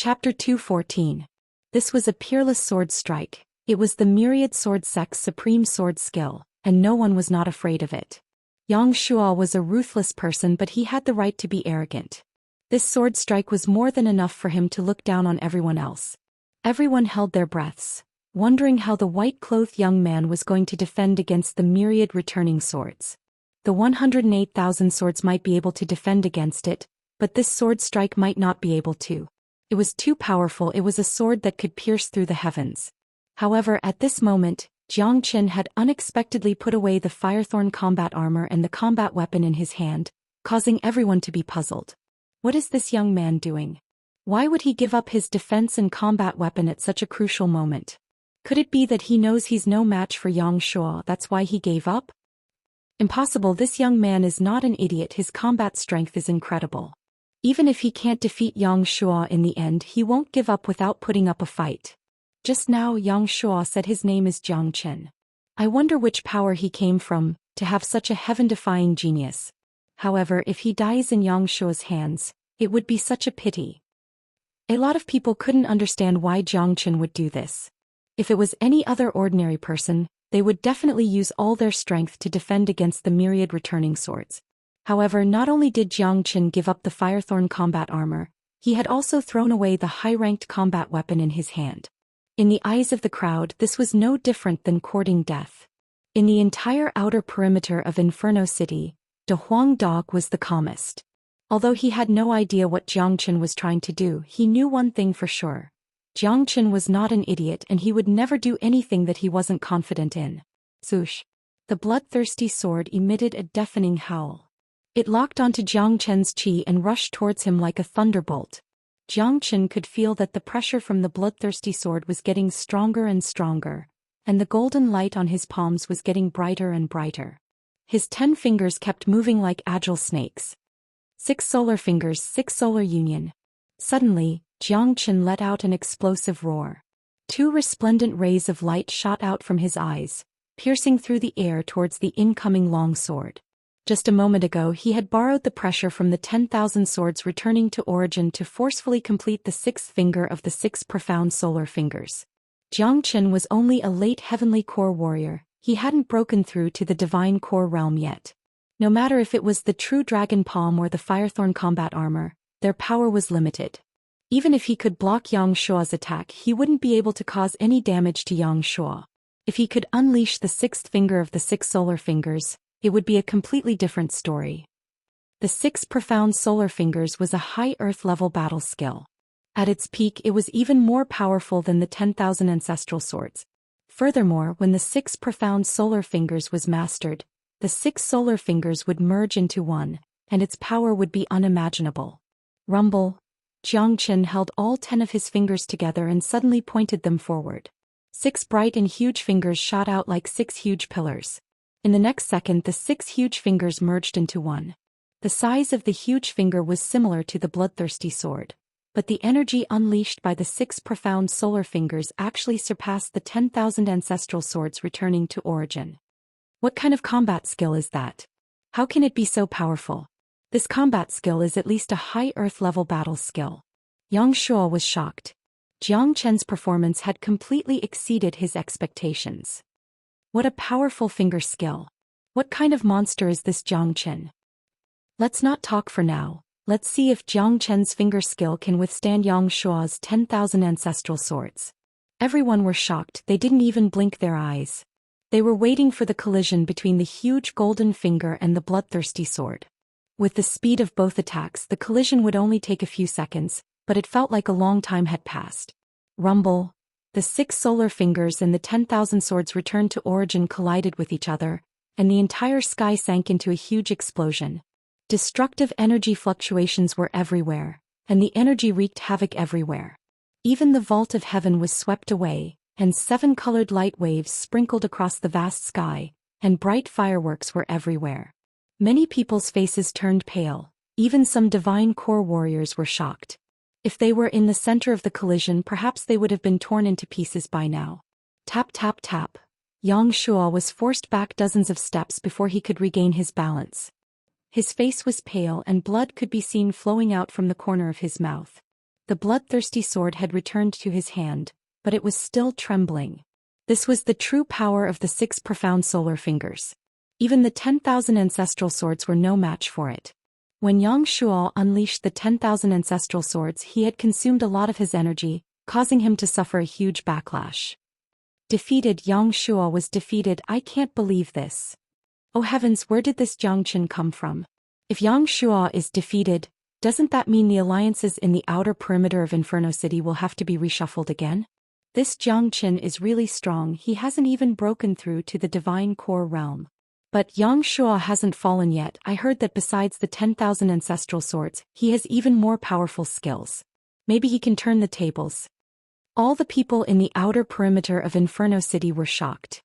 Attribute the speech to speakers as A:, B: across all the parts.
A: Chapter 214. This was a peerless sword strike. It was the myriad sword sect's supreme sword skill, and no one was not afraid of it. Xianxia was a ruthless person, but he had the right to be arrogant. This sword strike was more than enough for him to look down on everyone else. Everyone held their breaths, wondering how the white-clothed young man was going to defend against the myriad returning swords. The 108,000 swords might be able to defend against it, but this sword strike might not be able to. It was too powerful. It was a sword that could pierce through the heavens. However, at this moment, Zhou Xian had unexpectedly put away the firethorn combat armor and the combat weapon in his hand, causing everyone to be puzzled. What is this young man doing? Why would he give up his defense and combat weapon at such a crucial moment? Could it be that he knows he's no match for Xianxia, that's why he gave up? Impossible. This young man is not an idiot. His combat strength is incredible. Even if he can't defeat Xianxia in the end, he won't give up without putting up a fight. Just now Xianxia said his name is Zhou Xian. I wonder which power he came from, to have such a heaven-defying genius. However, if he dies in Xianxia's hands, it would be such a pity. A lot of people couldn't understand why Zhou Xian would do this. If it was any other ordinary person, they would definitely use all their strength to defend against the myriad returning swords. However, not only did Zhou Xian give up the firethorn combat armor, he had also thrown away the high-ranked combat weapon in his hand. In the eyes of the crowd, this was no different than courting death. In the entire outer perimeter of Inferno City, De Huang Dog was the calmest. Although he had no idea what Zhou Xian was trying to do, he knew one thing for sure. Zhou Xian was not an idiot, and he would never do anything that he wasn't confident in. Swoosh! The bloodthirsty sword emitted a deafening howl. It locked onto Zhou Xian's chi and rushed towards him like a thunderbolt. Zhou Xian could feel that the pressure from the bloodthirsty sword was getting stronger and stronger, and the golden light on his palms was getting brighter and brighter. His 10 fingers kept moving like agile snakes. 6 solar fingers, 6 solar union. Suddenly, Zhou Xian let out an explosive roar. 2 resplendent rays of light shot out from his eyes, piercing through the air towards the incoming long sword. Just a moment ago he had borrowed the pressure from the 10,000 swords returning to origin to forcefully complete the 6th finger of the 6 profound solar fingers. Zhou Xian was only a late heavenly core warrior. He hadn't broken through to the divine core realm yet. No matter if it was the true dragon palm or the firethorn combat armor, their power was limited. Even if he could block Xianxia's attack, he wouldn't be able to cause any damage to Xianxia. If he could unleash the 6th finger of the 6 solar fingers, it would be a completely different story. The 6 profound solar fingers was a high earth-level battle skill. At its peak, it was even more powerful than the 10,000 ancestral swords. Furthermore, when the 6 profound solar fingers was mastered, the 6 solar fingers would merge into one, and its power would be unimaginable. Rumble! Zhou Xian held all 10 of his fingers together and suddenly pointed them forward. 6 bright and huge fingers shot out like 6 huge pillars. In the next second, the 6 huge fingers merged into one. The size of the huge finger was similar to the bloodthirsty sword, but the energy unleashed by the 6 profound solar fingers actually surpassed the 10,000 ancestral swords returning to origin. What kind of combat skill is that? How can it be so powerful? This combat skill is at least a high earth-level battle skill. Xianxia was shocked. Zhou Xian's performance had completely exceeded his expectations. What a powerful finger skill. What kind of monster is this Zhou Xian? Let's not talk for now. Let's see if Zhou Xian's finger skill can withstand Xianxia's 10,000 ancestral swords. Everyone were shocked. They didn't even blink their eyes. They were waiting for the collision between the huge golden finger and the bloodthirsty sword. With the speed of both attacks, the collision would only take a few seconds, but it felt like a long time had passed. Rumble! The 6 solar fingers and the 10,000 swords returned to origin collided with each other, and the entire sky sank into a huge explosion. Destructive energy fluctuations were everywhere, and the energy wreaked havoc everywhere. Even the vault of heaven was swept away, and 7 colored light waves sprinkled across the vast sky, and bright fireworks were everywhere. Many people's faces turned pale. Even some divine core warriors were shocked. If they were in the center of the collision, perhaps they would have been torn into pieces by now. Tap tap tap. Xianxia was forced back dozens of steps before he could regain his balance. His face was pale and blood could be seen flowing out from the corner of his mouth. The bloodthirsty sword had returned to his hand, but it was still trembling. This was the true power of the 6 profound solar fingers. Even the 10,000 ancestral swords were no match for it. When Xianxia unleashed the 10,000 ancestral swords, he had consumed a lot of his energy, causing him to suffer a huge backlash. Defeated, Xianxia was defeated. I can't believe this. Oh heavens, where did this Zhou Xian come from? If Xianxia is defeated, doesn't that mean the alliances in the outer perimeter of Inferno City will have to be reshuffled again? This Zhou Xian is really strong. He hasn't even broken through to the divine core realm. But Xianxia hasn't fallen yet. I heard that besides the 10,000 ancestral swords, he has even more powerful skills. Maybe he can turn the tables. All the people in the outer perimeter of Inferno City were shocked.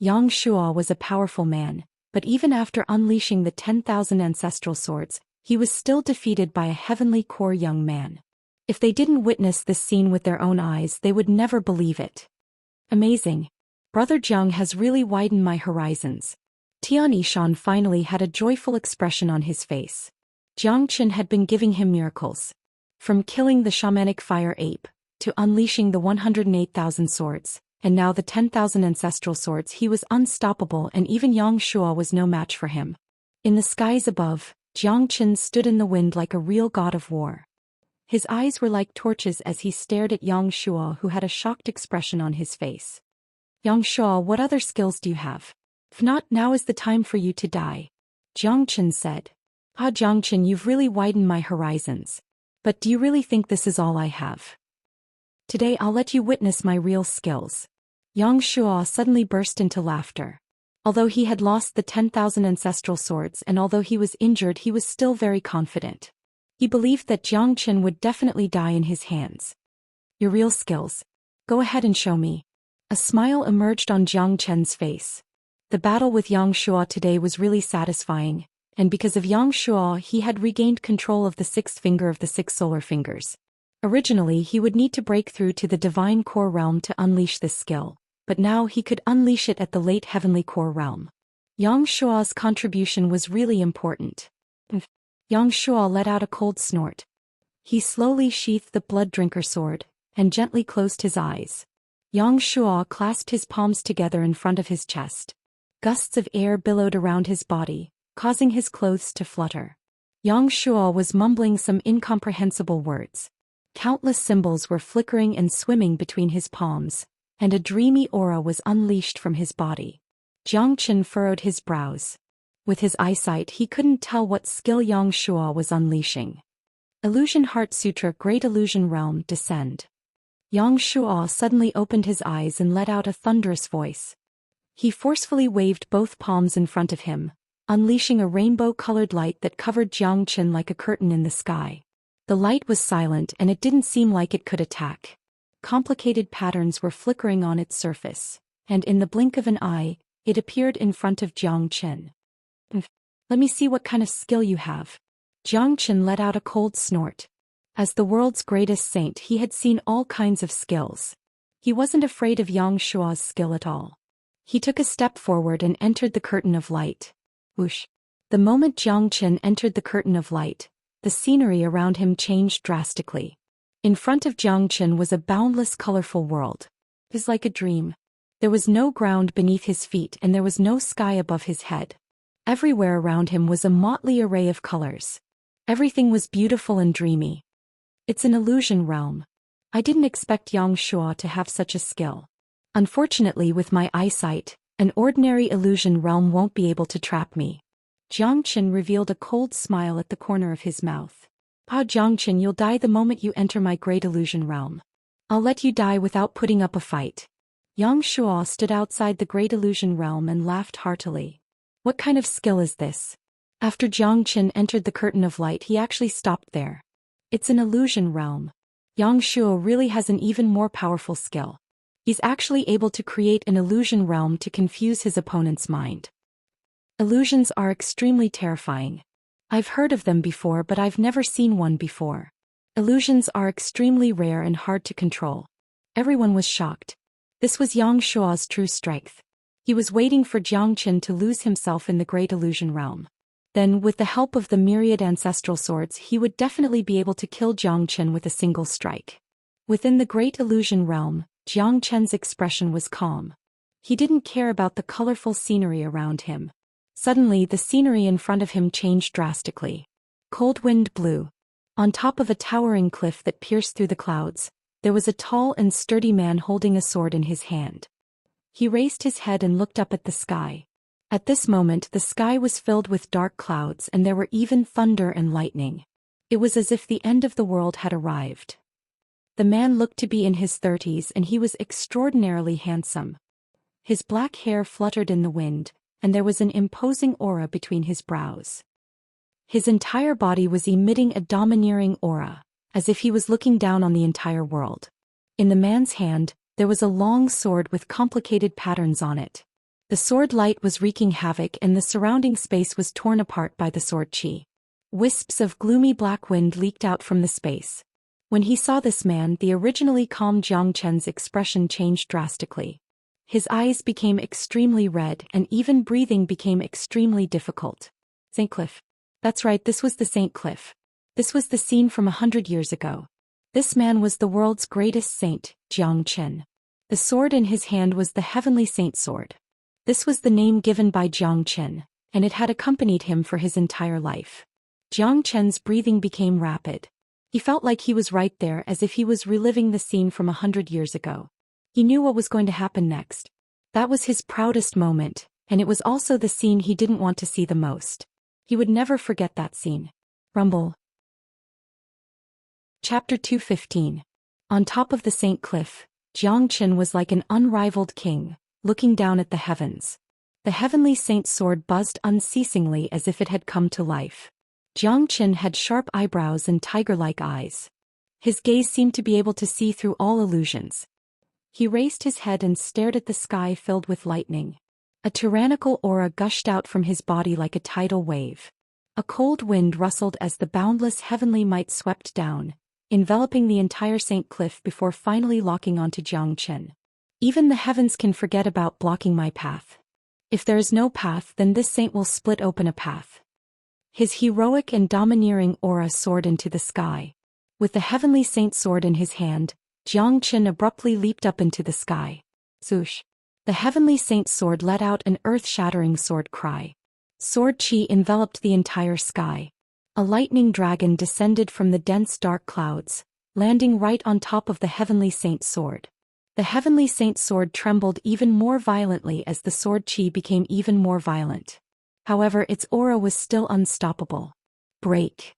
A: Xianxia was a powerful man, but even after unleashing the 10,000 ancestral swords, he was still defeated by a heavenly core young man. If they didn't witness this scene with their own eyes, they would never believe it. Amazing. Brother Zheng has really widened my horizons. Tian Yishan finally had a joyful expression on his face. Zhou Xian had been giving him miracles. From killing the shamanic fire ape, to unleashing the 108,000 swords, and now the 10,000 ancestral swords, he was unstoppable, and even Xianxia was no match for him. In the skies above, Zhou Xian stood in the wind like a real god of war. His eyes were like torches as he stared at Xianxia, who had a shocked expression on his face. Xianxia, what other skills do you have? If not, now is the time for you to die. Zhou Xian said. Zhou Xian, you've really widened my horizons. But do you really think this is all I have? Today I'll let you witness my real skills. Xianxia suddenly burst into laughter. Although he had lost the 10,000 ancestral swords and although he was injured, he was still very confident. He believed that Zhou Xian would definitely die in his hands. Your real skills. Go ahead and show me. A smile emerged on Zhou Xian's face. The battle with Xianxia today was really satisfying, and because of Xianxia he had regained control of the 6th finger of the 6 solar fingers. Originally he would need to break through to the divine core realm to unleash this skill, but now he could unleash it at the late heavenly core realm. Xianxia's contribution was really important. Xianxia let out a cold snort. He slowly sheathed the blood drinker sword, and gently closed his eyes. Xianxia clasped his palms together in front of his chest. Gusts of air billowed around his body, causing his clothes to flutter. Xianxia was mumbling some incomprehensible words. Countless symbols were flickering and swimming between his palms, and a dreamy aura was unleashed from his body. Zhou Xian furrowed his brows. With his eyesight he couldn't tell what skill Xianxia was unleashing. Illusion Heart Sutra, Great Illusion Realm, descend. Xianxia suddenly opened his eyes and let out a thunderous voice. He forcefully waved both palms in front of him, unleashing a rainbow-colored light that covered Zhou Xian like a curtain in the sky. The light was silent and it didn't seem like it could attack. Complicated patterns were flickering on its surface, and in the blink of an eye, it appeared in front of Zhou Xian. Let me see what kind of skill you have. Zhou Xian let out a cold snort. As the world's greatest saint, he had seen all kinds of skills. He wasn't afraid of Xianxia's skill at all. He took a step forward and entered the curtain of light. Whoosh! The moment Zhou Xian entered the curtain of light, the scenery around him changed drastically. In front of Zhou Xian was a boundless, colorful world. It was like a dream. There was no ground beneath his feet and there was no sky above his head. Everywhere around him was a motley array of colors. Everything was beautiful and dreamy. It's an illusion realm. I didn't expect Xianxia to have such a skill. Unfortunately, with my eyesight, an ordinary illusion realm won't be able to trap me. Zhou Xian revealed a cold smile at the corner of his mouth. Zhou Xian, you'll die the moment you enter my great illusion realm. I'll let you die without putting up a fight. Xianxia stood outside the great illusion realm and laughed heartily. What kind of skill is this? After Zhou Xian entered the curtain of light, he actually stopped there. It's an illusion realm. Xianxia really has an even more powerful skill. He's actually able to create an illusion realm to confuse his opponent's mind. Illusions are extremely terrifying. I've heard of them before, but I've never seen one before. Illusions are extremely rare and hard to control. Everyone was shocked. This was Xianxia's true strength. He was waiting for Zhou Xian to lose himself in the great illusion realm. Then, with the help of the myriad ancestral swords, he would definitely be able to kill Jiang Chen with a single strike. Within the Great Illusion realm, Jiang Chen's expression was calm. He didn't care about the colorful scenery around him. Suddenly, the scenery in front of him changed drastically. Cold wind blew. On top of a towering cliff that pierced through the clouds, there was a tall and sturdy man holding a sword in his hand. He raised his head and looked up at the sky. At this moment, the sky was filled with dark clouds and there were even thunder and lightning. It was as if the end of the world had arrived. The man looked to be in his 30s and he was extraordinarily handsome. His black hair fluttered in the wind, and there was an imposing aura between his brows. His entire body was emitting a domineering aura, as if he was looking down on the entire world. In the man's hand, there was a long sword with complicated patterns on it. The sword light was wreaking havoc and the surrounding space was torn apart by the sword chi. Wisps of gloomy black wind leaked out from the space. When he saw this man, the originally calm Jiang Chen's expression changed drastically. His eyes became extremely red and even breathing became extremely difficult. St. Cliff. That's right, this was the St. Cliff. This was the scene from 100 years ago. This man was the world's greatest saint, Jiang Chen. The sword in his hand was the Heavenly Saint Sword. This was the name given by Jiang Chen, and it had accompanied him for his entire life. Jiang Chen's breathing became rapid. He felt like he was right there as if he was reliving the scene from 100 years ago. He knew what was going to happen next. That was his proudest moment, and it was also the scene he didn't want to see the most. He would never forget that scene. Rumble. Chapter 215. On top of the St. Cliff, Jiang Chen was like an unrivaled king, looking down at the heavens. The Heavenly Saint's sword buzzed unceasingly as if it had come to life. Jiang Chen had sharp eyebrows and tiger-like eyes. His gaze seemed to be able to see through all illusions. He raised his head and stared at the sky filled with lightning. A tyrannical aura gushed out from his body like a tidal wave. A cold wind rustled as the boundless heavenly might swept down, enveloping the entire St. Cliff before finally locking onto Jiang Chen. Even the heavens can forget about blocking my path. If there is no path, then this saint will split open a path. His heroic and domineering aura soared into the sky. With the Heavenly Saint Sword in his hand, Jiang Chen abruptly leaped up into the sky. Swoosh! The Heavenly Saint's sword let out an earth-shattering sword cry. Sword chi enveloped the entire sky. A lightning dragon descended from the dense dark clouds, landing right on top of the Heavenly Saint's sword. The Heavenly Saint's sword trembled even more violently as the sword chi became even more violent. However, its aura was still unstoppable. Break!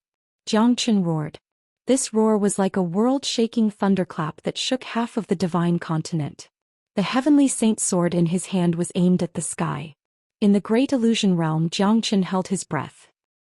A: Jiang Chen roared. This roar was like a world-shaking thunderclap that shook half of the divine continent. The Heavenly Saint's sword in his hand was aimed at the sky. In the Great Illusion realm, Jiang Chen held his breath.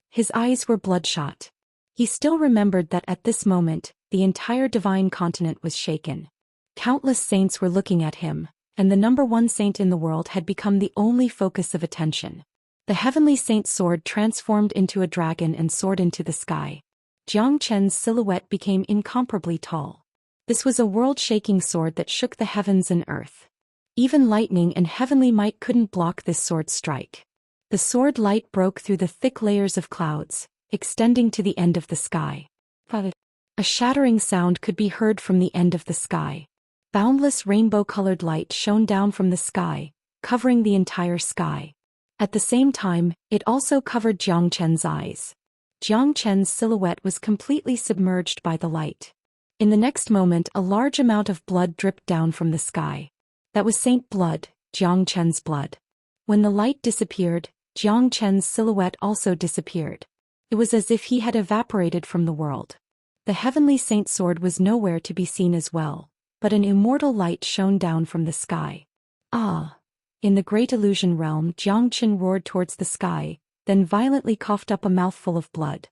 A: His eyes were bloodshot. He still remembered that at this moment, the entire divine continent was shaken. Countless saints were looking at him, and the number one saint in the world had become the only focus of attention. The Heavenly Saint's sword transformed into a dragon and soared into the sky. Jiang Chen's silhouette became incomparably tall. This was a world-shaking sword that shook the heavens and earth. Even lightning and heavenly might couldn't block this sword's strike. The sword light broke through the thick layers of clouds, extending to the end of the sky. A shattering sound could be heard from the end of the sky. Boundless rainbow-colored light shone down from the sky, covering the entire sky. At the same time, it also covered Jiang Chen's eyes. Jiang Chen's silhouette was completely submerged by the light. In the next moment, a large amount of blood dripped down from the sky. That was Saint blood, Jiang Chen's blood. When the light disappeared, Jiang Chen's silhouette also disappeared. It was as if he had evaporated from the world. The Heavenly Saint Sword was nowhere to be seen as well, but an immortal light shone down from the sky. Ah! In the Great Illusion realm, Jiang Chen roared towards the sky, then violently coughed up a mouthful of blood.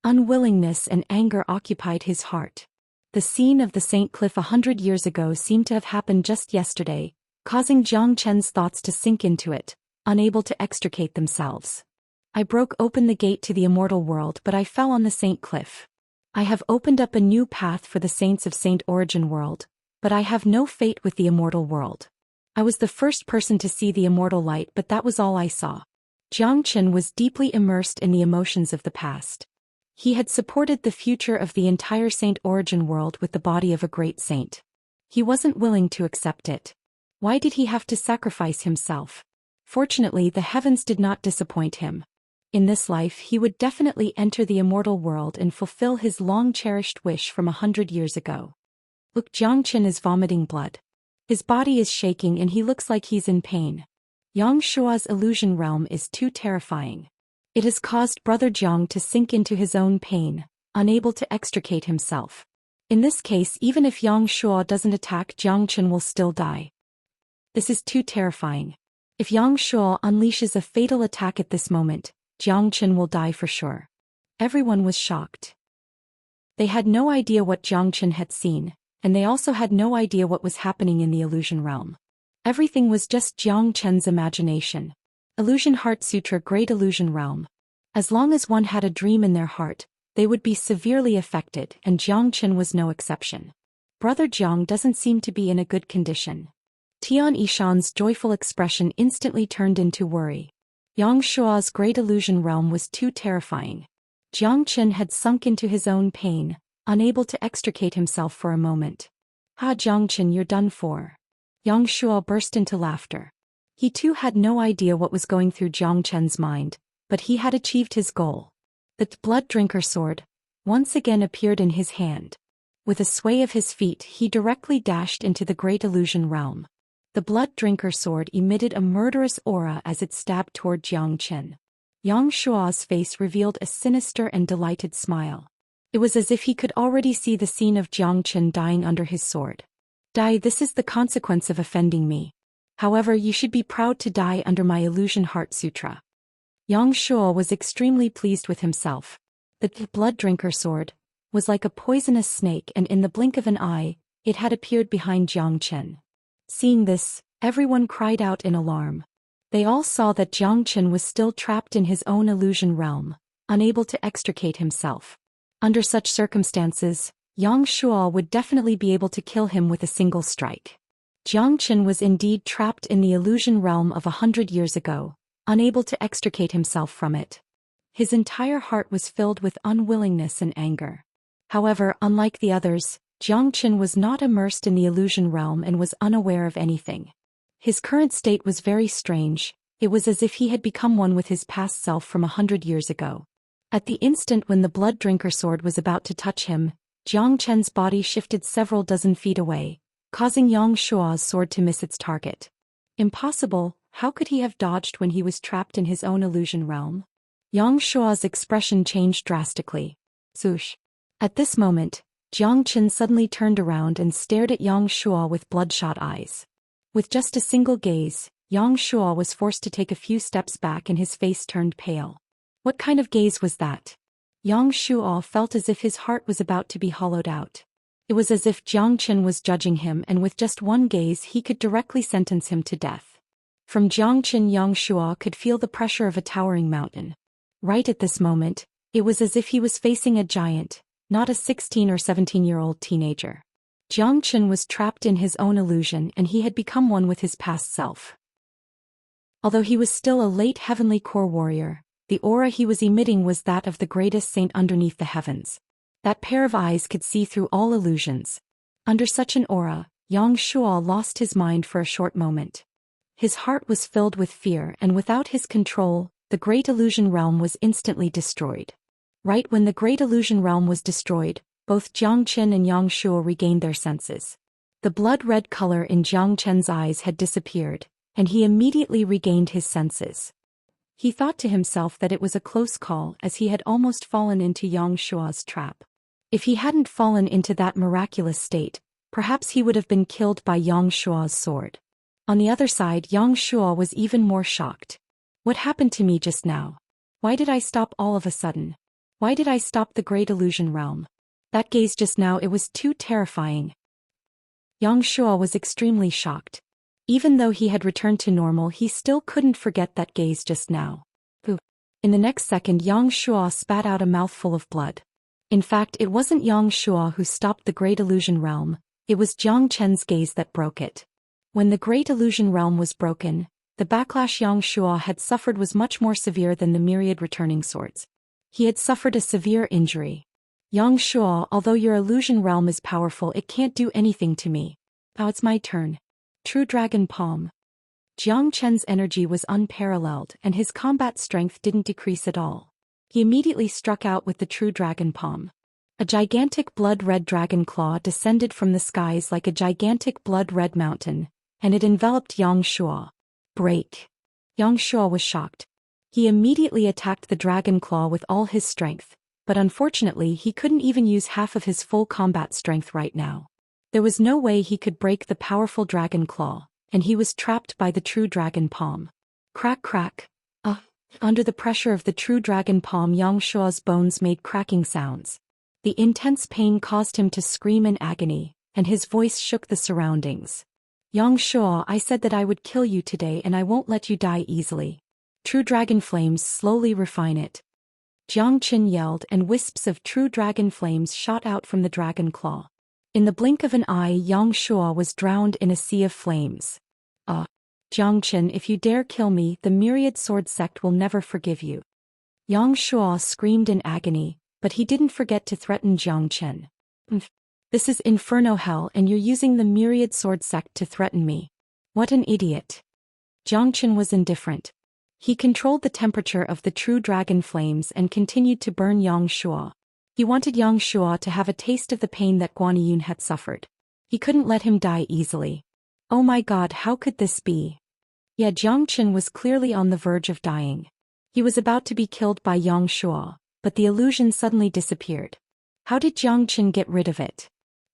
A: Unwillingness and anger occupied his heart. The scene of the St. Cliff 100 years ago seemed to have happened just yesterday, causing Jiang Chen's thoughts to sink into it, unable to extricate themselves. I broke open the gate to the immortal world, but I fell on the St. Cliff. I have opened up a new path for the saints of Saint Origin world, but I have no fate with the immortal world. I was the first person to see the immortal light, but that was all I saw. Zhang Chen was deeply immersed in the emotions of the past. He had supported the future of the entire saint origin world with the body of a great saint. He wasn't willing to accept it. Why did he have to sacrifice himself? Fortunately, the heavens did not disappoint him. In this life he would definitely enter the immortal world and fulfill his long-cherished wish from 100 years ago. Look, Zhang Chen is vomiting blood. His body is shaking and he looks like he's in pain. Xianxia's illusion realm is too terrifying. It has caused Brother Jiang to sink into his own pain, unable to extricate himself. In this case, even if Xianxia doesn't attack, Zhang Chen will still die. This is too terrifying. If Xianxia unleashes a fatal attack at this moment, Zhang Chen will die for sure. Everyone was shocked. They had no idea what Zhang Chen had seen, and they also had no idea what was happening in the illusion realm. Everything was just Zhang Chen's imagination. Illusion Heart Sutra, Great Illusion Realm. As long as one had a dream in their heart, they would be severely affected, and Zhang Chen was no exception. Brother Jiang doesn't seem to be in a good condition. Tian Yishan's joyful expression instantly turned into worry. Xiangshua's Great Illusion Realm was too terrifying. Zhang Chen had sunk into his own pain, unable to extricate himself for a moment. "Ha, Zhang Chen, you're done for." Xiangxia burst into laughter. He too had no idea what was going through Zhang Chen's mind, but he had achieved his goal. The Blood Drinker sword once again appeared in his hand. With a sway of his feet, he directly dashed into the Great Illusion Realm. The Blood Drinker sword emitted a murderous aura as it stabbed toward Zhang Chen. Xiangshua's face revealed a sinister and delighted smile. It was as if he could already see the scene of Zhang Chen dying under his sword. "Die, this is the consequence of offending me. However, you should be proud to die under my Illusion Heart Sutra." Xiangxia was extremely pleased with himself. The Blood Drinker sword was like a poisonous snake, and in the blink of an eye, it had appeared behind Zhang Chen. Seeing this, everyone cried out in alarm. They all saw that Zhang Chen was still trapped in his own illusion realm, unable to extricate himself. Under such circumstances, Xiangxia would definitely be able to kill him with a single strike. Zhang Chen was indeed trapped in the illusion realm of 100 years ago, unable to extricate himself from it. His entire heart was filled with unwillingness and anger. However, unlike the others, Zhang Chen was not immersed in the illusion realm and was unaware of anything. His current state was very strange. It was as if he had become one with his past self from 100 years ago. At the instant when the Blood Drinker sword was about to touch him, Zhang Chen's body shifted several dozen feet away, causing Xiangshua's sword to miss its target. Impossible, how could he have dodged when he was trapped in his own illusion realm? Xiangshua's expression changed drastically. Swoosh. At this moment, Zhang Chen suddenly turned around and stared at Xiangxia with bloodshot eyes. With just a single gaze, Xiangxia was forced to take a few steps back and his face turned pale. What kind of gaze was that? Xiangxia felt as if his heart was about to be hollowed out. It was as if Zhang Chen was judging him, and with just one gaze he could directly sentence him to death. From Zhang Chen, Xiangxia could feel the pressure of a towering mountain. Right at this moment, it was as if he was facing a giant, not a 16 or 17-year-old teenager. Zhang Chen was trapped in his own illusion and he had become one with his past self. Although he was still a late heavenly core warrior, the aura he was emitting was that of the greatest saint underneath the heavens. That pair of eyes could see through all illusions. Under such an aura, Xiangxia lost his mind for a short moment. His heart was filled with fear, and without his control, the Great Illusion Realm was instantly destroyed. Right when the Great Illusion Realm was destroyed, both Zhang Chen and Xiangxia regained their senses. The blood-red color in Zhang Chen's eyes had disappeared, and he immediately regained his senses. He thought to himself that it was a close call, as he had almost fallen into Xiangshua's trap. If he hadn't fallen into that miraculous state, perhaps he would have been killed by Xiangshua's sword. On the other side, Xiangxia was even more shocked. What happened to me just now? Why did I stop all of a sudden? Why did I stop the Great Illusion Realm? That gaze just now, it was too terrifying. Xiangxia was extremely shocked. Even though he had returned to normal, he still couldn't forget that gaze just now. Poof. In the next second, Xiangxia spat out a mouthful of blood. In fact, it wasn't Xiangxia who stopped the Great Illusion Realm, it was Zhang Chen's gaze that broke it. When the Great Illusion Realm was broken, The backlash Xianxia had suffered was much more severe than the myriad returning swords. He had suffered a severe injury. Xianxia, although your illusion realm is powerful, it can't do anything to me. Now it's my turn. True Dragon Palm. Jiang Chen's energy was unparalleled and his combat strength didn't decrease at all. He immediately struck out with the True Dragon Palm. A gigantic blood-red dragon claw descended from the skies like a gigantic blood-red mountain, and it enveloped Xianxia. Break. Xianxia was shocked. He immediately attacked the dragon claw with all his strength, but unfortunately he couldn't even use half of his full combat strength right now. There was no way he could break the powerful dragon claw, and he was trapped by the True Dragon Palm. Crack crack. Under the pressure of the True Dragon Palm, Xianxia's bones made cracking sounds. The intense pain caused him to scream in agony, and his voice shook the surroundings. Xianxia, I said that I would kill you today and I won't let you die easily. True dragon flames slowly refine it. Jiang Qin yelled and wisps of true dragon flames shot out from the dragon claw. In the blink of an eye, Xianxia was drowned in a sea of flames. Jiang Qin, if you dare kill me, the myriad sword sect will never forgive you. Xianxia screamed in agony, but he didn't forget to threaten Jiang Qin. This is Inferno Hell and you're using the myriad sword sect to threaten me. What an idiot. Jiang Qin was indifferent. He controlled the temperature of the true dragon flames and continued to burn Xianxia. He wanted Xianxia to have a taste of the pain that Guaniyun had suffered. He couldn't let him die easily. Oh my god, how could this be? Yeah, Jiang Qin was clearly on the verge of dying. He was about to be killed by Xianxia, but the illusion suddenly disappeared. How did Jiang Qin get rid of it?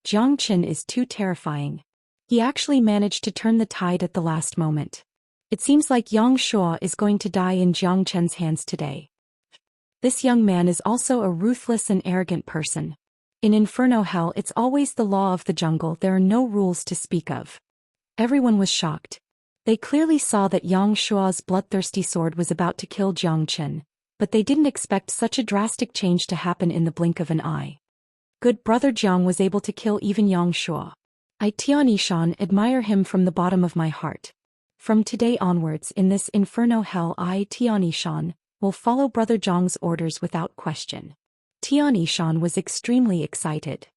A: Jiang Qin is too terrifying. He actually managed to turn the tide at the last moment. It seems like Xianxia is going to die in Jiang Qin's hands today. This young man is also a ruthless and arrogant person. In Inferno Hell, it's always the law of the jungle, there are no rules to speak of. Everyone was shocked. They clearly saw that Xianxia's bloodthirsty sword was about to kill Jiang Qin, but they didn't expect such a drastic change to happen in the blink of an eye. Good brother Jiang was able to kill even Xianxia. I Tianishan admire him from the bottom of my heart. From today onwards in this Inferno Hell, I Tianishan will follow brother Jiang's orders without question. Tianishan was extremely excited.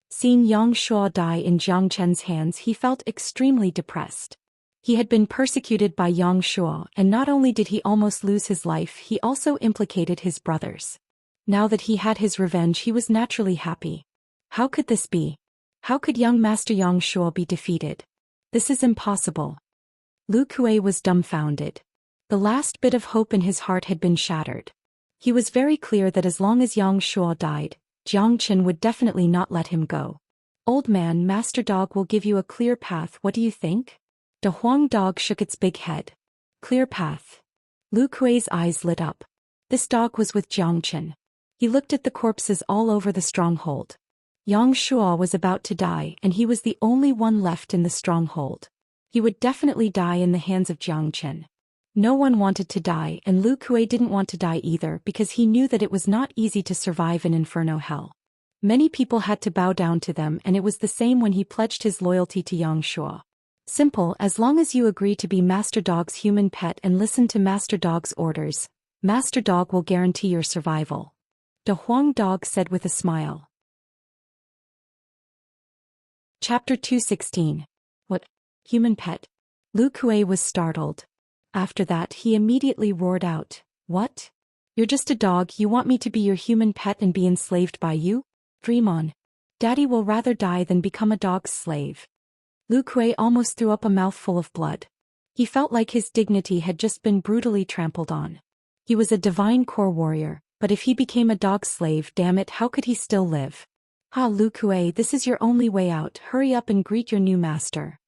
A: Seeing Xianxia die in Jiang Chen's hands, he felt extremely depressed. He had been persecuted by Xianxia, and not only did he almost lose his life, he also implicated his brothers. Now that he had his revenge, he was naturally happy. How could this be? How could young Master Xianxia be defeated? This is impossible. Lu Kuei was dumbfounded. The last bit of hope in his heart had been shattered. He was very clear that as long as Xianxia died, Jiang Qin would definitely not let him go. Old man, Master Dog will give you a clear path, what do you think? The Huang dog shook its big head. Clear path. Lu Kuei's eyes lit up. This dog was with Jiang Qin. He looked at the corpses all over the stronghold. Xianxia was about to die and he was the only one left in the stronghold. He would definitely die in the hands of Jiang Qin. No one wanted to die and Lu Kuei didn't want to die either because he knew that it was not easy to survive in Inferno Hell. Many people had to bow down to them and it was the same when he pledged his loyalty to Xianxia. Simple, as long as you agree to be Master Dog's human pet and listen to Master Dog's orders, Master Dog will guarantee your survival. The Huang dog said with a smile. Chapter 216. What? Human pet? Lu Kuei was startled. After that he immediately roared out, what? You're just a dog, you want me to be your human pet and be enslaved by you? Dream on. Daddy will rather die than become a dog's slave. Lu Kuei almost threw up a mouthful of blood. He felt like his dignity had just been brutally trampled on. He was a divine core warrior, but if he became a dog's slave, damn it, how could he still live? Lu Kuei, this is your only way out, hurry up and greet your new master.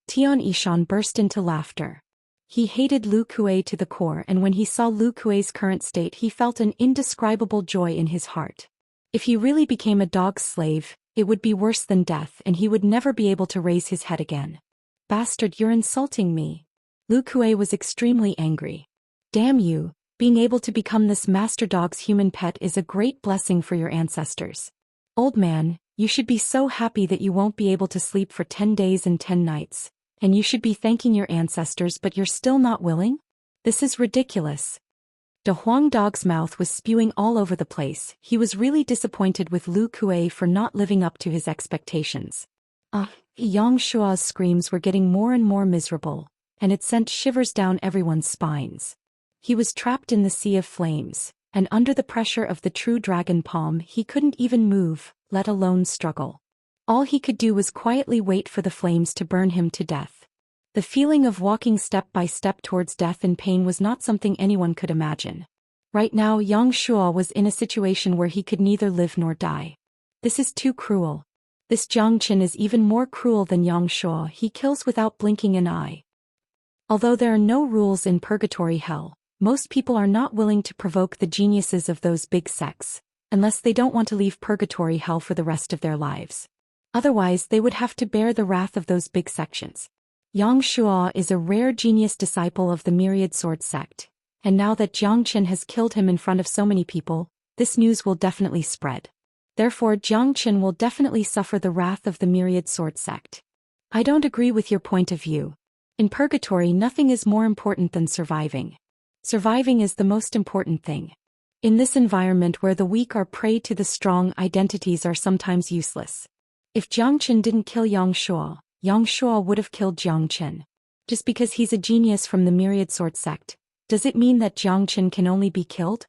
A: Tian Yishan burst into laughter. He hated Lu Kuei to the core, and when he saw Lu Kuei's current state he felt an indescribable joy in his heart. If he really became a dog's slave, it would be worse than death and he would never be able to raise his head again. Bastard, you're insulting me. Lu Kuei was extremely angry. Damn you, being able to become this Master Dog's human pet is a great blessing for your ancestors. Old man, you should be so happy that you won't be able to sleep for 10 days and 10 nights. And you should be thanking your ancestors, but you're still not willing? This is ridiculous. De Huang Dog's mouth was spewing all over the place. He was really disappointed with Lu Kuei for not living up to his expectations. Yang Shua's screams were getting more and more miserable, and it sent shivers down everyone's spines. He was trapped in the sea of flames, and under the pressure of the true dragon palm he couldn't even move, let alone struggle. All he could do was quietly wait for the flames to burn him to death. The feeling of walking step by step towards death and pain was not something anyone could imagine. Right now Yang Shua was in a situation where he could neither live nor die. This is too cruel. This Jiang Qin is even more cruel than Yang Shua. He kills without blinking an eye. Although there are no rules in purgatory hell, most people are not willing to provoke the geniuses of those big sects, unless they don't want to leave purgatory hell for the rest of their lives. Otherwise they would have to bear the wrath of those big sections. Yang Shua is a rare genius disciple of the Myriad Sword sect, and now that Jiang Qin has killed him in front of so many people, this news will definitely spread. Therefore Jiang Qin will definitely suffer the wrath of the Myriad Sword sect. I don't agree with your point of view. In purgatory nothing is more important than surviving. Surviving is the most important thing. In this environment where the weak are prey to the strong, identities are sometimes useless. If Jiang Qin didn't kill Yang Shua would have killed Jiang Qin. Just because he's a genius from the Myriad Sword sect, does it mean that Jiang Qin can only be killed?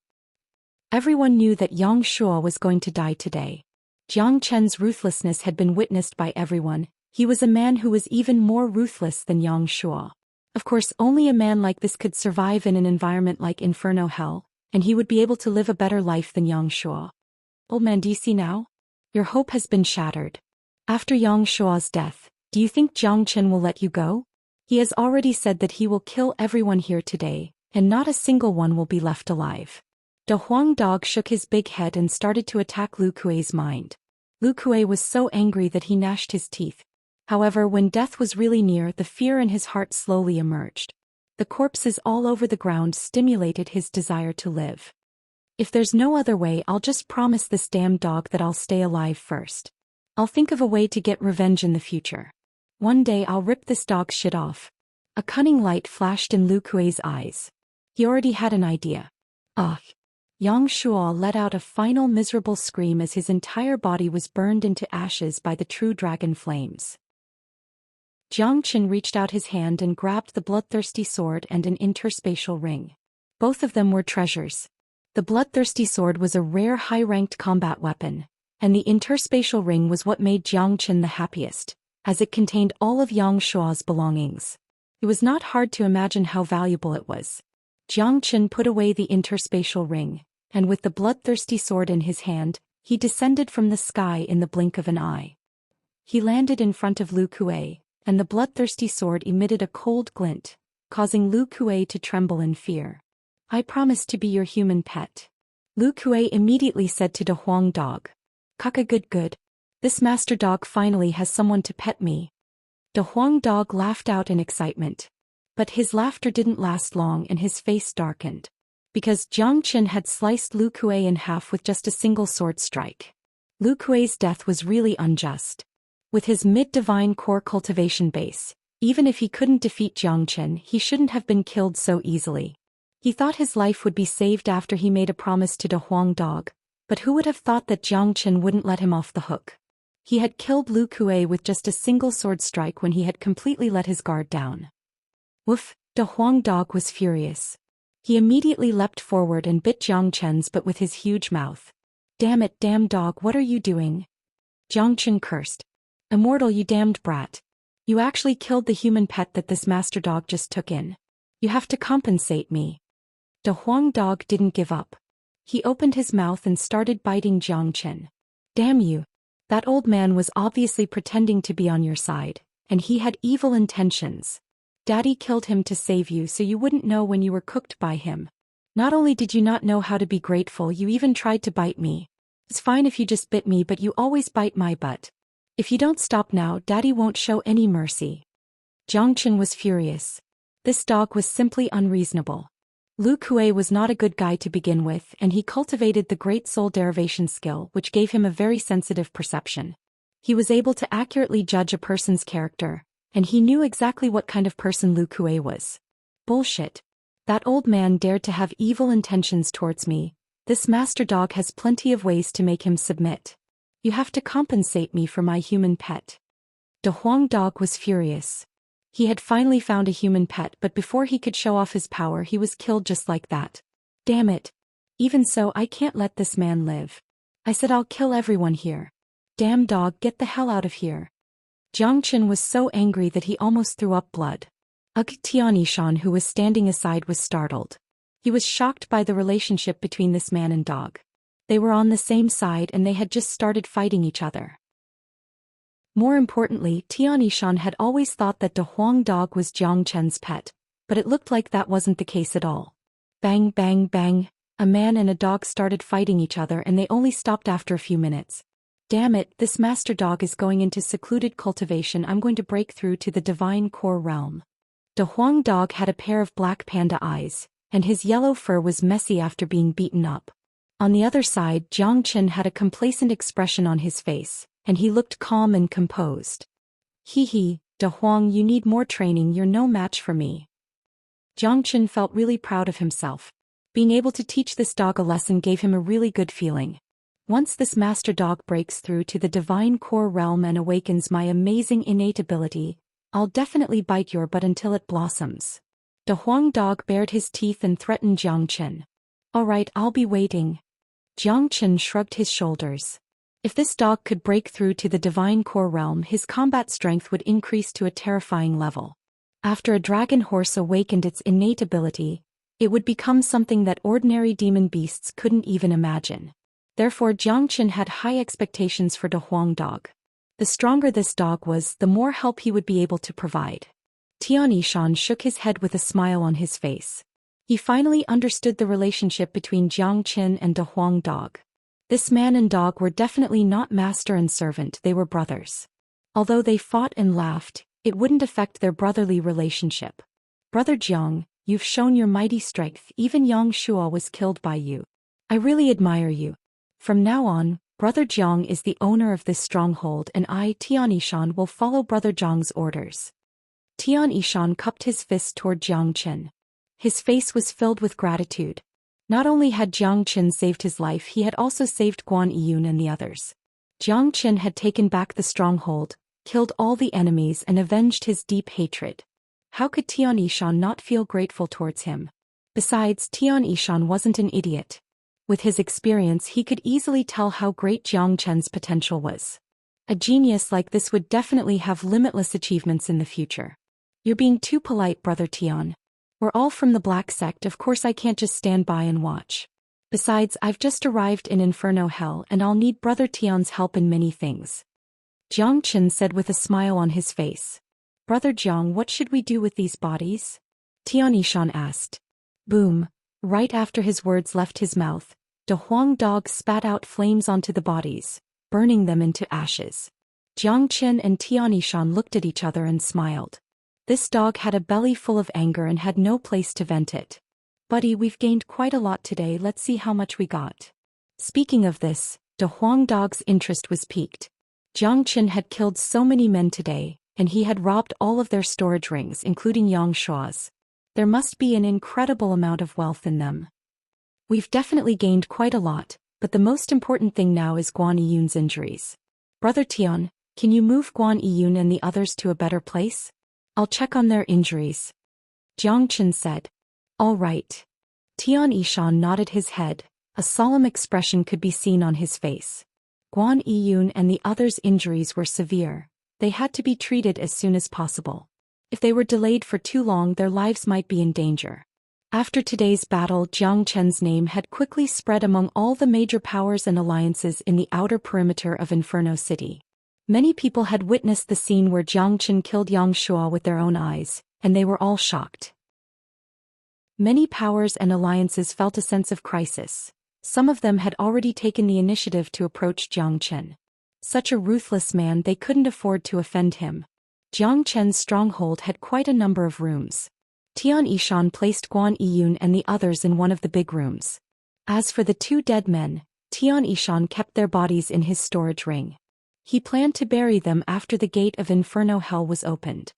A: Everyone knew that Yang Shua was going to die today. Jiang Qin's ruthlessness had been witnessed by everyone. He was a man who was even more ruthless than Yang Shua. Of course, only a man like this could survive in an environment like Inferno Hell, and he would be able to live a better life than Yang Shua. Old man, do you see now? Your hope has been shattered. After Yang Shua's death, do you think Jiang Qin will let you go? He has already said that he will kill everyone here today, and not a single one will be left alive. De Huang Dog shook his big head and started to attack Lu Kuei's mind. Lu Kuei was so angry that he gnashed his teeth. However, when death was really near, the fear in his heart slowly emerged. The corpses all over the ground stimulated his desire to live. If there's no other way, I'll just promise this damn dog that I'll stay alive first. I'll think of a way to get revenge in the future. One day I'll rip this dog's shit off. A cunning light flashed in Lu Kuei's eyes. He already had an idea. Yang Shua let out a final miserable scream as his entire body was burned into ashes by the true dragon flames. Jiang Qin reached out his hand and grabbed the bloodthirsty sword and an interspatial ring. Both of them were treasures. The bloodthirsty sword was a rare high-ranked combat weapon, and the interspatial ring was what made Jiang Qin the happiest, as it contained all of Yang Shua's belongings. It was not hard to imagine how valuable it was. Jiang Qin put away the interspatial ring, and with the bloodthirsty sword in his hand, he descended from the sky in the blink of an eye. He landed in front of Lu Kuei, and the bloodthirsty sword emitted a cold glint, causing Lu Kuei to tremble in fear. I promise to be your human pet. Lu Kuei immediately said to De Huang Dog. Kaka good. This master dog finally has someone to pet me. De Huang Dog laughed out in excitement. But his laughter didn't last long and his face darkened. Because Jiang Qin had sliced Lu Kuei in half with just a single sword strike. Lu Kuei's death was really unjust. With his mid-divine core cultivation base, even if he couldn't defeat Jiang Qin, he shouldn't have been killed so easily. He thought his life would be saved after he made a promise to De Huang Dog, but who would have thought that Jiang Qin wouldn't let him off the hook? He had killed Lu Kuei with just a single sword strike when he had completely let his guard down. Woof, De Huang Dog was furious. He immediately leapt forward and bit Jiang Qin's butt with his huge mouth. Damn it, damn dog, what are you doing? Jiang Qin cursed. Immortal, you damned brat. You actually killed the human pet that this master dog just took in. You have to compensate me. De Huang Dog didn't give up. He opened his mouth and started biting Jiang Qin. Damn you. That old man was obviously pretending to be on your side, and he had evil intentions. Daddy killed him to save you so you wouldn't know when you were cooked by him. Not only did you not know how to be grateful, you even tried to bite me. It's fine if you just bit me, but you always bite my butt. If you don't stop now, Daddy won't show any mercy. Jiang Qin was furious. This dog was simply unreasonable. Lu Kuei was not a good guy to begin with, and he cultivated the Great Soul Derivation skill, which gave him a very sensitive perception. He was able to accurately judge a person's character, and he knew exactly what kind of person Lu Kuei was. Bullshit. That old man dared to have evil intentions towards me. This master dog has plenty of ways to make him submit. You have to compensate me for my human pet. De Huang dog was furious. He had finally found a human pet, but before he could show off his power he was killed just like that. Damn it. Even so, I can't let this man live. I said I'll kill everyone here. Damn dog, get the hell out of here. Jiang Chen was so angry that he almost threw up blood. Tianishan, who was standing aside, was startled. He was shocked by the relationship between this man and dog. They were on the same side and they had just started fighting each other. More importantly, Tianishan had always thought that De Huang dog was Jiang Chen's pet, but it looked like that wasn't the case at all. Bang bang bang, a man and a dog started fighting each other and they only stopped after a few minutes. Damn it, this master dog is going into secluded cultivation. I'm going to break through to the divine core realm. De Huang dog had a pair of black panda eyes, and his yellow fur was messy after being beaten up. On the other side, Jiang Chen had a complacent expression on his face, and he looked calm and composed. Hee, De Huang, you need more training, you're no match for me. Jiang Chen felt really proud of himself. Being able to teach this dog a lesson gave him a really good feeling. Once this master dog breaks through to the divine core realm and awakens my amazing innate ability, I'll definitely bite your butt until it blossoms. De Huang dog bared his teeth and threatened Jiang Chen. Alright, I'll be waiting. Jiang Chen shrugged his shoulders. If this dog could break through to the divine core realm, his combat strength would increase to a terrifying level. After a dragon horse awakened its innate ability, it would become something that ordinary demon beasts couldn't even imagine. Therefore, Jiang Chen had high expectations for De Huang dog. The stronger this dog was, the more help he would be able to provide. Tianishan shook his head with a smile on his face. He finally understood the relationship between Jiang Chen and De Huang dog. This man and dog were definitely not master and servant, they were brothers. Although they fought and laughed, it wouldn't affect their brotherly relationship. Brother Jiang, you've shown your mighty strength, even Yang Shuo was killed by you. I really admire you. From now on, Brother Jiang is the owner of this stronghold and I, Tianishan, will follow Brother Jiang's orders. Tianishan cupped his fist toward Jiang Chen. His face was filled with gratitude. Not only had Jiang Chen saved his life, he had also saved Guan Yiyun and the others. Jiang Chen had taken back the stronghold, killed all the enemies and avenged his deep hatred. How could Tianishan not feel grateful towards him? Besides, Tianishan wasn't an idiot. With his experience, he could easily tell how great Jiang Chen's potential was. A genius like this would definitely have limitless achievements in the future. You're being too polite, Brother Tian. We're all from the Black Sect, of course I can't just stand by and watch. Besides, I've just arrived in Inferno Hell and I'll need Brother Tian's help in many things. Jiang Chen said with a smile on his face. Brother Jiang, what should we do with these bodies? Tianishan asked. Boom. Right after his words left his mouth, De Huang dog spat out flames onto the bodies, burning them into ashes. Jiang Chen and Tianishan looked at each other and smiled. This dog had a belly full of anger and had no place to vent it. Buddy, we've gained quite a lot today, let's see how much we got. Speaking of this, De Huang dog's interest was piqued. Jiang Chen had killed so many men today, and he had robbed all of their storage rings, including Yang Shua's. There must be an incredible amount of wealth in them. We've definitely gained quite a lot, but the most important thing now is Guan Yiyun's injuries. Brother Tian, can you move Guan Yiyun and the others to a better place? I'll check on their injuries. Jiang Chen said. All right. Tianishan nodded his head, a solemn expression could be seen on his face. Guan Yiyun and the others' injuries were severe. They had to be treated as soon as possible. If they were delayed for too long, their lives might be in danger. After today's battle, Jiang Chen's name had quickly spread among all the major powers and alliances in the outer perimeter of Inferno City. Many people had witnessed the scene where Jiang Chen killed Yang Shuo with their own eyes, and they were all shocked. Many powers and alliances felt a sense of crisis. Some of them had already taken the initiative to approach Jiang Chen. Such a ruthless man, they couldn't afford to offend him. Jiang Chen's stronghold had quite a number of rooms. Tianishan placed Guan Yiyun and the others in one of the big rooms. As for the two dead men, Tianishan kept their bodies in his storage ring. He planned to bury them after the gate of Inferno Hell was opened.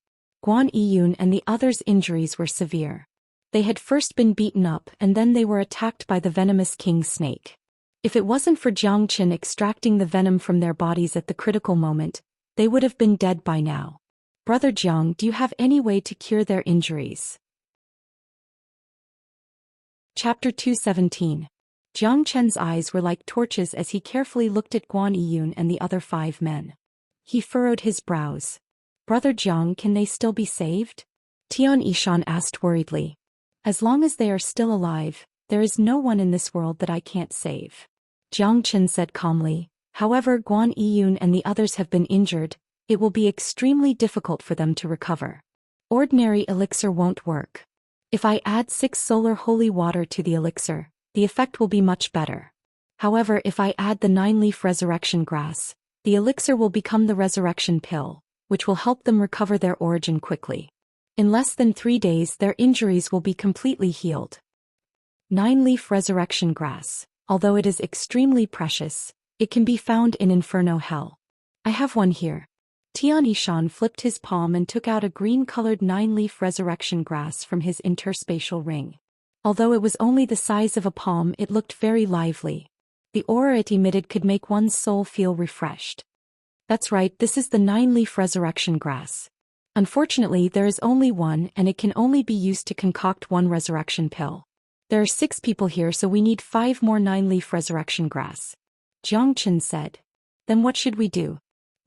A: Guan Yiyun and the others' injuries were severe. They had first been beaten up and then they were attacked by the venomous king snake. If it wasn't for Jiang Qin extracting the venom from their bodies at the critical moment, they would have been dead by now. Brother Jiang, do you have any way to cure their injuries? Chapter 217. Jiang Chen's eyes were like torches as he carefully looked at Guan Yiyun and the other 5 men. He furrowed his brows. Brother Jiang, can they still be saved? Tian Yishan asked worriedly. As long as they are still alive, there is no one in this world that I can't save. Jiang Qin said calmly. However, Guan Yiyun and the others have been injured. It will be extremely difficult for them to recover. Ordinary elixir won't work. If I add 6 solar holy water to the elixir, the effect will be much better. However, if I add the 9-leaf resurrection grass, the elixir will become the resurrection pill, which will help them recover their origin quickly. In less than 3 days, their injuries will be completely healed. 9-leaf resurrection grass, although it is extremely precious, it can be found in Inferno Hell. I have one here. Tian Yishan flipped his palm and took out a green-colored 9-leaf resurrection grass from his interspatial ring. Although it was only the size of a palm, it looked very lively. The aura it emitted could make one's soul feel refreshed. That's right, this is the 9-leaf resurrection grass. Unfortunately, there is only one and it can only be used to concoct one resurrection pill. There are 6 people here, so we need 5 more 9-leaf resurrection grass. Jiang Qin said. Then what should we do?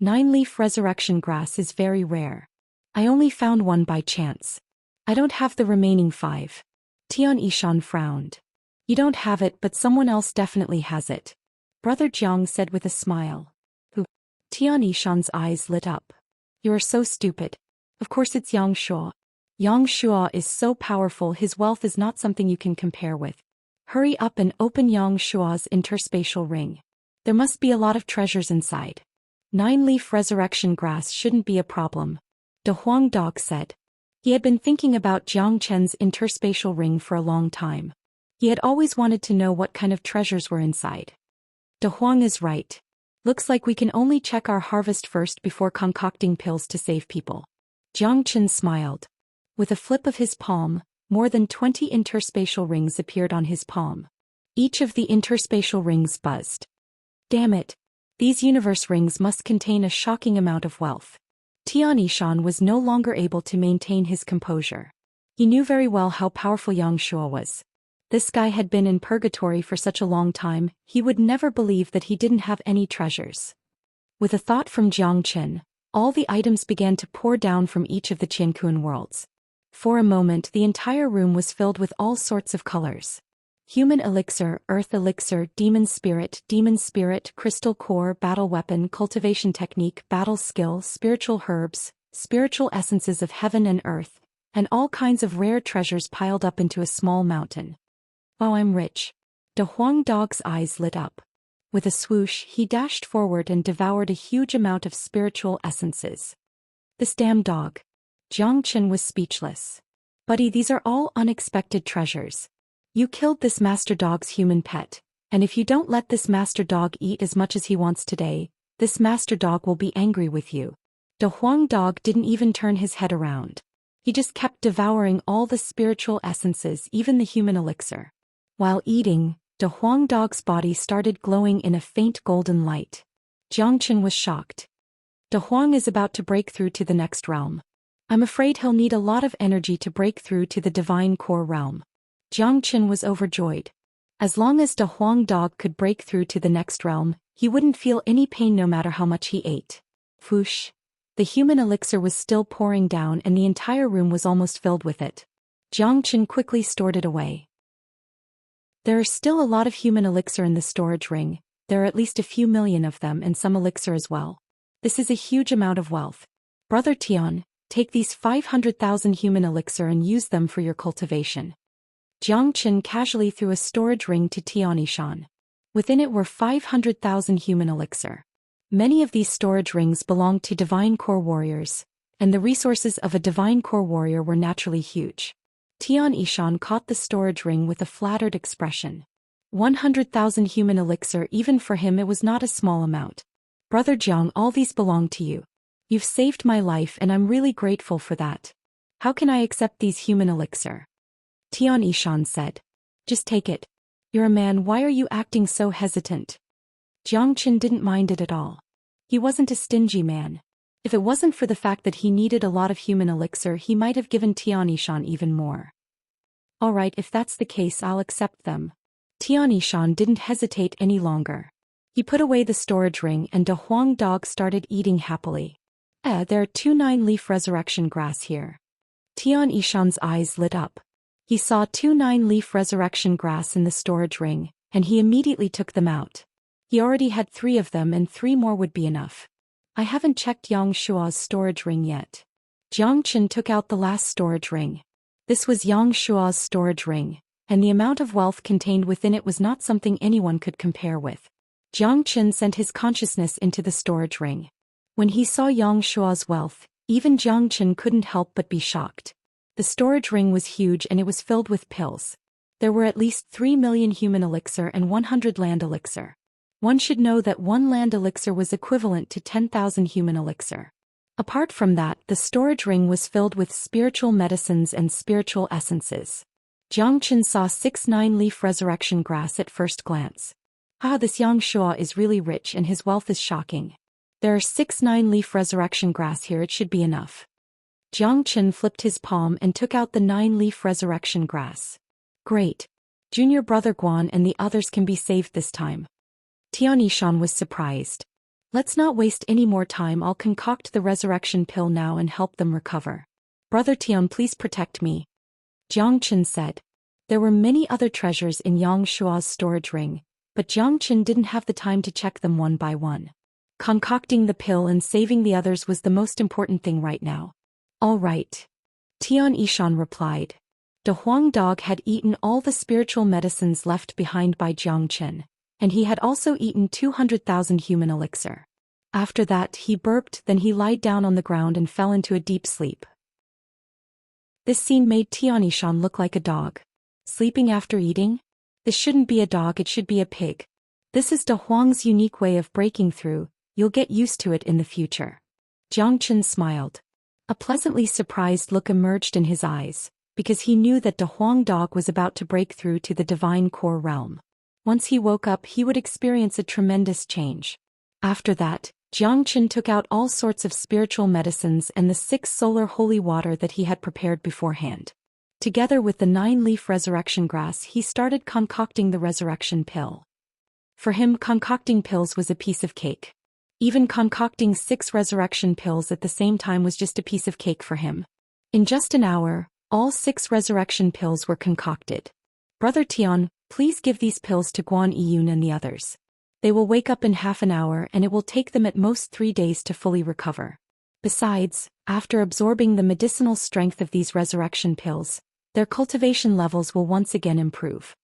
A: 9-leaf resurrection grass is very rare. I only found one by chance. I don't have the remaining 5. Tian Yishan frowned. You don't have it, but someone else definitely has it. Brother Jiang said with a smile. Who? Tian Yishan's eyes lit up. You are so stupid. Of course it's Xianxia. Xianxia is so powerful, his wealth is not something you can compare with. Hurry up and open Xianxia's interspatial ring. There must be a lot of treasures inside. 9-leaf resurrection grass shouldn't be a problem. De Huang Dog said. He had been thinking about Jiang Chen's interspatial ring for a long time. He had always wanted to know what kind of treasures were inside. De Huang is right. Looks like we can only check our harvest first before concocting pills to save people. Jiang Qin smiled. With a flip of his palm, more than 20 interspatial rings appeared on his palm. Each of the interspatial rings buzzed. Damn it! These universe rings must contain a shocking amount of wealth. Tian Yishan was no longer able to maintain his composure. He knew very well how powerful Xianxia was. This guy had been in purgatory for such a long time, he would never believe that he didn't have any treasures. With a thought from Jiang Qin, all the items began to pour down from each of the Qiankun worlds. For a moment, the entire room was filled with all sorts of colors. Human elixir, earth elixir, demon spirit, crystal core, battle weapon, cultivation technique, battle skill, spiritual herbs, spiritual essences of heaven and earth, and all kinds of rare treasures piled up into a small mountain. Oh, I'm rich. De Huang Dog's eyes lit up. With a swoosh, he dashed forward and devoured a huge amount of spiritual essences. This damn dog. Jiang Qin was speechless. Buddy, these are all unexpected treasures. You killed this master dog's human pet, and if you don't let this master dog eat as much as he wants today, this master dog will be angry with you. De Huang Dog didn't even turn his head around. He just kept devouring all the spiritual essences, even the human elixir. While eating, De Huang Dog's body started glowing in a faint golden light. Jiang Qin was shocked. De Huang is about to break through to the next realm. I'm afraid he'll need a lot of energy to break through to the divine core realm. Jiang Qin was overjoyed. As long as De Huang Dog could break through to the next realm, he wouldn't feel any pain no matter how much he ate. Whoosh! The human elixir was still pouring down and the entire room was almost filled with it. Jiang Qin quickly stored it away. There are still a lot of human elixir in the storage ring. There are at least a few million of them and some elixir as well. This is a huge amount of wealth. Brother Tian, take these 500,000 human elixir and use them for your cultivation. Jiang Qin casually threw a storage ring to Tian Yishan. Within it were 500,000 human elixir. Many of these storage rings belonged to divine core warriors, and the resources of a divine core warrior were naturally huge. Tian Yishan caught the storage ring with a flattered expression. 100,000 human elixir, even for him it was not a small amount. Brother Jiang, all these belong to you. You've saved my life and I'm really grateful for that. How can I accept these human elixir? Tian Yishan said. Just take it. You're a man, why are you acting so hesitant? Jiang Qin didn't mind it at all. He wasn't a stingy man. If it wasn't for the fact that he needed a lot of human elixir, he might have given Tian Yishan even more. Alright, if that's the case, I'll accept them. Tian Yishan didn't hesitate any longer. He put away the storage ring and De Huang dog started eating happily. There are 2 9-leaf resurrection grass here. Tian Yishan's eyes lit up. He saw 2 9-leaf resurrection grass in the storage ring, and he immediately took them out. He already had 3 of them and 3 more would be enough. I haven't checked Yang Shua's storage ring yet. Jiang Qin took out the last storage ring. This was Yang Shua's storage ring, and the amount of wealth contained within it was not something anyone could compare with. Jiang Qin sent his consciousness into the storage ring. When he saw Yang Shua's wealth, even Jiang Qin couldn't help but be shocked. The storage ring was huge and it was filled with pills. There were at least 3 million human elixir and 100 land elixir. One should know that 1 land elixir was equivalent to 10,000 human elixir. Apart from that, the storage ring was filled with spiritual medicines and spiritual essences. Jiang Qin saw 6 9-leaf resurrection grass at first glance. This Yang Shua is really rich and his wealth is shocking. There are 6 9-leaf resurrection grass here, it should be enough. Jiang Qin flipped his palm and took out the 9-leaf resurrection grass. Great. Junior brother Guan and the others can be saved this time. Tian Yishan was surprised. Let's not waste any more time, I'll concoct the resurrection pill now and help them recover. Brother Tian, please protect me. Jiang Qin said. There were many other treasures in Yang Shua's storage ring, but Jiang Qin didn't have the time to check them one by one. Concocting the pill and saving the others was the most important thing right now. All right. Tian Yishan replied. De Huang dog had eaten all the spiritual medicines left behind by Jiang Qin, and he had also eaten 200,000 human elixir. After that he burped, then he lied down on the ground and fell into a deep sleep. This scene made Tian Yishan look like a dog. Sleeping after eating? This shouldn't be a dog, it should be a pig. This is De Huang's unique way of breaking through, you'll get used to it in the future. Jiang Qin smiled. A pleasantly surprised look emerged in his eyes, because he knew that De Huang dog was about to break through to the divine core realm. Once he woke up, he would experience a tremendous change. After that, Jiang Qin took out all sorts of spiritual medicines and the 6 solar holy water that he had prepared beforehand. Together with the 9-leaf resurrection grass, he started concocting the resurrection pill. For him, concocting pills was a piece of cake. Even concocting 6 resurrection pills at the same time was just a piece of cake for him. In just an hour, all 6 resurrection pills were concocted. Brother Tian, please give these pills to Guan Yiyun and the others. They will wake up in half an hour and it will take them at most 3 days to fully recover. Besides, after absorbing the medicinal strength of these resurrection pills, their cultivation levels will once again improve.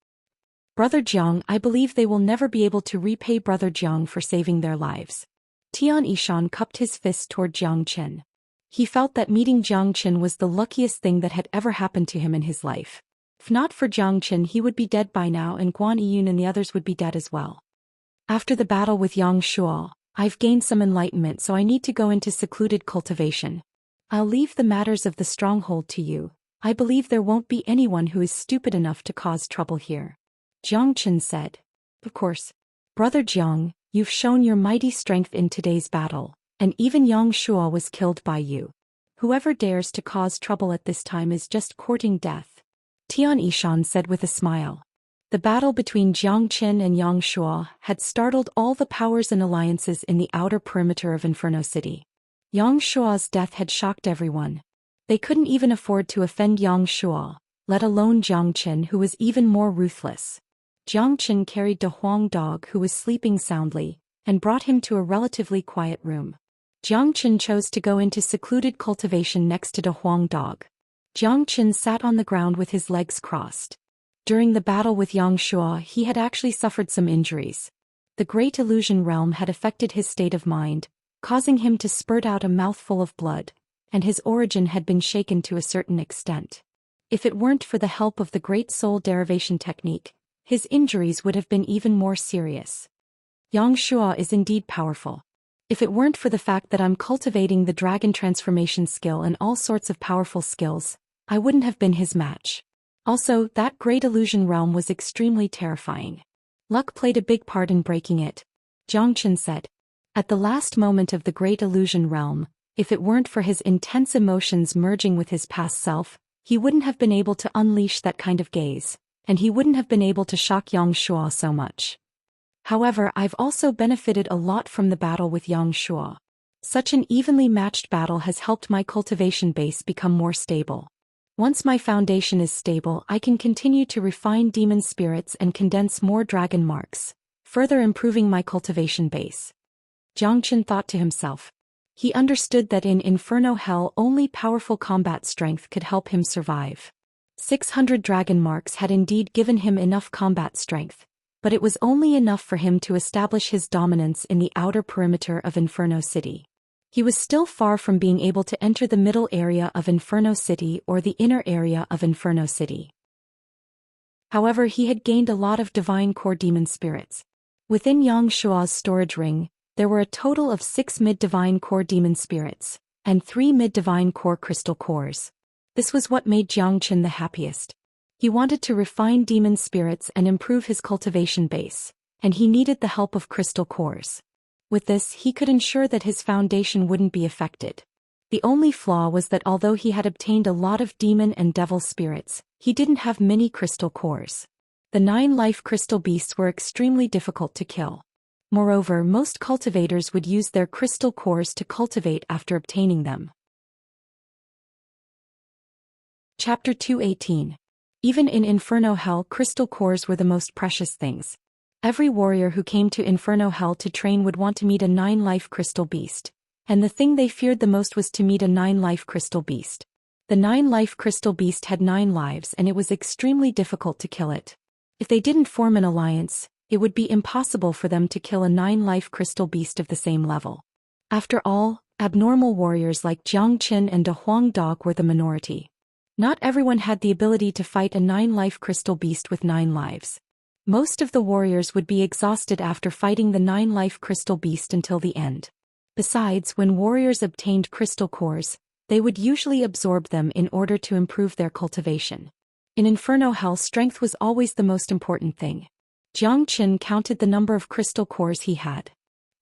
A: Brother Jiang, I believe they will never be able to repay Brother Jiang for saving their lives. Tian Yishan cupped his fist toward Jiang Qin. He felt that meeting Jiang Qin was the luckiest thing that had ever happened to him in his life. If not for Jiang Qin, he would be dead by now and Guan Yiyun and the others would be dead as well. After the battle with Yang Shua, I've gained some enlightenment, so I need to go into secluded cultivation. I'll leave the matters of the stronghold to you. I believe there won't be anyone who is stupid enough to cause trouble here. Jiang Qin said. Of course. Brother Jiang, you've shown your mighty strength in today's battle, and even Yang Shua was killed by you. Whoever dares to cause trouble at this time is just courting death. Tian Yishan said with a smile. The battle between Jiang Qin and Yang Shua had startled all the powers and alliances in the outer perimeter of Inferno City. Yang Shua's death had shocked everyone. They couldn't even afford to offend Yang Shua, let alone Jiang Qin, who was even more ruthless. Jiang Qin carried De Huang dog, who was sleeping soundly, and brought him to a relatively quiet room. Jiang Qin chose to go into secluded cultivation next to De Huang dog. Jiang Qin sat on the ground with his legs crossed. During the battle with Yang Shua, he had actually suffered some injuries. The Great Illusion Realm had affected his state of mind, causing him to spurt out a mouthful of blood, and his origin had been shaken to a certain extent. If it weren't for the help of the Great Soul Derivation Technique, his injuries would have been even more serious. Yang Shua is indeed powerful. If it weren't for the fact that I'm cultivating the dragon transformation skill and all sorts of powerful skills, I wouldn't have been his match. Also, that great illusion realm was extremely terrifying. Luck played a big part in breaking it, Zhou Xian said. At the last moment of the great illusion realm, if it weren't for his intense emotions merging with his past self, he wouldn't have been able to unleash that kind of gaze, and he wouldn't have been able to shock Xianxia so much. However, I've also benefited a lot from the battle with Xianxia. Such an evenly matched battle has helped my cultivation base become more stable. Once my foundation is stable, I can continue to refine demon spirits and condense more dragon marks, further improving my cultivation base. Zhou Xian thought to himself. He understood that in Inferno Hell only powerful combat strength could help him survive. 600 dragon marks had indeed given him enough combat strength, but it was only enough for him to establish his dominance in the outer perimeter of Inferno City. He was still far from being able to enter the middle area of Inferno City or the inner area of Inferno City. However, he had gained a lot of divine core demon spirits. Within Xiangshua's storage ring, there were a total of 6 mid-divine core demon spirits, and 3 mid-divine core crystal cores. This was what made Zhou Xian the happiest. He wanted to refine demon spirits and improve his cultivation base, and he needed the help of crystal cores. With this, he could ensure that his foundation wouldn't be affected. The only flaw was that although he had obtained a lot of demon and devil spirits, he didn't have many crystal cores. The 9 life crystal beasts were extremely difficult to kill. Moreover, most cultivators would use their crystal cores to cultivate after obtaining them. Chapter 218. Even in Inferno Hell, crystal cores were the most precious things. Every warrior who came to Inferno Hell to train would want to meet a 9-life crystal beast, and the thing they feared the most was to meet a 9-life crystal beast. The 9-life crystal beast had 9 lives and it was extremely difficult to kill it. If they didn't form an alliance, it would be impossible for them to kill a 9-life crystal beast of the same level. After all, abnormal warriors like Jiang Qin and De Huang Dog were the minority. Not everyone had the ability to fight a 9-life crystal beast with 9 lives. Most of the warriors would be exhausted after fighting the 9-life crystal beast until the end. Besides, when warriors obtained crystal cores, they would usually absorb them in order to improve their cultivation. In Inferno Hell, strength was always the most important thing. Jiang Qin counted the number of crystal cores he had.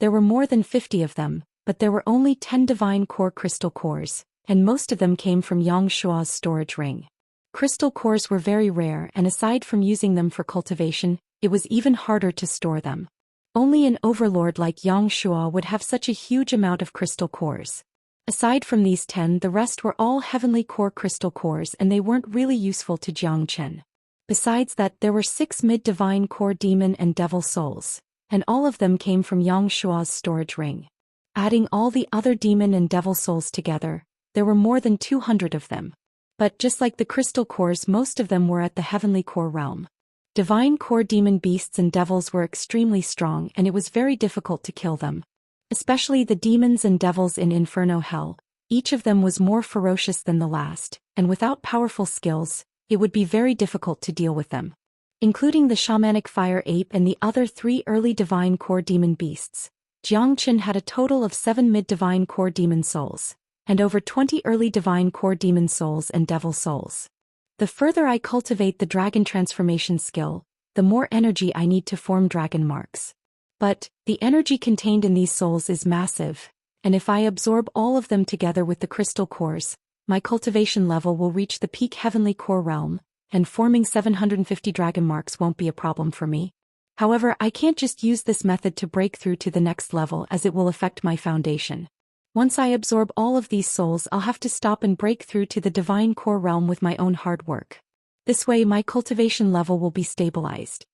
A: There were more than 50 of them, but there were only 10 divine core crystal cores, and most of them came from Yangshua's storage ring. Crystal cores were very rare, and aside from using them for cultivation, it was even harder to store them. Only an overlord like Yangshua would have such a huge amount of crystal cores. Aside from these 10, the rest were all heavenly core crystal cores and they weren't really useful to Jiang Chen. Besides that, there were 6 mid-divine core demon and devil souls, and all of them came from Yangshua's storage ring. Adding all the other demon and devil souls together, there were more than 200 of them. But just like the crystal cores, most of them were at the heavenly core realm. Divine core demon beasts and devils were extremely strong and it was very difficult to kill them. Especially the demons and devils in Inferno Hell, each of them was more ferocious than the last, and without powerful skills, it would be very difficult to deal with them. Including the shamanic fire ape and the other 3 early divine core demon beasts, Jiang Chen had a total of 7 mid-divine core demon souls, and over 20 early divine core demon souls and devil souls. The further I cultivate the dragon transformation skill, the more energy I need to form dragon marks. But, the energy contained in these souls is massive, and if I absorb all of them together with the crystal cores, my cultivation level will reach the peak heavenly core realm, and forming 750 dragon marks won't be a problem for me. However, I can't just use this method to break through to the next level as it will affect my foundation. Once I absorb all of these souls, I'll have to stop and break through to the divine core realm with my own hard work. This way my cultivation level will be stabilized.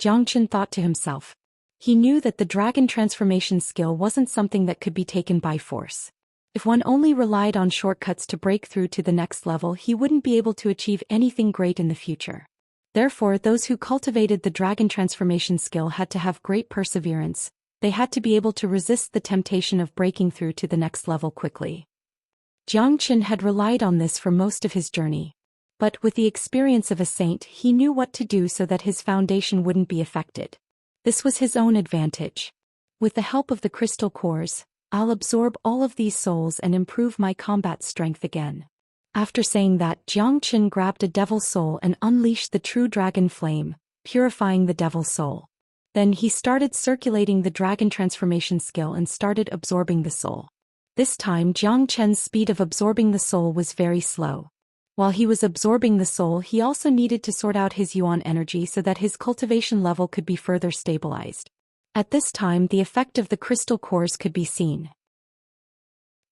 A: Jiang Chen thought to himself. He knew that the dragon transformation skill wasn't something that could be taken by force. If one only relied on shortcuts to break through to the next level, he wouldn't be able to achieve anything great in the future. Therefore, those who cultivated the dragon transformation skill had to have great perseverance. They had to be able to resist the temptation of breaking through to the next level quickly. Jiang Chen had relied on this for most of his journey. But with the experience of a saint, he knew what to do so that his foundation wouldn't be affected. This was his own advantage. With the help of the crystal cores, I'll absorb all of these souls and improve my combat strength again. After saying that, Jiang Qin grabbed a devil soul and unleashed the true dragon flame, purifying the devil soul. Then he started circulating the dragon transformation skill and started absorbing the soul. This time Jiang Qin's speed of absorbing the soul was very slow. While he was absorbing the soul, he also needed to sort out his yuan energy so that his cultivation level could be further stabilized. At this time the effect of the crystal cores could be seen.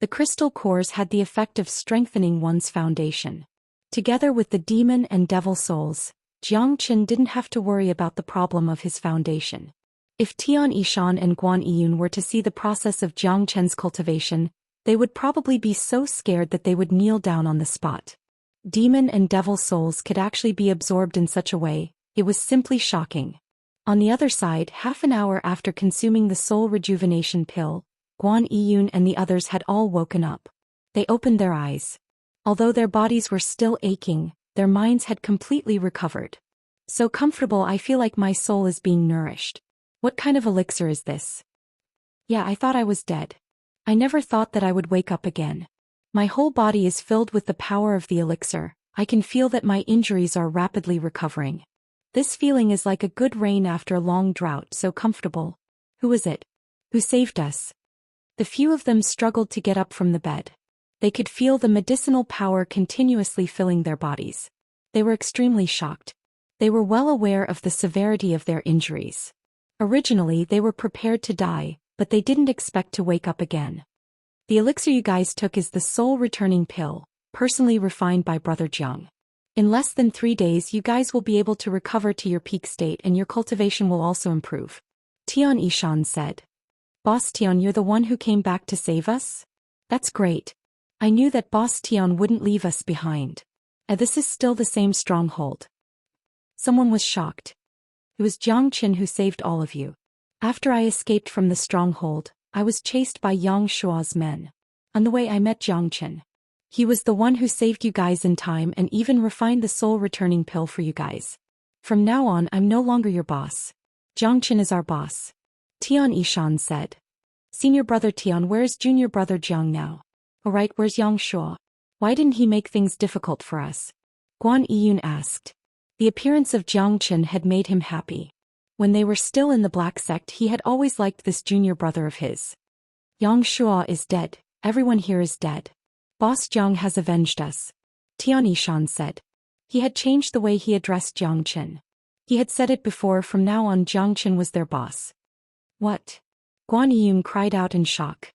A: The crystal cores had the effect of strengthening one's foundation. Together with the demon and devil souls, Jiang Qin didn't have to worry about the problem of his foundation. If Tian Yishan and Guan Yiyun were to see the process of Jiang Qin's cultivation, they would probably be so scared that they would kneel down on the spot. Demon and devil souls could actually be absorbed in such a way, it was simply shocking. On the other side, half an hour after consuming the soul rejuvenation pill, Guan Yiyun and the others had all woken up. They opened their eyes. Although their bodies were still aching, their minds had completely recovered. So comfortable, I feel like my soul is being nourished. What kind of elixir is this? Yeah, I thought I was dead. I never thought that I would wake up again. My whole body is filled with the power of the elixir. I can feel that my injuries are rapidly recovering. This feeling is like a good rain after a long drought, so comfortable. Who is it? Who saved us? The few of them struggled to get up from the bed. They could feel the medicinal power continuously filling their bodies. They were extremely shocked. They were well aware of the severity of their injuries. Originally they were prepared to die, but they didn't expect to wake up again. The elixir you guys took is the soul returning pill, personally refined by Brother Jiang. In less than 3 days you guys will be able to recover to your peak state and your cultivation will also improve. Tian Yishan said. Boss Tian, you're the one who came back to save us? That's great. I knew that Boss Tian wouldn't leave us behind. This is still the same stronghold. Someone was shocked. It was Jiang Qin who saved all of you. After I escaped from the stronghold, I was chased by Yang Shua's men. On the way I met Jiang Qin. He was the one who saved you guys in time and even refined the soul returning pill for you guys. From now on I'm no longer your boss. Jiang Qin is our boss. Tian Yishan said. Senior brother Tian, where's junior brother Jiang now? Alright, where's Yang Shua? Why didn't he make things difficult for us? Guan Yiyun asked. The appearance of Jiang Qin had made him happy. When they were still in the black sect he had always liked this junior brother of his. Yang Shua is dead, everyone here is dead. Boss Jiang has avenged us. Tian Yishan said. He had changed the way he addressed Jiang Qin. He had said it before, from now on Jiang Qin was their boss. What? Guan Yiyun cried out in shock.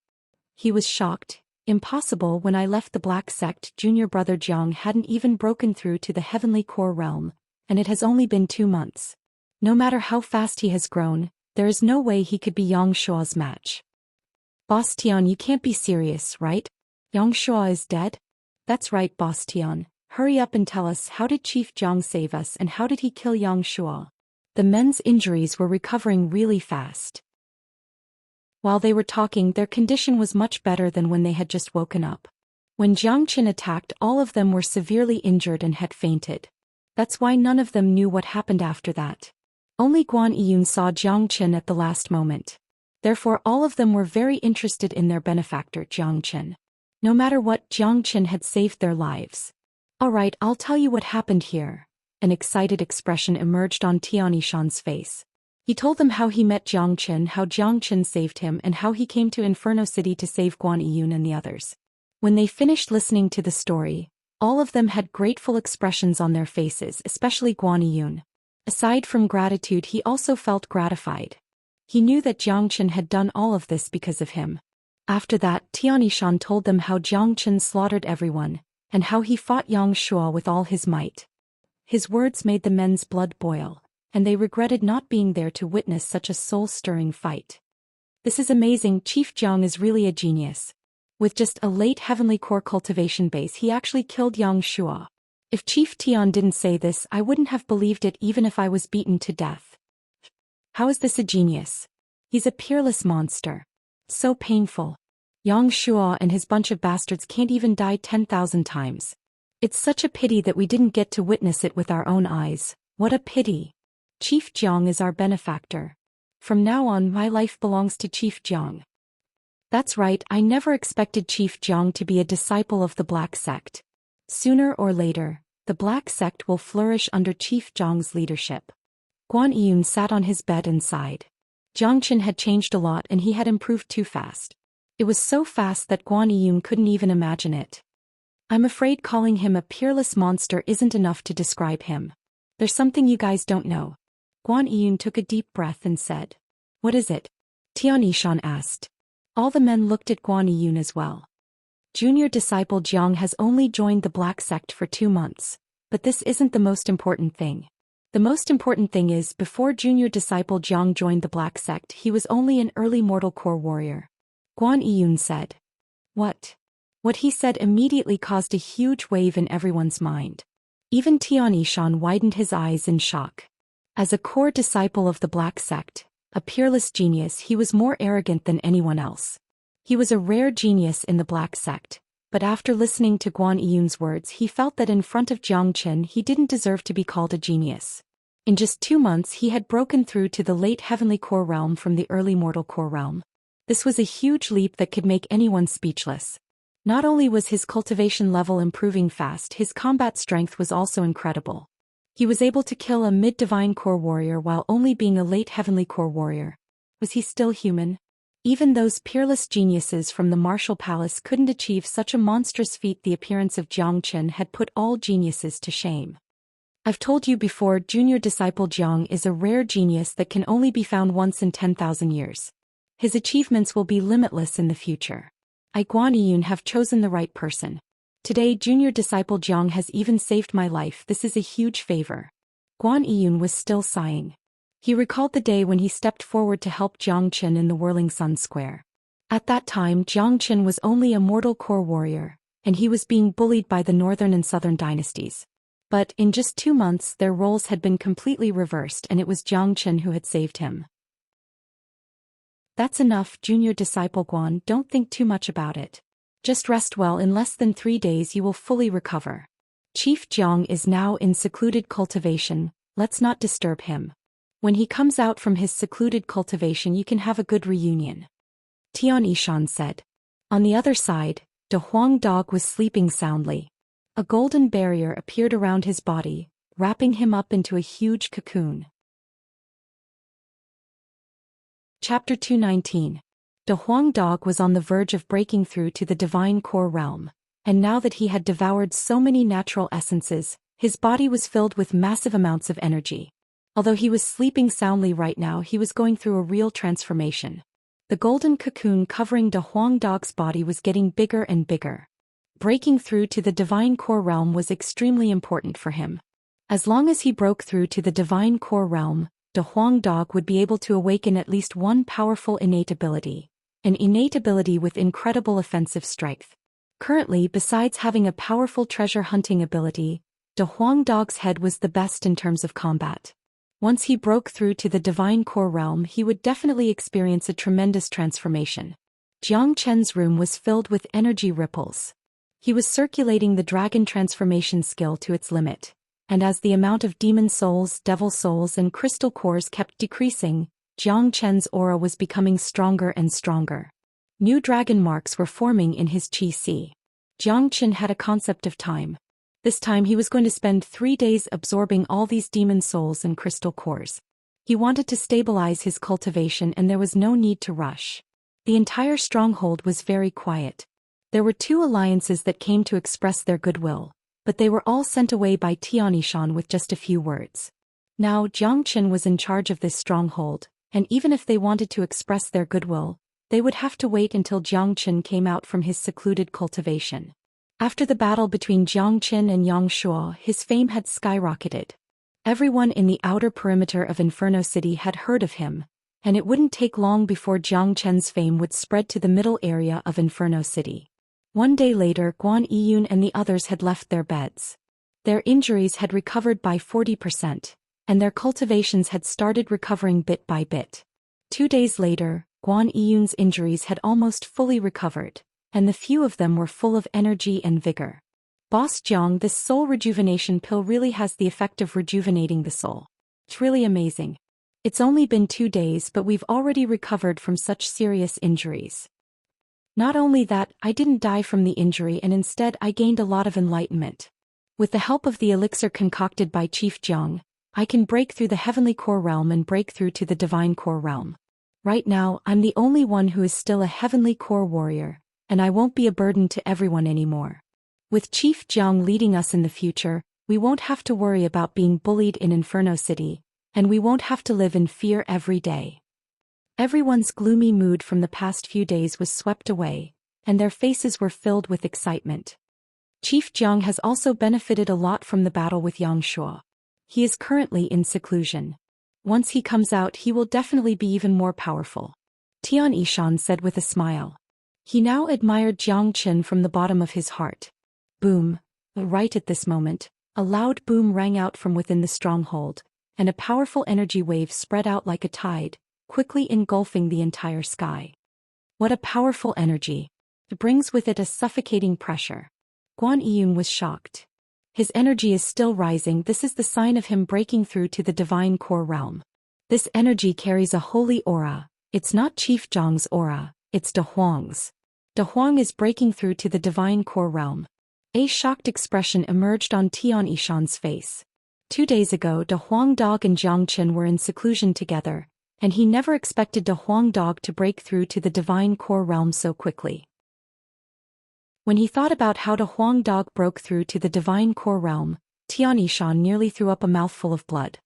A: He was shocked. Impossible, when I left the black sect junior brother Jiang hadn't even broken through to the heavenly core realm, and it has only been 2 months. No matter how fast he has grown, there is no way he could be Yang Shua's match. Boss Tian, you can't be serious, right? Yang Shua is dead? That's right, Boss Tian. Hurry up and tell us, how did Chief Jiang save us and how did he kill Yang Shua? The men's injuries were recovering really fast. While they were talking, their condition was much better than when they had just woken up. When Jiang Qin attacked, all of them were severely injured and had fainted. That's why none of them knew what happened after that. Only Guan Yiyun saw Jiang Qin at the last moment. Therefore all of them were very interested in their benefactor Jiang Qin. No matter what, Jiang Qin had saved their lives. Alright, I'll tell you what happened here. An excited expression emerged on Tian Yishan's face. He told them how he met Jiang Qin, how Jiang Qin saved him, and how he came to Inferno City to save Guan Yiyun and the others. When they finished listening to the story, all of them had grateful expressions on their faces, especially Guan Yiyun. Aside from gratitude, he also felt gratified. He knew that Jiang Qin had done all of this because of him. After that, Tian Yishan told them how Jiang Qin slaughtered everyone, and how he fought Yang Shua with all his might. His words made the men's blood boil, and they regretted not being there to witness such a soul-stirring fight. This is amazing, Chief Jiang is really a genius. With just a late heavenly core cultivation base he actually killed Yang Shua. If Chief Tian didn't say this, I wouldn't have believed it even if I was beaten to death. How is this a genius? He's a peerless monster. So painful. Yang Shua and his bunch of bastards can't even die 10,000 times. It's such a pity that we didn't get to witness it with our own eyes. What a pity. Chief Jiang is our benefactor. From now on my life belongs to Chief Jiang. That's right, I never expected Chief Jiang to be a disciple of the Black Sect. Sooner or later, the Black Sect will flourish under Chief Jiang's leadership. Guan Yun sat on his bed and sighed. Jiang Chen had changed a lot and he had improved too fast. It was so fast that Guan Yun couldn't even imagine it. I'm afraid calling him a peerless monster isn't enough to describe him. There's something you guys don't know. Guan Yun took a deep breath and said. What is it? Xianxia asked. All the men looked at Guan Yun as well. Junior disciple Jiang has only joined the Black Sect for 2 months, but this isn't the most important thing. The most important thing is, before junior disciple Jiang joined the Black Sect, he was only an early mortal core warrior. Guan Yun said. What? What he said immediately caused a huge wave in everyone's mind. Even Xianxia widened his eyes in shock. As a core disciple of the Black Sect, a peerless genius, he was more arrogant than anyone else. He was a rare genius in the Black Sect, but after listening to Guan Yun's words he felt that in front of Jiang Chen he didn't deserve to be called a genius. In just 2 months he had broken through to the late heavenly core realm from the early mortal core realm. This was a huge leap that could make anyone speechless. Not only was his cultivation level improving fast, his combat strength was also incredible. He was able to kill a mid-divine core warrior while only being a late heavenly core warrior. Was he still human? Even those peerless geniuses from the martial palace couldn't achieve such a monstrous feat. The appearance of Jiang Chen had put all geniuses to shame. I've told you before, junior disciple Jiang is a rare genius that can only be found once in 10,000 years. His achievements will be limitless in the future. I, Guan Yun, have chosen the right person. Today junior disciple Jiang has even saved my life. This is a huge favor. Guan Yun was still sighing. He recalled the day when he stepped forward to help Jiang Chen in the Whirling Sun Square. At that time Jiang Chen was only a mortal core warrior, and he was being bullied by the northern and southern dynasties. But in just 2 months their roles had been completely reversed and it was Jiang Chen who had saved him. That's enough, junior disciple Guan, don't think too much about it. Just rest well. In less than 3 days you will fully recover. Chief Jiang is now in secluded cultivation, let's not disturb him. When he comes out from his secluded cultivation you can have a good reunion. Xianxia said. On the other side, De Huang Dog was sleeping soundly. A golden barrier appeared around his body, wrapping him up into a huge cocoon. Chapter 219. De Huang Dog was on the verge of breaking through to the divine core realm, and now that he had devoured so many natural essences, his body was filled with massive amounts of energy. Although he was sleeping soundly right now, he was going through a real transformation. The golden cocoon covering De Huang Dog's body was getting bigger and bigger. Breaking through to the divine core realm was extremely important for him. As long as he broke through to the divine core realm, De Huang Dog would be able to awaken at least one powerful innate ability. An innate ability with incredible offensive strength. Currently, besides having a powerful treasure hunting ability, De Huang Dog's head was the best in terms of combat. Once he broke through to the divine core realm he would definitely experience a tremendous transformation. Jiang Chen's room was filled with energy ripples. He was circulating the dragon transformation skill to its limit, and as the amount of demon souls, devil souls and crystal cores kept decreasing, Jiang Chen's aura was becoming stronger and stronger. New dragon marks were forming in his chi. Jiang Chen had a concept of time. This time he was going to spend 3 days absorbing all these demon souls and crystal cores. He wanted to stabilize his cultivation and there was no need to rush. The entire stronghold was very quiet. There were 2 alliances that came to express their goodwill, but they were all sent away by Xianxia with just a few words. Now Jiang Chen was in charge of this stronghold, and even if they wanted to express their goodwill, they would have to wait until Jiang Chen came out from his secluded cultivation. After the battle between Jiang Chen and Xianxia, his fame had skyrocketed. Everyone in the outer perimeter of Inferno City had heard of him, and it wouldn't take long before Jiang Chen's fame would spread to the middle area of Inferno City. One day later, Guan Yun and the others had left their beds. Their injuries had recovered by 40%, and their cultivations had started recovering bit by bit. 2 days later, Guan Yun's injuries had almost fully recovered, and the few of them were full of energy and vigor. Boss Jiang, this soul rejuvenation pill really has the effect of rejuvenating the soul. It's really amazing. It's only been 2 days but we've already recovered from such serious injuries. Not only that, I didn't die from the injury and instead I gained a lot of enlightenment. With the help of the elixir concocted by Chief Jiang, I can break through the heavenly core realm and break through to the divine core realm. Right now, I'm the only one who is still a heavenly core warrior, and I won't be a burden to everyone anymore. With Chief Jiang leading us in the future, we won't have to worry about being bullied in Inferno City, and we won't have to live in fear every day. Everyone's gloomy mood from the past few days was swept away, and their faces were filled with excitement. Chief Jiang has also benefited a lot from the battle with Xianxia. He is currently in seclusion. Once he comes out he will definitely be even more powerful. Tian Yishan said with a smile. He now admired Jiang Qin from the bottom of his heart. Boom. Right at this moment, a loud boom rang out from within the stronghold, and a powerful energy wave spread out like a tide, quickly engulfing the entire sky. What a powerful energy. It brings with it a suffocating pressure. Guan Yiyun was shocked. His energy is still rising. This is the sign of him breaking through to the divine core realm. This energy carries a holy aura. It's not Chief Jiang's aura, it's De Huang's. De Huang is breaking through to the divine core realm. A shocked expression emerged on Tian Yishan's face. 2 days ago De Huang Dog and Jiang Qin were in seclusion together, and he never expected De Huang Dog to break through to the divine core realm so quickly. When he thought about how De Huang Dog broke through to the divine core realm, Tian Yishan nearly threw up a mouthful of blood.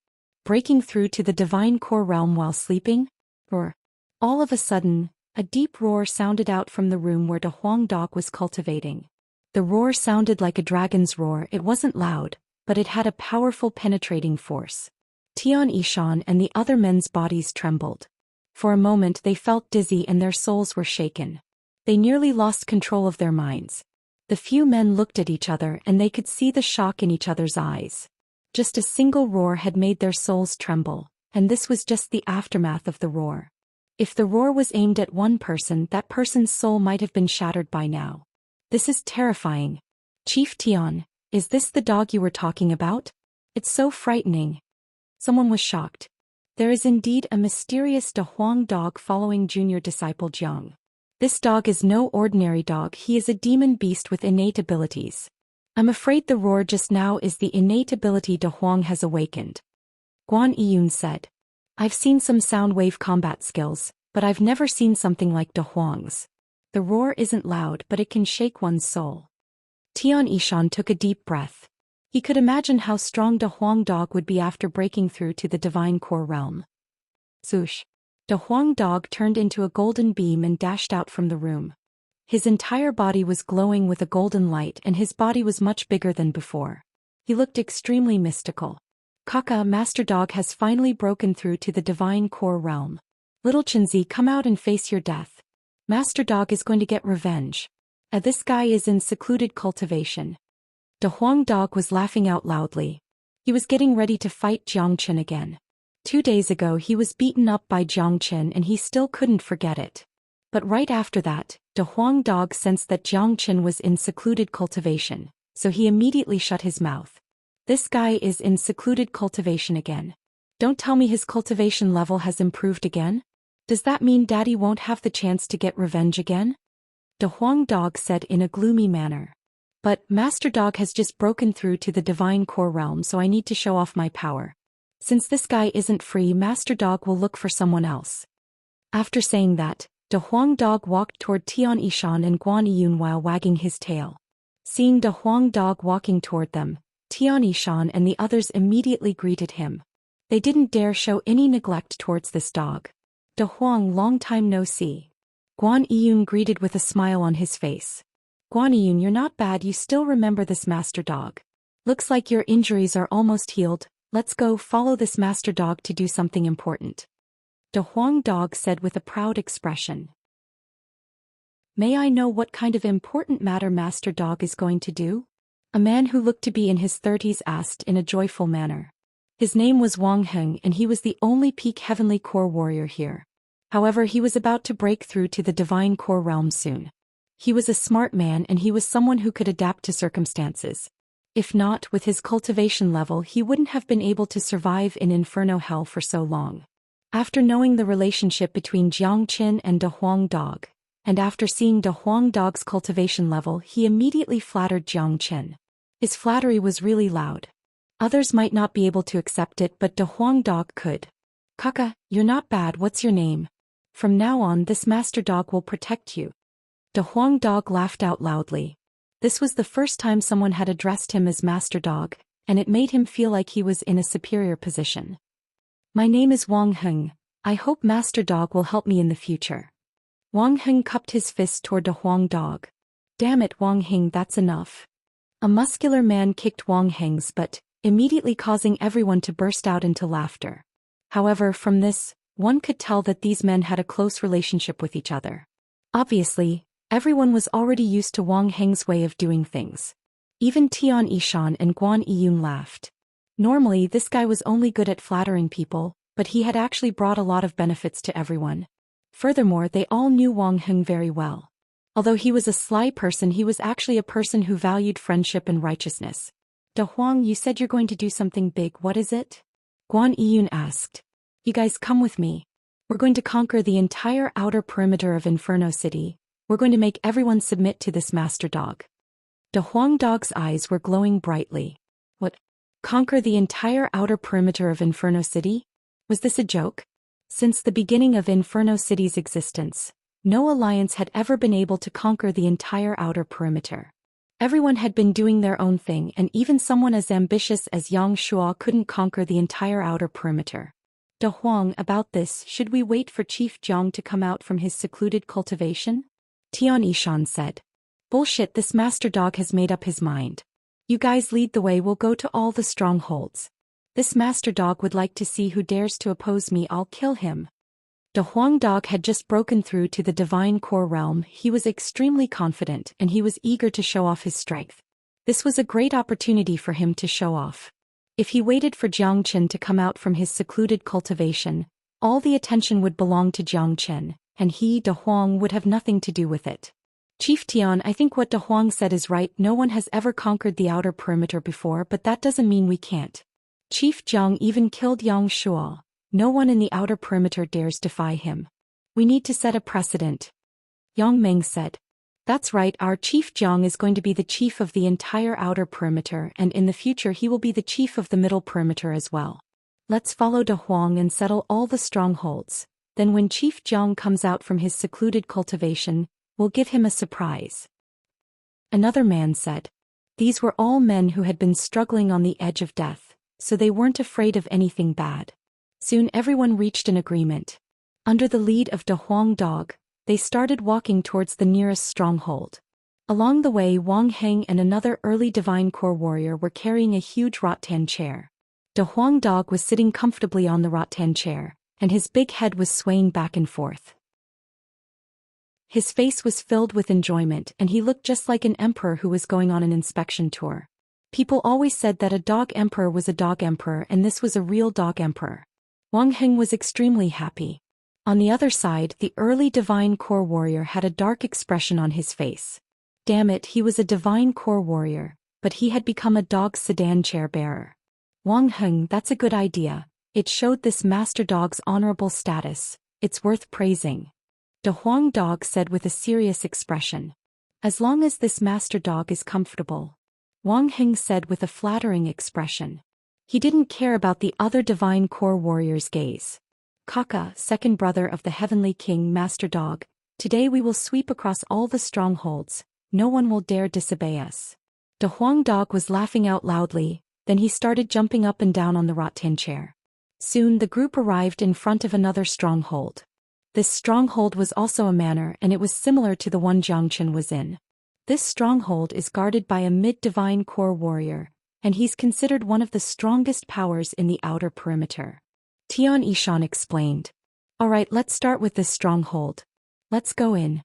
A: Breaking through to the divine core realm while sleeping? Or, all of a sudden, a deep roar sounded out from the room where De Huang Dog was cultivating. The roar sounded like a dragon's roar. It wasn't loud, but it had a powerful penetrating force. Tian Yishan and the other men's bodies trembled. For a moment they felt dizzy and their souls were shaken. They nearly lost control of their minds. The few men looked at each other and they could see the shock in each other's eyes. Just a single roar had made their souls tremble, and this was just the aftermath of the roar. If the roar was aimed at one person, that person's soul might have been shattered by now. This is terrifying. Chief Tian, is this the dog you were talking about? It's so frightening. Someone was shocked. There is indeed a mysterious De Huang dog following junior disciple Jiang. This dog is no ordinary dog. He is a demon beast with innate abilities. I'm afraid the roar just now is the innate ability De Huang has awakened. Guan Yiyun said. I've seen some sound wave combat skills, but I've never seen something like De Huang's. The roar isn't loud, but it can shake one's soul. Tian Yishan took a deep breath. He could imagine how strong De Huang Dog would be after breaking through to the divine core realm. Zhoosh. De Huang Dog turned into a golden beam and dashed out from the room. His entire body was glowing with a golden light and his body was much bigger than before. He looked extremely mystical. Kaka, Master Dog has finally broken through to the divine core realm. Little Chinzi, come out and face your death. Master Dog is going to get revenge. This guy is in secluded cultivation. De Huang Dog was laughing out loudly. He was getting ready to fight Jiang Qin again. 2 days ago he was beaten up by Jiang Qin and he still couldn't forget it. But right after that, De Huang Dog sensed that Jiang Qin was in secluded cultivation, so he immediately shut his mouth. This guy is in secluded cultivation again. Don't tell me his cultivation level has improved again? Does that mean Daddy won't have the chance to get revenge again? De Huang Dog said in a gloomy manner. But Master Dog has just broken through to the divine core realm, so I need to show off my power. Since this guy isn't free, Master Dog will look for someone else. After saying that, De Huang Dog walked toward Tian Yishan and Guan Yiyun while wagging his tail. Seeing De Huang Dog walking toward them, Tian Yishan and the others immediately greeted him. They didn't dare show any neglect towards this dog. De Huang, long time no see. Guan Yiyun greeted with a smile on his face. Guan Yiyun, you're not bad, you still remember this Master Dog. Looks like your injuries are almost healed. Let's go follow this Master Dog to do something important. De Huang Dog said with a proud expression. May I know what kind of important matter Master Dog is going to do? A man who looked to be in his 30s asked in a joyful manner. His name was Wang Heng and he was the only peak heavenly core warrior here. However, he was about to break through to the divine core realm soon. He was a smart man and he was someone who could adapt to circumstances. If not, with his cultivation level he wouldn't have been able to survive in Inferno Hell for so long. After knowing the relationship between Jiang Qin and De Huang Dog, and after seeing De Huang Dog's cultivation level, he immediately flattered Jiang Qin. His flattery was really loud. Others might not be able to accept it, but De Huang Dog could. Kaka, you're not bad, what's your name? From now on this master dog will protect you. De Huang Dog laughed out loudly. This was the first time someone had addressed him as master dog, and it made him feel like he was in a superior position. My name is Wang Heng. I hope master dog will help me in the future. Wang Heng cupped his fist toward De Huang Dog. Damn it, Wang Heng, that's enough. A muscular man kicked Wang Heng's butt, immediately causing everyone to burst out into laughter. However, from this, one could tell that these men had a close relationship with each other. Obviously, everyone was already used to Wang Heng's way of doing things. Even Tian Yishan and Guan Yiyun laughed. Normally this guy was only good at flattering people, but he had actually brought a lot of benefits to everyone. Furthermore, they all knew Wang Heng very well. Although he was a sly person, he was actually a person who valued friendship and righteousness. De Huang, you said you're going to do something big, what is it? Guan Yiyun asked. You guys come with me. We're going to conquer the entire outer perimeter of Inferno City. We're going to make everyone submit to this master dog. De Huang Dog's eyes were glowing brightly. What? Conquer the entire outer perimeter of Inferno City? Was this a joke? Since the beginning of Inferno City's existence, no alliance had ever been able to conquer the entire outer perimeter. Everyone had been doing their own thing, and even someone as ambitious as Yang Shuo couldn't conquer the entire outer perimeter. De Huang, about this, should we wait for Chief Jiang to come out from his secluded cultivation? Tian Yishan said. Bullshit, this master dog has made up his mind. You guys lead the way, we'll go to all the strongholds. This master dog would like to see who dares to oppose me, I'll kill him. De Huang Dog had just broken through to the divine core realm. He was extremely confident and he was eager to show off his strength. This was a great opportunity for him to show off. If he waited for Jiang Qin to come out from his secluded cultivation, all the attention would belong to Jiang Qin, and he, De Huang, would have nothing to do with it. Chief Tian, I think what De Huang said is right. No one has ever conquered the outer perimeter before, but that doesn't mean we can't. Chief Jiang even killed Yang Shuo. No one in the outer perimeter dares defy him. We need to set a precedent. Yang Meng said. That's right, our Chief Jiang is going to be the chief of the entire outer perimeter, and in the future he will be the chief of the middle perimeter as well. Let's follow De Huang and settle all the strongholds. Then when Chief Jiang comes out from his secluded cultivation, we'll give him a surprise. Another man said. These were all men who had been struggling on the edge of death, so they weren't afraid of anything bad. Soon everyone reached an agreement. Under the lead of De Huang Dog, they started walking towards the nearest stronghold. Along the way, Wang Heng and another early divine core warrior were carrying a huge rattan chair. De Huang Dog was sitting comfortably on the rattan chair, and his big head was swaying back and forth. His face was filled with enjoyment, and he looked just like an emperor who was going on an inspection tour. People always said that a dog emperor was a dog emperor, and this was a real dog emperor. Wang Heng was extremely happy. On the other side, the early divine core warrior had a dark expression on his face. Damn it, he was a divine core warrior, but he had become a dog sedan chair bearer. Wang Heng, that's a good idea. It showed this master dog's honorable status. It's worth praising. De Huang Dog said with a serious expression. As long as this master dog is comfortable. Wang Heng said with a flattering expression. He didn't care about the other divine core warrior's gaze. Kaka, second brother of the heavenly king master dog, today we will sweep across all the strongholds. No one will dare disobey us. De Huang Dog was laughing out loudly, then he started jumping up and down on the rattan chair. Soon the group arrived in front of another stronghold. This stronghold was also a manor, and it was similar to the one Jiang Qin was in. This stronghold is guarded by a mid-divine core warrior, and he's considered one of the strongest powers in the outer perimeter. Tian Yishan explained. Alright, let's start with this stronghold. Let's go in.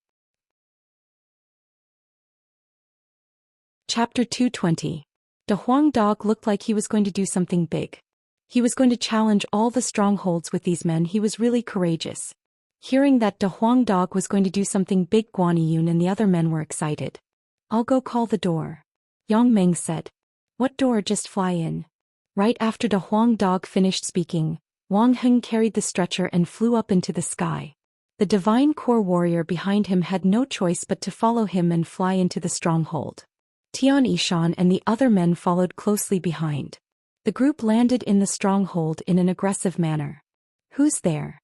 A: Chapter 220. De Huang Dog looked like he was going to do something big. He was going to challenge all the strongholds with these men. He was really courageous. Hearing that De Huang Dog was going to do something big, Guan Yiyun and the other men were excited. I'll go call the door. Yang Meng said. What door? Just fly in. Right after De Huang Dog finished speaking, Wang Heng carried the stretcher and flew up into the sky. The divine core warrior behind him had no choice but to follow him and fly into the stronghold. Tian Yishan and the other men followed closely behind. The group landed in the stronghold in an aggressive manner. Who's there?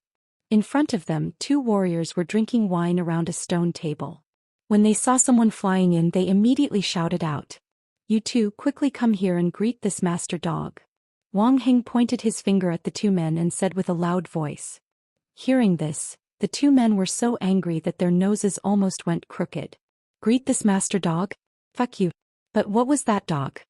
A: In front of them, two warriors were drinking wine around a stone table. When they saw someone flying in, they immediately shouted out, "You two, quickly come here and greet this master dog." Wang Heng pointed his finger at the two men and said with a loud voice. Hearing this, the two men were so angry that their noses almost went crooked. "Greet this master dog? Fuck you." But what was that dog?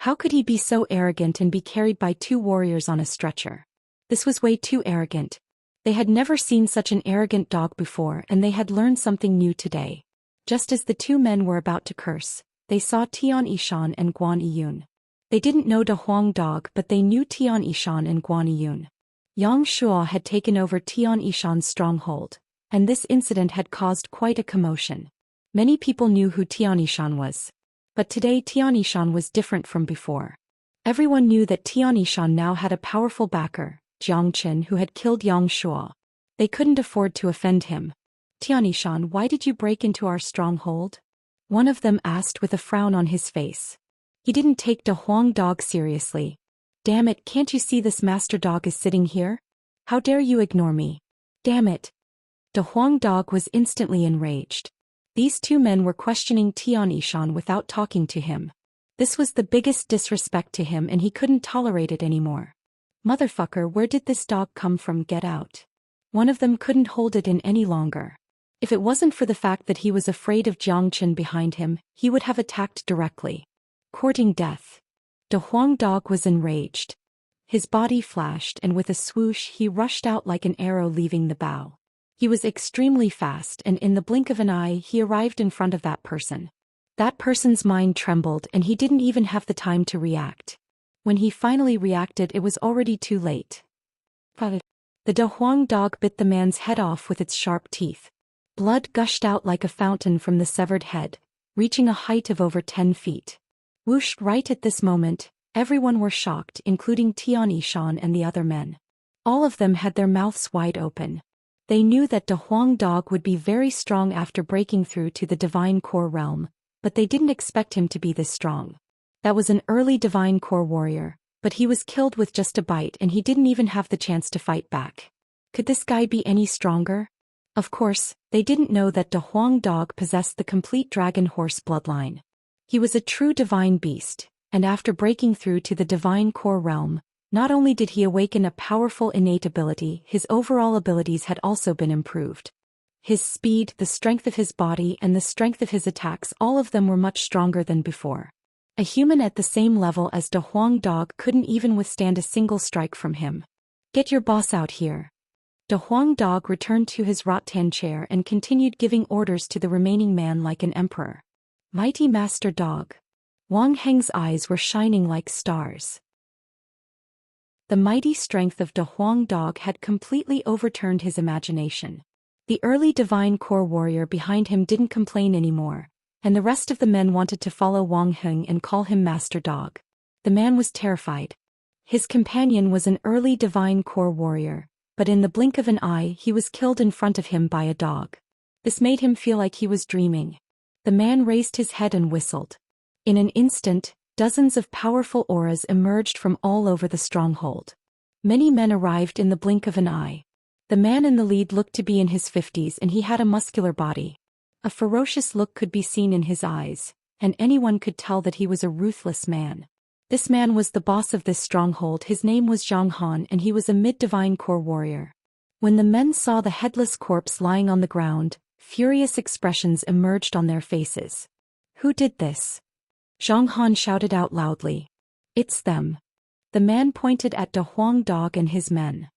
A: How could he be so arrogant and be carried by two warriors on a stretcher? This was way too arrogant. They had never seen such an arrogant dog before, and they had learned something new today. Just as the two men were about to curse, they saw Tian Yishan and Guan Yiyun. They didn't know the Huang dog, but they knew Tian Yishan and Guan Yiyun. Xianxia had taken over Tian Yishan's stronghold, and this incident had caused quite a commotion. Many people knew who Tian Yishan was. But today Tian Yishan was different from before. Everyone knew that Tian Yishan now had a powerful backer, Jiang Qin, who had killed Xianxia. They couldn't afford to offend him. "Tian Yishan, why did you break into our stronghold?" one of them asked with a frown on his face. He didn't take the Huang dog seriously. "Damn it, can't you see this master dog is sitting here? How dare you ignore me? Damn it." The Huang dog was instantly enraged. These two men were questioning Tian Yishan without talking to him. This was the biggest disrespect to him, and he couldn't tolerate it anymore. "Motherfucker, where did this dog come from? Get out." One of them couldn't hold it in any longer. If it wasn't for the fact that he was afraid of Jiang Qin behind him, he would have attacked directly. Courting death. The Huang dog was enraged. His body flashed, and with a swoosh he rushed out like an arrow leaving the bow. He was extremely fast, and in the blink of an eye he arrived in front of that person. That person's mind trembled, and he didn't even have the time to react. When he finally reacted, it was already too late. The De Huang dog bit the man's head off with its sharp teeth. Blood gushed out like a fountain from the severed head, reaching a height of over 10 feet. Whoosh! Right at this moment, everyone were shocked, including Tian Yishan and the other men. All of them had their mouths wide open. They knew that the Huang dog would be very strong after breaking through to the divine core realm, but they didn't expect him to be this strong. That was an early divine core warrior, but he was killed with just a bite, and he didn't even have the chance to fight back. Could this guy be any stronger? Of course, they didn't know that the Huang dog possessed the complete dragon horse bloodline. He was a true divine beast, and after breaking through to the divine core realm, not only did he awaken a powerful innate ability, his overall abilities had also been improved. His speed, the strength of his body, and the strength of his attacks, all of them were much stronger than before. A human at the same level as the Huang dog couldn't even withstand a single strike from him. "Get your boss out here." The Huang dog returned to his rattan chair and continued giving orders to the remaining man like an emperor. "Mighty master dog." Wang Heng's eyes were shining like stars. The mighty strength of the Huang dog had completely overturned his imagination. The early divine core warrior behind him didn't complain anymore, and the rest of the men wanted to follow Wang Heng and call him master dog. The man was terrified. His companion was an early divine core warrior, but in the blink of an eye he was killed in front of him by a dog. This made him feel like he was dreaming. The man raised his head and whistled. In an instant, dozens of powerful auras emerged from all over the stronghold. Many men arrived in the blink of an eye. The man in the lead looked to be in his 50s, and he had a muscular body. A ferocious look could be seen in his eyes, and anyone could tell that he was a ruthless man. This man was the boss of this stronghold. His name was Zhang Han, and he was a mid-divine core warrior. When the men saw the headless corpse lying on the ground, furious expressions emerged on their faces. "Who did this?" Zhang Han shouted out loudly. "It's them." The man pointed at the Huang dog and his men.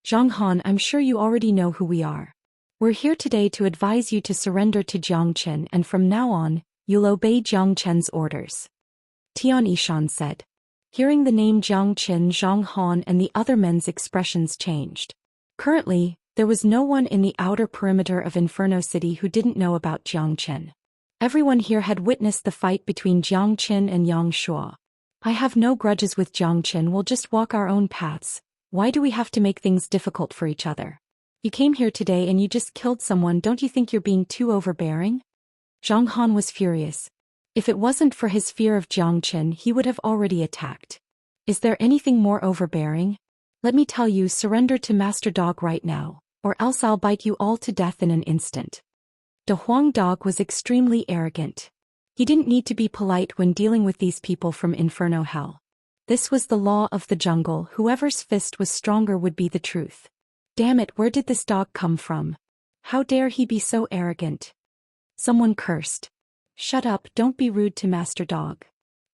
A: "Zhang Han, I'm sure you already know who we are. We're here today to advise you to surrender to Jiang Qin, and from now on, you'll obey Jiang Qin's orders," Tian Yishan said. Hearing the name Jiang Qin, Zhang Han and the other men's expressions changed. Currently, there was no one in the outer perimeter of Inferno City who didn't know about Jiang Qin. Everyone here had witnessed the fight between Jiang Qin and Xianxia. "I have no grudges with Jiang Qin, we'll just walk our own paths," Why do we have to make things difficult for each other? You came here today and you just killed someone. Don't you think you're being too overbearing? Zhang Han was furious. If it wasn't for his fear of Jiang Chen, he would have already attacked. Is there anything more overbearing? Let me tell you, surrender to Master Dog right now, or else I'll bite you all to death in an instant. De Huang Dog was extremely arrogant. He didn't need to be polite when dealing with these people from Inferno Hell. This was the law of the jungle. Whoever's fist was stronger would be the truth. Damn it, where did this dog come from? How dare he be so arrogant? Someone cursed. Shut up, don't be rude to Master Dog.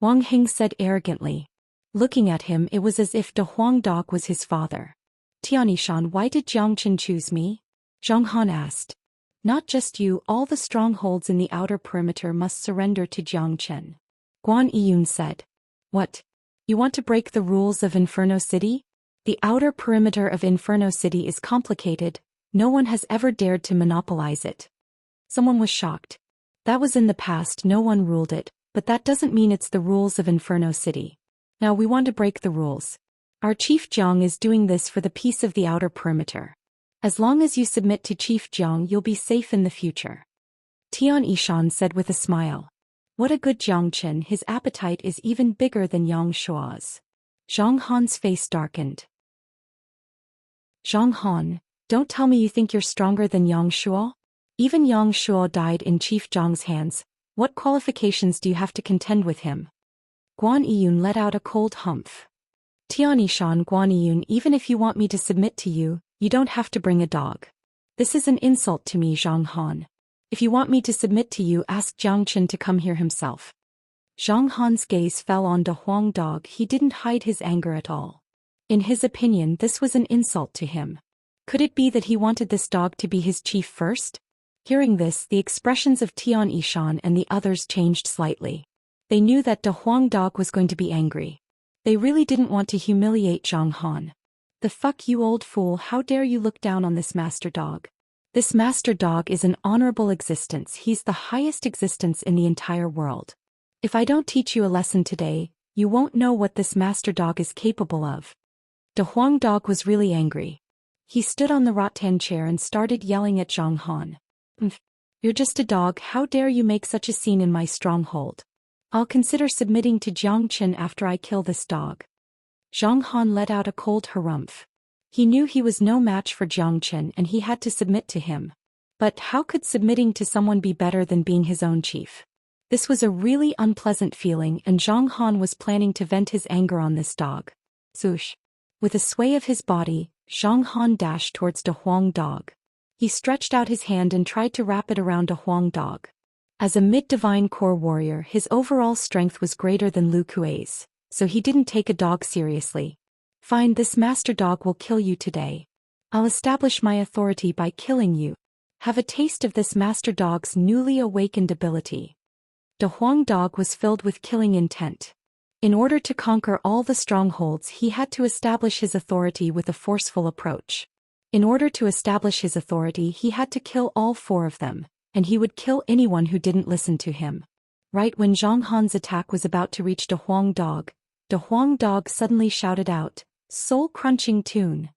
A: Wang Hing said arrogantly. Looking at him, it was as if De Huang Dog was his father. Tianishan, why did Jiang Chen choose me? Zhang Han asked. Not just you, all the strongholds in the outer perimeter must surrender to Jiang Chen. Guan Yiyun said. What? You want to break the rules of Inferno City? The outer perimeter of Inferno City is complicated. No one has ever dared to monopolize it. Someone was shocked. That was in the past, no one ruled it, but that doesn't mean it's the rules of Inferno City. Now we want to break the rules. Our Chief Jiang is doing this for the peace of the outer perimeter. As long as you submit to Chief Jiang, you'll be safe in the future. Tian Yishan said with a smile. What a good Jiang Chen, his appetite is even bigger than Yang Shua's. Zhang Han's face darkened. Zhang Han, don't tell me you think you're stronger than Yang Shua? Even Yang Shua died in Chief Jiang's hands. What qualifications do you have to contend with him? Guan Yiyun let out a cold humph. Tianishan, Guan Yiyun, even if you want me to submit to you, you don't have to bring a dog. This is an insult to me, Zhang Han. If you want me to submit to you, ask Jiang Chen to come here himself. Zhang Han's gaze fell on De Huang Dog. He didn't hide his anger at all. In his opinion, this was an insult to him. Could it be that he wanted this dog to be his chief first? Hearing this, the expressions of Tian Yishan and the others changed slightly. They knew that De Huang Dog was going to be angry. They really didn't want to humiliate Zhang Han. The fuck you old fool, how dare you look down on this Master Dog? This Master Dog is an honorable existence. He's the highest existence in the entire world. If I don't teach you a lesson today, you won't know what this Master Dog is capable of. De Huang Dog was really angry. He stood on the rattan chair and started yelling at Zhang Han. You're just a dog, how dare you make such a scene in my stronghold? I'll consider submitting to Jiang Chen after I kill this dog. Zhang Han let out a cold harumph. He knew he was no match for Jiang Chen and he had to submit to him. But how could submitting to someone be better than being his own chief? This was a really unpleasant feeling, and Zhang Han was planning to vent his anger on this dog. Swoosh. With a sway of his body, Zhang Han dashed towards De Huang Dog. He stretched out his hand and tried to wrap it around De Huang Dog. As a mid-divine core warrior, his overall strength was greater than Lu Kuei's, so he didn't take a dog seriously. Fine, this Master Dog will kill you today. I'll establish my authority by killing you. Have a taste of this Master Dog's newly awakened ability. De Huang Dog was filled with killing intent. In order to conquer all the strongholds, he had to establish his authority with a forceful approach. In order to establish his authority, he had to kill all four of them, and he would kill anyone who didn't listen to him. Right when Zhang Han's attack was about to reach De Huang Dog suddenly shouted out, soul-crunching tune.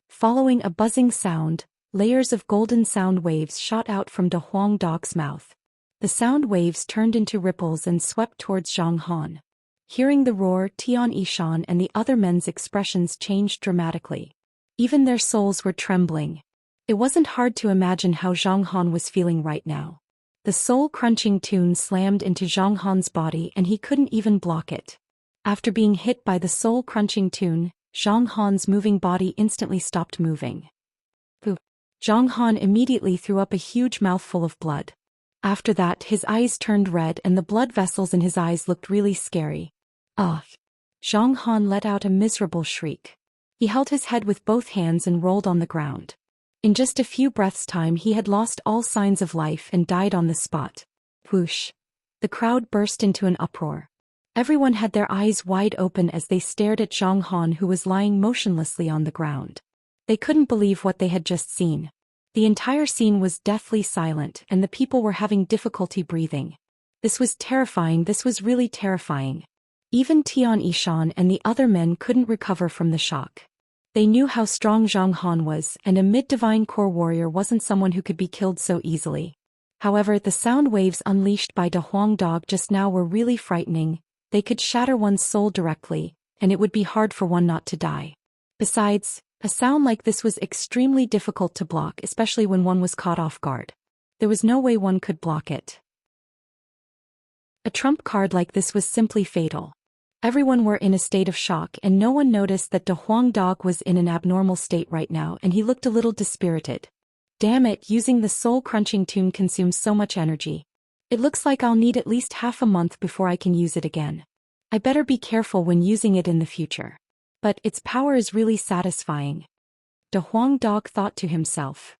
A: Following a buzzing sound, layers of golden sound waves shot out from De Huang Dog's mouth. The sound waves turned into ripples and swept towards Zhang Han. Hearing the roar, Tian Yishan and the other men's expressions changed dramatically. Even their souls were trembling. It wasn't hard to imagine how Zhang Han was feeling right now. The soul-crunching tune slammed into Zhang Han's body and he couldn't even block it. After being hit by the soul-crunching tune, Zhang Han's moving body instantly stopped moving. Zhang Han immediately threw up a huge mouthful of blood. After that, his eyes turned red and the blood vessels in his eyes looked really scary. Ugh! Zhang Han let out a miserable shriek. He held his head with both hands and rolled on the ground. In just a few breaths' time he had lost all signs of life and died on the spot. Whoosh! The crowd burst into an uproar. Everyone had their eyes wide open as they stared at Zhang Han, who was lying motionlessly on the ground. They couldn't believe what they had just seen. The entire scene was deathly silent and the people were having difficulty breathing. This was terrifying, this was really terrifying. Even Tian Yishan and the other men couldn't recover from the shock. They knew how strong Zhang Han was, and a mid-divine core warrior wasn't someone who could be killed so easily. However, the sound waves unleashed by De Huang Dog just now were really frightening. They could shatter one's soul directly, and it would be hard for one not to die. Besides, a sound like this was extremely difficult to block, especially when one was caught off guard. There was no way one could block it. A trump card like this was simply fatal. Everyone were in a state of shock, and no one noticed that De Huang Dog was in an abnormal state right now, and he looked a little dispirited. Damn it, using the soul-crunching tune consumes so much energy. It looks like I'll need at least half a month before I can use it again. I better be careful when using it in the future. But its power is really satisfying. De Huang Dog thought to himself.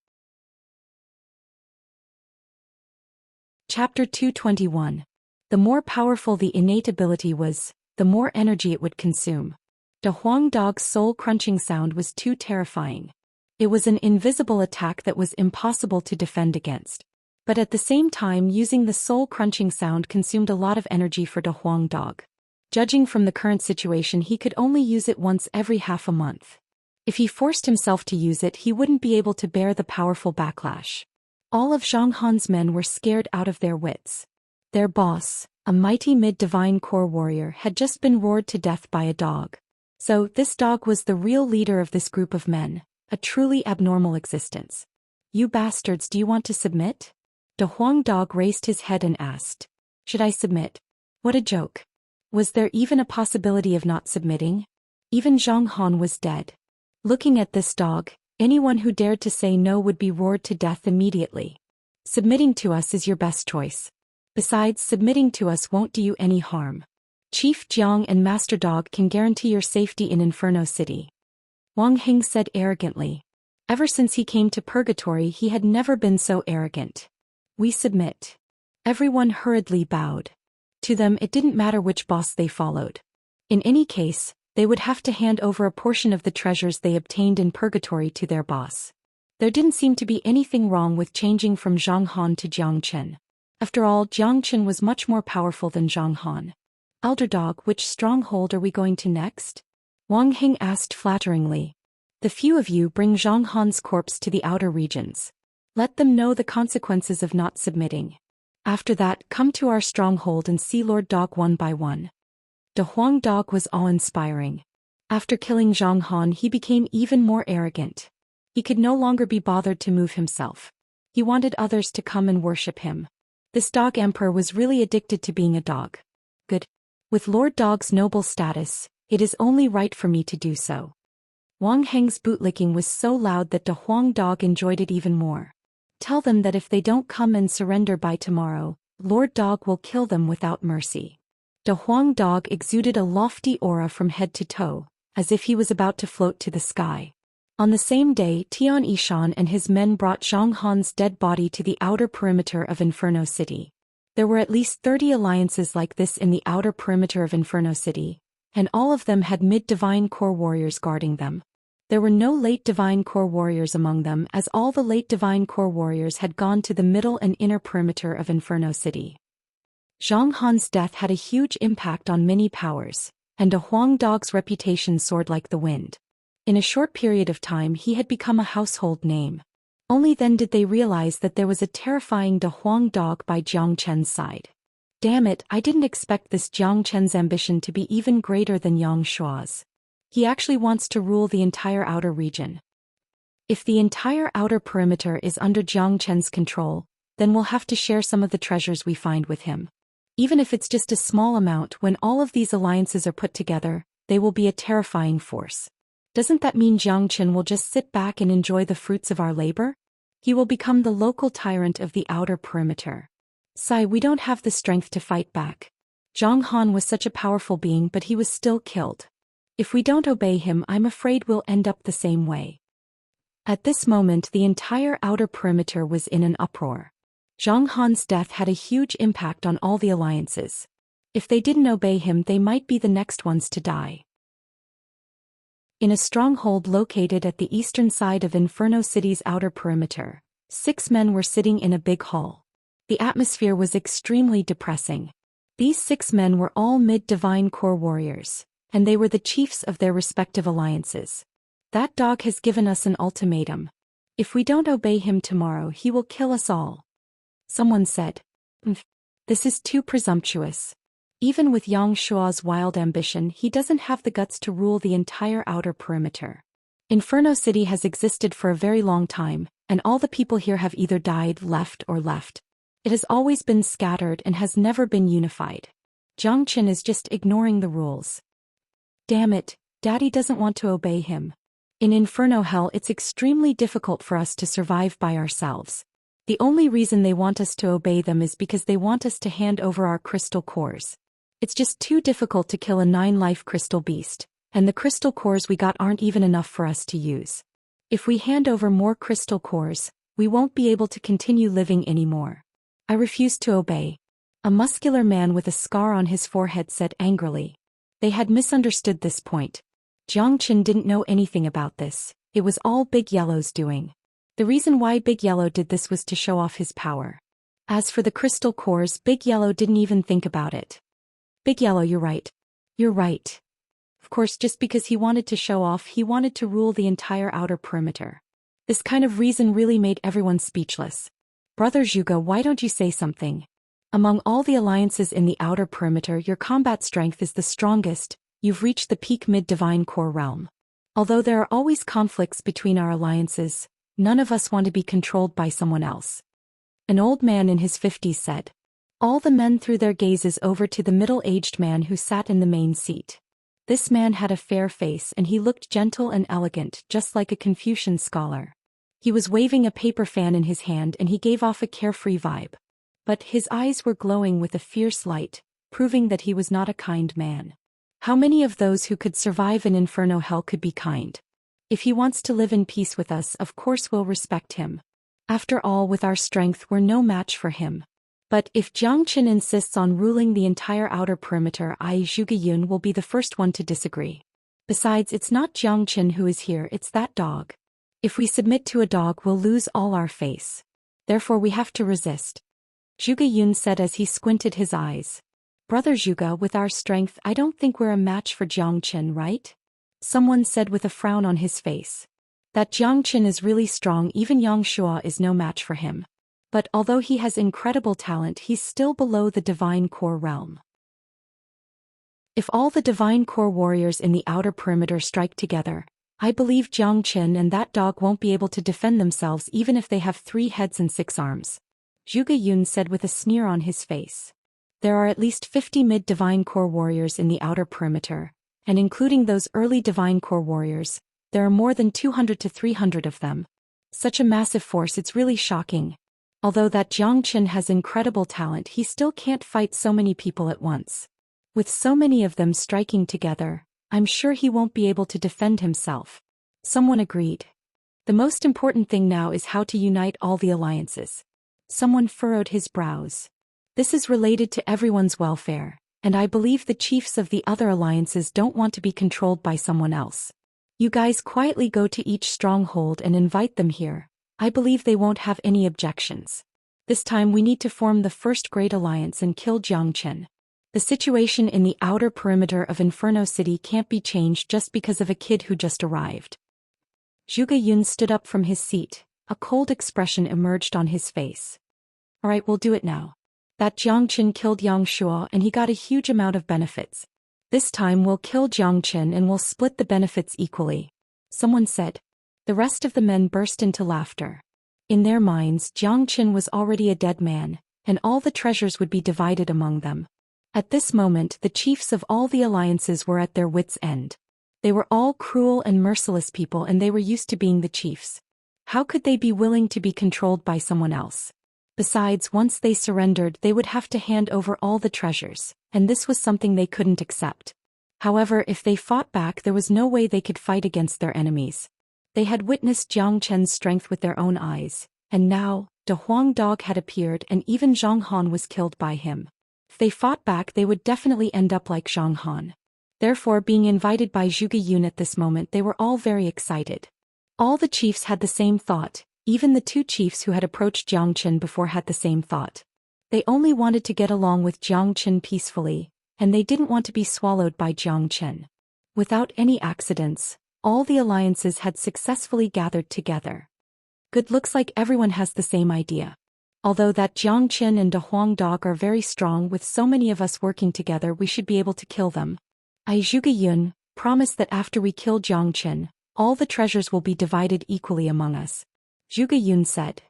A: Chapter 221. The more powerful the innate ability was, the more energy it would consume. De Huang Dog's soul-crunching sound was too terrifying. It was an invisible attack that was impossible to defend against. But at the same time, using the soul-crunching sound consumed a lot of energy for De Huang Dog. Judging from the current situation, he could only use it once every half a month. If he forced himself to use it, he wouldn't be able to bear the powerful backlash. All of Zhang Han's men were scared out of their wits. Their boss, a mighty mid-divine core warrior, had just been roared to death by a dog. So, this dog was the real leader of this group of men, a truly abnormal existence. You bastards, do you want to submit? De Huang Dog raised his head and asked. Should I submit? What a joke. Was there even a possibility of not submitting? Even Zhang Han was dead. Looking at this dog, anyone who dared to say no would be roared to death immediately. Submitting to us is your best choice. Besides, submitting to us won't do you any harm. Chief Jiang and Master Dog can guarantee your safety in Inferno City. Wang Heng said arrogantly. Ever since he came to Purgatory, he had never been so arrogant. We submit. Everyone hurriedly bowed. To them, it didn't matter which boss they followed. In any case, they would have to hand over a portion of the treasures they obtained in Purgatory to their boss. There didn't seem to be anything wrong with changing from Zhang Han to Jiang Chen. After all, Jiang Chen was much more powerful than Zhang Han. Elder Dog, which stronghold are we going to next? Wang Heng asked flatteringly. The few of you bring Zhang Han's corpse to the outer regions. Let them know the consequences of not submitting. After that, come to our stronghold and see Lord Dog one by one. De Huang Dog was awe-inspiring. After killing Zhang Han, he became even more arrogant. He could no longer be bothered to move himself. He wanted others to come and worship him. This dog emperor was really addicted to being a dog. Good. With Lord Dog's noble status, it is only right for me to do so. Wang Heng's bootlicking was so loud that De Huang Dog enjoyed it even more. Tell them that if they don't come and surrender by tomorrow, Lord Dog will kill them without mercy. De Huang Dog exuded a lofty aura from head to toe, as if he was about to float to the sky. On the same day, Tian Yishan and his men brought Zhang Han's dead body to the outer perimeter of Inferno City. There were at least 30 alliances like this in the outer perimeter of Inferno City, and all of them had mid-divine core warriors guarding them. There were no late divine core warriors among them, as all the late divine core warriors had gone to the middle and inner perimeter of Inferno City. Zhang Han's death had a huge impact on many powers, and De Huang Dog's reputation soared like the wind. In a short period of time he had become a household name. Only then did they realize that there was a terrifying De Huang Dog by Jiang Chen's side. Damn it, I didn't expect this Jiang Chen's ambition to be even greater than Yang Shua's. He actually wants to rule the entire outer region. If the entire outer perimeter is under Jiang Chen's control, then we'll have to share some of the treasures we find with him. Even if it's just a small amount, when all of these alliances are put together, they will be a terrifying force. Doesn't that mean Jiang Chen will just sit back and enjoy the fruits of our labor? He will become the local tyrant of the outer perimeter. Sigh, we don't have the strength to fight back. Zhang Han was such a powerful being, but he was still killed. If we don't obey him, I'm afraid we'll end up the same way. At this moment, the entire outer perimeter was in an uproar. Zhang Han's death had a huge impact on all the alliances. If they didn't obey him, they might be the next ones to die. In a stronghold located at the eastern side of Inferno City's outer perimeter, 6 men were sitting in a big hall. The atmosphere was extremely depressing. These 6 men were all mid-divine core warriors, and they were the chiefs of their respective alliances. That dog has given us an ultimatum. If we don't obey him tomorrow, he will kill us all. Someone said. This is too presumptuous. Even with Xianxia's wild ambition, he doesn't have the guts to rule the entire outer perimeter. Inferno City has existed for a very long time, and all the people here have either died, left. It has always been scattered and has never been unified. Zhang Qin is just ignoring the rules. Damn it, Daddy doesn't want to obey him. In Inferno Hell, it's extremely difficult for us to survive by ourselves. The only reason they want us to obey them is because they want us to hand over our crystal cores. It's just too difficult to kill a 9-life crystal beast, and the crystal cores we got aren't even enough for us to use. If we hand over more crystal cores, we won't be able to continue living anymore. I refuse to obey. A muscular man with a scar on his forehead said angrily. They had misunderstood this point. Zhang Qin didn't know anything about this. It was all Big Yellow's doing. The reason why Big Yellow did this was to show off his power. As for the crystal cores, Big Yellow didn't even think about it. Big Yellow, you're right. You're right. Of course, just because he wanted to show off, he wanted to rule the entire outer perimeter. This kind of reason really made everyone speechless. Brother Zhuge, why don't you say something? Among all the alliances in the outer perimeter, your combat strength is the strongest. You've reached the peak mid-divine core realm. Although there are always conflicts between our alliances, none of us want to be controlled by someone else. An old man in his 50s said. All the men threw their gazes over to the middle-aged man who sat in the main seat. This man had a fair face and he looked gentle and elegant, just like a Confucian scholar. He was waving a paper fan in his hand and he gave off a carefree vibe. But his eyes were glowing with a fierce light, proving that he was not a kind man. How many of those who could survive in Inferno Hell could be kind? If he wants to live in peace with us, of course we'll respect him. After all, with our strength we're no match for him. But if Zhang Qin insists on ruling the entire outer perimeter, Zhuge Yun will be the first one to disagree. Besides, it's not Zhang Qin who is here, it's that dog. If we submit to a dog, we'll lose all our face. Therefore we have to resist. Zhuge Yun said as he squinted his eyes. Brother Zhuge, with our strength, I don't think we're a match for Zhang Qin, right? Someone said with a frown on his face. That Zhang Qin is really strong, even Xianxia is no match for him. But although he has incredible talent, he's still below the divine core realm. If all the divine core warriors in the outer perimeter strike together, I believe Zhang Qin and that dog won't be able to defend themselves even if they have 3 heads and 6 arms. Zhuge Yun said with a sneer on his face. There are at least 50 mid-divine core warriors in the outer perimeter, and including those early divine core warriors, there are more than 200 to 300 of them. Such a massive force, it's really shocking. Although that Zhang Qin has incredible talent, he still can't fight so many people at once. With so many of them striking together, I'm sure he won't be able to defend himself. Someone agreed. The most important thing now is how to unite all the alliances. Someone furrowed his brows. This is related to everyone's welfare, and I believe the chiefs of the other alliances don't want to be controlled by someone else. You guys quietly go to each stronghold and invite them here. I believe they won't have any objections. This time we need to form the first great alliance and kill Zhang Qin. The situation in the outer perimeter of Inferno City can't be changed just because of a kid who just arrived. Zhuge Yun stood up from his seat. A cold expression emerged on his face. Alright, we'll do it now. That Zhang Qin killed Xianxia and he got a huge amount of benefits. This time we'll kill Zhang Qin and we'll split the benefits equally. Someone said. The rest of the men burst into laughter. In their minds, Zhang Qin was already a dead man, and all the treasures would be divided among them. At this moment, the chiefs of all the alliances were at their wits' end. They were all cruel and merciless people and they were used to being the chiefs. How could they be willing to be controlled by someone else? Besides, once they surrendered, they would have to hand over all the treasures, and this was something they couldn't accept. However, if they fought back, there was no way they could fight against their enemies. They had witnessed Zhang Chen's strength with their own eyes, and now, De Huang Dog had appeared and even Zhang Han was killed by him. If they fought back, they would definitely end up like Zhang Han. Therefore, being invited by Zhuge Yun at this moment, they were all very excited. All the chiefs had the same thought, even the 2 chiefs who had approached Zhang Qin before had the same thought. They only wanted to get along with Zhang Qin peacefully, and they didn't want to be swallowed by Zhang Qin. Without any accidents, All the alliances had successfully gathered together. Good, looks like everyone has the same idea. Although that Jiang Qin and De Huang Dog are very strong, with so many of us working together we should be able to kill them. I, Zhuge Yun, promise that after we kill Jiang Qin, all the treasures will be divided equally among us. Zhuge Yun said.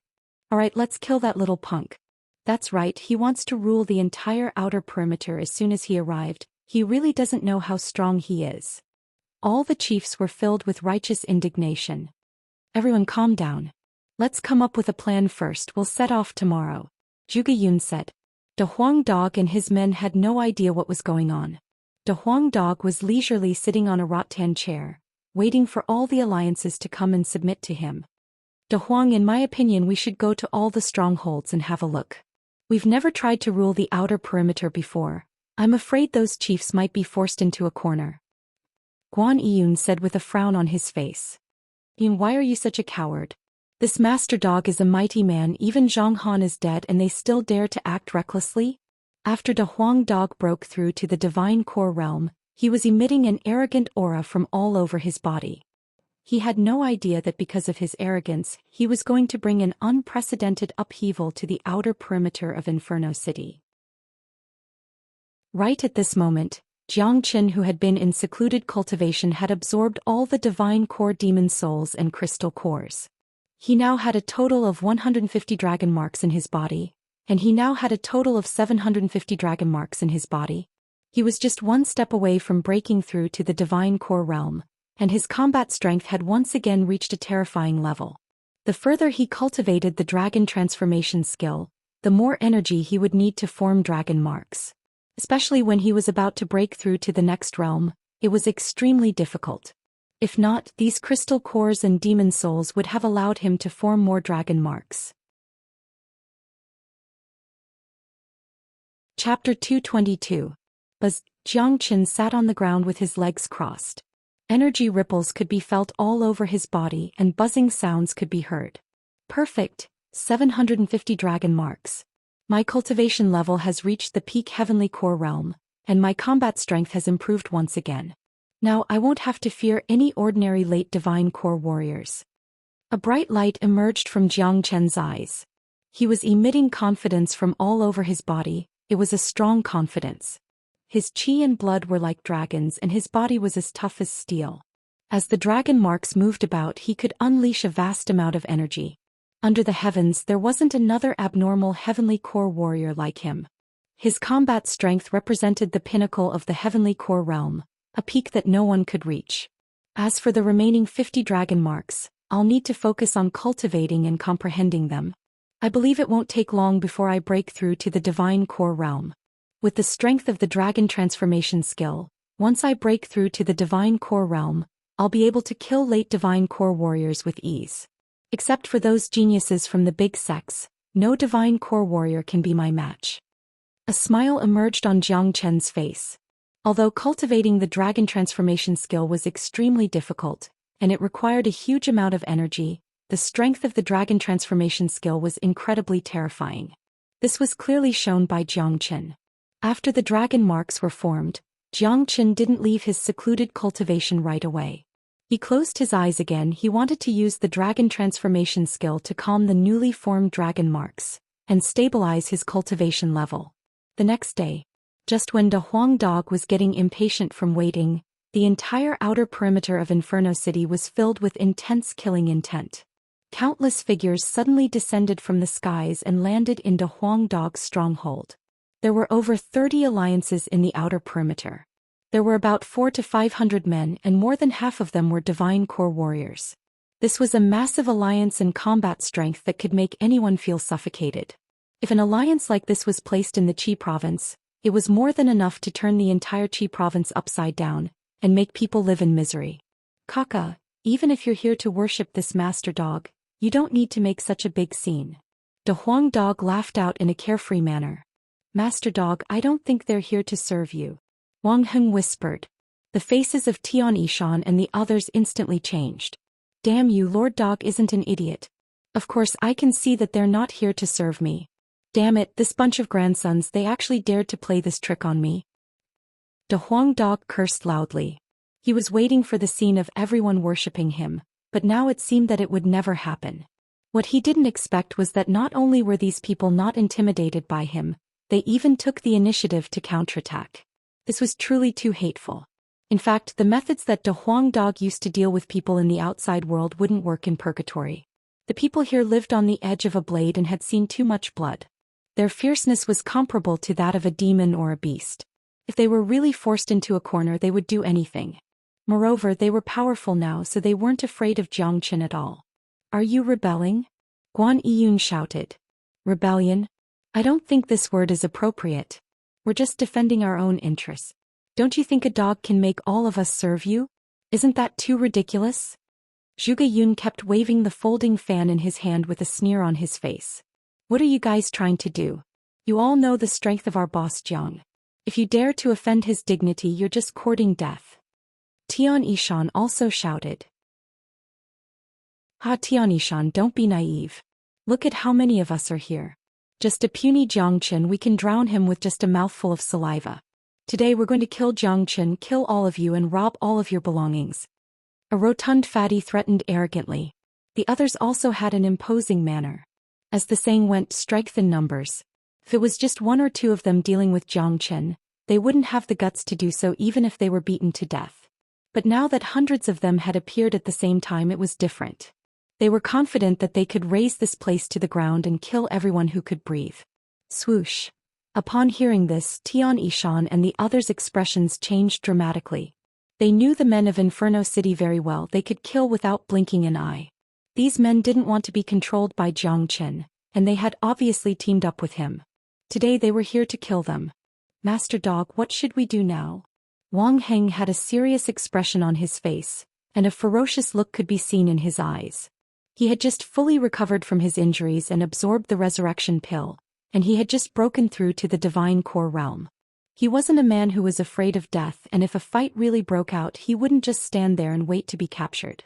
A: Alright, let's kill that little punk. That's right, he wants to rule the entire outer perimeter as soon as he arrived. He really doesn't know how strong he is. All the chiefs were filled with righteous indignation. Everyone calm down. Let's come up with a plan first, we'll set off tomorrow. Zhuge Yun said. De Huang Dog and his men had no idea what was going on. De Huang Dog was leisurely sitting on a rattan chair, waiting for all the alliances to come and submit to him. De Huang, in my opinion we should go to all the strongholds and have a look. We've never tried to rule the outer perimeter before. I'm afraid those chiefs might be forced into a corner. Guan Yun said with a frown on his face. Yun, why are you such a coward? This master dog is a mighty man, even Zhang Han is dead and they still dare to act recklessly? After De Huang Dog broke through to the divine core realm, he was emitting an arrogant aura from all over his body. He had no idea that because of his arrogance, he was going to bring an unprecedented upheaval to the outer perimeter of Inferno City. Right at this moment, Jiang Qin, who had been in secluded cultivation, had absorbed all the divine core demon souls and crystal cores. He now had a total of 150 dragon marks in his body, and he now had a total of 750 dragon marks in his body. He was just one step away from breaking through to the divine core realm, and his combat strength had once again reached a terrifying level. The further he cultivated the dragon transformation skill, the more energy he would need to form dragon marks. Especially when he was about to break through to the next realm, it was extremely difficult. If not, these crystal cores and demon souls would have allowed him to form more dragon marks. Chapter 222. Buzz. Jiang Qin sat on the ground with his legs crossed. Energy ripples could be felt all over his body and buzzing sounds could be heard. Perfect. 750 dragon marks. My cultivation level has reached the peak heavenly core realm, and my combat strength has improved once again. Now I won't have to fear any ordinary late divine core warriors. A bright light emerged from Jiang Qin's eyes. He was emitting confidence from all over his body. It was a strong confidence. His chi and blood were like dragons and his body was as tough as steel. As the dragon marks moved about, he could unleash a vast amount of energy. Under the heavens there wasn't another abnormal heavenly core warrior like him. His combat strength represented the pinnacle of the heavenly core realm, a peak that no one could reach. As for the remaining 50 dragon marks, I'll need to focus on cultivating and comprehending them. I believe it won't take long before I break through to the divine core realm. With the strength of the dragon transformation skill, once I break through to the divine core realm, I'll be able to kill late divine core warriors with ease. Except for those geniuses from the big sects, no divine core warrior can be my match. A smile emerged on Jiang Qin's face. Although cultivating the dragon transformation skill was extremely difficult, and it required a huge amount of energy, the strength of the dragon transformation skill was incredibly terrifying. This was clearly shown by Jiang Qin. After the dragon marks were formed, Jiang Qin didn't leave his secluded cultivation right away. He closed his eyes again. He wanted to use the dragon transformation skill to calm the newly formed dragon marks and stabilize his cultivation level. The next day, just when De Huang Dog was getting impatient from waiting, the entire outer perimeter of Inferno City was filled with intense killing intent. Countless figures suddenly descended from the skies and landed in De Huang Dog's stronghold. There were over 30 alliances in the outer perimeter. There were about 400 to 500 men and more than half of them were divine core warriors. This was a massive alliance and combat strength that could make anyone feel suffocated. If an alliance like this was placed in the Qi province, it was more than enough to turn the entire Qi province upside down and make people live in misery. Kaka, even if you're here to worship this master dog, you don't need to make such a big scene. De Huang Dog laughed out in a carefree manner. Master Dog, I don't think they're here to serve you. Wang Heng whispered. The faces of Tian Yishan and the others instantly changed. Damn you, Lord Dog isn't an idiot. Of course I can see that they're not here to serve me. Damn it, this bunch of grandsons, they actually dared to play this trick on me. De Huang Dog cursed loudly. He was waiting for the scene of everyone worshipping him, but now it seemed that it would never happen. What he didn't expect was that not only were these people not intimidated by him, they even took the initiative to counterattack. This was truly too hateful. In fact, the methods that De Huang Dog used to deal with people in the outside world wouldn't work in purgatory. The people here lived on the edge of a blade and had seen too much blood. Their fierceness was comparable to that of a demon or a beast. If they were really forced into a corner, they would do anything. Moreover, they were powerful now, so they weren't afraid of Jiang Qin at all. Are you rebelling? Guan Yiyun shouted. Rebellion? I don't think this word is appropriate. We're just defending our own interests. Don't you think a dog can make all of us serve you? Isn't that too ridiculous? Zhuge Yun kept waving the folding fan in his hand with a sneer on his face. What are you guys trying to do? You all know the strength of our boss Jiang. If you dare to offend his dignity, you're just courting death. Tian Yishan also shouted. Tian Yishan, don't be naive. Look at how many of us are here. Just a puny Jiang Qin, we can drown him with just a mouthful of saliva. Today we're going to kill Jiang Qin, kill all of you and rob all of your belongings. A rotund fatty threatened arrogantly. The others also had an imposing manner. As the saying went, strength in numbers. If it was just one or two of them dealing with Jiang Qin, they wouldn't have the guts to do so even if they were beaten to death. But now that hundreds of them had appeared at the same time, it was different. They were confident that they could raze this place to the ground and kill everyone who could breathe. Swoosh. Upon hearing this, Tian Yishan and the others' expressions changed dramatically. They knew the men of Inferno City very well. They could kill without blinking an eye. These men didn't want to be controlled by Jiang Qin, and they had obviously teamed up with him. Today they were here to kill them. Master Dog, what should we do now? Wang Heng had a serious expression on his face, and a ferocious look could be seen in his eyes. He had just fully recovered from his injuries and absorbed the resurrection pill, and he had just broken through to the divine core realm. He wasn't a man who was afraid of death, and if a fight really broke out, he wouldn't just stand there and wait to be captured.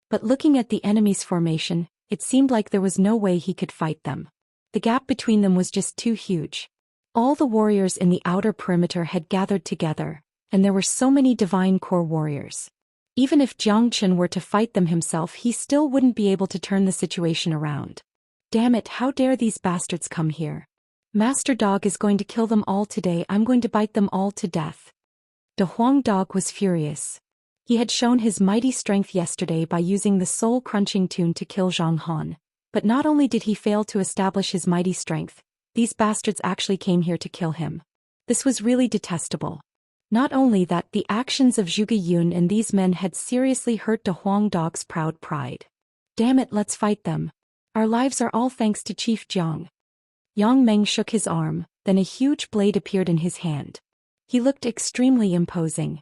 A: But looking at the enemy's formation, it seemed like there was no way he could fight them. The gap between them was just too huge. All the warriors in the outer perimeter had gathered together, and there were so many divine core warriors. Even if Jiang Qin were to fight them himself, he still wouldn't be able to turn the situation around. Damn it, how dare these bastards come here? Master Dog is going to kill them all today. I'm going to bite them all to death. De Huang Dog was furious. He had shown his mighty strength yesterday by using the soul-crunching tune to kill Zhang Han. But not only did he fail to establish his mighty strength, these bastards actually came here to kill him. This was really detestable. Not only that, the actions of Zhuge Yun and these men had seriously hurt De Huang Dog's proud pride. Damn it, let's fight them. Our lives are all thanks to Chief Jiang. Yang Meng shook his arm, then a huge blade appeared in his hand. He looked extremely imposing.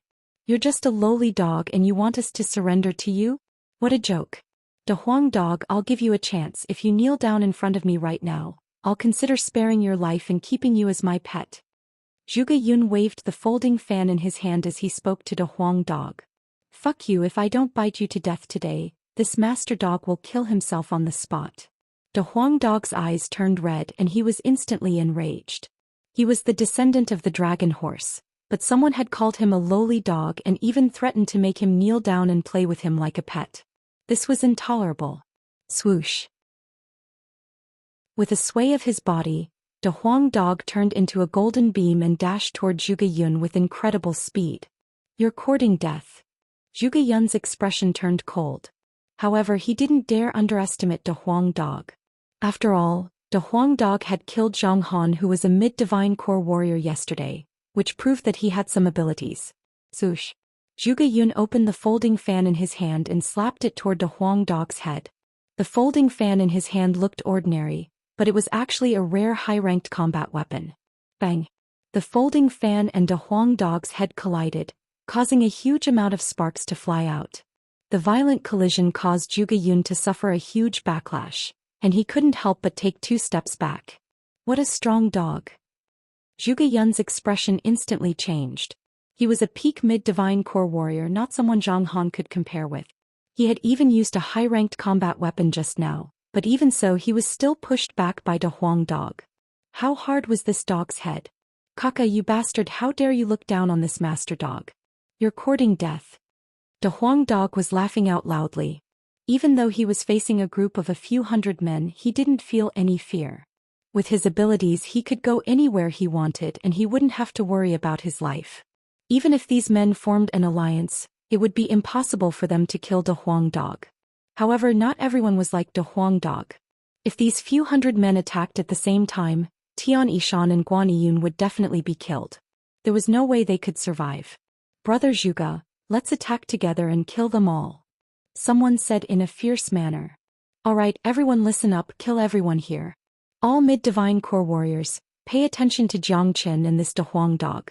A: You're just a lowly dog and you want us to surrender to you? What a joke. De Huang Dog, I'll give you a chance. If you kneel down in front of me right now, I'll consider sparing your life and keeping you as my pet. Zhuge Yun waved the folding fan in his hand as he spoke to De Huang Dog. Fuck you, if I don't bite you to death today, this master dog will kill himself on the spot. De Huang Dog's eyes turned red and he was instantly enraged. He was the descendant of the dragon horse, but someone had called him a lowly dog and even threatened to make him kneel down and play with him like a pet. This was intolerable. Swoosh. With a sway of his body, De Huang Dog turned into a golden beam and dashed toward Zhuge Yun with incredible speed. You're courting death. Zhuge Yun's expression turned cold. However, he didn't dare underestimate De Huang Dog. After all, De Huang Dog had killed Zhang Han, who was a mid-divine core warrior yesterday, which proved that he had some abilities. Swoosh. Zhuge Yun opened the folding fan in his hand and slapped it toward De Huang Dog's head. The folding fan in his hand looked ordinary, but it was actually a rare high-ranked combat weapon. Bang! The folding fan and De Huang Dog's head collided, causing a huge amount of sparks to fly out. The violent collision caused Zhuge Yun to suffer a huge backlash, and he couldn't help but take 2 steps back. What a strong dog! Zhuge Yun's expression instantly changed. He was a peak mid-divine core warrior, not someone Zhang Han could compare with. He had even used a high-ranked combat weapon just now, but even so he was still pushed back by De Huang Dog. How hard was this dog's head? Kaka, you bastard, how dare you look down on this master dog? You're courting death. De Huang Dog was laughing out loudly. Even though he was facing a group of a few hundred men, he didn't feel any fear. With his abilities he could go anywhere he wanted and he wouldn't have to worry about his life. Even if these men formed an alliance, it would be impossible for them to kill De Huang Dog. However, not everyone was like De Huang Dog. If these few hundred men attacked at the same time, Tian Yishan and Guan Yiyun would definitely be killed. There was no way they could survive. "Brother Zhuge, let's attack together and kill them all," someone said in a fierce manner. "Alright, everyone listen up, kill everyone here. All mid-divine core warriors, pay attention to Jiang Qin and this De Huang Dog.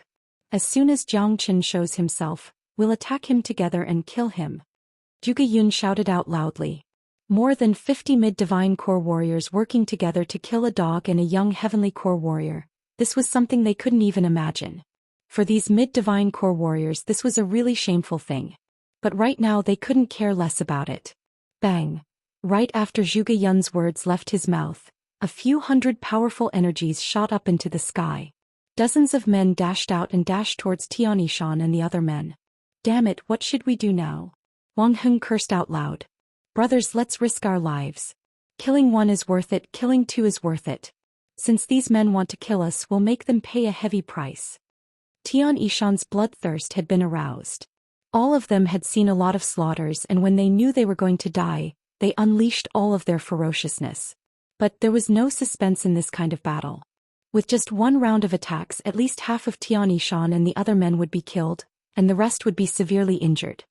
A: As soon as Jiang Qin shows himself, we'll attack him together and kill him." Zhuge Yun shouted out loudly. More than 50 mid-divine core warriors working together to kill a dog and a young heavenly core warrior. This was something they couldn't even imagine. For these mid-divine core warriors, this was a really shameful thing. But right now they couldn't care less about it. Bang! Right after Zhuge Yun's words left his mouth, a few hundred powerful energies shot up into the sky. Dozens of men dashed out and dashed towards Tian Yishan and the other men. "Damn it, what should we do now?" Wang Heng cursed out loud. "Brothers, let's risk our lives. Killing one is worth it, killing two is worth it. Since these men want to kill us, we'll make them pay a heavy price." Tian Yishan's bloodthirst had been aroused. All of them had seen a lot of slaughters, and when they knew they were going to die, they unleashed all of their ferociousness. But there was no suspense in this kind of battle. With just one round of attacks, at least half of Tian Yishan and the other men would be killed, and the rest would be severely injured.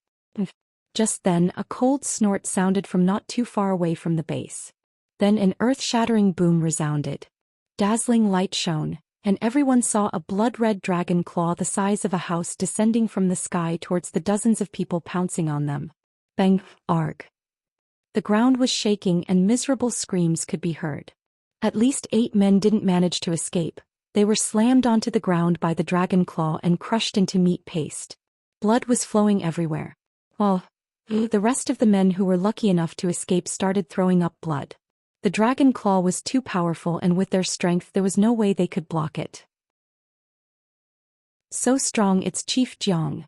A: Just then, a cold snort sounded from not too far away from the base. Then an earth-shattering boom resounded. Dazzling light shone, and everyone saw a blood-red dragon claw the size of a house descending from the sky towards the dozens of people pouncing on them. Bang! Arg! The ground was shaking and miserable screams could be heard. At least 8 men didn't manage to escape. They were slammed onto the ground by the dragon claw and crushed into meat paste. Blood was flowing everywhere. While the rest of the men who were lucky enough to escape started throwing up blood. The dragon claw was too powerful, and with their strength there was no way they could block it. So strong, it's Chief Jiang.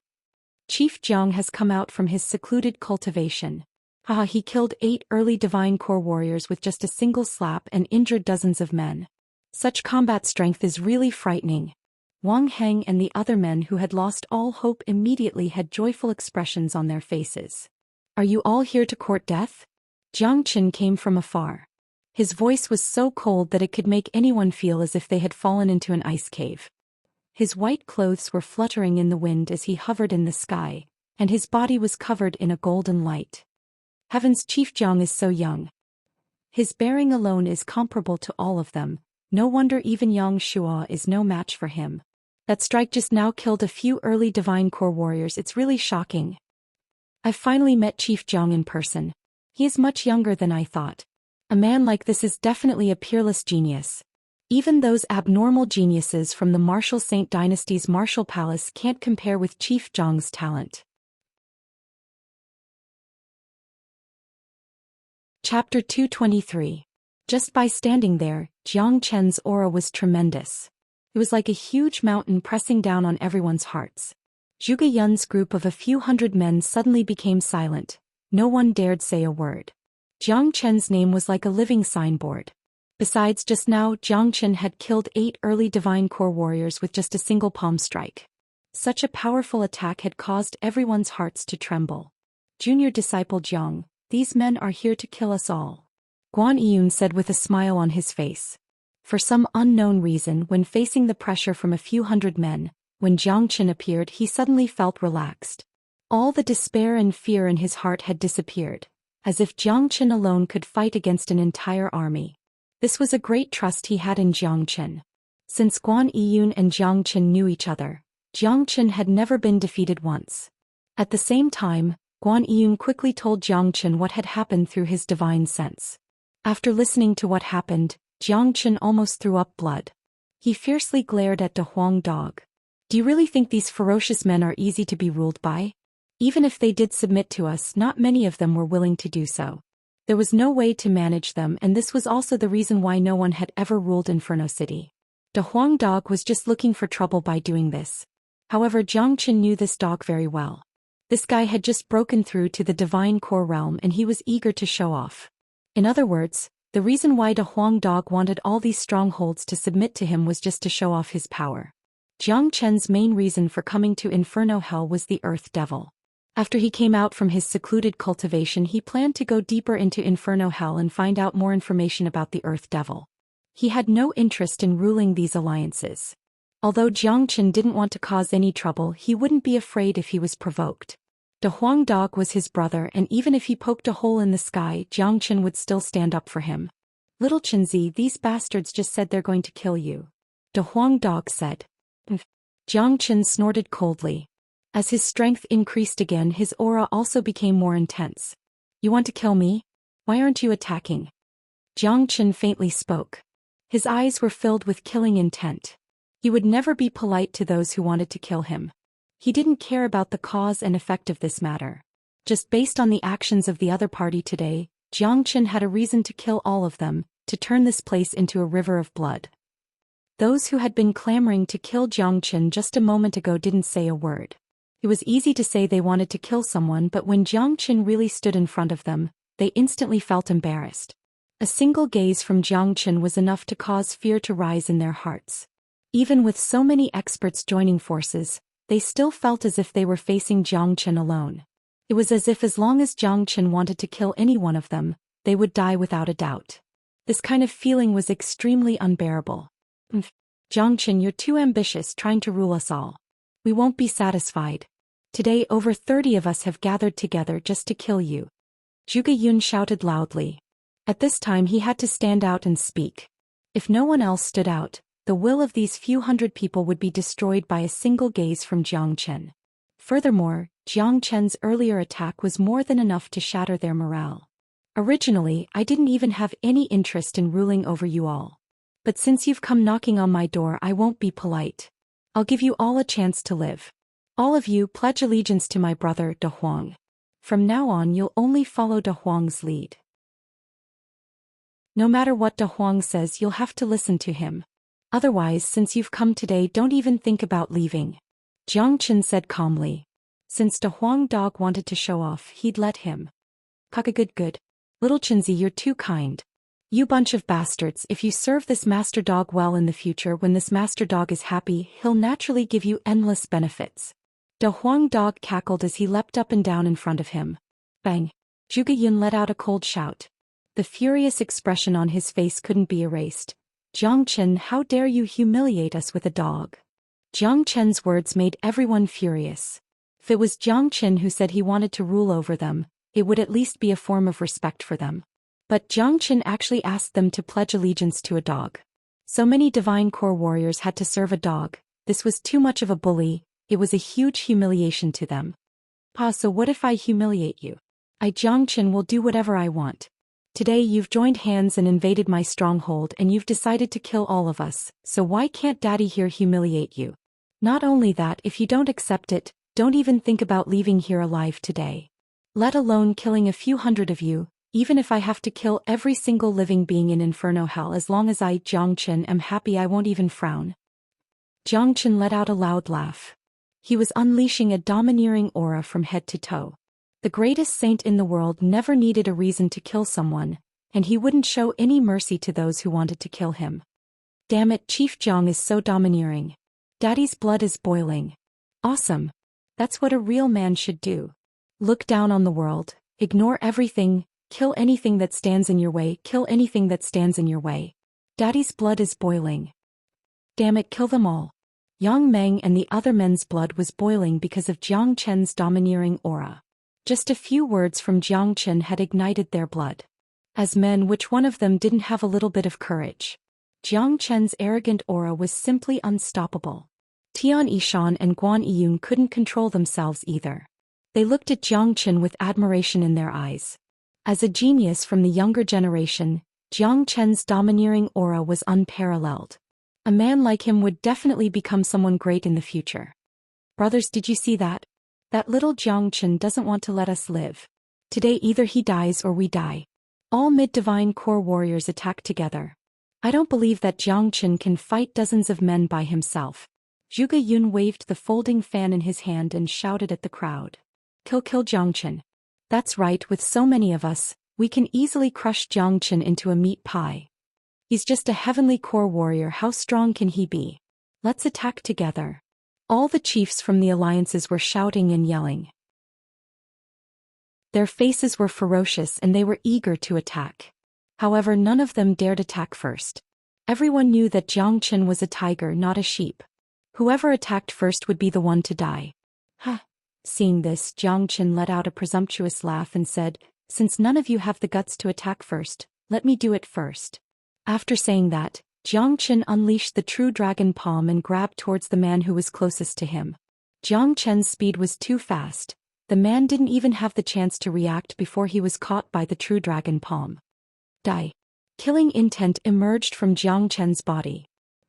A: Chief Jiang has come out from his secluded cultivation. Haha, he killed 8 early divine core warriors with just a single slap and injured dozens of men. Such combat strength is really frightening. Wang Heng and the other men who had lost all hope immediately had joyful expressions on their faces. "Are you all here to court death?" Jiang Qin came from afar. His voice was so cold that it could make anyone feel as if they had fallen into an ice cave. His white clothes were fluttering in the wind as he hovered in the sky, and his body was covered in a golden light. Heavens, Chief Jiang is so young. His bearing alone is comparable to all of them. No wonder even Yang Shua is no match for him. That strike just now killed a few early divine core warriors. It's really shocking. I've finally met Chief Jiang in person. He is much younger than I thought. A man like this is definitely a peerless genius. Even those abnormal geniuses from the Martial Saint Dynasty's Martial Palace can't compare with Chief Jiang's talent. Chapter 223. Just by standing there, Jiang Chen's aura was tremendous. It was like a huge mountain pressing down on everyone's hearts. Zhuge Yun's group of a few hundred men suddenly became silent. No one dared say a word. Jiang Chen's name was like a living signboard. Besides, just now, Jiang Chen had killed 8 early divine core warriors with just a single palm strike. Such a powerful attack had caused everyone's hearts to tremble. "Junior disciple Jiang, these men are here to kill us all," Guan Yiyun said with a smile on his face. For some unknown reason, when facing the pressure from a few hundred men, when Jiang Chen appeared, he suddenly felt relaxed. All the despair and fear in his heart had disappeared, as if Jiang Chen alone could fight against an entire army. This was a great trust he had in Jiang Chen. Since Guan Yiyun and Jiang Chen knew each other, Jiang Chen had never been defeated once. At the same time, Guan Yiyun quickly told Jiang Chen what had happened through his divine sense. After listening to what happened, Jiang Chen almost threw up blood. He fiercely glared at De Huang Dog. "Do you really think these ferocious men are easy to be ruled by? Even if they did submit to us, not many of them were willing to do so. There was no way to manage them, and this was also the reason why no one had ever ruled Inferno City. De Huang Dog was just looking for trouble by doing this. However, Jiang Chen knew this dog very well. This guy had just broken through to the divine core realm and he was eager to show off. In other words, the reason why De Huang Dog wanted all these strongholds to submit to him was just to show off his power. Jiang Chen's main reason for coming to Inferno Hell was the Earth Devil. After he came out from his secluded cultivation, he planned to go deeper into Inferno Hell and find out more information about the Earth Devil. He had no interest in ruling these alliances. Although Jiang Chen didn't want to cause any trouble, he wouldn't be afraid if he was provoked. De Huang Dog was his brother, and even if he poked a hole in the sky, Jiang Chen would still stand up for him. Little Chenzi, these bastards just said they're going to kill you. De Huang Dog said. Jiang Chen snorted coldly. As his strength increased again, his aura also became more intense. You want to kill me? Why aren't you attacking? Jiang Chen faintly spoke. His eyes were filled with killing intent. He would never be polite to those who wanted to kill him. He didn't care about the cause and effect of this matter. Just based on the actions of the other party today, Jiang Chen had a reason to kill all of them, to turn this place into a river of blood. Those who had been clamoring to kill Jiang Chen just a moment ago didn't say a word. It was easy to say they wanted to kill someone, but when Jiang Chen really stood in front of them, they instantly felt embarrassed. A single gaze from Jiang Chen was enough to cause fear to rise in their hearts. Even with so many experts joining forces, they still felt as if they were facing Jiang Chen alone. It was as if as long as Jiang Chen wanted to kill any one of them, they would die without a doubt. This kind of feeling was extremely unbearable. Jiang Chen, you're too ambitious, trying to rule us all. We won't be satisfied. Today over 30 of us have gathered together just to kill you. Zhuge Yun shouted loudly. At this time he had to stand out and speak. If no one else stood out, the will of these few hundred people would be destroyed by a single gaze from Jiang Chen. Furthermore, Jiang Chen's earlier attack was more than enough to shatter their morale. Originally, I didn't even have any interest in ruling over you all. But since you've come knocking on my door, I won't be polite. I'll give you all a chance to live. All of you pledge allegiance to my brother, De Huang. From now on you'll only follow De Huang's lead. No matter what De Huang says, you'll have to listen to him. Otherwise, since you've come today, don't even think about leaving. Jiang Chen said calmly. Since De Huang Dog wanted to show off, he'd let him. Good. Little Chenzi, you're too kind. You bunch of bastards, if you serve this master dog well in the future, when this master dog is happy, he'll naturally give you endless benefits. De Huang Dog cackled as he leapt up and down in front of him. Bang! Zhuge Yun let out a cold shout. The furious expression on his face couldn't be erased. Jiang Chen, how dare you humiliate us with a dog? Jiang Chen's words made everyone furious. If it was Jiang Chen who said he wanted to rule over them, it would at least be a form of respect for them. But Jiang Chen actually asked them to pledge allegiance to a dog. So many divine core warriors had to serve a dog. This was too much of a bully. It was a huge humiliation to them. So what if I humiliate you? I, Jiang Chen, will do whatever I want. Today you've joined hands and invaded my stronghold, and you've decided to kill all of us, so why can't Daddy here humiliate you? Not only that, if you don't accept it, don't even think about leaving here alive today. Let alone killing a few hundred of you, even if I have to kill every single living being in Inferno Hell, as long as I, Jiang Chen, am happy, I won't even frown. Jiang Chen let out a loud laugh. He was unleashing a domineering aura from head to toe. The greatest saint in the world never needed a reason to kill someone, and he wouldn't show any mercy to those who wanted to kill him. Damn it, Chief Jiang is so domineering. Daddy's blood is boiling. Awesome. That's what a real man should do. Look down on the world, ignore everything, kill anything that stands in your way, kill anything that stands in your way. Daddy's blood is boiling. Damn it, kill them all. Yang Meng and the other men's blood was boiling because of Jiang Chen's domineering aura. Just a few words from Jiang Chen had ignited their blood. As men, which one of them didn't have a little bit of courage? Jiang Chen's arrogant aura was simply unstoppable. Tian Yishan and Guan Yiyun couldn't control themselves either. They looked at Jiang Chen with admiration in their eyes. As a genius from the younger generation, Jiang Chen's domineering aura was unparalleled. A man like him would definitely become someone great in the future. Brothers, did you see that? That little Jiang Chen doesn't want to let us live. Today either he dies or we die. All mid-divine core warriors attack together. I don't believe that Jiang Chen can fight dozens of men by himself. Zhuge Yun waved the folding fan in his hand and shouted at the crowd. Kill Jiangchen. That's right, with so many of us, we can easily crush Jiangchen into a meat pie. He's just a heavenly core warrior, how strong can he be? Let's attack together. All the chiefs from the alliances were shouting and yelling. Their faces were ferocious and they were eager to attack. However, none of them dared attack first. Everyone knew that Jiangchen was a tiger, not a sheep. Whoever attacked first would be the one to die. Ha! Seeing this, Jiangchen let out a presumptuous laugh and said, "Since none of you have the guts to attack first, let me do it first." After saying that, Jiangchen unleashed the true dragon palm and grabbed towards the man who was closest to him. Jiangchen's speed was too fast. The man didn't even have the chance to react before he was caught by the true dragon palm. Die. Killing intent emerged from Jiangchen's body.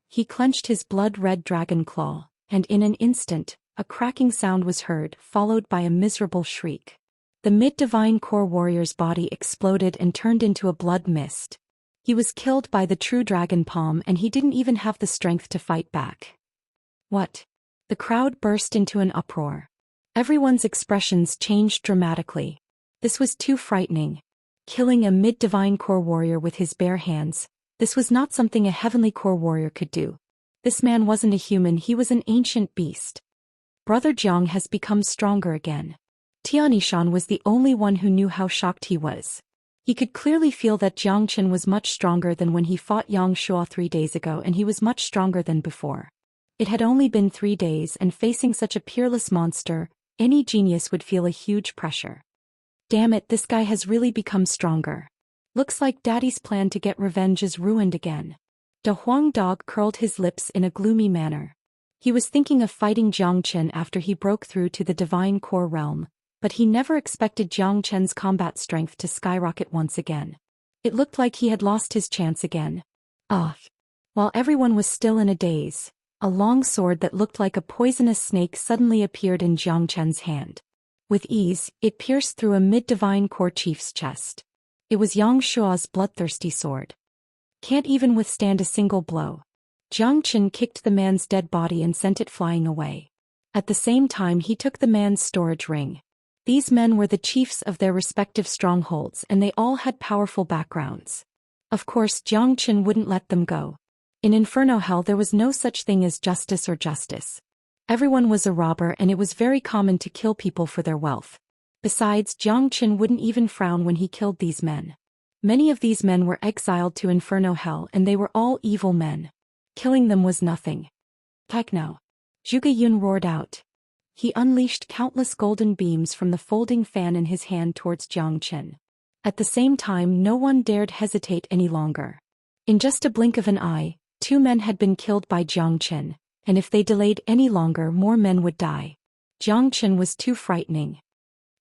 A: He clenched his blood-red dragon claw, and in an instant, a cracking sound was heard, followed by a miserable shriek. The mid-divine core warrior's body exploded and turned into a blood mist. He was killed by the true dragon palm and he didn't even have the strength to fight back. What? The crowd burst into an uproar. Everyone's expressions changed dramatically. This was too frightening. Killing a mid-divine core warrior with his bare hands, this was not something a heavenly core warrior could do. This man wasn't a human, he was an ancient beast. Brother Jiang has become stronger again. Xianxia was the only one who knew how shocked he was. He could clearly feel that Jiangchen was much stronger than when he fought Xianxia 3 days ago, and he was much stronger than before. It had only been 3 days, and facing such a peerless monster, any genius would feel a huge pressure. Damn it, this guy has really become stronger. Looks like Daddy's plan to get revenge is ruined again. De Huang Dog curled his lips in a gloomy manner. He was thinking of fighting Jiangchen after he broke through to the divine core realm, but he never expected Jiangchen's combat strength to skyrocket once again. It looked like he had lost his chance again. While everyone was still in a daze, a long sword that looked like a poisonous snake suddenly appeared in Jiangchen's hand. With ease, it pierced through a mid-divine core chief's chest. It was Xianxia's bloodthirsty sword. Can't even withstand a single blow. Jiangchen kicked the man's dead body and sent it flying away. At the same time, he took the man's storage ring. These men were the chiefs of their respective strongholds and they all had powerful backgrounds. Of course, Jiangchen wouldn't let them go. In Inferno Hell there was no such thing as justice or justice. Everyone was a robber and it was very common to kill people for their wealth. Besides, Jiangchen wouldn't even frown when he killed these men. Many of these men were exiled to Inferno Hell and they were all evil men. Killing them was nothing. Heck no. Zhuge Yun roared out. He unleashed countless golden beams from the folding fan in his hand towards Jiangchen. At the same time, no one dared hesitate any longer. In just a blink of an eye, 2 men had been killed by Jiangchen, and if they delayed any longer, more men would die. Jiangchen was too frightening.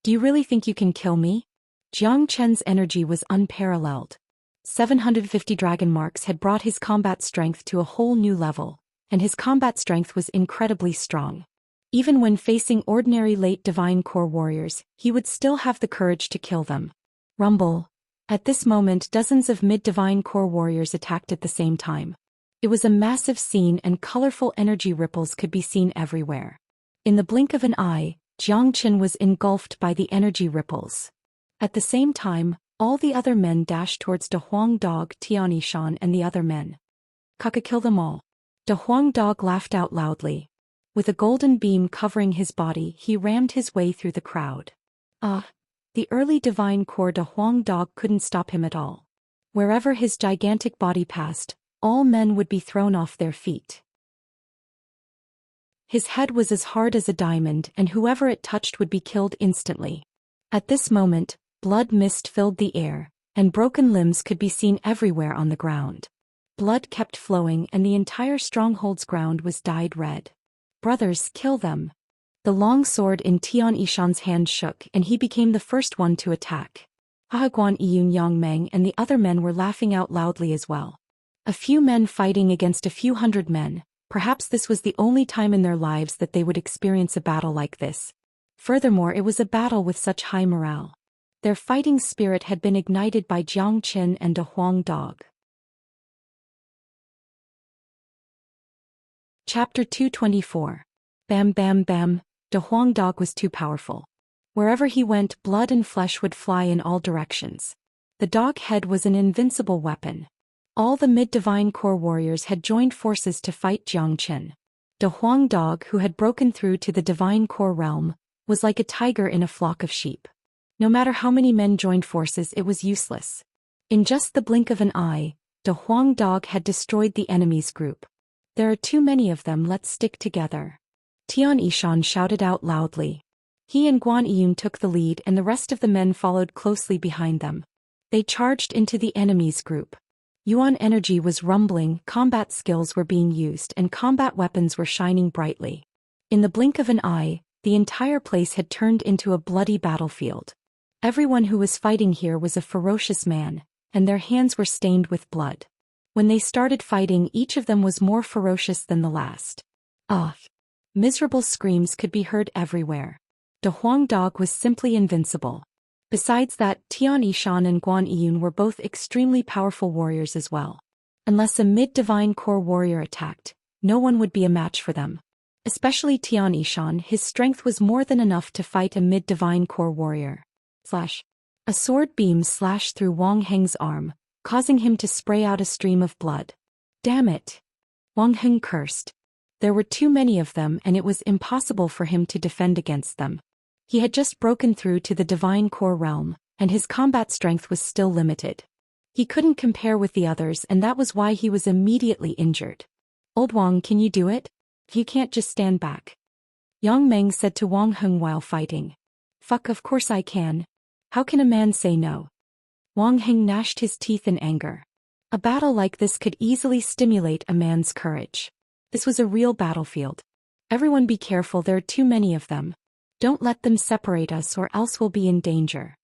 A: Do you really think you can kill me? Jiangchen's energy was unparalleled. 750 dragon marks had brought his combat strength to a whole new level, and his combat strength was incredibly strong. Even when facing ordinary late divine core warriors, he would still have the courage to kill them. Rumble. At this moment, dozens of mid-divine core warriors attacked at the same time. It was a massive scene and colorful energy ripples could be seen everywhere. In the blink of an eye, Jiangchen was engulfed by the energy ripples. At the same time, all the other men dashed towards De Huang Dog, Xianxia and the other men. Kaka, kill them all. De Huang Dog laughed out loudly. With a golden beam covering his body, he rammed his way through the crowd. The early divine core De Huang Dog couldn't stop him at all. Wherever his gigantic body passed, all men would be thrown off their feet. His head was as hard as a diamond and whoever it touched would be killed instantly. At this moment, blood mist filled the air, and broken limbs could be seen everywhere on the ground. Blood kept flowing and the entire stronghold's ground was dyed red. Brothers, kill them. The long sword in Xianxia's hand shook and he became the first one to attack. Hahaguan Iyun Yangmeng and the other men were laughing out loudly as well. A few men fighting against a few hundred men, perhaps this was the only time in their lives that they would experience a battle like this. Furthermore, it was a battle with such high morale. Their fighting spirit had been ignited by Jiangchen and De Huang Dog. Chapter 224. Bam bam bam, De Huang Dog was too powerful. Wherever he went, blood and flesh would fly in all directions. The dog head was an invincible weapon. All the mid-divine core warriors had joined forces to fight Zhou Xian. The Huang dog, who had broken through to the divine core realm, was like a tiger in a flock of sheep. No matter how many men joined forces, it was useless. In just the blink of an eye, the Huang dog had destroyed the enemy's group. There are too many of them, let's stick together. Tian Yishan shouted out loudly. He and Guan Yun took the lead and the rest of the men followed closely behind them. They charged into the enemy's group. Yuan energy was rumbling, combat skills were being used and combat weapons were shining brightly. In the blink of an eye, the entire place had turned into a bloody battlefield. Everyone who was fighting here was a ferocious man, and their hands were stained with blood. When they started fighting, each of them was more ferocious than the last. Ah! Miserable screams could be heard everywhere. The Huang dog was simply invincible. Besides that, Tian Yishan and Guan Yun were both extremely powerful warriors as well. Unless a mid-divine core warrior attacked, no one would be a match for them. Especially Tian Yishan, his strength was more than enough to fight a mid-divine core warrior. A sword beam slashed through Wang Heng's arm, causing him to spray out a stream of blood. Damn it! Wang Heng cursed. There were too many of them and it was impossible for him to defend against them. He had just broken through to the divine core realm, and his combat strength was still limited. He couldn't compare with the others and that was why he was immediately injured. Old Wang, can you do it? You can't just stand back. Yang Meng said to Wang Heng while fighting. Fuck, of course I can. How can a man say no? Wang Heng gnashed his teeth in anger. A battle like this could easily stimulate a man's courage. This was a real battlefield. Everyone be careful, there are too many of them. Don't let them separate us or else we'll be in danger.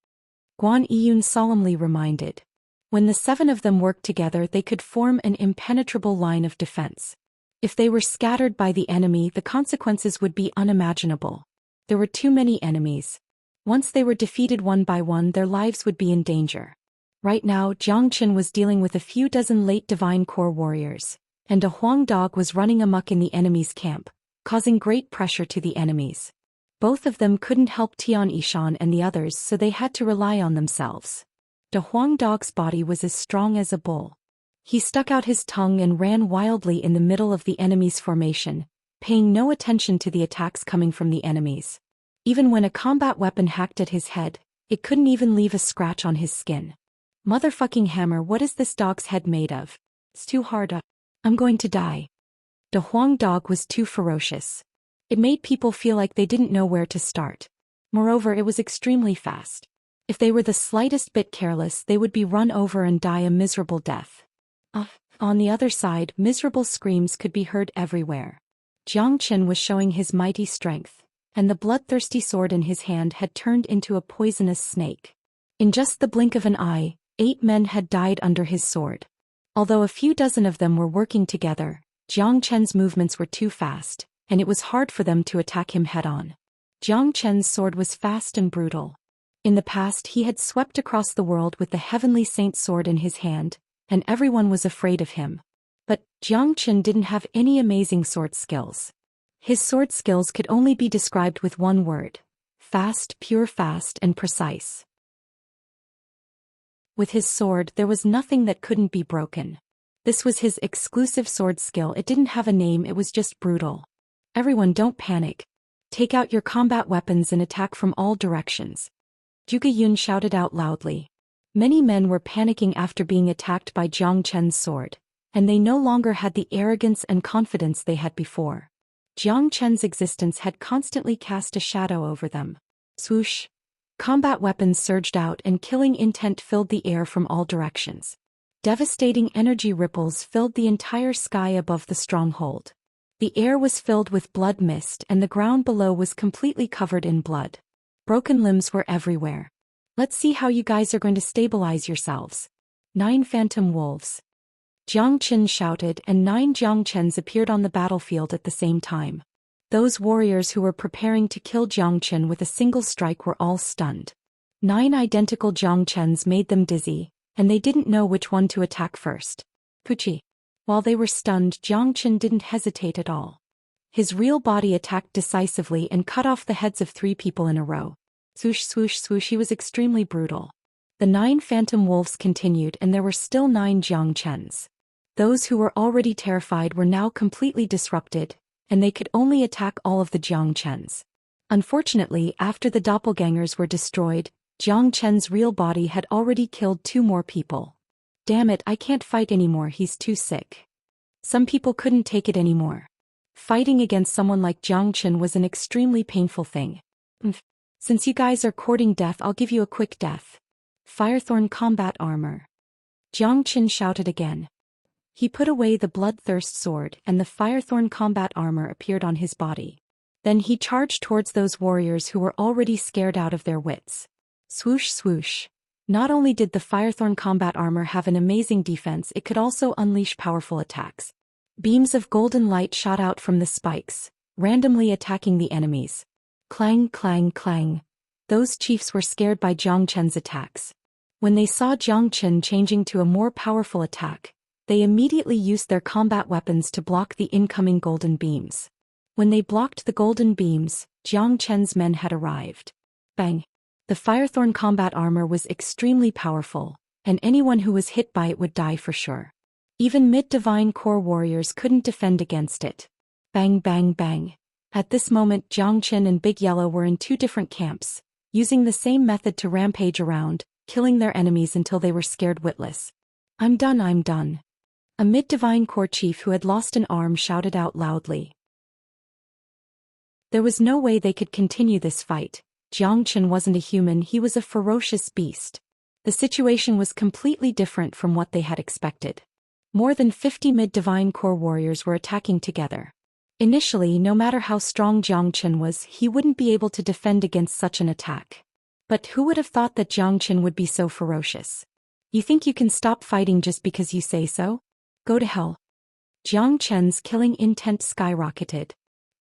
A: Guan Yun solemnly reminded. When the 7 of them worked together, they could form an impenetrable line of defense. If they were scattered by the enemy, the consequences would be unimaginable. There were too many enemies. Once they were defeated one by one, their lives would be in danger. Right now, Zhou Xian was dealing with a few dozen late divine core warriors, and a Huang dog was running amok in the enemy's camp, causing great pressure to the enemies. Both of them couldn't help Tian Yishan and the others, so they had to rely on themselves. The Huang dog's body was as strong as a bull. He stuck out his tongue and ran wildly in the middle of the enemy's formation, paying no attention to the attacks coming from the enemies. Even when a combat weapon hacked at his head, it couldn't even leave a scratch on his skin. Motherfucking hammer, what is this dog's head made of? It's too hard. I'm going to die. The Huang dog was too ferocious. It made people feel like they didn't know where to start. Moreover, it was extremely fast. If they were the slightest bit careless, they would be run over and die a miserable death. On the other side, miserable screams could be heard everywhere. Zhou Xian was showing his mighty strength, and the bloodthirsty sword in his hand had turned into a poisonous snake. In just the blink of an eye, 8 men had died under his sword. Although a few dozen of them were working together, Zhou Xian's movements were too fast, and it was hard for them to attack him head-on. Zhou Xian's sword was fast and brutal. In the past, he had swept across the world with the Heavenly Saint sword in his hand, and everyone was afraid of him. But Zhou Xian didn't have any amazing sword skills. His sword skills could only be described with one word: fast, pure fast and precise. With his sword, there was nothing that couldn't be broken. This was his exclusive sword skill. It didn't have a name, it was just brutal. Everyone, don't panic. Take out your combat weapons and attack from all directions. Zhuge Yun shouted out loudly. Many men were panicking after being attacked by Zhou Xian's sword, and they no longer had the arrogance and confidence they had before. Zhou Xian's existence had constantly cast a shadow over them. Swoosh! Combat weapons surged out and killing intent filled the air from all directions. Devastating energy ripples filled the entire sky above the stronghold. The air was filled with blood mist and the ground below was completely covered in blood. Broken limbs were everywhere. Let's see how you guys are going to stabilize yourselves. 9 phantom wolves. Zhou Xian shouted, and 9 Zhou Xians appeared on the battlefield at the same time. Those warriors who were preparing to kill Zhou Xian with a single strike were all stunned. 9 identical Zhou Xians made them dizzy, and they didn't know which one to attack first. Puchi. While they were stunned, Zhou Xian didn't hesitate at all. His real body attacked decisively and cut off the heads of 3 people in a row. Swoosh swoosh swoosh, he was extremely brutal. The 9 phantom wolves continued, and there were still 9 Xianxias. Those who were already terrified were now completely disrupted, and they could only attack all of the Xianxias. Unfortunately, after the doppelgangers were destroyed, Jiang Chen's real body had already killed 2 more people. Damn it, I can't fight anymore, he's too sick. Some people couldn't take it anymore. Fighting against someone like Jiang Chen was an extremely painful thing. Since you guys are courting death, I'll give you a quick death. Firethorn combat armor. Jiang Chen shouted again. He put away the bloodthirst sword, and the Firethorn combat armor appeared on his body. Then he charged towards those warriors who were already scared out of their wits. Swoosh swoosh. Not only did the Firethorn combat armor have an amazing defense, it could also unleash powerful attacks. Beams of golden light shot out from the spikes, randomly attacking the enemies. Clang clang clang. Those chiefs were scared by Jiang Chen's attacks. When they saw Jiang Chen changing to a more powerful attack, they immediately used their combat weapons to block the incoming golden beams. When they blocked the golden beams, Jiang Chen's men had arrived. Bang! The Firethorn combat armor was extremely powerful, and anyone who was hit by it would die for sure. Even mid-divine core warriors couldn't defend against it. Bang bang bang. At this moment, Jiang Chen and Big Yellow were in 2 different camps, using the same method to rampage around, killing their enemies until they were scared witless. I'm done, I'm done. A mid-divine core chief who had lost an arm shouted out loudly. There was no way they could continue this fight. Jiang Chen wasn't a human, he was a ferocious beast. The situation was completely different from what they had expected. More than 50 mid-divine core warriors were attacking together. Initially, no matter how strong Jiang Chen was, he wouldn't be able to defend against such an attack. But who would have thought that Jiang Chen would be so ferocious? You think you can stop fighting just because you say so? Go to hell. Jiang Chen's killing intent skyrocketed.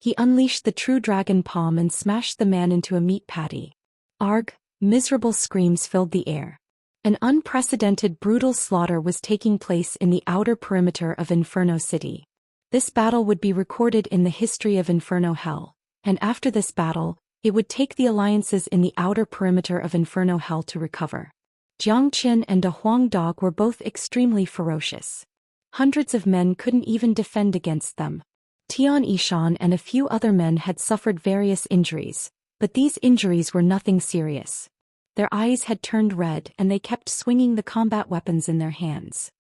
A: He unleashed the true dragon palm and smashed the man into a meat patty. Arg! Miserable screams filled the air. An unprecedented brutal slaughter was taking place in the outer perimeter of Inferno City. This battle would be recorded in the history of Inferno Hell, and after this battle, it would take the alliances in the outer perimeter of Inferno Hell to recover. Jiang Chen and a Huang dog were both extremely ferocious. Hundreds of men couldn't even defend against them. Tian Yishan and a few other men had suffered various injuries, but these injuries were nothing serious. Their eyes had turned red and they kept swinging the combat weapons in their hands.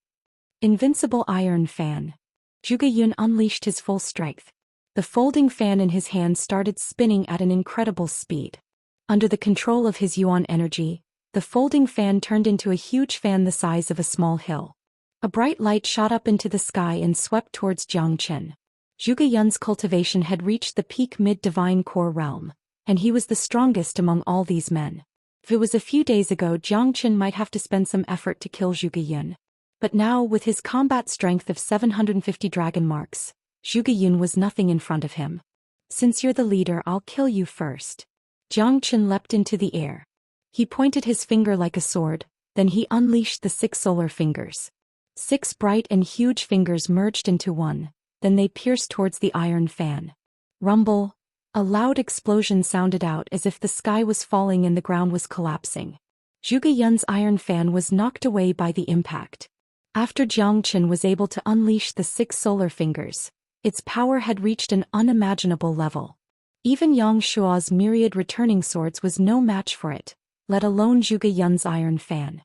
A: Invincible Iron Fan. Zhuge Yun unleashed his full strength. The folding fan in his hand started spinning at an incredible speed. Under the control of his Yuan energy, the folding fan turned into a huge fan the size of a small hill. A bright light shot up into the sky and swept towards Jiang Chen. Zhuge Yun's cultivation had reached the peak mid-divine core realm, and he was the strongest among all these men. If it was a few days ago, Jiang Chen might have to spend some effort to kill Zhuge Yun. But now, with his combat strength of 750 dragon marks, Zhuge Yun was nothing in front of him. Since you're the leader, I'll kill you first. Jiang Chen leapt into the air. He pointed his finger like a sword, then he unleashed the 6 solar fingers. 6 bright and huge fingers merged into one. Then they pierced towards the iron fan. Rumble! A loud explosion sounded out as if the sky was falling and the ground was collapsing. Zhuge Yun's iron fan was knocked away by the impact. After Jiang Chen was able to unleash the 6 solar fingers, its power had reached an unimaginable level. Even Yang Shua's myriad returning swords was no match for it, let alone Zhuge Yun's iron fan.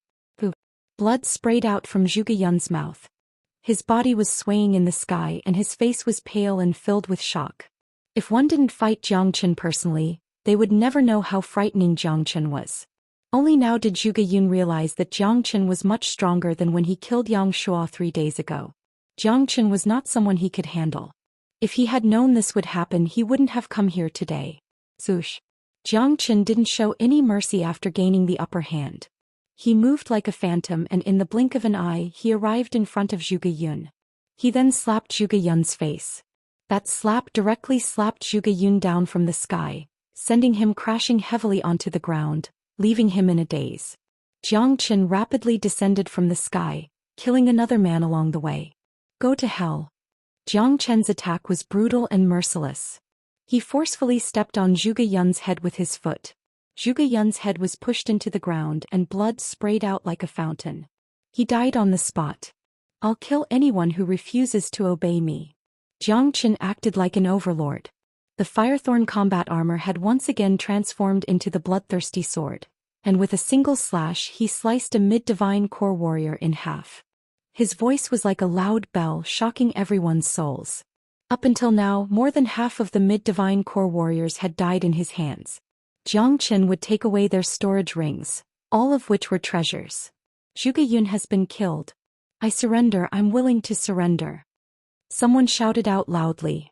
A: Blood sprayed out from Zhuge Yun's mouth. His body was swaying in the sky and his face was pale and filled with shock. If one didn't fight Jiang Chen personally, they would never know how frightening Jiang Chen was. Only now did Zhuge Yun realize that Jiang Chen was much stronger than when he killed Yang Shua 3 days ago. Jiang Chen was not someone he could handle. If he had known this would happen, he wouldn't have come here today. Swoosh. Jiang Chen didn't show any mercy after gaining the upper hand. He moved like a phantom and in the blink of an eye he arrived in front of Zhuge Yun. He then slapped Zhuge Yun's face. That slap directly slapped Zhuge Yun down from the sky, sending him crashing heavily onto the ground, leaving him in a daze. Jiang Chen rapidly descended from the sky, killing another man along the way. Go to hell. Jiang Chen's attack was brutal and merciless. He forcefully stepped on Zhuge Yun's head with his foot. Zhuge Yun's head was pushed into the ground and blood sprayed out like a fountain. He died on the spot. I'll kill anyone who refuses to obey me. Jiang Qin acted like an overlord. The Firethorn combat armor had once again transformed into the bloodthirsty sword, and with a single slash he sliced a mid-divine core warrior in half. His voice was like a loud bell shocking everyone's souls. Up until now, more than half of the mid-divine core warriors had died in his hands. Jiang Qin would take away their storage rings, all of which were treasures. Zhuge Yun has been killed. I surrender, I'm willing to surrender. Someone shouted out loudly.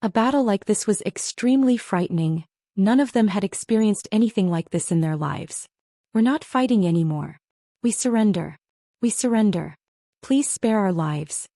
A: A battle like this was extremely frightening. None of them had experienced anything like this in their lives. We're not fighting anymore. We surrender. We surrender. Please spare our lives.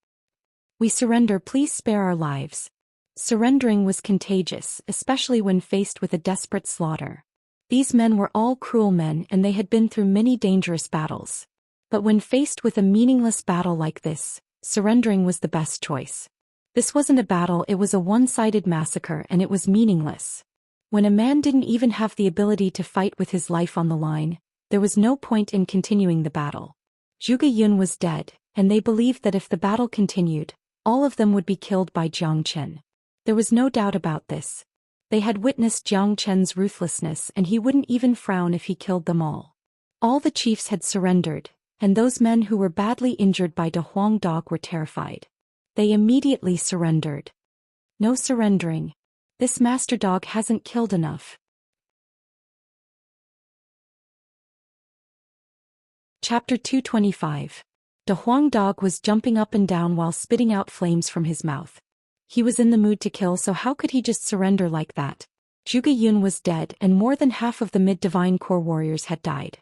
A: We surrender, please spare our lives. Surrendering was contagious, especially when faced with a desperate slaughter. These men were all cruel men and they had been through many dangerous battles. But when faced with a meaningless battle like this, surrendering was the best choice. This wasn't a battle, it was a one-sided massacre and it was meaningless. When a man didn't even have the ability to fight with his life on the line, there was no point in continuing the battle. Zhuge Yun was dead, and they believed that if the battle continued, all of them would be killed by Jiang Qin. There was no doubt about this. They had witnessed Jiang Qin's ruthlessness and he wouldn't even frown if he killed them all. All the chiefs had surrendered, and those men who were badly injured by De Huang Dog were terrified. They immediately surrendered. No surrendering. This master dog hasn't killed enough. Chapter 225. De Huang Dog was jumping up and down while spitting out flames from his mouth. He was in the mood to kill, so how could he just surrender like that? Zhuge Yun was dead and more than half of the mid-divine core warriors had died.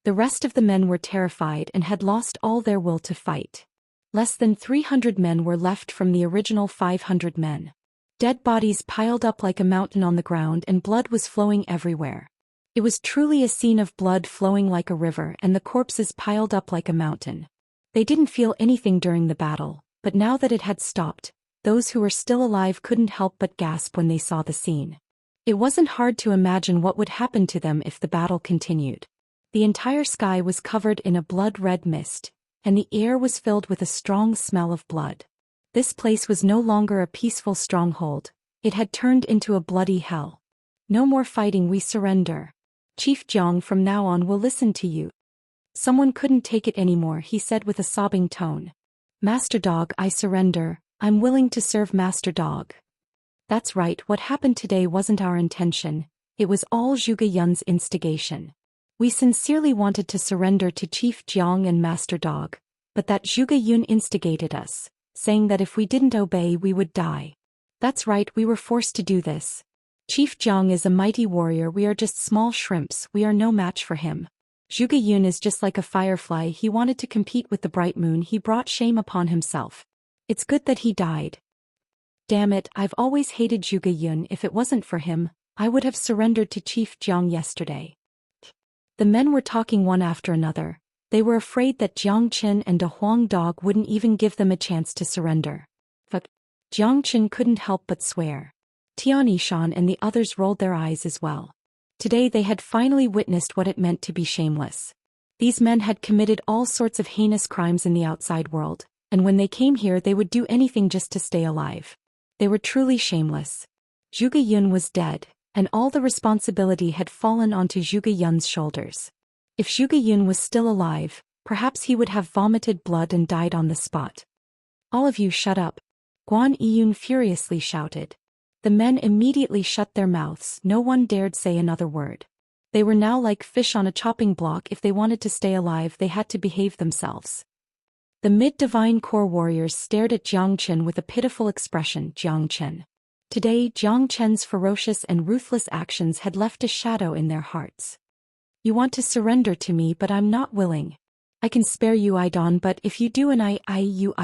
A: The rest of the men were terrified and had lost all their will to fight. Less than 300 men were left from the original 500 men. Dead bodies piled up like a mountain on the ground and blood was flowing everywhere. It was truly a scene of blood flowing like a river and the corpses piled up like a mountain. They didn't feel anything during the battle, but now that it had stopped, those who were still alive couldn't help but gasp when they saw the scene. It wasn't hard to imagine what would happen to them if the battle continued. The entire sky was covered in a blood-red mist, and the air was filled with a strong smell of blood. This place was no longer a peaceful stronghold, it had turned into a bloody hell. No more fighting, we surrender. Chief Jiang, from now on we'll listen to you. Someone couldn't take it anymore, he said with a sobbing tone. Master Dog, I surrender, I'm willing to serve Master Dog. That's right, what happened today wasn't our intention, it was all Zhuge Yun's instigation. We sincerely wanted to surrender to Chief Jiang and Master Dog, but that Zhuge Yun instigated us, saying that if we didn't obey we would die. That's right, we were forced to do this. Chief Jiang is a mighty warrior, we are just small shrimps, we are no match for him. Zhuge Yun is just like a firefly, he wanted to compete with the bright moon, he brought shame upon himself. It's good that he died. Damn it, I've always hated Zhuge Yun, if it wasn't for him, I would have surrendered to Chief Jiang yesterday. The men were talking one after another. They were afraid that Jiang Qin and De Huang Dog wouldn't even give them a chance to surrender. But Jiang Qin couldn't help but swear. Tianishan and the others rolled their eyes as well. Today they had finally witnessed what it meant to be shameless. These men had committed all sorts of heinous crimes in the outside world, and when they came here they would do anything just to stay alive. They were truly shameless. Zhuge Yun was dead, and all the responsibility had fallen onto Zhuge Yun's shoulders. If Zhuge Yun was still alive, perhaps he would have vomited blood and died on the spot. All of you shut up. Guan Yiyun furiously shouted. The men immediately shut their mouths, no one dared say another word. They were now like fish on a chopping block, if they wanted to stay alive they had to behave themselves. The mid-divine core warriors stared at Jiang Qin with a pitiful expression. Jiang Qin. Today Jiang Qin's ferocious and ruthless actions had left a shadow in their hearts. You want to surrender to me, but I'm not willing. I can spare you, Idon, but if you do and I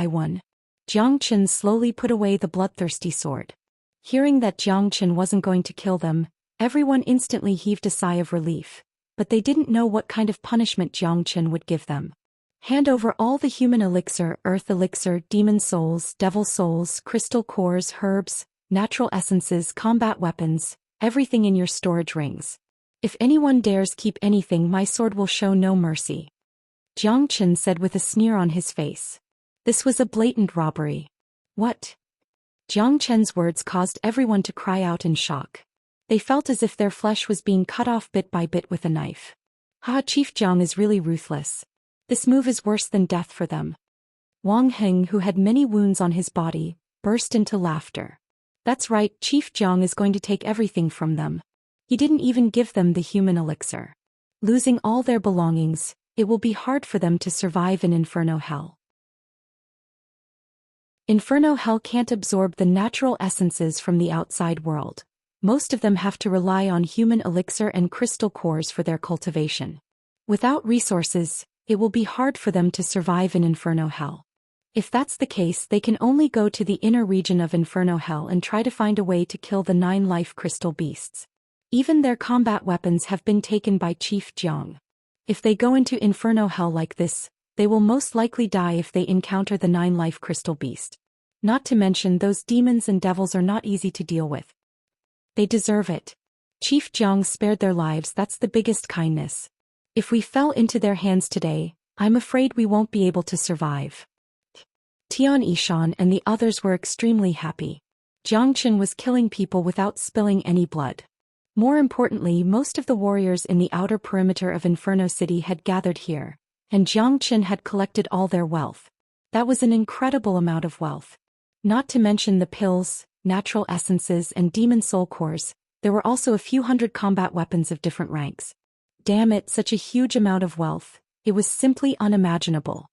A: won. Jiang Qin slowly put away the bloodthirsty sword. Hearing that Jiang Qin wasn't going to kill them, everyone instantly heaved a sigh of relief, but they didn't know what kind of punishment Jiang Qin would give them. Hand over all the human elixir, earth elixir, demon souls, devil souls, crystal cores, herbs, natural essences, combat weapons, everything in your storage rings. If anyone dares keep anything, my sword will show no mercy. Jiang Chen said with a sneer on his face. This was a blatant robbery. What? Jiang Chen's words caused everyone to cry out in shock. They felt as if their flesh was being cut off bit by bit with a knife. Chief Jiang is really ruthless. This move is worse than death for them. Wang Heng, who had many wounds on his body, burst into laughter. That's right, Chief Jiang is going to take everything from them. He didn't even give them the human elixir. Losing all their belongings, it will be hard for them to survive in Inferno Hell. Inferno Hell can't absorb the natural essences from the outside world. Most of them have to rely on human elixir and crystal cores for their cultivation. Without resources, it will be hard for them to survive in Inferno Hell. If that's the case, they can only go to the inner region of Inferno Hell and try to find a way to kill the 9 life crystal beasts. Even their combat weapons have been taken by Chief Jiang. If they go into Inferno Hell like this, they will most likely die if they encounter the 9 life crystal beast. Not to mention those demons and devils are not easy to deal with. They deserve it. Chief Jiang spared their lives, that's the biggest kindness. If we fell into their hands today, I'm afraid we won't be able to survive. Tian Yishan and the others were extremely happy. Jiang Chen was killing people without spilling any blood. More importantly, most of the warriors in the outer perimeter of Inferno City had gathered here, and Jiang Chen had collected all their wealth. That was an incredible amount of wealth. Not to mention the pills, natural essences and demon soul cores, there were also a few hundred combat weapons of different ranks. Damn it, such a huge amount of wealth, it was simply unimaginable.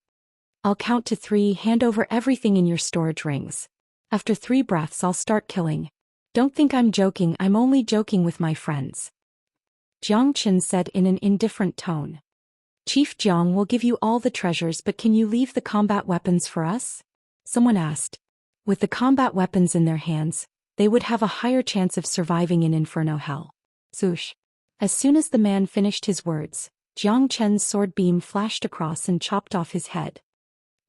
A: I'll count to 3, hand over everything in your storage rings. After 3 breaths I'll start killing. Don't think I'm joking, I'm only joking with my friends. Jiang Chen said in an indifferent tone. Chief Jiang will give you all the treasures, but can you leave the combat weapons for us? Someone asked. With the combat weapons in their hands, they would have a higher chance of surviving in Inferno Hell. Zhoosh. As soon as the man finished his words, Jiang Chen's sword beam flashed across and chopped off his head.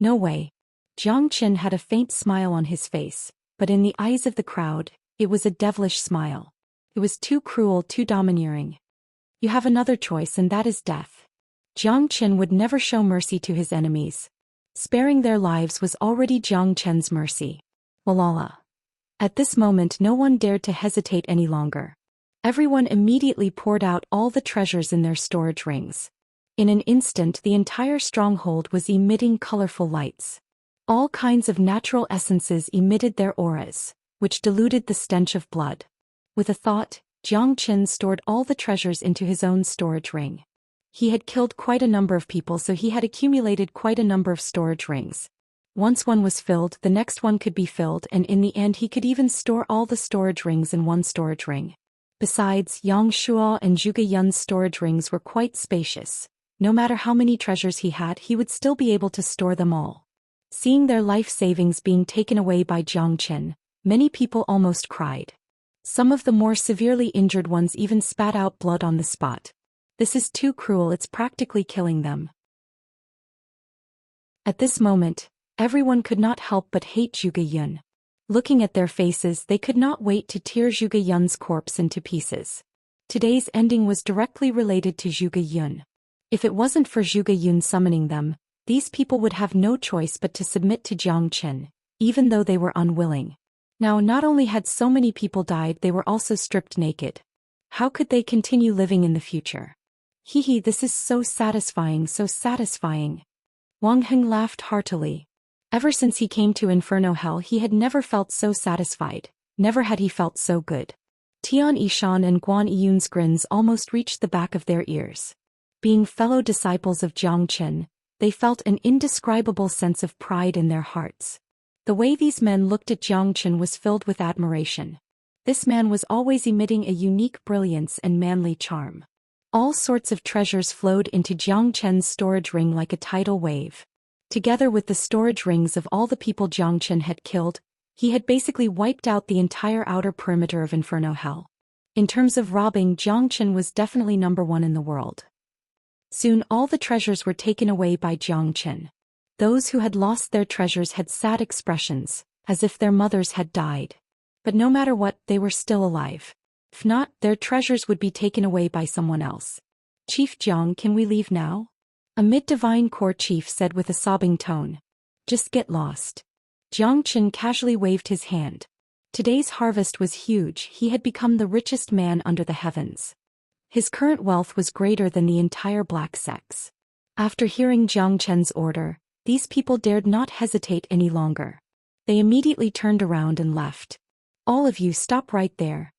A: No way. Jiang Chen had a faint smile on his face, but in the eyes of the crowd, it was a devilish smile. It was too cruel, too domineering. You have another choice, and that is death. Jiang Chen would never show mercy to his enemies. Sparing their lives was already Jiang Chen's mercy. Walala. At this moment no one dared to hesitate any longer. Everyone immediately poured out all the treasures in their storage rings. In an instant the entire stronghold was emitting colorful lights. All kinds of natural essences emitted their auras, which diluted the stench of blood. With a thought, Jiang Chen stored all the treasures into his own storage ring. He had killed quite a number of people, so he had accumulated quite a number of storage rings. Once one was filled, the next one could be filled, and in the end he could even store all the storage rings in one storage ring. Besides, Xianxia and Zhuge Yun's storage rings were quite spacious. No matter how many treasures he had, he would still be able to store them all. Seeing their life savings being taken away by Jiang Chen, many people almost cried. Some of the more severely injured ones even spat out blood on the spot. This is too cruel, it's practically killing them. At this moment, everyone could not help but hate Zhuge Yun. Looking at their faces, they could not wait to tear Zhuge Yun's corpse into pieces. Today's ending was directly related to Zhuge Yun. If it wasn't for Zhuge Yun summoning them, these people would have no choice but to submit to Jiang Chen, even though they were unwilling. Now not only had so many people died, they were also stripped naked. How could they continue living in the future? Hee, this is so satisfying, so satisfying. Wang Heng laughed heartily. Ever since he came to Inferno Hell he had never felt so satisfied, never had he felt so good. Tian Yishan and Guan Yun's grins almost reached the back of their ears. Being fellow disciples of Jiang Chen, they felt an indescribable sense of pride in their hearts. The way these men looked at Jiang Chen was filled with admiration. This man was always emitting a unique brilliance and manly charm. All sorts of treasures flowed into Jiang Chen's storage ring like a tidal wave. Together with the storage rings of all the people Jiang Chen had killed, he had basically wiped out the entire outer perimeter of Inferno Hell. In terms of robbing, Jiang Chen was definitely number 1 in the world. Soon all the treasures were taken away by Jiang Chen. Those who had lost their treasures had sad expressions, as if their mothers had died. But no matter what, they were still alive. If not, their treasures would be taken away by someone else. Chief Jiang, can we leave now? A mid-divine court chief said with a sobbing tone. Just get lost. Jiang Chen casually waved his hand. Today's harvest was huge. He had become the richest man under the heavens. His current wealth was greater than the entire black sects. After hearing Jiang Chen's order, these people dared not hesitate any longer. They immediately turned around and left. All of you stop right there.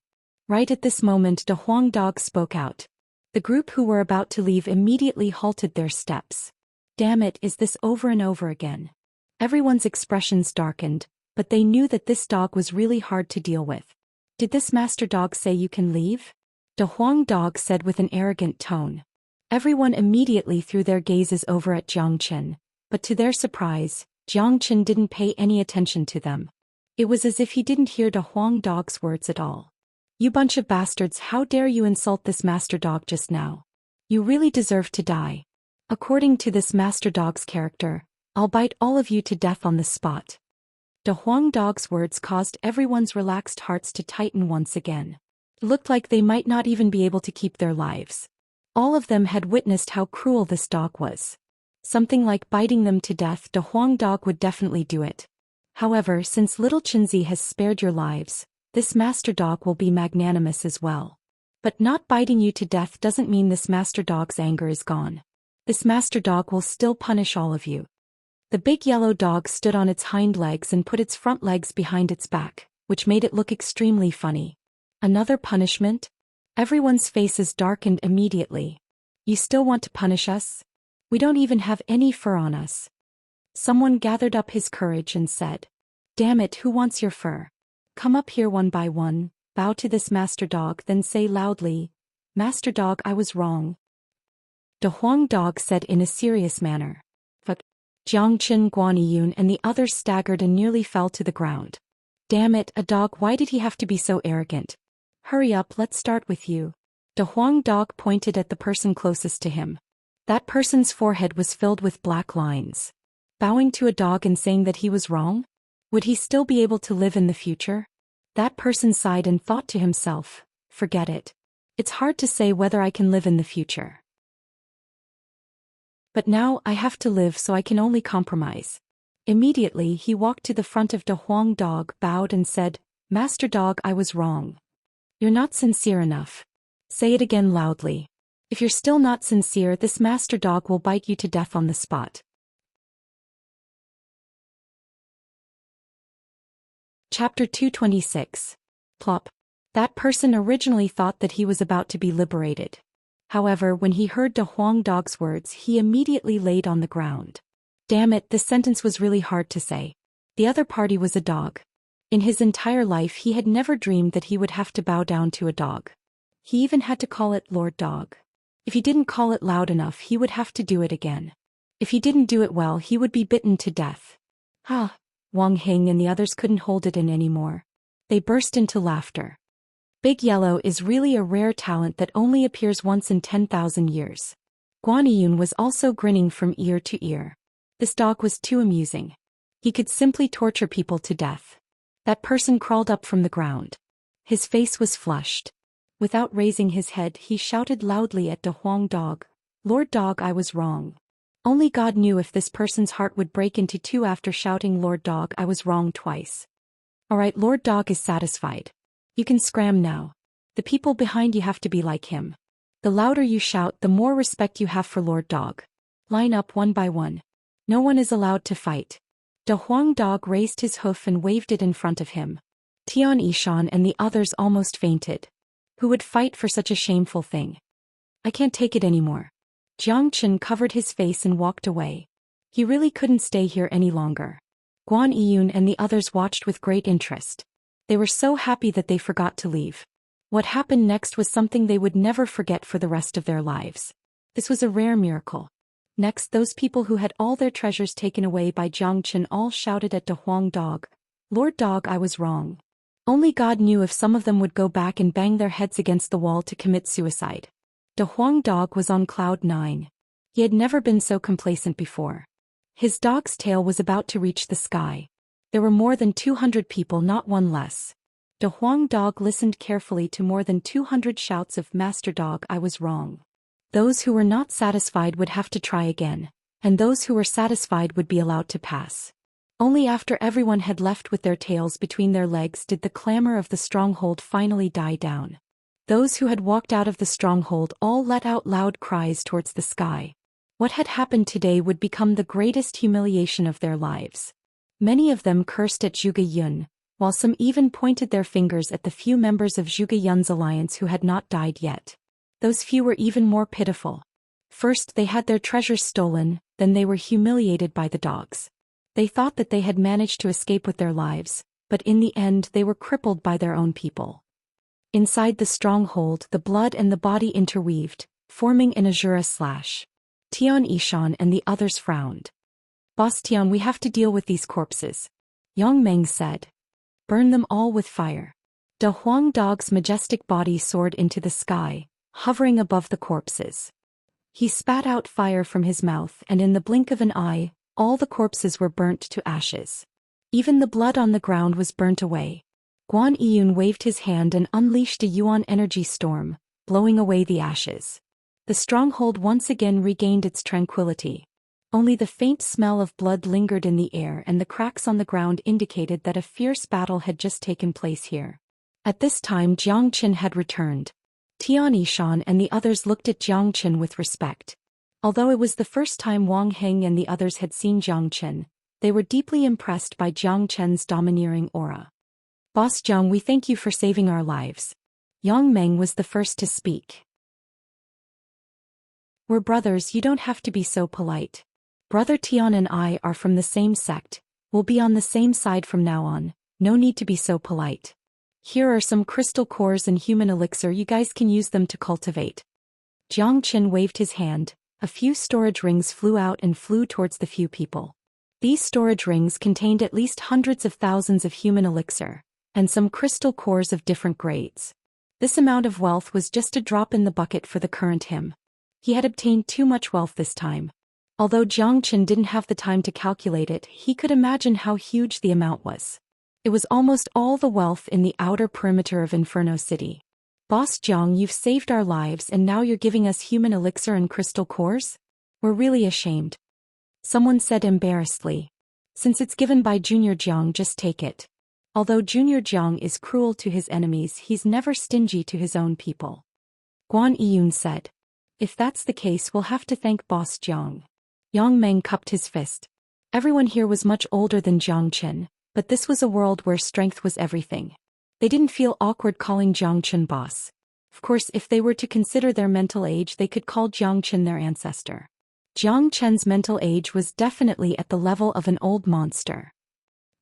A: Right at this moment, De Huang Dog spoke out. The group who were about to leave immediately halted their steps. Damn it, is this over and over again? Everyone's expressions darkened, but they knew that this dog was really hard to deal with. Did this master dog say you can leave? De Huang Dog said with an arrogant tone. Everyone immediately threw their gazes over at Jiang Chen, but to their surprise, Jiang Chen didn't pay any attention to them. It was as if he didn't hear De Huang Dog's words at all. You bunch of bastards, how dare you insult this master dog just now? You really deserve to die. According to this master dog's character, I'll bite all of you to death on the spot. De Huang Dog's words caused everyone's relaxed hearts to tighten once again. It looked like they might not even be able to keep their lives. All of them had witnessed how cruel this dog was. Something like biting them to death, De Huang Dog would definitely do it. However, since little Chinzi has spared your lives, this master dog will be magnanimous as well. But not biting you to death doesn't mean this master dog's anger is gone. This master dog will still punish all of you. The big yellow dog stood on its hind legs and put its front legs behind its back, which made it look extremely funny. Another punishment? Everyone's faces darkened immediately. You still want to punish us? We don't even have any fur on us. Someone gathered up his courage and said, Damn it, who wants your fur? Come up here one by one, bow to this master dog, then say loudly, Master dog, I was wrong. De Huang Dog said in a serious manner. Fuck. Jiang Chen, Guan Yun and the others staggered and nearly fell to the ground. Damn it, a dog, why did he have to be so arrogant? Hurry up, let's start with you. De Huang Dog pointed at the person closest to him. That person's forehead was filled with black lines. Bowing to a dog and saying that he was wrong? Would he still be able to live in the future? That person sighed and thought to himself, forget it. It's hard to say whether I can live in the future. But now I have to live, so I can only compromise. Immediately he walked to the front of De Huang Dog, bowed and said, Master dog, I was wrong. You're not sincere enough. Say it again loudly. If you're still not sincere, this master dog will bite you to death on the spot. Chapter 226. Plop. That person originally thought that he was about to be liberated. However, when he heard De Huang Dog's words, he immediately laid on the ground. Damn it, this sentence was really hard to say. The other party was a dog. In his entire life he had never dreamed that he would have to bow down to a dog. He even had to call it Lord Dog. If he didn't call it loud enough, he would have to do it again. If he didn't do it well, he would be bitten to death. Ha! Wang Hing and the others couldn't hold it in anymore. They burst into laughter. Big Yellow is really a rare talent that only appears once in 10,000 years. Guan Yun was also grinning from ear to ear. This dog was too amusing. He could simply torture people to death. That person crawled up from the ground. His face was flushed. Without raising his head, he shouted loudly at De Huang Dog, Lord Dog, I was wrong. Only God knew if this person's heart would break into two after shouting Lord Dog, I was wrong twice. Alright, Lord Dog is satisfied. You can scram now. The people behind you have to be like him. The louder you shout, the more respect you have for Lord Dog. Line up one by one. No one is allowed to fight. De Huang Dog raised his hoof and waved it in front of him. Tian Yishan and the others almost fainted. Who would fight for such a shameful thing? I can't take it anymore. Jiang Chen covered his face and walked away. He really couldn't stay here any longer. Guan Yun and the others watched with great interest. They were so happy that they forgot to leave. What happened next was something they would never forget for the rest of their lives. This was a rare miracle. Next, those people who had all their treasures taken away by Jiang Chen all shouted at De Huang Dog, Lord Dog, I was wrong. Only God knew if some of them would go back and bang their heads against the wall to commit suicide. De Huang Dog was on cloud 9. He had never been so complacent before. His dog's tail was about to reach the sky. There were more than 200 people, not one less. De Huang Dog listened carefully to more than 200 shouts of Master Dog, I was wrong. Those who were not satisfied would have to try again, and those who were satisfied would be allowed to pass. Only after everyone had left with their tails between their legs did the clamor of the stronghold finally die down. Those who had walked out of the stronghold all let out loud cries towards the sky. What had happened today would become the greatest humiliation of their lives. Many of them cursed at Zhuge Yun, while some even pointed their fingers at the few members of Zhuge Yun's alliance who had not died yet. Those few were even more pitiful. First they had their treasures stolen, then they were humiliated by the dogs. They thought that they had managed to escape with their lives, but in the end they were crippled by their own people. Inside the stronghold, the blood and the body interweaved, forming an azure slash. Tian Yishan and the others frowned. Boss Tian, we have to deal with these corpses. Yang Meng said. Burn them all with fire. De Huang Dog's majestic body soared into the sky, hovering above the corpses. He spat out fire from his mouth, and in the blink of an eye, all the corpses were burnt to ashes. Even the blood on the ground was burnt away. Guan Yiyun waved his hand and unleashed a yuan energy storm, blowing away the ashes. The stronghold once again regained its tranquility. Only the faint smell of blood lingered in the air, and the cracks on the ground indicated that a fierce battle had just taken place here. At this time Jiang Qin had returned. Tian Yishan and the others looked at Jiang Qin with respect. Although it was the first time Wang Heng and the others had seen Jiang Qin, they were deeply impressed by Jiang Qin's domineering aura. Boss Jiang, we thank you for saving our lives. Yang Meng was the first to speak. We're brothers, you don't have to be so polite. Brother Tian and I are from the same sect, we'll be on the same side from now on, no need to be so polite. Here are some crystal cores and human elixir, you guys can use them to cultivate. Jiang Qin waved his hand, a few storage rings flew out and flew towards the few people. These storage rings contained at least hundreds of thousands of human elixir, and some crystal cores of different grades. This amount of wealth was just a drop in the bucket for the current him. He had obtained too much wealth this time. Although Jiang Qin didn't have the time to calculate it, he could imagine how huge the amount was. It was almost all the wealth in the outer perimeter of Inferno City. Boss Jiang, you've saved our lives and now you're giving us human elixir and crystal cores? We're really ashamed. Someone said embarrassedly. Since it's given by Junior Jiang, just take it. Although Junior Jiang is cruel to his enemies, he's never stingy to his own people. Guan Yiyun said. If that's the case, we'll have to thank Boss Jiang. Yang Meng cupped his fist. Everyone here was much older than Jiang Qin, but this was a world where strength was everything. They didn't feel awkward calling Jiang Qin boss. Of course, if they were to consider their mental age, they could call Jiang Qin their ancestor. Jiang Qin's mental age was definitely at the level of an old monster.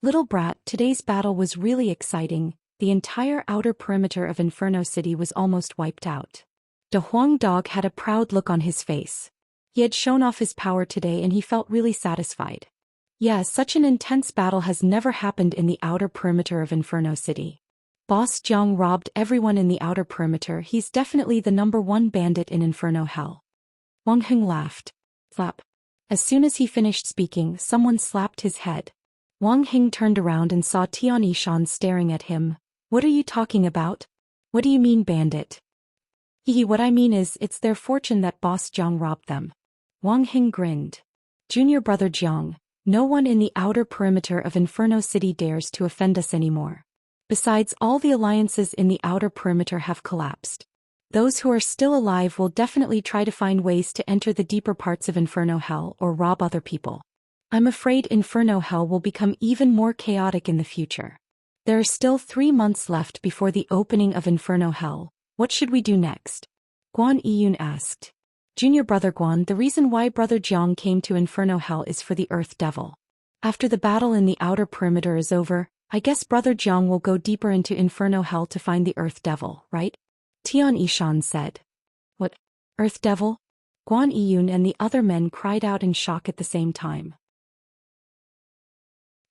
A: Little brat, today's battle was really exciting. The entire outer perimeter of Inferno City was almost wiped out. De Huang Dog had a proud look on his face. He had shown off his power today and he felt really satisfied. Yeah, such an intense battle has never happened in the outer perimeter of Inferno City. Boss Jiang robbed everyone in the outer perimeter, he's definitely the #1 bandit in Inferno Hell. Wang Heng laughed. Slap. As soon as he finished speaking, someone slapped his head. Wang Heng turned around and saw Tian Yishan staring at him. What are you talking about? What do you mean bandit? What I mean is, it's their fortune that Boss Jiang robbed them. Wang Heng grinned. Junior brother Jiang, no one in the outer perimeter of Inferno City dares to offend us anymore. Besides, all the alliances in the outer perimeter have collapsed. Those who are still alive will definitely try to find ways to enter the deeper parts of Inferno Hell or rob other people. I'm afraid Inferno Hell will become even more chaotic in the future. There are still 3 months left before the opening of Inferno Hell. What should we do next? Guan Yiyun asked. Junior brother Guan, the reason why brother Jiang came to Inferno Hell is for the Earth Devil. After the battle in the outer perimeter is over, I guess brother Jiang will go deeper into Inferno Hell to find the Earth Devil, right? Tian Yishan said. What? Earth Devil? Guan Yiyun and the other men cried out in shock at the same time.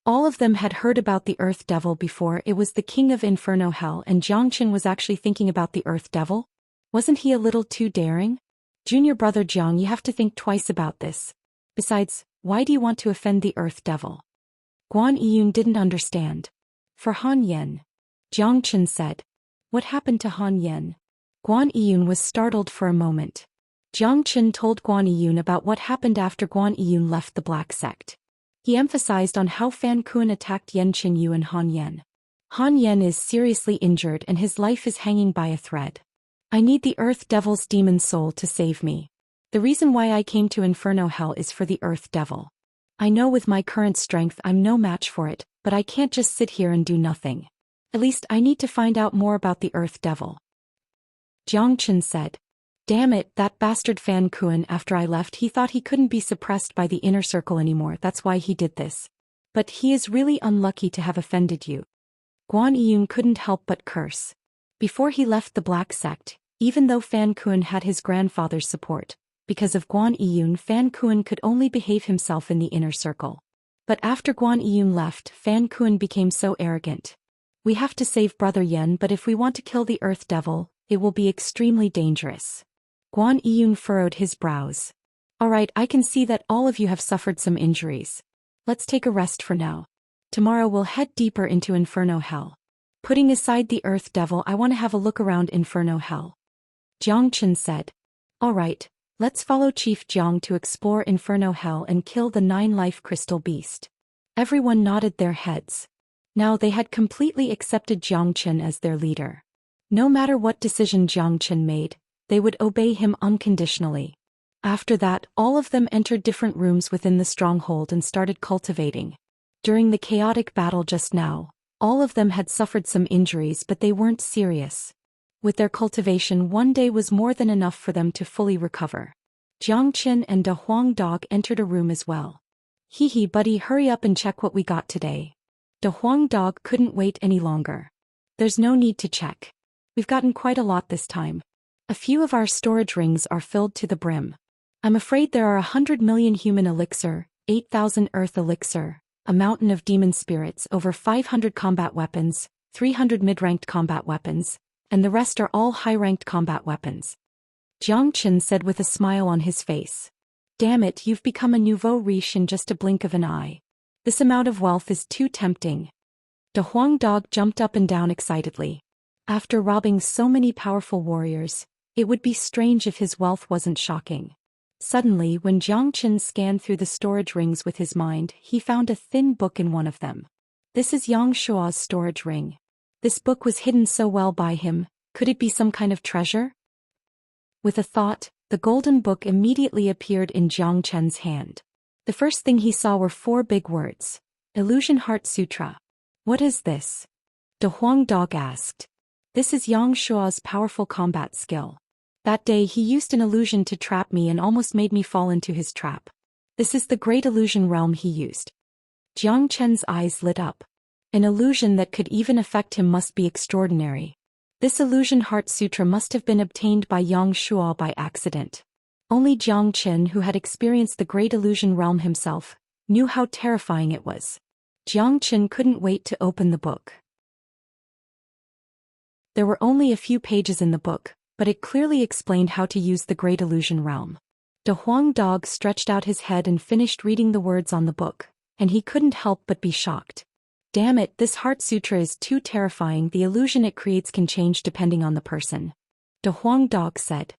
A: All of them had heard about the Earth Devil before. It was the king of Inferno Hell, and Jiang Qin was actually thinking about the Earth Devil? Wasn't he a little too daring? Junior brother Jiang, you have to think twice about this. Besides, why do you want to offend the Earth Devil? Guan Yiyun didn't understand. For Han Yen. Jiang Chen said. What happened to Han Yen? Guan Yiyun was startled for a moment. Jiang Chen told Guan Yiyun about what happened after Guan Yiyun left the Black Sect. He emphasized on how Fan Kuan attacked Yen Qinyu and Han Yen. Han Yen is seriously injured and his life is hanging by a thread. I need the Earth Devil's demon soul to save me. The reason why I came to Inferno Hell is for the Earth Devil. I know with my current strength I'm no match for it, but I can't just sit here and do nothing. At least I need to find out more about the Earth Devil. Jiang Chen said. Damn it, that bastard Fan Kuan, after I left he thought he couldn't be suppressed by the inner circle anymore, that's why he did this. But he is really unlucky to have offended you. Guan Yiyun couldn't help but curse. Before he left the Black Sect, even though Fan Kuan had his grandfather's support, because of Guan Yiyun Fan Kuan could only behave himself in the inner circle. But after Guan Yiyun left, Fan Kuan became so arrogant. We have to save Brother Yen, but if we want to kill the Earth Devil, it will be extremely dangerous. Guan Yiyun furrowed his brows. Alright, I can see that all of you have suffered some injuries. Let's take a rest for now. Tomorrow we'll head deeper into Inferno Hell. Putting aside the Earth Devil, I want to have a look around Inferno Hell. Jiang Chen said. Alright, let's follow Chief Jiang to explore Inferno Hell and kill the 9-life crystal beast. Everyone nodded their heads. Now they had completely accepted Jiang Chen as their leader. No matter what decision Jiang Chen made, they would obey him unconditionally. After that, all of them entered different rooms within the stronghold and started cultivating. During the chaotic battle just now, all of them had suffered some injuries, but they weren't serious. With their cultivation, one day was more than enough for them to fully recover. Jiang Chen and De Huang Dog entered a room as well. Hee buddy, hurry up and check what we got today. De Huang Dog couldn't wait any longer. There's no need to check. We've gotten quite a lot this time. A few of our storage rings are filled to the brim. I'm afraid there are 100 million human elixir, 8,000 earth elixir, a mountain of demon spirits, over 500 combat weapons, 300 mid-ranked combat weapons, and the rest are all high-ranked combat weapons. Jiang Chen said with a smile on his face. Damn it, you've become a nouveau riche in just a blink of an eye. This amount of wealth is too tempting. De Huang Dog jumped up and down excitedly. After robbing so many powerful warriors, it would be strange if his wealth wasn't shocking. Suddenly, when Jiang Chen scanned through the storage rings with his mind, he found a thin book in one of them. This is Xianxia's storage ring. This book was hidden so well by him, could it be some kind of treasure? With a thought, the golden book immediately appeared in Jiang Chen's hand. The first thing he saw were 4 big words. Illusion Heart Sutra. What is this? De Huang Dog asked. This is Xianxia's powerful combat skill. That day he used an illusion to trap me and almost made me fall into his trap. This is the great illusion realm he used. Jiang Chen's eyes lit up. An illusion that could even affect him must be extraordinary. This illusion heart sutra must have been obtained by Xianxia by accident. Only Jiang Chen, who had experienced the great illusion realm himself, knew how terrifying it was. Jiang Chen couldn't wait to open the book. There were only a few pages in the book, but it clearly explained how to use the Great Illusion Realm. De Huang Dog stretched out his head and finished reading the words on the book, and he couldn't help but be shocked. Damn it, this Heart Sutra is too terrifying. The illusion it creates can change depending on the person. De Huang Dog said.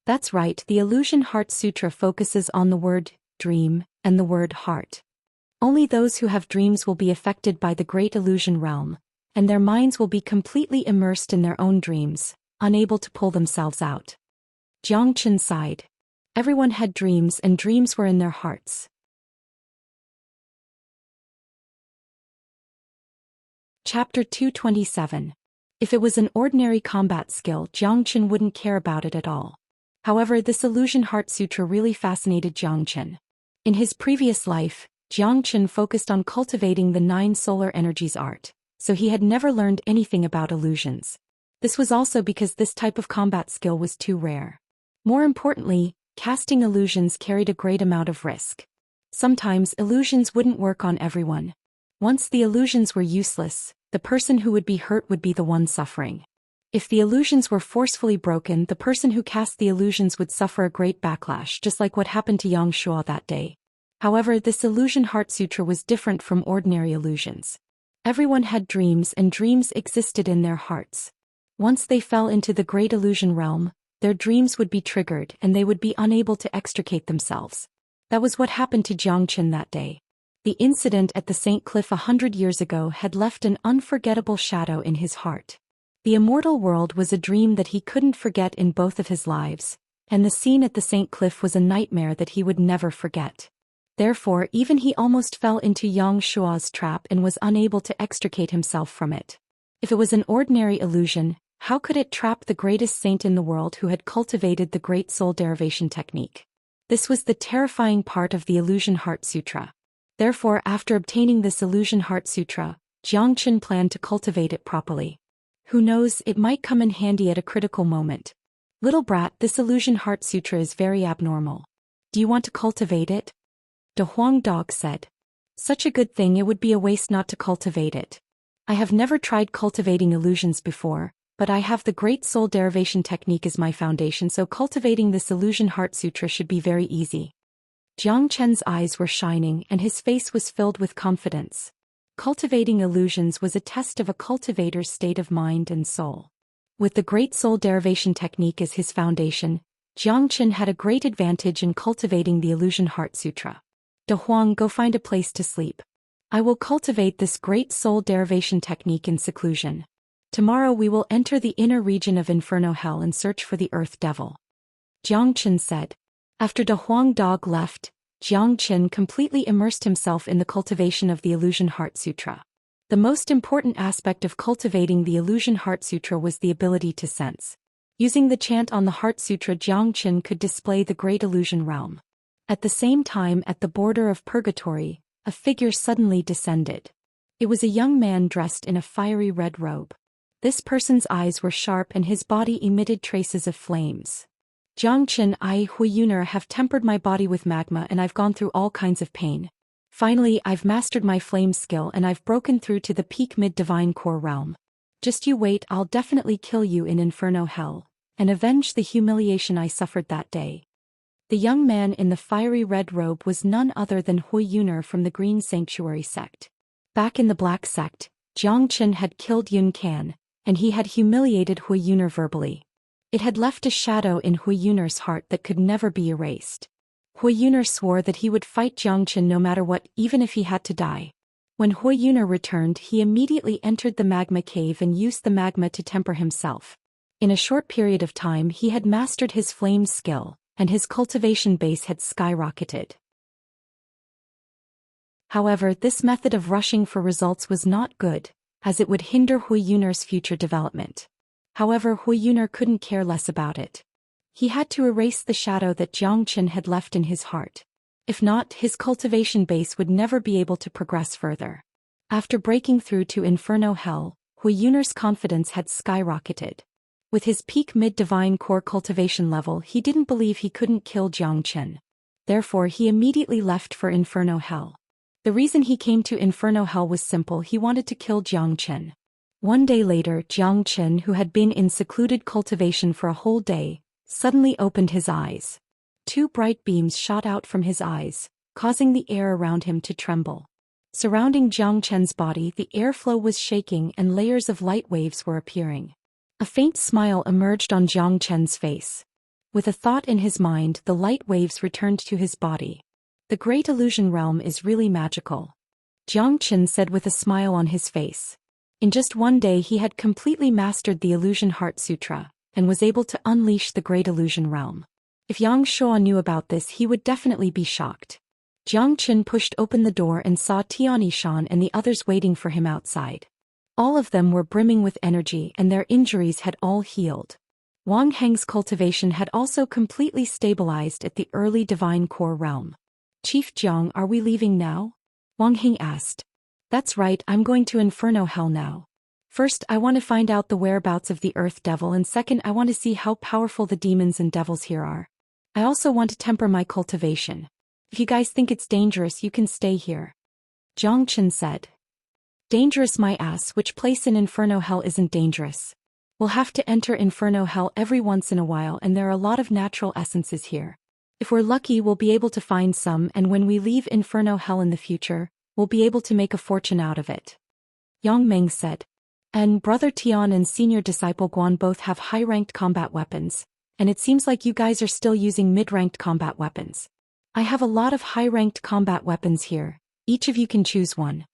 A: That's right, the Illusion Heart Sutra focuses on the word dream and the word heart. Only those who have dreams will be affected by the Great Illusion Realm, and their minds will be completely immersed in their own dreams, unable to pull themselves out. Jiang Chen sighed. Everyone had dreams, and dreams were in their hearts. Chapter 227. If it was an ordinary combat skill, Jiang Chen wouldn't care about it at all. However, this Illusion Heart Sutra really fascinated Jiang Chen. In his previous life, Jiang Chen focused on cultivating the 9 solar energies art, so he had never learned anything about illusions. This was also because this type of combat skill was too rare. More importantly, casting illusions carried a great amount of risk. Sometimes illusions wouldn't work on everyone. Once the illusions were useless, the person who would be hurt would be the one suffering. If the illusions were forcefully broken, the person who cast the illusions would suffer a great backlash, just like what happened to Xianxia that day. However, this Illusion Heart Sutra was different from ordinary illusions. Everyone had dreams and dreams existed in their hearts. Once they fell into the Great Illusion realm, their dreams would be triggered and they would be unable to extricate themselves. That was what happened to Jiang Qin that day. The incident at the St. Cliff 100 years ago had left an unforgettable shadow in his heart. The immortal world was a dream that he couldn't forget in both of his lives, and the scene at the St. Cliff was a nightmare that he would never forget. Therefore, even he almost fell into Yang Shua's trap and was unable to extricate himself from it. If it was an ordinary illusion, how could it trap the greatest saint in the world who had cultivated the great soul derivation technique? This was the terrifying part of the Illusion Heart Sutra. Therefore, after obtaining this Illusion Heart Sutra, Jiang Qin planned to cultivate it properly. Who knows, it might come in handy at a critical moment. Little brat, this Illusion Heart Sutra is very abnormal. Do you want to cultivate it? De Huang Dog said. Such a good thing, it would be a waste not to cultivate it. I have never tried cultivating illusions before, but I have the Great Soul Derivation Technique as my foundation, so cultivating this Illusion Heart Sutra should be very easy. Jiang Chen's eyes were shining and his face was filled with confidence. Cultivating illusions was a test of a cultivator's state of mind and soul. With the Great Soul Derivation Technique as his foundation, Jiang Chen had a great advantage in cultivating the Illusion Heart Sutra. De Huang, go find a place to sleep. I will cultivate this Great Soul Derivation Technique in seclusion. Tomorrow we will enter the inner region of Inferno Hell and search for the Earth Devil. Jiang Chen said. After De Huang Dog left, Jiang Chen completely immersed himself in the cultivation of the Illusion Heart Sutra. The most important aspect of cultivating the Illusion Heart Sutra was the ability to sense. Using the chant on the Heart Sutra, Jiang Chen could display the Great Illusion Realm. At the same time, at the border of purgatory, a figure suddenly descended. It was a young man dressed in a fiery red robe. This person's eyes were sharp and his body emitted traces of flames. Jiang Chen, I, Hui Yuner, have tempered my body with magma and I've gone through all kinds of pain. Finally, I've mastered my flame skill and I've broken through to the peak mid-divine core realm. Just you wait, I'll definitely kill you in Inferno Hell, and avenge the humiliation I suffered that day. The young man in the fiery red robe was none other than Hui Yuner from the Green Sanctuary sect. Back in the Black sect, Jiang Chen had killed Yun Can, and he had humiliated Hui Yuner verbally. It had left a shadow in Hui Yuner's heart that could never be erased. Hui Yuner swore that he would fight Jiang Chen no matter what, even if he had to die. When Hui Yuner returned, he immediately entered the magma cave and used the magma to temper himself. In a short period of time he had mastered his flame skill, and his cultivation base had skyrocketed. However, this method of rushing for results was not good, as it would hinder Hui Yuner's future development. However, Hui Yuner couldn't care less about it. He had to erase the shadow that Jiang Chen had left in his heart. If not, his cultivation base would never be able to progress further. After breaking through to Inferno Hell, Hui Yuner's confidence had skyrocketed. With his peak mid-divine core cultivation level, he didn't believe he couldn't kill Jiang Chen. Therefore, he immediately left for Inferno Hell. The reason he came to Inferno Hell was simple: he wanted to kill Jiang Chen. One day later, Jiang Chen, who had been in secluded cultivation for a whole day, suddenly opened his eyes. Two bright beams shot out from his eyes, causing the air around him to tremble. Surrounding Jiang Chen's body, the airflow was shaking and layers of light waves were appearing. A faint smile emerged on Jiang Chen's face. With a thought in his mind, the light waves returned to his body. The Great Illusion Realm is really magical, Jiang Chen said with a smile on his face. In just one day he had completely mastered the Illusion Heart Sutra, and was able to unleash the Great Illusion Realm. If Yang Shuo knew about this, he would definitely be shocked. Jiang Chen pushed open the door and saw Tian Shan and the others waiting for him outside. All of them were brimming with energy and their injuries had all healed. Wang Heng's cultivation had also completely stabilized at the early divine core realm. Chief Jiang, are we leaving now? Wang Heng asked. That's right, I'm going to Inferno Hell now. First, I want to find out the whereabouts of the Earth Devil, and second, I want to see how powerful the demons and devils here are. I also want to temper my cultivation. If you guys think it's dangerous, you can stay here. Jiang Chen said. Dangerous my ass, which place in Inferno Hell isn't dangerous? We'll have to enter Inferno Hell every once in a while, and there are a lot of natural essences here. If we're lucky, we'll be able to find some, and when we leave Inferno Hell in the future, we'll be able to make a fortune out of it. Yang Meng said. And Brother Tian and Senior Disciple Guan both have high-ranked combat weapons, and it seems like you guys are still using mid-ranked combat weapons. I have a lot of high-ranked combat weapons here, each of you can choose one.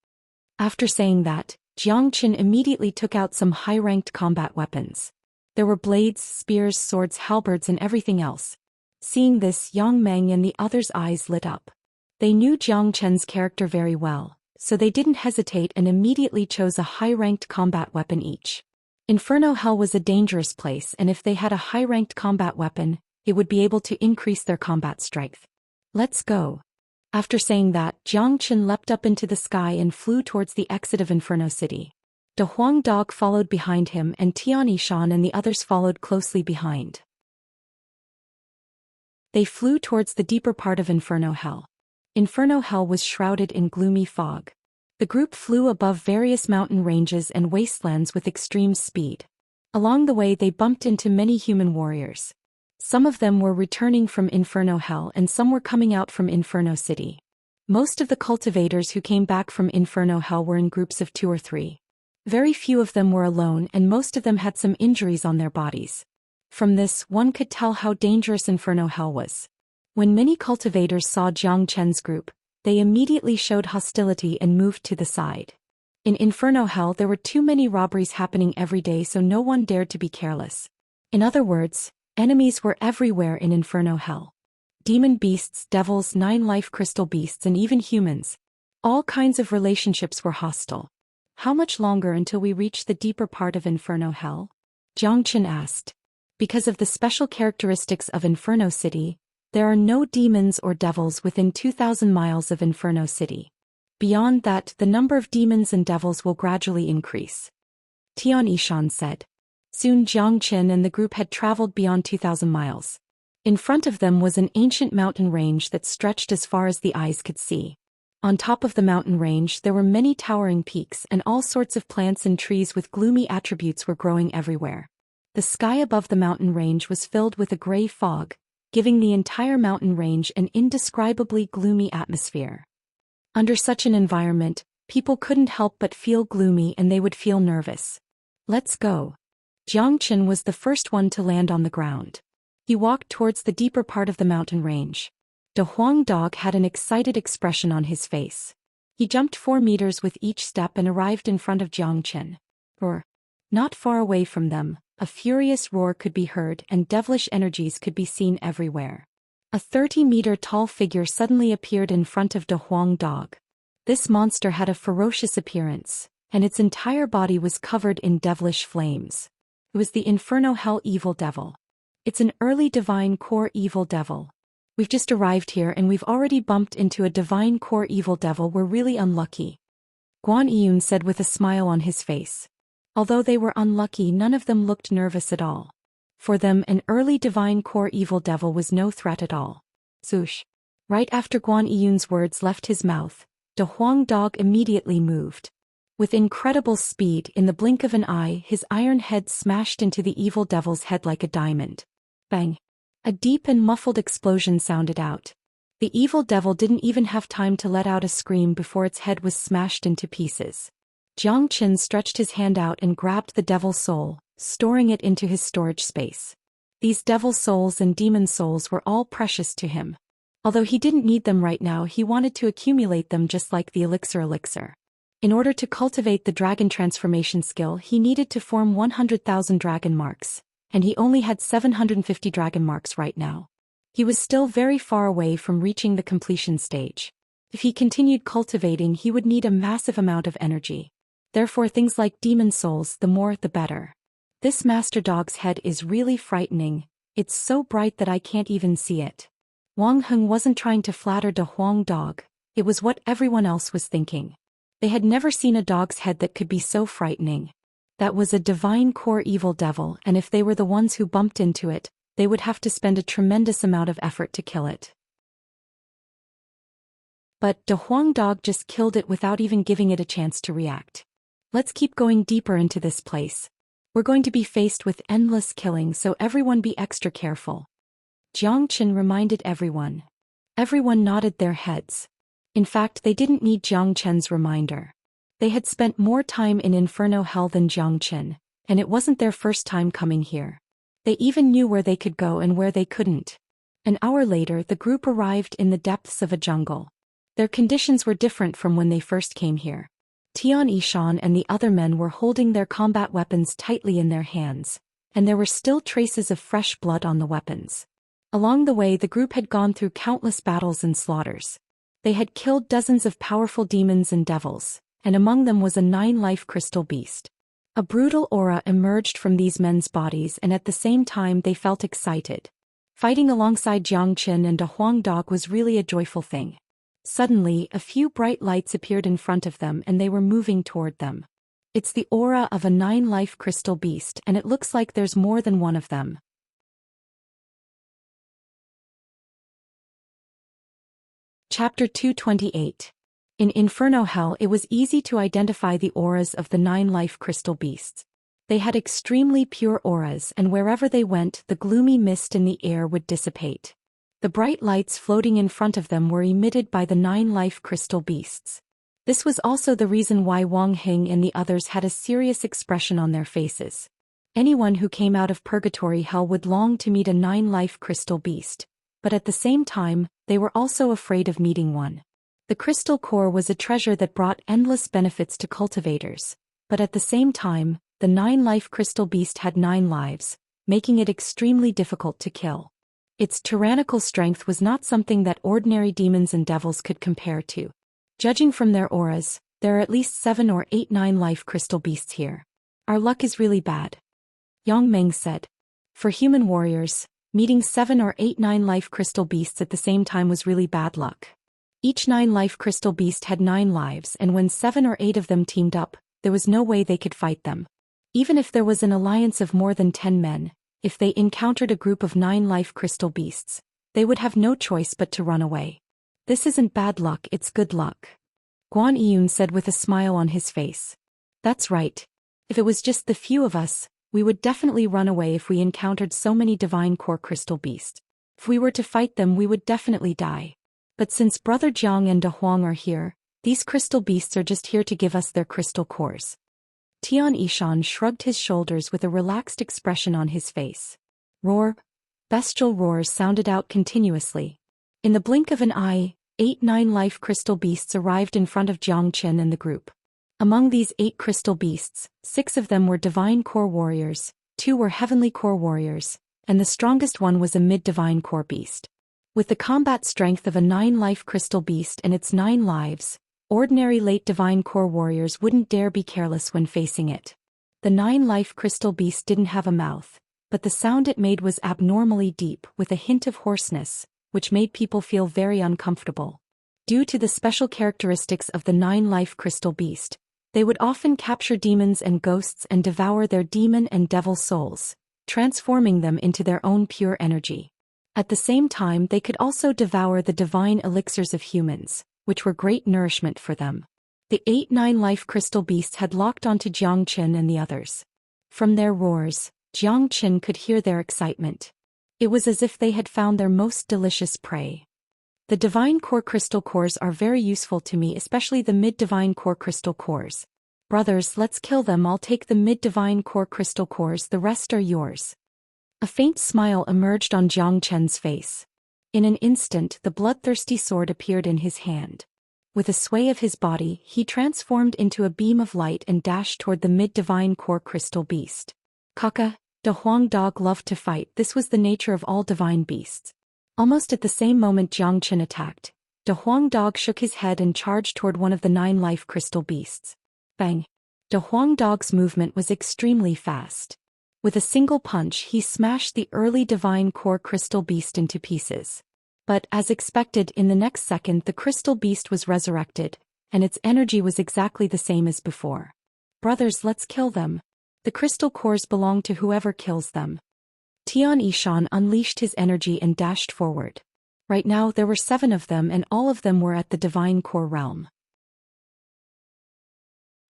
A: After saying that, Jiang Qin immediately took out some high-ranked combat weapons. There were blades, spears, swords, halberds and everything else. Seeing this, Yang Meng and the others' eyes lit up. They knew Jiang Chen's character very well, so they didn't hesitate and immediately chose a high-ranked combat weapon each. Inferno Hell was a dangerous place, and if they had a high-ranked combat weapon, it would be able to increase their combat strength. Let's go. After saying that, Jiang Qin leapt up into the sky and flew towards the exit of Inferno City. De Huang Dog followed behind him and Tian Yishan and the others followed closely behind. They flew towards the deeper part of Inferno Hell. Inferno Hell was shrouded in gloomy fog. The group flew above various mountain ranges and wastelands with extreme speed. Along the way they bumped into many human warriors. Some of them were returning from Inferno Hell and some were coming out from Inferno City. Most of the cultivators who came back from Inferno Hell were in groups of 2 or 3. Very few of them were alone and most of them had some injuries on their bodies. From this, one could tell how dangerous Inferno Hell was. When many cultivators saw Jiang Chen's group, they immediately showed hostility and moved to the side. In Inferno Hell there were too many robberies happening every day, so no one dared to be careless. In other words, enemies were everywhere in Inferno Hell. Demon beasts, devils, 9 life crystal beasts and even humans. All kinds of relationships were hostile. How much longer until we reach the deeper part of Inferno Hell? Jiang Chen asked. Because of the special characteristics of Inferno City, there are no demons or devils within 2,000 miles of Inferno City. Beyond that, the number of demons and devils will gradually increase. Tian Yishan said. Soon Jiang Qin and the group had traveled beyond 2,000 miles. In front of them was an ancient mountain range that stretched as far as the eyes could see. On top of the mountain range there were many towering peaks and all sorts of plants and trees with gloomy attributes were growing everywhere. The sky above the mountain range was filled with a gray fog, giving the entire mountain range an indescribably gloomy atmosphere. Under such an environment, people couldn't help but feel gloomy and they would feel nervous. Let's go. Jiang Qin was the first one to land on the ground. He walked towards the deeper part of the mountain range. De Huang Dog had an excited expression on his face. He jumped 4 meters with each step and arrived in front of Jiang Qin. Not far away from them, a furious roar could be heard and devilish energies could be seen everywhere. A 30-meter tall figure suddenly appeared in front of De Huang Dog. This monster had a ferocious appearance, and its entire body was covered in devilish flames. It was the Inferno Hell Evil Devil. It's an early Divine Core Evil Devil. We've just arrived here and we've already bumped into a Divine Core Evil Devil. We're really unlucky. Guan Yun said with a smile on his face. Although they were unlucky, none of them looked nervous at all. For them, an early Divine Core Evil Devil was no threat at all. Zhoosh. Right after Guan Yun's words left his mouth, De Huang Dog immediately moved. With incredible speed, in the blink of an eye, his iron head smashed into the evil devil's head like a diamond. Bang! A deep and muffled explosion sounded out. The evil devil didn't even have time to let out a scream before its head was smashed into pieces. Jiang Qin stretched his hand out and grabbed the devil's soul, storing it into his storage space. These devil souls and demon souls were all precious to him. Although he didn't need them right now, he wanted to accumulate them just like the elixir. In order to cultivate the dragon transformation skill, he needed to form 100,000 dragon marks, and he only had 750 dragon marks right now. He was still very far away from reaching the completion stage. If he continued cultivating, he would need a massive amount of energy. Therefore, things like demon souls, the more the better. This master dog's head is really frightening. It's so bright that I can't even see it. Wang Heng wasn't trying to flatter De Huang Dog. It was what everyone else was thinking. They had never seen a dog's head that could be so frightening. That was a Divine Core Evil Devil, and if they were the ones who bumped into it, they would have to spend a tremendous amount of effort to kill it. But De Huang Dog just killed it without even giving it a chance to react. Let's keep going deeper into this place. We're going to be faced with endless killing, so everyone be extra careful. Jiang Qin reminded everyone. Everyone nodded their heads. In fact, they didn't need Jiang Chen's reminder. They had spent more time in Inferno Hell than Xianxia, and it wasn't their first time coming here. They even knew where they could go and where they couldn't. An hour later, the group arrived in the depths of a jungle. Their conditions were different from when they first came here. Tian Yishan and the other men were holding their combat weapons tightly in their hands, and there were still traces of fresh blood on the weapons. Along the way, the group had gone through countless battles and slaughters. They had killed dozens of powerful demons and devils, and among them was a 9-life crystal beast. A brutal aura emerged from these men's bodies, and at the same time they felt excited. Fighting alongside Jiang Qin and a Huang dog was really a joyful thing. Suddenly, a few bright lights appeared in front of them and they were moving toward them. It's the aura of a 9-life crystal beast, and it looks like there's more than one of them. Chapter 228. In Inferno Hell, it was easy to identify the auras of the 9-life crystal beasts. They had extremely pure auras, and wherever they went, the gloomy mist in the air would dissipate. The bright lights floating in front of them were emitted by the 9-life crystal beasts. This was also the reason why Wang Hing and the others had a serious expression on their faces. Anyone who came out of Purgatory Hell would long to meet a 9-life crystal beast, but at the same time, they were also afraid of meeting one. The crystal core was a treasure that brought endless benefits to cultivators, but at the same time, the 9-life crystal beast had 9 lives, making it extremely difficult to kill. Its tyrannical strength was not something that ordinary demons and devils could compare to. Judging from their auras, there are at least 7 or 8 9-life crystal beasts here. Our luck is really bad. Yang Meng said. For human warriors, meeting 7 or 8 9-life crystal beasts at the same time was really bad luck. Each 9-life crystal beast had 9 lives, and when 7 or 8 of them teamed up, there was no way they could fight them. Even if there was an alliance of more than 10 men, if they encountered a group of 9-life crystal beasts, they would have no choice but to run away. This isn't bad luck, it's good luck. Guan Yun said with a smile on his face. That's right. If it was just the few of us, we would definitely run away if we encountered so many divine core crystal beasts. If we were to fight them, we would definitely die. But since Brother Jiang and De Huang are here, these crystal beasts are just here to give us their crystal cores. Tian Yishan shrugged his shoulders with a relaxed expression on his face. Roar. Bestial roars sounded out continuously. In the blink of an eye, 8 9-life crystal beasts arrived in front of Jiang Qin and the group. Among these 8 crystal beasts, 6 of them were divine core warriors, 2 were heavenly core warriors, and the strongest one was a mid-divine core beast. With the combat strength of a 9-life crystal beast and its 9 lives, ordinary late divine core warriors wouldn't dare be careless when facing it. The 9-life crystal beast didn't have a mouth, but the sound it made was abnormally deep with a hint of hoarseness, which made people feel very uncomfortable. Due to the special characteristics of the 9-life crystal beast, they would often capture demons and ghosts and devour their demon and devil souls, transforming them into their own pure energy. At the same time, they could also devour the divine elixirs of humans, which were great nourishment for them. The 8 9-life crystal beasts had locked onto Jiang Qin and the others. From their roars, Jiang Qin could hear their excitement. It was as if they had found their most delicious prey. The divine core crystal cores are very useful to me, especially the mid-divine core crystal cores. Brothers, let's kill them. I'll take the mid-divine core crystal cores, the rest are yours. A faint smile emerged on Jiang Qin's face. In an instant, the bloodthirsty sword appeared in his hand. With a sway of his body, he transformed into a beam of light and dashed toward the mid-divine core crystal beast. Kaka, the Huang dog loved to fight. This was the nature of all divine beasts. Almost at the same moment Jiang Qin attacked, the Huang dog shook his head and charged toward one of the 9-life crystal beasts. Bang! The Huang dog's movement was extremely fast. With a single punch, he smashed the early divine core crystal beast into pieces. But, as expected, in the next second the crystal beast was resurrected, and its energy was exactly the same as before. Brothers, let's kill them. The crystal cores belong to whoever kills them. Tian Yishan unleashed his energy and dashed forward. Right now there were 7 of them, and all of them were at the divine core realm.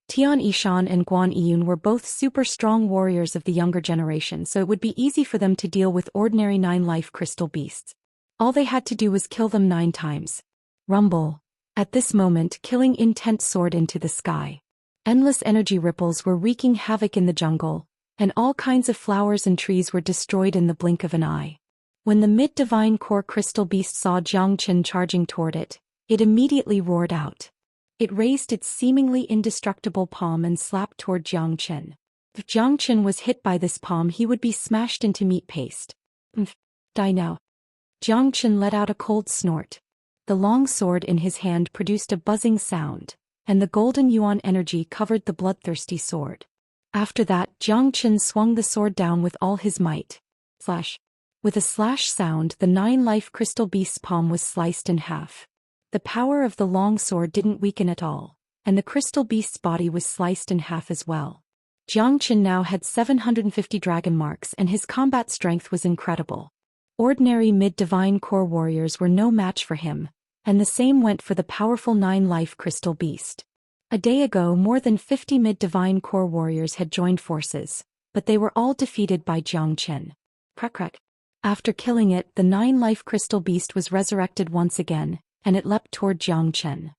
A: Tian Yishan and Guan Yun were both super strong warriors of the younger generation, so it would be easy for them to deal with ordinary 9-life crystal beasts. All they had to do was kill them 9 times. Rumble. At this moment, Killing Intent soared into the sky. Endless energy ripples were wreaking havoc in the jungle, and all kinds of flowers and trees were destroyed in the blink of an eye. When the mid-divine core crystal beast saw Zhou Xian charging toward it, it immediately roared out. It raised its seemingly indestructible palm and slapped toward Zhou Xian. If Zhou Xian was hit by this palm, he would be smashed into meat paste. Die now. Zhou Xian let out a cold snort. The long sword in his hand produced a buzzing sound, and the golden yuan energy covered the bloodthirsty sword. After that, Zhou Xian swung the sword down with all his might. Slash. With a slash sound, the 9-life crystal beast's palm was sliced in half. The power of the long sword didn't weaken at all, and the crystal beast's body was sliced in half as well. Zhou Xian now had 750 dragon marks, and his combat strength was incredible. Ordinary mid-divine core warriors were no match for him, and the same went for the powerful 9-life crystal beast. A day ago, more than 50 mid-divine core warriors had joined forces, but they were all defeated by Zhou Xian. Crack. After killing it, the 9-life crystal beast was resurrected once again, and it leapt toward Zhou Xian.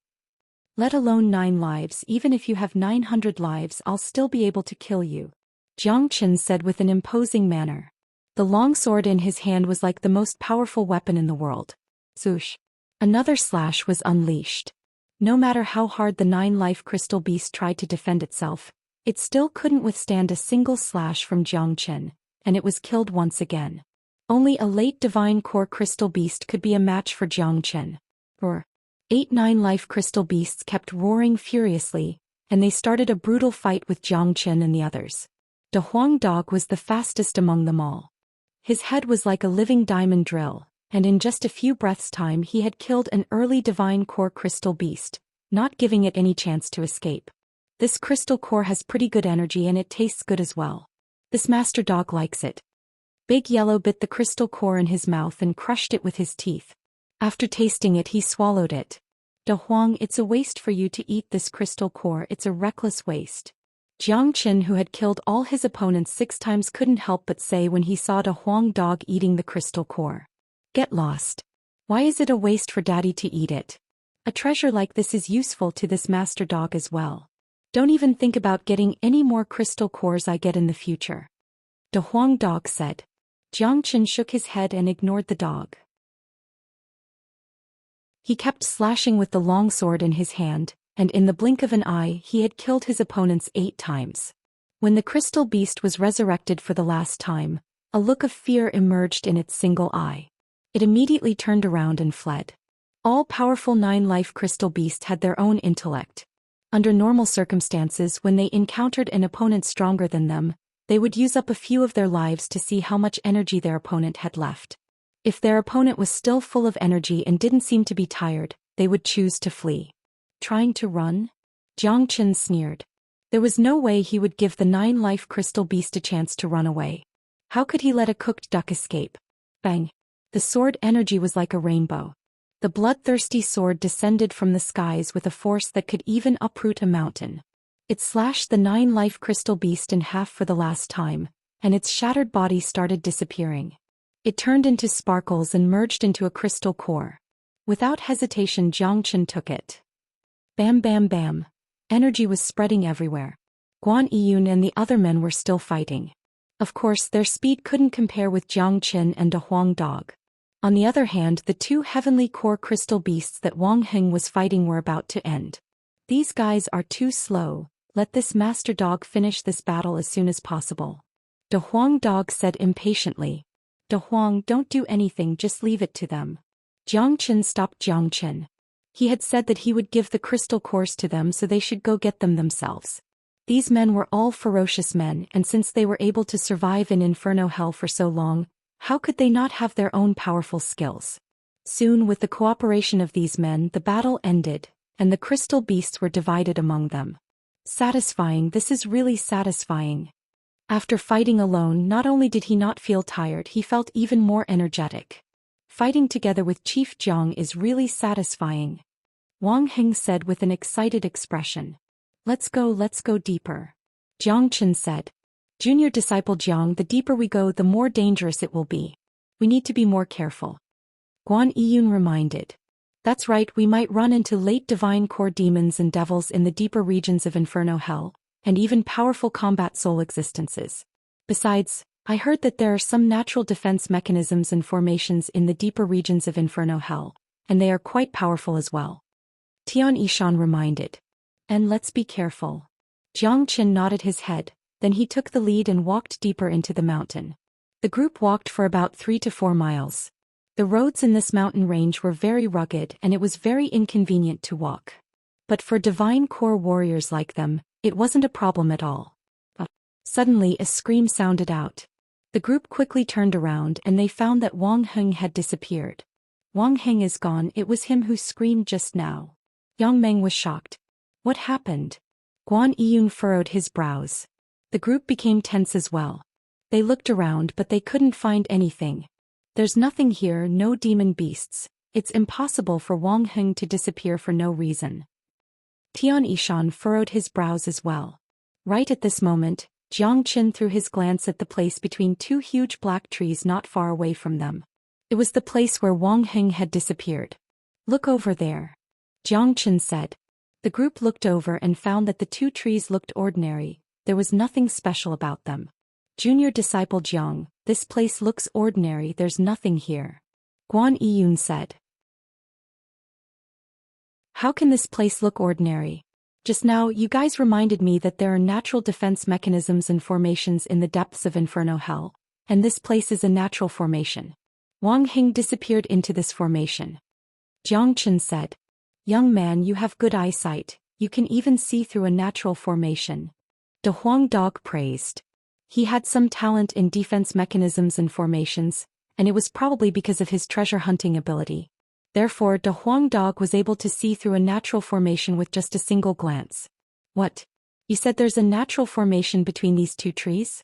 A: Let alone 9 lives, even if you have 900 lives, I'll still be able to kill you, Zhou Xian said with an imposing manner. The long sword in his hand was like the most powerful weapon in the world. Swoosh. Another slash was unleashed. No matter how hard the 9-life crystal beast tried to defend itself, it still couldn't withstand a single slash from Zhou Xian, and it was killed once again. Only a late divine core crystal beast could be a match for Zhou Xian. Roar. 8 9-life crystal beasts kept roaring furiously, and they started a brutal fight with Zhou Xian and the others. The Huang dog was the fastest among them all. His head was like a living diamond drill, and in just a few breaths' time he had killed an early divine core crystal beast, not giving it any chance to escape. This crystal core has pretty good energy and it tastes good as well. This master dog likes it. Big Yellow bit the crystal core in his mouth and crushed it with his teeth. After tasting it, he swallowed it. De Huang, it's a waste for you to eat this crystal core, it's a reckless waste. Zhou Xian, who had killed all his opponents 6 times, couldn't help but say when he saw the Huang dog eating the crystal core. Get lost. Why is it a waste for daddy to eat it? A treasure like this is useful to this master dog as well. Don't even think about getting any more crystal cores I get in the future. The Huang dog said. Zhou Xian shook his head and ignored the dog. He kept slashing with the long sword in his hand, and in the blink of an eye he had killed his opponents 8 times. When the crystal beast was resurrected for the last time, a look of fear emerged in its single eye. It immediately turned around and fled. All powerful 9-life crystal beasts had their own intellect. Under normal circumstances, when they encountered an opponent stronger than them, they would use up a few of their lives to see how much energy their opponent had left. If their opponent was still full of energy and didn't seem to be tired, they would choose to flee. Trying to run? Zhou Xian sneered. There was no way he would give the 9-life crystal beast a chance to run away. How could he let a cooked duck escape? Bang! The sword energy was like a rainbow. The bloodthirsty sword descended from the skies with a force that could even uproot a mountain. It slashed the 9-life crystal beast in half for the last time, and its shattered body started disappearing. It turned into sparkles and merged into a crystal core. Without hesitation, Zhou Xian took it. Bam bam bam. Energy was spreading everywhere. Guan Yiyun and the other men were still fighting. Of course, their speed couldn't compare with Zhou Xian and the Huang dog. On the other hand, the 2 heavenly core crystal beasts that Wang Heng was fighting were about to end. These guys are too slow. Let this master dog finish this battle as soon as possible. The Huang dog said impatiently. De Huang, don't do anything, just leave it to them. Zhou Xian stopped Zhou Xian. He had said that he would give the crystal cores to them so they should go get them themselves. These men were all ferocious men, and since they were able to survive in Inferno Hell for so long, how could they not have their own powerful skills? Soon, with the cooperation of these men, the battle ended, and the crystal beasts were divided among them. Satisfying, this is really satisfying. After fighting alone, not only did he not feel tired, he felt even more energetic. Fighting together with Chief Zhang is really satisfying. Wang Heng said with an excited expression. Let's go deeper. Zhou Xian said. Junior disciple Zhang, the deeper we go, the more dangerous it will be. We need to be more careful. Guan Yiyun reminded. That's right, we might run into late divine core demons and devils in the deeper regions of Inferno Hell, and even powerful combat soul existences. Besides, I heard that there are some natural defense mechanisms and formations in the deeper regions of Inferno Hell, and they are quite powerful as well. Tian Yishan reminded. And let's be careful. Jiang Qin nodded his head, then he took the lead and walked deeper into the mountain. The group walked for about 3 to 4 miles. The roads in this mountain range were very rugged and it was very inconvenient to walk. But for divine core warriors like them, it wasn't a problem at all. Suddenly a scream sounded out. The group quickly turned around and they found that Wang Heng had disappeared. Wang Heng is gone, it was him who screamed just now. Yang Meng was shocked. What happened? Guan Yiyun furrowed his brows. The group became tense as well. They looked around but they couldn't find anything. There's nothing here, no demon beasts. It's impossible for Wang Heng to disappear for no reason. Tian Yishan furrowed his brows as well. Right at this moment, Jiang Qin threw his glance at the place between 2 huge black trees not far away from them. It was the place where Wang Heng had disappeared. Look over there. Jiang Qin said. The group looked over and found that the 2 trees looked ordinary, there was nothing special about them. Junior disciple Jiang, this place looks ordinary, there's nothing here. Guan Yiyun said. How can this place look ordinary? Just now you guys reminded me that there are natural defense mechanisms and formations in the depths of Inferno Hell, and this place is a natural formation. Wang Heng disappeared into this formation. Jiang Qin said. Young man, you have good eyesight, you can even see through a natural formation. De Huang Dog praised. He had some talent in defense mechanisms and formations, and it was probably because of his treasure hunting ability. Therefore, De Huang Dog was able to see through a natural formation with just a single glance. What? You said there's a natural formation between these 2 trees?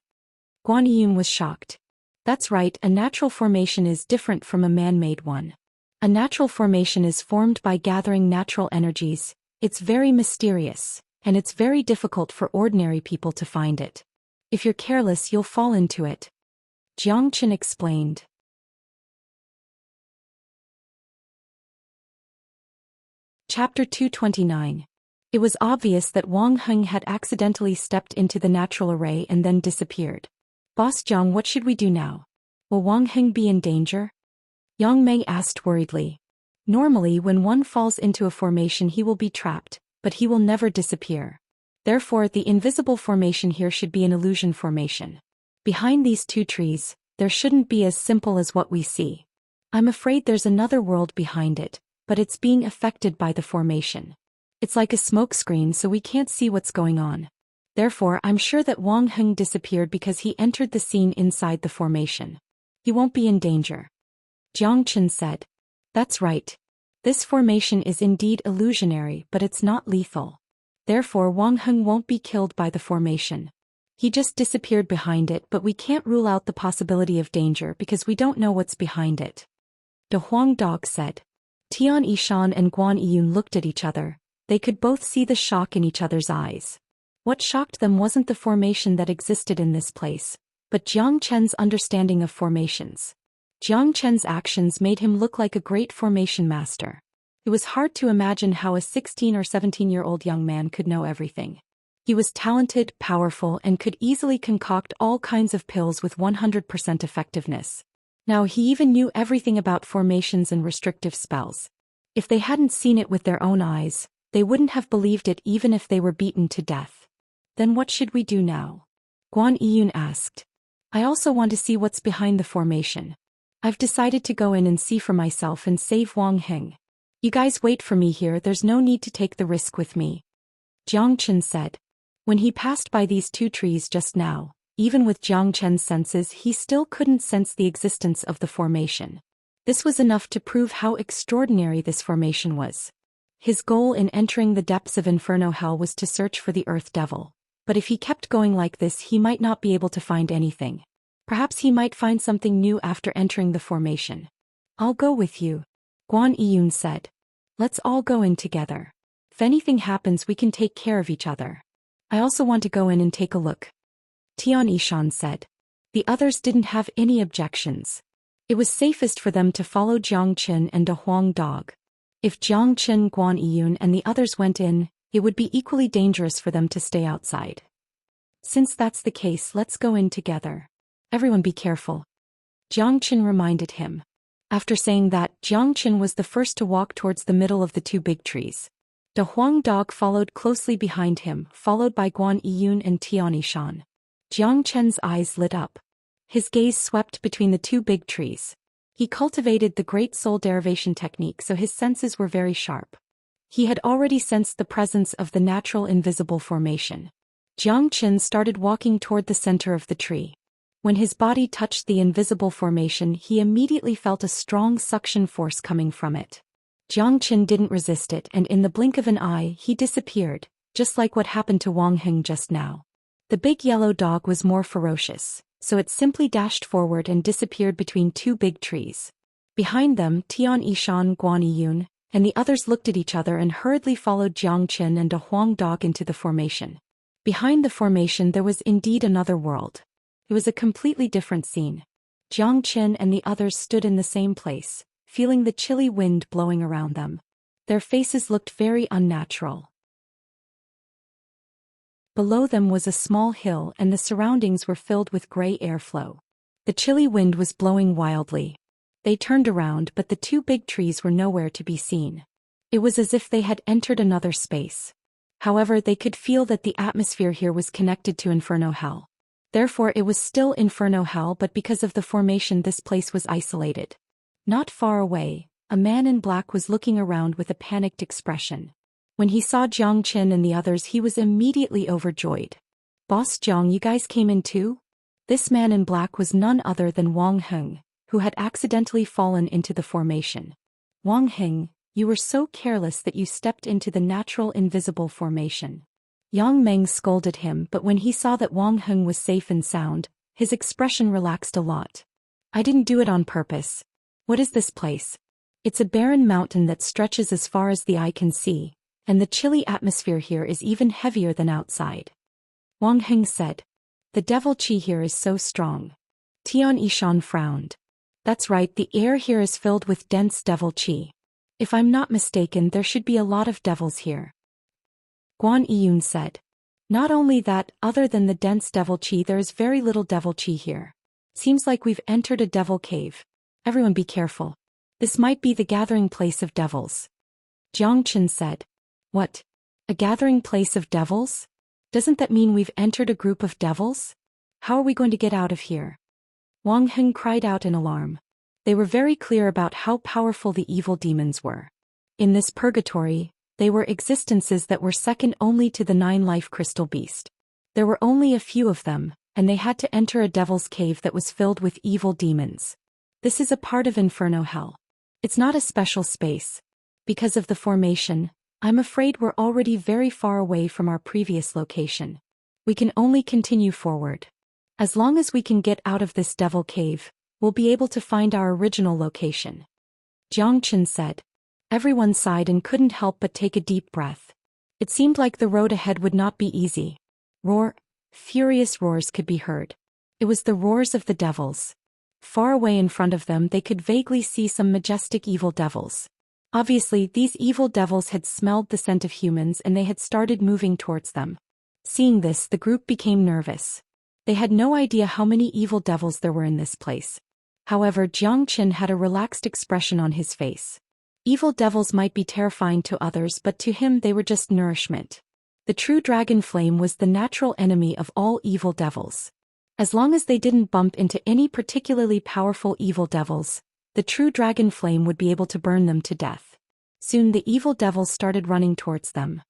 A: Guan Yiyun was shocked. That's right, a natural formation is different from a man-made one. A natural formation is formed by gathering natural energies, it's very mysterious, and it's very difficult for ordinary people to find it. If you're careless, you'll fall into it. Jiang Qin explained. Chapter 229. It was obvious that Wang Heng had accidentally stepped into the natural array and then disappeared. Boss Jiang, what should we do now? Will Wang Heng be in danger? Yang Meng asked worriedly. Normally when one falls into a formation he will be trapped, but he will never disappear. Therefore the invisible formation here should be an illusion formation. Behind these 2 trees, there shouldn't be as simple as what we see. I'm afraid there's another world behind it, but it's being affected by the formation. It's like a smokescreen so we can't see what's going on. Therefore I'm sure that Wang Heng disappeared because he entered the scene inside the formation. He won't be in danger. Jiang Qin said. That's right. This formation is indeed illusionary but it's not lethal. Therefore Wang Heng won't be killed by the formation. He just disappeared behind it but we can't rule out the possibility of danger because we don't know what's behind it. De Huang Dog said. Tian Yishan and Guan Yiyun looked at each other. They could both see the shock in each other's eyes. What shocked them wasn't the formation that existed in this place, but Jiang Chen's understanding of formations. Jiang Chen's actions made him look like a great formation master. It was hard to imagine how a 16 or 17-year-old young man could know everything. He was talented, powerful, and could easily concoct all kinds of pills with 100% effectiveness. Now he even knew everything about formations and restrictive spells. If they hadn't seen it with their own eyes, they wouldn't have believed it even if they were beaten to death. Then what should we do now? Guan Yiyun asked. I also want to see what's behind the formation. I've decided to go in and see for myself and save Wang Heng. You guys wait for me here, there's no need to take the risk with me. Jiang Qin said. When he passed by these 2 trees just now, even with Jiang Chen's senses he still couldn't sense the existence of the formation. This was enough to prove how extraordinary this formation was. His goal in entering the depths of Inferno Hell was to search for the Earth Devil, but if he kept going like this he might not be able to find anything. Perhaps he might find something new after entering the formation. I'll go with you. Guan Yiyun said. Let's all go in together. If anything happens we can take care of each other. I also want to go in and take a look. Tian Yishan said. The others didn't have any objections. It was safest for them to follow Jiang Qin and De Huang Dog. If Jiang Qin, Guan Yiyun and the others went in, it would be equally dangerous for them to stay outside. Since that's the case, let's go in together. Everyone be careful. Jiang Qin reminded him. After saying that, Jiang Qin was the first to walk towards the middle of the two big trees. The Huang dog followed closely behind him, followed by Guan Yiyun and Tian Yishan. Jiang Qin's eyes lit up. His gaze swept between the two big trees. He cultivated the Great Soul Derivation technique, so his senses were very sharp. He had already sensed the presence of the natural invisible formation. Jiang Qin started walking toward the center of the tree. When his body touched the invisible formation, he immediately felt a strong suction force coming from it. Jiang Qin didn't resist it, and in the blink of an eye, he disappeared, just like what happened to Wang Heng just now. The big yellow dog was more ferocious, so it simply dashed forward and disappeared between two big trees. Behind them, Tian Yishan, Guan Yiyun, and the others looked at each other and hurriedly followed Jiang Qin and a Huang dog into the formation. Behind the formation there was indeed another world. It was a completely different scene. Jiang Qin and the others stood in the same place, feeling the chilly wind blowing around them. Their faces looked very unnatural. Below them was a small hill and the surroundings were filled with gray airflow. The chilly wind was blowing wildly. They turned around, but the two big trees were nowhere to be seen. It was as if they had entered another space. However, they could feel that the atmosphere here was connected to Inferno Hell. Therefore it was still Inferno Hell, but because of the formation this place was isolated. Not far away, a man in black was looking around with a panicked expression. When he saw Jiang Qin and the others, he was immediately overjoyed. "Boss Jiang, you guys came in too?" This man in black was none other than Wang Heng, who had accidentally fallen into the formation. "Wang Heng, you were so careless that you stepped into the natural invisible formation." Yang Meng scolded him, but when he saw that Wang Heng was safe and sound, his expression relaxed a lot. "I didn't do it on purpose. What is this place?" "It's a barren mountain that stretches as far as the eye can see, and the chilly atmosphere here is even heavier than outside," Wang Heng said. "The devil chi here is so strong." Tian Yishan frowned. "That's right, the air here is filled with dense devil chi. If I'm not mistaken, there should be a lot of devils here," Guan Yiyun said. "Not only that, other than the dense devil chi, there is very little devil chi here. Seems like we've entered a devil cave. Everyone be careful. This might be the gathering place of devils," Jiang Qin said. "What? A gathering place of devils? Doesn't that mean we've entered a group of devils? How are we going to get out of here?" Wang Heng cried out in alarm. They were very clear about how powerful the evil demons were. In this purgatory, they were existences that were second only to the 9-life crystal beast. There were only a few of them, and they had to enter a devil's cave that was filled with evil demons. This is a part of Inferno Hell. It's not a special space. Because of the formation, I'm afraid we're already very far away from our previous location. We can only continue forward. As long as we can get out of this devil cave, we'll be able to find our original location," Jiang Qin said. Everyone sighed and couldn't help but take a deep breath. It seemed like the road ahead would not be easy. Furious roars could be heard. It was the roars of the devils. Far away in front of them they could vaguely see some majestic evil devils. Obviously, these evil devils had smelled the scent of humans and they had started moving towards them. Seeing this, the group became nervous. They had no idea how many evil devils there were in this place. However, Jiang Qin had a relaxed expression on his face. Evil devils might be terrifying to others, but to him they were just nourishment. The true dragon flame was the natural enemy of all evil devils. As long as they didn't bump into any particularly powerful evil devils, the true dragon flame would be able to burn them to death. Soon the evil devils started running towards them.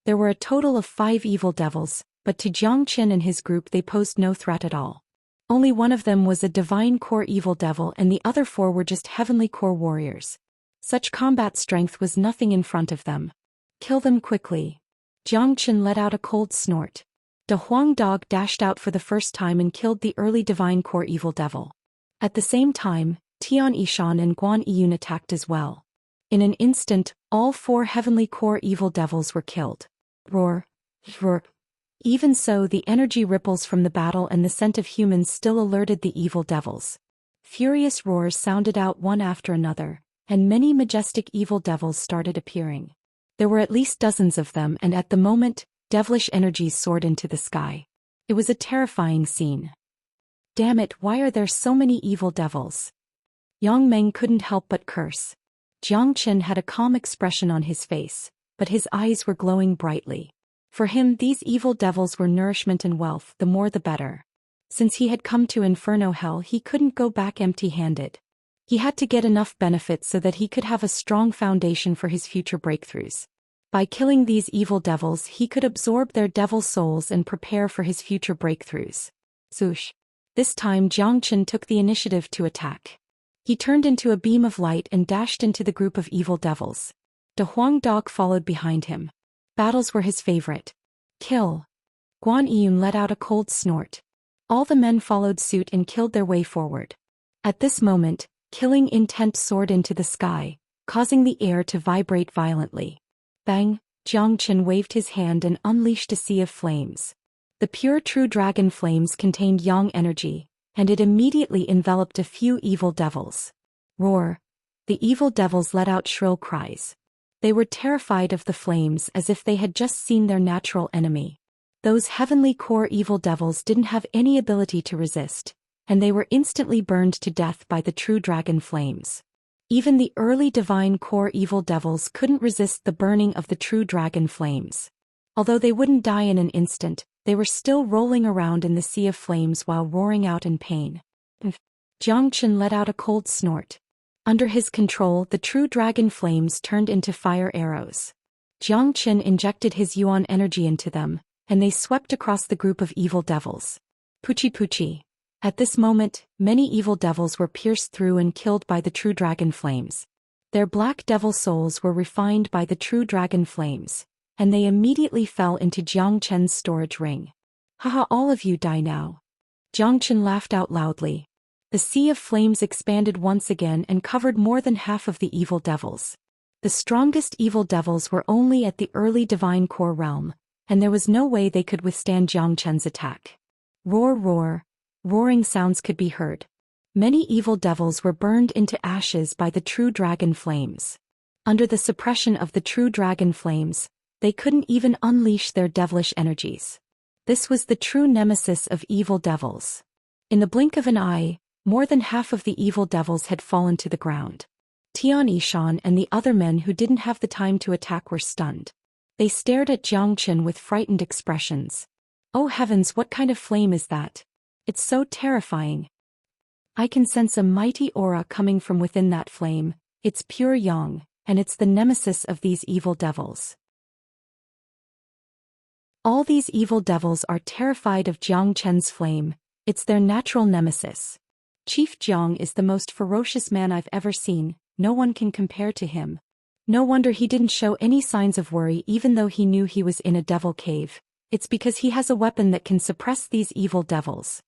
A: There were a total of 5 evil devils, but to Jiang Qin and his group they posed no threat at all. Only one of them was a divine core evil devil and the other 4 were just heavenly core warriors. Such combat strength was nothing in front of them. "Kill them quickly." Jiang Qin let out a cold snort. The Huang dog dashed out for the first time and killed the early divine core evil devil. At the same time, Tian Yishan and Guan Yiyun attacked as well. In an instant, all 4 heavenly core evil devils were killed. Roar. Even so, the energy ripples from the battle and the scent of humans still alerted the evil devils. Furious roars sounded out one after another, and many majestic evil devils started appearing. There were at least dozens of them, and at the moment, devilish energies soared into the sky. It was a terrifying scene. Damn it, why are there so many evil devils? Yang Meng couldn't help but curse. Jiang Qin had a calm expression on his face, but his eyes were glowing brightly. For him, these evil devils were nourishment and wealth, the more the better. Since he had come to Inferno Hell, he couldn't go back empty-handed. He had to get enough benefits so that he could have a strong foundation for his future breakthroughs. By killing these evil devils, he could absorb their devil souls and prepare for his future breakthroughs. Zoosh. This time Jiang Qin took the initiative to attack. He turned into a beam of light and dashed into the group of evil devils. De Huang Dog followed behind him. Battles were his favorite. Kill. Guan Yun let out a cold snort. All the men followed suit and killed their way forward. At this moment, killing intent soared into the sky, causing the air to vibrate violently. Bang! Jiang Qin waved his hand and unleashed a sea of flames. The pure true dragon flames contained yang energy, and it immediately enveloped a few evil devils. Roar! The evil devils let out shrill cries. They were terrified of the flames as if they had just seen their natural enemy. Those heavenly core evil devils didn't have any ability to resist, and they were instantly burned to death by the true dragon flames. Even the early divine core evil devils couldn't resist the burning of the true dragon flames. Although they wouldn't die in an instant, they were still rolling around in the sea of flames while roaring out in pain. Jiang Qin let out a cold snort. Under his control, the true dragon flames turned into fire arrows. Jiang Qin injected his yuan energy into them, and they swept across the group of evil devils. Puchi Puchi. At this moment, many evil devils were pierced through and killed by the true dragon flames. Their black devil souls were refined by the true dragon flames, and they immediately fell into Jiang Qin's storage ring. Haha, all of you die now. Jiang Qin laughed out loudly. The sea of flames expanded once again and covered more than half of the evil devils. The strongest evil devils were only at the early divine core realm, and there was no way they could withstand Jiang Qin's attack. Roar, roar. Roaring sounds could be heard. Many evil devils were burned into ashes by the true dragon flames. Under the suppression of the true dragon flames, they couldn't even unleash their devilish energies. This was the true nemesis of evil devils. In the blink of an eye, more than half of the evil devils had fallen to the ground. Tian Yishan and the other men who didn't have the time to attack were stunned. They stared at Jiang Qin with frightened expressions. Oh heavens, what kind of flame is that? It's so terrifying. I can sense a mighty aura coming from within that flame. It's pure yang, and it's the nemesis of these evil devils. All these evil devils are terrified of Jiang Qin's flame. It's their natural nemesis. Chief Jiang is the most ferocious man I've ever seen. No one can compare to him. No wonder he didn't show any signs of worry even though he knew he was in a devil cave. It's because he has a weapon that can suppress these evil devils.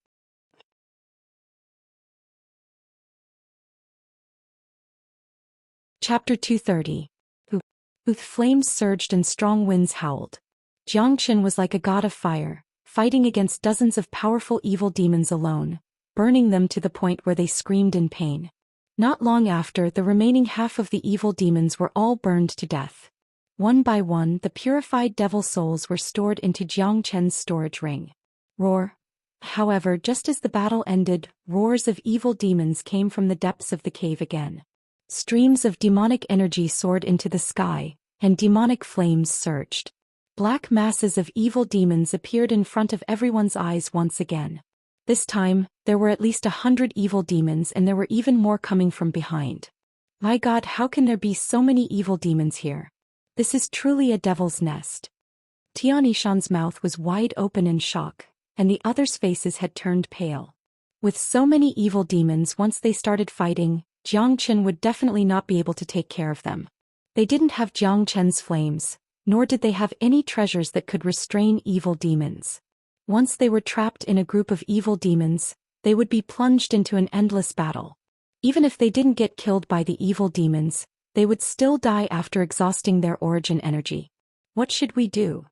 A: Chapter 230. Flames surged and strong winds howled. Jiang Qin was like a god of fire, fighting against dozens of powerful evil demons alone, burning them to the point where they screamed in pain. Not long after, the remaining half of the evil demons were all burned to death. One by one, the purified devil souls were stored into Jiang Qin's storage ring. Roar. However, just as the battle ended, roars of evil demons came from the depths of the cave again. Streams of demonic energy soared into the sky, and demonic flames surged. Black masses of evil demons appeared in front of everyone's eyes once again. This time, there were at least 100 evil demons, and there were even more coming from behind. My God, how can there be so many evil demons here? This is truly a devil's nest. Tian Yishan's mouth was wide open in shock, and the others' faces had turned pale. With so many evil demons, once they started fighting, Jiang Qin would definitely not be able to take care of them. They didn't have Jiang Qin's flames, nor did they have any treasures that could restrain evil demons. Once they were trapped in a group of evil demons, they would be plunged into an endless battle. Even if they didn't get killed by the evil demons, they would still die after exhausting their origin energy. What should we do?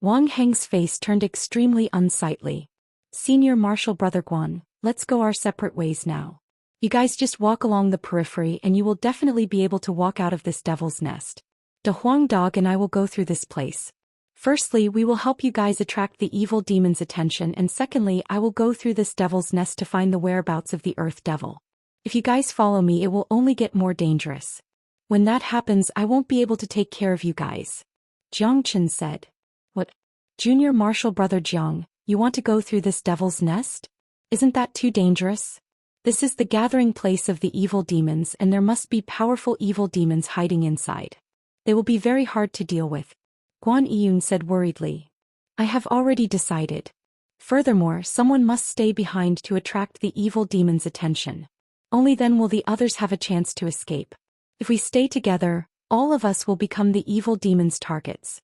A: Wang Heng's face turned extremely unsightly. Senior Marshal Brother Guan, let's go our separate ways now. You guys just walk along the periphery and you will definitely be able to walk out of this devil's nest. De Huang Dog and I will go through this place. Firstly, we will help you guys attract the evil demon's attention, and secondly, I will go through this devil's nest to find the whereabouts of the earth devil. If you guys follow me, it will only get more dangerous. When that happens, I won't be able to take care of you guys. Jiang Chen said. What? Junior Marshal Brother Jiang, you want to go through this devil's nest? Isn't that too dangerous? This is the gathering place of the evil demons, and there must be powerful evil demons hiding inside. They will be very hard to deal with. Guan Yiyun said worriedly. I have already decided. Furthermore, someone must stay behind to attract the evil demon's attention. Only then will the others have a chance to escape. If we stay together, all of us will become the evil demon's targets.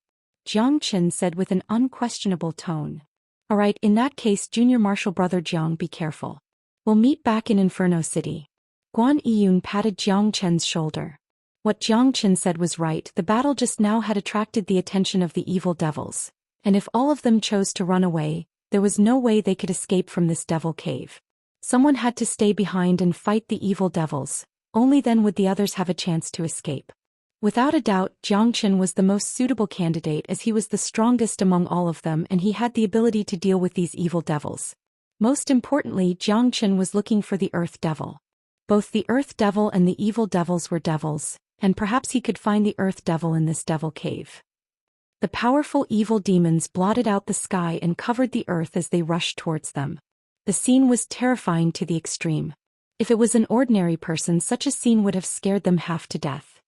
A: Jiang Chen said with an unquestionable tone. Alright, in that case, Junior Marshal Brother Jiang, be careful. We'll meet back in Inferno City. Guan Yiyun patted Jiang Chen's shoulder. What Jiang Chen said was right. The battle just now had attracted the attention of the evil devils, and if all of them chose to run away, there was no way they could escape from this devil cave. Someone had to stay behind and fight the evil devils, only then would the others have a chance to escape. Without a doubt, Jiang Chen was the most suitable candidate as he was the strongest among all of them and he had the ability to deal with these evil devils. Most importantly, Jiang Chen was looking for the Earth Devil. Both the Earth Devil and the evil devils were devils, and perhaps he could find the Earth Devil in this devil cave. The powerful evil demons blotted out the sky and covered the earth as they rushed towards them. The scene was terrifying to the extreme. If it was an ordinary person, such a scene would have scared them half to death.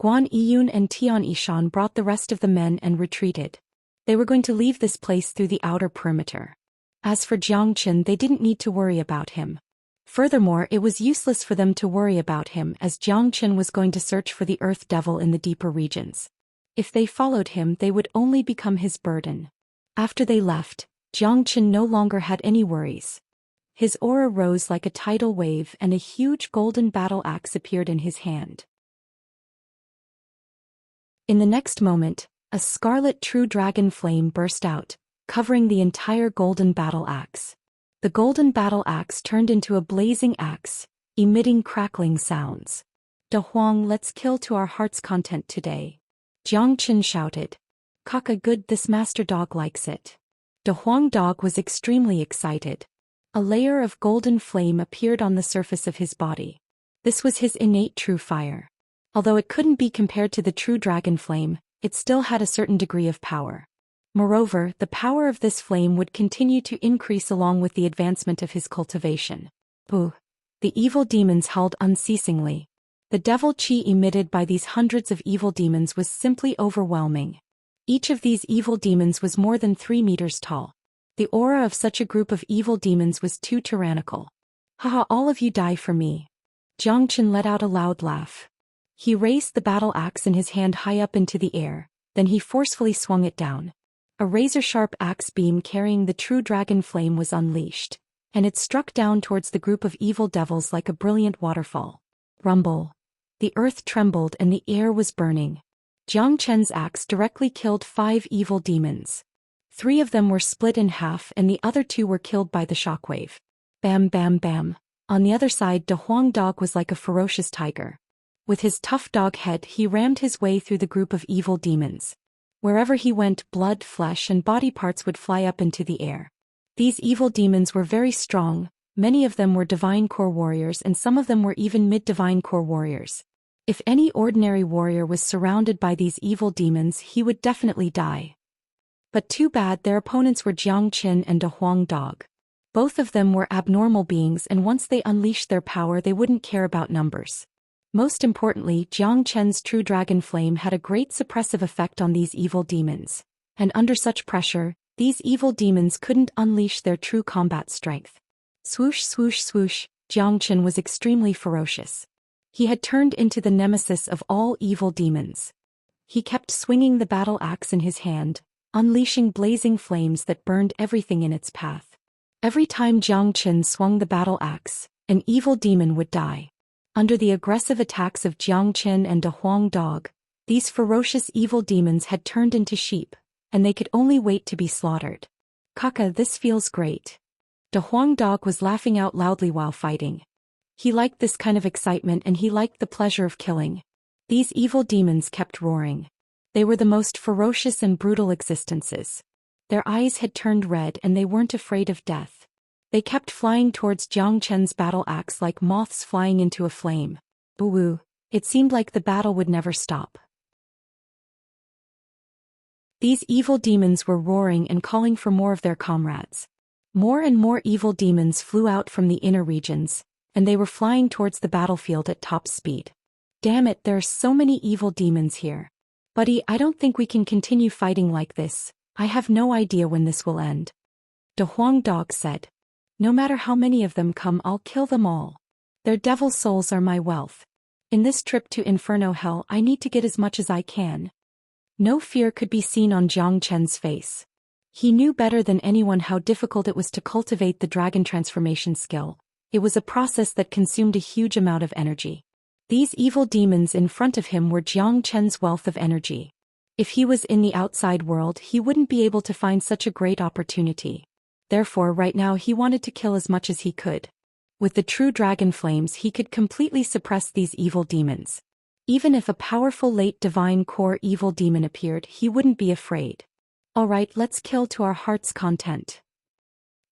A: Guan Yiyun and Tian Yishan brought the rest of the men and retreated. They were going to leave this place through the outer perimeter. As for Jiang Chen, they didn't need to worry about him. Furthermore, it was useless for them to worry about him as Jiang Chen was going to search for the Earth Devil in the deeper regions. If they followed him, they would only become his burden. After they left, Jiang Chen no longer had any worries. His aura rose like a tidal wave and a huge golden battle axe appeared in his hand. In the next moment, a scarlet true dragon flame burst out, covering the entire golden battle axe. The golden battle axe turned into a blazing axe, emitting crackling sounds. De Huang, let's kill to our heart's content today. Jiang Chen shouted. Kaka, good, this master dog likes it. De Huang dog was extremely excited. A layer of golden flame appeared on the surface of his body. This was his innate true fire. Although it couldn't be compared to the true dragon flame, it still had a certain degree of power. Moreover, the power of this flame would continue to increase along with the advancement of his cultivation. Boo! The evil demons howled unceasingly. The devil chi emitted by these hundreds of evil demons was simply overwhelming. Each of these evil demons was more than 3 meters tall. The aura of such a group of evil demons was too tyrannical. Haha, all of you die for me. Jiang Chen let out a loud laugh. He raised the battle axe in his hand high up into the air, then he forcefully swung it down. A razor-sharp axe beam carrying the true dragon flame was unleashed, and it struck down towards the group of evil devils like a brilliant waterfall. Rumble. The earth trembled and the air was burning. Jiang Chen's axe directly killed 5 evil demons. 3 of them were split in half and the other 2 were killed by the shockwave. Bam bam bam. On the other side, De Huang dog was like a ferocious tiger. With his tough dog head, he rammed his way through the group of evil demons. Wherever he went, blood, flesh, and body parts would fly up into the air. These evil demons were very strong, many of them were divine core warriors and some of them were even mid-divine core warriors. If any ordinary warrior was surrounded by these evil demons, he would definitely die. But too bad, their opponents were Jiang Chen and De Huang dog. Both of them were abnormal beings and once they unleashed their power they wouldn't care about numbers. Most importantly, Jiang Chen's true dragon flame had a great suppressive effect on these evil demons. And under such pressure, these evil demons couldn't unleash their true combat strength. Swoosh swoosh swoosh, Jiang Chen was extremely ferocious. He had turned into the nemesis of all evil demons. He kept swinging the battle axe in his hand, unleashing blazing flames that burned everything in its path. Every time Jiang Chen swung the battle axe, an evil demon would die. Under the aggressive attacks of Jiang Chen and De Huang dog, these ferocious evil demons had turned into sheep, and they could only wait to be slaughtered. Kaka, this feels great. De Huang dog was laughing out loudly while fighting. He liked this kind of excitement and he liked the pleasure of killing. These evil demons kept roaring. They were the most ferocious and brutal existences. Their eyes had turned red and they weren't afraid of death. They kept flying towards Jiang Chen's battle axe like moths flying into a flame. Boo! It seemed like the battle would never stop. These evil demons were roaring and calling for more of their comrades. More and more evil demons flew out from the inner regions, and they were flying towards the battlefield at top speed. Damn it, there are so many evil demons here. Buddy, I don't think we can continue fighting like this. I have no idea when this will end. De Huang Dog said. No matter how many of them come, I'll kill them all. Their devil souls are my wealth. In this trip to Inferno Hell, I need to get as much as I can. No fear could be seen on Jiang Chen's face. He knew better than anyone how difficult it was to cultivate the dragon transformation skill. It was a process that consumed a huge amount of energy. These evil demons in front of him were Jiang Chen's wealth of energy. If he was in the outside world, he wouldn't be able to find such a great opportunity. Therefore, right now he wanted to kill as much as he could. With the true dragon flames, he could completely suppress these evil demons. Even if a powerful late divine core evil demon appeared, he wouldn't be afraid. Alright, let's kill to our heart's content.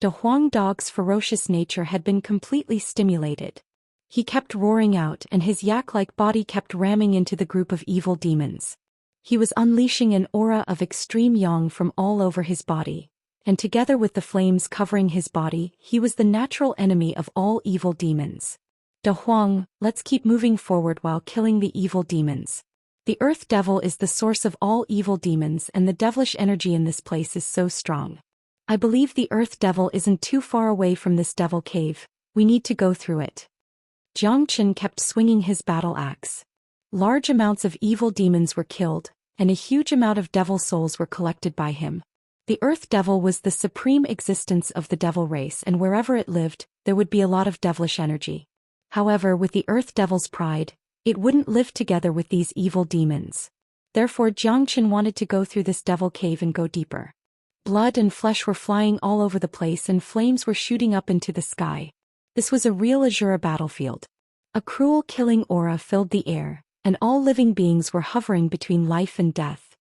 A: De Huang Dog's ferocious nature had been completely stimulated. He kept roaring out and his yak-like body kept ramming into the group of evil demons. He was unleashing an aura of extreme yang from all over his body, and together with the flames covering his body, he was the natural enemy of all evil demons. De Huang, let's keep moving forward while killing the evil demons. The Earth Devil is the source of all evil demons and the devilish energy in this place is so strong. I believe the Earth Devil isn't too far away from this devil cave. We need to go through it. Jiang Chen kept swinging his battle axe. Large amounts of evil demons were killed, and a huge amount of devil souls were collected by him. The Earth Devil was the supreme existence of the devil race, and wherever it lived, there would be a lot of devilish energy. However, with the Earth Devil's pride, it wouldn't live together with these evil demons. Therefore, Jiang Chen wanted to go through this devil cave and go deeper. Blood and flesh were flying all over the place and flames were shooting up into the sky. This was a real Azura battlefield. A cruel killing aura filled the air, and all living beings were hovering between life and death.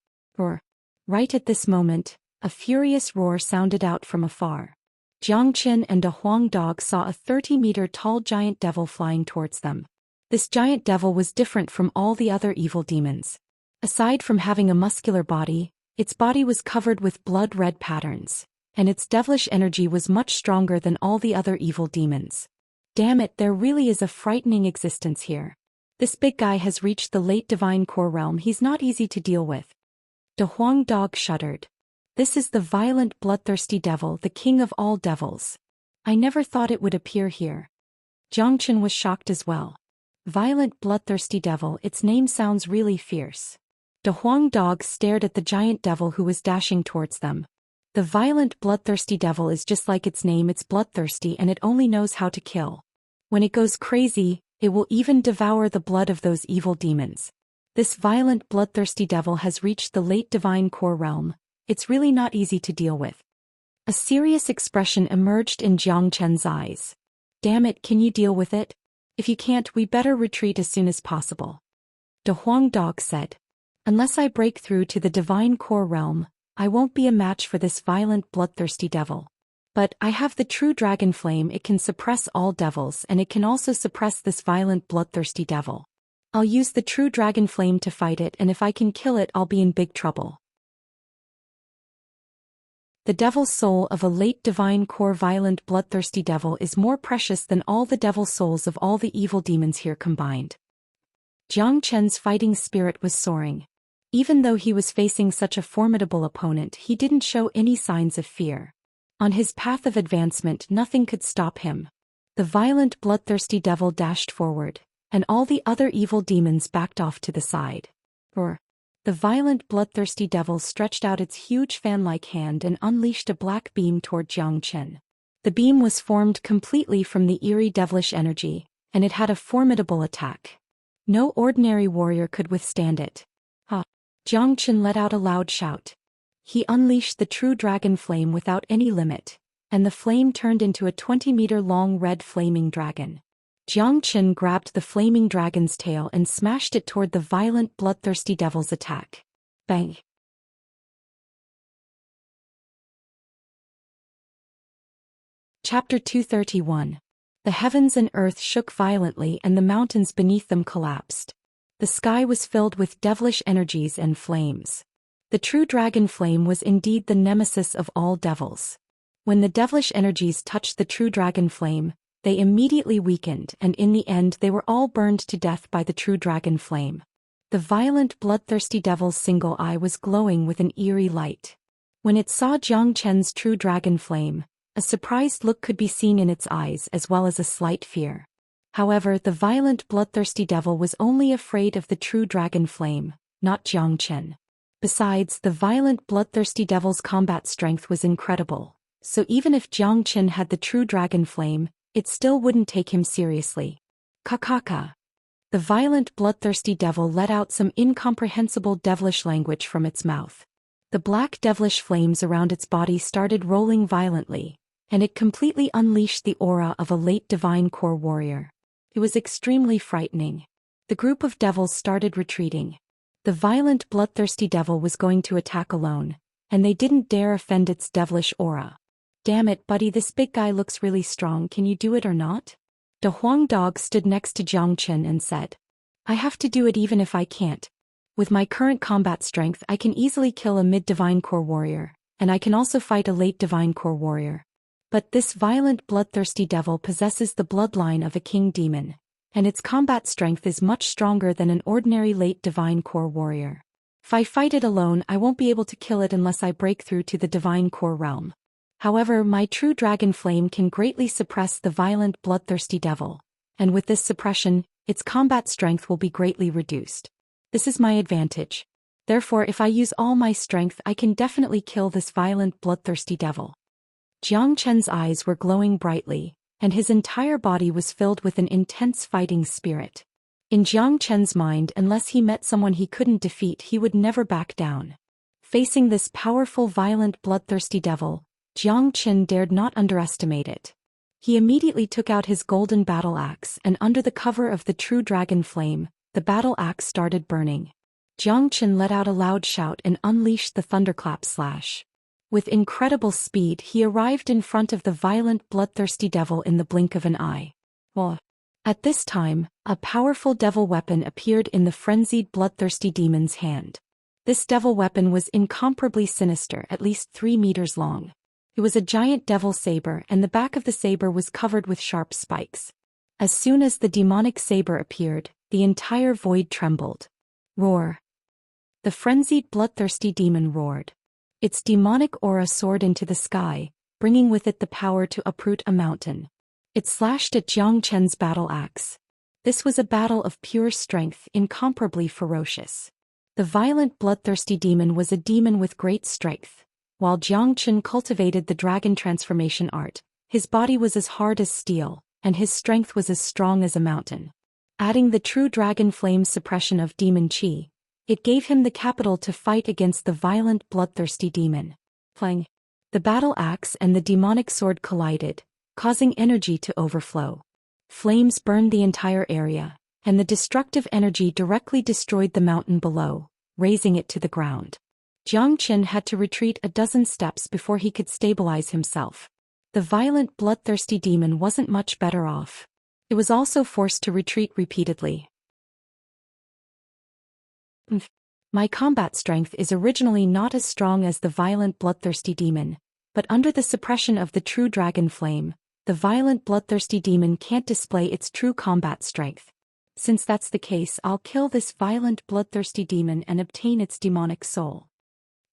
A: Right at this moment, a furious roar sounded out from afar. Jiang Chen and De Huang Dog saw a 30-meter tall giant devil flying towards them. This giant devil was different from all the other evil demons. Aside from having a muscular body, its body was covered with blood-red patterns, and its devilish energy was much stronger than all the other evil demons. Damn it, there really is a frightening existence here. This big guy has reached the late divine core realm. He's not easy to deal with. De Huang Dog shuddered. This is the violent bloodthirsty devil, the king of all devils. I never thought it would appear here. Jiang Chen was shocked as well. Violent bloodthirsty devil, its name sounds really fierce. De Huang Dog stared at the giant devil who was dashing towards them. The violent bloodthirsty devil is just like its name, it's bloodthirsty and it only knows how to kill. When it goes crazy, it will even devour the blood of those evil demons. This violent bloodthirsty devil has reached the late divine core realm. It's really not easy to deal with. A serious expression emerged in Jiang Chen's eyes. Damn it, can you deal with it? If you can't, we better retreat as soon as possible. De Huang Dog said. Unless I break through to the divine core realm, I won't be a match for this violent bloodthirsty devil. But I have the true dragon flame. It can suppress all devils and it can also suppress this violent bloodthirsty devil. I'll use the true dragon flame to fight it, and if I can kill it, I'll be in big trouble. The devil soul of a late divine core violent bloodthirsty devil is more precious than all the devil souls of all the evil demons here combined. Jiang Chen's fighting spirit was soaring. Even though he was facing such a formidable opponent, he didn't show any signs of fear. On his path of advancement, nothing could stop him. The violent bloodthirsty devil dashed forward, and all the other evil demons backed off to the side. The violent bloodthirsty devil stretched out its huge fan-like hand and unleashed a black beam toward Jiang Chen. The beam was formed completely from the eerie devilish energy, and it had a formidable attack. No ordinary warrior could withstand it. Jiang Chen let out a loud shout. He unleashed the true dragon flame without any limit, and the flame turned into a 20-meter-long red flaming dragon. Jiang Qin grabbed the flaming dragon's tail and smashed it toward the violent, bloodthirsty devil's attack. Bang! Chapter 231. The heavens and earth shook violently and the mountains beneath them collapsed. The sky was filled with devilish energies and flames. The true dragon flame was indeed the nemesis of all devils. When the devilish energies touched the true dragon flame, they immediately weakened and in the end they were all burned to death by the true dragon flame. The violent bloodthirsty devil's single eye was glowing with an eerie light. When it saw Jiang Chen's true dragon flame, a surprised look could be seen in its eyes as well as a slight fear. However, the violent bloodthirsty devil was only afraid of the true dragon flame, not Jiang Chen. Besides, the violent bloodthirsty devil's combat strength was incredible, so even if Jiang Chen had the true dragon flame, it still wouldn't take him seriously. Kakaka. The violent bloodthirsty devil let out some incomprehensible devilish language from its mouth. The black devilish flames around its body started rolling violently, and it completely unleashed the aura of a late divine core warrior. It was extremely frightening. The group of devils started retreating. The violent bloodthirsty devil was going to attack alone, and they didn't dare offend its devilish aura. Damn it, buddy, this big guy looks really strong, can you do it or not? The Huang dog stood next to Jiang Chen and said, I have to do it even if I can't. With my current combat strength I can easily kill a mid-divine core warrior, and I can also fight a late divine core warrior. But this violent bloodthirsty devil possesses the bloodline of a king demon, and its combat strength is much stronger than an ordinary late divine core warrior. If I fight it alone I won't be able to kill it unless I break through to the divine core realm. However, my true dragon flame can greatly suppress the violent bloodthirsty devil, and with this suppression, its combat strength will be greatly reduced. This is my advantage. Therefore, if I use all my strength I can definitely kill this violent bloodthirsty devil. Jiang Chen's eyes were glowing brightly, and his entire body was filled with an intense fighting spirit. In Jiang Chen's mind, unless he met someone he couldn't defeat, he would never back down. Facing this powerful violent bloodthirsty devil, Jiang Chen dared not underestimate it. He immediately took out his golden battle axe and under the cover of the true dragon flame, the battle axe started burning. Jiang Chen let out a loud shout and unleashed the thunderclap slash. With incredible speed he arrived in front of the violent bloodthirsty devil in the blink of an eye. At this time, a powerful devil weapon appeared in the frenzied bloodthirsty demon's hand. This devil weapon was incomparably sinister, at least 3 meters long. It was a giant devil saber and the back of the saber was covered with sharp spikes. As soon as the demonic saber appeared, the entire void trembled. Roar! The frenzied bloodthirsty demon roared. Its demonic aura soared into the sky, bringing with it the power to uproot a mountain. It slashed at Jiang Chen's battle axe. This was a battle of pure strength, incomparably ferocious. The violent bloodthirsty demon was a demon with great strength. While Jiang Chen cultivated the dragon transformation art, his body was as hard as steel, and his strength was as strong as a mountain. Adding the true dragon flame suppression of demon chi, it gave him the capital to fight against the violent bloodthirsty demon. Clang! The battle axe and the demonic sword collided, causing energy to overflow. Flames burned the entire area, and the destructive energy directly destroyed the mountain below, razing it to the ground. Jiang Chen had to retreat a dozen steps before he could stabilize himself. The violent bloodthirsty demon wasn't much better off. It was also forced to retreat repeatedly. My combat strength is originally not as strong as the violent bloodthirsty demon, but under the suppression of the true dragon flame, the violent bloodthirsty demon can't display its true combat strength. Since that's the case, I'll kill this violent bloodthirsty demon and obtain its demonic soul.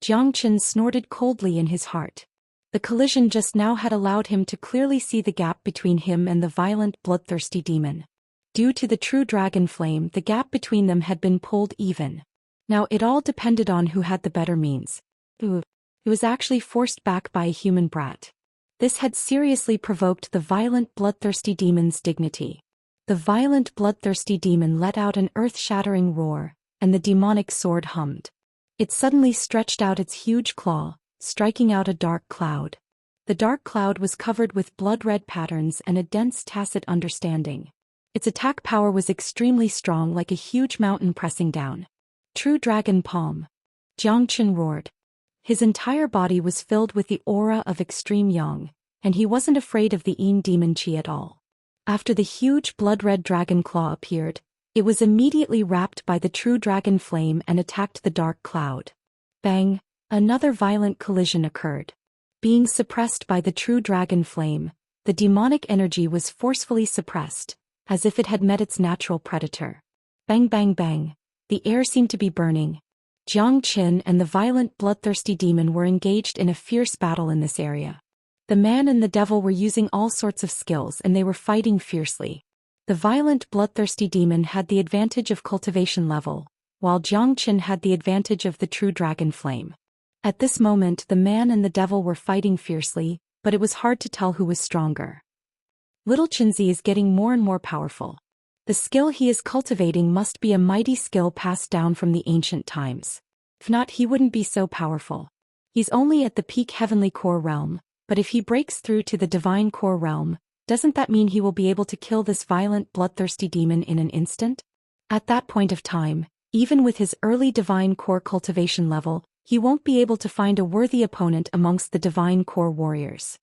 A: Jiang Chen snorted coldly in his heart. The collision just now had allowed him to clearly see the gap between him and the violent bloodthirsty demon. Due to the true dragon flame, the gap between them had been pulled even. Now it all depended on who had the better means. It was actually forced back by a human brat. This had seriously provoked the violent bloodthirsty demon's dignity. The violent bloodthirsty demon let out an earth-shattering roar, and the demonic sword hummed. It suddenly stretched out its huge claw, striking out a dark cloud. The dark cloud was covered with blood-red patterns and a dense tacit understanding. Its attack power was extremely strong, like a huge mountain pressing down. True Dragon Palm. Jiang Chen roared. His entire body was filled with the aura of extreme yang, and he wasn't afraid of the Yin demon chi at all. After the huge blood-red dragon claw appeared, it was immediately wrapped by the true dragon flame and attacked the dark cloud. Bang! Another violent collision occurred. Being suppressed by the true dragon flame, the demonic energy was forcefully suppressed, as if it had met its natural predator. Bang bang bang! The air seemed to be burning. Jiang Qin and the violent bloodthirsty demon were engaged in a fierce battle in this area. The man and the devil were using all sorts of skills and they were fighting fiercely. The violent bloodthirsty demon had the advantage of cultivation level, while Jiang Qin had the advantage of the true dragon flame. At this moment the man and the devil were fighting fiercely, but it was hard to tell who was stronger. Little Qinzi is getting more and more powerful. The skill he is cultivating must be a mighty skill passed down from the ancient times. If not, he wouldn't be so powerful. He's only at the peak heavenly core realm, but if he breaks through to the divine core realm, doesn't that mean he will be able to kill this violent bloodthirsty demon in an instant? At that point of time, even with his early divine core cultivation level, he won't be able to find a worthy opponent amongst the divine core warriors.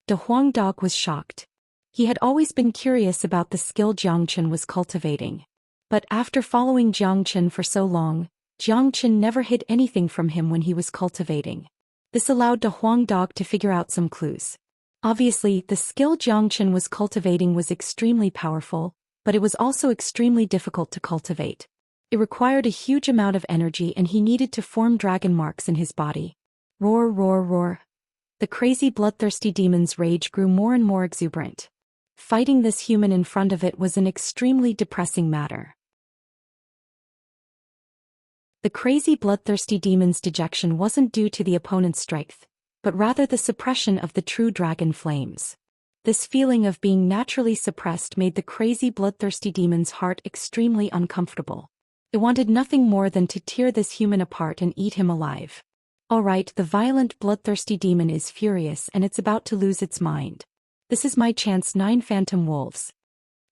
A: De Huang Dog was shocked. He had always been curious about the skill Jiang Chen was cultivating. But after following Jiang Chen for so long, Jiang Chen never hid anything from him when he was cultivating. This allowed De Huang Dog to figure out some clues. Obviously, the skill Jiang Chen was cultivating was extremely powerful, but it was also extremely difficult to cultivate. It required a huge amount of energy and he needed to form dragon marks in his body. Roar, roar, roar. The crazy bloodthirsty demon's rage grew more and more exuberant. Fighting this human in front of it was an extremely depressing matter. The crazy bloodthirsty demon's dejection wasn't due to the opponent's strength, but rather the suppression of the true dragon flames. This feeling of being naturally suppressed made the crazy bloodthirsty demon's heart extremely uncomfortable. It wanted nothing more than to tear this human apart and eat him alive. Alright, the violent bloodthirsty demon is furious and it's about to lose its mind. This is my chance, 9 phantom wolves.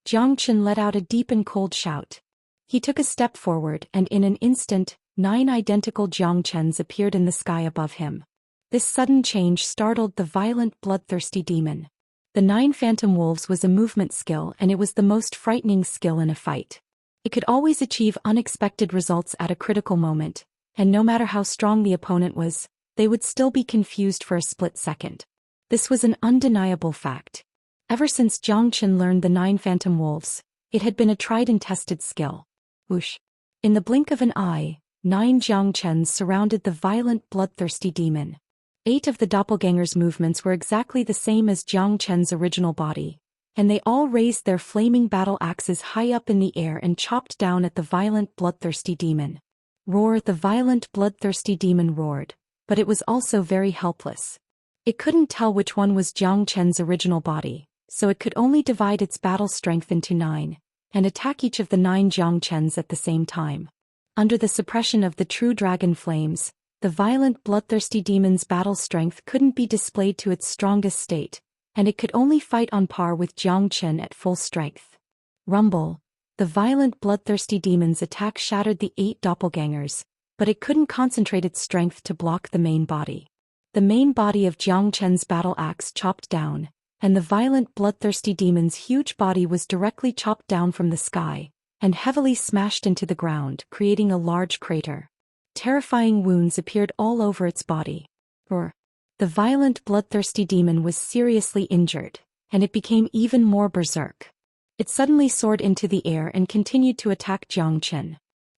A: Jiang Chen let out a deep and cold shout. He took a step forward and in an instant, 9 identical Jiang Chens appeared in the sky above him. This sudden change startled the violent bloodthirsty demon. The 9 phantom wolves was a movement skill and it was the most frightening skill in a fight. It could always achieve unexpected results at a critical moment, and no matter how strong the opponent was, they would still be confused for a split second. This was an undeniable fact. Ever since Jiang Chen learned the 9 phantom wolves, it had been a tried and tested skill. Whoosh! In the blink of an eye, 9 Jiang Chens surrounded the violent bloodthirsty demon. 8 of the doppelganger's movements were exactly the same as Jiang Chen's original body, and they all raised their flaming battle axes high up in the air and chopped down at the violent bloodthirsty demon. Roar! The violent bloodthirsty demon roared, but it was also very helpless. It couldn't tell which one was Jiang Chen's original body, so it could only divide its battle strength into 9, and attack each of the 9 Jiang Chens at the same time. Under the suppression of the true dragon flames, the violent bloodthirsty demon's battle strength couldn't be displayed to its strongest state, and it could only fight on par with Jiang Chen at full strength. Rumble! The violent bloodthirsty demon's attack shattered the 8 doppelgangers, but it couldn't concentrate its strength to block the main body. The main body of Jiang Chen's battle axe chopped down, and the violent bloodthirsty demon's huge body was directly chopped down from the sky, and heavily smashed into the ground, creating a large crater. Terrifying wounds appeared all over its body. Roar! The violent bloodthirsty demon was seriously injured, and it became even more berserk. It suddenly soared into the air and continued to attack Jiang Chen.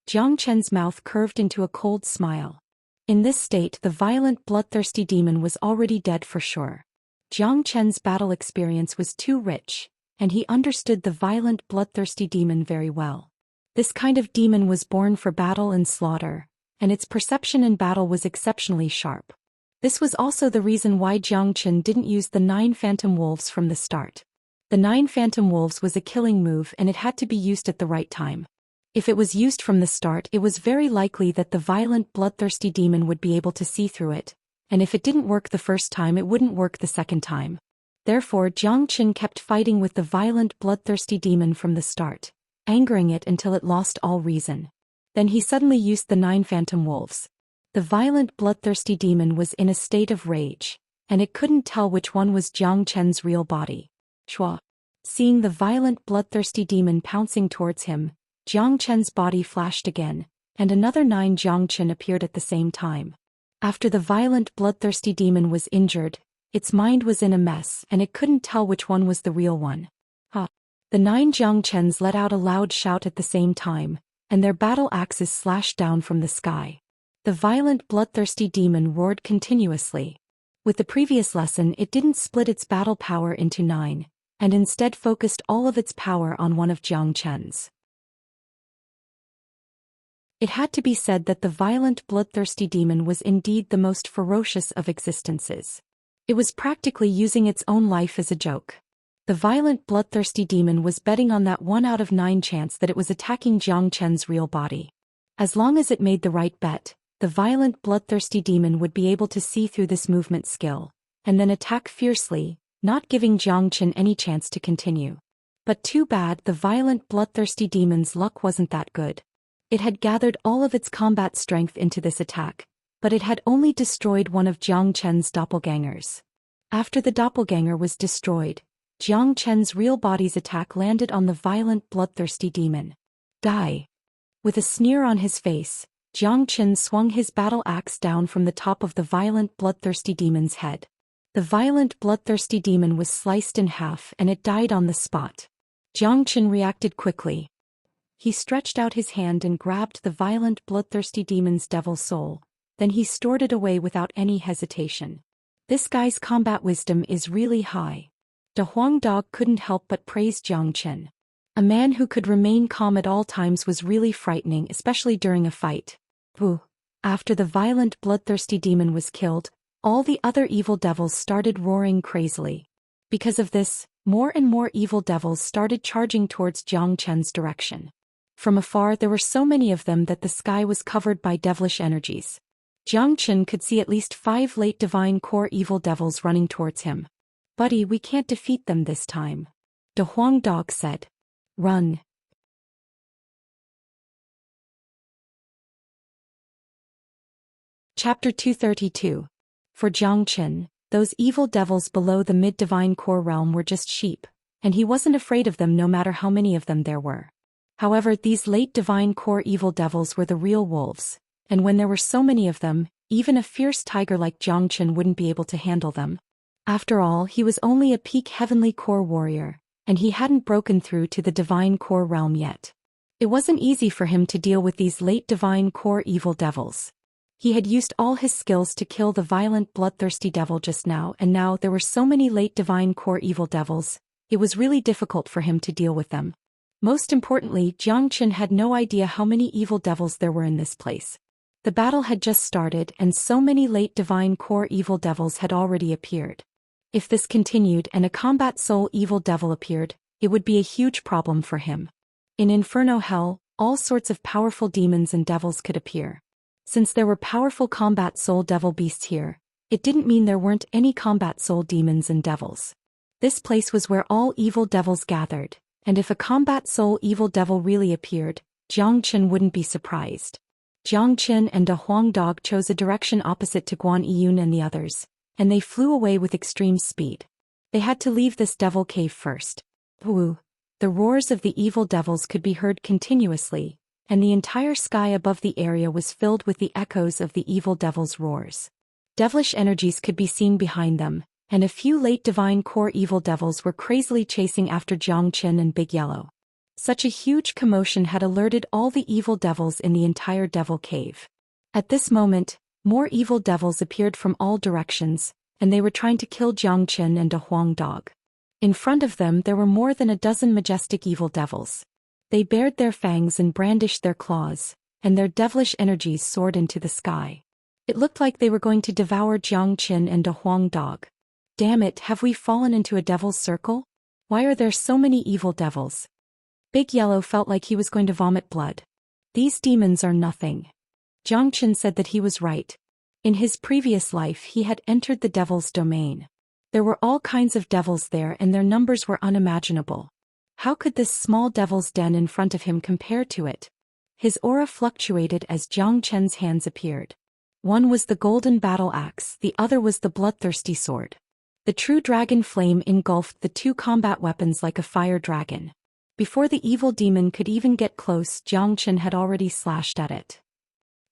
A: Jiang Chen's mouth curved into a cold smile. In this state, the violent bloodthirsty demon was already dead for sure. Jiang Chen's battle experience was too rich, and he understood the violent bloodthirsty demon very well. This kind of demon was born for battle and slaughter, and its perception in battle was exceptionally sharp. This was also the reason why Jiang Chen didn't use the 9 phantom wolves from the start. The 9 phantom wolves was a killing move and it had to be used at the right time. If it was used from the start, it was very likely that the violent bloodthirsty demon would be able to see through it, and if it didn't work the first time, it wouldn't work the second time. Therefore Jiang Qin kept fighting with the violent bloodthirsty demon from the start, angering it until it lost all reason. Then he suddenly used the 9 phantom wolves. The violent bloodthirsty demon was in a state of rage, and it couldn't tell which one was Jiang Qin's real body. Chua. Seeing the violent bloodthirsty demon pouncing towards him, Jiang Qin's body flashed again, and another 9 Jiang Qin appeared at the same time. After the violent bloodthirsty demon was injured, its mind was in a mess and it couldn't tell which one was the real one. The 9 Jiang Qins let out a loud shout at the same time, and their battle axes slashed down from the sky. The violent bloodthirsty demon roared continuously. With the previous lesson, it didn't split its battle power into 9, and instead focused all of its power on one of Jiang Qin's. It had to be said that the violent bloodthirsty demon was indeed the most ferocious of existences. It was practically using its own life as a joke. The violent bloodthirsty demon was betting on that 1 out of 9 chance that it was attacking Jiang Qin's real body. As long as it made the right bet, the violent bloodthirsty demon would be able to see through this movement skill, and then attack fiercely, not giving Jiang Qin any chance to continue. But too bad the violent bloodthirsty demon's luck wasn't that good. It had gathered all of its combat strength into this attack, but it had only destroyed one of Jiang Qin's doppelgangers. After the doppelganger was destroyed, Jiang Qin's real body's attack landed on the violent bloodthirsty demon. Die! With a sneer on his face, Jiang Qin swung his battle axe down from the top of the violent bloodthirsty demon's head. The violent bloodthirsty demon was sliced in half and it died on the spot. Jiang Qin reacted quickly. He stretched out his hand and grabbed the violent bloodthirsty demon's devil soul, then he stored it away without any hesitation. This guy's combat wisdom is really high. De Huang Dog couldn't help but praise Jiang Qin. A man who could remain calm at all times was really frightening, especially during a fight. After the violent bloodthirsty demon was killed, all the other evil devils started roaring crazily. Because of this, more and more evil devils started charging towards Jiang Qin's direction. From afar there were so many of them that the sky was covered by devilish energies. Jiang Qin could see at least 5 late divine core evil devils running towards him. "Buddy, we can't defeat them this time," De Huang Dog said. "Run." Chapter 232. For Jiang Qin, those evil devils below the mid-divine core realm were just sheep, and he wasn't afraid of them no matter how many of them there were. However, these late divine core evil devils were the real wolves, and when there were so many of them, even a fierce tiger like Jiang Qin wouldn't be able to handle them. After all, he was only a peak heavenly core warrior, and he hadn't broken through to the divine core realm yet. It wasn't easy for him to deal with these late divine core evil devils. He had used all his skills to kill the violent bloodthirsty devil just now, and now there were so many late divine core evil devils, it was really difficult for him to deal with them. Most importantly, Jiang Qin had no idea how many evil devils there were in this place. The battle had just started and so many late divine core evil devils had already appeared. If this continued and a combat soul evil devil appeared, it would be a huge problem for him. In Inferno Hell, all sorts of powerful demons and devils could appear. Since there were powerful combat soul devil beasts here, it didn't mean there weren't any combat soul demons and devils. This place was where all evil devils gathered, and if a combat soul evil devil really appeared, Jiang Qin wouldn't be surprised. Jiang Qin and De Huang Dog chose a direction opposite to Guan Yiyun and the others, and they flew away with extreme speed. They had to leave this devil cave first. The roars of the evil devils could be heard continuously, and the entire sky above the area was filled with the echoes of the evil devils' roars. Devilish energies could be seen behind them, and a few late divine core evil devils were crazily chasing after Jiang Qin and Big Yellow. Such a huge commotion had alerted all the evil devils in the entire devil cave. At this moment, more evil devils appeared from all directions, and they were trying to kill Jiang Qin and De Huang Dog. In front of them there were more than a dozen majestic evil devils. They bared their fangs and brandished their claws, and their devilish energies soared into the sky. It looked like they were going to devour Jiang Qin and De Huang Dog. Damn it, have we fallen into a devil's circle? Why are there so many evil devils? Big Yellow felt like he was going to vomit blood. These demons are nothing. Jiang Qin said that he was right. In his previous life he had entered the devil's domain. There were all kinds of devils there and their numbers were unimaginable. How could this small devil's den in front of him compare to it? His aura fluctuated as Jiang Chen's hands appeared. One was the golden battle axe, the other was the bloodthirsty sword. The true dragon flame engulfed the two combat weapons like a fire dragon. Before the evil demon could even get close, Jiang Chen had already slashed at it.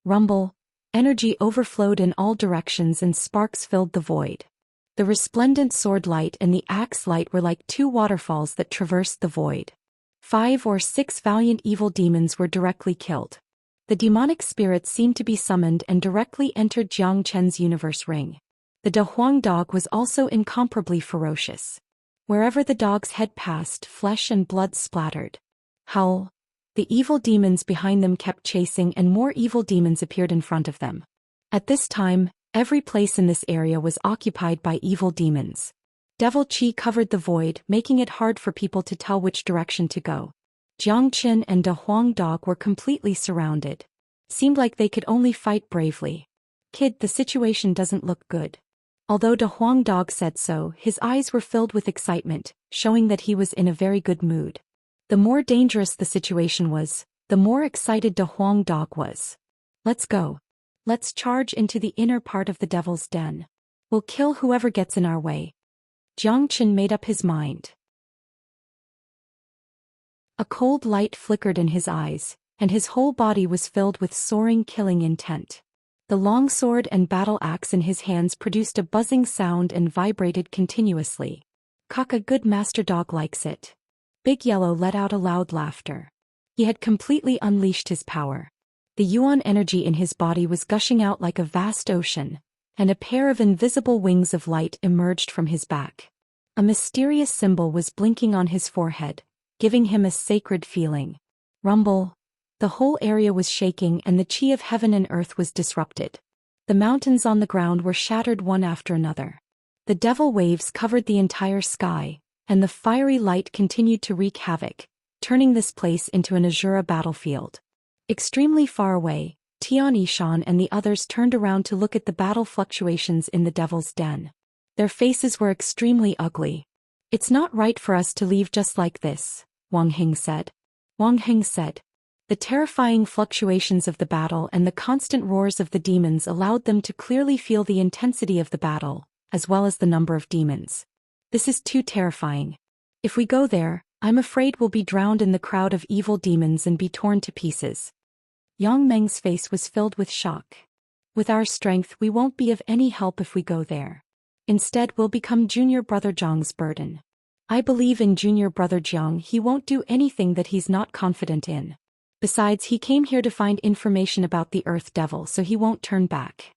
A: Rumble. Energy overflowed in all directions and sparks filled the void. The resplendent sword light and the axe light were like two waterfalls that traversed the void. 5 or 6 valiant evil demons were directly killed. The demonic spirits seemed to be summoned and directly entered Jiang Chen's universe ring. The De Huang dog was also incomparably ferocious. Wherever the dog's head passed, flesh and blood splattered. Howl. The evil demons behind them kept chasing and more evil demons appeared in front of them. At this time, every place in this area was occupied by evil demons. Devil Qi covered the void, making it hard for people to tell which direction to go. Jiang Chen and De Huang dog were completely surrounded. Seemed like they could only fight bravely. Kid, the situation doesn't look good. Although De Huang dog said so, his eyes were filled with excitement, showing that he was in a very good mood. The more dangerous the situation was, the more excited De Huang dog was. Let's go. Let's charge into the inner part of the devil's den. We'll kill whoever gets in our way. Jiang Chen made up his mind. A cold light flickered in his eyes, and his whole body was filled with soaring killing intent. The long sword and battle axe in his hands produced a buzzing sound and vibrated continuously. Cock, a good master dog likes it. Big Yellow let out a loud laughter. He had completely unleashed his power. The yuan energy in his body was gushing out like a vast ocean, and a pair of invisible wings of light emerged from his back. A mysterious symbol was blinking on his forehead, giving him a sacred feeling. Rumble. The whole area was shaking and the chi of heaven and earth was disrupted. The mountains on the ground were shattered one after another. The devil waves covered the entire sky, and the fiery light continued to wreak havoc, turning this place into an Azura battlefield. Extremely far away, Tian Yishan and the others turned around to look at the battle fluctuations in the devil's den. Their faces were extremely ugly. It's not right for us to leave just like this, Wang Heng said. Wang Heng said. The terrifying fluctuations of the battle and the constant roars of the demons allowed them to clearly feel the intensity of the battle, as well as the number of demons. This is too terrifying. If we go there, I'm afraid we'll be drowned in the crowd of evil demons and be torn to pieces. Yang Meng's face was filled with shock. With our strength, we won't be of any help if we go there. Instead, we'll become Junior Brother Zhang's burden. I believe in Junior Brother Zhang. He won't do anything that he's not confident in. Besides, he came here to find information about the Earth Devil, so he won't turn back.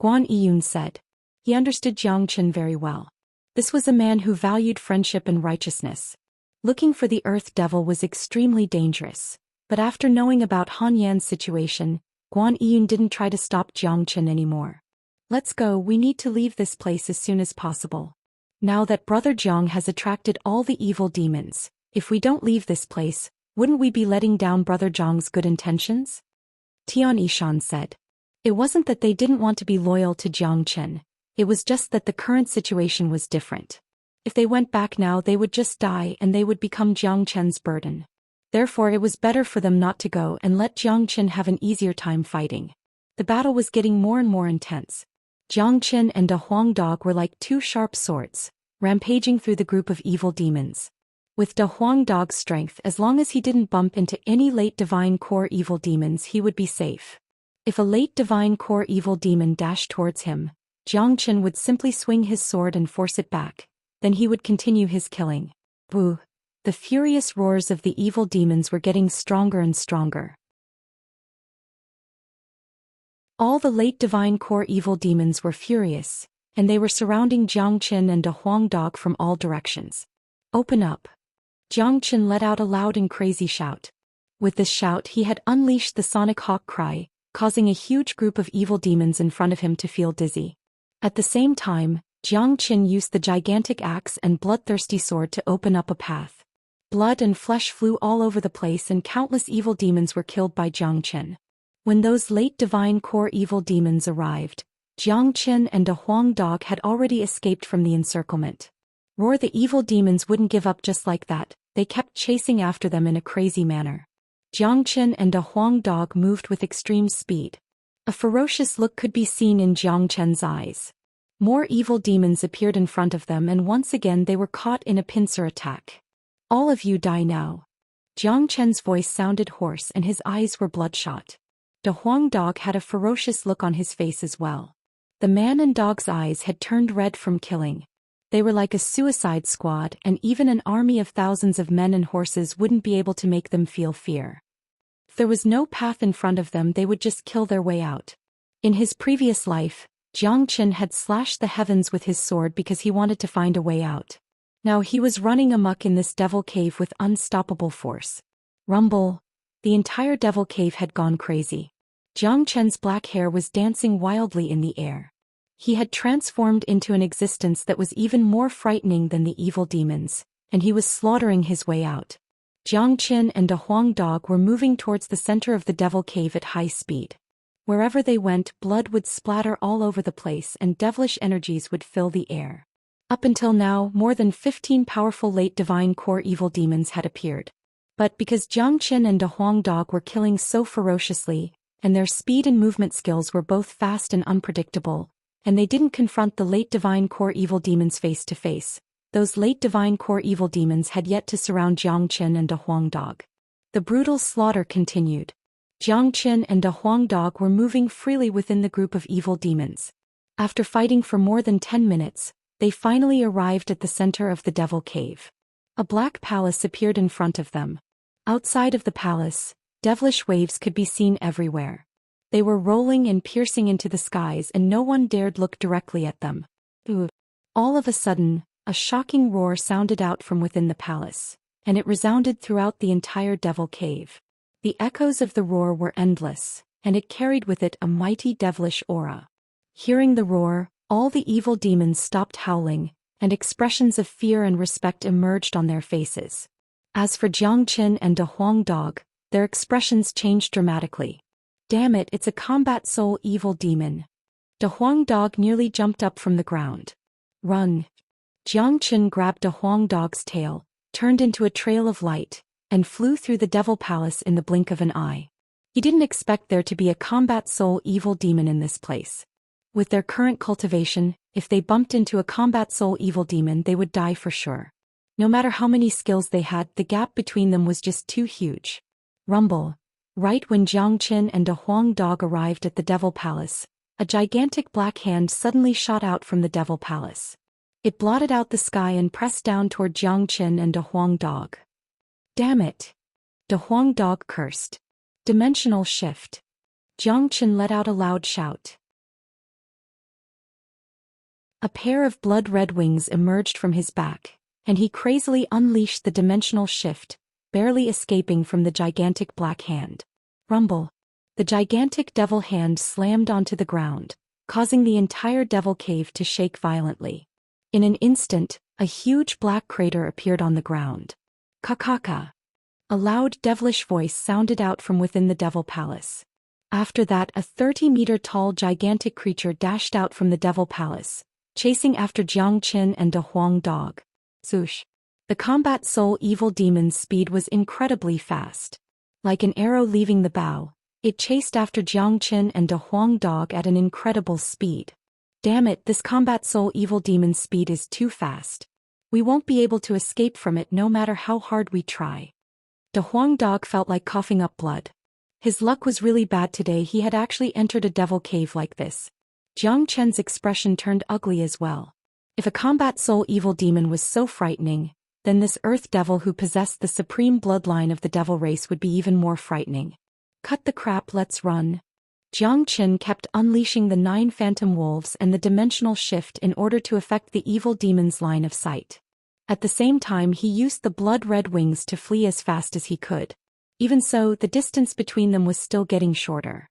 A: Guan Yiyun said. He understood Jiang Chen very well. This was a man who valued friendship and righteousness. Looking for the Earth Devil was extremely dangerous, but after knowing about Han Yan's situation, Guan Yiyun didn't try to stop Jiang Chen anymore. Let's go, we need to leave this place as soon as possible. Now that Brother Jiang has attracted all the evil demons, if we don't leave this place, wouldn't we be letting down Brother Zhang's good intentions? Tian Yishan said. It wasn't that they didn't want to be loyal to Jiang Chen, it was just that the current situation was different. If they went back now, they would just die and they would become Jiang Chen's burden. Therefore, it was better for them not to go and let Jiang Chen have an easier time fighting. The battle was getting more and more intense. Jiang Chen and De Huang dog were like two sharp swords, rampaging through the group of evil demons. With De Huang dog's strength, as long as he didn't bump into any late divine core evil demons, he would be safe. If a late divine core evil demon dashed towards him, Jiang Chen would simply swing his sword and force it back, then he would continue his killing. Boo! The furious roars of the evil demons were getting stronger and stronger. All the late divine core evil demons were furious, and they were surrounding Jiang Chen and De Huang dog from all directions. Open up! Jiang Chen let out a loud and crazy shout. With this shout, he had unleashed the sonic hawk cry, causing a huge group of evil demons in front of him to feel dizzy. At the same time, Jiang Chen used the gigantic axe and bloodthirsty sword to open up a path. Blood and flesh flew all over the place and countless evil demons were killed by Jiang Chen. When those late divine core evil demons arrived, Jiang Qin and a Huang dog had already escaped from the encirclement. Roar, the evil demons wouldn't give up just like that, they kept chasing after them in a crazy manner. Jiang Qin and a Huang dog moved with extreme speed. A ferocious look could be seen in Jiang Qin's eyes. More evil demons appeared in front of them, and once again they were caught in a pincer attack. All of you die now. Jiang Qin's voice sounded hoarse and his eyes were bloodshot. The Huang dog had a ferocious look on his face as well. The man and dog's eyes had turned red from killing. They were like a suicide squad, and even an army of thousands of men and horses wouldn't be able to make them feel fear. If there was no path in front of them, they would just kill their way out. In his previous life, Jiang Qin had slashed the heavens with his sword because he wanted to find a way out. Now he was running amok in this devil cave with unstoppable force. Rumble! The entire devil cave had gone crazy. Jiang Qin's black hair was dancing wildly in the air. He had transformed into an existence that was even more frightening than the evil demons, and he was slaughtering his way out. Jiang Qin and a Huang dog were moving towards the center of the devil cave at high speed. Wherever they went, blood would splatter all over the place and devilish energies would fill the air. Up until now, more than 15 powerful late divine core evil demons had appeared. But because Jiang Qin and a Huang dog were killing so ferociously, and their speed and movement skills were both fast and unpredictable, and they didn't confront the late divine core evil demons face to face, those late divine core evil demons had yet to surround Jiang Qin and a Huang dog. The brutal slaughter continued. Jiang Qin and a Huang dog were moving freely within the group of evil demons. After fighting for more than 10 minutes, they finally arrived at the center of the devil cave. A black palace appeared in front of them. Outside of the palace, devilish waves could be seen everywhere. They were rolling and piercing into the skies, and no one dared look directly at them. All of a sudden, a shocking roar sounded out from within the palace, and it resounded throughout the entire devil cave. The echoes of the roar were endless, and it carried with it a mighty devilish aura. Hearing the roar, all the evil demons stopped howling, and expressions of fear and respect emerged on their faces. As for Jiang Qin and a Huang dog, their expressions changed dramatically. Damn it, it's a combat soul evil demon. The Huang dog nearly jumped up from the ground. Run! Jiang Qin grabbed a Huang dog's tail, turned into a trail of light, and flew through the devil palace in the blink of an eye. He didn't expect there to be a combat soul evil demon in this place. With their current cultivation, if they bumped into a combat soul evil demon, they would die for sure. No matter how many skills they had, the gap between them was just too huge. Rumble! Right when Jiang Qin and a Huang dog arrived at the devil palace, a gigantic black hand suddenly shot out from the devil palace. It blotted out the sky and pressed down toward Jiang Qin and a Huang dog. Damn it! The Huang dog cursed. Dimensional shift. Jiang Qin let out a loud shout. A pair of blood-red wings emerged from his back, and he crazily unleashed the dimensional shift, barely escaping from the gigantic black hand. Rumble! The gigantic devil hand slammed onto the ground, causing the entire devil cave to shake violently. In an instant, a huge black crater appeared on the ground. Kakaka! A loud devilish voice sounded out from within the devil palace. After that, a 30-meter-tall gigantic creature dashed out from the devil palace, chasing after Jiang Qin and a Huang dog. Zhoosh! The combat soul evil demon's speed was incredibly fast. Like an arrow leaving the bow, it chased after Jiang Qin and a Huang dog at an incredible speed. Damn it, this combat soul evil demon's speed is too fast. We won't be able to escape from it no matter how hard we try. The Huang dog felt like coughing up blood. His luck was really bad today, he had actually entered a devil cave like this. Jiang Qin's expression turned ugly as well. If a combat soul evil demon was so frightening, then this earth devil who possessed the supreme bloodline of the devil race would be even more frightening. Cut the crap, let's run. Jiang Qin kept unleashing the 9 phantom wolves and the dimensional shift in order to affect the evil demon's line of sight. At the same time, he used the blood-red wings to flee as fast as he could. Even so, the distance between them was still getting shorter.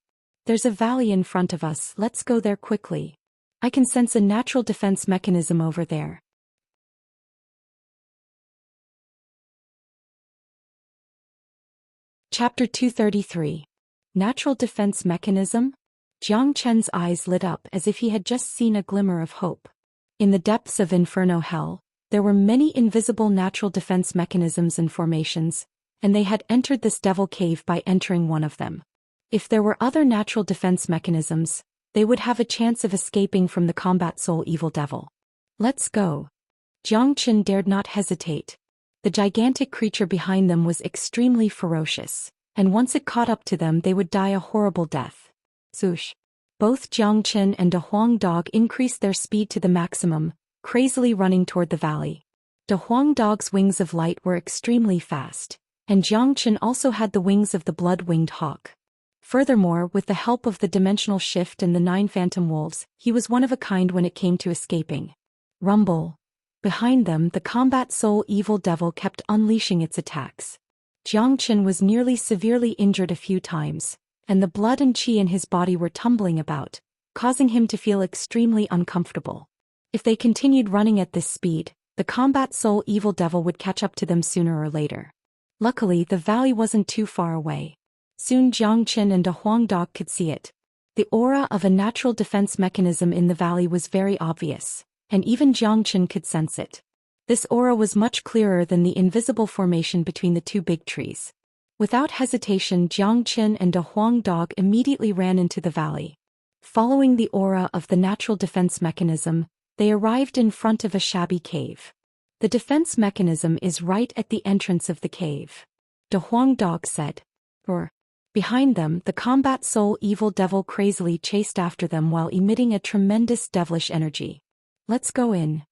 A: There's a valley in front of us, let's go there quickly. I can sense a natural defense mechanism over there. Chapter 233. Natural Defense Mechanism? Jiang Chen's eyes lit up as if he had just seen a glimmer of hope. In the depths of Inferno Hell, there were many invisible natural defense mechanisms and formations, and they had entered this devil cave by entering one of them. If there were other natural defense mechanisms, they would have a chance of escaping from the combat soul evil devil. Let's go. Jiang Chen dared not hesitate. The gigantic creature behind them was extremely ferocious, and once it caught up to them they would die a horrible death. Zhoosh. Both Jiang Chen and De Huang Dog increased their speed to the maximum, crazily running toward the valley. De Huang Dog's wings of light were extremely fast, and Jiang Chen also had the wings of the blood-winged hawk. Furthermore, with the help of the dimensional shift and the 9 phantom wolves, he was one of a kind when it came to escaping. Rumble. Behind them, the combat soul evil devil kept unleashing its attacks. Jiang Chen was nearly severely injured a few times, and the blood and qi in his body were tumbling about, causing him to feel extremely uncomfortable. If they continued running at this speed, the combat soul evil devil would catch up to them sooner or later. Luckily, the valley wasn't too far away. Soon Jiang Chen and De Huang Dog could see it. The aura of a natural defense mechanism in the valley was very obvious, and even Jiang Chen could sense it. This aura was much clearer than the invisible formation between the two big trees. Without hesitation, Jiang Chen and De Huang Dog immediately ran into the valley. Following the aura of the natural defense mechanism, they arrived in front of a shabby cave. The defense mechanism is right at the entrance of the cave. De Huang Dog said. Behind them, the combat soul evil devil crazily chased after them while emitting a tremendous devilish energy. Let's go in.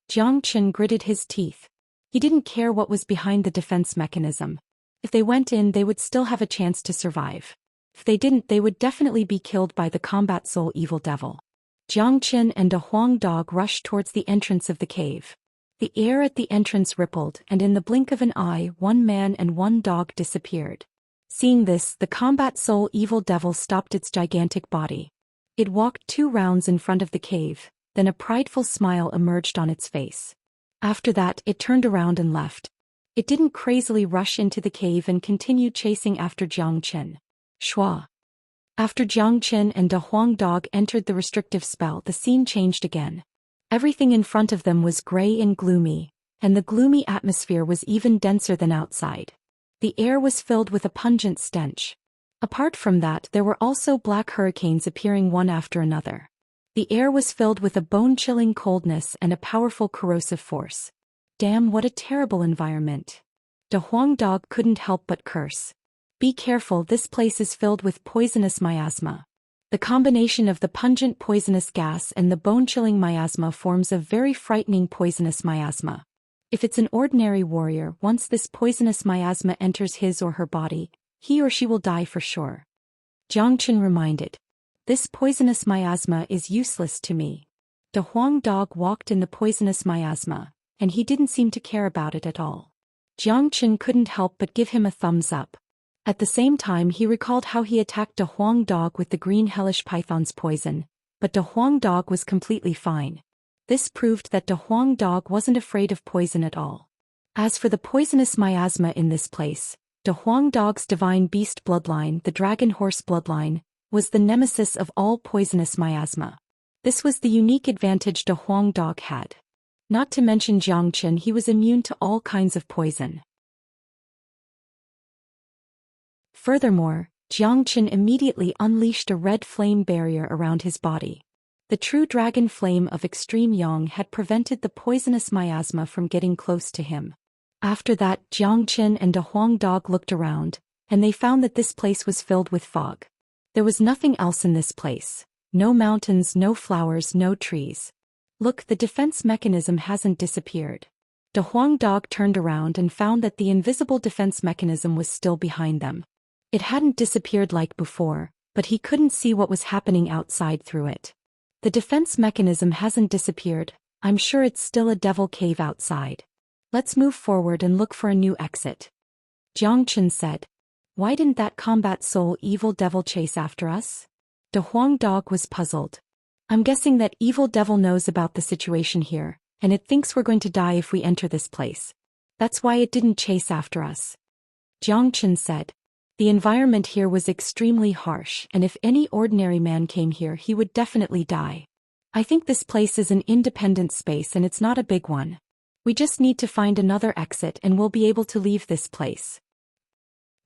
A: Jiang Chen gritted his teeth. He didn't care what was behind the defense mechanism. If they went in, they would still have a chance to survive. If they didn't, they would definitely be killed by the combat soul evil devil. Jiang Chen and De Huang Dog rushed towards the entrance of the cave. The air at the entrance rippled, and in the blink of an eye, 1 man and 1 dog disappeared. Seeing this, the combat soul evil devil stopped its gigantic body. It walked 2 rounds in front of the cave, then a prideful smile emerged on its face. After that, it turned around and left. It didn't crazily rush into the cave and continued chasing after Jiang Chen. Shua. After Jiang Chen and De Huang Dog entered the restrictive spell, the scene changed again. Everything in front of them was gray and gloomy, and the gloomy atmosphere was even denser than outside. The air was filled with a pungent stench. Apart from that, there were also black hurricanes appearing one after another. The air was filled with a bone-chilling coldness and a powerful corrosive force. Damn, what a terrible environment. De Huang Dog couldn't help but curse. Be careful, this place is filled with poisonous miasma. The combination of the pungent poisonous gas and the bone-chilling miasma forms a very frightening poisonous miasma. If it's an ordinary warrior, once this poisonous miasma enters his or her body, he or she will die for sure. Jiang Chen reminded. This poisonous miasma is useless to me. De Huang Dog walked in the poisonous miasma, and he didn't seem to care about it at all. Jiang Chen couldn't help but give him a thumbs up. At the same time, he recalled how he attacked De Huang Dog with the green hellish python's poison, but De Huang Dog was completely fine. This proved that De Huang Dog wasn't afraid of poison at all. As for the poisonous miasma in this place, De Huang Dog's divine beast bloodline, the dragon horse bloodline, was the nemesis of all poisonous miasma. This was the unique advantage De Huang Dog had. Not to mention Jiang Chen, he was immune to all kinds of poison. Furthermore, Jiang Chen immediately unleashed a red flame barrier around his body. The true dragon flame of extreme yang had prevented the poisonous miasma from getting close to him. After that, Jiang Chen and De Huang Dog looked around, and they found that this place was filled with fog. There was nothing else in this place. No mountains, no flowers, no trees. Look, the defense mechanism hasn't disappeared. De Huang Dog turned around and found that the invisible defense mechanism was still behind them. It hadn't disappeared like before, but he couldn't see what was happening outside through it. The defense mechanism hasn't disappeared. I'm sure it's still a devil cave outside. Let's move forward and look for a new exit. Jiang Chen said. Why didn't that combat soul evil devil chase after us? De Huang Dog was puzzled. I'm guessing that evil devil knows about the situation here, and it thinks we're going to die if we enter this place. That's why it didn't chase after us. Jiang Chen said. The environment here was extremely harsh, and if any ordinary man came here he would definitely die. I think this place is an independent space and it's not a big one. We just need to find another exit and we'll be able to leave this place.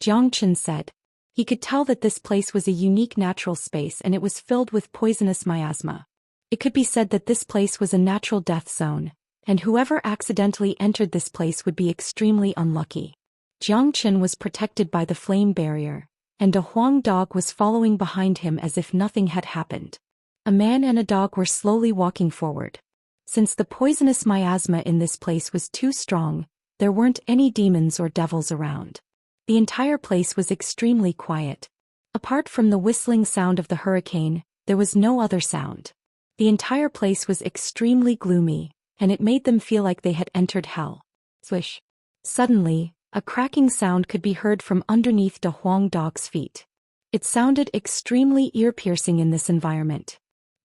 A: Jiang Chen said. He could tell that this place was a unique natural space and it was filled with poisonous miasma. It could be said that this place was a natural death zone, and whoever accidentally entered this place would be extremely unlucky. Jiang Chen was protected by the flame barrier, and a Huang dog was following behind him as if nothing had happened. A man and a dog were slowly walking forward. Since the poisonous miasma in this place was too strong, there weren't any demons or devils around. The entire place was extremely quiet. Apart from the whistling sound of the hurricane, there was no other sound. The entire place was extremely gloomy, and it made them feel like they had entered hell. Swish. Suddenly, a cracking sound could be heard from underneath the Huang dog's feet. It sounded extremely ear-piercing in this environment.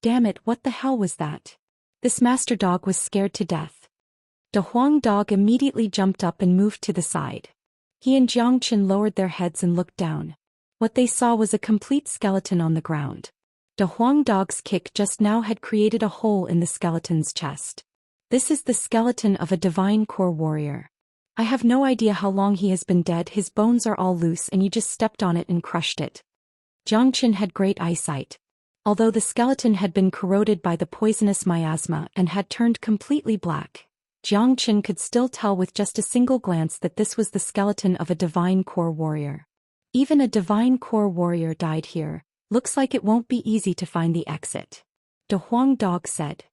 A: Damn it, what the hell was that? This master dog was scared to death. The Huang dog immediately jumped up and moved to the side. He and Jiang Chen lowered their heads and looked down. What they saw was a complete skeleton on the ground. The Huang dog's kick just now had created a hole in the skeleton's chest. This is the skeleton of a divine core warrior. I have no idea how long he has been dead. His bones are all loose and you just stepped on it and crushed it. Jiang Chen had great eyesight. Although the skeleton had been corroded by the poisonous miasma and had turned completely black, Jiang Chen could still tell with just a single glance that this was the skeleton of a divine core warrior. Even a divine core warrior died here. Looks like it won't be easy to find the exit. The Huang dog said.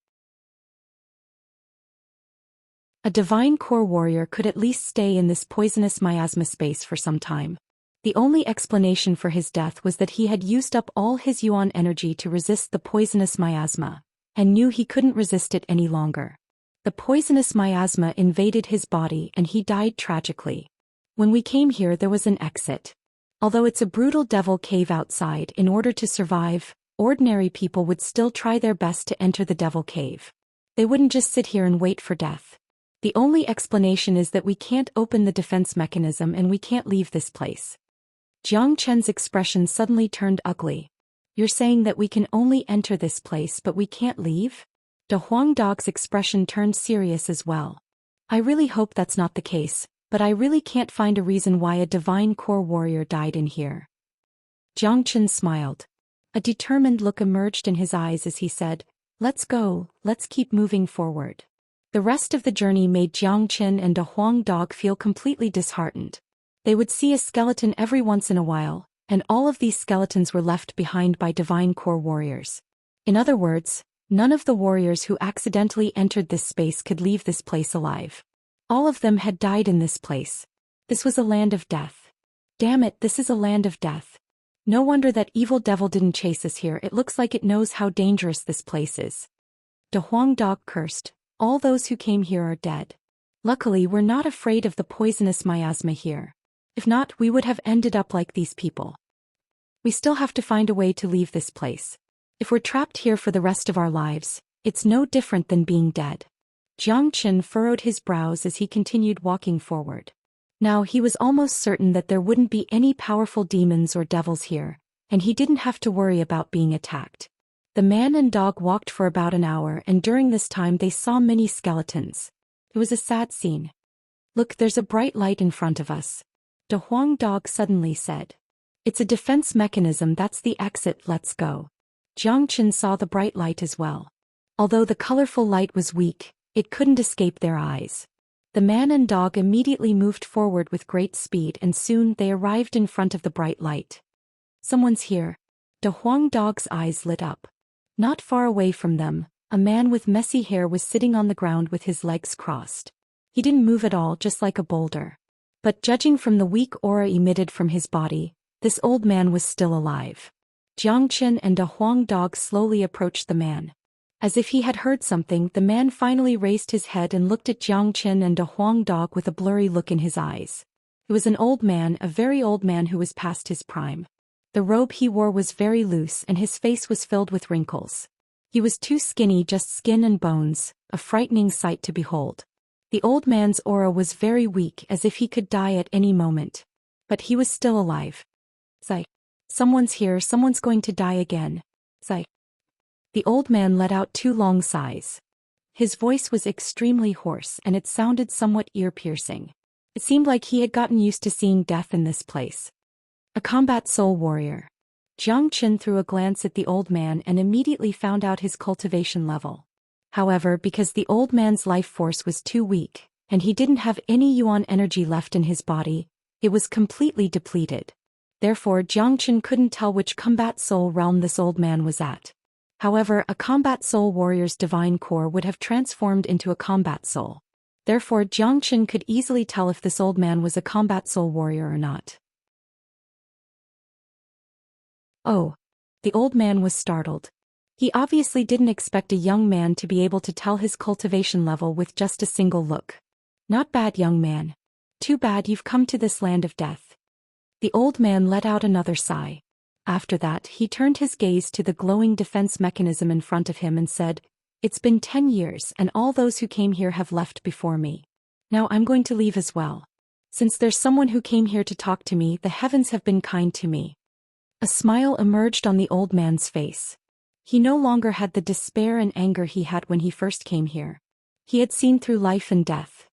A: A divine core warrior could at least stay in this poisonous miasma space for some time. The only explanation for his death was that he had used up all his yuan energy to resist the poisonous miasma, and knew he couldn't resist it any longer. The poisonous miasma invaded his body and he died tragically. When we came here there was an exit. Although it's a brutal devil cave outside, in order to survive, ordinary people would still try their best to enter the devil cave. They wouldn't just sit here and wait for death. The only explanation is that we can't open the defense mechanism and we can't leave this place. Jiang Chen's expression suddenly turned ugly. You're saying that we can only enter this place but we can't leave? The Huang dog's expression turned serious as well. I really hope that's not the case, but I really can't find a reason why a divine core warrior died in here. Jiang Chen smiled. A determined look emerged in his eyes as he said, "Let's go, let's keep moving forward." The rest of the journey made Jiang Chen and a Huang dog feel completely disheartened. They would see a skeleton every once in a while, and all of these skeletons were left behind by divine core warriors. In other words, none of the warriors who accidentally entered this space could leave this place alive. All of them had died in this place. This was a land of death. Damn it, this is a land of death. No wonder that evil devil didn't chase us here. It looks like it knows how dangerous this place is. The Huang dog cursed. All those who came here are dead. Luckily, we're not afraid of the poisonous miasma here. If not, we would have ended up like these people. We still have to find a way to leave this place. If we're trapped here for the rest of our lives, it's no different than being dead. Jiang Chen furrowed his brows as he continued walking forward. Now he was almost certain that there wouldn't be any powerful demons or devils here, and he didn't have to worry about being attacked. The man and dog walked for about an hour, and during this time they saw many skeletons. It was a sad scene. Look, there's a bright light in front of us. The Huang dog suddenly said. It's a defense mechanism, that's the exit, let's go. Jiang Chen saw the bright light as well. Although the colorful light was weak, it couldn't escape their eyes. The man and dog immediately moved forward with great speed and soon they arrived in front of the bright light. Someone's here. The Huang dog's eyes lit up. Not far away from them, a man with messy hair was sitting on the ground with his legs crossed. He didn't move at all, just like a boulder. But judging from the weak aura emitted from his body, this old man was still alive. Jiang Chen and a Huang dog slowly approached the man. As if he had heard something, the man finally raised his head and looked at Jiang Chen and a Huang dog with a blurry look in his eyes. He was an old man, a very old man who was past his prime. The robe he wore was very loose and his face was filled with wrinkles. He was too skinny, just skin and bones, a frightening sight to behold. The old man's aura was very weak, as if he could die at any moment. But he was still alive. Zai. Someone's here, someone's going to die again. Zai. The old man let out 2 long sighs. His voice was extremely hoarse and it sounded somewhat ear-piercing. It seemed like he had gotten used to seeing death in this place. A combat soul warrior. Jiang Qin threw a glance at the old man and immediately found out his cultivation level. However, because the old man's life force was too weak, and he didn't have any yuan energy left in his body, it was completely depleted. Therefore, Jiang Qin couldn't tell which combat soul realm this old man was at. However, a combat soul warrior's divine core would have transformed into a combat soul. Therefore, Jiang Qin could easily tell if this old man was a combat soul warrior or not. Oh. The old man was startled. He obviously didn't expect a young man to be able to tell his cultivation level with just a single look. Not bad, young man. Too bad you've come to this land of death. The old man let out another sigh. After that, he turned his gaze to the glowing defense mechanism in front of him and said, "It's been 10 years and all those who came here have left before me. Now I'm going to leave as well. Since there's someone who came here to talk to me, the heavens have been kind to me." A smile emerged on the old man's face. He no longer had the despair and anger he had when he first came here. He had seen through life and death.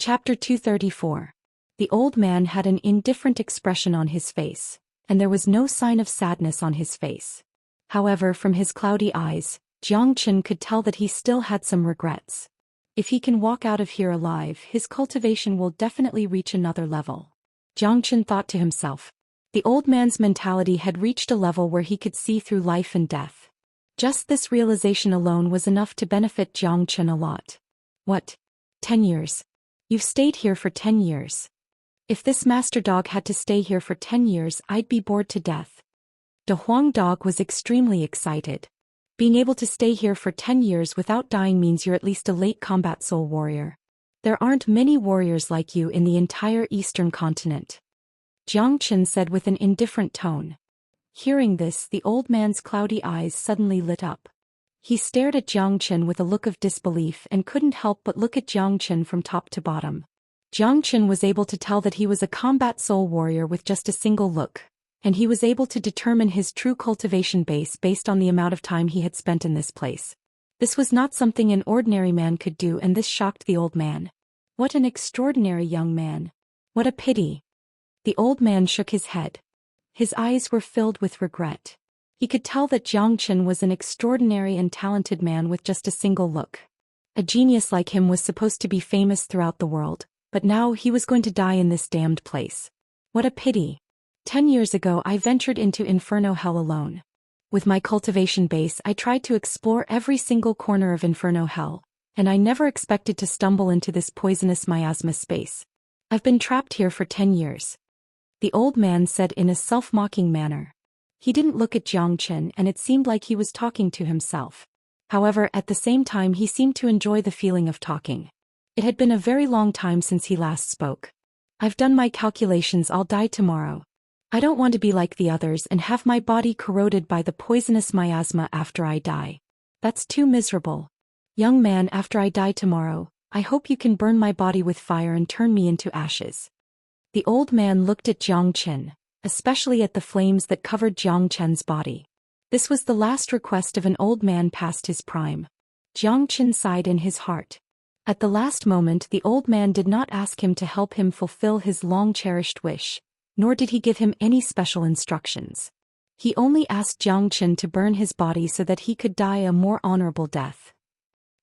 A: Chapter 234. The old man had an indifferent expression on his face, and there was no sign of sadness on his face. However, from his cloudy eyes, Jiang Qin could tell that he still had some regrets. If he can walk out of here alive, his cultivation will definitely reach another level. Jiang Qin thought to himself. The old man's mentality had reached a level where he could see through life and death. Just this realization alone was enough to benefit Jiang Qin a lot. What? 10 years? You've stayed here for 10 years. If this master dog had to stay here for 10 years, I'd be bored to death. The Huang dog was extremely excited. Being able to stay here for 10 years without dying means you're at least a late combat soul warrior. There aren't many warriors like you in the entire eastern continent. Jiang Qin said with an indifferent tone. Hearing this, the old man's cloudy eyes suddenly lit up. He stared at Jiang Qin with a look of disbelief and couldn't help but look at Jiang Qin from top to bottom. Jiang Qin was able to tell that he was a combat soul warrior with just a single look, and he was able to determine his true cultivation base based on the amount of time he had spent in this place. This was not something an ordinary man could do, and this shocked the old man. What an extraordinary young man. What a pity. The old man shook his head. His eyes were filled with regret. He could tell that Jiang Qin was an extraordinary and talented man with just a single look. A genius like him was supposed to be famous throughout the world, but now he was going to die in this damned place. What a pity. 10 years ago I ventured into Inferno Hell alone. With my cultivation base I tried to explore every single corner of Inferno Hell, and I never expected to stumble into this poisonous miasma space. I've been trapped here for 10 years. The old man said in a self-mocking manner. He didn't look at Jiang Qin and it seemed like he was talking to himself. However, at the same time he seemed to enjoy the feeling of talking. It had been a very long time since he last spoke. I've done my calculations, I'll die tomorrow. I don't want to be like the others and have my body corroded by the poisonous miasma after I die. That's too miserable. Young man, after I die tomorrow, I hope you can burn my body with fire and turn me into ashes. The old man looked at Jiang Qin, especially at the flames that covered Jiang Qin's body. This was the last request of an old man past his prime. Jiang Qin sighed in his heart. At the last moment the old man did not ask him to help him fulfill his long-cherished wish, nor did he give him any special instructions. He only asked Jiang Qin to burn his body so that he could die a more honorable death.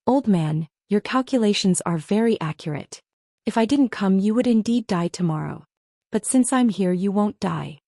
A: Old man, your calculations are very accurate. If I didn't come you would indeed die tomorrow. But since I'm here you won't die.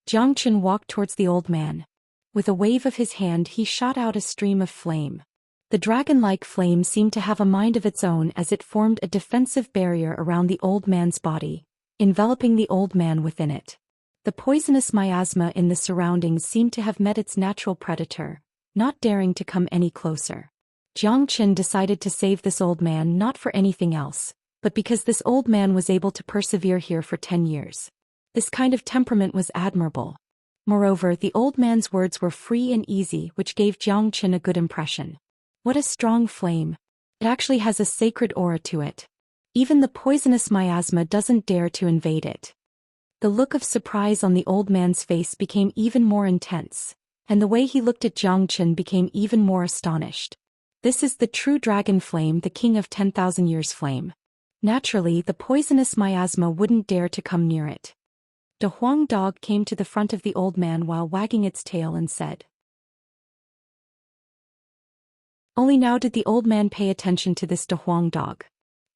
A: Jiang Qin walked towards the old man. With a wave of his hand he shot out a stream of flame. The dragon-like flame seemed to have a mind of its own as it formed a defensive barrier around the old man's body, enveloping the old man within it. The poisonous miasma in the surroundings seemed to have met its natural predator, not daring to come any closer. Jiang Qin decided to save this old man not for anything else, but because this old man was able to persevere here for 10 years. This kind of temperament was admirable. Moreover, the old man's words were free and easy, which gave Jiang Qin a good impression. What a strong flame. It actually has a sacred aura to it. Even the poisonous miasma doesn't dare to invade it. The look of surprise on the old man's face became even more intense, and the way he looked at Zhou Xian became even more astonished. This is the true dragon flame, the king of 10,000 years flame. Naturally, the poisonous miasma wouldn't dare to come near it. The Huang dog came to the front of the old man while wagging its tail and said. Only now did the old man pay attention to this De Huang dog.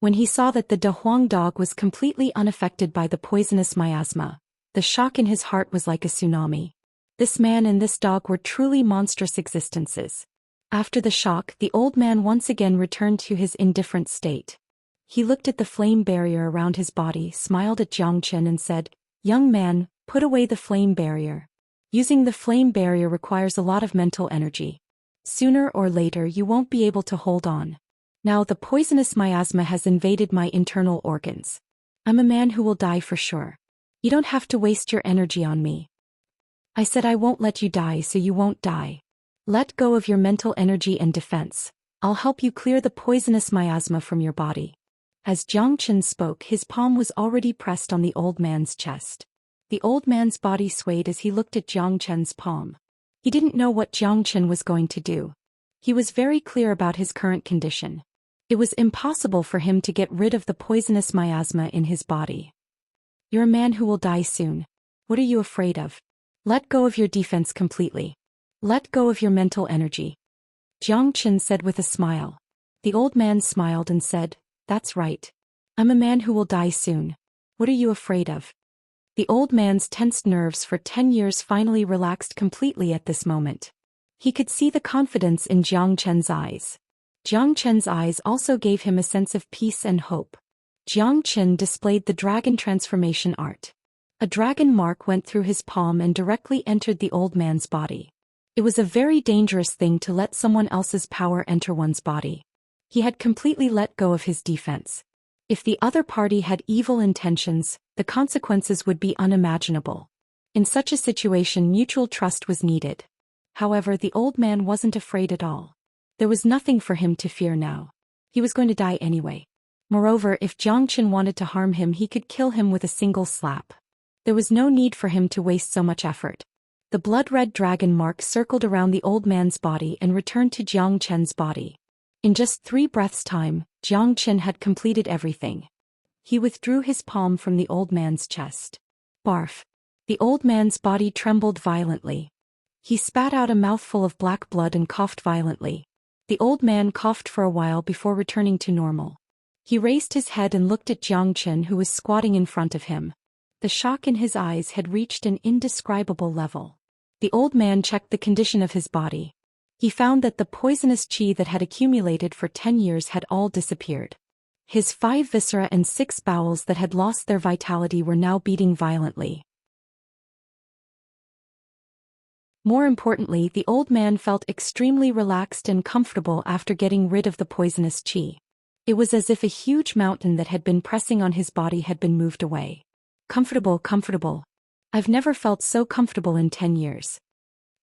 A: When he saw that the De Huang dog was completely unaffected by the poisonous miasma, the shock in his heart was like a tsunami. This man and this dog were truly monstrous existences. After the shock, the old man once again returned to his indifferent state. He looked at the flame barrier around his body, smiled at Zhou Xian and said, "Young man, put away the flame barrier. Using the flame barrier requires a lot of mental energy. Sooner or later you won't be able to hold on. Now the poisonous miasma has invaded my internal organs. I'm a man who will die for sure. You don't have to waste your energy on me. I said I won't let you die, so you won't die. Let go of your mental energy and defense. I'll help you clear the poisonous miasma from your body." As Zhou Xian spoke, his palm was already pressed on the old man's chest. The old man's body swayed as he looked at Zhou Xian's palm. He didn't know what Zhou Xian was going to do. He was very clear about his current condition. It was impossible for him to get rid of the poisonous miasma in his body. "You're a man who will die soon. What are you afraid of? Let go of your defense completely. Let go of your mental energy," Zhou Xian said with a smile. The old man smiled and said, "That's right. I'm a man who will die soon. What are you afraid of?" The old man's tensed nerves for 10 years finally relaxed completely at this moment. He could see the confidence in Zhou Xian's eyes. Zhou Xian's eyes also gave him a sense of peace and hope. Zhou Xian displayed the dragon transformation art. A dragon mark went through his palm and directly entered the old man's body. It was a very dangerous thing to let someone else's power enter one's body. He had completely let go of his defense. If the other party had evil intentions, the consequences would be unimaginable. In such a situation, mutual trust was needed. However, the old man wasn't afraid at all. There was nothing for him to fear now. He was going to die anyway. Moreover, if Zhou Xian wanted to harm him, he could kill him with a single slap. There was no need for him to waste so much effort. The blood-red dragon mark circled around the old man's body and returned to Zhou Xian's body. In just 3 breaths' time, Zhou Xian had completed everything. He withdrew his palm from the old man's chest. Barf. The old man's body trembled violently. He spat out a mouthful of black blood and coughed violently. The old man coughed for a while before returning to normal. He raised his head and looked at Zhou Xian, who was squatting in front of him. The shock in his eyes had reached an indescribable level. The old man checked the condition of his body. He found that the poisonous qi that had accumulated for 10 years had all disappeared. His 5 viscera and 6 bowels that had lost their vitality were now beating violently. More importantly, the old man felt extremely relaxed and comfortable after getting rid of the poisonous qi. It was as if a huge mountain that had been pressing on his body had been moved away. Comfortable, comfortable. I've never felt so comfortable in 10 years.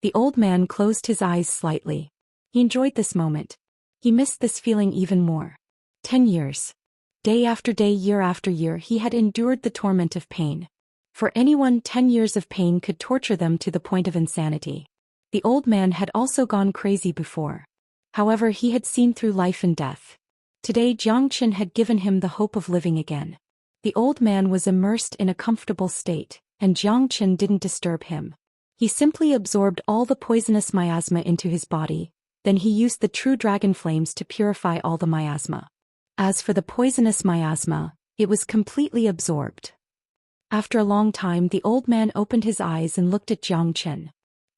A: The old man closed his eyes slightly. He enjoyed this moment. He missed this feeling even more. 10 years. Day after day, year after year, he had endured the torment of pain. For anyone, 10 years of pain could torture them to the point of insanity. The old man had also gone crazy before. However, he had seen through life and death. Today, Zhou Xian had given him the hope of living again. The old man was immersed in a comfortable state, and Zhou Xian didn't disturb him. He simply absorbed all the poisonous miasma into his body, then he used the true dragon flames to purify all the miasma. As for the poisonous miasma, it was completely absorbed. After a long time, the old man opened his eyes and looked at Zhou Xian.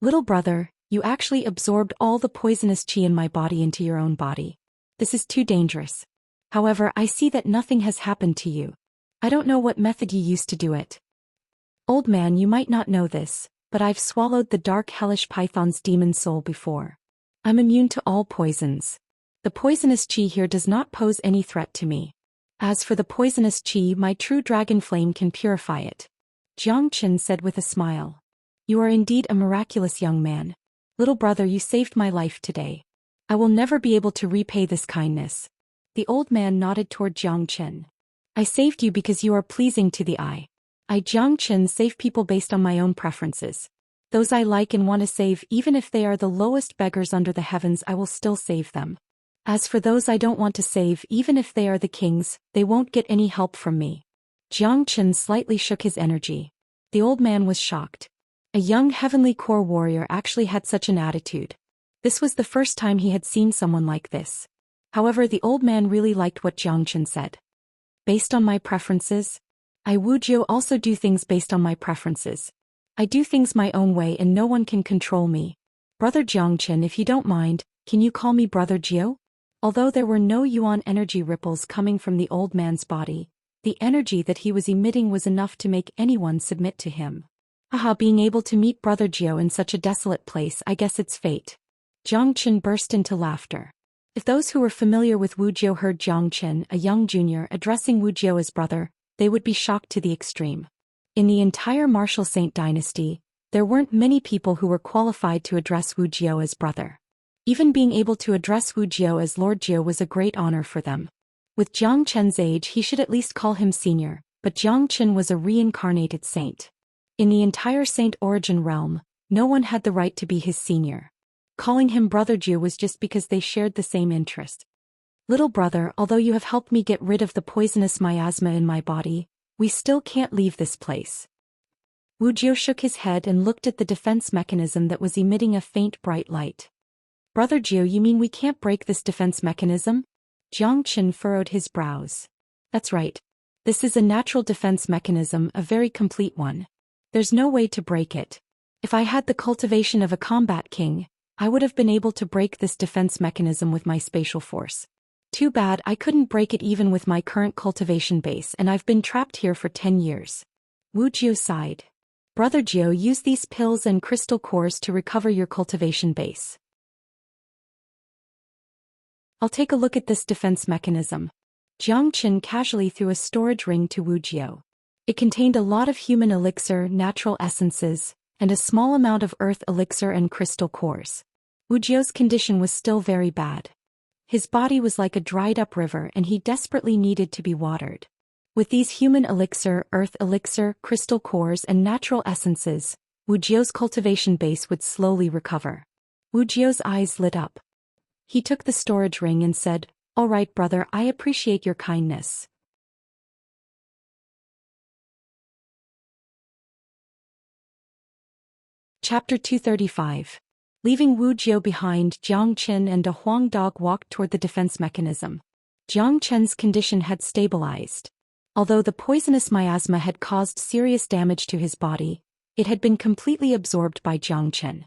A: "Little brother, you actually absorbed all the poisonous qi in my body into your own body. This is too dangerous. However, I see that nothing has happened to you. I don't know what method you used to do it. Old man, you might not know this, but I've swallowed the dark hellish python's demon soul before. I'm immune to all poisons. The poisonous qi here does not pose any threat to me. As for the poisonous qi, my true dragon flame can purify it," Zhou Xian said with a smile. "You are indeed a miraculous young man. Little brother, you saved my life today. I will never be able to repay this kindness." The old man nodded toward Zhou Xian. I saved you because you are pleasing to the eye. I Xianxia save people based on my own preferences. Those I like and want to save, even if they are the lowest beggars under the heavens, I will still save them. As for those I don't want to save, even if they are the kings, they won't get any help from me. Xianxia slightly shook his energy. The old man was shocked. A young heavenly core warrior actually had such an attitude. This was the first time he had seen someone like this. However, the old man really liked what Xianxia said. Based on my preferences? I Wuxia also do things based on my preferences. I do things my own way and no one can control me. Brother Xianxia, if you don't mind, can you call me Brother Jiu? Although there were no yuan energy ripples coming from the old man's body, the energy that he was emitting was enough to make anyone submit to him. Haha, being able to meet Brother Jiu in such a desolate place, I guess it's fate. Xianxia burst into laughter. If those who were familiar with Wuxia heard Xianxia, a young junior, addressing Wuxia as brother, they would be shocked to the extreme. In the entire martial saint dynasty, there weren't many people who were qualified to address Wuxia as brother. Even being able to address Wuxia as Lord Jiu was a great honor for them. With Xianxia's age, he should at least call him senior, but Xianxia was a reincarnated saint. In the entire saint origin realm, no one had the right to be his senior. Calling him Brother Jiu was just because they shared the same interest. Little brother, although you have helped me get rid of the poisonous miasma in my body, we still can't leave this place. Wuxia shook his head and looked at the defense mechanism that was emitting a faint bright light. Brother Jiu, you mean we can't break this defense mechanism? Xianxia furrowed his brows. That's right. This is a natural defense mechanism, a very complete one. There's no way to break it. If I had the cultivation of a combat king, I would have been able to break this defense mechanism with my spatial force. Too bad I couldn't break it even with my current cultivation base, and I've been trapped here for 10 years. Wuxia sighed. Brother Jiu, use these pills and crystal cores to recover your cultivation base. I'll take a look at this defense mechanism. Xianxia casually threw a storage ring to Wuxia. It contained a lot of human elixir, natural essences, and a small amount of earth elixir and crystal cores. Wuxia's condition was still very bad. His body was like a dried-up river and he desperately needed to be watered. With these human elixir, earth elixir, crystal cores and natural essences, Wuxia's cultivation base would slowly recover. Wuxia's eyes lit up. He took the storage ring and said, "All right, brother, I appreciate your kindness." Chapter 235. Leaving Wuxia behind, Xianxia and a Huang dog walked toward the defense mechanism. Xianxia's condition had stabilized. Although the poisonous miasma had caused serious damage to his body, it had been completely absorbed by Xianxia.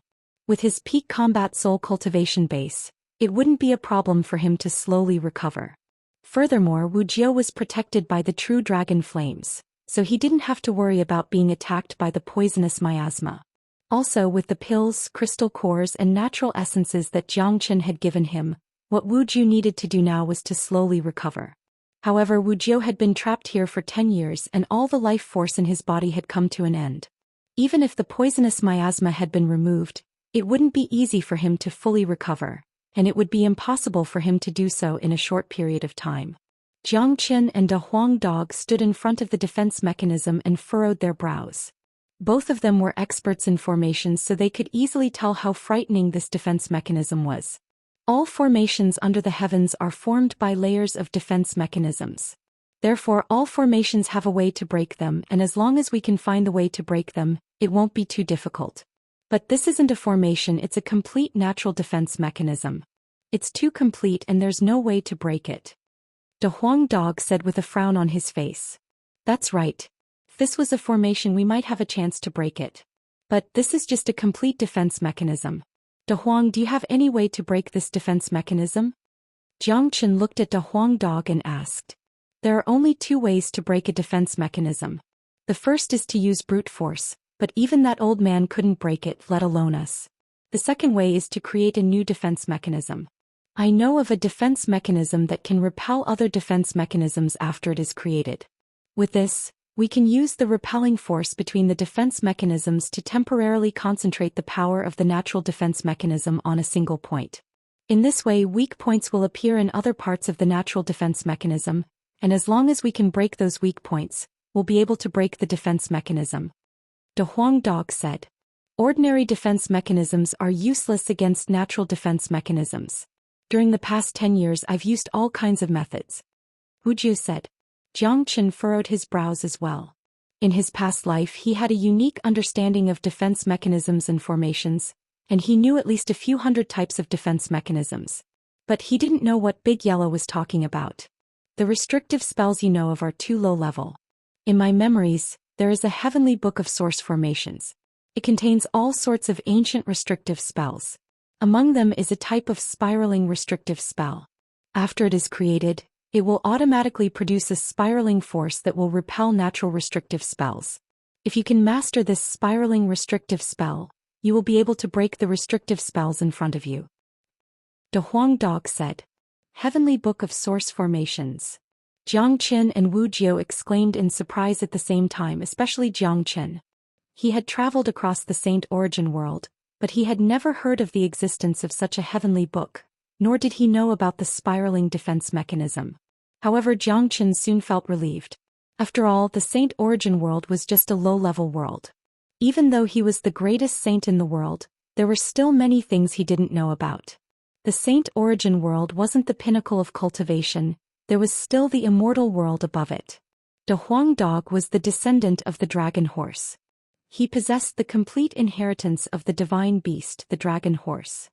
A: With his peak combat soul cultivation base, it wouldn't be a problem for him to slowly recover. Furthermore, Wuxia was protected by the true dragon flames, so he didn't have to worry about being attacked by the poisonous miasma. Also, with the pills, crystal cores and natural essences that Xianxia had given him, what Wuxia needed to do now was to slowly recover. However, Wuxia had been trapped here for 10 years and all the life force in his body had come to an end. Even if the poisonous miasma had been removed, it wouldn't be easy for him to fully recover, and it would be impossible for him to do so in a short period of time. Xianxia and a Huang dog stood in front of the defense mechanism and furrowed their brows. Both of them were experts in formations, so they could easily tell how frightening this defense mechanism was. All formations under the heavens are formed by layers of defense mechanisms. Therefore, all formations have a way to break them, and as long as we can find the way to break them, it won't be too difficult. But this isn't a formation, it's a complete natural defense mechanism. It's too complete and there's no way to break it. The Huang dog said with a frown on his face. That's right. If this was a formation, we might have a chance to break it. But this is just a complete defense mechanism. De Huang, do you have any way to break this defense mechanism? Xianxia looked at De Huang dog and asked. There are only 2 ways to break a defense mechanism. The first is to use brute force, but even that old man couldn't break it, let alone us. The second way is to create a new defense mechanism. I know of a defense mechanism that can repel other defense mechanisms after it is created. With this, we can use the repelling force between the defense mechanisms to temporarily concentrate the power of the natural defense mechanism on a single point. In this way, weak points will appear in other parts of the natural defense mechanism, and as long as we can break those weak points, we'll be able to break the defense mechanism. De Huang Dog said. Ordinary defense mechanisms are useless against natural defense mechanisms. During the past 10 years I've used all kinds of methods. Wuxia said. Jiang Chen furrowed his brows as well. In his past life he had a unique understanding of defense mechanisms and formations, and he knew at least a few hundred types of defense mechanisms. But he didn't know what Big Yellow was talking about. The restrictive spells you know of are too low level. In my memories, there is a heavenly book of source formations. It contains all sorts of ancient restrictive spells. Among them is a type of spiraling restrictive spell. After it is created, it will automatically produce a spiraling force that will repel natural restrictive spells. If you can master this spiraling restrictive spell, you will be able to break the restrictive spells in front of you. De Huang Dog said. Heavenly Book of Source Formations. Jiang Chen and Wu Jiu exclaimed in surprise at the same time, especially Jiang Chen. He had traveled across the Saint Origin world, but he had never heard of the existence of such a heavenly book, nor did he know about the spiraling defense mechanism. However, Jiang Chen soon felt relieved. After all, the Saint Origin world was just a low-level world. Even though he was the greatest saint in the world, there were still many things he didn't know about. The Saint Origin world wasn't the pinnacle of cultivation, there was still the immortal world above it. De Huang Dog was the descendant of the dragon horse. He possessed the complete inheritance of the divine beast, the dragon horse.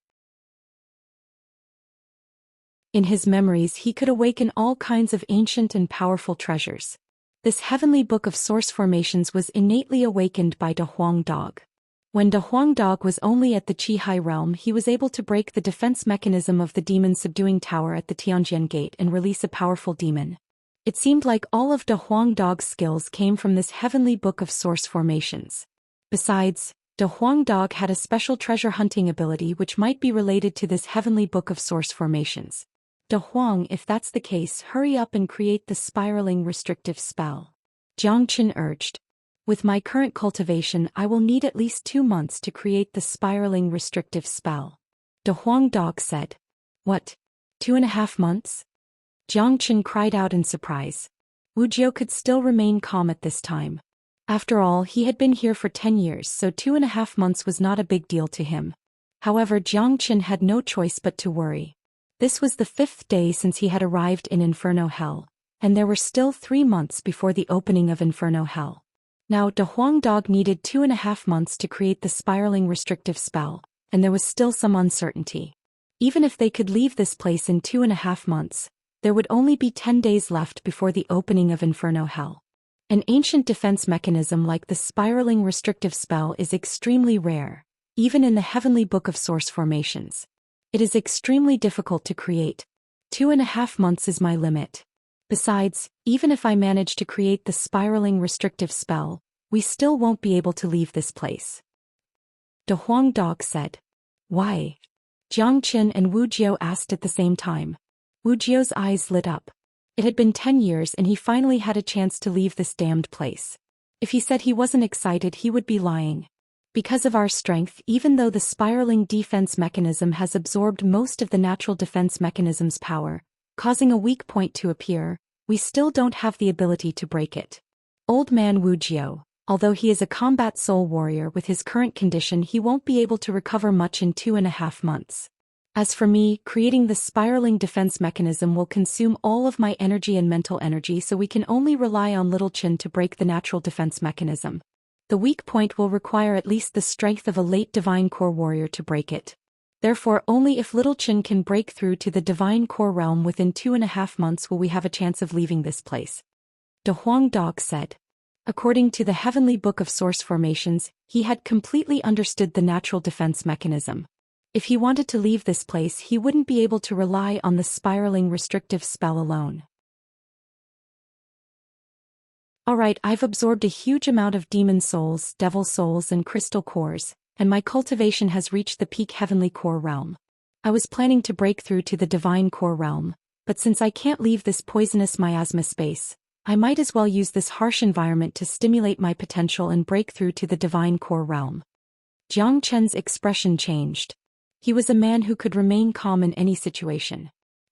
A: In his memories he could awaken all kinds of ancient and powerful treasures. This heavenly book of source formations was innately awakened by De Huang Dog. When De Huang Dog was only at the Qihai realm, he was able to break the defense mechanism of the demon subduing tower at the Tianjian gate and release a powerful demon. It seemed like all of De Huang Dog's skills came from this heavenly book of source formations. Besides, De Huang Dog had a special treasure hunting ability which might be related to this heavenly book of source formations. De Huang, if that's the case, hurry up and create the spiraling restrictive spell. Jiang Chen urged. With my current cultivation I will need at least 2 months to create the spiraling restrictive spell. De Huang Dog said. What? 2.5 months? Jiang Chen cried out in surprise. Wu Jiu could still remain calm at this time. After all, he had been here for 10 years, so 2.5 months was not a big deal to him. However, Jiang Chen had no choice but to worry. This was the 5th day since he had arrived in Inferno Hell, and there were still 3 months before the opening of Inferno Hell. Now, De Huang Dog needed 2.5 months to create the spiraling restrictive spell, and there was still some uncertainty. Even if they could leave this place in 2.5 months, there would only be 10 days left before the opening of Inferno Hell. An ancient defense mechanism like the spiraling restrictive spell is extremely rare, even in the heavenly book of source formations. It is extremely difficult to create. 2.5 months is my limit. Besides, even if I manage to create the spiraling restrictive spell, we still won't be able to leave this place. De Huang Dog said. Why? Jiang Chen and Wu Jiu asked at the same time. Wu Jiu's eyes lit up. It had been 10 years and he finally had a chance to leave this damned place. If he said he wasn't excited, he would be lying. Because of our strength, even though the spiraling defense mechanism has absorbed most of the natural defense mechanism's power, causing a weak point to appear, we still don't have the ability to break it. Old man Wu Jiu, although he is a combat soul warrior with his current condition, he won't be able to recover much in 2.5 months. As for me, creating the spiraling defense mechanism will consume all of my energy and mental energy, so we can only rely on Little Chen to break the natural defense mechanism. The weak point will require at least the strength of a late divine core warrior to break it. Therefore, only if Little Chen can break through to the divine core realm within 2.5 months will we have a chance of leaving this place. De Huang Dog said. According to the heavenly book of source formations, he had completely understood the natural defense mechanism. If he wanted to leave this place, he wouldn't be able to rely on the spiraling restrictive spell alone. Alright, I've absorbed a huge amount of demon souls, devil souls and crystal cores, and my cultivation has reached the peak heavenly core realm. I was planning to break through to the divine core realm, but since I can't leave this poisonous miasma space, I might as well use this harsh environment to stimulate my potential and break through to the divine core realm. Jiang Chen's expression changed. He was a man who could remain calm in any situation.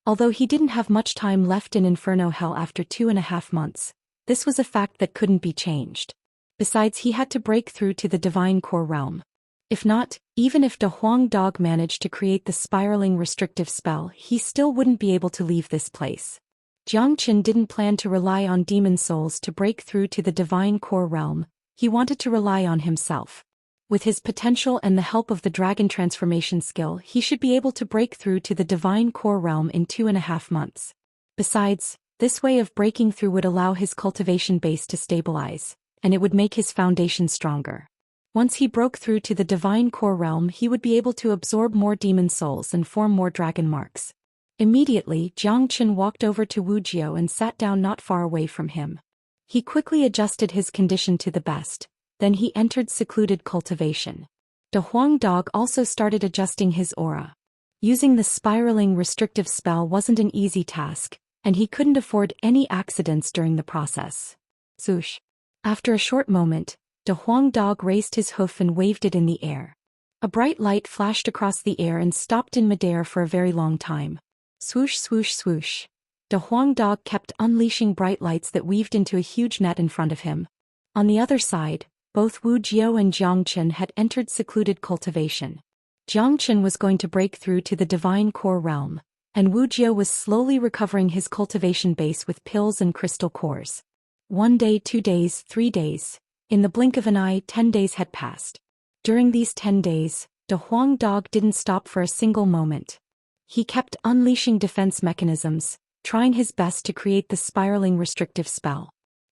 A: Although he didn't have much time left in Inferno Hell after 2.5 months, this was a fact that couldn't be changed. Besides, he had to break through to the Divine Core Realm. If not, even if De Huang Dog managed to create the spiraling restrictive spell, he still wouldn't be able to leave this place. Jiang Qin didn't plan to rely on demon souls to break through to the Divine Core Realm, he wanted to rely on himself. With his potential and the help of the dragon transformation skill, he should be able to break through to the Divine Core Realm in 2.5 months. Besides, this way of breaking through would allow his cultivation base to stabilize, and it would make his foundation stronger. Once he broke through to the Divine Core Realm, he would be able to absorb more demon souls and form more dragon marks. Immediately, Jiang Qin walked over to Wuxia and sat down not far away from him. He quickly adjusted his condition to the best, then he entered secluded cultivation. De Huang Dog also started adjusting his aura. Using the spiraling restrictive spell wasn't an easy task, and he couldn't afford any accidents during the process. Swoosh. After a short moment, De Huang Dog raised his hoof and waved it in the air. A bright light flashed across the air and stopped in midair for a very long time. Swoosh swoosh swoosh. De Huang Dog kept unleashing bright lights that weaved into a huge net in front of him. On the other side, both Wu Jiao and Jiang Qin had entered secluded cultivation. Jiang Qin was going to break through to the Divine Core Realm, and Wu Jiao was slowly recovering his cultivation base with pills and crystal cores. 1 day, 2 days, 3 days. In the blink of an eye, 10 days had passed. During these 10 days, De Huang Dog didn't stop for a single moment. He kept unleashing defense mechanisms, trying his best to create the spiraling restrictive spell.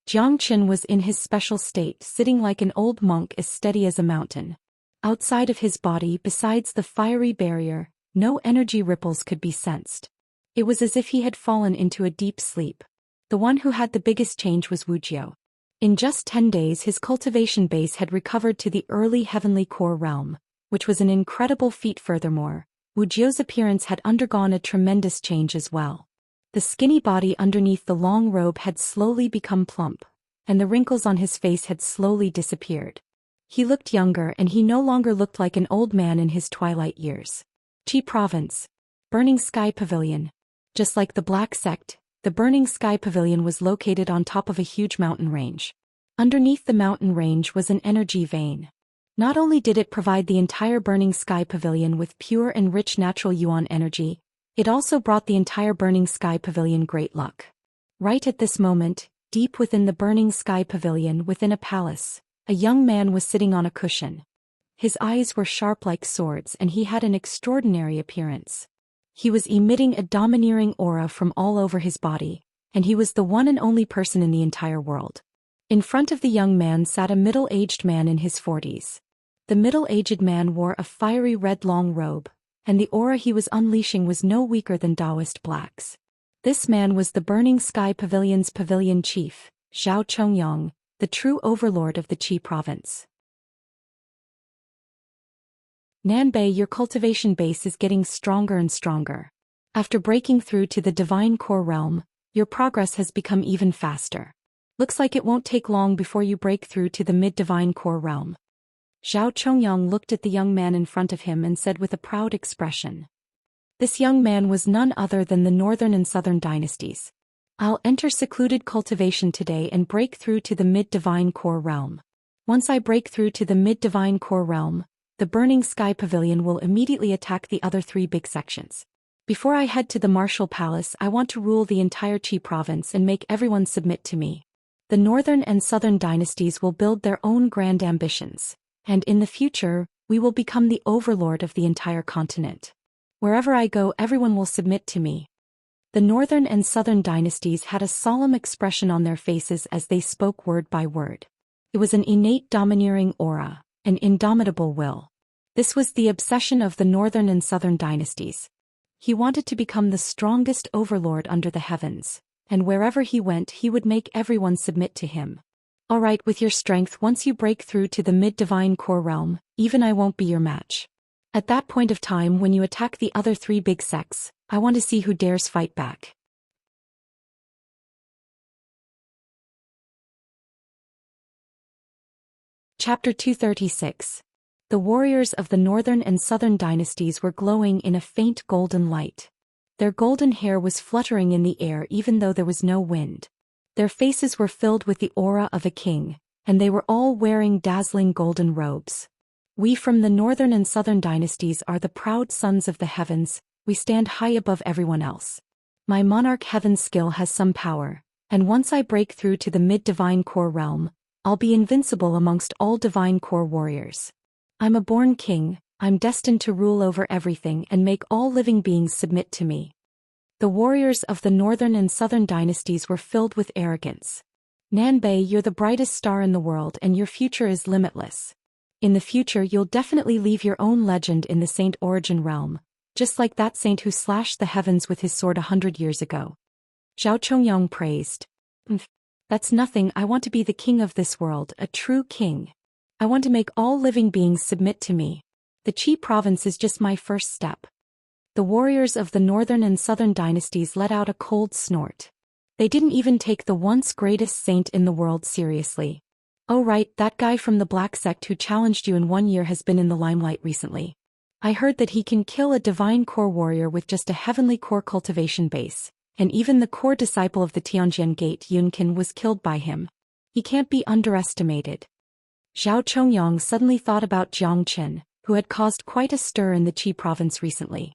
A: Jiang Qin was in his special state, sitting like an old monk as steady as a mountain. Outside of his body, besides the fiery barrier, no energy ripples could be sensed. It was as if he had fallen into a deep sleep. The one who had the biggest change was Wu Jiao. In just 10 days his cultivation base had recovered to the early heavenly core realm, which was an incredible feat. Furthermore, Wu Jiao's appearance had undergone a tremendous change as well. The skinny body underneath the long robe had slowly become plump, and the wrinkles on his face had slowly disappeared. He looked younger and he no longer looked like an old man in his twilight years. Qi Province. Burning Sky Pavilion. Just like the Black Sect, the Burning Sky Pavilion was located on top of a huge mountain range. Underneath the mountain range was an energy vein. Not only did it provide the entire Burning Sky Pavilion with pure and rich natural yuan energy, it also brought the entire Burning Sky Pavilion great luck. Right at this moment, deep within the Burning Sky Pavilion within a palace, a young man was sitting on a cushion. His eyes were sharp like swords and he had an extraordinary appearance. He was emitting a domineering aura from all over his body, and he was the one and only person in the entire world. In front of the young man sat a middle-aged man in his 40s. The middle-aged man wore a fiery red long robe, and the aura he was unleashing was no weaker than Taoist blacks. This man was the Burning Sky Pavilion's pavilion chief, Zhao Chongyang, the true overlord of the Qi province. Nanbei, your cultivation base is getting stronger and stronger. After breaking through to the Divine Core Realm, your progress has become even faster. Looks like it won't take long before you break through to the Mid-Divine Core Realm. Zhao Chongyang looked at the young man in front of him and said with a proud expression. This young man was none other than the Northern and Southern dynasties. I'll enter secluded cultivation today and break through to the Mid-Divine Core Realm. Once I break through to the Mid-Divine Core Realm, the Burning Sky Pavilion will immediately attack the other 3 big sections. Before I head to the Martial Palace, I want to rule the entire Qi province and make everyone submit to me. The Northern and Southern dynasties will build their own grand ambitions, and in the future, we will become the overlord of the entire continent. Wherever I go, everyone will submit to me. The Northern and Southern dynasties had a solemn expression on their faces as they spoke word by word. It was an innate domineering aura, an indomitable will. This was the obsession of the Northern and Southern dynasties. He wanted to become the strongest overlord under the heavens, and wherever he went he would make everyone submit to him. Alright, with your strength, once you break through to the Mid-Divine Core Realm, even I won't be your match. At that point of time when you attack the other 3 big sects, I want to see who dares fight back. Chapter 236. The warriors of the Northern and Southern dynasties were glowing in a faint golden light. Their golden hair was fluttering in the air even though there was no wind. Their faces were filled with the aura of a king, and they were all wearing dazzling golden robes. We from the northern and southern dynasties are the proud sons of the heavens, we stand high above everyone else. My monarch heaven skill has some power, and once I break through to the mid-divine core realm, I'll be invincible amongst all divine core warriors. I'm a born king, I'm destined to rule over everything and make all living beings submit to me. The warriors of the northern and southern dynasties were filled with arrogance. Nanbei, you're the brightest star in the world and your future is limitless. In the future you'll definitely leave your own legend in the Saint Origin realm, just like that saint who slashed the heavens with his sword 100 years ago. Zhao Chongyang praised. That's nothing, I want to be the king of this world, a true king. I want to make all living beings submit to me. The Qi province is just my first step. The warriors of the northern and southern dynasties let out a cold snort. They didn't even take the once greatest saint in the world seriously. Oh right, that guy from the black sect who challenged you in 1 year has been in the limelight recently. I heard that he can kill a divine core warrior with just a heavenly core cultivation base, and even the core disciple of the Tianjian Gate Yunqin was killed by him. He can't be underestimated. Zhao Chongyang suddenly thought about Jiang Qin, who had caused quite a stir in the Qi province recently.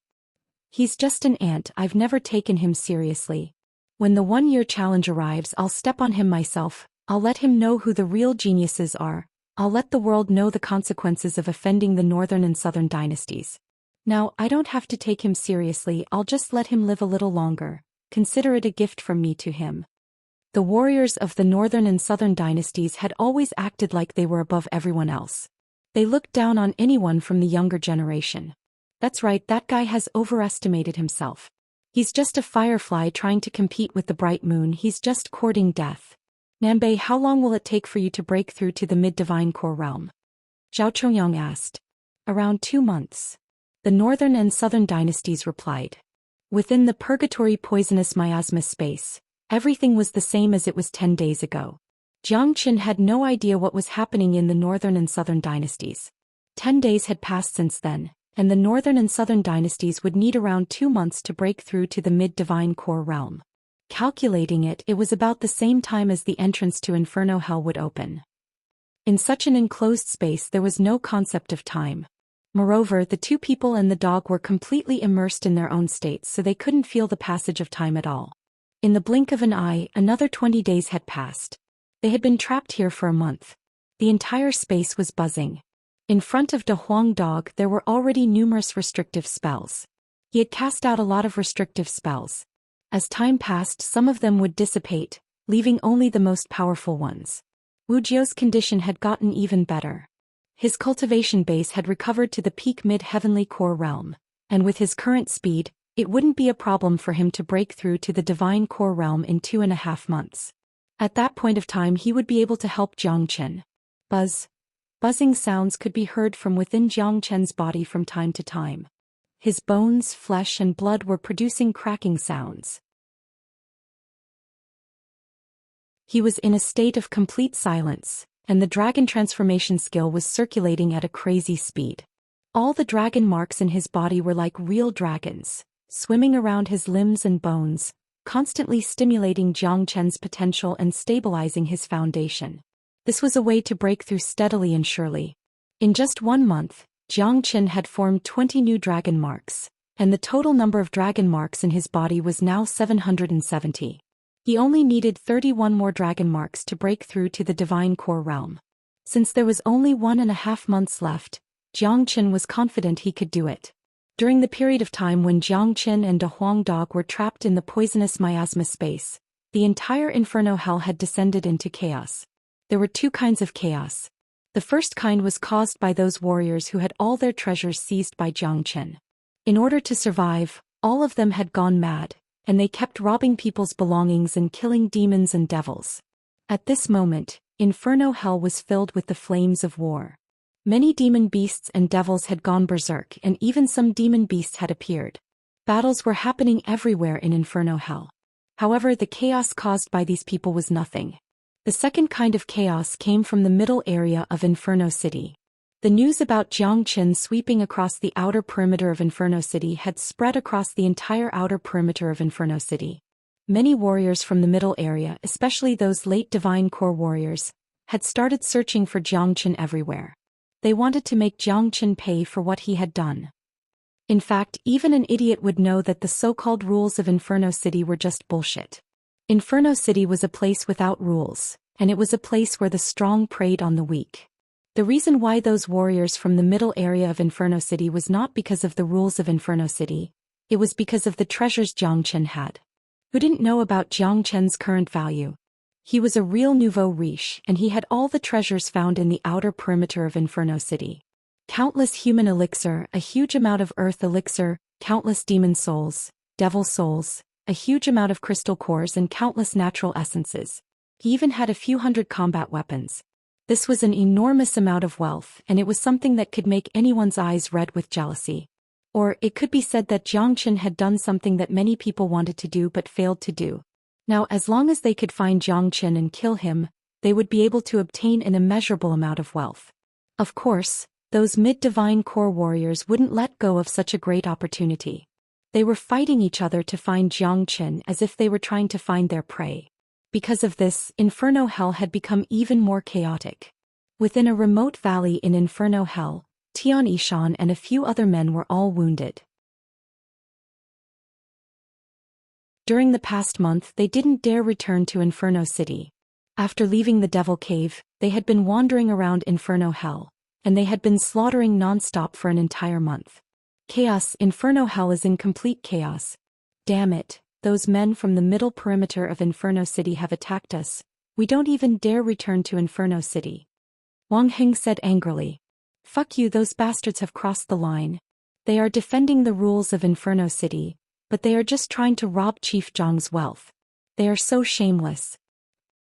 A: He's just an ant, I've never taken him seriously. When the 1 year challenge arrives, I'll step on him myself, I'll let him know who the real geniuses are, I'll let the world know the consequences of offending the northern and southern dynasties. Now, I don't have to take him seriously, I'll just let him live a little longer, consider it a gift from me to him. The warriors of the northern and southern dynasties had always acted like they were above everyone else. They looked down on anyone from the younger generation. That's right, that guy has overestimated himself. He's just a firefly trying to compete with the bright moon, he's just courting death. Nanbei, how long will it take for you to break through to the mid-divine core realm? Zhao Chongyang asked. Around 2 months. The northern and southern dynasties replied. Within the purgatory poisonous miasma space, everything was the same as it was 10 days ago. Jiang Qin had no idea what was happening in the northern and southern dynasties. 10 days had passed since then, and the northern and southern dynasties would need around 2 months to break through to the mid-divine core realm. Calculating it, it was about the same time as the entrance to Inferno Hell would open. In such an enclosed space there was no concept of time. Moreover, the two people and the dog were completely immersed in their own states, so they couldn't feel the passage of time at all. In the blink of an eye, another 20 days had passed. They had been trapped here for a month. The entire space was buzzing. In front of De Huang Dog there were already numerous restrictive spells. He had cast out a lot of restrictive spells. As time passed, some of them would dissipate, leaving only the most powerful ones. Wu Jiao's condition had gotten even better. His cultivation base had recovered to the peak mid-heavenly core realm, and with his current speed, it wouldn't be a problem for him to break through to the divine core realm in 2.5 months. At that point of time he would be able to help Jiang Qin. Buzzing sounds could be heard from within Jiang Qin's body from time to time. His bones, flesh and blood were producing cracking sounds. He was in a state of complete silence, and the dragon transformation skill was circulating at a crazy speed. All the dragon marks in his body were like real dragons, swimming around his limbs and bones, constantly stimulating Jiang Qin's potential and stabilizing his foundation. This was a way to break through steadily and surely. In just 1 month, Jiang Qin had formed 20 new dragon marks, and the total number of dragon marks in his body was now 770. He only needed 31 more dragon marks to break through to the divine core realm. Since there was only 1.5 months left, Jiang Qin was confident he could do it. During the period of time when Jiang Qin and De Huang Dog were trapped in the poisonous miasma space, the entire Inferno Hell had descended into chaos. There were 2 kinds of chaos. The first kind was caused by those warriors who had all their treasures seized by Jiang Qin. In order to survive, all of them had gone mad, and they kept robbing people's belongings and killing demons and devils. At this moment, Inferno Hell was filled with the flames of war. Many demon beasts and devils had gone berserk, and even some demon beasts had appeared. Battles were happening everywhere in Inferno Hell. However, the chaos caused by these people was nothing. The second kind of chaos came from the middle area of Inferno City. The news about Xianxia sweeping across the outer perimeter of Inferno City had spread across the entire outer perimeter of Inferno City. Many warriors from the middle area, especially those late Divine Core warriors, had started searching for Xianxia everywhere. They wanted to make Xianxia pay for what he had done. In fact, even an idiot would know that the so-called rules of Inferno City were just bullshit. Inferno City was a place without rules, and it was a place where the strong preyed on the weak. The reason why those warriors from the middle area of Inferno City was not because of the rules of Inferno City, it was because of the treasures Xianxia had. Who didn't know about Xianxia's current value? He was a real nouveau riche, and he had all the treasures found in the outer perimeter of Inferno City. Countless human elixir, a huge amount of earth elixir, countless demon souls, devil souls, a huge amount of crystal cores and countless natural essences. He even had a few hundred combat weapons. This was an enormous amount of wealth, and it was something that could make anyone's eyes red with jealousy. Or it could be said that Xianxia had done something that many people wanted to do but failed to do. Now, as long as they could find Xianxia and kill him, they would be able to obtain an immeasurable amount of wealth. Of course, those mid-divine core warriors wouldn't let go of such a great opportunity. They were fighting each other to find Xianxia as if they were trying to find their prey. Because of this, Inferno Hell had become even more chaotic. Within a remote valley in Inferno Hell, Xianxia and a few other men were all wounded. During the past month, they didn't dare return to Inferno City. After leaving the Devil Cave, they had been wandering around Inferno Hell, and they had been slaughtering non-stop for an entire month. Chaos. Inferno Hell is in complete chaos. Damn it, those men from the middle perimeter of Inferno City have attacked us. We don't even dare return to Inferno City. Wang Heng said angrily. Fuck you, those bastards have crossed the line. They are defending the rules of Inferno City, but they are just trying to rob Chief Zhang's wealth. They are so shameless.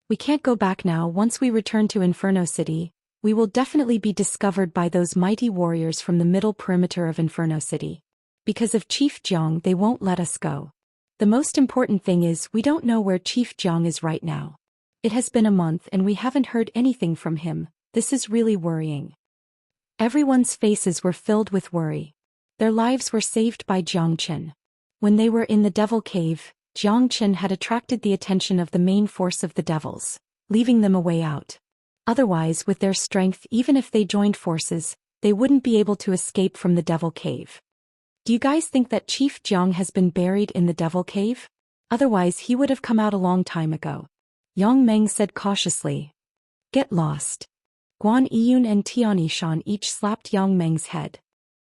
A: We can't go back now. Once we return to Inferno City, we will definitely be discovered by those mighty warriors from the middle perimeter of Inferno City. Because of Chief Zhang, they won't let us go. The most important thing is we don't know where Chief Zhang is right now. It has been a month and we haven't heard anything from him. This is really worrying. Everyone's faces were filled with worry. Their lives were saved by Xianxia. When they were in the Devil Cave, Xianxia had attracted the attention of the main force of the devils, leaving them a way out. Otherwise, with their strength, even if they joined forces, they wouldn't be able to escape from the Devil Cave. Do you guys think that Chief Zhang has been buried in the Devil Cave? Otherwise he would have come out a long time ago. Yang Meng said cautiously. Get lost. Guan Yiyun and Xianxia each slapped Yang Meng's head.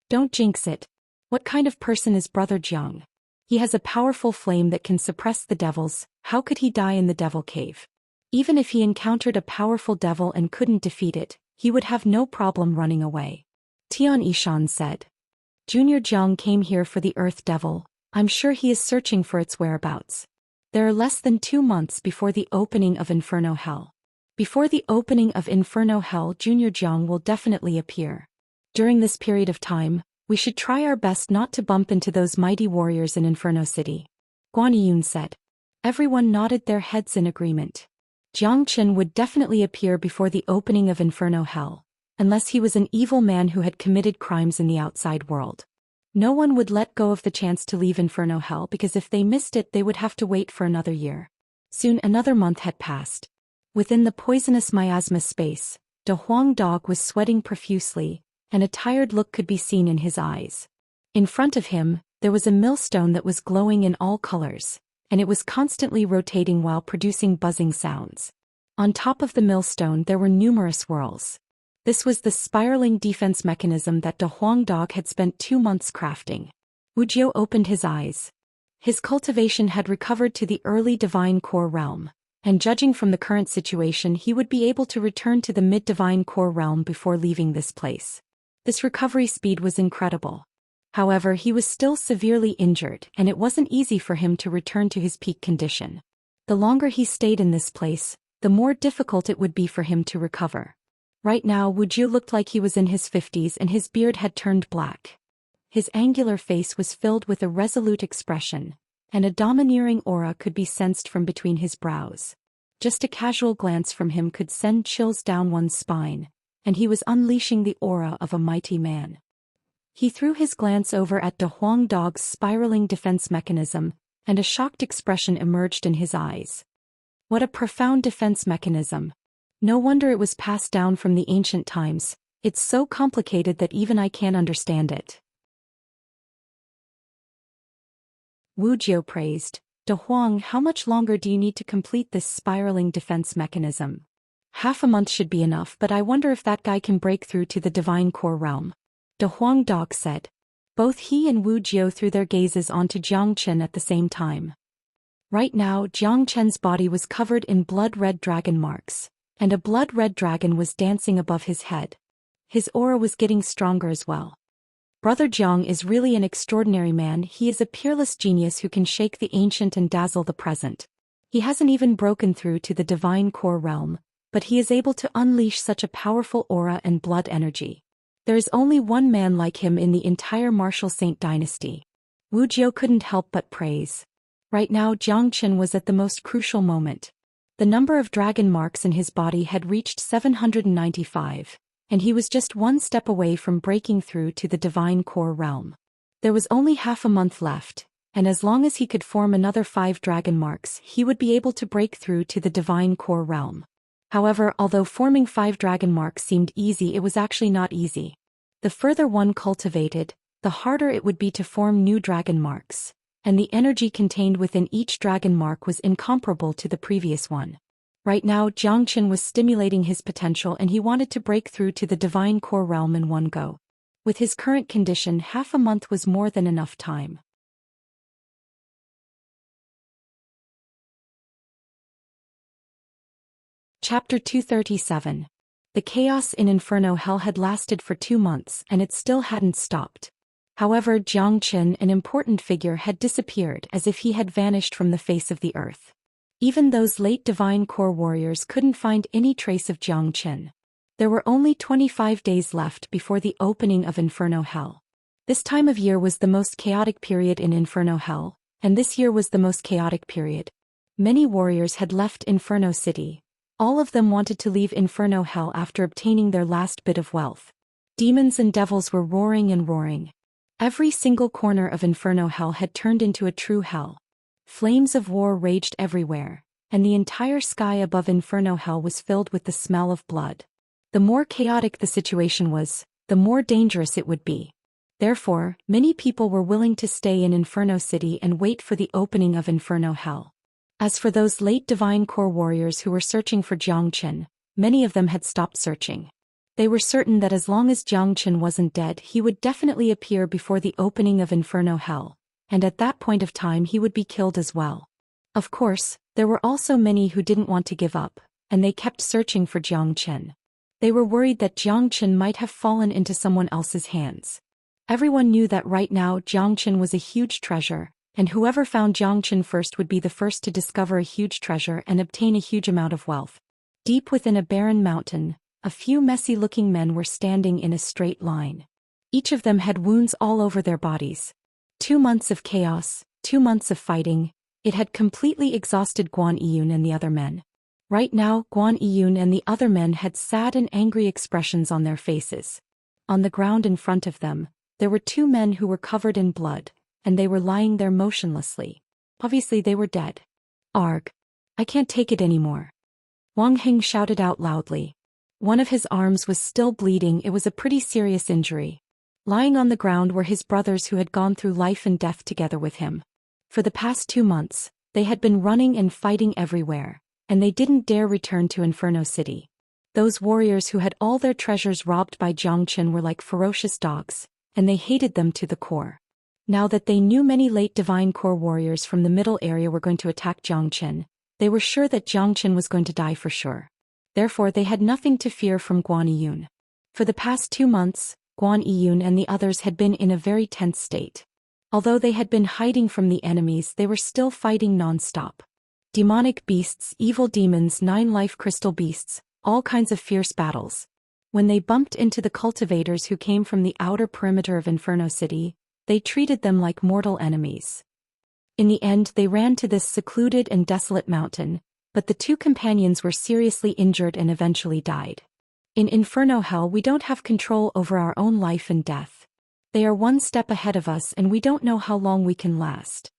A: Don't jinx it. What kind of person is Brother Jiang? He has a powerful flame that can suppress the devils. How could he die in the Devil Cave? Even if he encountered a powerful devil and couldn't defeat it, he would have no problem running away. Xianxia said. Junior Jiang came here for the Earth Devil. I'm sure he is searching for its whereabouts. There are less than 2 months before the opening of Inferno Hell. Before the opening of Inferno Hell, Junior Jiang will definitely appear. During this period of time, we should try our best not to bump into those mighty warriors in Inferno City. Guan Yiyun said. Everyone nodded their heads in agreement. Xianxia would definitely appear before the opening of Inferno Hell, unless he was an evil man who had committed crimes in the outside world. No one would let go of the chance to leave Inferno Hell because if they missed it they would have to wait for another year. Soon another month had passed. Within the poisonous miasma space, De Huang Dog was sweating profusely, and a tired look could be seen in his eyes. In front of him, there was a millstone that was glowing in all colors, and it was constantly rotating while producing buzzing sounds. On top of the millstone there were numerous whirls. This was the spiraling defense mechanism that De Huang Dog had spent 2 months crafting. Wuxia opened his eyes. His cultivation had recovered to the early divine core realm, and judging from the current situation he would be able to return to the mid-divine core realm before leaving this place. This recovery speed was incredible. However, he was still severely injured and it wasn't easy for him to return to his peak condition. The longer he stayed in this place, the more difficult it would be for him to recover. Right now Wuxia looked like he was in his 50s and his beard had turned black. His angular face was filled with a resolute expression, and a domineering aura could be sensed from between his brows. Just a casual glance from him could send chills down one's spine, and he was unleashing the aura of a mighty man. He threw his glance over at De Huang Dog's spiraling defense mechanism, and a shocked expression emerged in his eyes. What a profound defense mechanism. No wonder it was passed down from the ancient times. It's so complicated that even I can't understand it. Wuxia praised, De Huang, how much longer do you need to complete this spiraling defense mechanism? Half a month should be enough, but I wonder if that guy can break through to the divine core realm. De Huang Dog said. Both he and Wuxia threw their gazes onto Jiang Chen at the same time. Right now, Jiang Chen's body was covered in blood-red dragon marks, and a blood-red dragon was dancing above his head. His aura was getting stronger as well. Brother Jiang is really an extraordinary man. He is a peerless genius who can shake the ancient and dazzle the present. He hasn't even broken through to the divine core realm, but he is able to unleash such a powerful aura and blood energy. There is only one man like him in the entire martial saint dynasty. Wuxia couldn't help but praise. Right now Jiang Chen was at the most crucial moment. The number of dragon marks in his body had reached 795, and he was just one step away from breaking through to the divine core realm. There was only half a month left, and as long as he could form another 5 dragon marks, he would be able to break through to the divine core realm. However, although forming 5 dragon marks seemed easy, it was actually not easy. The further one cultivated, the harder it would be to form new dragon marks, and the energy contained within each dragon mark was incomparable to the previous one. Right now Jiang Chen was stimulating his potential, and he wanted to break through to the divine core realm in one go. With his current condition, half a month was more than enough time. Chapter 237. The chaos in Inferno Hell had lasted for 2 months, and it still hadn't stopped. However, Jiang Chen, an important figure, had disappeared as if he had vanished from the face of the earth. Even those late divine core warriors couldn't find any trace of Jiang Chen. There were only 25 days left before the opening of Inferno Hell. This time of year was the most chaotic period in Inferno Hell, and this year was the most chaotic period. Many warriors had left Inferno City. All of them wanted to leave Inferno Hell after obtaining their last bit of wealth. Demons and devils were roaring and roaring. Every single corner of Inferno Hell had turned into a true hell. Flames of war raged everywhere, and the entire sky above Inferno Hell was filled with the smell of blood. The more chaotic the situation was, the more dangerous it would be. Therefore, many people were willing to stay in Inferno City and wait for the opening of Inferno Hell. As for those late divine core warriors who were searching for Jiang Chen, many of them had stopped searching. They were certain that as long as Jiang Chen wasn't dead, he would definitely appear before the opening of Inferno Hell, and at that point of time he would be killed as well. Of course, there were also many who didn't want to give up, and they kept searching for Jiang Chen. They were worried that Jiang Chen might have fallen into someone else's hands. Everyone knew that right now Jiang Chen was a huge treasure, and whoever found Jiang Chen first would be the first to discover a huge treasure and obtain a huge amount of wealth. Deep within a barren mountain, a few messy-looking men were standing in a straight line. Each of them had wounds all over their bodies. 2 months of chaos, 2 months of fighting, it had completely exhausted Guan Yiyun and the other men. Right now, Guan Yiyun and the other men had sad and angry expressions on their faces. On the ground in front of them, there were 2 men who were covered in blood, and they were lying there motionlessly. Obviously they were dead. Arg. I can't take it anymore. Wang Heng shouted out loudly. One of his arms was still bleeding. It was a pretty serious injury. Lying on the ground were his brothers who had gone through life and death together with him. For the past 2 months, they had been running and fighting everywhere, and they didn't dare return to Inferno City. Those warriors who had all their treasures robbed by Jiang Chen were like ferocious dogs, and they hated them to the core. Now that they knew many late divine core warriors from the middle area were going to attack Jiang Chen, they were sure that Jiang Chen was going to die for sure. Therefore they had nothing to fear from Guan Yiyun. For the past 2 months, Guan Yiyun and the others had been in a very tense state. Although they had been hiding from the enemies, they were still fighting non-stop. Demonic beasts, evil demons, 9 life crystal beasts, all kinds of fierce battles. When they bumped into the cultivators who came from the outer perimeter of Inferno City, they treated them like mortal enemies. In the end they ran to this secluded and desolate mountain, but the 2 companions were seriously injured and eventually died. In Inferno Hell we don't have control over our own life and death. They are one step ahead of us and we don't know how long we can last.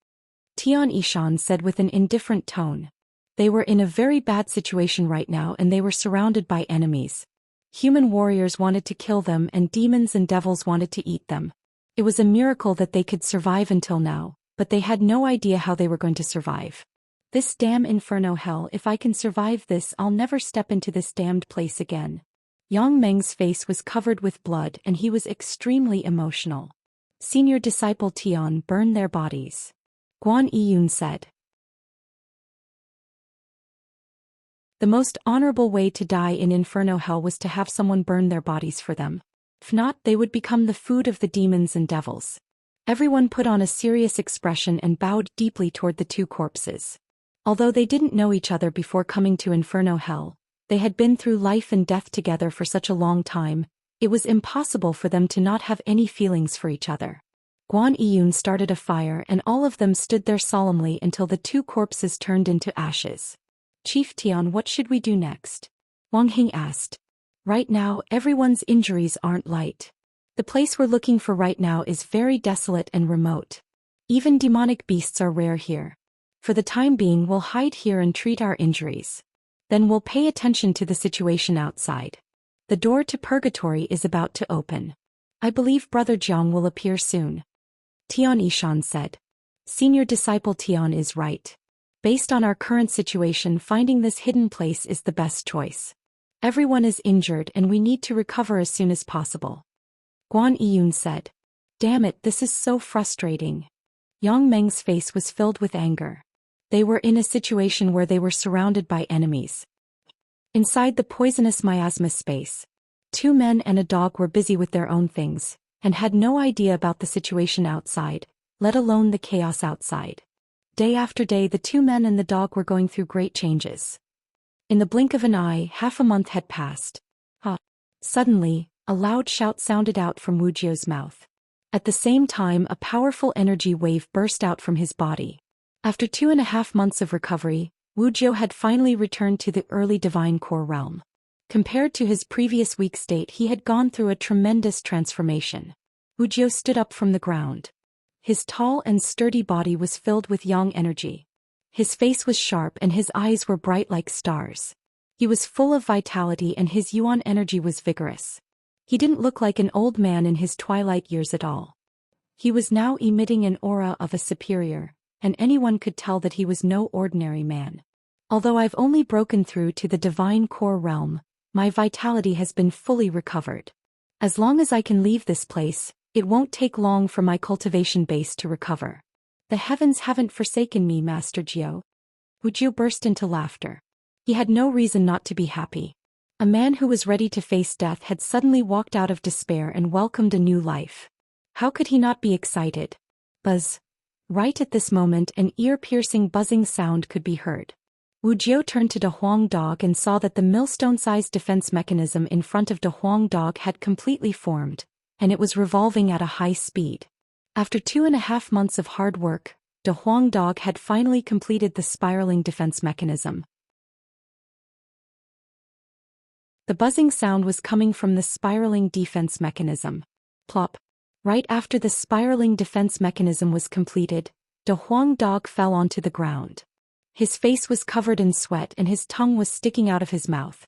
A: Tian Yishan said with an indifferent tone. They were in a very bad situation right now and they were surrounded by enemies. Human warriors wanted to kill them and demons and devils wanted to eat them. It was a miracle that they could survive until now, but they had no idea how they were going to survive. This damn Inferno Hell, if I can survive this, I'll never step into this damned place again. Yang Meng's face was covered with blood and he was extremely emotional. Senior disciple Tian, burn their bodies. Guan Yiyun said. The most honorable way to die in Inferno Hell was to have someone burn their bodies for them. If not, they would become the food of the demons and devils. Everyone put on a serious expression and bowed deeply toward the two corpses. Although they didn't know each other before coming to Inferno Hell, they had been through life and death together for such a long time, it was impossible for them to not have any feelings for each other. Guan Yiyun started a fire and all of them stood there solemnly until the two corpses turned into ashes. Chief Tian, what should we do next? Wang Hing asked. Right now, everyone's injuries aren't light. The place we're looking for right now is very desolate and remote. Even demonic beasts are rare here. For the time being, we'll hide here and treat our injuries. Then we'll pay attention to the situation outside. The door to purgatory is about to open. I believe Brother Jiang will appear soon. Tian Yishan said. Senior disciple Tian is right. Based on our current situation, finding this hidden place is the best choice. Everyone is injured and we need to recover as soon as possible. Guan Yiyun said. Damn it, this is so frustrating. Yang Meng's face was filled with anger. They were in a situation where they were surrounded by enemies. Inside the poisonous miasma space, two men and a dog were busy with their own things, and had no idea about the situation outside, let alone the chaos outside. Day after day the two men and the dog were going through great changes. In the blink of an eye, half a month had passed. Suddenly, a loud shout sounded out from Wuxio's mouth. At the same time, a powerful energy wave burst out from his body. After 2.5 months of recovery, Wuxio had finally returned to the early divine core realm. Compared to his previous weak state, he had gone through a tremendous transformation. Wuxio stood up from the ground. His tall and sturdy body was filled with yang energy. His face was sharp and his eyes were bright like stars. He was full of vitality and his yuan energy was vigorous. He didn't look like an old man in his twilight years at all. He was now emitting an aura of a superior, and anyone could tell that he was no ordinary man. Although I've only broken through to the divine core realm, my vitality has been fully recovered. As long as I can leave this place, it won't take long for my cultivation base to recover. The heavens haven't forsaken me, Master Jiao. Wuxio burst into laughter. He had no reason not to be happy. A man who was ready to face death had suddenly walked out of despair and welcomed a new life. How could he not be excited? Buzz. Right at this moment, an ear-piercing buzzing sound could be heard. Wuxio turned to De Huang Dog and saw that the millstone-sized defense mechanism in front of De Huang Dog had completely formed, and it was revolving at a high speed. After 2.5 months of hard work, De Huang Dog had finally completed the spiraling defense mechanism. The buzzing sound was coming from the spiraling defense mechanism. Plop. Right after the spiraling defense mechanism was completed, De Huang Dog fell onto the ground. His face was covered in sweat and his tongue was sticking out of his mouth.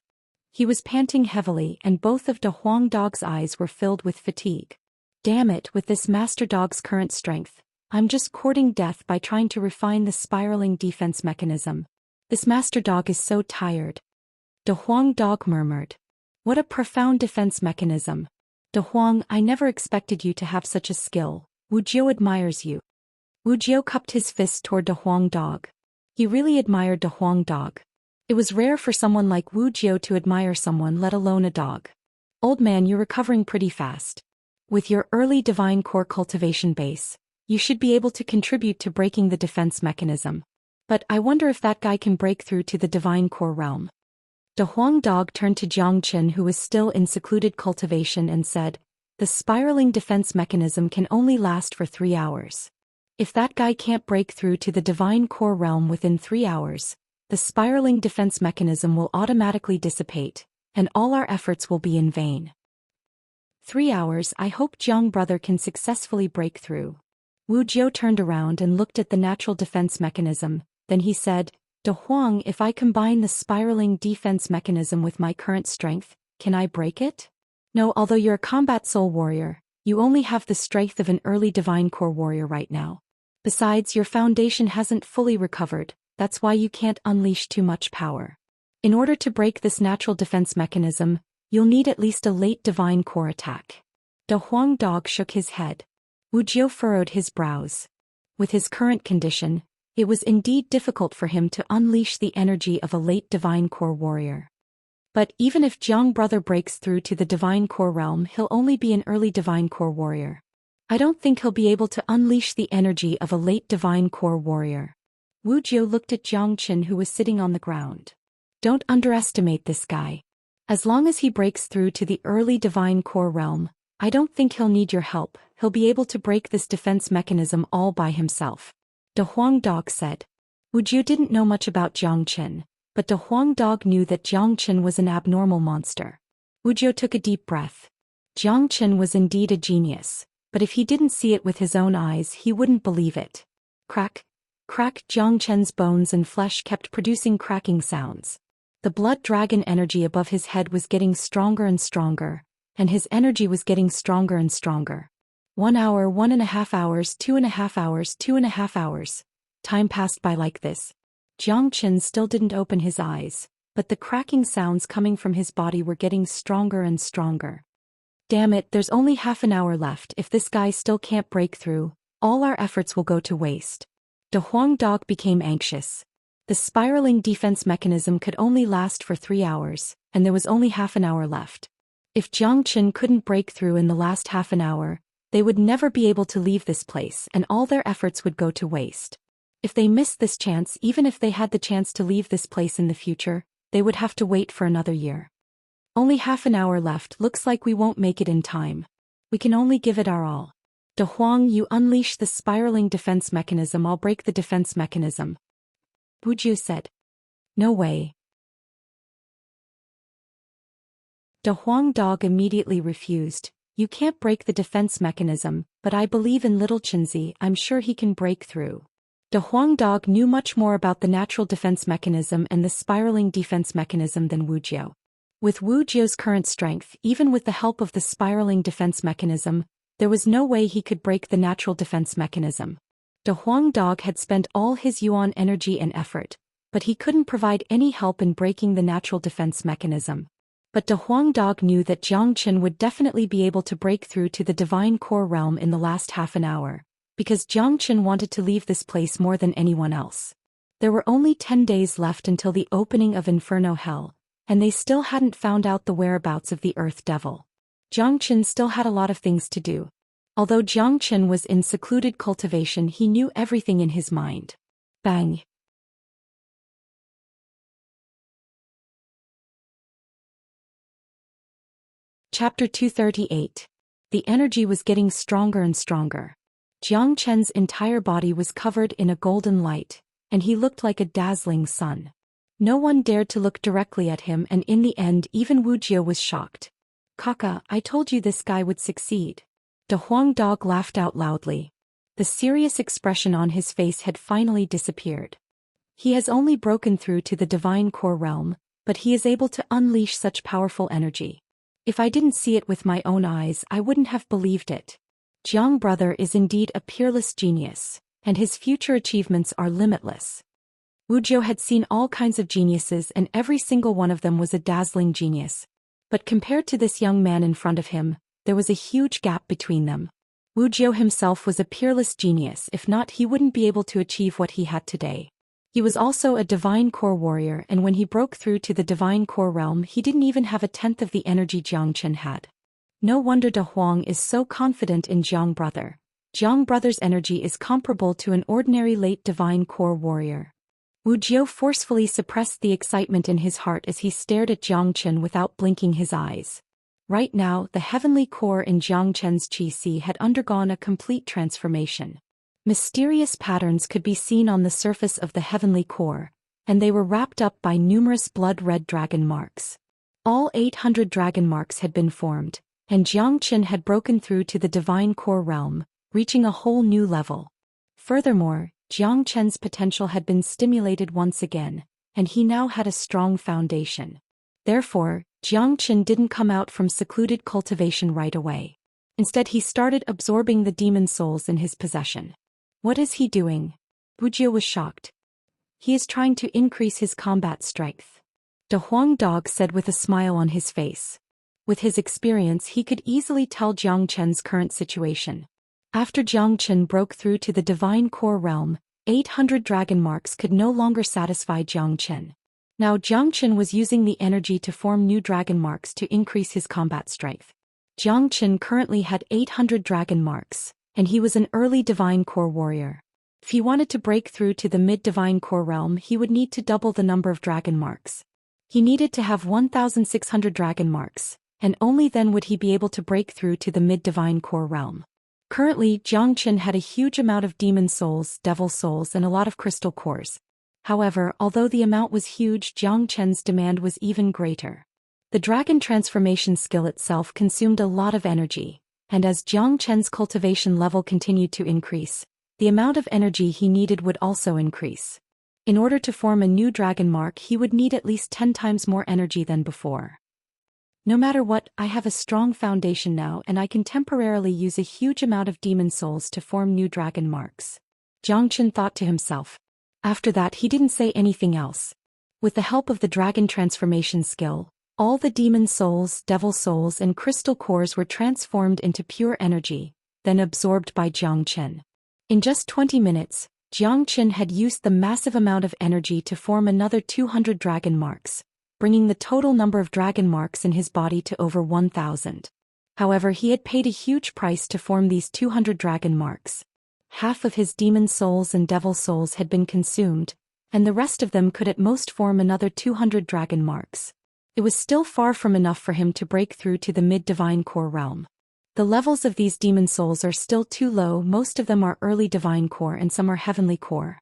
A: He was panting heavily and both of De Huang Dog's eyes were filled with fatigue. Damn it, with this Master Dog's current strength, I'm just courting death by trying to refine the spiraling defense mechanism. This Master Dog is so tired. De Huang Dog murmured. What a profound defense mechanism. De Huang, I never expected you to have such a skill. Wuxio admires you. Wuxio cupped his fist toward De Huang Dog. He really admired De Huang Dog. It was rare for someone like Wuxio to admire someone, let alone a dog. Old man, you're recovering pretty fast. With your early divine core cultivation base, you should be able to contribute to breaking the defense mechanism. But I wonder if that guy can break through to the divine core realm. De Huang Dog turned to Jiang Qin, who was still in secluded cultivation, and said, the spiraling defense mechanism can only last for 3 hours. If that guy can't break through to the divine core realm within 3 hours, the spiraling defense mechanism will automatically dissipate, and all our efforts will be in vain. 3 hours. I hope Jiang brother can successfully break through. Wu Jiu turned around and looked at the natural defense mechanism, then he said, De Huang, if I combine the spiraling defense mechanism with my current strength, can I break it? No, although you're a combat soul warrior, you only have the strength of an early divine core warrior right now. Besides, your foundation hasn't fully recovered, that's why you can't unleash too much power. In order to break this natural defense mechanism, you'll need at least a late divine core attack. De Huang Dog shook his head. Wu Jiu furrowed his brows. With his current condition, it was indeed difficult for him to unleash the energy of a late divine core warrior. But even if Jiang brother breaks through to the divine core realm, he'll only be an early divine core warrior. I don't think he'll be able to unleash the energy of a late divine core warrior. Wu Jiu looked at Jiang Qin, who was sitting on the ground. Don't underestimate this guy. As long as he breaks through to the early divine core realm, I don't think he'll need your help. He'll be able to break this defense mechanism all by himself. De Huang Dog said. Wu Jiu didn't know much about Jiang Qin, but De Huang Dog knew that Jiang Qin was an abnormal monster. Wu Jiu took a deep breath. Jiang Qin was indeed a genius, but if he didn't see it with his own eyes, he wouldn't believe it. Crack, crack. Jiang Qin's bones and flesh kept producing cracking sounds. The blood dragon energy above his head was getting stronger and stronger, and his energy was getting stronger and stronger. 1 hour, 1.5 hours, 2.5 hours, 2.5 hours. Time passed by like this. Jiang Qin still didn't open his eyes, but the cracking sounds coming from his body were getting stronger and stronger. Damn it, there's only half an hour left. If this guy still can't break through, all our efforts will go to waste. De Huang Dog became anxious. The spiraling defense mechanism could only last for 3 hours, and there was only half an hour left. If Jiang Qin couldn't break through in the last half an hour, they would never be able to leave this place and all their efforts would go to waste. If they missed this chance, even if they had the chance to leave this place in the future, they would have to wait for another year. Only half an hour left. Looks like we won't make it in time. We can only give it our all. De Huang, you unleash the spiraling defense mechanism. I'll break the defense mechanism. Wu Jiu said. No way. De Huang Dog immediately refused. You can't break the defense mechanism, but I believe in little Qinzi. I'm sure he can break through. De Huang Dog knew much more about the natural defense mechanism and the spiraling defense mechanism than Wu Jiu. With Wu Jiu's current strength, even with the help of the spiraling defense mechanism, there was no way he could break the natural defense mechanism. De Huang Dog had spent all his yuan energy and effort, but he couldn't provide any help in breaking the natural defense mechanism. But De Huang Dog knew that Jiang Qin would definitely be able to break through to the divine core realm in the last half an hour, because Jiang Qin wanted to leave this place more than anyone else. There were only 10 days left until the opening of Inferno Hell, and they still hadn't found out the whereabouts of the Earth Devil. Jiang Qin still had a lot of things to do. Although Jiang Qin was in secluded cultivation, he knew everything in his mind. Bang! Chapter 238. The energy was getting stronger and stronger. Jiang Qin's entire body was covered in a golden light, and he looked like a dazzling sun. No one dared to look directly at him, and in the end even Wu Jiu was shocked. Kaka, I told you this guy would succeed. De Huang Dog laughed out loudly. The serious expression on his face had finally disappeared. He has only broken through to the divine core realm, but he is able to unleash such powerful energy. If I didn't see it with my own eyes, I wouldn't have believed it. Jiang brother is indeed a peerless genius, and his future achievements are limitless. Wu Jiu had seen all kinds of geniuses, and every single one of them was a dazzling genius. But compared to this young man in front of him, there was a huge gap between them. Wu Jiu himself was a peerless genius. If not, he wouldn't be able to achieve what he had today. He was also a divine core warrior, and when he broke through to the divine core realm, he didn't even have a tenth of the energy Jiang Qin had. No wonder De Huang is so confident in Jiang brother. Jiang brother's energy is comparable to an ordinary late divine core warrior. Wu Jiu forcefully suppressed the excitement in his heart as he stared at Jiang Qin without blinking his eyes. Right now, the heavenly core in Jiang Qin's qi had undergone a complete transformation. Mysterious patterns could be seen on the surface of the heavenly core, and they were wrapped up by numerous blood-red dragon marks. All 800 dragon marks had been formed, and Xianxia had broken through to the divine core realm, reaching a whole new level. Furthermore, Xianxia's potential had been stimulated once again, and he now had a strong foundation. Therefore, Xianxia didn't come out from secluded cultivation right away. Instead, he started absorbing the demon souls in his possession. What is he doing? Wuxia was shocked. He is trying to increase his combat strength. De Huang Dog said with a smile on his face. With his experience, he could easily tell Xianxia's current situation. After Xianxia broke through to the divine core realm, 800 dragon marks could no longer satisfy Xianxia. Now Xianxia was using the energy to form new dragon marks to increase his combat strength. Xianxia currently had 800 dragon marks, and he was an early divine core warrior. If he wanted to break through to the mid-divine core realm, he would need to double the number of dragon marks. He needed to have 1,600 dragon marks, and only then would he be able to break through to the mid-divine core realm. Currently, Xianxia had a huge amount of demon souls, devil souls, and a lot of crystal cores. However, although the amount was huge, Xianxia's demand was even greater. The dragon transformation skill itself consumed a lot of energy, and as Xianxia's cultivation level continued to increase, the amount of energy he needed would also increase. In order to form a new dragon mark, he would need at least 10 times more energy than before. No matter what, I have a strong foundation now, and I can temporarily use a huge amount of demon souls to form new dragon marks. Xianxia thought to himself. After that, he didn't say anything else. With the help of the dragon transformation skill, all the demon souls, devil souls, and crystal cores were transformed into pure energy, then absorbed by Xianxia. In just 20 minutes, Xianxia had used the massive amount of energy to form another 200 dragon marks, bringing the total number of dragon marks in his body to over 1,000. However, he had paid a huge price to form these 200 dragon marks. Half of his demon souls and devil souls had been consumed, and the rest of them could at most form another 200 dragon marks. It was still far from enough for him to break through to the mid-divine core realm. The levels of these demon souls are still too low. Most of them are early divine core and some are heavenly core.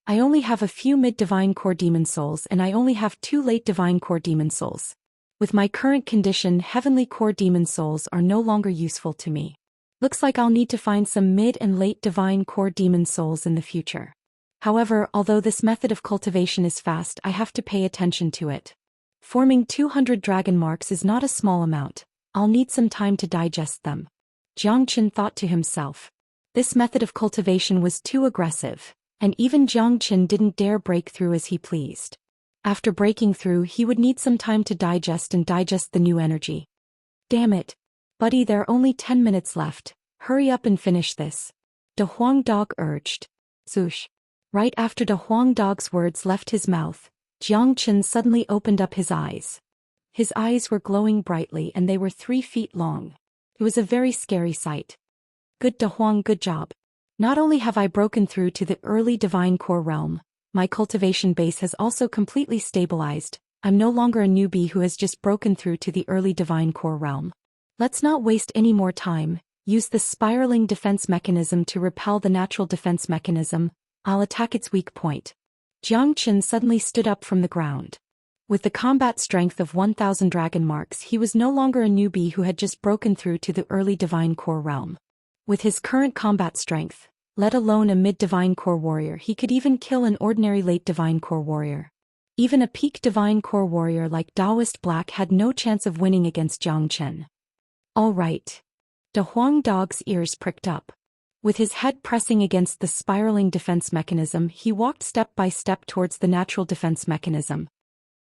A: I only have a few mid-divine core demon souls, and I only have 2 late divine core demon souls. With my current condition, heavenly core demon souls are no longer useful to me. Looks like I'll need to find some mid and late divine core demon souls in the future. However, although this method of cultivation is fast, I have to pay attention to it. Forming 200 dragon marks is not a small amount. I'll need some time to digest them. Xianxia thought to himself. This method of cultivation was too aggressive, and even Xianxia didn't dare break through as he pleased. After breaking through, he would need some time to digest the new energy. Damn it. Buddy, there are only 10 minutes left. Hurry up and finish this. De Huang Dog urged. Zhoosh. Right after De Huang Dog's words left his mouth, Xianxia suddenly opened up his eyes. His eyes were glowing brightly and they were 3 feet long. It was a very scary sight. Good De Huang, good job. Not only have I broken through to the early divine core realm, my cultivation base has also completely stabilized. I'm no longer a newbie who has just broken through to the early divine core realm. Let's not waste any more time. Use the spiraling defense mechanism to repel the natural defense mechanism. I'll attack its weak point. Xianxia suddenly stood up from the ground. With the combat strength of 1,000 dragon marks, he was no longer a newbie who had just broken through to the early divine core realm. With his current combat strength, let alone a mid-divine core warrior, he could even kill an ordinary late divine core warrior. Even a peak divine core warrior like Taoist Black had no chance of winning against Xianxia. All right. De Huang Dog's ears pricked up. With his head pressing against the spiraling defense mechanism, he walked step by step towards the natural defense mechanism.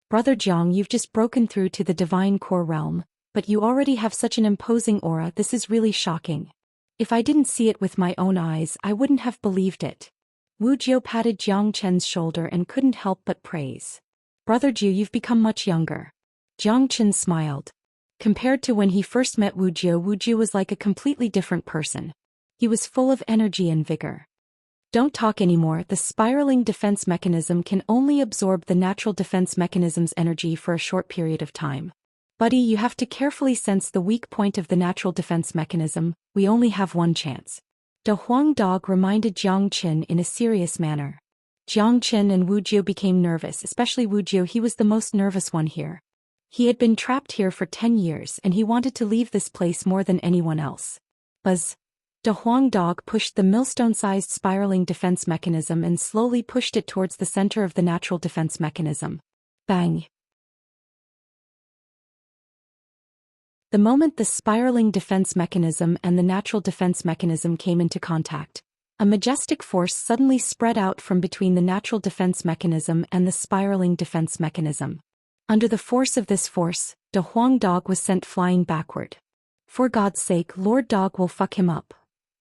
A: Brother Jiang, you've just broken through to the divine core realm, but you already have such an imposing aura. This is really shocking. If I didn't see it with my own eyes, I wouldn't have believed it. Wu Jiu patted Xianxia's shoulder and couldn't help but praise. Brother Jiu, you've become much younger. Xianxia smiled. Compared to when he first met Wu Jiu was like a completely different person. He was full of energy and vigor. Don't talk anymore. The spiraling defense mechanism can only absorb the natural defense mechanism's energy for a short period of time. Buddy, you have to carefully sense the weak point of the natural defense mechanism. We only have one chance. De Huang Dog reminded Xianxia in a serious manner. Jiang Qin and Wu Jiu became nervous, especially Wu Jiu. He was the most nervous one here. He had been trapped here for 10 years and he wanted to leave this place more than anyone else. Buzz. De Huang Dog pushed the millstone-sized spiraling defense mechanism and slowly pushed it towards the center of the natural defense mechanism. Bang! The moment the spiraling defense mechanism and the natural defense mechanism came into contact, a majestic force suddenly spread out from between the natural defense mechanism and the spiraling defense mechanism. Under the force of this force, De Huang Dog was sent flying backward. For God's sake, Lord Dog will fuck him up.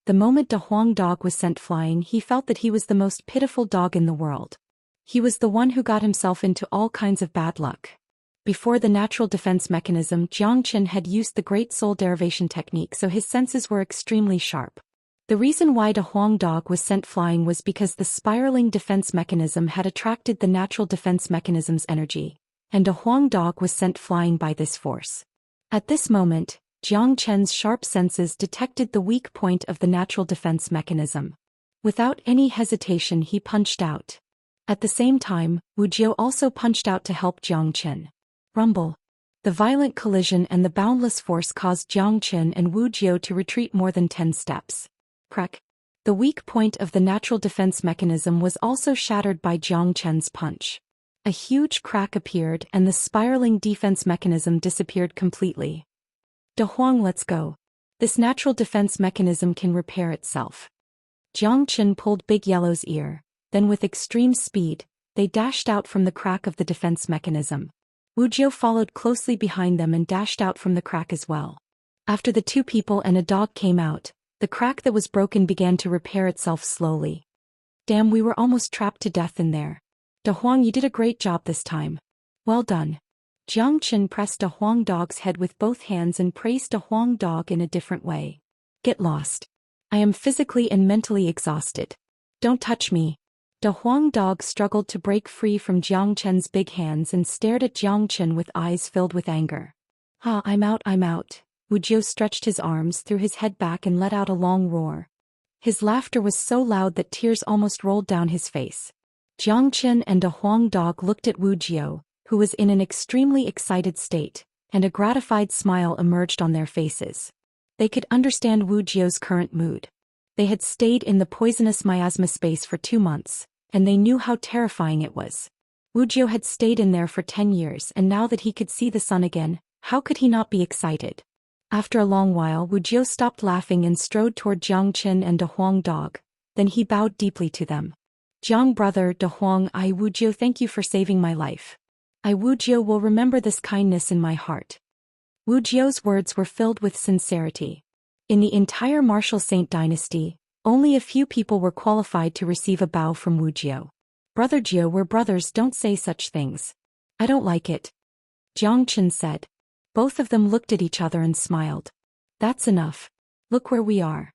A: The moment De Huang Dog was sent flying, he felt that he was the most pitiful dog in the world. He was the one who got himself into all kinds of bad luck. Before the natural defense mechanism, Jiang Qin had used the Great Soul Derivation technique, so his senses were extremely sharp. The reason why De Huang Dog was sent flying was because the spiraling defense mechanism had attracted the natural defense mechanism's energy, and De Huang Dog was sent flying by this force. At this moment, Jiang Qin's sharp senses detected the weak point of the natural defense mechanism. Without any hesitation, he punched out. At the same time, Wu Jiu also punched out to help Jiang Qin. Rumble. The violent collision and the boundless force caused Jiang Qin and Wu Jiu to retreat more than 10 steps. Crack. The weak point of the natural defense mechanism was also shattered by Jiang Qin's punch. A huge crack appeared and the spiraling defense mechanism disappeared completely. De Huang, let's go. This natural defense mechanism can repair itself. Jiang Qin pulled Big Yellow's ear, then with extreme speed, they dashed out from the crack of the defense mechanism. Wu Jiu followed closely behind them and dashed out from the crack as well. After the two people and a dog came out, the crack that was broken began to repair itself slowly. Damn, we were almost trapped to death in there. De Huang, you did a great job this time. Well done. Jiang Qin pressed De Huang Dog's head with both hands and praised De Huang Dog in a different way. Get lost. I am physically and mentally exhausted. Don't touch me. De Huang Dog struggled to break free from Jiang Qin's big hands and stared at Jiang Qin with eyes filled with anger. Ah, I'm out, I'm out. Wu Jiu stretched his arms, threw his head back and let out a long roar. His laughter was so loud that tears almost rolled down his face. Jiang Qin and De Huang Dog looked at Wu Jiu, who was in an extremely excited state, and a gratified smile emerged on their faces. They could understand Wu Jiu's current mood. They had stayed in the poisonous miasma space for 2 months, and they knew how terrifying it was. Wu Jiu had stayed in there for 10 years, and now that he could see the sun again, how could he not be excited? After a long while, Wu Jiu stopped laughing and strode toward Jiang Qin and De Huang Dog. Then he bowed deeply to them. Jiang brother De Huang, I Wu Jiu thank you for saving my life. I Wu Jiu will remember this kindness in my heart. Wu Jiu's words were filled with sincerity. In the entire Martial Saint dynasty, only a few people were qualified to receive a bow from Wu Jiu. Brother Jiu, we're brothers, don't say such things. I don't like it. Jiang Qin said. Both of them looked at each other and smiled. That's enough. Look where we are.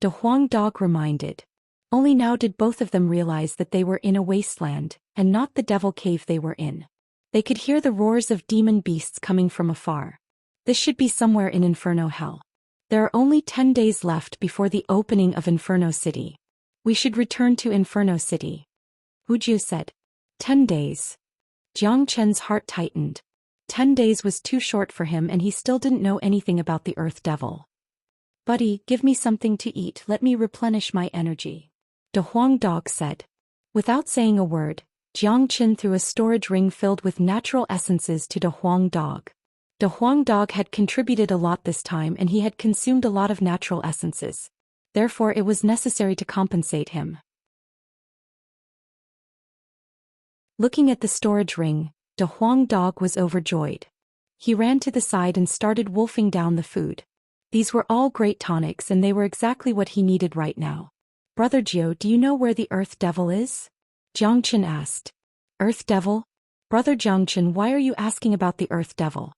A: De Huang Dog reminded. Only now did both of them realize that they were in a wasteland, and not the devil cave they were in. They could hear the roars of demon beasts coming from afar. This should be somewhere in Inferno Hell. There are only 10 days left before the opening of Inferno City. We should return to Inferno City. Wu Jiu said. 10 days. Jiang Qin's heart tightened. 10 days was too short for him and he still didn't know anything about the Earth Devil. Buddy, give me something to eat, let me replenish my energy. De Huang Dog said. Without saying a word, Jiang Qin threw a storage ring filled with natural essences to De Huang Dog. De Huang Dog had contributed a lot this time and he had consumed a lot of natural essences. Therefore it was necessary to compensate him. Looking at the storage ring, De Huang Dog was overjoyed. He ran to the side and started wolfing down the food. These were all great tonics and they were exactly what he needed right now. Brother Jiu, do you know where the Earth Devil is? Jiang Qin asked. Earth Devil? Brother Jiang Qin, why are you asking about the Earth Devil?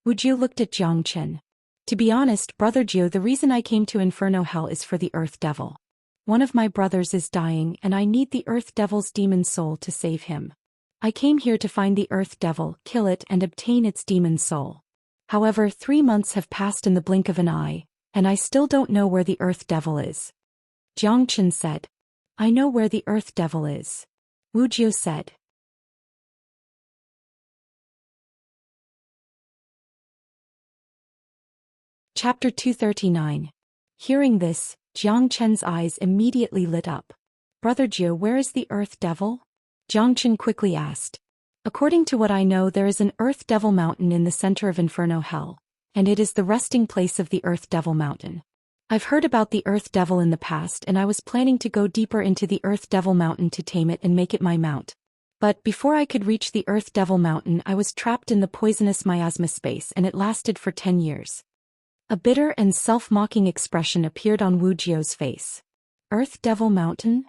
A: Wu Jiu looked at Jiang Qin. To be honest, Brother Jiu, the reason I came to Inferno Hell is for the Earth Devil. One of my brothers is dying and I need the Earth Devil's demon soul to save him. I came here to find the Earth Devil, kill it and obtain its demon soul. However, 3 months have passed in the blink of an eye, and I still don't know where the Earth Devil is. Jiang Qin said. I know where the Earth Devil is. Wuxia said. Chapter 239. Hearing this, Jiang Chen's eyes immediately lit up. Brother Zhou, where is the Earth Devil? Jiang Chen quickly asked. According to what I know, there is an Earth Devil Mountain in the center of Inferno Hell, and it is the resting place of the Earth Devil Mountain. I've heard about the Earth Devil in the past, and I was planning to go deeper into the Earth Devil Mountain to tame it and make it my mount. But before I could reach the Earth Devil Mountain, I was trapped in the poisonous miasma space, and it lasted for 10 years. A bitter and self-mocking expression appeared on Wu Jiao's face. Earth Devil Mountain?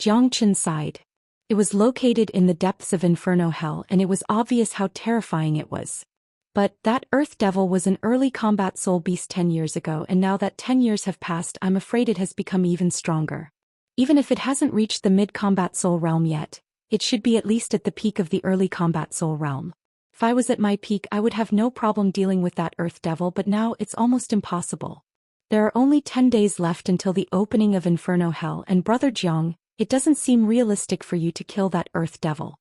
A: Jiang Chen sighed. It was located in the depths of Inferno Hell, and it was obvious how terrifying it was. But that Earth Devil was an early combat soul beast 10 years ago, and now that 10 years have passed, I'm afraid it has become even stronger. Even if it hasn't reached the mid-combat soul realm yet, it should be at least at the peak of the early combat soul realm. If I was at my peak, I would have no problem dealing with that Earth Devil, but now it's almost impossible. There are only 10 days left until the opening of Inferno Hell, and Brother Jiang, it doesn't seem realistic for you to kill that Earth Devil.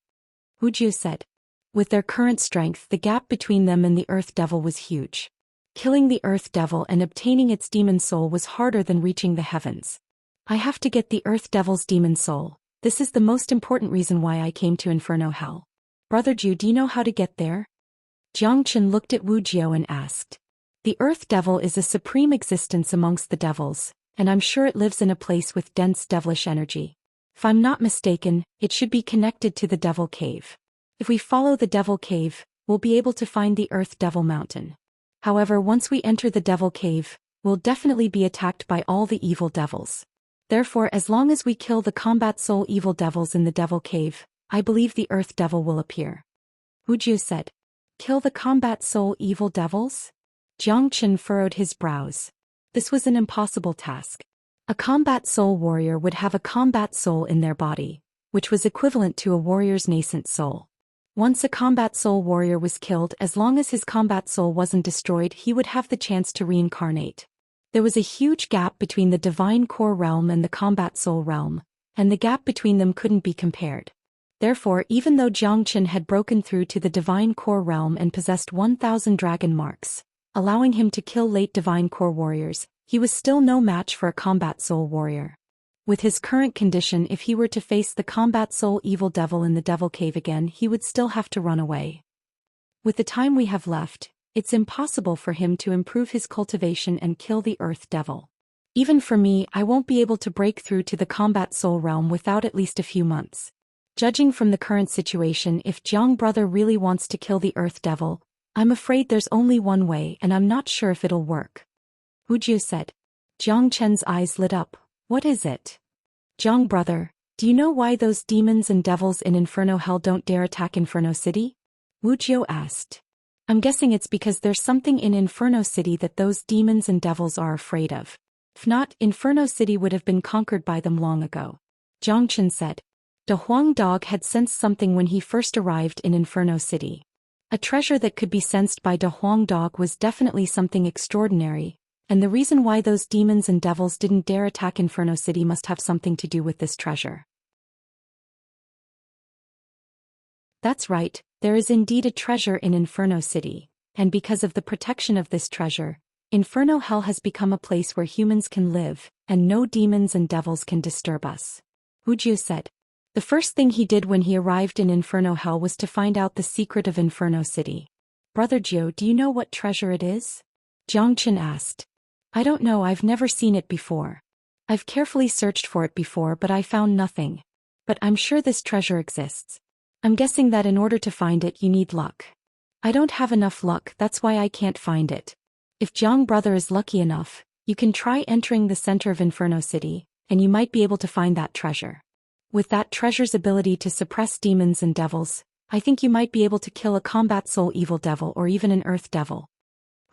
A: Wuxia said. With their current strength, the gap between them and the Earth Devil was huge. Killing the Earth Devil and obtaining its demon soul was harder than reaching the heavens. I have to get the Earth Devil's demon soul. This is the most important reason why I came to Inferno Hell. Brother Zhou, do you know how to get there? Jiang Chen looked at Wu Jiao and asked. The Earth Devil is a supreme existence amongst the devils, and I'm sure it lives in a place with dense devilish energy. If I'm not mistaken, it should be connected to the Devil Cave. If we follow the Devil Cave, we'll be able to find the Earth Devil Mountain. However, once we enter the Devil Cave, we'll definitely be attacked by all the evil devils. Therefore, as long as we kill the combat soul evil devils in the Devil Cave, I believe the Earth Devil will appear. Wuxia said. Kill the combat soul evil devils? Jiang Chen furrowed his brows. This was an impossible task. A combat soul warrior would have a combat soul in their body, which was equivalent to a warrior's nascent soul. Once a combat soul warrior was killed, as long as his combat soul wasn't destroyed, he would have the chance to reincarnate. There was a huge gap between the divine core realm and the combat soul realm, and the gap between them couldn't be compared. Therefore, even though Jiang Chen had broken through to the divine core realm and possessed 1,000 dragon marks, allowing him to kill late divine core warriors, he was still no match for a combat soul warrior. With his current condition, if he were to face the combat soul evil devil in the Devil Cave again, he would still have to run away. With the time we have left, it's impossible for him to improve his cultivation and kill the Earth Devil. Even for me, I won't be able to break through to the combat soul realm without at least a few months. Judging from the current situation, if Jiang brother really wants to kill the Earth Devil, I'm afraid there's only one way, and I'm not sure if it'll work. Wuxia said. Jiang Chen's eyes lit up. What is it? Jiang brother, do you know why those demons and devils in Inferno Hell don't dare attack Inferno City? Wuxia asked. I'm guessing it's because there's something in Inferno City that those demons and devils are afraid of. If not, Inferno City would have been conquered by them long ago. Jiang Chen said. De Huang Dog had sensed something when he first arrived in Inferno City. A treasure that could be sensed by De Huang Dog was definitely something extraordinary, and the reason why those demons and devils didn't dare attack Inferno City must have something to do with this treasure. That's right, there is indeed a treasure in Inferno City, and because of the protection of this treasure, Inferno Hell has become a place where humans can live, and no demons and devils can disturb us. Wuxia said. The first thing he did when he arrived in Inferno Hell was to find out the secret of Inferno City. Brother Zhou, do you know what treasure it is? Jiang Chen asked. I don't know, I've never seen it before. I've carefully searched for it before, but I found nothing. But I'm sure this treasure exists. I'm guessing that in order to find it, you need luck. I don't have enough luck, that's why I can't find it. If Jiang brother is lucky enough, you can try entering the center of Inferno City, and you might be able to find that treasure. With that treasure's ability to suppress demons and devils, I think you might be able to kill a combat soul evil devil or even an earth devil.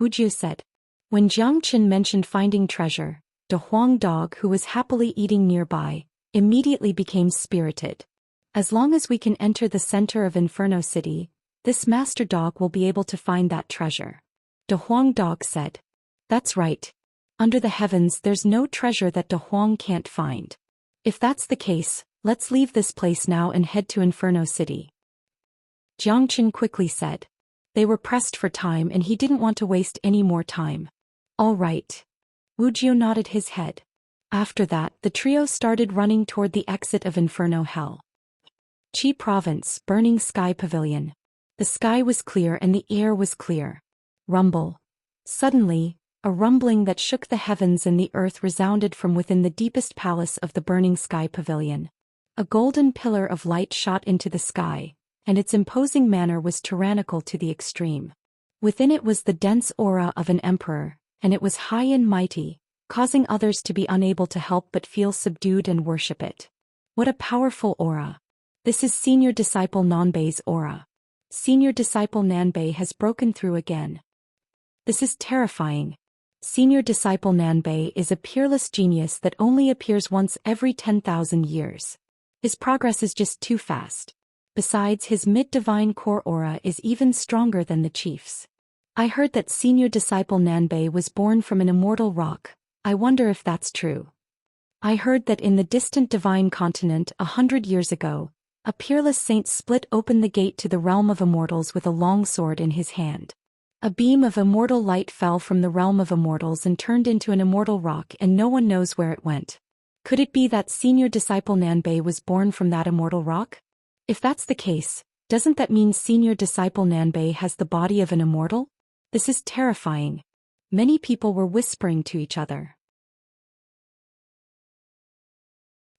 A: Wuxia said. When Jiang Chen mentioned finding treasure, De Huang Dog, who was happily eating nearby, immediately became spirited. As long as we can enter the center of Inferno City, this master dog will be able to find that treasure. De Huang Dog said. That's right. Under the heavens there's no treasure that De Huang can't find. If that's the case, Let's leave this place now and head to Inferno City. Jiang Chen quickly said. They were pressed for time and he didn't want to waste any more time. All right. Wuxia nodded his head. After that, the trio started running toward the exit of Inferno Hell. Qi Province, Burning Sky Pavilion. The sky was clear and the air was clear. Rumble. Suddenly, a rumbling that shook the heavens and the earth resounded from within the deepest palace of the Burning Sky Pavilion. A golden pillar of light shot into the sky, and its imposing manner was tyrannical to the extreme. Within it was the dense aura of an emperor, and it was high and mighty, causing others to be unable to help but feel subdued and worship it. What a powerful aura! This is Senior Disciple Nanbei's aura. Senior Disciple Nanbei has broken through again. This is terrifying. Senior Disciple Nanbei is a peerless genius that only appears once every 10,000 years. His progress is just too fast. Besides, his mid-divine core aura is even stronger than the chief's. I heard that Senior Disciple Nanbei was born from an immortal rock. I wonder if that's true. I heard that in the distant divine continent 100 years ago, a peerless saint split open the gate to the realm of immortals with a long sword in his hand. A beam of immortal light fell from the realm of immortals and turned into an immortal rock, and no one knows where it went. Could it be that Senior Disciple Nanbei was born from that immortal rock? If that's the case, doesn't that mean Senior Disciple Nanbei has the body of an immortal? This is terrifying. Many people were whispering to each other.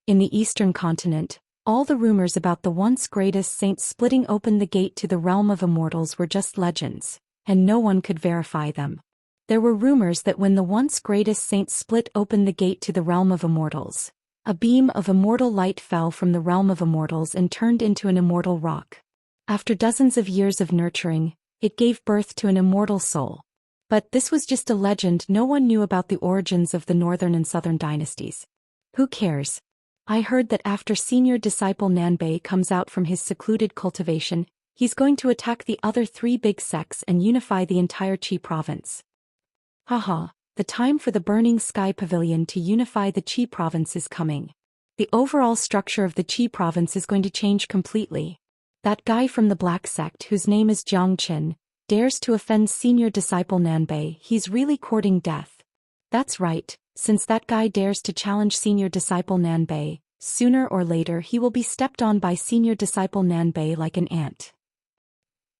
A: In the eastern continent, all the rumors about the once greatest saint splitting open the gate to the realm of immortals were just legends, and no one could verify them. There were rumors that when the once greatest saint split open the gate to the realm of immortals, a beam of immortal light fell from the realm of immortals and turned into an immortal rock. After dozens of years of nurturing, it gave birth to an immortal soul. But this was just a legend. No one knew about the origins of the northern and southern dynasties. Who cares? I heard that after Senior Disciple Nanbei comes out from his secluded cultivation, he's going to attack the other three big sects and unify the entire Qi province. Haha, the time for the Burning Sky Pavilion to unify the Qi province is coming. The overall structure of the Qi province is going to change completely. That guy from the Black Sect whose name is Jiang Chen dares to offend Senior Disciple Nanbei. He's really courting death. That's right, since that guy dares to challenge Senior Disciple Nanbei, sooner or later he will be stepped on by Senior Disciple Nanbei like an ant.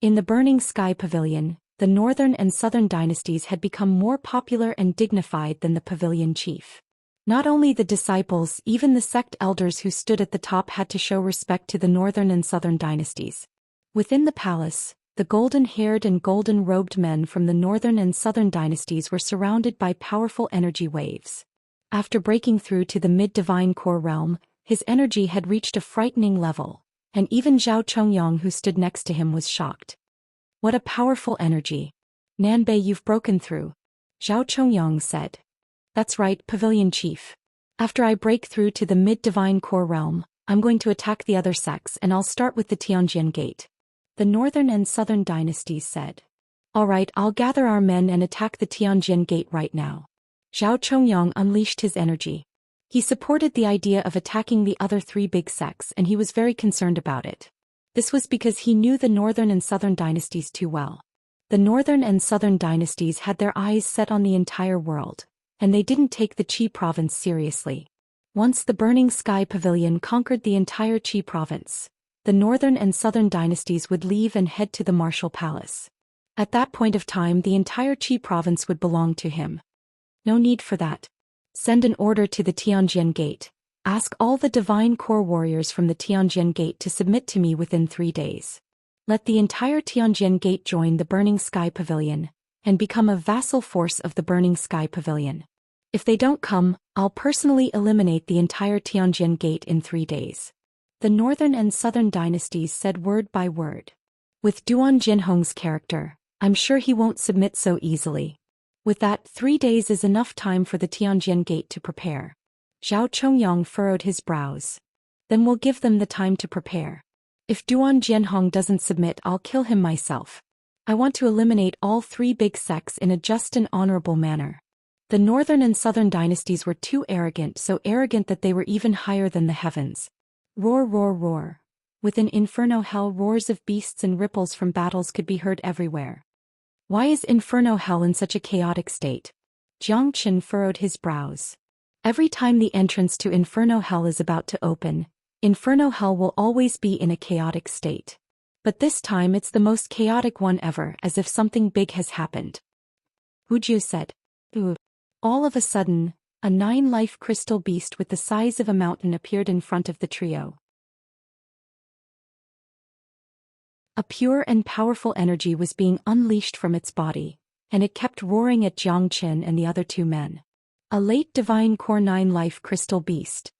A: In the Burning Sky Pavilion, the northern and southern dynasties had become more popular and dignified than the pavilion chief. Not only the disciples, even the sect elders who stood at the top had to show respect to the northern and southern dynasties. Within the palace, the golden-haired and golden-robed men from the northern and southern dynasties were surrounded by powerful energy waves. After breaking through to the mid-divine core realm, his energy had reached a frightening level, and even Zhao Chongyang who stood next to him was shocked. What a powerful energy. Nanbei, you've broken through. Zhao Chongyang said. That's right, Pavilion Chief. After I break through to the mid-divine core realm, I'm going to attack the other sects and I'll start with the Tianjin Gate. The northern and southern dynasties said. Alright, I'll gather our men and attack the Tianjin Gate right now. Zhao Chongyang unleashed his energy. He supported the idea of attacking the other three big sects and he was very concerned about it. This was because he knew the northern and southern dynasties too well. The northern and southern dynasties had their eyes set on the entire world, and they didn't take the Qi province seriously. Once the Burning Sky Pavilion conquered the entire Qi province, the northern and southern dynasties would leave and head to the Martial Palace. At that point of time, the entire Qi province would belong to him. No need for that. Send an order to the Tianjin Gate. Ask all the divine core warriors from the Tianjin Gate to submit to me within 3 days. Let the entire Tianjin Gate join the Burning Sky Pavilion and become a vassal force of the Burning Sky Pavilion. If they don't come, I'll personally eliminate the entire Tianjin Gate in 3 days. The northern and southern dynasties said word by word. With Duan Jinhong's character, I'm sure he won't submit so easily. With that, 3 days is enough time for the Tianjin Gate to prepare. Zhao Chongyang furrowed his brows. Then we'll give them the time to prepare. If Duan Jinhong doesn't submit, I'll kill him myself. I want to eliminate all three big sects in a just and honorable manner. The northern and southern dynasties were too arrogant, so arrogant that they were even higher than the heavens. Roar, roar, roar. Within Inferno Hell, roars of beasts and ripples from battles could be heard everywhere. Why is Inferno Hell in such a chaotic state? Zhou Xian furrowed his brows. Every time the entrance to Inferno Hell is about to open, Inferno Hell will always be in a chaotic state. But this time it's the most chaotic one ever, as if something big has happened. Wuxia said. Ooh. All of a sudden, a 9-life crystal beast with the size of a mountain appeared in front of the trio. A pure and powerful energy was being unleashed from its body, and it kept roaring at Zhou Xian and the other 2 men. A late divine core 9-life crystal beast.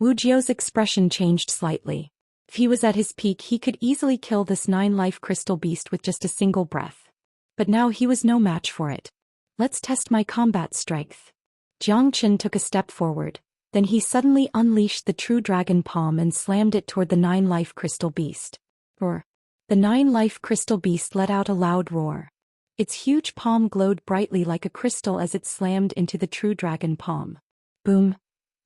A: Wuxia's expression changed slightly. If he was at his peak, he could easily kill this 9-life crystal beast with just a single breath. But now he was no match for it. Let's test my combat strength. Zhou Xian took a step forward, then he suddenly unleashed the true dragon palm and slammed it toward the 9-life crystal beast. Roar. The 9-life crystal beast let out a loud roar. Its huge palm glowed brightly like a crystal as it slammed into the true dragon palm. Boom!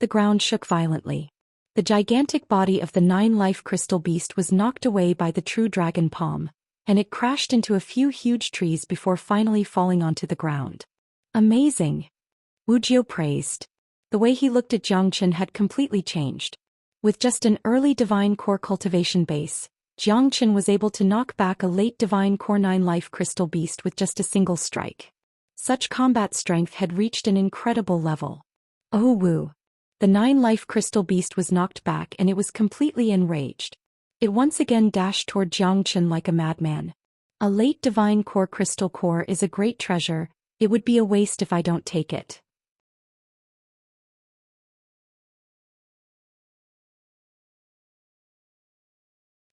A: The ground shook violently. The gigantic body of the 9-life crystal beast was knocked away by the true dragon palm, and it crashed into a few huge trees before finally falling onto the ground. Amazing! Wuxia praised. The way he looked at Zhou Xian had completely changed. With just an early divine core cultivation base, Zhou Xian was able to knock back a late divine core 9-life crystal beast with just a single strike. Such combat strength had reached an incredible level. Oh woo! The 9-life crystal beast was knocked back and it was completely enraged. It once again dashed toward Zhou Xian like a madman. A late divine core crystal core is a great treasure, it would be a waste if I don't take it.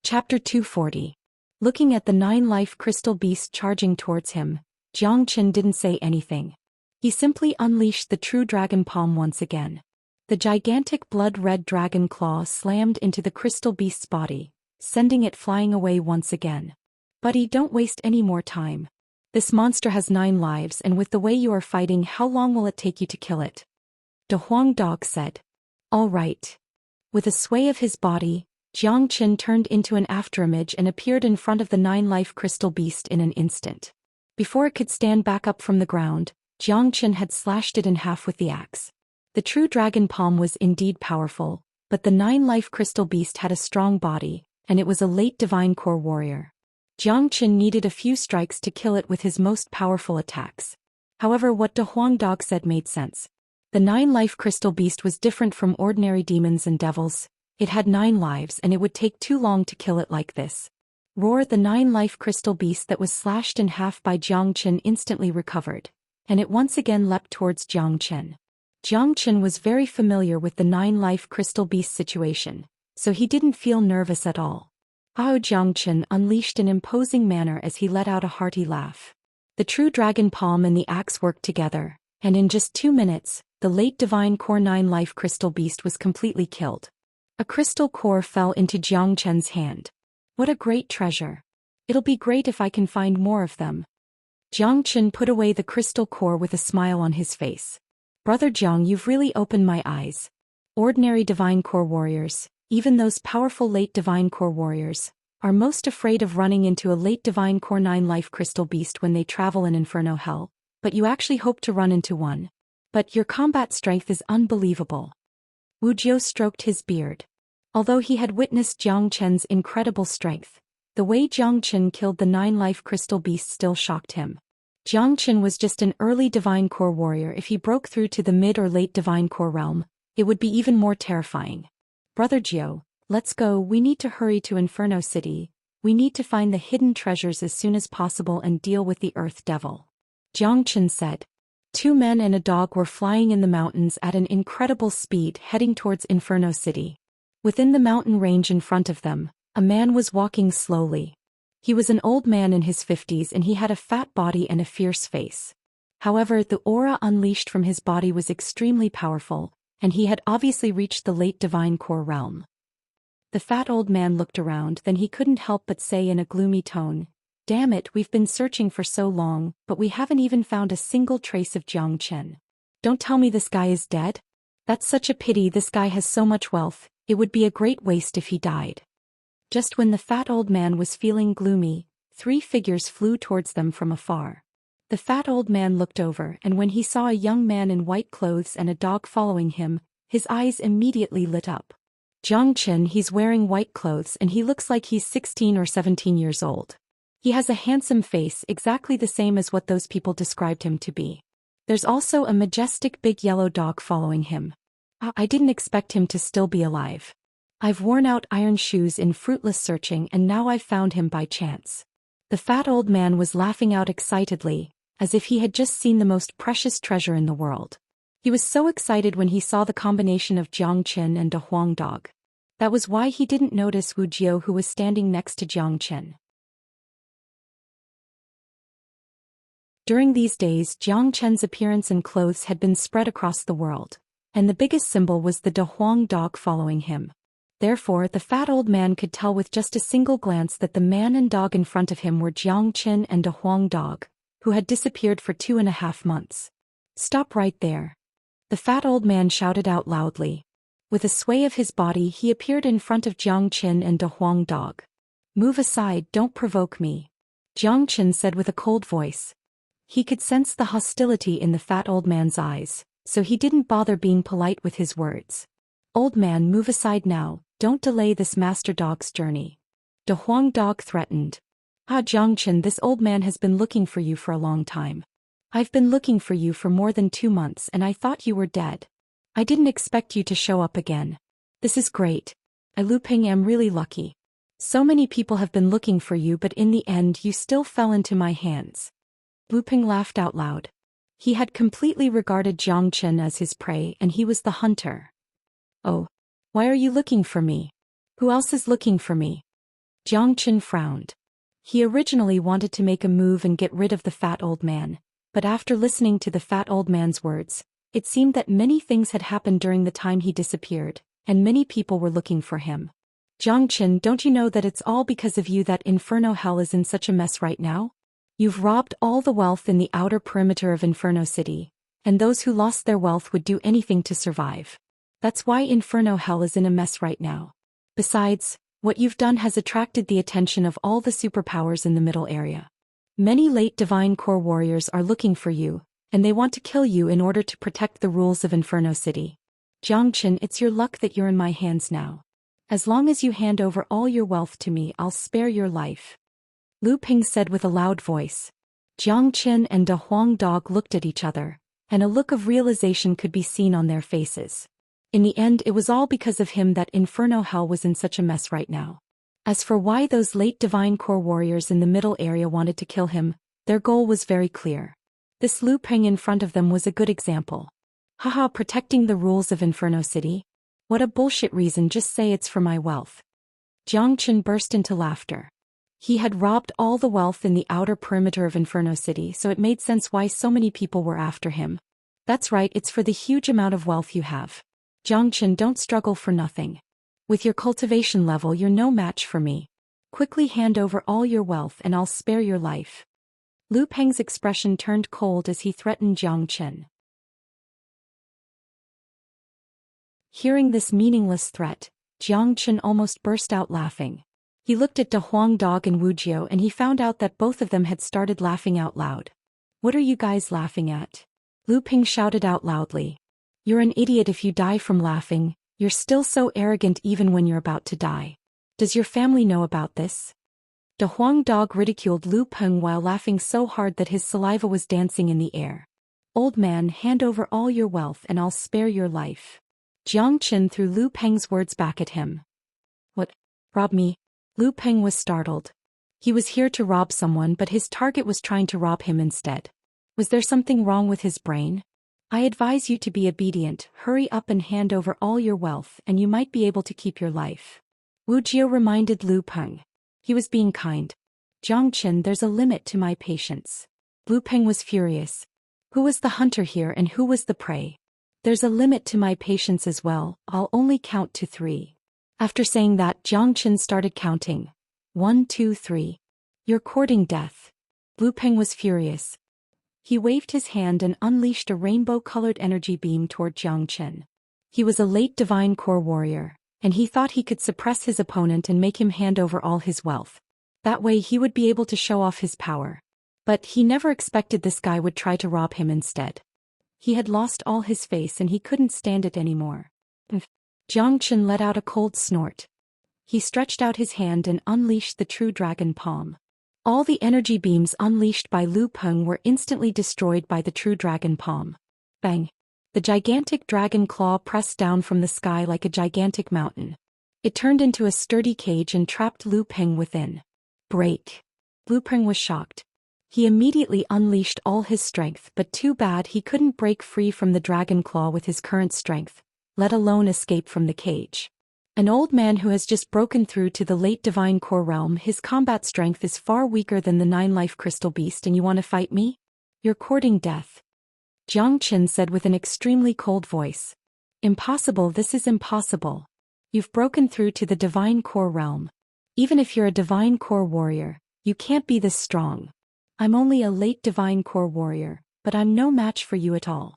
A: Chapter 240. Looking at the 9-life crystal beast charging towards him, Zhou Xian didn't say anything. He simply unleashed the true dragon palm once again. The gigantic blood-red dragon claw slammed into the crystal beast's body, sending it flying away once again. Buddy, don't waste any more time. This monster has 9 lives, and with the way you are fighting, how long will it take you to kill it? De Huang Dog said. All right. With a sway of his body, Zhou Xian turned into an afterimage and appeared in front of the 9-life crystal beast in an instant. Before it could stand back up from the ground, Zhou Xian had slashed it in half with the axe. The true dragon palm was indeed powerful, but the 9-life crystal beast had a strong body, and it was a late divine core warrior. Zhou Xian needed a few strikes to kill it with his most powerful attacks. However, what De Huang Dog said made sense. The 9-life crystal beast was different from ordinary demons and devils. It had 9 lives and it would take too long to kill it like this. Roar! The 9-life crystal beast that was slashed in half by Zhou Xian instantly recovered, and it once again leapt towards Zhou Xian. Zhou Xian was very familiar with the 9-life crystal beast situation, so he didn't feel nervous at all. Zhou Xian unleashed an imposing manner as he let out a hearty laugh. The true dragon palm and the axe worked together, and in just 2 minutes, the late divine core 9-life crystal beast was completely killed. A crystal core fell into Zhou Xian's hand. What a great treasure. It'll be great if I can find more of them. Zhou Xian put away the crystal core with a smile on his face. Brother Zhang, you've really opened my eyes. Ordinary divine core warriors, even those powerful late divine core warriors, are most afraid of running into a late divine core 9-life crystal beast when they travel in Inferno Hell, but you actually hope to run into one. But your combat strength is unbelievable. Wuxia stroked his beard. Although he had witnessed Zhou Qian's incredible strength, the way Zhou Qian killed the 9-life crystal beast still shocked him. Zhou Qian was just an early divine core warrior. If he broke through to the mid or late divine core realm, it would be even more terrifying. Brother Zhou, let's go, we need to hurry to Inferno City. We need to find the hidden treasures as soon as possible and deal with the Earth Devil. Zhou Qian said. 2 men and a dog were flying in the mountains at an incredible speed heading towards Inferno City. Within the mountain range in front of them, a man was walking slowly. He was an old man in his 50s and he had a fat body and a fierce face. However, the aura unleashed from his body was extremely powerful, and he had obviously reached the late divine core realm. The fat old man looked around, then he couldn't help but say in a gloomy tone, "Damn it, we've been searching for so long, but we haven't even found a single trace of Zhou Qian. Don't tell me this guy is dead? That's such a pity, this guy has so much wealth. It would be a great waste if he died. Just when the fat old man was feeling gloomy, 3 figures flew towards them from afar. The fat old man looked over, and when he saw a young man in white clothes and a dog following him, his eyes immediately lit up. Xianxia, he's wearing white clothes and he looks like he's 16 or 17 years old. He has a handsome face, exactly the same as what those people described him to be. There's also a majestic big yellow dog following him. I didn't expect him to still be alive. I've worn out iron shoes in fruitless searching and now I've found him by chance. The fat old man was laughing out excitedly, as if he had just seen the most precious treasure in the world. He was so excited when he saw the combination of Xianxia and De Huang dog. That was why he didn't notice Wuxia, who was standing next to Xianxia. During these days, Xianxia's appearance and clothes had been spread across the world, and the biggest symbol was the De Huang dog following him. Therefore, the fat old man could tell with just a single glance that the man and dog in front of him were Xianxia and De Huang dog, who had disappeared for 2.5 months. "Stop right there!" The fat old man shouted out loudly. With a sway of his body, he appeared in front of Xianxia and De Huang dog. "Move aside, don't provoke me," Xianxia said with a cold voice. He could sense the hostility in the fat old man's eyes, so he didn't bother being polite with his words. "Old man, move aside now, don't delay this master dog's journey," De Huang dog threatened. Xianxia, this old man has been looking for you for a long time. I've been looking for you for more than 2 months and I thought you were dead. I didn't expect you to show up again. This is great. Lu Ping am really lucky. So many people have been looking for you, but in the end you still fell into my hands." Lu Ping laughed out loud. He had completely regarded Xianxia as his prey and he was the hunter. "Oh. Why are you looking for me? Who else is looking for me?" Xianxia frowned. He originally wanted to make a move and get rid of the fat old man, but after listening to the fat old man's words, it seemed that many things had happened during the time he disappeared, and many people were looking for him. "Xianxia, don't you know that it's all because of you that Inferno Hell is in such a mess right now? You've robbed all the wealth in the outer perimeter of Inferno City, and those who lost their wealth would do anything to survive. That's why Inferno Hell is in a mess right now. Besides, what you've done has attracted the attention of all the superpowers in the middle area. Many late Divine Core warriors are looking for you, and they want to kill you in order to protect the rules of Inferno City. Xianxia, it's your luck that you're in my hands now. As long as you hand over all your wealth to me, I'll spare your life," Lu Ping said with a loud voice. Xianxia and De Huang dog looked at each other, and a look of realization could be seen on their faces. In the end, it was all because of him that Inferno Hell was in such a mess right now. As for why those late Divine Core warriors in the middle area wanted to kill him, their goal was very clear. This Lu Ping in front of them was a good example. "Haha, protecting the rules of Inferno City? What a bullshit reason, just say it's for my wealth." Xianxia burst into laughter. He had robbed all the wealth in the outer perimeter of Inferno City, so it made sense why so many people were after him. "That's right, it's for the huge amount of wealth you have. Xianxia, don't struggle for nothing. With your cultivation level, you're no match for me. Quickly hand over all your wealth and I'll spare your life." Lu Peng's expression turned cold as he threatened Xianxia. Hearing this meaningless threat, Xianxia almost burst out laughing. He looked at De Huang dog and Wuxia and he found out that both of them had started laughing out loud. "What are you guys laughing at?" Lu Ping shouted out loudly. "You're an idiot if you die from laughing. You're still so arrogant even when you're about to die. Does your family know about this?" De Huang dog ridiculed Lu Peng while laughing so hard that his saliva was dancing in the air. "Old man, hand over all your wealth and I'll spare your life." Xianxia threw Lu Peng's words back at him. "What? Rob me?" Lu Peng was startled. He was here to rob someone, but his target was trying to rob him instead. Was there something wrong with his brain? "I advise you to be obedient, hurry up and hand over all your wealth and you might be able to keep your life," Wuxia reminded Lu Peng. He was being kind. "Xianxia, there's a limit to my patience." Lu Peng was furious. Who was the hunter here and who was the prey? "There's a limit to my patience as well, I'll only count to 3. After saying that, Xianxia started counting. 1, 2, 3. "You're courting death." Lu Peng was furious. He waved his hand and unleashed a rainbow-colored energy beam toward Xianxia. He was a late Divine Core warrior, and he thought he could suppress his opponent and make him hand over all his wealth. That way he would be able to show off his power. But he never expected this guy would try to rob him instead. He had lost all his face and he couldn't stand it anymore. Zhou Xian let out a cold snort. He stretched out his hand and unleashed the true dragon palm. All the energy beams unleashed by Lu Peng were instantly destroyed by the true dragon palm. Bang! The gigantic dragon claw pressed down from the sky like a gigantic mountain. It turned into a sturdy cage and trapped Lu Peng within. Break! Lu Peng was shocked. He immediately unleashed all his strength, but too bad he couldn't break free from the dragon claw with his current strength, let alone escape from the cage. An old man who has just broken through to the late divine core realm, his combat strength is far weaker than the 9-life crystal beast, and you want to fight me? You're courting death. Zhou Xian said with an extremely cold voice. Impossible, this is impossible. You've broken through to the divine core realm. Even if you're a divine core warrior, you can't be this strong. I'm only a late divine core warrior, but I'm no match for you at all.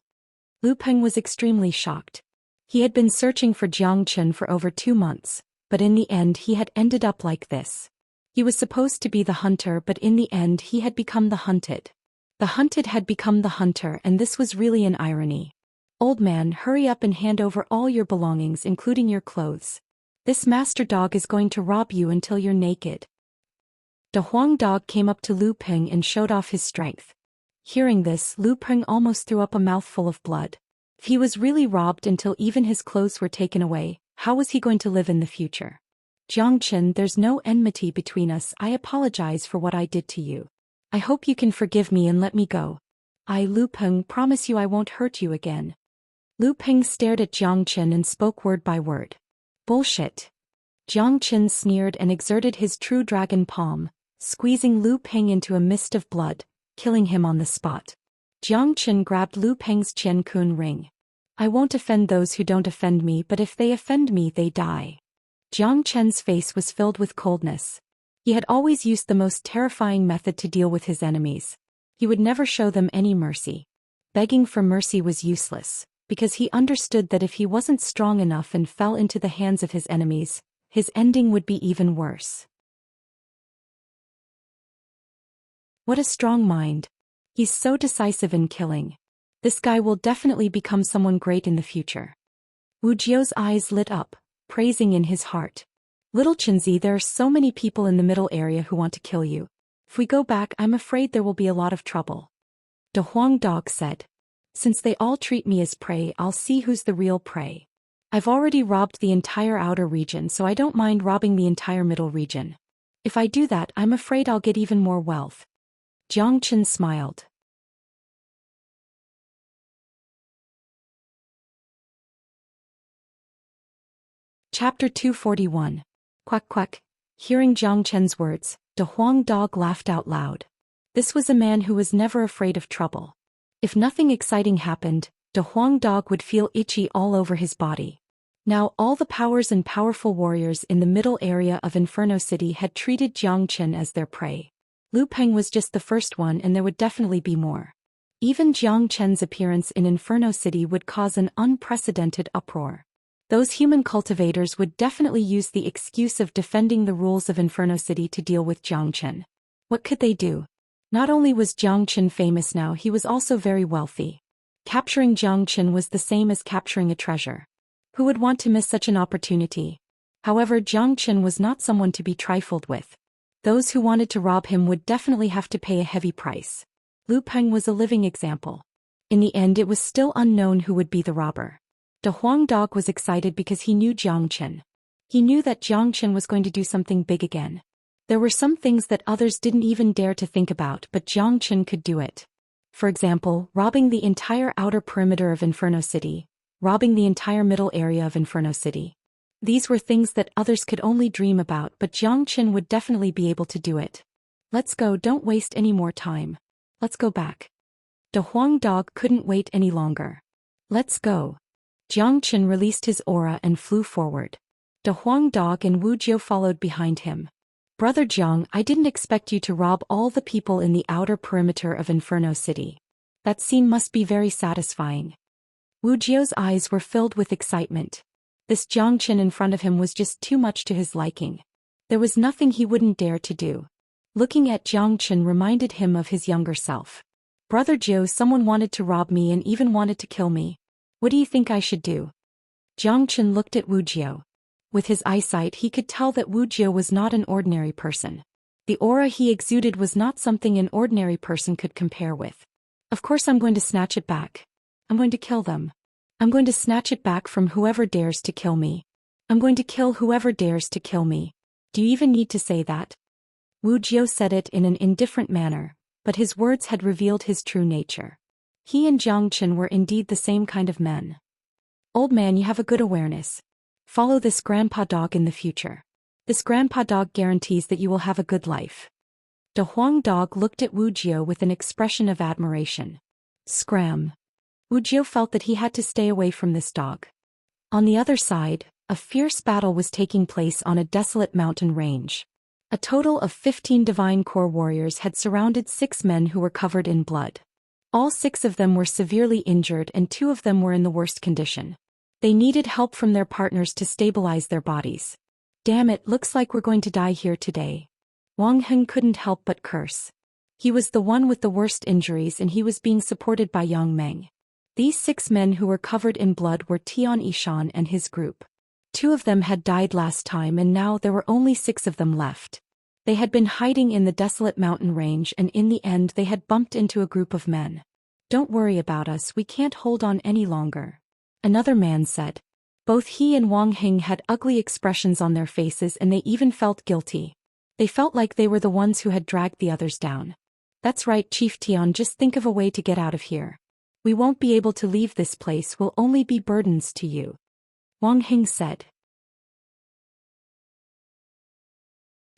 A: Lu Peng was extremely shocked. He had been searching for Zhou Xian for over 2 months, but in the end he had ended up like this. He was supposed to be the hunter, but in the end he had become the hunted. The hunted had become the hunter, and this was really an irony. Old man, hurry up and hand over all your belongings, including your clothes. This master dog is going to rob you until you're naked. The Huang dog came up to Lu Peng and showed off his strength. Hearing this, Lu Peng almost threw up a mouthful of blood. If he was really robbed until even his clothes were taken away, how was he going to live in the future? Zhou Xian, there's no enmity between us. I apologize for what I did to you. I hope you can forgive me and let me go. I, Lu Peng, promise you I won't hurt you again. Lu Peng stared at Zhou Xian and spoke word by word. Bullshit. Zhou Xian sneered and exerted his true dragon palm, squeezing Lu Peng into a mist of blood, killing him on the spot. Zhou Xian grabbed Lu Peng's Qian Kun ring. I won't offend those who don't offend me, but if they offend me, they die. Zhou Qian's face was filled with coldness. He had always used the most terrifying method to deal with his enemies. He would never show them any mercy. Begging for mercy was useless, because he understood that if he wasn't strong enough and fell into the hands of his enemies, his ending would be even worse. What a strong mind. He's so decisive in killing. This guy will definitely become someone great in the future. Wuxia's eyes lit up, praising in his heart. Little Chenzi, there are so many people in the middle area who want to kill you. If we go back, I'm afraid there will be a lot of trouble. The Huang dog said. Since they all treat me as prey, I'll see who's the real prey. I've already robbed the entire outer region, so I don't mind robbing the entire middle region. If I do that, I'm afraid I'll get even more wealth. Zhou Xian smiled. Chapter 241. Quack quack. Hearing Zhou Qian's words, the Huang dog laughed out loud. This was a man who was never afraid of trouble. If nothing exciting happened, the Huang dog would feel itchy all over his body. Now all the powers and powerful warriors in the middle area of Inferno City had treated Zhou Xian as their prey. Lu Peng was just the first one, and there would definitely be more. Even Zhou Qian's appearance in Inferno City would cause an unprecedented uproar. Those human cultivators would definitely use the excuse of defending the rules of Inferno City to deal with Zhou Qian. What could they do? Not only was Zhou Qian famous now, he was also very wealthy. Capturing Zhou Qian was the same as capturing a treasure. Who would want to miss such an opportunity? However, Zhou Qian was not someone to be trifled with. Those who wanted to rob him would definitely have to pay a heavy price. Lu Peng was a living example. In the end, it was still unknown who would be the robber. The Huang dog was excited because he knew Zhou Qian. He knew that Zhou Qian was going to do something big again. There were some things that others didn't even dare to think about, but Zhou Qian could do it. For example, robbing the entire outer perimeter of Inferno City, robbing the entire middle area of Inferno City. These were things that others could only dream about, but Zhou Qian would definitely be able to do it. Let's go, don't waste any more time. Let's go back. The Huang dog couldn't wait any longer. Let's go. Zhou Qian released his aura and flew forward. The Huang dog and Wuxia followed behind him. Brother Zhang, I didn't expect you to rob all the people in the outer perimeter of Inferno City. That scene must be very satisfying. Wuxia's eyes were filled with excitement. This Xianxia in front of him was just too much to his liking. There was nothing he wouldn't dare to do. Looking at Xianxia reminded him of his younger self. Brother Zhou, someone wanted to rob me and even wanted to kill me. What do you think I should do? Xianxia looked at Wuxia. With his eyesight he could tell that Wuxia was not an ordinary person. The aura he exuded was not something an ordinary person could compare with. Of course I'm going to snatch it back. I'm going to kill them. I'm going to snatch it back from whoever dares to kill me. I'm going to kill whoever dares to kill me. Do you even need to say that? Wuxia said it in an indifferent manner, but his words had revealed his true nature. He and Xianxia were indeed the same kind of men. Old man, you have a good awareness. Follow this grandpa dog in the future. This grandpa dog guarantees that you will have a good life. The Huang dog looked at Wuxia with an expression of admiration. Scram. Wuxia felt that he had to stay away from this dog. On the other side, a fierce battle was taking place on a desolate mountain range. A total of 15 divine core warriors had surrounded 6 men who were covered in blood. All 6 of them were severely injured and 2 of them were in the worst condition. They needed help from their partners to stabilize their bodies. Damn it, looks like we're going to die here today. Wang Heng couldn't help but curse. He was the one with the worst injuries and he was being supported by Yang Meng. These 6 men who were covered in blood were Xianxia and his group. 2 of them had died last time and now there were only 6 of them left. They had been hiding in the desolate mountain range and in the end they had bumped into a group of men. Don't worry about us, we can't hold on any longer. Another man said. Both he and Wang Heng had ugly expressions on their faces and they even felt guilty. They felt like they were the ones who had dragged the others down. That's right, Chief Tian, just think of a way to get out of here. We won't be able to leave this place, we'll only be burdens to you. Wang Heng said.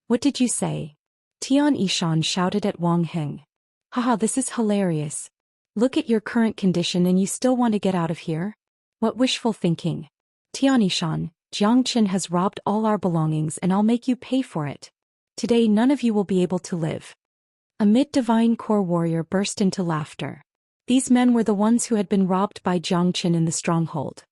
A: What did you say? Xianxia shouted at Wang Heng. Haha, this is hilarious. Look at your current condition and you still want to get out of here? What wishful thinking. Xianxia, Xianxia has robbed all our belongings and I'll make you pay for it. Today none of you will be able to live. A mid-divine core warrior burst into laughter. These men were the ones who had been robbed by Xianxia in the stronghold.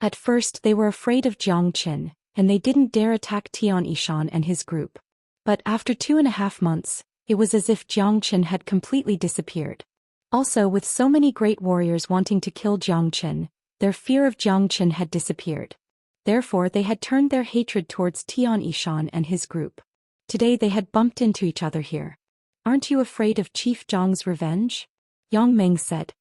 A: At first they were afraid of Xianxia, and they didn't dare attack Xianxia and his group. But after 2.5 months, it was as if Xianxia had completely disappeared. Also, with so many great warriors wanting to kill Xianxia, their fear of Xianxia had disappeared. Therefore they had turned their hatred towards Xianxia and his group. Today they had bumped into each other here. Aren't you afraid of Chief Zhang's revenge? Yang Meng said.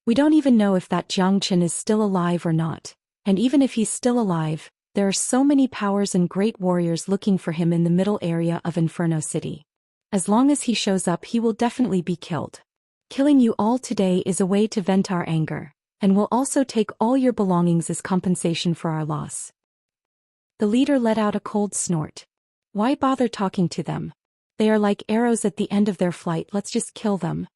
A: We don't even know if that Xianxia is still alive or not, and even if he's still alive, there are so many powers and great warriors looking for him in the middle area of Inferno City. As long as he shows up he will definitely be killed. Killing you all today is a way to vent our anger, and we'll also take all your belongings as compensation for our loss. The leader let out a cold snort. Why bother talking to them? They are like arrows at the end of their flight, let's just kill them.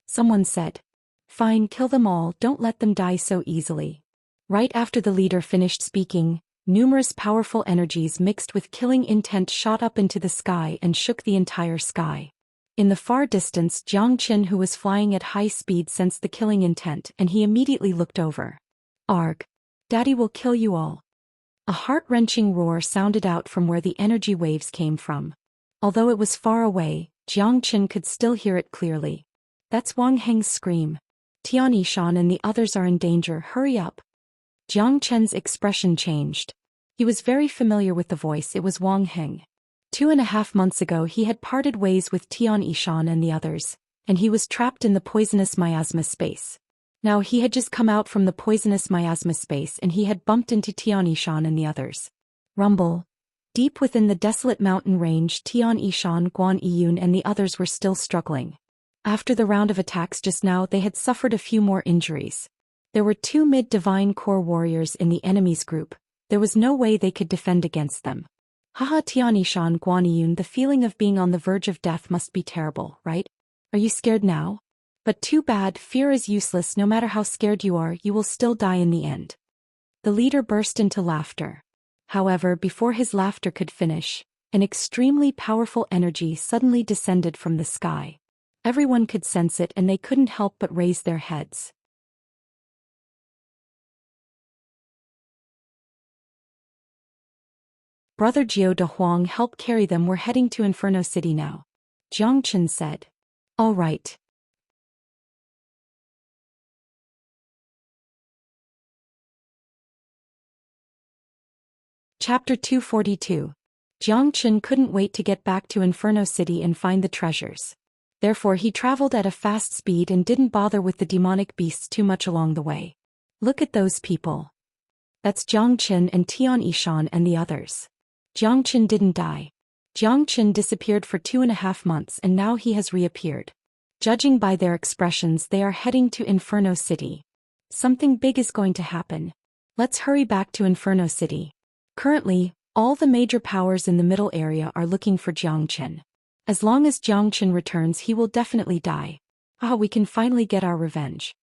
A: Someone said. Fine, kill them all, don't let them die so easily. Right after the leader finished speaking, numerous powerful energies mixed with killing intent shot up into the sky and shook the entire sky. In the far distance, Xianxia, who was flying at high speed, sensed the killing intent and he immediately looked over. Arg! Daddy will kill you all. A heart-wrenching roar sounded out from where the energy waves came from. Although it was far away, Xianxia could still hear it clearly. That's Wang Heng's scream. Xianxia and the others are in danger, hurry up. Xianxia's expression changed. He was very familiar with the voice, it was Wang Heng. 2.5 months ago he had parted ways with Xianxia and the others, and he was trapped in the poisonous miasma space. Now he had just come out from the poisonous miasma space and he had bumped into Xianxia and the others. Rumble. Deep within the desolate mountain range, Xianxia, Guan Yiyun and the others were still struggling. After the round of attacks just now they had suffered a few more injuries. There were 2 mid-divine core warriors in the enemy's group. There was no way they could defend against them. Haha, Xianxia and Guan Yiyun, the feeling of being on the verge of death must be terrible, right? Are you scared now? But too bad, fear is useless, no matter how scared you are, you will still die in the end. The leader burst into laughter. However, before his laughter could finish, an extremely powerful energy suddenly descended from the sky. Everyone could sense it and they couldn't help but raise their heads. Brother Jiao De Huang helped carry them. We're heading to Inferno City now. Jiang Chen said. All right. Chapter 242. Jiang Chen couldn't wait to get back to Inferno City and find the treasures. Therefore he traveled at a fast speed and didn't bother with the demonic beasts too much along the way. Look at those people. That's Jiang Chen and Tian Yishan and the others. Jiang Chen didn't die. Jiang Chen disappeared for 2.5 months and now he has reappeared. Judging by their expressions, they are heading to Inferno City. Something big is going to happen. Let's hurry back to Inferno City. Currently, all the major powers in the middle area are looking for Jiang Chen. As long as Jiang Chen returns, he will definitely die. We can finally get our revenge.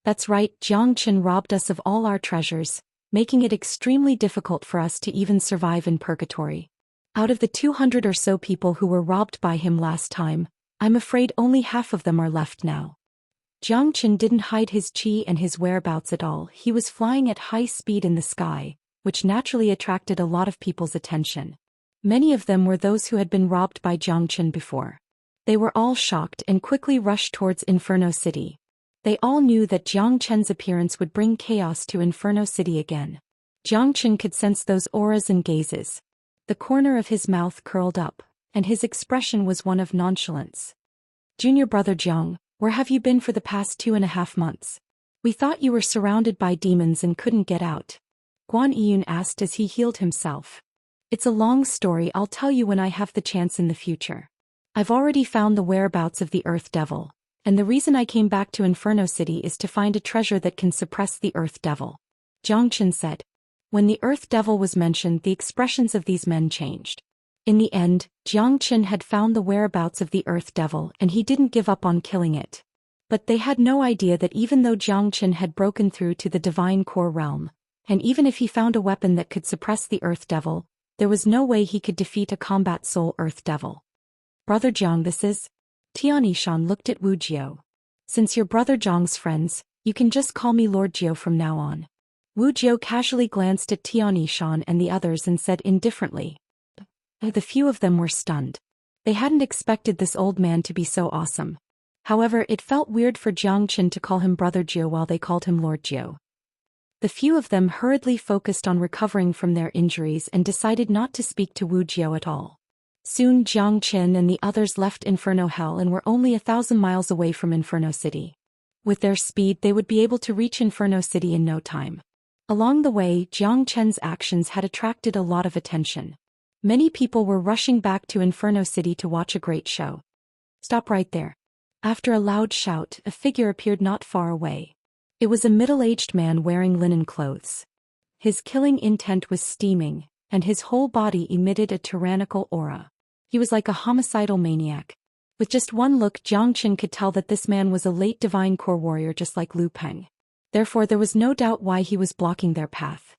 A: That's right, Jiang Chen robbed us of all our treasures, making it extremely difficult for us to even survive in purgatory. Out of the 200 or so people who were robbed by him last time, I'm afraid only half of them are left now. Jiang Chen didn't hide his qi and his whereabouts at all. He was flying at high speed in the sky, which naturally attracted a lot of people's attention. Many of them were those who had been robbed by Jiang Chen before. They were all shocked and quickly rushed towards Inferno City. They all knew that Jiang Chen's appearance would bring chaos to Inferno City again. Jiang Chen could sense those auras and gazes. The corner of his mouth curled up, and his expression was one of nonchalance. Junior brother Jiang, where have you been for the past 2.5 months? We thought you were surrounded by demons and couldn't get out. Guan Yiyun asked as he healed himself. It's a long story, I'll tell you when I have the chance in the future. I've already found the whereabouts of the Earth Devil, and the reason I came back to Inferno City is to find a treasure that can suppress the Earth Devil. Jiang Chen said. When the Earth Devil was mentioned, the expressions of these men changed. In the end, Jiang Chen had found the whereabouts of the Earth Devil and he didn't give up on killing it. But they had no idea that even though Jiang Chen had broken through to the Divine Core Realm, and even if he found a weapon that could suppress the Earth Devil, there was no way he could defeat a combat soul Earth Devil. Brother Jiang, this is? Tian Yishan looked at Wu Jiao. Since you're brother Jiang's friends, you can just call me Lord Jiao from now on. Wu Jiao casually glanced at Tian Yishan and the others and said indifferently. The few of them were stunned. They hadn't expected this old man to be so awesome. However, it felt weird for Jiang Chen to call him brother Jiao while they called him Lord Jiao. The few of them hurriedly focused on recovering from their injuries and decided not to speak to Wu Jiao at all. Soon Jiang Chen and the others left Inferno Hell and were only 1,000 miles away from Inferno City. With their speed, they would be able to reach Inferno City in no time. Along the way, Jiang Chen's actions had attracted a lot of attention. Many people were rushing back to Inferno City to watch a great show. Stop right there. After a loud shout, a figure appeared not far away. It was a middle-aged man wearing linen clothes. His killing intent was steaming, and his whole body emitted a tyrannical aura. He was like a homicidal maniac. With just one look, Jiang Chen could tell that this man was a late divine core warrior just like Lu Peng. Therefore there was no doubt why he was blocking their path.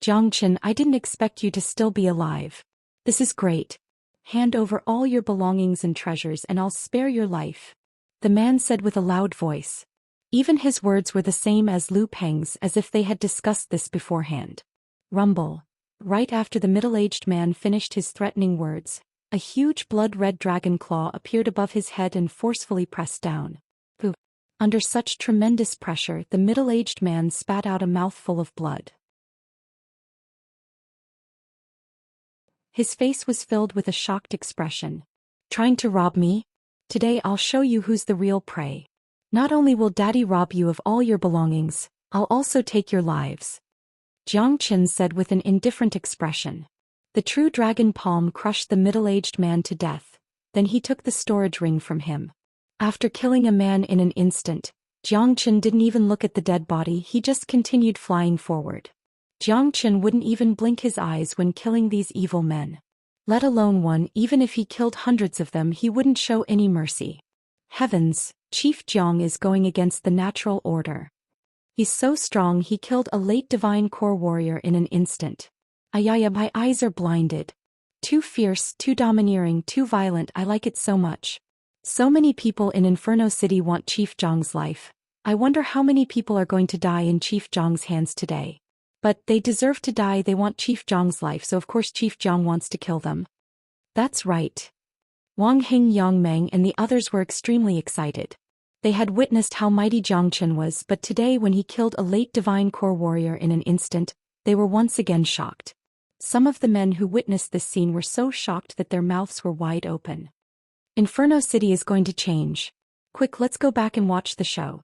A: Jiang Chen, I didn't expect you to still be alive. This is great. Hand over all your belongings and treasures and I'll spare your life. The man said with a loud voice. Even his words were the same as Lu Peng's, as if they had discussed this beforehand. Rumble. Right after the middle-aged man finished his threatening words, a huge blood-red dragon claw appeared above his head and forcefully pressed down. Pooh. Under such tremendous pressure, the middle-aged man spat out a mouthful of blood. His face was filled with a shocked expression. Trying to rob me? Today I'll show you who's the real prey. Not only will Daddy rob you of all your belongings, I'll also take your lives. Jiang Chen said with an indifferent expression. The true dragon palm crushed the middle-aged man to death, then he took the storage ring from him. After killing a man in an instant, Jiang Chen didn't even look at the dead body, he just continued flying forward. Jiang Chen wouldn't even blink his eyes when killing these evil men. Let alone one, even if he killed hundreds of them, he wouldn't show any mercy. Heavens, Chief Jiang is going against the natural order. He's so strong he killed a late divine core warrior in an instant. Ayaya, my eyes are blinded. Too fierce, too domineering, too violent, I like it so much. So many people in Inferno City want Chief Jiang's life. I wonder how many people are going to die in Chief Jiang's hands today. But they deserve to die. They want Chief Zhang's life, so of course Chief Zhang wants to kill them. That's right. Wang Hing, Yang Meng and the others were extremely excited. They had witnessed how mighty Zhang Chen was, but today when he killed a late divine core warrior in an instant, they were once again shocked. Some of the men who witnessed this scene were so shocked that their mouths were wide open. Inferno City is going to change. Quick, let's go back and watch the show.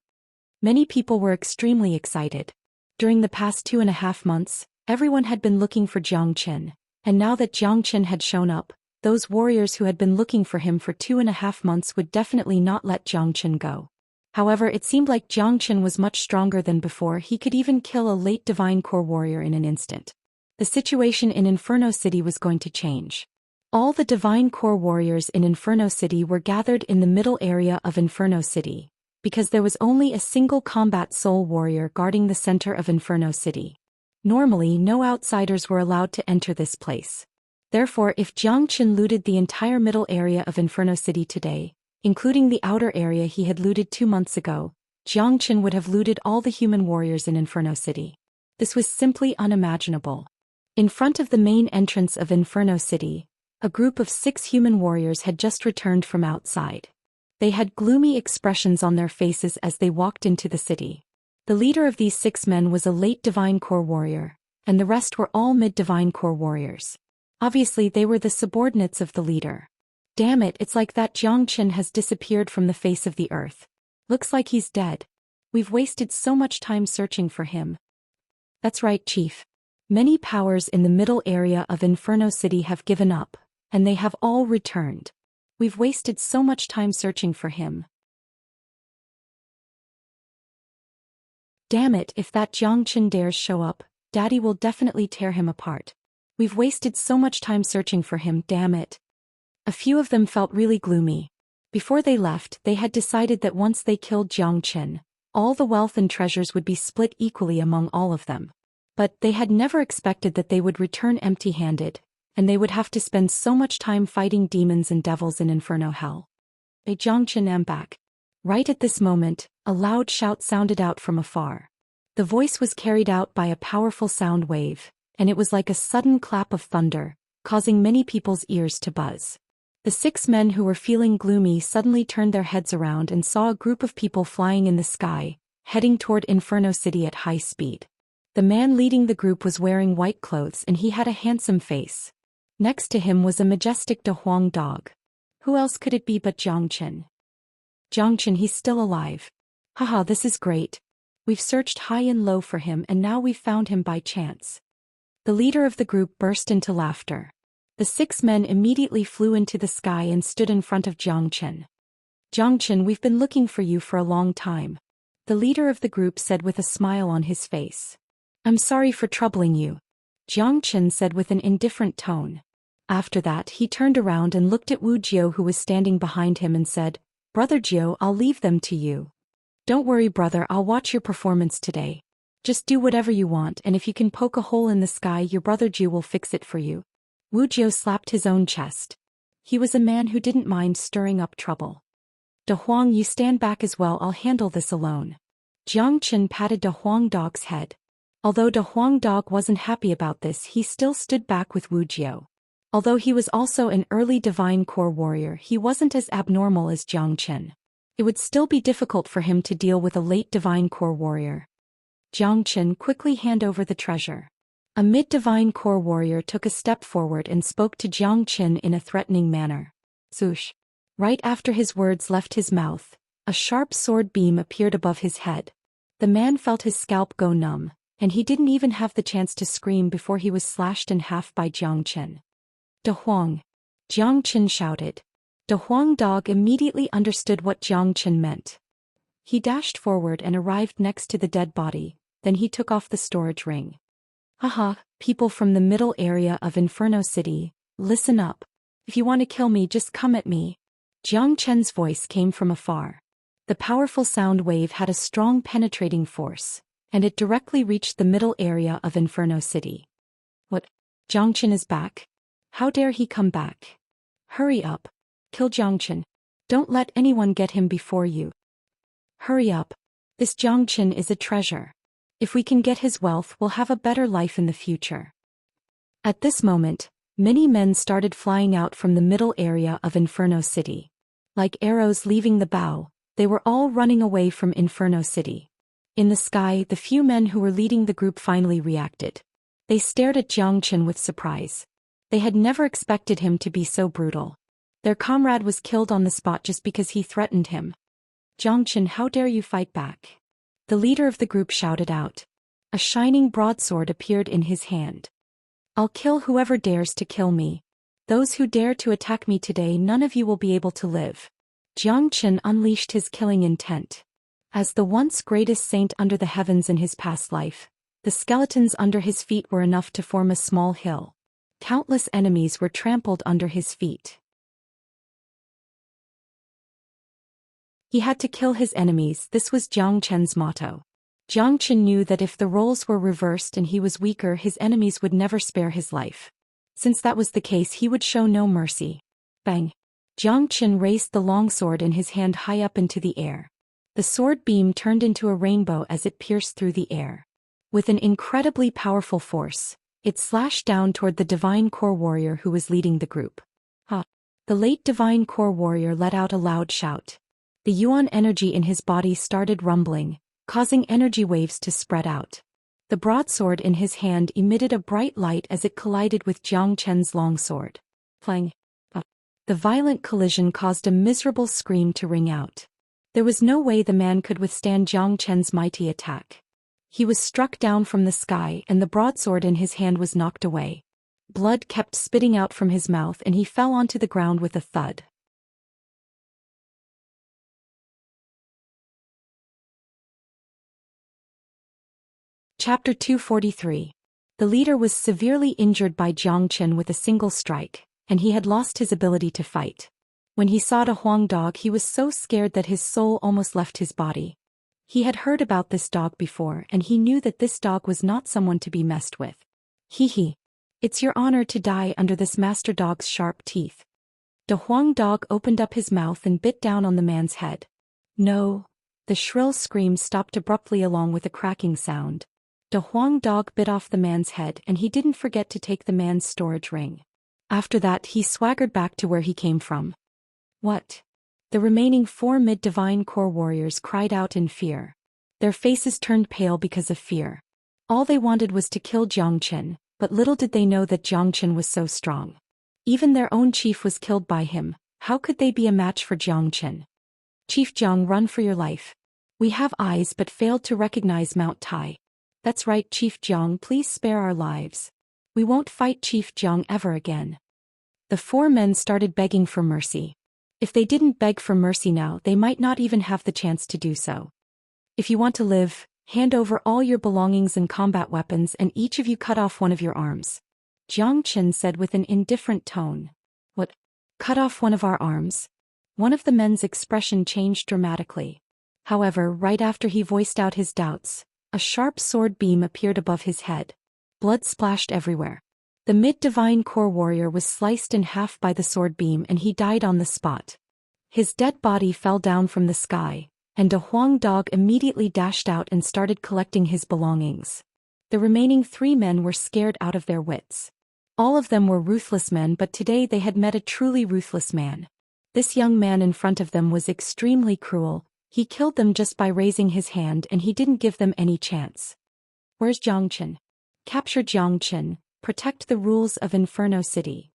A: Many people were extremely excited. During the past 2.5 months, everyone had been looking for Jiang Qin, and now that Jiang Qin had shown up, those warriors who had been looking for him for 2.5 months would definitely not let Jiang Qin go. However, it seemed like Jiang Qin was much stronger than before. He could even kill a late divine core warrior in an instant. The situation in Inferno City was going to change. All the divine core warriors in Inferno City were gathered in the middle area of Inferno City, because there was only a single combat soul warrior guarding the center of Inferno City. Normally, no outsiders were allowed to enter this place. Therefore, if Jiang Qin looted the entire middle area of Inferno City today, including the outer area he had looted 2 months ago, Jiang Qin would have looted all the human warriors in Inferno City. This was simply unimaginable. In front of the main entrance of Inferno City, a group of 6 human warriors had just returned from outside. They had gloomy expressions on their faces as they walked into the city. The leader of these 6 men was a late divine core warrior, and the rest were all mid-divine core warriors. Obviously, they were the subordinates of the leader. Damn it, it's like that Jiang Qin has disappeared from the face of the earth. Looks like he's dead. We've wasted so much time searching for him. That's right, Chief. Many powers in the middle area of Inferno City have given up, and they have all returned. We've wasted so much time searching for him. Damn it, if that Jiang Qin dares show up, Daddy will definitely tear him apart. We've wasted so much time searching for him, damn it. A few of them felt really gloomy. Before they left, they had decided that once they killed Jiang Qin, all the wealth and treasures would be split equally among all of them. But they had never expected that they would return empty-handed, and they would have to spend so much time fighting demons and devils in Inferno Hell. Jiang Qin am back. Right at this moment, a loud shout sounded out from afar. The voice was carried out by a powerful sound wave, and it was like a sudden clap of thunder, causing many people's ears to buzz. The 6 men who were feeling gloomy suddenly turned their heads around and saw a group of people flying in the sky, heading toward Inferno City at high speed. The man leading the group was wearing white clothes and he had a handsome face. Next to him was a majestic De Huang dog. Who else could it be but Jiang Qin? Jiang Qin, he's still alive. Haha, this is great. We've searched high and low for him and now we've found him by chance. The leader of the group burst into laughter. The 6 men immediately flew into the sky and stood in front of Jiang Qin. Jiang Qin, we've been looking for you for a long time. The leader of the group said with a smile on his face. I'm sorry for troubling you, Jiang Qin said with an indifferent tone. After that, he turned around and looked at Wu Jiao who was standing behind him and said, Brother Jiao, I'll leave them to you. Don't worry, brother, I'll watch your performance today. Just do whatever you want, and if you can poke a hole in the sky, your brother Jiao will fix it for you. Wu Jiao slapped his own chest. He was a man who didn't mind stirring up trouble. De Huang, you stand back as well, I'll handle this alone. Jiang Qin patted De Huang dog's head. Although De Huang dog wasn't happy about this, he still stood back with Wu Jiao. Although he was also an early divine core warrior, he wasn't as abnormal as Jiang Qin. It would still be difficult for him to deal with a late divine core warrior. Jiang Qin, quickly hand over the treasure. A mid-divine core warrior took a step forward and spoke to Jiang Qin in a threatening manner. Swoosh. Right after his words left his mouth, a sharp sword beam appeared above his head. The man felt his scalp go numb, and he didn't even have the chance to scream before he was slashed in half by Jiang Qin. De Huang. Jiang Qin shouted. De Huang dog immediately understood what Jiang Qin meant. He dashed forward and arrived next to the dead body, then he took off the storage ring. Haha, people from the middle area of Inferno City, listen up. If you want to kill me, just come at me. Jiang Qin's voice came from afar. The powerful sound wave had a strong penetrating force, and it directly reached the middle area of Inferno City. What? Jiang Qin is back? How dare he come back? Hurry up. Kill Jiang Qin. Don't let anyone get him before you. Hurry up. This Jiang Qin is a treasure. If we can get his wealth, we'll have a better life in the future. At this moment, many men started flying out from the middle area of Inferno City. Like arrows leaving the bow, they were all running away from Inferno City. In the sky, the few men who were leading the group finally reacted. They stared at Xianxia with surprise. They had never expected him to be so brutal. Their comrade was killed on the spot just because he threatened him. "Xianxia, how dare you fight back?" The leader of the group shouted out. A shining broadsword appeared in his hand. "I'll kill whoever dares to kill me. Those who dare to attack me today, none of you will be able to live." Xianxia unleashed his killing intent. As the once greatest saint under the heavens in his past life, the skeletons under his feet were enough to form a small hill. Countless enemies were trampled under his feet. He had to kill his enemies. This was Xianxia's motto. Xianxia knew that if the roles were reversed and he was weaker, his enemies would never spare his life. Since that was the case, he would show no mercy. Bang! Xianxia raised the longsword in his hand high up into the air. The sword beam turned into a rainbow as it pierced through the air. With an incredibly powerful force, it slashed down toward the divine core warrior who was leading the group. Ha! The late divine core warrior let out a loud shout. The yuan energy in his body started rumbling, causing energy waves to spread out. The broadsword in his hand emitted a bright light as it collided with Xianxia's longsword. Clang! The violent collision caused a miserable scream to ring out. There was no way the man could withstand Xianxia's mighty attack. He was struck down from the sky and the broadsword in his hand was knocked away. Blood kept spitting out from his mouth and he fell onto the ground with a thud. Chapter 243. The leader was severely injured by Xianxia with a single strike, and he had lost his ability to fight. When he saw the Huang dog, he was so scared that his soul almost left his body. He had heard about this dog before and he knew that this dog was not someone to be messed with. Hee. It's your honor to die under this master dog's sharp teeth. The Huang dog opened up his mouth and bit down on the man's head. No. The shrill scream stopped abruptly along with a cracking sound. The Huang dog bit off the man's head and he didn't forget to take the man's storage ring. After that, he swaggered back to where he came from. What? The remaining 4 mid-divine core warriors cried out in fear. Their faces turned pale because of fear. All they wanted was to kill Xianxia, but little did they know that Xianxia was so strong. Even their own chief was killed by him. How could they be a match for Xianxia? "Chief Jiang, run for your life. We have eyes but failed to recognize Mount Tai." "That's right, Chief Jiang, please spare our lives. We won't fight Chief Jiang ever again." The 4 men started begging for mercy. If they didn't beg for mercy now, they might not even have the chance to do so. "If you want to live, hand over all your belongings and combat weapons and each of you cut off one of your arms," Xianxia said with an indifferent tone. "What? Cut off one of our arms?" One of the men's expression changed dramatically. However, right after he voiced out his doubts, a sharp sword beam appeared above his head. Blood splashed everywhere. The mid-divine core warrior was sliced in half by the sword beam and he died on the spot. His dead body fell down from the sky, and a Huang dog immediately dashed out and started collecting his belongings. The remaining 3 men were scared out of their wits. All of them were ruthless men, but today they had met a truly ruthless man. This young man in front of them was extremely cruel. He killed them just by raising his hand and he didn't give them any chance. "Where's Xianxia? Capture Xianxia, protect the rules of Inferno City."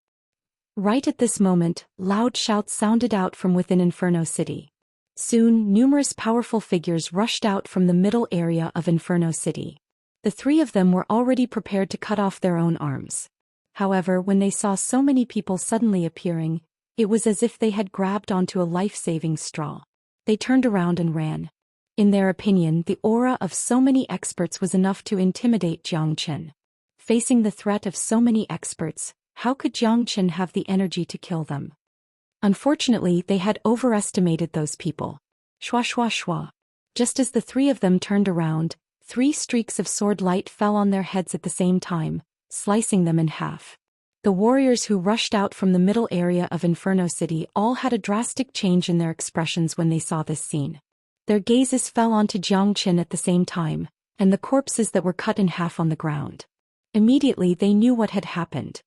A: Right at this moment, loud shouts sounded out from within Inferno City. Soon, numerous powerful figures rushed out from the middle area of Inferno City. The 3 of them were already prepared to cut off their own arms. However, when they saw so many people suddenly appearing, it was as if they had grabbed onto a life-saving straw. They turned around and ran. In their opinion, the aura of so many experts was enough to intimidate Xianxia. Facing the threat of so many experts, how could Xianxia have the energy to kill them? Unfortunately, they had overestimated those people. Shwa shwa shwa. Just as the 3 of them turned around, 3 streaks of sword light fell on their heads at the same time, slicing them in half. The warriors who rushed out from the middle area of Inferno City all had a drastic change in their expressions when they saw this scene. Their gazes fell onto Xianxia at the same time, and the corpses that were cut in half on the ground. Immediately they knew what had happened.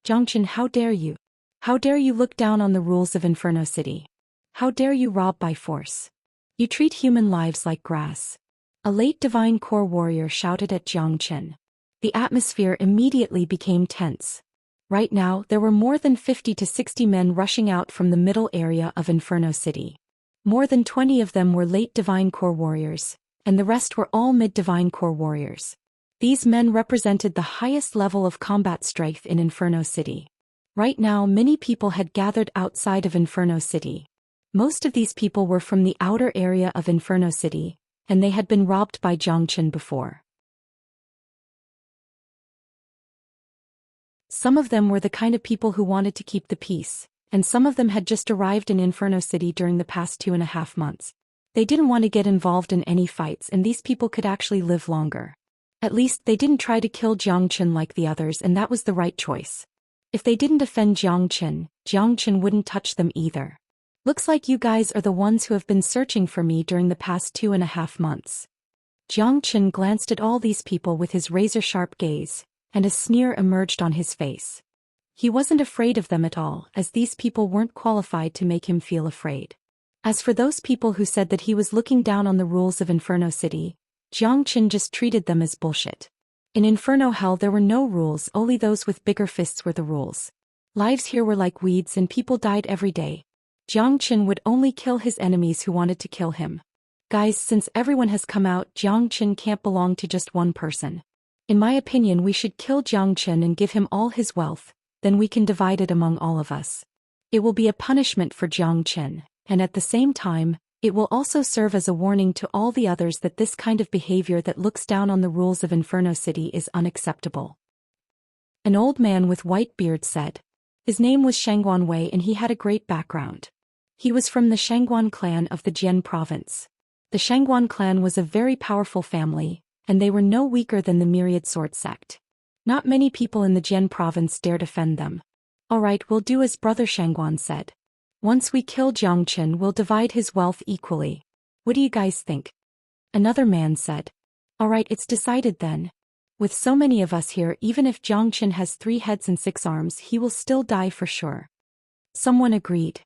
A: Xianxia, how dare you? How dare you look down on the rules of Inferno City? How dare you rob by force? You treat human lives like grass. A late divine core warrior shouted at Xianxia. The atmosphere immediately became tense. Right now there were more than 50 to 60 men rushing out from the middle area of Inferno City. More than 20 of them were late divine core warriors, and the rest were all mid-divine core warriors. These men represented the highest level of combat strength in Inferno City. Right now many people had gathered outside of Inferno City. Most of these people were from the outer area of Inferno City, and they had been robbed by Xianxia before. Some of them were the kind of people who wanted to keep the peace, and some of them had just arrived in Inferno City during the past 2.5 months. They didn't want to get involved in any fights, and these people could actually live longer. At least they didn't try to kill Xianxia like the others, and that was the right choice. If they didn't offend Xianxia wouldn't touch them either. Looks like you guys are the ones who have been searching for me during the past 2.5 months. Xianxia glanced at all these people with his razor-sharp gaze, and a sneer emerged on his face. He wasn't afraid of them at all, as these people weren't qualified to make him feel afraid. As for those people who said that he was looking down on the rules of Inferno City, Xianxia just treated them as bullshit. In Inferno Hell there were no rules, only those with bigger fists were the rules. Lives here were like weeds and people died every day. Xianxia would only kill his enemies who wanted to kill him. Guys, since everyone has come out, Xianxia can't belong to just one person. In my opinion, we should kill Xianxia and give him all his wealth, then we can divide it among all of us. It will be a punishment for Xianxia, and at the same time, it will also serve as a warning to all the others that this kind of behavior that looks down on the rules of Inferno City is unacceptable. An old man with white beard said. His name was Shangguan Wei and he had a great background. He was from the Shangguan clan of the Jian province. The Shangguan clan was a very powerful family, and they were no weaker than the Myriad Sword sect. Not many people in the Jian province dared offend them. Alright, we'll do as Brother Shangguan said. Once we kill Xianxia, we'll divide his wealth equally. What do you guys think? Another man said. Alright, it's decided then. With so many of us here, even if Xianxia has 3 heads and 6 arms, he will still die for sure. Someone agreed.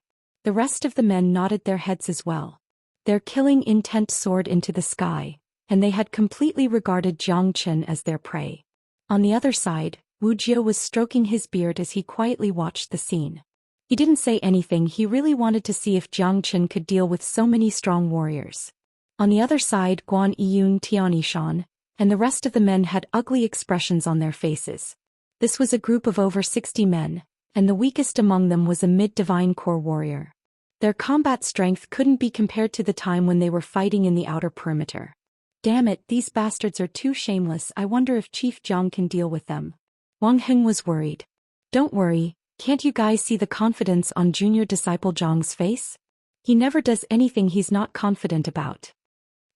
A: The rest of the men nodded their heads as well. Their killing intent soared into the sky, and they had completely regarded Xianxia as their prey. On the other side, Wuxia was stroking his beard as he quietly watched the scene. He didn't say anything, he really wanted to see if Xianxia could deal with so many strong warriors. On the other side, Guan Yiyun Tianishan, and the rest of the men had ugly expressions on their faces. This was a group of over 60 men, and the weakest among them was a mid-divine core warrior. Their combat strength couldn't be compared to the time when they were fighting in the outer perimeter. Damn it, these bastards are too shameless, I wonder if Chief Zhang can deal with them. Wang Heng was worried. Don't worry, can't you guys see the confidence on junior disciple Zhang's face? He never does anything he's not confident about.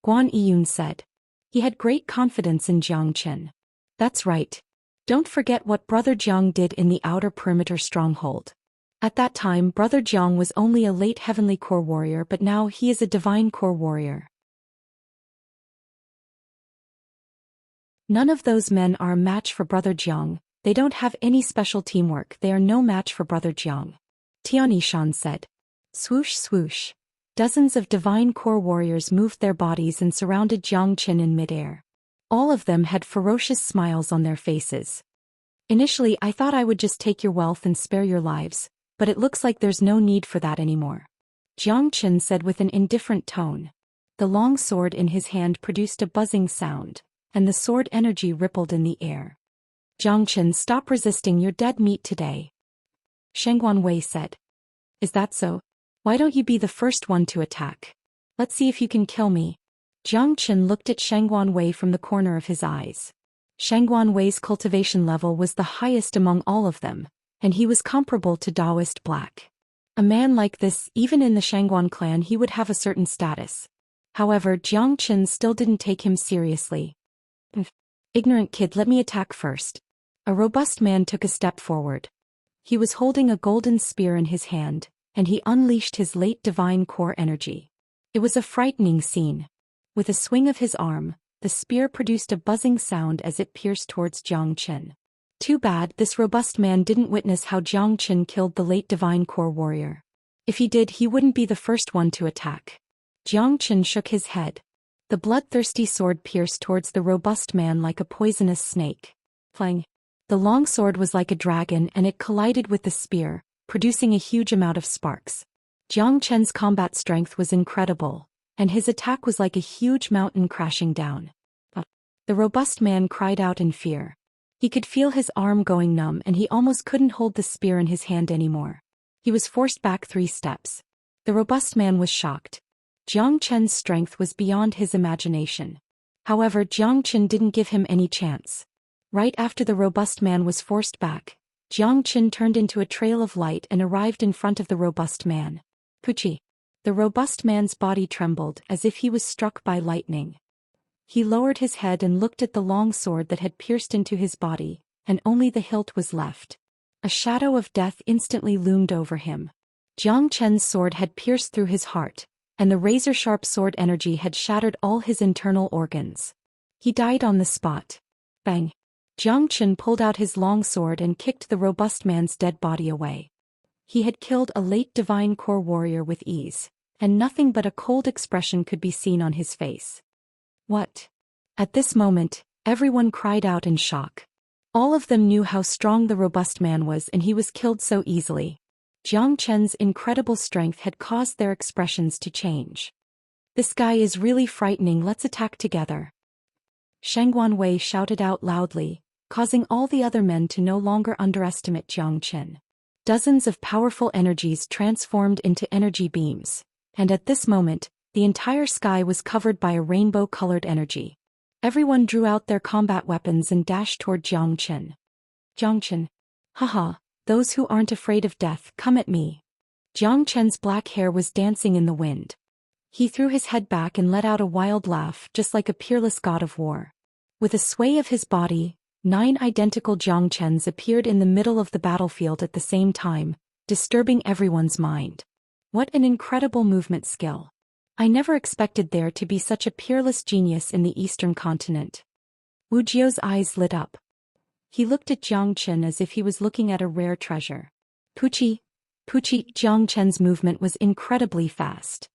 A: Guan Yiyun said. He had great confidence in Xianxia. That's right. Don't forget what Brother Jiang did in the outer perimeter stronghold. At that time, Brother Jiang was only a late heavenly core warrior, but now he is a divine core warrior. None of those men are a match for Brother Jiang. They don't have any special teamwork, they are no match for Brother Jiang. Tianishan said. Swoosh swoosh. Dozens of divine core warriors moved their bodies and surrounded Xianxia in midair. All of them had ferocious smiles on their faces. Initially I thought I would just take your wealth and spare your lives, but it looks like there's no need for that anymore. Xianxia said with an indifferent tone. The long sword in his hand produced a buzzing sound, and the sword energy rippled in the air. Xianxia, stop resisting, you're dead meat today. Shangguan Wei said. Is that so? Why don't you be the first one to attack? Let's see if you can kill me. Xianxia looked at Shangguan Wei from the corner of his eyes. Shangguan Wei's cultivation level was the highest among all of them, and he was comparable to Taoist Black. A man like this, even in the Shangguan clan, he would have a certain status. However, Xianxia still didn't take him seriously. Ignorant kid, let me attack first. A robust man took a step forward. He was holding a golden spear in his hand, and he unleashed his late divine core energy. It was a frightening scene. With a swing of his arm, the spear produced a buzzing sound as it pierced towards Zhou Xian. Too bad this robust man didn't witness how Zhou Xian killed the late Divine Core warrior. If he did, he wouldn't be the first one to attack. Zhou Xian shook his head. The bloodthirsty sword pierced towards the robust man like a poisonous snake. Clang. The long sword was like a dragon and it collided with the spear, producing a huge amount of sparks. Zhou Qian's combat strength was incredible, and his attack was like a huge mountain crashing down. The robust man cried out in fear. He could feel his arm going numb and he almost couldn't hold the spear in his hand anymore. He was forced back 3 steps. The robust man was shocked. Zhou Qian's strength was beyond his imagination. However, Zhou Qian didn't give him any chance. Right after the robust man was forced back, Zhou Qian turned into a trail of light and arrived in front of the robust man. Puchi. The robust man's body trembled as if he was struck by lightning. He lowered his head and looked at the long sword that had pierced into his body, and only the hilt was left. A shadow of death instantly loomed over him. Zhou Qian's sword had pierced through his heart, and the razor-sharp sword energy had shattered all his internal organs. He died on the spot. Bang! Zhou Qian pulled out his long sword and kicked the robust man's dead body away. He had killed a late Divine Core warrior with ease, and nothing but a cold expression could be seen on his face. What? At this moment, everyone cried out in shock. All of them knew how strong the robust man was and he was killed so easily. Zhou Qian's incredible strength had caused their expressions to change. This guy is really frightening, let's attack together. Shangguan Wei shouted out loudly, causing all the other men to no longer underestimate Zhou Qian. Dozens of powerful energies transformed into energy beams, and at this moment, the entire sky was covered by a rainbow-colored energy. Everyone drew out their combat weapons and dashed toward Zhou Qian. Zhou Qian. Haha, those who aren't afraid of death, come at me. Zhou Qian's black hair was dancing in the wind. He threw his head back and let out a wild laugh, just like a peerless god of war. With a sway of his body, 9 identical Zhou Qians appeared in the middle of the battlefield at the same time, disturbing everyone's mind. What an incredible movement skill. I never expected there to be such a peerless genius in the eastern continent. Wu Jiao's eyes lit up. He looked at Zhou Qian as if he was looking at a rare treasure. Puchi, Zhou Qian's movement was incredibly fast.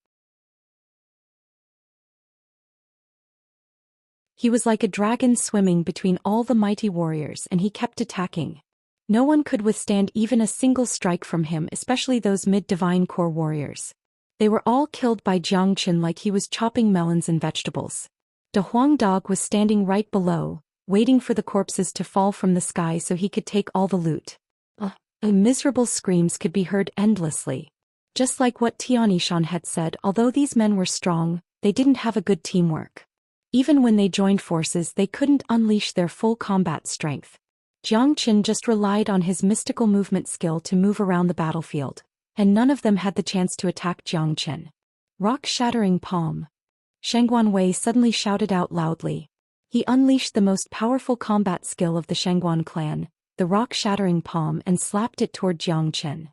A: He was like a dragon swimming between all the mighty warriors and he kept attacking. No one could withstand even a single strike from him, especially those mid-Divine Core warriors. They were all killed by Zhou Qian like he was chopping melons and vegetables. De Huang Dog was standing right below, waiting for the corpses to fall from the sky so he could take all the loot. Miserable screams could be heard endlessly. Just like what Tianishan had said, although these men were strong, they didn't have a good teamwork. Even when they joined forces, they couldn't unleash their full combat strength. Zhou Qian just relied on his mystical movement skill to move around the battlefield, and none of them had the chance to attack Zhou Qian. Rock-shattering palm. Shangguan Wei suddenly shouted out loudly. He unleashed the most powerful combat skill of the Shangguan clan, the rock-shattering palm, and slapped it toward Zhou Qian.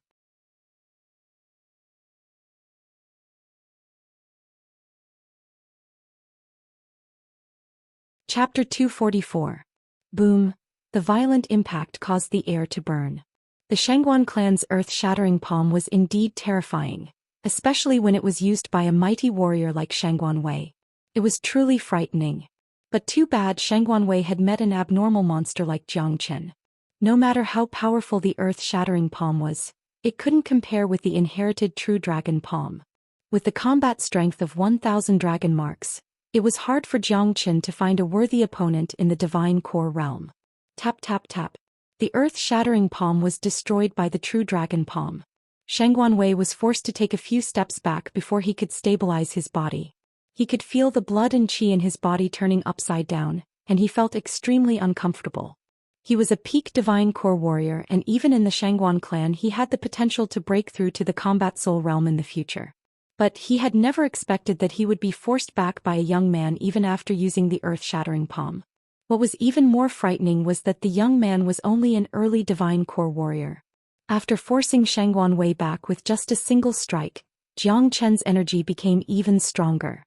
A: Chapter 244. Boom. The violent impact caused the air to burn. The Shangguan clan's earth-shattering palm was indeed terrifying, especially when it was used by a mighty warrior like Shangguan Wei. It was truly frightening. But too bad Shangguan Wei had met an abnormal monster like Zhou Qian. No matter how powerful the earth-shattering palm was, it couldn't compare with the inherited true dragon palm. With the combat strength of 1,000 dragon marks, it was hard for Zhou Qian to find a worthy opponent in the Divine Core realm. Tap tap tap. The earth-shattering palm was destroyed by the true dragon palm. Shangguan Wei was forced to take a few steps back before he could stabilize his body. He could feel the blood and qi in his body turning upside down, and he felt extremely uncomfortable. He was a peak Divine Core warrior, and even in the Shangguan clan he had the potential to break through to the combat soul realm in the future. But he had never expected that he would be forced back by a young man even after using the earth-shattering palm. What was even more frightening was that the young man was only an early Divine Core warrior. After forcing Shangguan Wei back with just a single strike, Zhou Qian's energy became even stronger.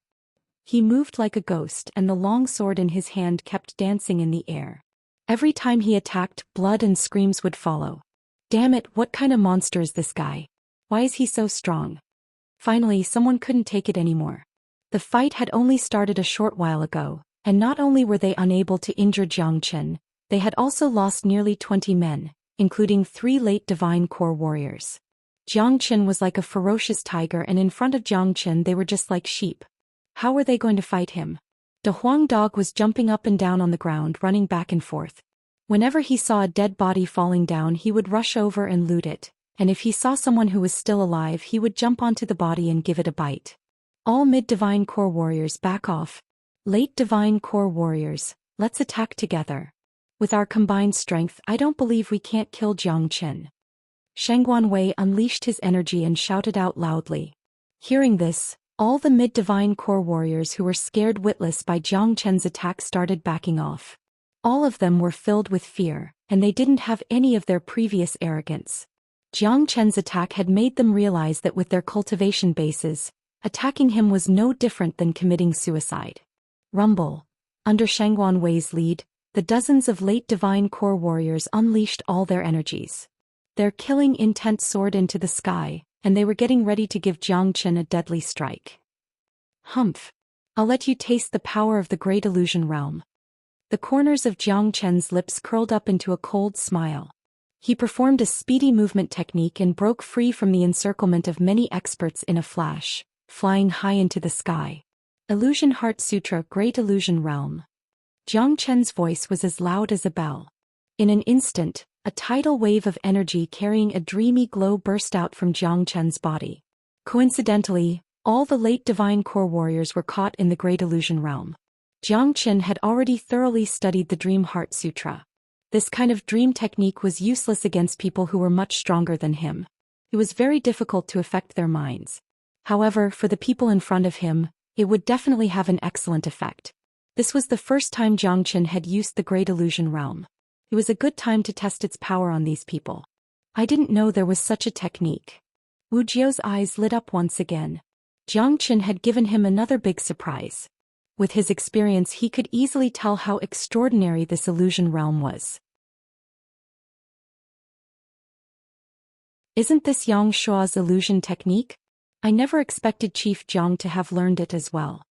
A: He moved like a ghost and the long sword in his hand kept dancing in the air. Every time he attacked, blood and screams would follow. Damn it, what kind of monster is this guy? Why is he so strong? Finally, someone couldn't take it anymore. The fight had only started a short while ago, and not only were they unable to injure Zhou Xian, they had also lost nearly 20 men, including 3 late divine core warriors. Zhou Xian was like a ferocious tiger and in front of Zhou Xian they were just like sheep. How were they going to fight him? The Huang dog was jumping up and down on the ground, running back and forth. Whenever he saw a dead body falling down he would rush over and loot it, and if he saw someone who was still alive he would jump onto the body and give it a bite. All mid-divine core warriors back off. Late divine core warriors, let's attack together. With our combined strength I don't believe we can't kill Zhou Xian. Shangguan Wei unleashed his energy and shouted out loudly. Hearing this, all the mid-divine core warriors who were scared witless by Zhou Qian's attack started backing off. All of them were filled with fear, and they didn't have any of their previous arrogance. Zhou Qian's attack had made them realize that with their cultivation bases, attacking him was no different than committing suicide. Rumble. Under Shangguan Wei's lead, the dozens of late divine core warriors unleashed all their energies. Their killing intent soared into the sky, and they were getting ready to give Zhou Qian a deadly strike. Humph. I'll let you taste the power of the great illusion realm. The corners of Zhou Qian's lips curled up into a cold smile. He performed a speedy movement technique and broke free from the encirclement of many experts in a flash, flying high into the sky. Illusion Heart Sutra, Great Illusion Realm. Zhou Qian's voice was as loud as a bell. In an instant, a tidal wave of energy carrying a dreamy glow burst out from Zhou Qian's body. Coincidentally, all the late divine core warriors were caught in the Great Illusion Realm. Zhou Qian had already thoroughly studied the Dream Heart Sutra. This kind of dream technique was useless against people who were much stronger than him. It was very difficult to affect their minds. However, for the people in front of him, it would definitely have an excellent effect. This was the first time Zhou Qian had used the Great Illusion Realm. It was a good time to test its power on these people. I didn't know there was such a technique. Wu Jiao's eyes lit up once again. Zhou Qian had given him another big surprise. With his experience he could easily tell how extraordinary this illusion realm was. Isn't this Xianxia's illusion technique? I never expected Chief Zhang to have learned it as well.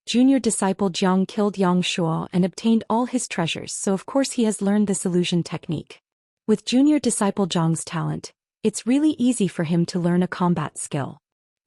A: Junior disciple Zhang killed Xianxia and obtained all his treasures, so of course he has learned this illusion technique. With junior disciple Zhang's talent, it's really easy for him to learn a combat skill.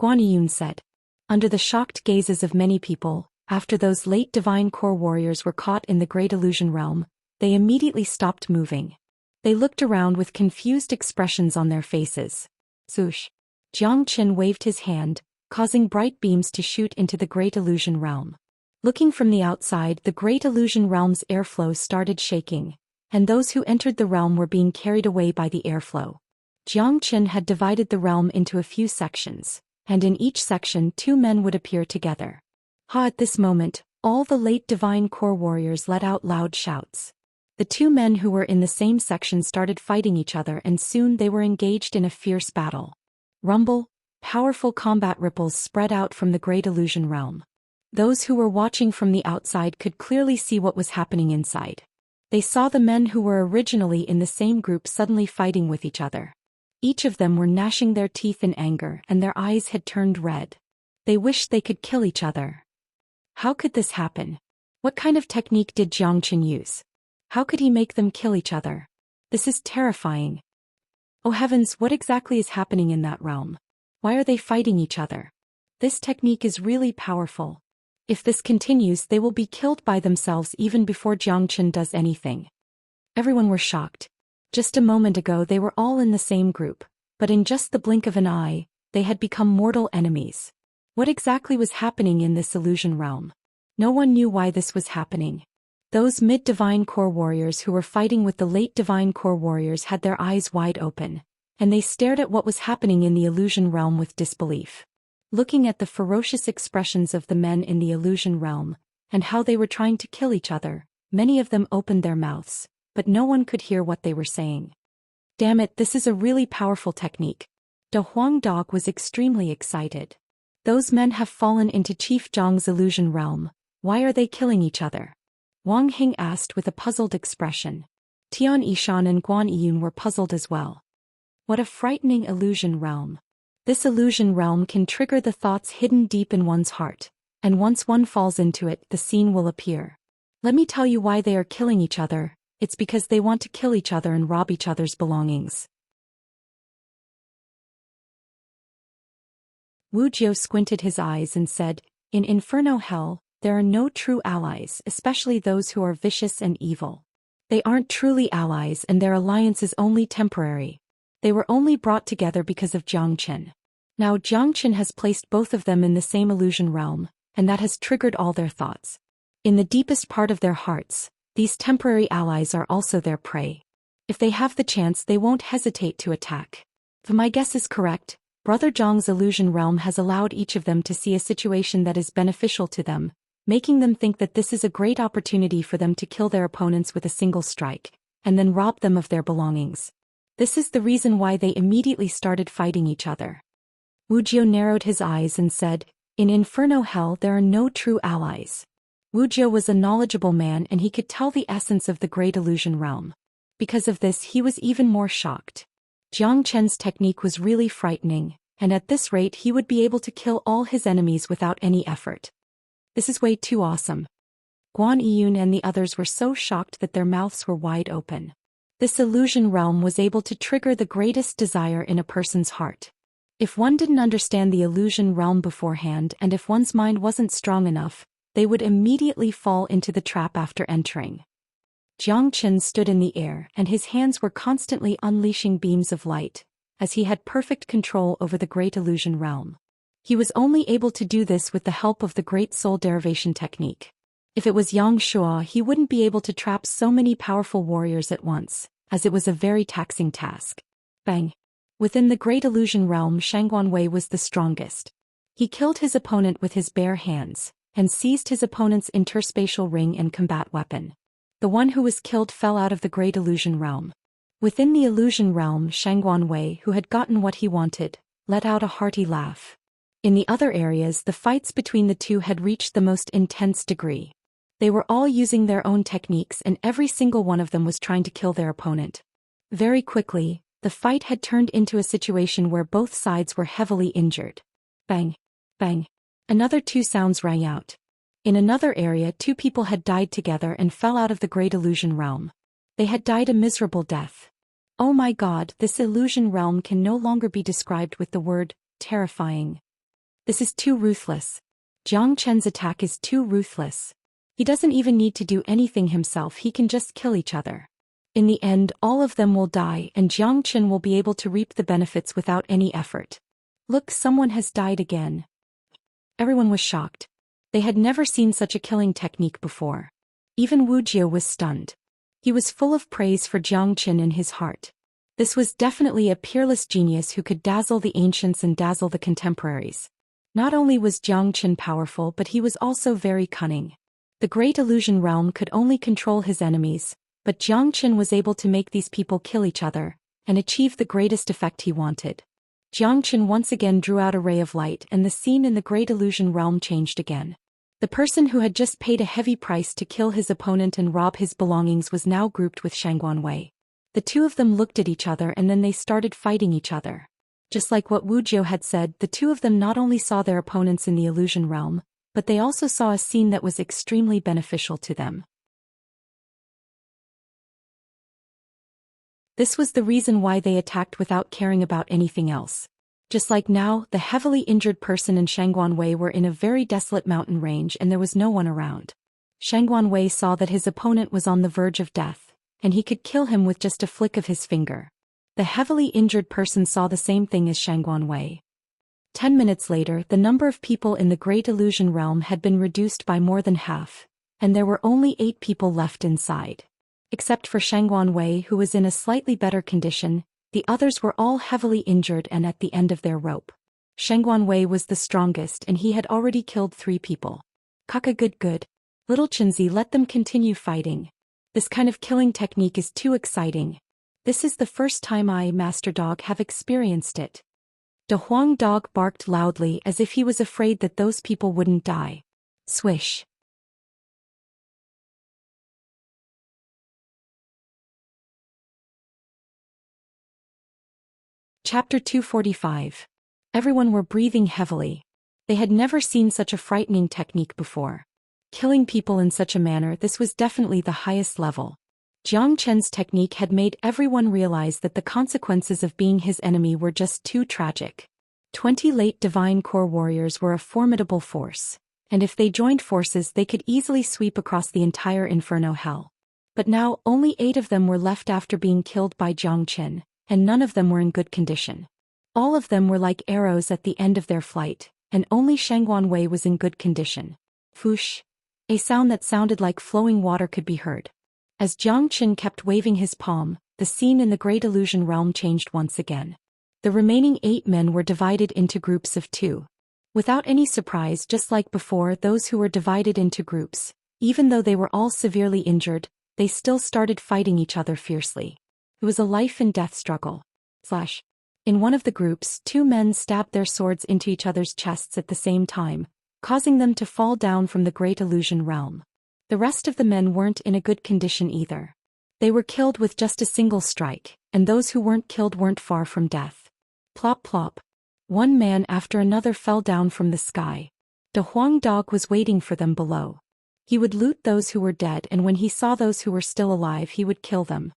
A: Guan Yun said. Under the shocked gazes of many people, after those late divine core warriors were caught in the Great Illusion Realm, they immediately stopped moving. They looked around with confused expressions on their faces. Swoosh. Zhou Qian waved his hand, causing bright beams to shoot into the Great Illusion Realm. Looking from the outside, the Great Illusion Realm's airflow started shaking, and those who entered the realm were being carried away by the airflow. Zhou Qian had divided the realm into a few sections, and in each section 2 men would appear together. At this moment, all the late divine core warriors let out loud shouts. The 2 men who were in the same section started fighting each other and soon they were engaged in a fierce battle. Rumble. Powerful combat ripples spread out from the Great Illusion Realm. Those who were watching from the outside could clearly see what was happening inside. They saw the men who were originally in the same group suddenly fighting with each other. Each of them were gnashing their teeth in anger and their eyes had turned red. They wished they could kill each other. How could this happen? What kind of technique did Zhou Qian use? How could he make them kill each other? This is terrifying. Oh heavens, what exactly is happening in that realm? Why are they fighting each other? This technique is really powerful. If this continues, they will be killed by themselves even before Zhou Qian does anything. Everyone were shocked. Just a moment ago they were all in the same group, but in just the blink of an eye, they had become mortal enemies. What exactly was happening in this illusion realm? No one knew why this was happening. Those mid-divine core warriors who were fighting with the late divine core warriors had their eyes wide open, and they stared at what was happening in the illusion realm with disbelief. Looking at the ferocious expressions of the men in the illusion realm, and how they were trying to kill each other, many of them opened their mouths, but no one could hear what they were saying. Damn it, this is a really powerful technique. The Huang dog was extremely excited. Those men have fallen into Chief Zhang's illusion realm. Why are they killing each other? Wang Hing asked with a puzzled expression. Tian Yishan and Guan Yiyun were puzzled as well. What a frightening illusion realm. This illusion realm can trigger the thoughts hidden deep in one's heart, and once one falls into it, the scene will appear. Let me tell you why they are killing each other. It's because they want to kill each other and rob each other's belongings. Wuxia squinted his eyes and said, in Inferno Hell, there are no true allies, especially those who are vicious and evil. They aren't truly allies and their alliance is only temporary. They were only brought together because of Zhang Chen. Now Zhang Chen has placed both of them in the same illusion realm, and that has triggered all their thoughts. In the deepest part of their hearts, these temporary allies are also their prey. If they have the chance, they won't hesitate to attack. If my guess is correct, Brother Zhang's illusion realm has allowed each of them to see a situation that is beneficial to them, making them think that this is a great opportunity for them to kill their opponents with a single strike, and then rob them of their belongings. This is the reason why they immediately started fighting each other. Wuxia narrowed his eyes and said, in Inferno Hell there are no true allies. Wuxia was a knowledgeable man and he could tell the essence of the great illusion realm. Because of this he was even more shocked. Zhang Chen's technique was really frightening, and at this rate he would be able to kill all his enemies without any effort. This is way too awesome. Guan Yiyun and the others were so shocked that their mouths were wide open. This illusion realm was able to trigger the greatest desire in a person's heart. If one didn't understand the illusion realm beforehand and if one's mind wasn't strong enough, they would immediately fall into the trap after entering. Zhang Chen stood in the air and his hands were constantly unleashing beams of light, as he had perfect control over the great illusion realm. He was only able to do this with the help of the great soul derivation technique. If it was Xianxia, he wouldn't be able to trap so many powerful warriors at once, as it was a very taxing task. Bang! Within the great illusion realm, Shangguan Wei was the strongest. He killed his opponent with his bare hands, and seized his opponent's interspatial ring and combat weapon. The one who was killed fell out of the great illusion realm. Within the illusion realm, Shangguan Wei, who had gotten what he wanted, let out a hearty laugh. In the other areas, the fights between the two had reached the most intense degree. They were all using their own techniques and every single one of them was trying to kill their opponent. Very quickly, the fight had turned into a situation where both sides were heavily injured. Bang! Bang! Another two sounds rang out. In another area, two people had died together and fell out of the great illusion realm. They had died a miserable death. Oh my God, this illusion realm can no longer be described with the word terrifying. This is too ruthless. Zhang Chen's attack is too ruthless. He doesn't even need to do anything himself, he can just kill each other. In the end, all of them will die and Zhang Chen will be able to reap the benefits without any effort. Look, someone has died again. Everyone was shocked. They had never seen such a killing technique before. Even Wuxia was stunned. He was full of praise for Zhang Chen in his heart. This was definitely a peerless genius who could dazzle the ancients and dazzle the contemporaries. Not only was Zhang Chen powerful, but he was also very cunning. The great illusion realm could only control his enemies, but Zhang Chen was able to make these people kill each other, and achieve the greatest effect he wanted. Zhang Chen once again drew out a ray of light and the scene in the great illusion realm changed again. The person who had just paid a heavy price to kill his opponent and rob his belongings was now grouped with Shangguan Wei. The two of them looked at each other and then they started fighting each other. Just like what Wuxia had said, the two of them not only saw their opponents in the illusion realm, but they also saw a scene that was extremely beneficial to them. This was the reason why they attacked without caring about anything else. Just like now, the heavily injured person and Shangguan Wei were in a very desolate mountain range and there was no one around. Shangguan Wei saw that his opponent was on the verge of death, and he could kill him with just a flick of his finger. The heavily injured person saw the same thing as Shangguan Wei. 10 minutes later, the number of people in the great illusion realm had been reduced by more than half, and there were only 8 people left inside. Except for Shangguan Wei, who was in a slightly better condition, the others were all heavily injured and at the end of their rope. Shangguan Wei was the strongest and he had already killed 3 people. Kaka good. Little Chenzi, let them continue fighting. This kind of killing technique is too exciting. This is the first time I, Master Dog, have experienced it. The Huang dog barked loudly as if he was afraid that those people wouldn't die. Swish. Chapter 245. Everyone were breathing heavily. They had never seen such a frightening technique before. Killing people in such a manner, this was definitely the highest level. Jiang Chen's technique had made everyone realize that the consequences of being his enemy were just too tragic. 20 late divine core warriors were a formidable force, and if they joined forces they could easily sweep across the entire inferno hell. But now only 8 of them were left after being killed by Jiang Chen, and none of them were in good condition. All of them were like arrows at the end of their flight, and only Shangguan Wei was in good condition. Foosh! A sound that sounded like flowing water could be heard. As Jiang Chen kept waving his palm, the scene in the Great Illusion Realm changed once again. The remaining 8 men were divided into groups of 2. Without any surprise, just like before, those who were divided into groups, even though they were all severely injured, they still started fighting each other fiercely. It was a life and death struggle. In one of the groups, 2 men stabbed their swords into each other's chests at the same time, causing them to fall down from the Great Illusion Realm. The rest of the men weren't in a good condition either. They were killed with just a single strike, and those who weren't killed weren't far from death. Plop plop. One man after another fell down from the sky. The Huang dog was waiting for them below. He would loot those who were dead, and when he saw those who were still alive he would kill them.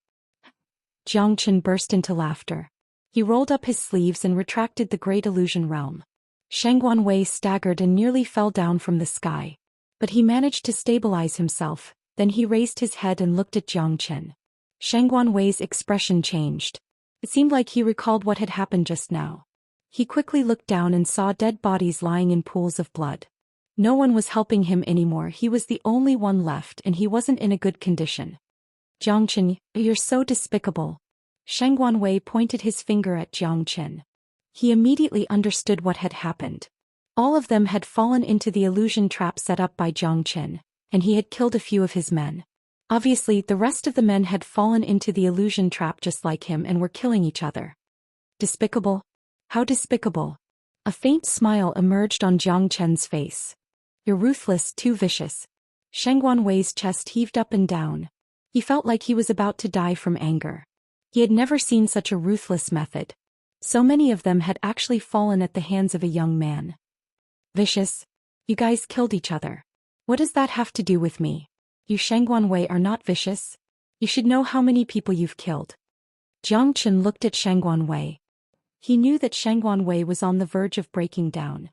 A: Jiang Chen burst into laughter. He rolled up his sleeves and retracted the Great Illusion Realm. Shangguan Wei staggered and nearly fell down from the sky. But he managed to stabilize himself, then he raised his head and looked at Jiang Chen. Shangguan Wei's expression changed. It seemed like he recalled what had happened just now. He quickly looked down and saw dead bodies lying in pools of blood. No one was helping him anymore. He was the only one left and he wasn't in a good condition. Jiang Chen, you're so despicable. Shangguan Wei pointed his finger at Jiang Chen. He immediately understood what had happened. All of them had fallen into the illusion trap set up by Jiang Chen, and he had killed a few of his men. Obviously, the rest of the men had fallen into the illusion trap just like him and were killing each other. Despicable? How despicable? A faint smile emerged on Jiang Chen's face. You're ruthless, too vicious. Shangguan Wei's chest heaved up and down. He felt like he was about to die from anger. He had never seen such a ruthless method. So many of them had actually fallen at the hands of a young man. Vicious? You guys killed each other. What does that have to do with me? You Shangguan Wei are not vicious. You should know how many people you've killed. Jiang Chen looked at Shangguan Wei. He knew that Shangguan Wei was on the verge of breaking down.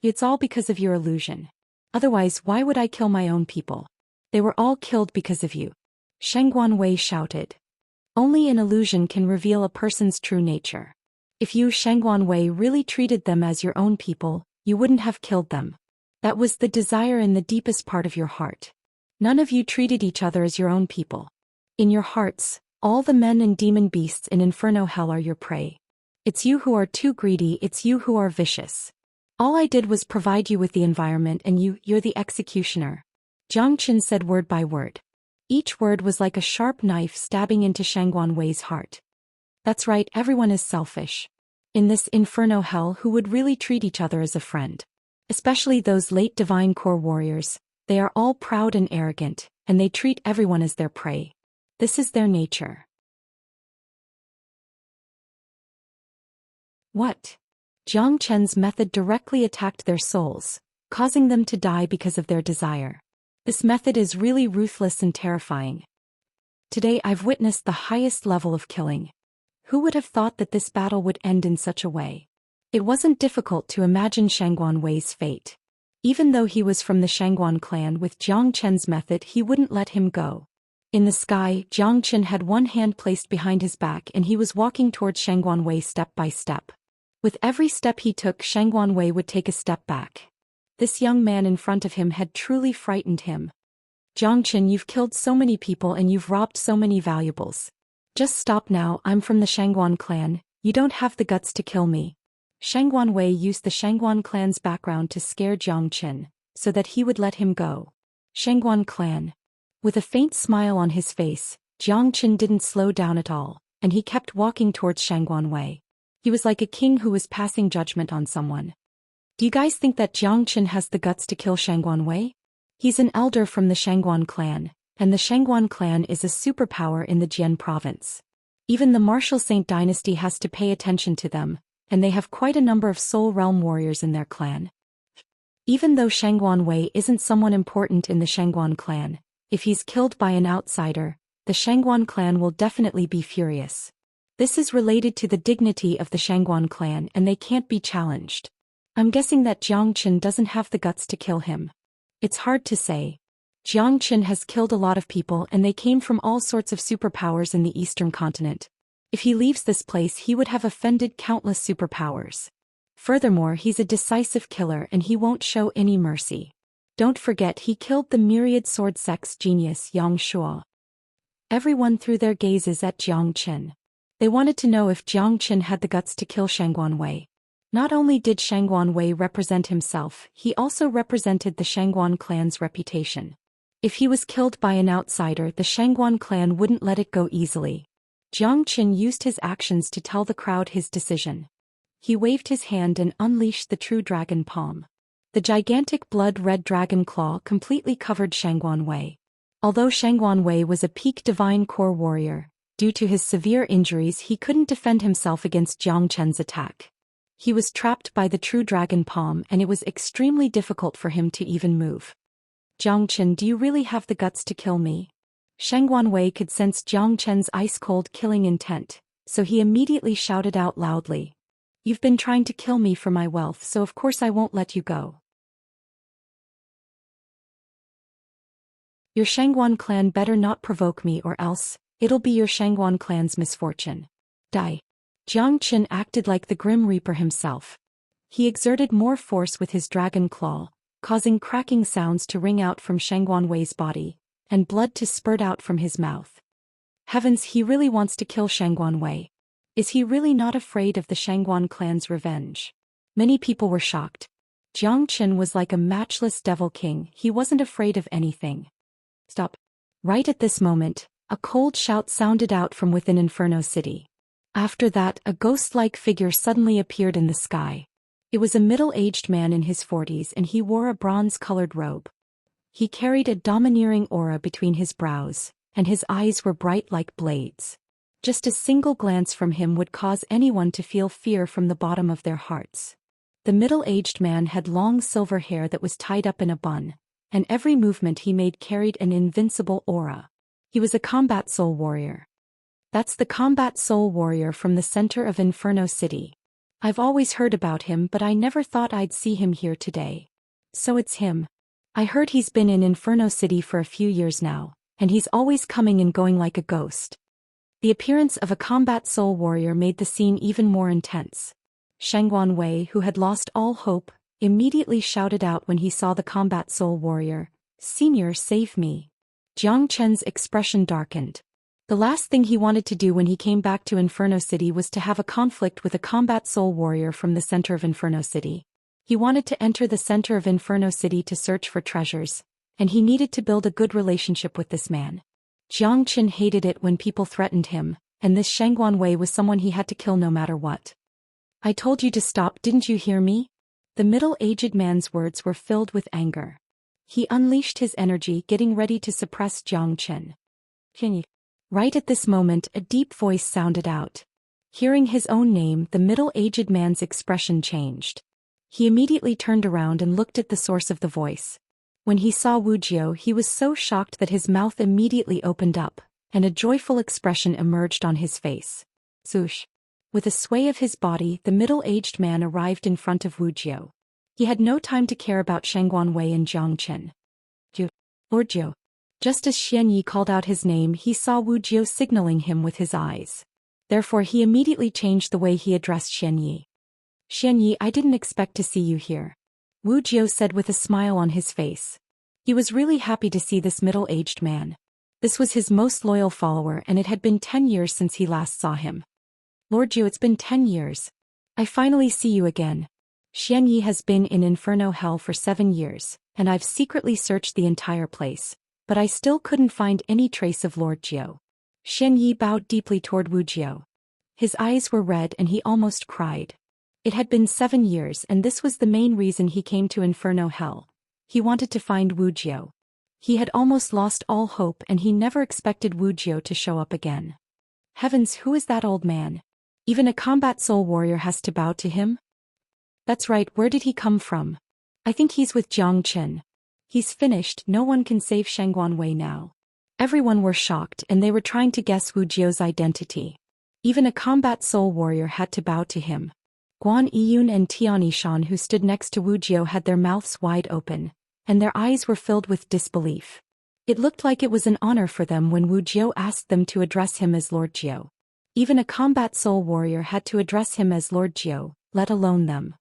A: It's all because of your illusion. Otherwise, why would I kill my own people? They were all killed because of you. Shangguan Wei shouted. Only an illusion can reveal a person's true nature. If you, Shangguan Wei, really treated them as your own people, you wouldn't have killed them. That was the desire in the deepest part of your heart. None of you treated each other as your own people. In your hearts, all the men and demon beasts in Inferno Hell are your prey. It's you who are too greedy, it's you who are vicious. All I did was provide you with the environment and you're the executioner. Jiang Chen said word by word. Each word was like a sharp knife stabbing into Shangguan Wei's heart. That's right, everyone is selfish. In this Inferno Hell, who would really treat each other as a friend? Especially those late divine core warriors. They are all proud and arrogant, and they treat everyone as their prey. This is their nature. What? Jiang Chen's method directly attacked their souls, causing them to die because of their desire. This method is really ruthless and terrifying. Today I've witnessed the highest level of killing. Who would have thought that this battle would end in such a way? It wasn't difficult to imagine Shangguan Wei's fate. Even though he was from the Shangguan clan, with Jiang Chen's method he wouldn't let him go. In the sky, Jiang Chen had one hand placed behind his back and he was walking towards Shangguan Wei step by step. With every step he took, Shangguan Wei would take a step back. This young man in front of him had truly frightened him. Jiang Chen, you've killed so many people and you've robbed so many valuables. Just stop now, I'm from the Shangguan clan, you don't have the guts to kill me. Shangguan Wei used the Shangguan clan's background to scare Jiang Chen, so that he would let him go. Shangguan clan. With a faint smile on his face, Jiang Chen didn't slow down at all, and he kept walking towards Shangguan Wei. He was like a king who was passing judgment on someone. Do you guys think that Jiang Qin has the guts to kill Shangguan Wei? He's an elder from the Shangguan clan, and the Shangguan clan is a superpower in the Jian province. Even the martial Saint dynasty has to pay attention to them, and they have quite a number of Soul Realm warriors in their clan. Even though Shangguan Wei isn't someone important in the Shangguan clan, if he's killed by an outsider, the Shangguan clan will definitely be furious. This is related to the dignity of the Shangguan clan and they can't be challenged. I'm guessing that Jiang Qin doesn't have the guts to kill him. It's hard to say. Jiang Qin has killed a lot of people and they came from all sorts of superpowers in the eastern continent. If he leaves this place he would have offended countless superpowers. Furthermore, he's a decisive killer and he won't show any mercy. Don't forget he killed the myriad sword sex genius Xianxia. Everyone threw their gazes at Jiang Qin. They wanted to know if Jiang Qin had the guts to kill Shangguan Wei. Not only did Shangguan Wei represent himself, he also represented the Shangguan clan's reputation. If he was killed by an outsider, the Shangguan clan wouldn't let it go easily. Jiang Qin used his actions to tell the crowd his decision. He waved his hand and unleashed the true dragon palm. The gigantic blood-red dragon claw completely covered Shangguan Wei. Although Shangguan Wei was a peak divine core warrior, due to his severe injuries he couldn't defend himself against Jiang Qin's attack. He was trapped by the true dragon palm and it was extremely difficult for him to even move. Jiang Qin, do you really have the guts to kill me? Shangguan Wei could sense Jiang Qin's ice-cold killing intent, so he immediately shouted out loudly. You've been trying to kill me for my wealth, so of course I won't let you go. Your Shangguan clan better not provoke me or else, it'll be your Shangguan clan's misfortune. Die. Jiang Qin acted like the Grim Reaper himself. He exerted more force with his dragon claw, causing cracking sounds to ring out from Shangguan Wei's body, and blood to spurt out from his mouth. Heavens, he really wants to kill Shangguan Wei. Is he really not afraid of the Shangguan clan's revenge? Many people were shocked. Jiang Qin was like a matchless devil king, he wasn't afraid of anything. Stop. Right at this moment, a cold shout sounded out from within Inferno City. After that, a ghost-like figure suddenly appeared in the sky. It was a middle-aged man in his 40s and he wore a bronze-colored robe. He carried a domineering aura between his brows, and his eyes were bright like blades. Just a single glance from him would cause anyone to feel fear from the bottom of their hearts. The middle-aged man had long silver hair that was tied up in a bun, and every movement he made carried an invincible aura. He was a combat soul warrior. That's the combat soul warrior from the center of Inferno City. I've always heard about him but I never thought I'd see him here today. So it's him. I heard he's been in Inferno City for a few years now, and he's always coming and going like a ghost. The appearance of a combat soul warrior made the scene even more intense. Shangguan Wei, who had lost all hope, immediately shouted out when he saw the combat soul warrior, "Senior, save me." Jiang Qin's expression darkened. The last thing he wanted to do when he came back to Inferno City was to have a conflict with a combat soul warrior from the center of Inferno City. He wanted to enter the center of Inferno City to search for treasures, and he needed to build a good relationship with this man. Jiang Qin hated it when people threatened him, and this Shangguan Wei was someone he had to kill no matter what. I told you to stop, didn't you hear me? The middle-aged man's words were filled with anger. He unleashed his energy, getting ready to suppress Jiang Qin. Right at this moment, a deep voice sounded out. Hearing his own name, the middle-aged man's expression changed. He immediately turned around and looked at the source of the voice. When he saw Wuxia, he was so shocked that his mouth immediately opened up, and a joyful expression emerged on his face. Swoosh. With a sway of his body, the middle-aged man arrived in front of Wuxia. He had no time to care about Shangguan Wei and Jiang Qin. Lord Jiu. Just as Xianyi called out his name, he saw Wuxia signaling him with his eyes. Therefore he immediately changed the way he addressed Xianyi. "Xianyi, I didn't expect to see you here," Wuxia said with a smile on his face. He was really happy to see this middle-aged man. This was his most loyal follower and it had been 10 years since he last saw him. "Lord Jiu, it's been 10 years. I finally see you again. Xianyi has been in Inferno Hell for 7 years, and I've secretly searched the entire place, but I still couldn't find any trace of Lord Jiu." Xianyi bowed deeply toward Wuxia. His eyes were red and he almost cried. It had been 7 years and this was the main reason he came to Inferno Hell. He wanted to find Wuxia. He had almost lost all hope and he never expected Wuxia to show up again. Heavens, who is that old man? Even a combat soul warrior has to bow to him? That's right, where did he come from? I think he's with Jiang Chen. He's finished, no one can save Shangguan Wei now. Everyone were shocked and they were trying to guess Wujia's identity. Even a combat soul warrior had to bow to him. Guan Yiyun and Tiani Shan who stood next to Wujiao had their mouths wide open, and their eyes were filled with disbelief. It looked like it was an honor for them when Wujiao asked them to address him as Lord Jiao. Even a combat soul warrior had to address him as Lord Jiao, let alone them.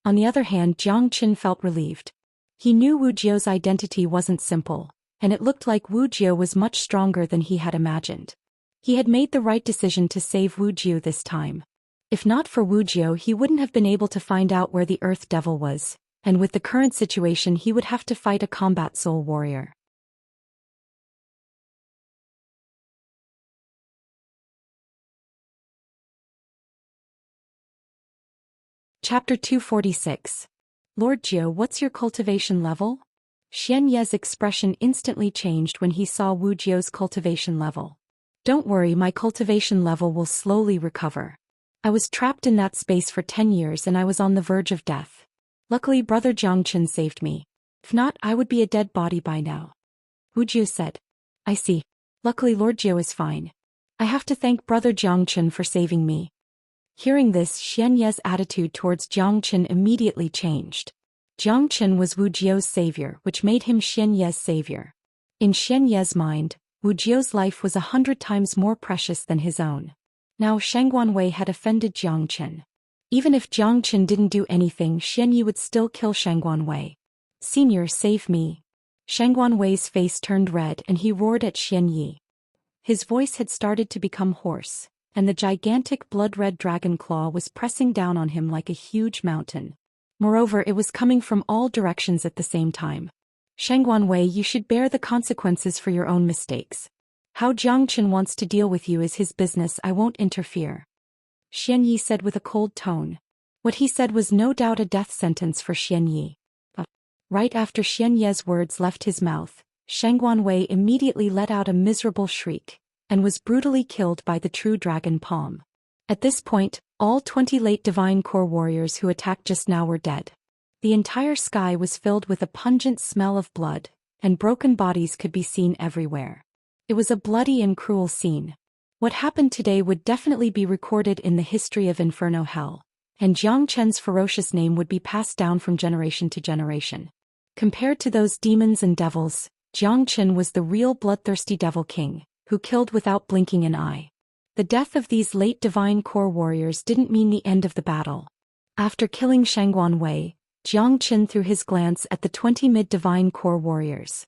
A: On the other hand, Jiang Chen felt relieved. He knew Wujiao's identity wasn't simple, and it looked like Wujiao was much stronger than he had imagined. He had made the right decision to save Wujiao this time. If not for Wujiao, he wouldn't have been able to find out where the Earth Devil was, and with the current situation he would have to fight a combat soul warrior. Chapter 246. Lord Jiao, what's your cultivation level? Xianxia's expression instantly changed when he saw Wujiao's cultivation level. Don't worry, my cultivation level will slowly recover. I was trapped in that space for 10 years and I was on the verge of death. Luckily Brother Jiangchen saved me. If not, I would be a dead body by now. Wujiao said. I see. Luckily Lord Jiao is fine. I have to thank Brother Jiangchen for saving me. Hearing this, Xianxia's attitude towards Jiangchen immediately changed. Jiangchen was Wujiao's savior, which made him Xianxia's savior. In Xianxia's mind, Wujiao's life was 100 times more precious than his own. Now Shangguan Wei had offended Jiangchen. Even if Jiangchen didn't do anything, Xianyi would still kill Shangguan Wei. Senior, save me. Shangguan Wei's face turned red and he roared at Xianyi. His voice had started to become hoarse, and the gigantic blood-red dragon claw was pressing down on him like a huge mountain. Moreover, it was coming from all directions at the same time. Shangguan Wei, you should bear the consequences for your own mistakes. How Jiangchen wants to deal with you is his business, I won't interfere. Xianyi said with a cold tone. What he said was no doubt a death sentence for Xianyi. But right after Xianyi's words left his mouth, Shangguan Wei immediately let out a miserable shriek, and was brutally killed by the true dragon palm. At this point, all 20 late divine core warriors who attacked just now were dead. The entire sky was filled with a pungent smell of blood, and broken bodies could be seen everywhere. It was a bloody and cruel scene. What happened today would definitely be recorded in the history of Inferno Hell, and Jiang Chen's ferocious name would be passed down from generation to generation. Compared to those demons and devils, Jiang Chen was the real bloodthirsty devil king, who killed without blinking an eye. The death of these late divine core warriors didn't mean the end of the battle. After killing Shangguan Wei, Jiang Chen threw his glance at the 20 mid-divine core warriors.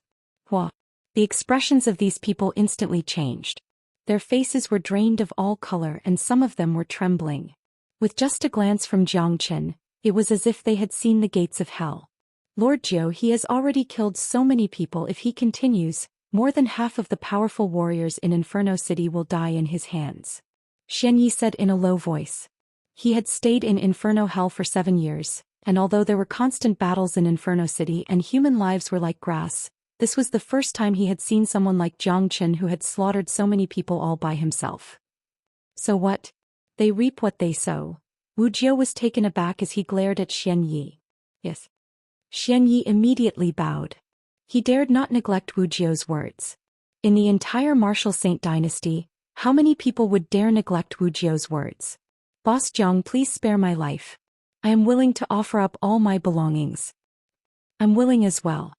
A: Whoa! The expressions of these people instantly changed. Their faces were drained of all color and some of them were trembling. With just a glance from Jiang Chen, it was as if they had seen the gates of hell. Lord Jiao, he has already killed so many people. If he continues, more than half of the powerful warriors in Inferno City will die in his hands. Xianyi said in a low voice. He had stayed in Inferno Hell for 7 years, and although there were constant battles in Inferno City and human lives were like grass, this was the first time he had seen someone like Jiang Chen who had slaughtered so many people all by himself. So what? They reap what they sow. Wujiao was taken aback as he glared at Xianyi. Yes. Xianyi immediately bowed. He dared not neglect Wujiao's words. In the entire Martial Saint dynasty, how many people would dare neglect Wujiao's words? Boss Jiang, please spare my life. I am willing to offer up all my belongings. I'm willing as well.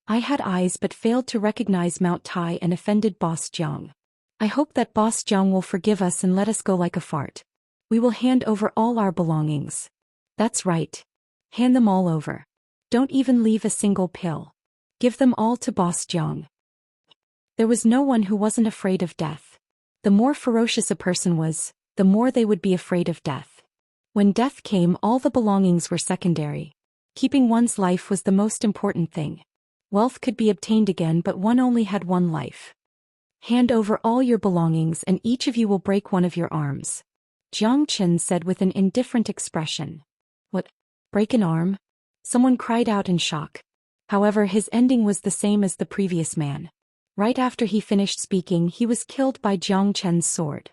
A: I had eyes but failed to recognize Mount Tai and offended Boss Jiang. I hope that Boss Jiang will forgive us and let us go like a fart. We will hand over all our belongings. That's right. Hand them all over. Don't even leave a single pill. Give them all to Boss Jiang. There was no one who wasn't afraid of death. The more ferocious a person was, the more they would be afraid of death. When death came, all the belongings were secondary. Keeping one's life was the most important thing. Wealth could be obtained again, but one only had one life. Hand over all your belongings and each of you will break one of your arms. Jiang Chen said with an indifferent expression. What? Break an arm? Someone cried out in shock. However, his ending was the same as the previous man. Right after he finished speaking, he was killed by Jiang Chen's sword.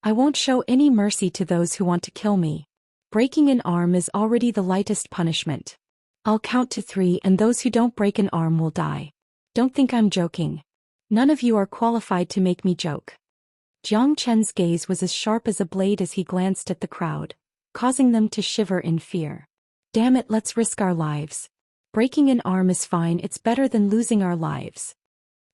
A: I won't show any mercy to those who want to kill me. Breaking an arm is already the lightest punishment. I'll count to 3 and those who don't break an arm will die. Don't think I'm joking. None of you are qualified to make me joke. Jiang Chen's gaze was as sharp as a blade as he glanced at the crowd, causing them to shiver in fear. Damn it, let's risk our lives. Breaking an arm is fine, it's better than losing our lives.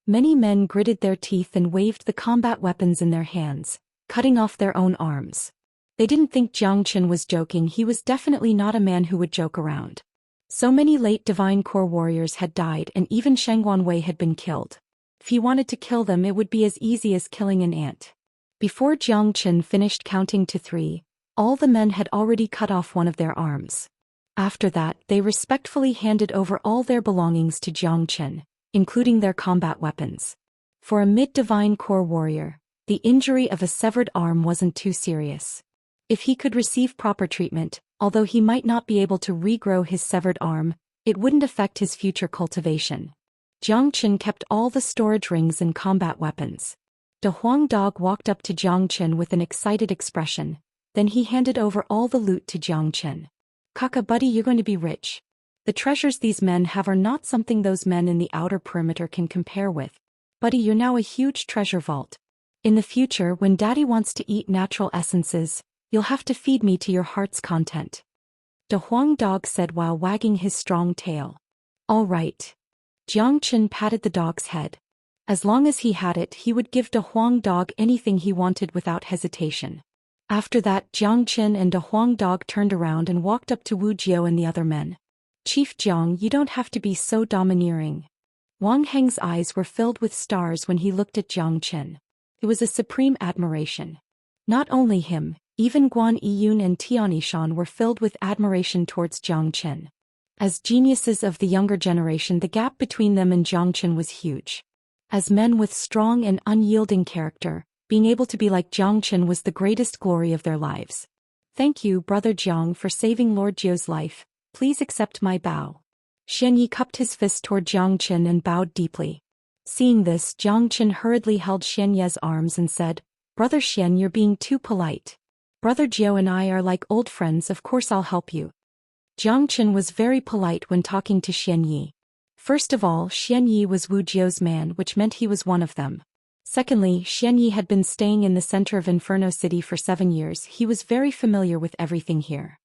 A: Many men gritted their teeth and waved the combat weapons in their hands, cutting off their own arms. They didn't think Jiang Chen was joking, he was definitely not a man who would joke around. So many late Divine Core warriors had died and even Shangguan Wei had been killed. If he wanted to kill them it would be as easy as killing an ant. Before Jiang Chen finished counting to 3, all the men had already cut off one of their arms. After that, they respectfully handed over all their belongings to Jiang Chen, including their combat weapons. For a mid-Divine Core warrior, the injury of a severed arm wasn't too serious. If he could receive proper treatment, although he might not be able to regrow his severed arm, it wouldn't affect his future cultivation. Jiang Chen kept all the storage rings and combat weapons. De Huang Dog walked up to Jiang Chen with an excited expression, then he handed over all the loot to Jiang Chen. Kaka buddy, you're going to be rich. The treasures these men have are not something those men in the outer perimeter can compare with. Buddy, you're now a huge treasure vault. In the future, when Daddy wants to eat natural essences, you'll have to feed me to your heart's content. De Huang Dog said while wagging his strong tail. All right. Jiang Chen patted the dog's head. As long as he had it, he would give De Huang Dog anything he wanted without hesitation. After that, Jiang Chen and De Huang Dog turned around and walked up to Wu Jiao and the other men. Chief Jiang, you don't have to be so domineering. Wang Heng's eyes were filled with stars when he looked at Jiang Chen. It was a supreme admiration. Not only him, even Guan Yiyun and Tian Yishan were filled with admiration towards Jiang Chen. As geniuses of the younger generation, the gap between them and Jiang Chen was huge. As men with strong and unyielding character, being able to be like Jiang Chen was the greatest glory of their lives. Thank you, Brother Jiang, for saving Lord Jiao's life. Please accept my bow. Xianyi cupped his fist toward Jiang Chen and bowed deeply. Seeing this, Jiang Chen hurriedly held Xianye's arms and said, Brother Xian, you're being too polite. Brother Jiao and I are like old friends, of course I'll help you. Jiang Chen was very polite when talking to Xianyi. First of all, Xianyi was Wu Jiao's man, which meant he was one of them. Secondly, Xianyi had been staying in the center of Inferno City for 7 years. He was very familiar with everything here.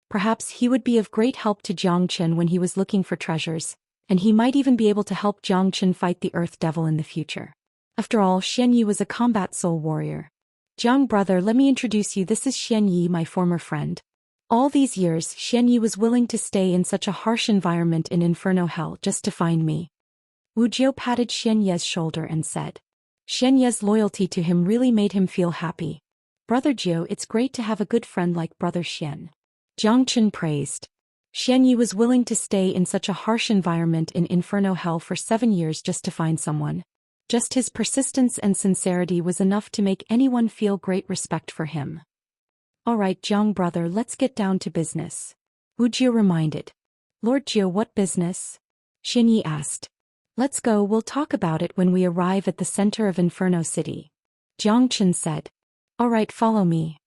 A: Perhaps he would be of great help to Jiang Chen when he was looking for treasures, and he might even be able to help Jiang Chen fight the Earth Devil in the future. After all, Xianyi was a combat soul warrior. Jiang brother, let me introduce you, this is Xianyi, my former friend. All these years, Xianyi was willing to stay in such a harsh environment in Inferno Hell just to find me. Wu Jiao patted Xianye's shoulder and said. Xianye's loyalty to him really made him feel happy. Brother Jiao, it's great to have a good friend like Brother Xian. Jiang Chen praised. Xianyi was willing to stay in such a harsh environment in Inferno Hell for 7 years just to find someone. Just his persistence and sincerity was enough to make anyone feel great respect for him. Alright Jiang brother, let's get down to business. Wu Jiao reminded. Lord Jiao, what business? Xianyi asked. Let's go, we'll talk about it when we arrive at the center of Inferno City. Jiang Chen said. Alright, follow me.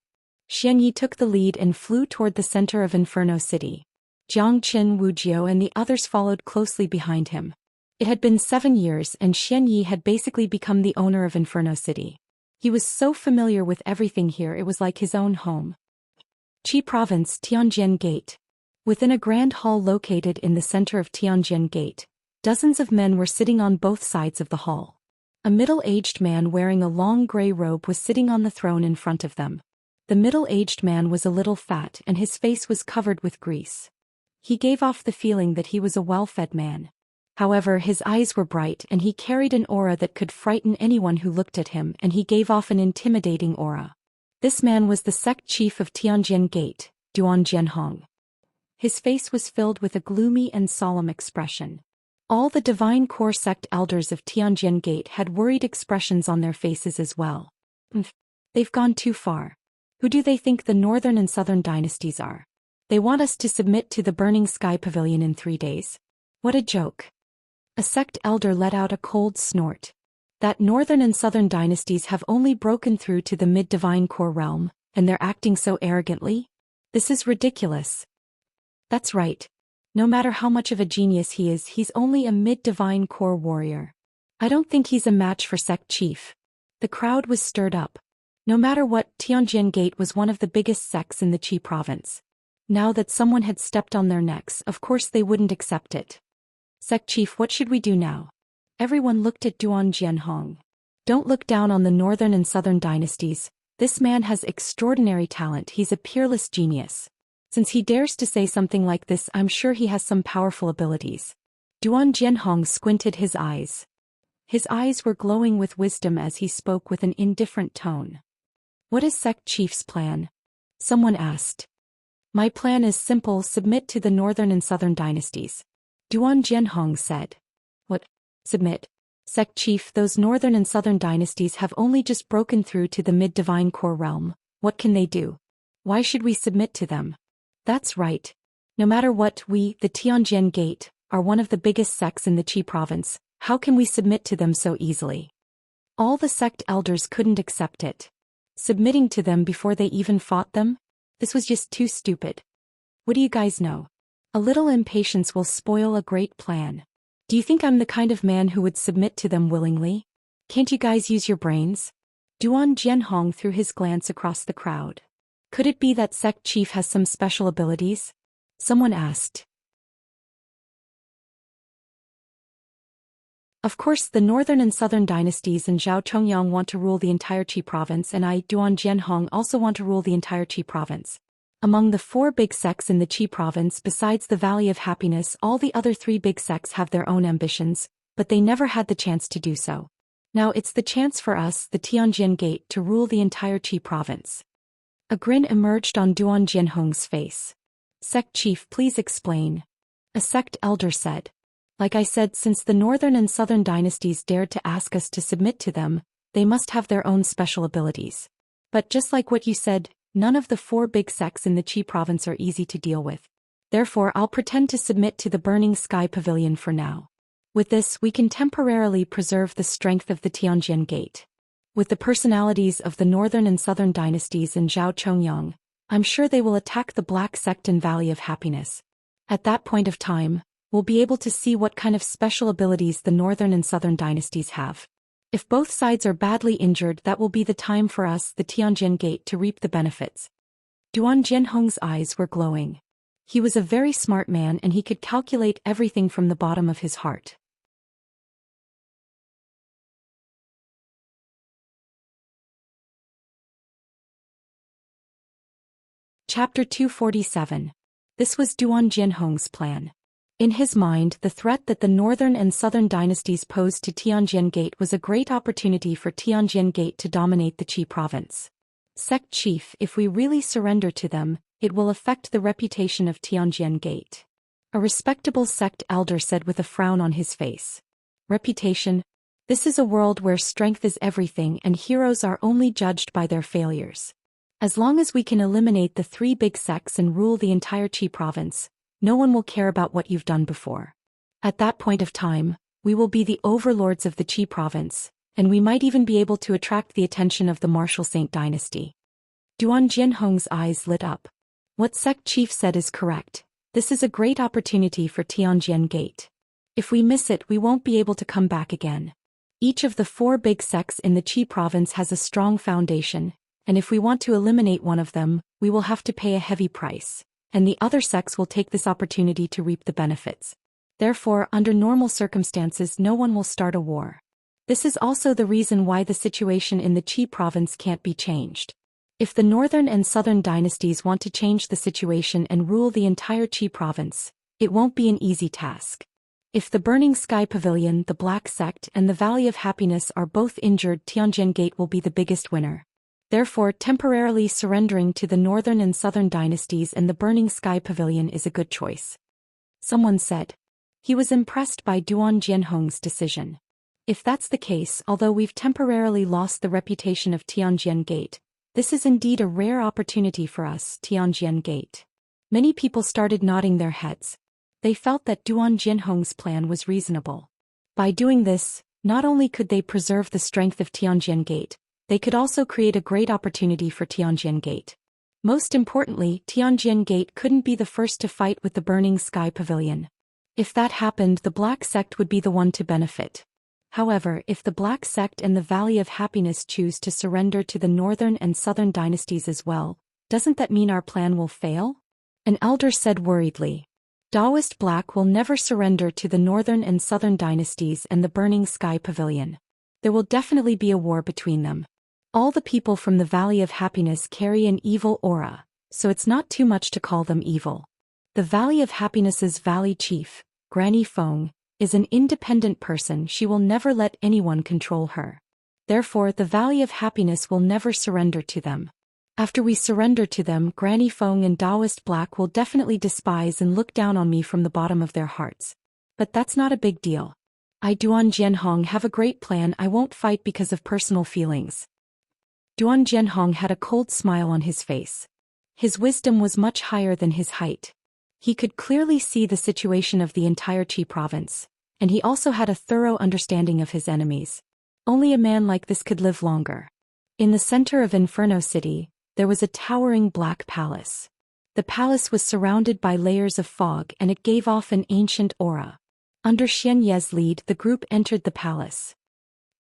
A: Xianyi took the lead and flew toward the center of Inferno City. Jiang Chen, Wu Jiao and the others followed closely behind him. It had been 7 years and Xianyi had basically become the owner of Inferno City. He was so familiar with everything here, it was like his own home. Qi Province, Tianjin Gate. Within a grand hall located in the center of Tianjin Gate, dozens of men were sitting on both sides of the hall. A middle-aged man wearing a long gray robe was sitting on the throne in front of them. The middle-aged man was a little fat and his face was covered with grease. He gave off the feeling that he was a well-fed man. However, his eyes were bright and he carried an aura that could frighten anyone who looked at him, and he gave off an intimidating aura. This man was the sect chief of Tianjin Gate, Duan Jianhong. His face was filled with a gloomy and solemn expression. All the divine core sect elders of Tianjin Gate had worried expressions on their faces as well. They've gone too far. Who do they think the northern and southern dynasties are? They want us to submit to the Burning Sky Pavilion in 3 days. What a joke. A sect elder let out a cold snort. That northern and southern dynasties have only broken through to the mid-divine core realm, and they're acting so arrogantly? This is ridiculous. That's right. No matter how much of a genius he is, he's only a mid-divine core warrior. I don't think he's a match for sect chief. The crowd was stirred up. No matter what, Tianjin Gate was one of the biggest sects in the Qi province. Now that someone had stepped on their necks, of course they wouldn't accept it. Sect chief, what should we do now? Everyone looked at Duan Jianhong. Don't look down on the northern and southern dynasties. This man has extraordinary talent. He's a peerless genius. Since he dares to say something like this, I'm sure he has some powerful abilities. Duan Jianhong squinted his eyes. His eyes were glowing with wisdom as he spoke with an indifferent tone. What is sect chief's plan? Someone asked. My plan is simple: submit to the northern and southern dynasties. Duan Jianhong said. What? Submit? Sect chief, those northern and southern dynasties have only just broken through to the mid-divine core realm. What can they do? Why should we submit to them? That's right. No matter what, we, the Tianjin Gate, are one of the biggest sects in the Qi province. How can we submit to them so easily? All the sect elders couldn't accept it. Submitting to them before they even fought them? This was just too stupid. What do you guys know? A little impatience will spoil a great plan. Do you think I'm the kind of man who would submit to them willingly? Can't you guys use your brains? Duan Jianhong threw his glance across the crowd. Could it be that sect chief has some special abilities? Someone asked. Of course, the northern and southern dynasties and Zhao Chongyang want to rule the entire Qi province, and I, Duan Jianhong, also want to rule the entire Qi province. Among the 4 big sects in the Qi province, besides the Valley of Happiness, all the other 3 big sects have their own ambitions, but they never had the chance to do so. Now it's the chance for us, the Tianjin Gate, to rule the entire Qi province. A grin emerged on Duan Jianhong's face. Sect chief, please explain. A sect elder said. Like I said, since the northern and southern dynasties dared to ask us to submit to them, they must have their own special abilities. But just like what you said, none of the 4 big sects in the Qi province are easy to deal with. Therefore, I'll pretend to submit to the Burning Sky Pavilion for now. With this, we can temporarily preserve the strength of the Tianjin Gate. With the personalities of the northern and southern dynasties and Zhao Chongyang, I'm sure they will attack the Black Sect and Valley of Happiness. At that point of time, we'll be able to see what kind of special abilities the northern and southern dynasties have. If both sides are badly injured, that will be the time for us, the Tianjin Gate, to reap the benefits. Duan Jianhong's eyes were glowing. He was a very smart man and he could calculate everything from the bottom of his heart. Chapter 247. This was Duan Jianhong's plan. In his mind, the threat that the northern and southern dynasties posed to Tianjin Gate was a great opportunity for Tianjin Gate to dominate the Qi province. Sect chief, if we really surrender to them, it will affect the reputation of Tianjin Gate. A respectable sect elder said with a frown on his face. Reputation? This is a world where strength is everything and heroes are only judged by their failures. As long as we can eliminate the 3 big sects and rule the entire Qi province, no one will care about what you've done before. At that point of time, we will be the overlords of the Qi province, and we might even be able to attract the attention of the Martial Saint dynasty. Duan Jianhong's eyes lit up. What sect chief said is correct. This is a great opportunity for Tianjin Gate. If we miss it, we won't be able to come back again. Each of the 4 big sects in the Qi province has a strong foundation, and if we want to eliminate one of them, we will have to pay a heavy price. And the other sects will take this opportunity to reap the benefits. Therefore, under normal circumstances, no one will start a war. This is also the reason why the situation in the Qi province can't be changed. If the northern and southern dynasties want to change the situation and rule the entire Qi province, it won't be an easy task. If the Burning Sky Pavilion, the Black Sect, and the Valley of Happiness are both injured, Tianjin Gate will be the biggest winner. Therefore, temporarily surrendering to the northern and southern dynasties and the Burning Sky Pavilion is a good choice. Someone said. He was impressed by Duan Jianhong's decision. If that's the case, although we've temporarily lost the reputation of Tianjian Gate, this is indeed a rare opportunity for us, Tianjian Gate. Many people started nodding their heads. They felt that Duan Jianhong's plan was reasonable. By doing this, not only could they preserve the strength of Tianjian Gate, they could also create a great opportunity for Tianjian Gate. Most importantly, Tianjian Gate couldn't be the first to fight with the Burning Sky Pavilion. If that happened, the Black Sect would be the one to benefit. However, if the Black Sect and the Valley of Happiness choose to surrender to the northern and southern dynasties as well, doesn't that mean our plan will fail? An elder said worriedly. Taoist Black will never surrender to the northern and southern dynasties and the Burning Sky Pavilion. There will definitely be a war between them. All the people from the Valley of Happiness carry an evil aura, so it's not too much to call them evil. The Valley of Happiness's Valley Chief, Granny Feng, is an independent person. She will never let anyone control her. Therefore, the Valley of Happiness will never surrender to them. After we surrender to them, Granny Feng and Taoist Black will definitely despise and look down on me from the bottom of their hearts. But that's not a big deal. I, Duan Jianhong, have a great plan. I won't fight because of personal feelings. Duan Jianhong had a cold smile on his face. His wisdom was much higher than his height. He could clearly see the situation of the entire Qi province, and he also had a thorough understanding of his enemies. Only a man like this could live longer. In the center of Inferno City, there was a towering black palace. The palace was surrounded by layers of fog and it gave off an ancient aura. Under Xianxia's lead, the group entered the palace.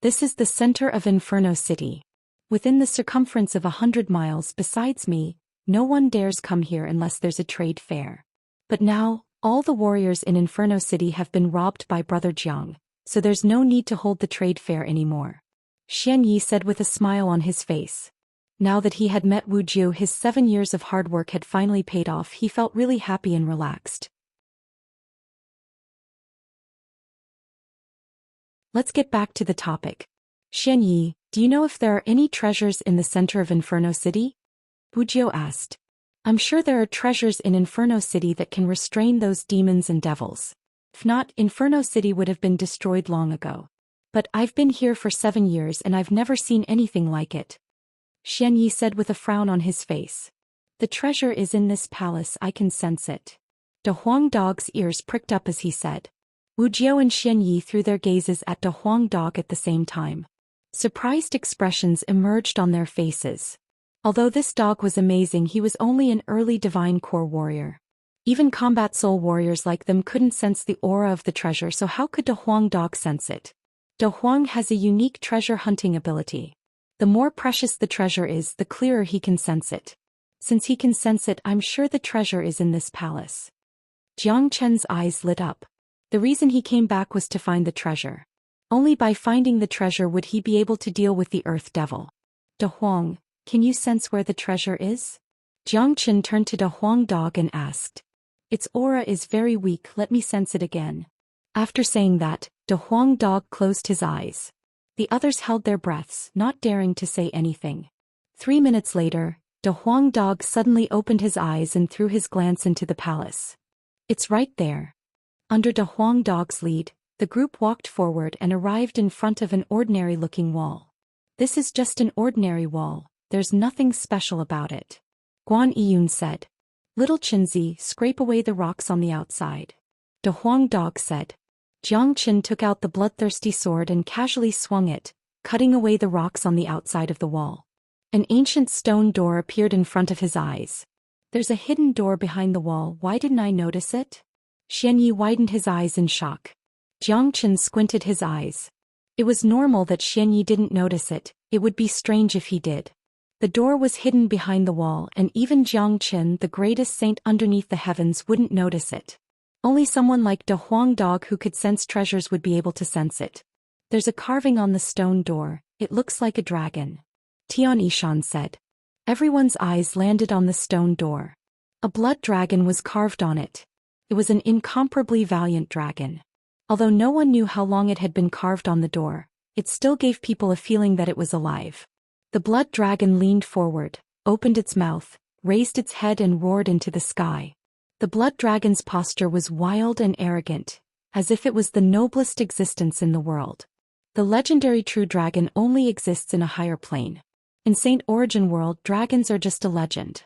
A: This is the center of Inferno City. Within the circumference of 100 miles besides me, no one dares come here unless there's a trade fair. But now, all the warriors in Inferno City have been robbed by Brother Jiang, so there's no need to hold the trade fair anymore. Xianyi said with a smile on his face. Now that he had met Wu Jiu, his 7 years of hard work had finally paid off. He felt really happy and relaxed. Let's get back to the topic. Xianyi, do you know if there are any treasures in the center of Inferno City? Wu Jiu asked. I'm sure there are treasures in Inferno City that can restrain those demons and devils. If not, Inferno City would have been destroyed long ago. But I've been here for 7 years and I've never seen anything like it. Xianyi said with a frown on his face. The treasure is in this palace, I can sense it. De Huang Dog's ears pricked up as he said. Wu Jiu and Xianyi threw their gazes at De Huang Dog at the same time. Surprised expressions emerged on their faces. Although this dog was amazing, he was only an early divine core warrior. Even combat soul warriors like them couldn't sense the aura of the treasure, so how could De Huang Dog sense it? De Huang has a unique treasure hunting ability. The more precious the treasure is, the clearer he can sense it. Since he can sense it, I'm sure the treasure is in this palace. Jiang Chen's eyes lit up. The reason he came back was to find the treasure. Only by finding the treasure would he be able to deal with the Earth Devil. De Huang, can you sense where the treasure is? Jiang Chen turned to De Huang Dog and asked. Its aura is very weak, let me sense it again. After saying that, De Huang Dog closed his eyes. The others held their breaths, not daring to say anything. 3 minutes later, De Huang Dog suddenly opened his eyes and threw his glance into the palace. It's right there. Under De Huang Dog's lead, the group walked forward and arrived in front of an ordinary-looking wall. This is just an ordinary wall, there's nothing special about it. Guan Yiyun said. Little Chinzi, scrape away the rocks on the outside. De Huang Dog said. Jiang Chen took out the bloodthirsty sword and casually swung it, cutting away the rocks on the outside of the wall. An ancient stone door appeared in front of his eyes. There's a hidden door behind the wall, why didn't I notice it? Xianyi widened his eyes in shock. Jiang Chen squinted his eyes. It was normal that Xianyi didn't notice it, it would be strange if he did. The door was hidden behind the wall and even Jiang Chen, the greatest saint underneath the heavens, wouldn't notice it. Only someone like De Huang Dog who could sense treasures would be able to sense it. There's a carving on the stone door, it looks like a dragon. Tian Yishan said. Everyone's eyes landed on the stone door. A blood dragon was carved on it. It was an incomparably valiant dragon. Although no one knew how long it had been carved on the door, it still gave people a feeling that it was alive. The blood dragon leaned forward, opened its mouth, raised its head and roared into the sky. The blood dragon's posture was wild and arrogant, as if it was the noblest existence in the world. The legendary true dragon only exists in a higher plane. In Saint Origin World, dragons are just a legend.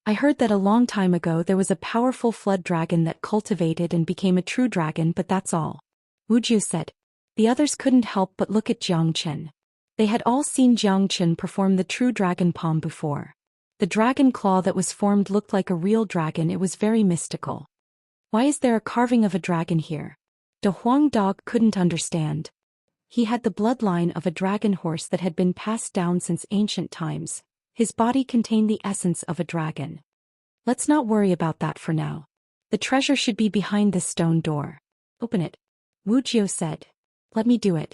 A: I heard that a long time ago there was a powerful flood dragon that cultivated and became a true dragon, but that's all. Wuxia said. The others couldn't help but look at Xianxia. They had all seen Xianxia perform the true dragon palm before. The dragon claw that was formed looked like a real dragon. It was very mystical. Why is there a carving of a dragon here? De Huang Dog couldn't understand. He had the bloodline of a dragon horse that had been passed down since ancient times. His body contained the essence of a dragon. Let's not worry about that for now. The treasure should be behind this stone door. Open it. Wuxia said. Let me do it.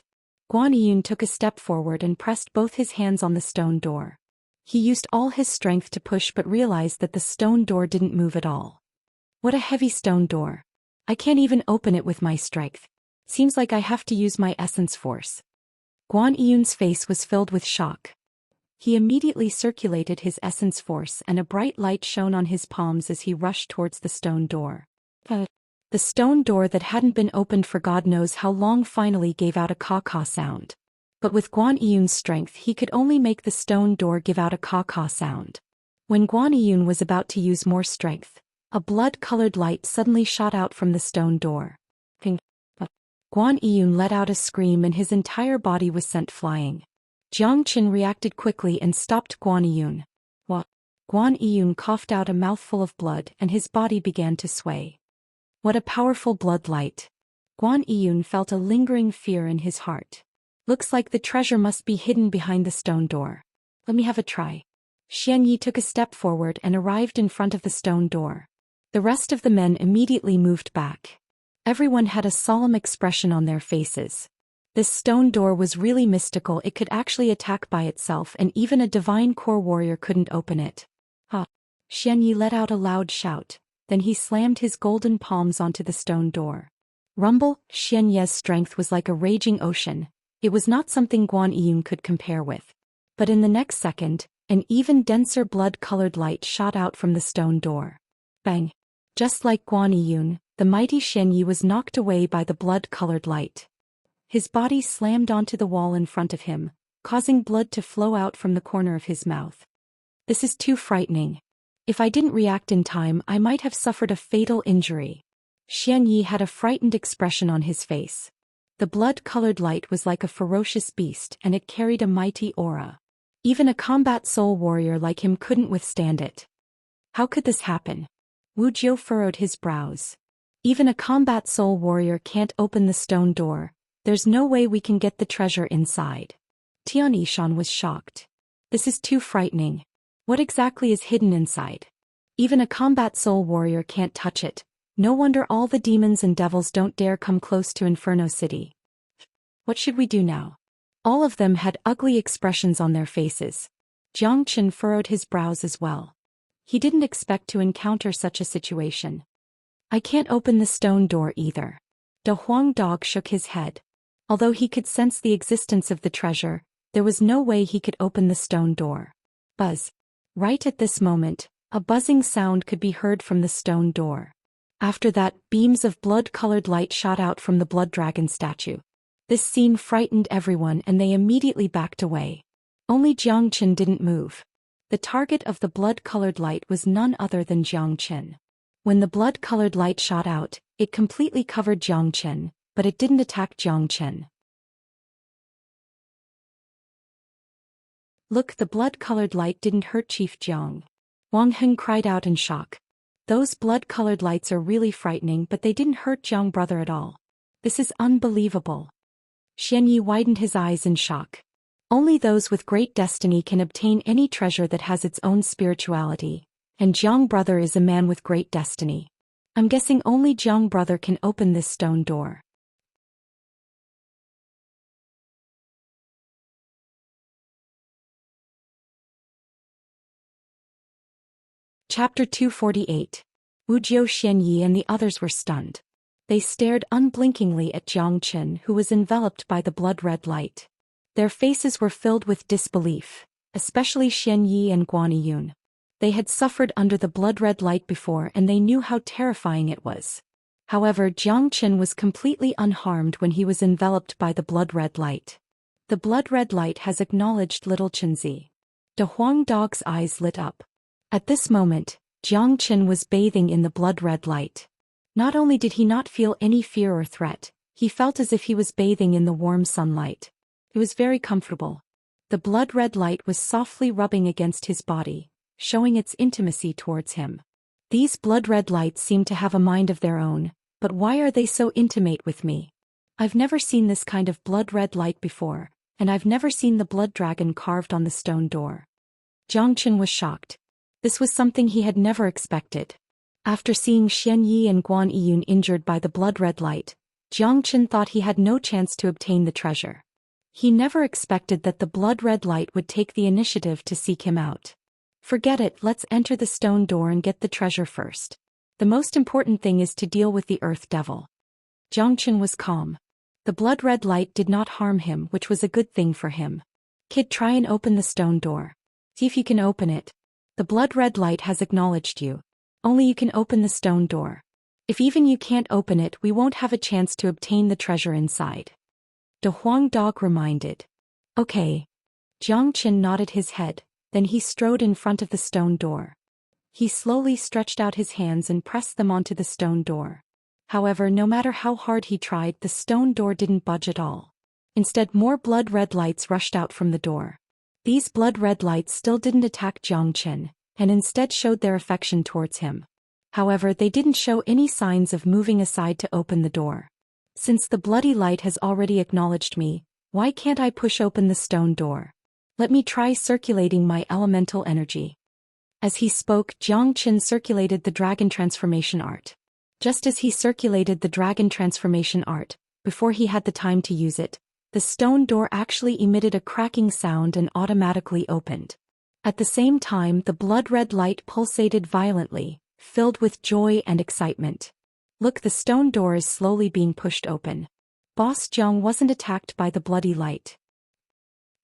A: Guan Yun took a step forward and pressed both his hands on the stone door. He used all his strength to push but realized that the stone door didn't move at all. What a heavy stone door. I can't even open it with my strength. Seems like I have to use my essence force. Guan Yun's face was filled with shock. He immediately circulated his essence force and a bright light shone on his palms as he rushed towards the stone door. The stone door that hadn't been opened for God knows how long finally gave out a caw-caw sound. But with Guan Yun's strength he could only make the stone door give out a caw-caw sound. When Guan Yun was about to use more strength, a blood-colored light suddenly shot out from the stone door. Ping. Guan Yun let out a scream and his entire body was sent flying. Xianxia reacted quickly and stopped Guan Yun. Guan Yun coughed out a mouthful of blood and his body began to sway. What a powerful blood light. Guan Yun felt a lingering fear in his heart. Looks like the treasure must be hidden behind the stone door. Let me have a try. Xianyi took a step forward and arrived in front of the stone door. The rest of the men immediately moved back. Everyone had a solemn expression on their faces. This stone door was really mystical. It could actually attack by itself and even a divine core warrior couldn't open it. Xianyi let out a loud shout. Then he slammed his golden palms onto the stone door. Rumble, Xianye's strength was like a raging ocean. It was not something Guan Yun could compare with. But in the next second, an even denser blood-colored light shot out from the stone door. Bang! Just like Guan Yun, the mighty Xianyi was knocked away by the blood-colored light. His body slammed onto the wall in front of him, causing blood to flow out from the corner of his mouth. This is too frightening. If I didn't react in time, I might have suffered a fatal injury. Xianyi had a frightened expression on his face. The blood-colored light was like a ferocious beast and it carried a mighty aura. Even a combat soul warrior like him couldn't withstand it. How could this happen? Wuxia furrowed his brows. Even a combat soul warrior can't open the stone door. There's no way we can get the treasure inside. Tian Yishan was shocked. This is too frightening. What exactly is hidden inside? Even a combat soul warrior can't touch it. No wonder all the demons and devils don't dare come close to Inferno City. What should we do now? All of them had ugly expressions on their faces. Xianxia furrowed his brows as well. He didn't expect to encounter such a situation. I can't open the stone door either. De Huang Dog shook his head. Although he could sense the existence of the treasure, there was no way he could open the stone door. Buzz. Right at this moment, a buzzing sound could be heard from the stone door. After that, beams of blood-colored light shot out from the blood dragon statue. This scene frightened everyone and they immediately backed away. Only Xianxia didn't move. The target of the blood-colored light was none other than Xianxia. When the blood-colored light shot out, it completely covered Xianxia, but it didn't attack Xianxia. Look, the blood-colored light didn't hurt Chief Jiang. Wang Heng cried out in shock. Those blood-colored lights are really frightening, but they didn't hurt Jiang brother at all. This is unbelievable. Xianyi widened his eyes in shock. Only those with great destiny can obtain any treasure that has its own spirituality, and Jiang brother is a man with great destiny. I'm guessing only Jiang brother can open this stone door. Chapter 248. Wuxia, Xianyi and the others were stunned. They stared unblinkingly at Jiang Chen, who was enveloped by the blood-red light. Their faces were filled with disbelief, especially Xian Yi and Guan Yun. They had suffered under the blood-red light before and they knew how terrifying it was. However, Jiang Chen was completely unharmed when he was enveloped by the blood-red light. The blood-red light has acknowledged little Chenzi. De Huang Dog's eyes lit up. At this moment, Jiang Chen was bathing in the blood-red light. Not only did he not feel any fear or threat, he felt as if he was bathing in the warm sunlight. It was very comfortable. The blood-red light was softly rubbing against his body, showing its intimacy towards him. These blood-red lights seem to have a mind of their own, but why are they so intimate with me? I've never seen this kind of blood-red light before, and I've never seen the blood dragon carved on the stone door. Jiang Chen was shocked. This was something he had never expected. After seeing Xian Yi and Guan Yun injured by the blood-red light, Jiang Chen thought he had no chance to obtain the treasure. He never expected that the blood-red light would take the initiative to seek him out. Forget it, let's enter the stone door and get the treasure first. The most important thing is to deal with the earth devil. Jiang Chen was calm. The blood-red light did not harm him, which was a good thing for him. Kid, try and open the stone door. See if you can open it. The blood-red light has acknowledged you. Only you can open the stone door. If even you can't open it, we won't have a chance to obtain the treasure inside. De Huang Dog reminded. Okay. Jiang Chen nodded his head, then he strode in front of the stone door. He slowly stretched out his hands and pressed them onto the stone door. However, no matter how hard he tried, the stone door didn't budge at all. Instead, more blood-red lights rushed out from the door. These blood-red lights still didn't attack Jiang Chen, and instead showed their affection towards him. However, they didn't show any signs of moving aside to open the door. Since the bloody light has already acknowledged me, why can't I push open the stone door? Let me try circulating my elemental energy. As he spoke, Jiang Chen circulated the dragon transformation art. Just as he circulated the dragon transformation art, before he had the time to use it, the stone door actually emitted a cracking sound and automatically opened. At the same time, the blood-red light pulsated violently, filled with joy and excitement. Look, the stone door is slowly being pushed open. Boss Jiang wasn't attacked by the bloody light.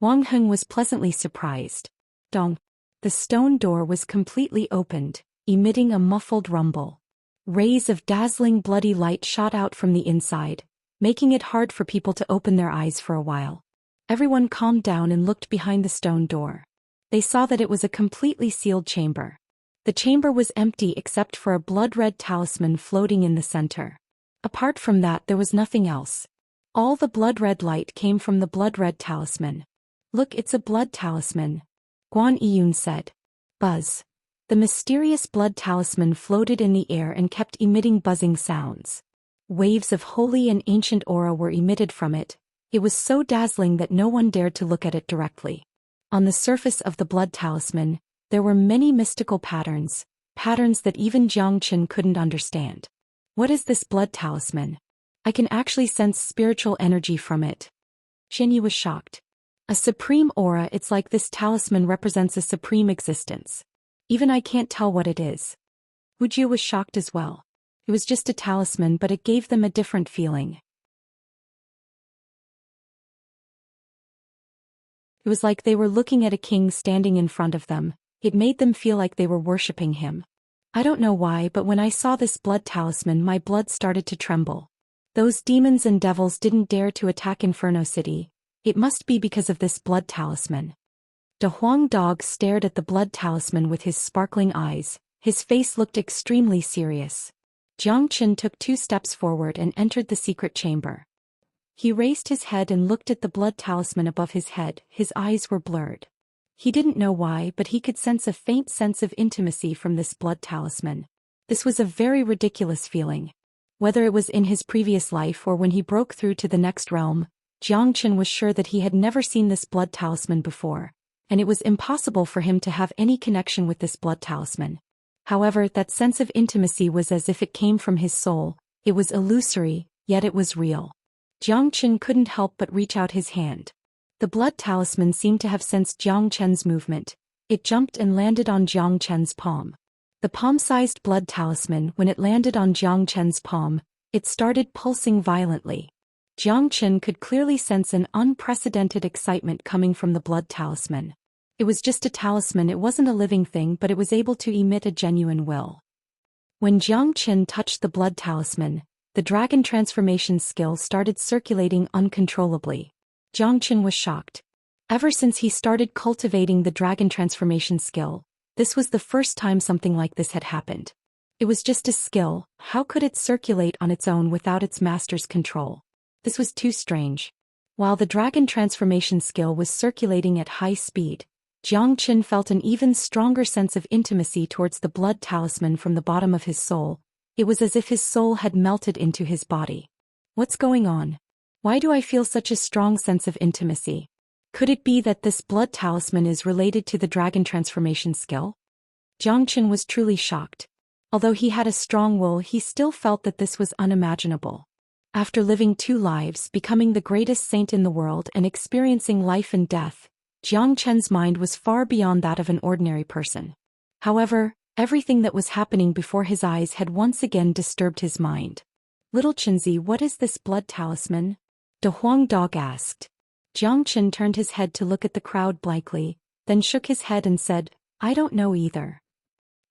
A: Wang Heng was pleasantly surprised. Dong. The stone door was completely opened, emitting a muffled rumble. Rays of dazzling bloody light shot out from the inside, making it hard for people to open their eyes for a while. Everyone calmed down and looked behind the stone door. They saw that it was a completely sealed chamber. The chamber was empty except for a blood-red talisman floating in the center. Apart from that, there was nothing else. All the blood-red light came from the blood-red talisman. Look, it's a blood talisman. Guan Yun said. Buzz. The mysterious blood talisman floated in the air and kept emitting buzzing sounds. Waves of holy and ancient aura were emitted from it. It was so dazzling that no one dared to look at it directly. On the surface of the blood talisman, there were many mystical patterns that even Jiang Chen couldn't understand. What is this blood talisman? I can actually sense spiritual energy from it. Xinyi was shocked. A supreme aura, it's like this talisman represents a supreme existence. Even I can't tell what it is. Wuxia was shocked as well. It was just a talisman, but it gave them a different feeling. It was like they were looking at a king standing in front of them. It made them feel like they were worshipping him. I don't know why, but when I saw this blood talisman, my blood started to tremble. Those demons and devils didn't dare to attack Inferno City. It must be because of this blood talisman. De Huang Dog stared at the blood talisman with his sparkling eyes. His face looked extremely serious. Jiang Chen took 2 steps forward and entered the secret chamber. He raised his head and looked at the blood talisman above his head. His eyes were blurred. He didn't know why, but he could sense a faint sense of intimacy from this blood talisman. This was a very ridiculous feeling. Whether it was in his previous life or when he broke through to the next realm, Jiang Chen was sure that he had never seen this blood talisman before, and it was impossible for him to have any connection with this blood talisman. However, that sense of intimacy was as if it came from his soul. It was illusory, yet it was real. Jiang Chen couldn't help but reach out his hand. The blood talisman seemed to have sensed Jiang Chen's movement. It jumped and landed on Jiang Chen's palm. The palm-sized blood talisman, when it landed on Jiang Chen's palm, It started pulsing violently. Jiang Chen could clearly sense an unprecedented excitement coming from the blood talisman. It was just a talisman, it wasn't a living thing, but it was able to emit a genuine will. When Jiang Chen touched the blood talisman, the dragon transformation skill started circulating uncontrollably. Jiang Chen was shocked. Ever since he started cultivating the dragon transformation skill, this was the first time something like this had happened. It was just a skill, how could it circulate on its own without its master's control? This was too strange. While the dragon transformation skill was circulating at high speed, Jiang Chen felt an even stronger sense of intimacy towards the blood talisman from the bottom of his soul. It was as if his soul had melted into his body. What's going on? Why do I feel such a strong sense of intimacy? Could it be that this blood talisman is related to the dragon transformation skill? Jiang Chen was truly shocked. Although he had a strong will, he still felt that this was unimaginable. After living 2 lives, becoming the greatest saint in the world and experiencing life and death, Jiang Chen's mind was far beyond that of an ordinary person. However, everything that was happening before his eyes had once again disturbed his mind. Little Chenzi, what is this blood talisman? De Huang Dog asked. Jiang Chen turned his head to look at the crowd blankly, then shook his head and said, I don't know either.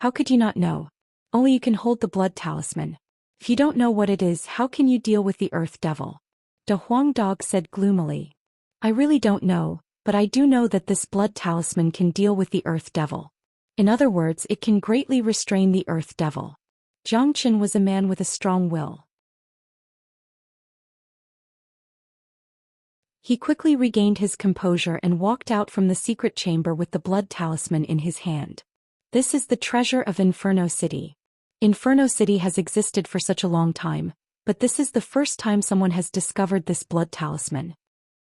A: How could you not know? Only you can hold the blood talisman. If you don't know what it is, how can you deal with the Earth Devil? De Huang Dog said gloomily. I really don't know, but I do know that this blood talisman can deal with the Earth Devil. In other words, it can greatly restrain the Earth Devil. Jiang Chen was a man with a strong will. He quickly regained his composure and walked out from the secret chamber with the blood talisman in his hand. This is the treasure of Inferno City. Inferno City has existed for such a long time, but this is the first time someone has discovered this blood talisman.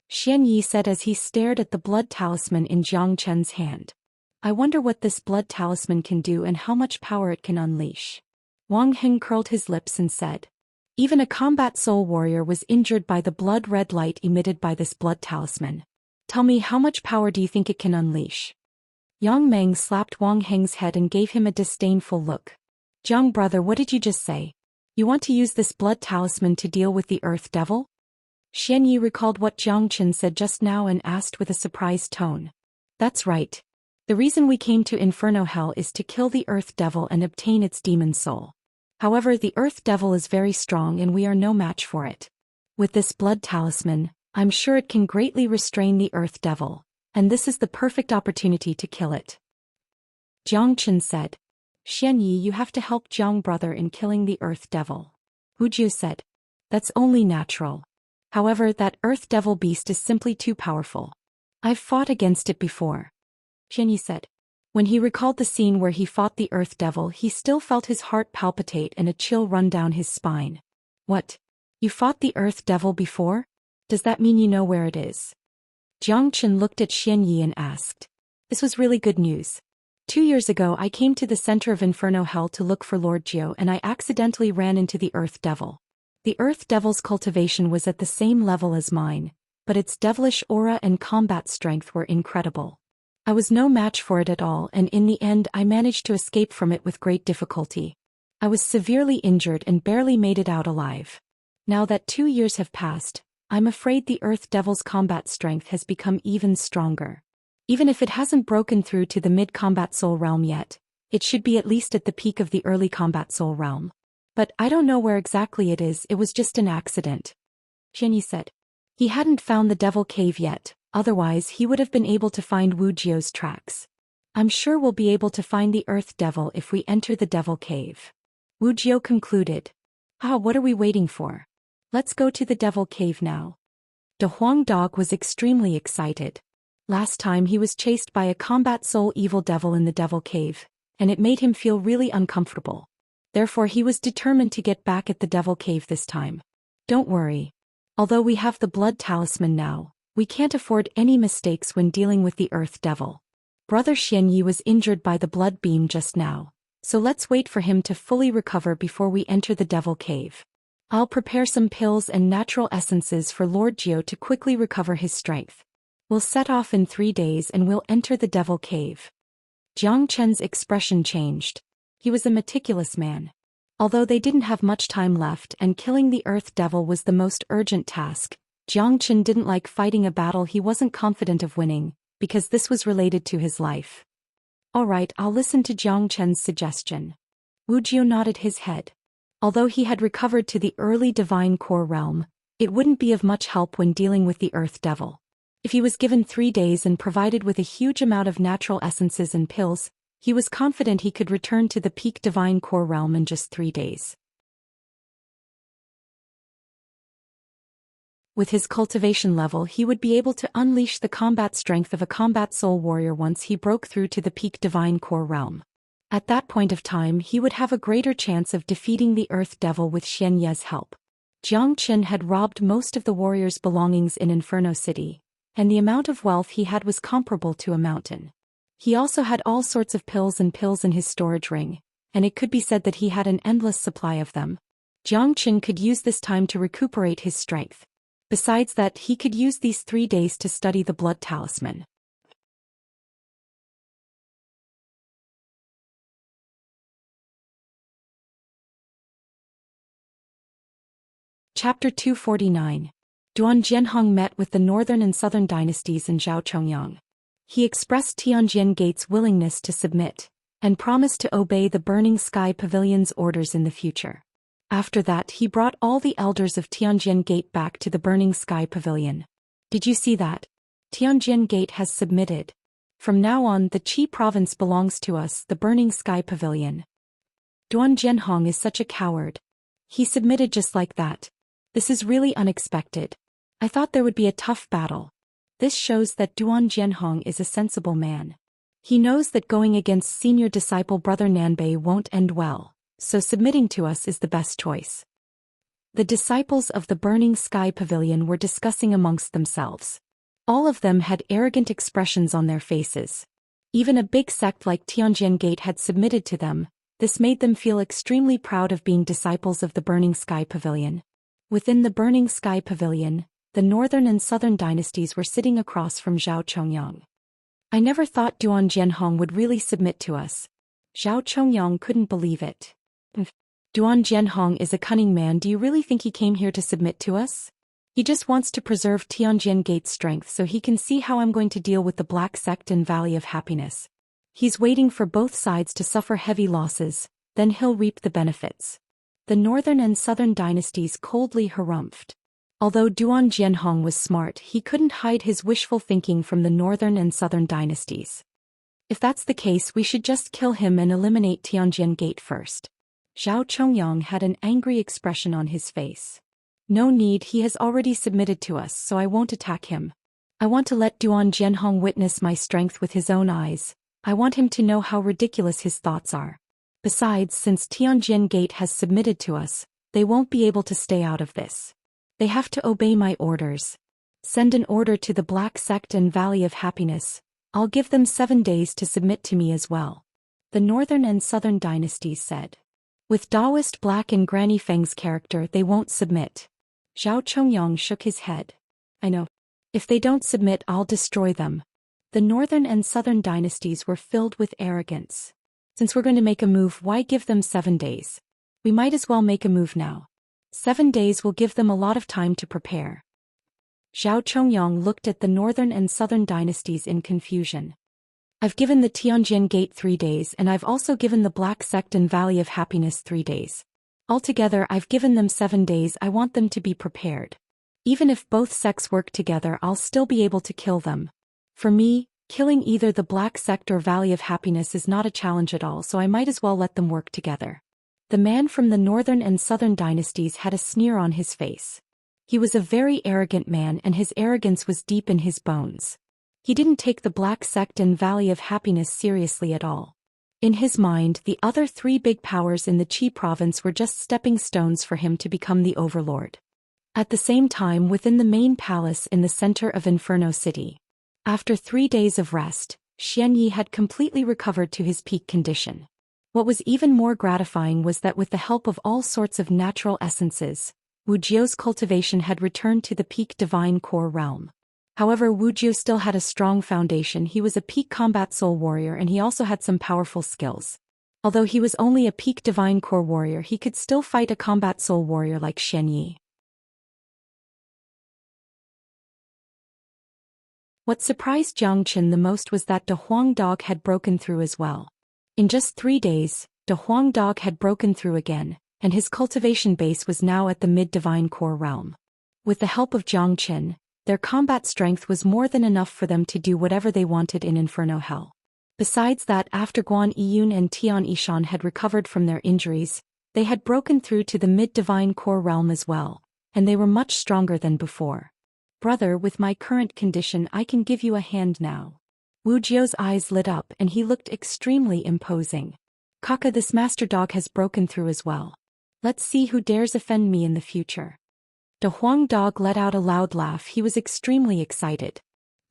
A: Xianxia said as he stared at the blood talisman in Jiang Chen's hand. I wonder what this blood talisman can do and how much power it can unleash. Wang Heng curled his lips and said. Even a combat soul warrior was injured by the blood-red light emitted by this blood talisman. Tell me, how much power do you think it can unleash? Yang Meng slapped Wang Heng's head and gave him a disdainful look. Jiang brother, what did you just say? You want to use this blood talisman to deal with the Earth Devil? Xianxia recalled what Jiang Chen said just now and asked with a surprised tone. That's right. The reason we came to Inferno Hell is to kill the Earth Devil and obtain its demon soul. However, the Earth Devil is very strong and we are no match for it. With this blood talisman, I'm sure it can greatly restrain the Earth Devil, and this is the perfect opportunity to kill it. Jiang Chen said. Xianxia, you have to help Jiang brother in killing the Earth Devil. Wuxia said. That's only natural. However, that Earth Devil beast is simply too powerful. I've fought against it before. Xianxia said. When he recalled the scene where he fought the Earth Devil, he still felt his heart palpitate and a chill run down his spine. What? You fought the Earth Devil before? Does that mean you know where it is? Jiang Chen looked at Xianxia and asked. This was really good news. 2 years ago I came to the center of Inferno Hell to look for Lord Zhou and I accidentally ran into the Earth Devil. The Earth Devil's cultivation was at the same level as mine, but its devilish aura and combat strength were incredible. I was no match for it at all, and in the end I managed to escape from it with great difficulty. I was severely injured and barely made it out alive. Now that 2 years have passed, I'm afraid the Earth Devil's combat strength has become even stronger. Even if it hasn't broken through to the mid-combat soul realm yet, it should be at least at the peak of the early combat soul realm. But I don't know where exactly it is, it was just an accident. Xianxia said. He hadn't found the Devil Cave yet, otherwise he would have been able to find Wu Jiu's tracks. I'm sure we'll be able to find the Earth Devil if we enter the Devil Cave. Wu Jiu concluded. What are we waiting for? Let's go to the Devil Cave now. De Huang Dog was extremely excited. Last time he was chased by a combat soul evil devil in the Devil Cave, and it made him feel really uncomfortable. Therefore he was determined to get back at the Devil Cave this time. Don't worry. Although we have the blood talisman now, we can't afford any mistakes when dealing with the Earth Devil. Brother Xianxia was injured by the blood beam just now, so let's wait for him to fully recover before we enter the Devil Cave. I'll prepare some pills and natural essences for Lord Zhou to quickly recover his strength. We'll set off in 3 days and we'll enter the Devil Cave. Jiang Chen's expression changed. He was a meticulous man. Although they didn't have much time left and killing the Earth Devil was the most urgent task, Jiang Chen didn't like fighting a battle he wasn't confident of winning, because this was related to his life. Alright, I'll listen to Jiang Chen's suggestion. Wuxia nodded his head. Although he had recovered to the early divine core realm, it wouldn't be of much help when dealing with the Earth Devil. If he was given 3 days and provided with a huge amount of natural essences and pills, he was confident he could return to the peak divine core realm in just 3 days. With his cultivation level, he would be able to unleash the combat strength of a combat soul warrior once he broke through to the peak divine core realm. At that point of time, he would have a greater chance of defeating the Earth Devil with Xianxia's help. Jiang Chen had robbed most of the warriors' belongings in Inferno City, and the amount of wealth he had was comparable to a mountain. He also had all sorts of pills in his storage ring, and it could be said that he had an endless supply of them. Jiang Chen could use this time to recuperate his strength. Besides that, he could use these 3 days to study the blood talisman. Chapter 249. Duan Jianhong met with the northern and southern dynasties in Zhao Chongyang. He expressed Tianjin Gate's willingness to submit, and promised to obey the Burning Sky Pavilion's orders in the future. After that, he brought all the elders of Tianjin Gate back to the Burning Sky Pavilion. Did you see that? Tianjin Gate has submitted. From now on, the Qi province belongs to us, the Burning Sky Pavilion. Duan Jianhong is such a coward. He submitted just like that. This is really unexpected. I thought there would be a tough battle. This shows that Duan Jianhong is a sensible man. He knows that going against senior disciple brother Nanbei won't end well, so submitting to us is the best choice. The disciples of the Burning Sky Pavilion were discussing amongst themselves. All of them had arrogant expressions on their faces. Even a big sect like Tianjin Gate had submitted to them. This made them feel extremely proud of being disciples of the Burning Sky Pavilion. Within the Burning Sky Pavilion, the northern and southern dynasties were sitting across from Zhao Chongyang. I never thought Duan Jianhong would really submit to us. Zhao Chongyang couldn't believe it. Duan Jianhong is a cunning man. Do you really think he came here to submit to us? He just wants to preserve Tianjin Gate's strength so he can see how I'm going to deal with the Black Sect and Valley of Happiness. He's waiting for both sides to suffer heavy losses, then he'll reap the benefits. The northern and southern dynasties coldly harumphed. Although Duan Jianhong was smart, he couldn't hide his wishful thinking from the northern and southern dynasties. If that's the case, we should just kill him and eliminate Tianjin Gate first. Zhao Chongyang had an angry expression on his face. No need, he has already submitted to us, so I won't attack him. I want to let Duan Jianhong witness my strength with his own eyes. I want him to know how ridiculous his thoughts are. Besides, since Tianjin Gate has submitted to us, they won't be able to stay out of this. They have to obey my orders. Send an order to the Black Sect and Valley of Happiness. I'll give them 7 days to submit to me as well. The northern and southern dynasties said. With Taoist Black and Granny Feng's character, they won't submit. Zhao Chongyang shook his head. I know. If they don't submit, I'll destroy them. The northern and southern dynasties were filled with arrogance. Since we're going to make a move, why give them 7 days? We might as well make a move now. 7 days will give them a lot of time to prepare. Zhao Chongyang looked at the northern and southern dynasties in confusion. I've given the Tianjin Gate 3 days, and I've also given the Black Sect and Valley of Happiness 3 days. Altogether, I've given them 7 days. I want them to be prepared. Even if both sects work together, I'll still be able to kill them. For me, killing either the Black Sect or Valley of Happiness is not a challenge at all, so I might as well let them work together. The man from the northern and southern dynasties had a sneer on his face. He was a very arrogant man, and his arrogance was deep in his bones. He didn't take the Black Sect and Valley of Happiness seriously at all. In his mind, the other 3 big powers in the Qi province were just stepping stones for him to become the overlord. At the same time, within the main palace in the center of Inferno City, after 3 days of rest, Xianyi had completely recovered to his peak condition. What was even more gratifying was that with the help of all sorts of natural essences, Wujia's cultivation had returned to the peak divine core realm. However, Wuxia still had a strong foundation. He was a peak combat soul warrior, and he also had some powerful skills. Although he was only a peak divine core warrior, he could still fight a combat soul warrior like Xianxia. What surprised Zhou Xian the most was that De Huang Dog had broken through as well. In just 3 days, De Huang Dog had broken through again, and his cultivation base was now at the mid-divine core realm. With the help of Zhou Xian, their combat strength was more than enough for them to do whatever they wanted in Inferno Hell. Besides that, after Guan Yiyun and Tian Yishan had recovered from their injuries, they had broken through to the mid-divine core realm as well, and they were much stronger than before. Brother, with my current condition I can give you a hand now. Wu Jiao's eyes lit up and he looked extremely imposing. Kaka, this master dog has broken through as well. Let's see who dares offend me in the future. De Huang Dog let out a loud laugh. He was extremely excited.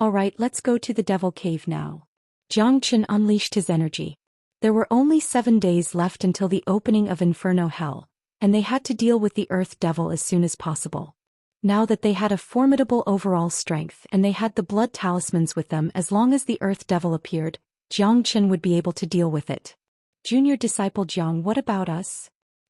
A: Alright, let's go to the Devil Cave now. Zhou Xian unleashed his energy. There were only 7 days left until the opening of Inferno Hell, and they had to deal with the Earth Devil as soon as possible. Now that they had a formidable overall strength and they had the blood talismans with them, as long as the Earth Devil appeared, Zhou Xian would be able to deal with it. Junior Disciple Jiang, what about us?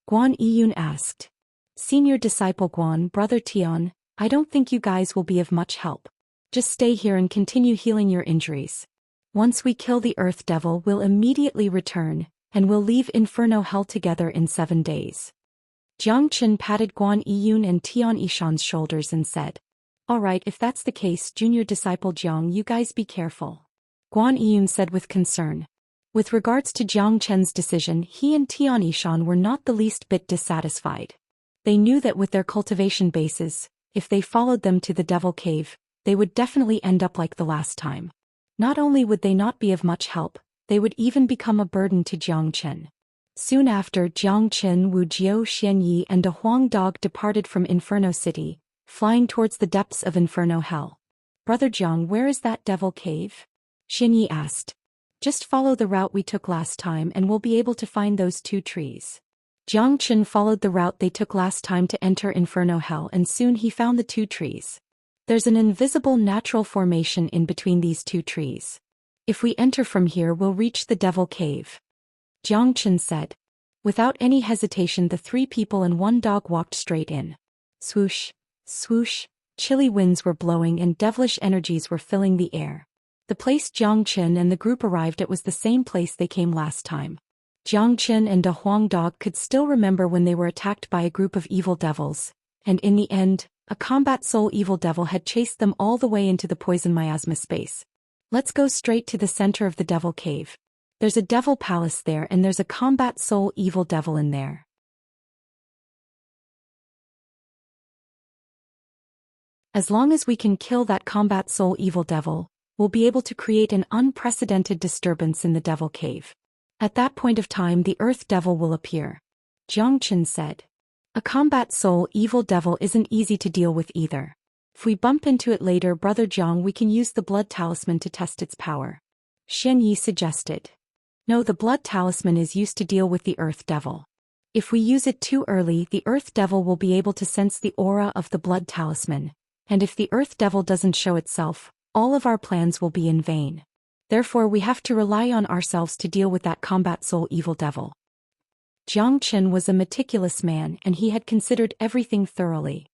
A: Guan Yiyun asked. Senior Disciple Guan, Brother Tian, I don't think you guys will be of much help. Just stay here and continue healing your injuries. Once we kill the Earth Devil, we'll immediately return, and we'll leave Inferno Hell together in 7 days. Zhou Xian patted Guan Yiyun and Tian Yishan's shoulders and said, Alright, if that's the case, Junior Disciple Jiang, you guys be careful. Guan Yiyun said with concern. With regards to Zhou Xian's decision, he and Tian Yishan were not the least bit dissatisfied. They knew that with their cultivation bases, if they followed them to the Devil Cave, they would definitely end up like the last time. Not only would they not be of much help, they would even become a burden to Zhou Xian. Soon after, Zhou Xian, Wu Jiao, Xianyi and De Huang Dog departed from Inferno City, flying towards the depths of Inferno Hell. Brother Zhang, where is that Devil Cave? Xianyi asked. Just follow the route we took last time and we'll be able to find those 2 trees. Zhou Xian followed the route they took last time to enter Inferno Hell, and soon he found the 2 trees. There's an invisible natural formation in between these 2 trees. If we enter from here, we'll reach the Devil Cave. Zhou Xian said. Without any hesitation, the 3 people and 1 dog walked straight in. Swoosh, swoosh, chilly winds were blowing and devilish energies were filling the air. The place Zhou Xian and the group arrived at was the same place they came last time. Zhou Xian and De Huang Dog could still remember when they were attacked by a group of evil devils, and in the end, a combat soul evil devil had chased them all the way into the poison miasma space. Let's go straight to the center of the Devil Cave. There's a devil palace there and there's a combat soul evil devil in there. As long as we can kill that combat soul evil devil, we'll be able to create an unprecedented disturbance in the Devil Cave. At that point of time, the Earth Devil will appear. Zhou Xian said. A combat soul evil devil isn't easy to deal with either. If we bump into it later, Brother Zhang, we can use the blood talisman to test its power. Xianyi suggested. No, the blood talisman is used to deal with the Earth Devil. If we use it too early, the Earth Devil will be able to sense the aura of the blood talisman, and if the Earth Devil doesn't show itself, all of our plans will be in vain. Therefore, we have to rely on ourselves to deal with that combat soul evil devil. Zhou Xian was a meticulous man and he had considered everything thoroughly.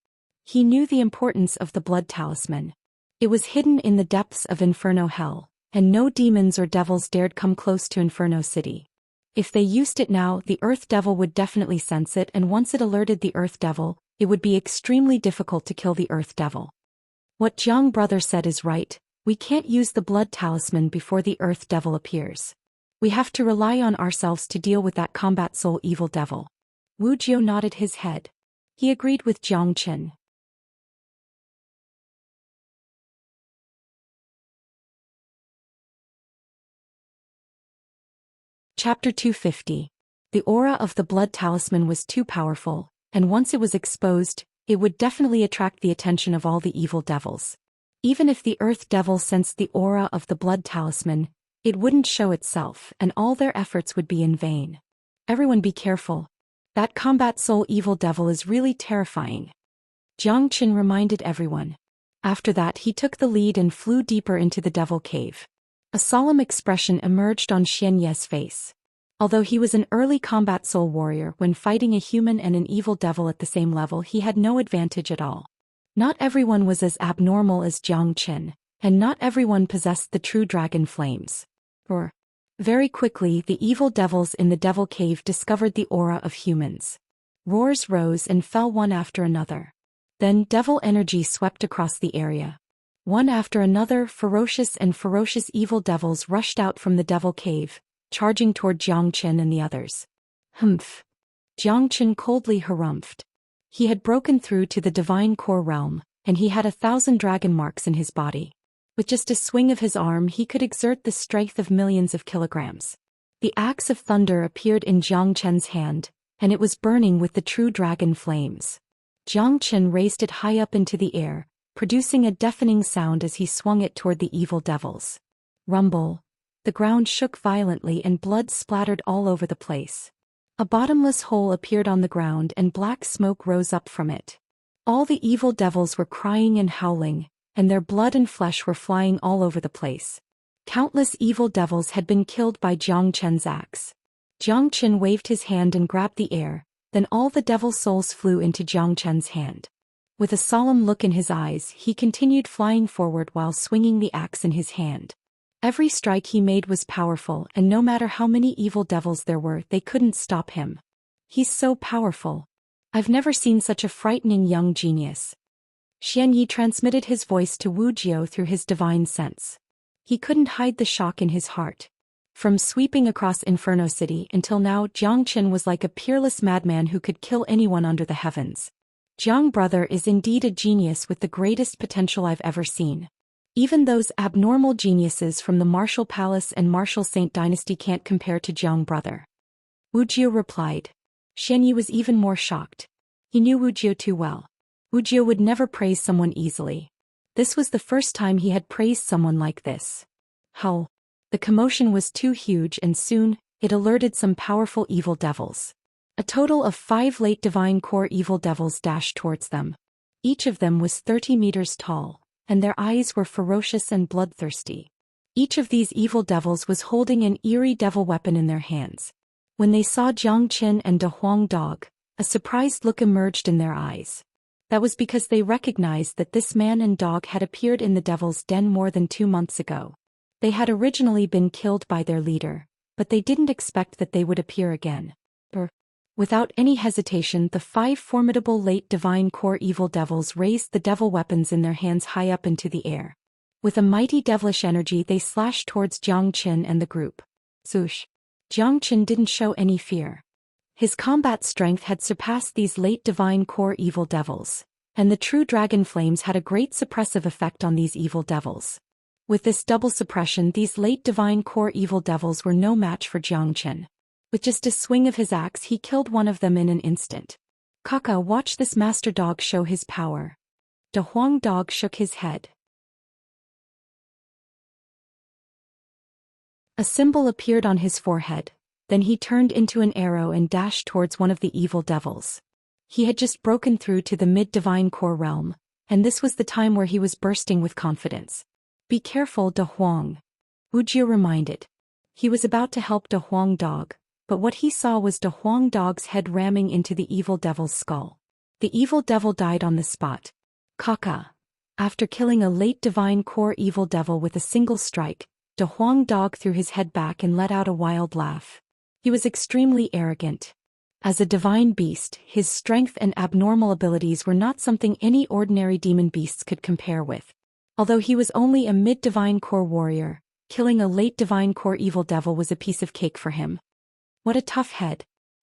A: He knew the importance of the blood talisman. It was hidden in the depths of Inferno Hell, and no demons or devils dared come close to Inferno City. If they used it now, the Earth Devil would definitely sense it, and once it alerted the Earth Devil, it would be extremely difficult to kill the Earth Devil. What Jiang brother said is right. We can't use the blood talisman before the Earth Devil appears. We have to rely on ourselves to deal with that combat soul evil devil. Wu Jiao nodded his head. He agreed with Zhou Xian. Chapter 250. The aura of the blood talisman was too powerful, and once it was exposed, it would definitely attract the attention of all the evil devils. Even if the Earth Devil sensed the aura of the blood talisman, it wouldn't show itself, and all their efforts would be in vain. Everyone be careful. That combat soul evil devil is really terrifying. Zhou Xian reminded everyone. After that, he took the lead and flew deeper into the Devil Cave. A solemn expression emerged on Xianye's face. Although he was an early combat soul warrior, when fighting a human and an evil devil at the same level, he had no advantage at all. Not everyone was as abnormal as Zhou Xian, and not everyone possessed the true dragon flames. Very quickly, the evil devils in the devil cave discovered the aura of humans. Roars rose and fell one after another. Then devil energy swept across the area. One after another, ferocious evil devils rushed out from the devil cave, charging toward Zhou Xian and the others. Humph! Zhou Xian coldly harumphed. He had broken through to the divine core realm, and he had 1,000 dragon marks in his body. With just a swing of his arm, he could exert the strength of millions of kilograms. The axe of thunder appeared in Zhou Qian's hand, and it was burning with the true dragon flames. Zhou Qian raised it high up into the air, producing a deafening sound as he swung it toward the evil devils. Rumble! The ground shook violently and blood splattered all over the place. A bottomless hole appeared on the ground and black smoke rose up from it. All the evil devils were crying and howling, and their blood and flesh were flying all over the place. Countless evil devils had been killed by Zhou Qian's axe. Zhou Qian waved his hand and grabbed the air, then all the devil souls flew into Zhou Qian's hand. With a solemn look in his eyes, he continued flying forward while swinging the axe in his hand. Every strike he made was powerful, and no matter how many evil devils there were, they couldn't stop him. He's so powerful. I've never seen such a frightening young genius. Xianyi transmitted his voice to Wuxia through his divine sense. He couldn't hide the shock in his heart. From sweeping across Inferno City until now, Zhou Qian was like a peerless madman who could kill anyone under the heavens. Zhang brother is indeed a genius with the greatest potential I've ever seen. Even those abnormal geniuses from the Martial Palace and Martial Saint Dynasty can't compare to Zhang brother. Wuxia replied. Xianyi was even more shocked. He knew Wuxia too well. Wuxia would never praise someone easily. This was the first time he had praised someone like this. How? The commotion was too huge, and soon, it alerted some powerful evil devils. A total of 5 late divine core evil devils dashed towards them. Each of them was 30 meters tall, and their eyes were ferocious and bloodthirsty. Each of these evil devils was holding an eerie devil weapon in their hands. When they saw Zhou Qian and De Huang Dog, a surprised look emerged in their eyes. That was because they recognized that this man and dog had appeared in the devil's den more than 2 months ago. They had originally been killed by their leader, but they didn't expect that they would appear again. Without any hesitation, the 5 formidable late divine core evil devils raised the devil weapons in their hands high up into the air. With a mighty devilish energy, they slashed towards Zhou Qian and the group. Zhou Qian didn't show any fear. His combat strength had surpassed these late divine core evil devils, and the true dragon flames had a great suppressive effect on these evil devils. With this double suppression, these late divine core evil devils were no match for Zhou Qian. With just a swing of his axe, he killed one of them in an instant. Kaka, watch this master dog show his power. De Huang Dog shook his head. A symbol appeared on his forehead, then he turned into an arrow and dashed towards one of the evil devils. He had just broken through to the mid-divine core realm, and this was the time where he was bursting with confidence. Be careful, De Huang. Wuxia reminded. He was about to help De Huang Dog, but what he saw was De Huang Dog's head ramming into the evil devil's skull. The evil devil died on the spot. Kaka. After killing a late divine core evil devil with a single strike, De Huang Dog threw his head back and let out a wild laugh. He was extremely arrogant. As a divine beast, his strength and abnormal abilities were not something any ordinary demon beasts could compare with. Although he was only a mid-divine core warrior, killing a late divine core evil devil was a piece of cake for him. What a tough head.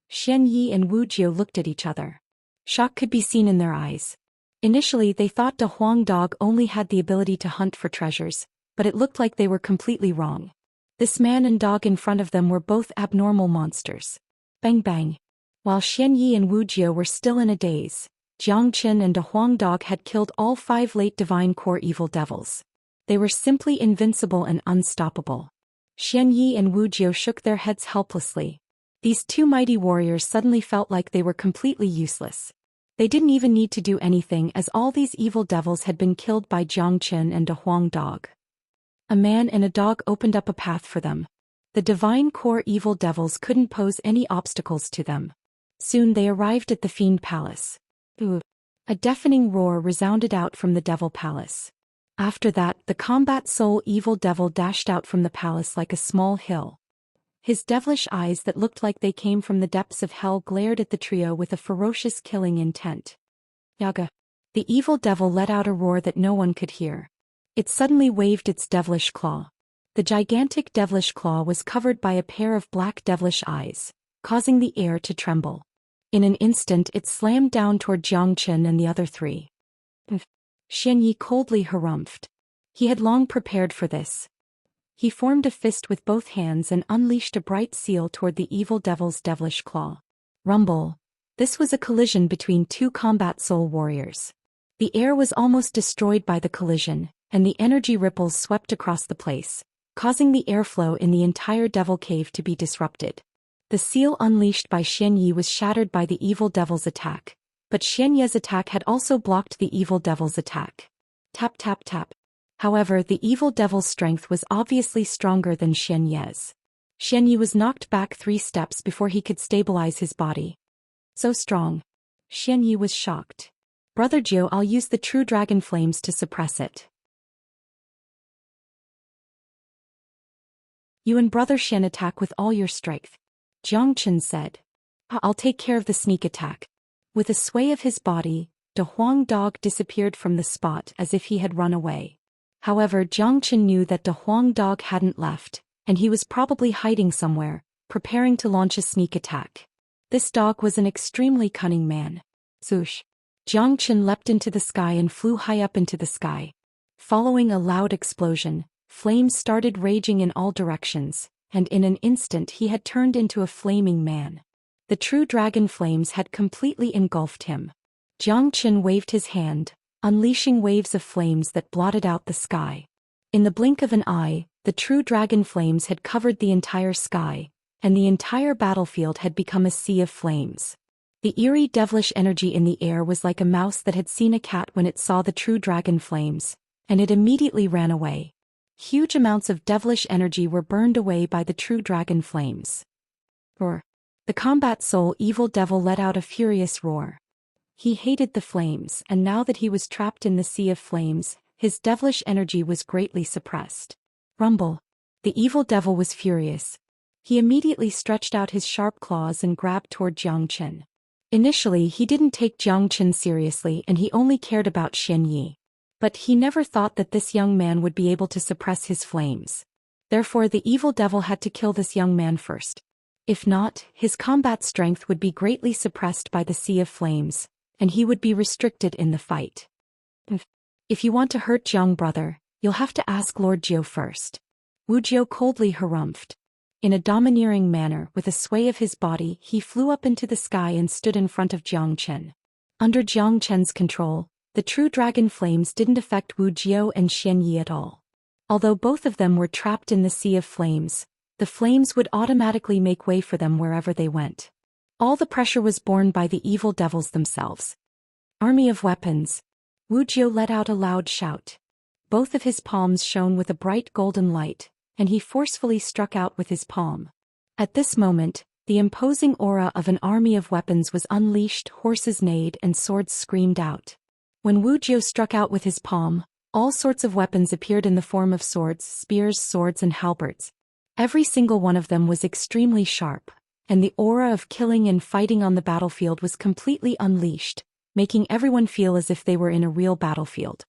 A: Xianyi and Wuxia looked at each other. Shock could be seen in their eyes. Initially they thought De Huang Dog only had the ability to hunt for treasures, but it looked like they were completely wrong. This man and dog in front of them were both abnormal monsters. Bang bang. While Xianyi and Wuxia were still in a daze, Zhou Qian and De Huang Dog had killed all 5 late divine core evil devils. They were simply invincible and unstoppable. Xianyi and Wuxia shook their heads helplessly. These 2 mighty warriors suddenly felt like they were completely useless. They didn't even need to do anything, as all these evil devils had been killed by Zhou Qian and De Huang Dog. A man and a dog opened up a path for them. The divine core evil devils couldn't pose any obstacles to them. Soon they arrived at the Fiend Palace. Ooh! A deafening roar resounded out from the Devil Palace. After that, the combat soul evil devil dashed out from the palace like a small hill. His devilish eyes that looked like they came from the depths of hell glared at the trio with a ferocious killing intent. Yaga! The evil devil let out a roar that no one could hear. It suddenly waved its devilish claw. The gigantic devilish claw was covered by a pair of black devilish eyes, causing the air to tremble. In an instant it slammed down toward Xianxia and the other three. Xianyi coldly harumphed. He had long prepared for this. He formed a fist with both hands and unleashed a bright seal toward the evil devil's devilish claw. Rumble! This was a collision between two combat soul warriors. The air was almost destroyed by the collision, and the energy ripples swept across the place, causing the airflow in the entire devil cave to be disrupted. The seal unleashed by Xianyi was shattered by the evil devil's attack, but Xianyi's attack had also blocked the evil devil's attack. Tap tap tap. However, the evil devil's strength was obviously stronger than Xianyi's. Xianyi was knocked back 3 steps before he could stabilize his body. So strong. Xianyi was shocked. Brother Zhou, I'll use the true dragon flames to suppress it. You and Brother Xian attack with all your strength, Jiangchen said. I'll take care of the sneak attack. With a sway of his body, De Huang Dog disappeared from the spot as if he had run away. However, Jiangchen knew that De Huang Dog hadn't left, and he was probably hiding somewhere, preparing to launch a sneak attack. This dog was an extremely cunning man. Swoosh! Jiangchen leapt into the sky and flew high up into the sky. Following a loud explosion, flames started raging in all directions, and in an instant he had turned into a flaming man. The true dragon flames had completely engulfed him. Jiangchen waved his hand, unleashing waves of flames that blotted out the sky. In the blink of an eye, the true dragon flames had covered the entire sky, and the entire battlefield had become a sea of flames. The eerie devilish energy in the air was like a mouse that had seen a cat when it saw the true dragon flames, and it immediately ran away. Huge amounts of devilish energy were burned away by the true dragon flames. Roar! The combat soul evil devil let out a furious roar. He hated the flames, and now that he was trapped in the sea of flames, his devilish energy was greatly suppressed. Rumble! The evil devil was furious. He immediately stretched out his sharp claws and grabbed toward Jiangchen. Initially he didn't take Jiangchen seriously and he only cared about Xianyi. But he never thought that this young man would be able to suppress his flames. Therefore the evil devil had to kill this young man first. If not, his combat strength would be greatly suppressed by the sea of flames, and he would be restricted in the fight. If you want to hurt Jiang brother, you'll have to ask Lord Zhou first. Wu Zhou coldly harumphed. In a domineering manner, with a sway of his body, he flew up into the sky and stood in front of Jiangchen. Under Jiangchen's control, the true dragon flames didn't affect Wu Zhou and Xianyi at all. Although both of them were trapped in the sea of flames, the flames would automatically make way for them wherever they went. All the pressure was borne by the evil devils themselves. Army of weapons! Wu Zhou let out a loud shout. Both of his palms shone with a bright golden light, and he forcefully struck out with his palm. At this moment, the imposing aura of an army of weapons was unleashed, horses neighed and swords screamed out. When Wu Zhou struck out with his palm, all sorts of weapons appeared in the form of swords, spears, swords and halberds. Every single one of them was extremely sharp, and the aura of killing and fighting on the battlefield was completely unleashed, making everyone feel as if they were in a real battlefield.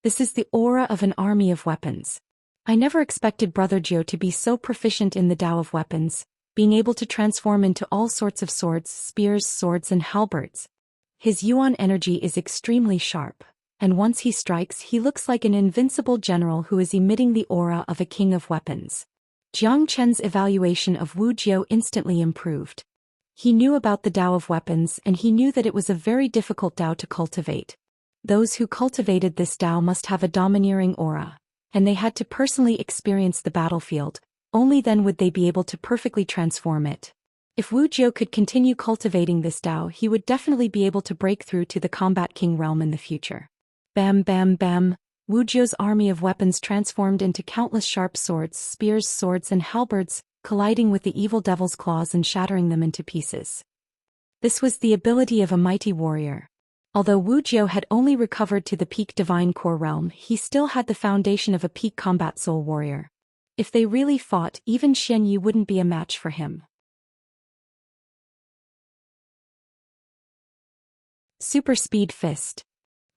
A: This is the aura of an army of weapons. I never expected Brother Zhou to be so proficient in the Tao of weapons, being able to transform into all sorts of swords, spears, swords and halberds. His yuan energy is extremely sharp, and once he strikes he looks like an invincible general who is emitting the aura of a king of weapons. Jiangchen's evaluation of Wu Zhou instantly improved. He knew about the Tao of weapons and he knew that it was a very difficult Tao to cultivate. Those who cultivated this Tao must have a domineering aura, and they had to personally experience the battlefield, only then would they be able to perfectly transform it. If Wu Zhou could continue cultivating this Tao, he would definitely be able to break through to the Combat King realm in the future. Bam bam bam, Wu Zhou's army of weapons transformed into countless sharp swords, spears, swords and halberds, colliding with the evil devil's claws and shattering them into pieces. This was the ability of a mighty warrior. Although Wuxia had only recovered to the peak divine core realm, he still had the foundation of a peak combat soul warrior. If they really fought, even Xianyi wouldn't be a match for him. Super Speed Fist.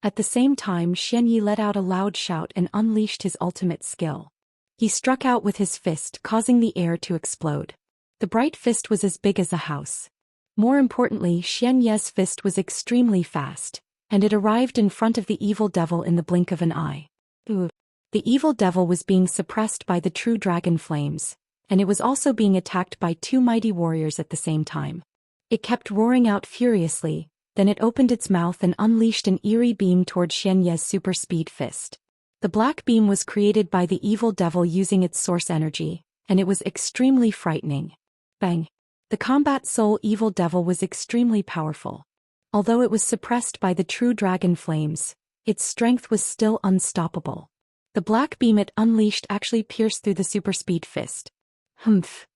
A: At the same time, Xianyi let out a loud shout and unleashed his ultimate skill. He struck out with his fist, causing the air to explode. The bright fist was as big as a house. More importantly, Xianyi's fist was extremely fast, and it arrived in front of the evil devil in the blink of an eye. The evil devil was being suppressed by the true dragon flames, and it was also being attacked by two mighty warriors at the same time. It kept roaring out furiously, then it opened its mouth and unleashed an eerie beam toward Xianyi's super speed fist. The black beam was created by the evil devil using its source energy, and it was extremely frightening. Bang! The combat soul evil devil was extremely powerful. Although it was suppressed by the true dragon flames, its strength was still unstoppable. The black beam it unleashed actually pierced through the super speed fist. Humph.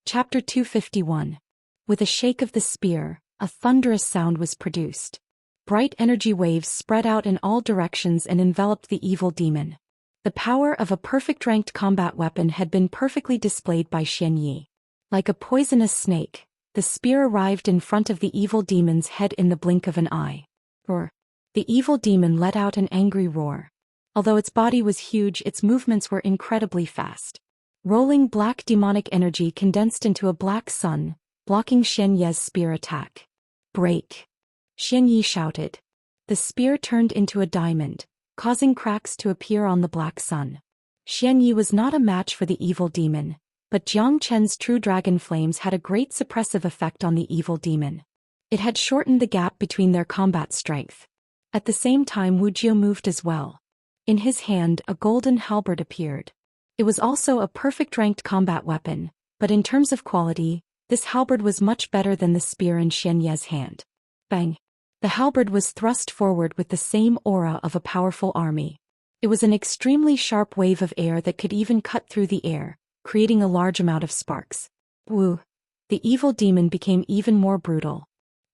A: Chapter 251. With a shake of the spear, a thunderous sound was produced. Bright energy waves spread out in all directions and enveloped the evil demon. The power of a perfect ranked combat weapon had been perfectly displayed by Xianyi. Like a poisonous snake, the spear arrived in front of the evil demon's head in the blink of an eye. Roar! The evil demon let out an angry roar. Although its body was huge, its movements were incredibly fast. Rolling black demonic energy condensed into a black sun, blocking Xianyi's spear attack. Break! Xianyi shouted. The spear turned into a diamond, causing cracks to appear on the black sun. Xianyi was not a match for the evil demon, but Jiang Chen's true dragon flames had a great suppressive effect on the evil demon. It had shortened the gap between their combat strength. At the same time, Wuxia moved as well. In his hand, a golden halberd appeared. It was also a perfect ranked combat weapon, but in terms of quality, this halberd was much better than the spear in Xianyi's hand. Bang! The halberd was thrust forward with the same aura of a powerful army. It was an extremely sharp wave of air that could even cut through the air, creating a large amount of sparks. Woo! The evil demon became even more brutal.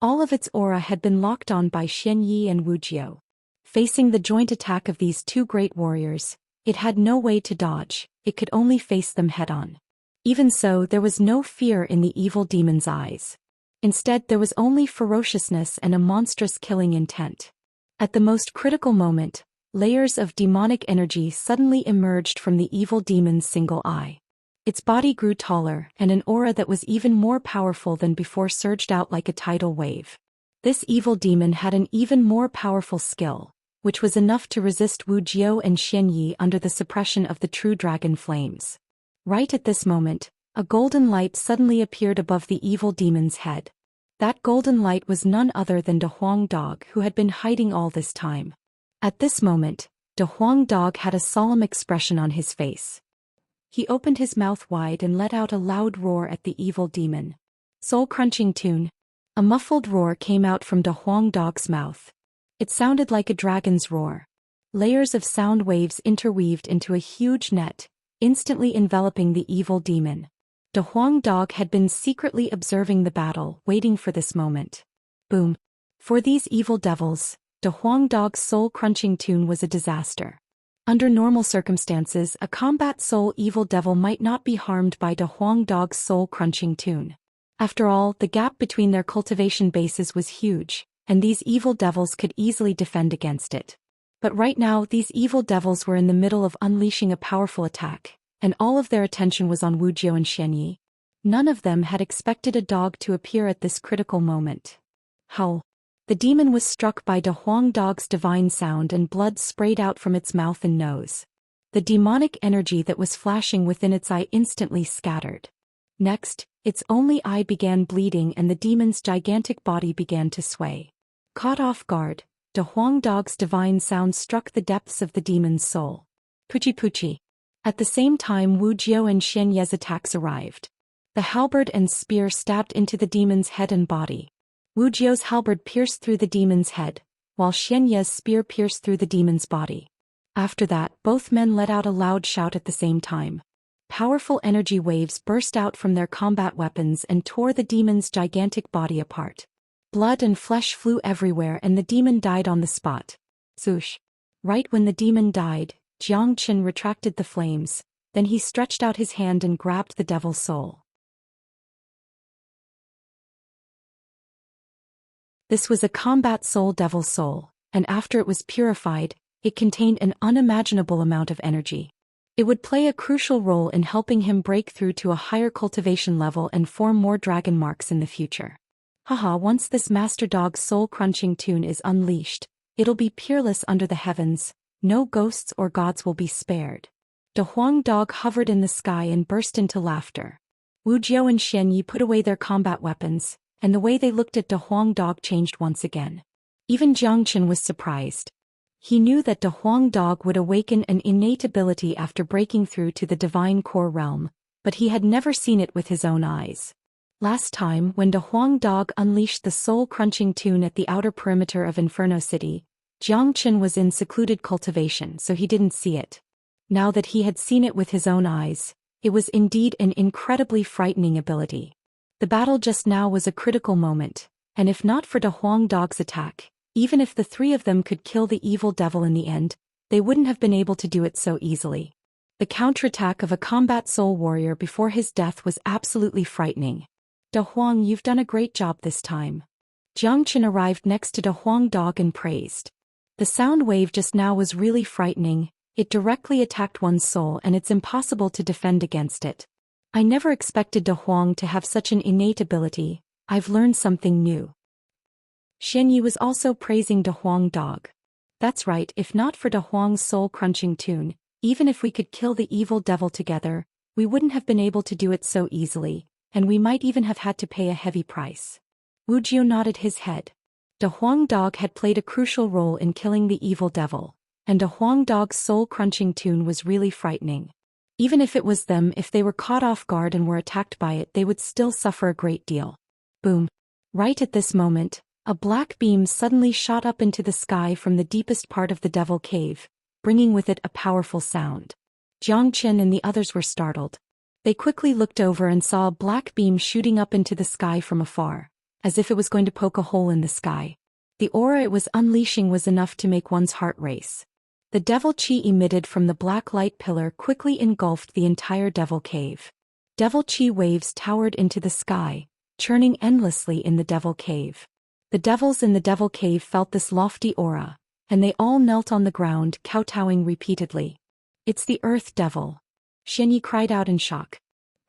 A: All of its aura had been locked on by Xianyi and Wuxia. Facing the joint attack of these two great warriors, it had no way to dodge, it could only face them head-on. Even so, there was no fear in the evil demon's eyes. Instead, there was only ferociousness and a monstrous killing intent. At the most critical moment, layers of demonic energy suddenly emerged from the evil demon's single eye. Its body grew taller, and an aura that was even more powerful than before surged out like a tidal wave. This evil demon had an even more powerful skill, which was enough to resist Wuxia and Xianyi under the suppression of the true dragon flames. Right at this moment, a golden light suddenly appeared above the evil demon's head. That golden light was none other than De Huang Dog, who had been hiding all this time. At this moment, De Huang Dog had a solemn expression on his face. He opened his mouth wide and let out a loud roar at the evil demon. Soul-crunching tune. A muffled roar came out from De Huang Dog's mouth. It sounded like a dragon's roar. Layers of sound waves interweaved into a huge net, instantly enveloping the evil demon. De Huang Dog had been secretly observing the battle, waiting for this moment. Boom! For these evil devils, De Huang Dog's soul-crunching tune was a disaster. Under normal circumstances, a combat soul evil devil might not be harmed by De Huang Dog's soul-crunching tune. After all, the gap between their cultivation bases was huge, and these evil devils could easily defend against it. But right now, these evil devils were in the middle of unleashing a powerful attack, and all of their attention was on Wuxia and Xianyi. None of them had expected a dog to appear at this critical moment. Howl! The demon was struck by De Huang Dog's divine sound and blood sprayed out from its mouth and nose. The demonic energy that was flashing within its eye instantly scattered. Next, its only eye began bleeding and the demon's gigantic body began to sway. Caught off guard, De Huang Dog's divine sound struck the depths of the demon's soul. Puchi puchi. At the same time, Wuxia and Xianyi's attacks arrived. The halberd and spear stabbed into the demon's head and body. Wujia's halberd pierced through the demon's head, while Xianxia's spear pierced through the demon's body. After that, both men let out a loud shout at the same time. Powerful energy waves burst out from their combat weapons and tore the demon's gigantic body apart. Blood and flesh flew everywhere and the demon died on the spot. Swoosh. Right when the demon died, Jiang Qin retracted the flames, then he stretched out his hand and grabbed the devil's soul. This was a combat soul, devil's soul, and after it was purified, it contained an unimaginable amount of energy. It would play a crucial role in helping him break through to a higher cultivation level and form more dragon marks in the future. Haha, once this master dog's soul-crunching tune is unleashed, it'll be peerless under the heavens, no ghosts or gods will be spared. De Huang dog hovered in the sky and burst into laughter. Wu Jiao and Xianyi put away their combat weapons, and the way they looked at De Huang dog changed once again. Even Jiang Qin was surprised. He knew that De Huang dog would awaken an innate ability after breaking through to the divine core realm, but he had never seen it with his own eyes. Last time, when De Huang dog unleashed the soul-crunching tune at the outer perimeter of Inferno City, Jiang Qin was in secluded cultivation, so he didn't see it. Now that he had seen it with his own eyes, it was indeed an incredibly frightening ability. The battle just now was a critical moment, and if not for De Huang dog's attack, even if the three of them could kill the evil devil in the end, they wouldn't have been able to do it so easily. The counterattack of a combat soul warrior before his death was absolutely frightening. De Huang, you've done a great job this time. Jiang Qin arrived next to De Huang dog and praised. The sound wave just now was really frightening. It directly attacked one's soul and it's impossible to defend against it. I never expected De Huang to have such an innate ability. I've learned something new. Xianyi was also praising De Huang dog. That's right, if not for De Huang's soul-crunching tune, even if we could kill the evil devil together, we wouldn't have been able to do it so easily, and we might even have had to pay a heavy price. Wu Jiao nodded his head. De Huang dog had played a crucial role in killing the evil devil, and De Huang dog's soul-crunching tune was really frightening. Even if it was them, if they were caught off guard and were attacked by it, they would still suffer a great deal. Boom. Right at this moment, a black beam suddenly shot up into the sky from the deepest part of the devil cave, bringing with it a powerful sound. Jiang Qin and the others were startled. They quickly looked over and saw a black beam shooting up into the sky from afar, as if it was going to poke a hole in the sky. The aura it was unleashing was enough to make one's heart race. The devil chi emitted from the black light pillar quickly engulfed the entire devil cave. Devil chi waves towered into the sky, churning endlessly in the devil cave. The devils in the devil cave felt this lofty aura, and they all knelt on the ground, kowtowing repeatedly. It's the earth devil. Xianyi cried out in shock.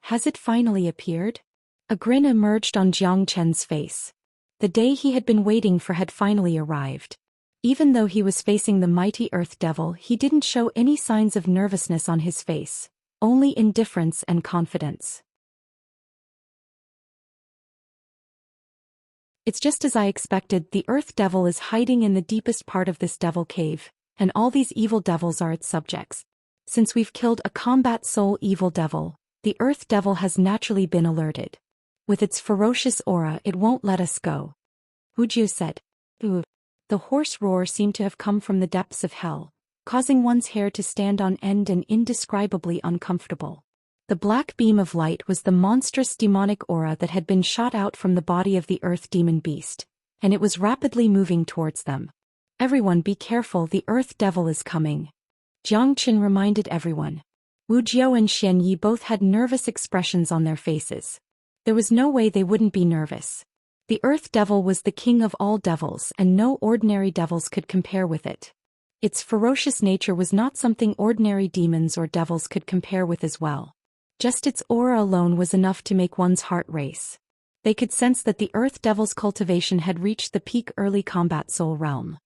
A: Has it finally appeared? A grin emerged on Jiang Chen's face. The day he had been waiting for had finally arrived. Even though he was facing the mighty earth devil, he didn't show any signs of nervousness on his face, only indifference and confidence. It's just as I expected, the earth devil is hiding in the deepest part of this devil cave, and all these evil devils are its subjects. Since we've killed a combat soul evil devil, the earth devil has naturally been alerted. With its ferocious aura, it won't let us go. Wu Jiao said. Ooh. The hoarse roar seemed to have come from the depths of hell, causing one's hair to stand on end and indescribably uncomfortable. The black beam of light was the monstrous demonic aura that had been shot out from the body of the earth demon beast, and it was rapidly moving towards them. Everyone be careful, the earth devil is coming. Jiang Qin reminded everyone. Wu Jiao and Xianyi both had nervous expressions on their faces. There was no way they wouldn't be nervous. The earth devil was the king of all devils and no ordinary devils could compare with it. Its ferocious nature was not something ordinary demons or devils could compare with as well. Just its aura alone was enough to make one's heart race. They could sense that the earth devil's cultivation had reached the peak early combat soul realm.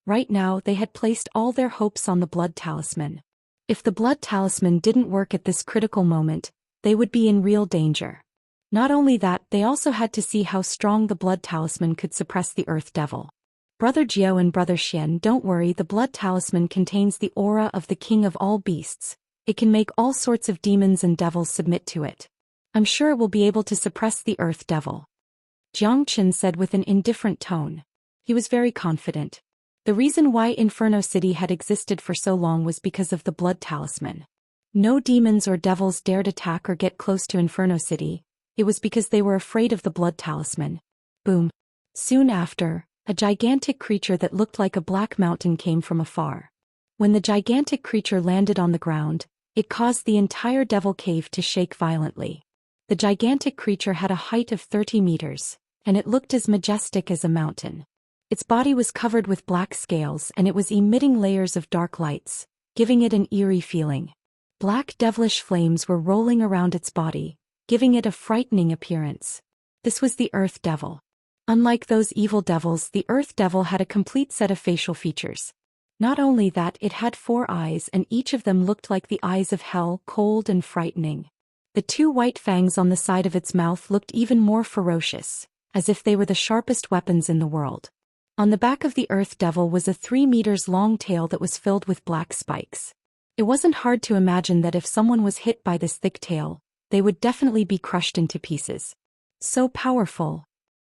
A: Right now they had placed all their hopes on the blood talisman. If the blood talisman didn't work at this critical moment, they would be in real danger. Not only that, they also had to see how strong the blood talisman could suppress the earth devil. Brother Jiao and Brother Xian, don't worry, the blood talisman contains the aura of the king of all beasts. It can make all sorts of demons and devils submit to it. I'm sure it will be able to suppress the earth devil. Jiang Chen said with an indifferent tone. He was very confident. The reason why Inferno City had existed for so long was because of the blood talisman. No demons or devils dared attack or get close to Inferno City. It was because they were afraid of the blood talisman. Boom. Soon after, a gigantic creature that looked like a black mountain came from afar. When the gigantic creature landed on the ground, it caused the entire devil cave to shake violently. The gigantic creature had a height of 30 meters, and it looked as majestic as a mountain. Its body was covered with black scales and it was emitting layers of dark lights, giving it an eerie feeling. Black devilish flames were rolling around its body, giving it a frightening appearance. This was the Earth Devil. Unlike those evil devils, the Earth Devil had a complete set of facial features. Not only that, it had 4 eyes and each of them looked like the eyes of hell, cold and frightening. The 2 white fangs on the side of its mouth looked even more ferocious, as if they were the sharpest weapons in the world. On the back of the Earth Devil was a 3 meters long tail that was filled with black spikes. It wasn't hard to imagine that if someone was hit by this thick tail, they would definitely be crushed into pieces. So powerful.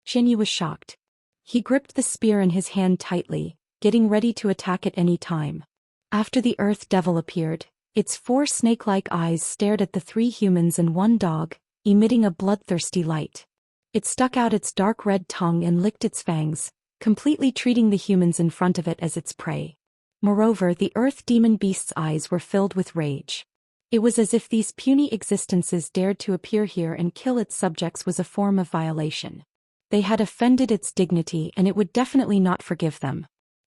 A: Xianxia was shocked. He gripped the spear in his hand tightly, getting ready to attack at any time. After the Earth Devil appeared, its 4 snake-like eyes stared at the 3 humans and 1 dog, emitting a bloodthirsty light. It stuck out its dark red tongue and licked its fangs, completely treating the humans in front of it as its prey. Moreover, the Earth Demon Beast's eyes were filled with rage. It was as if these puny existences dared to appear here and kill its subjects was a form of violation. They had offended its dignity and it would definitely not forgive them.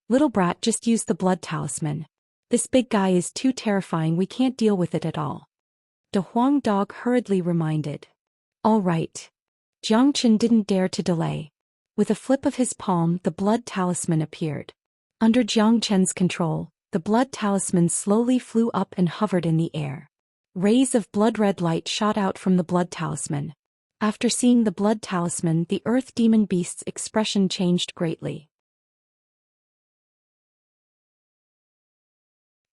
A: Little brat, just use the blood talisman. This big guy is too terrifying, we can't deal with it at all. De Huang Dog hurriedly reminded. All right. Jiang Chen didn't dare to delay. With a flip of his palm, the blood talisman appeared. Under Jiang Chen's control, the blood talisman slowly flew up and hovered in the air. Rays of blood-red light shot out from the blood talisman. After seeing the blood talisman, the Earth Demon Beast's expression changed greatly.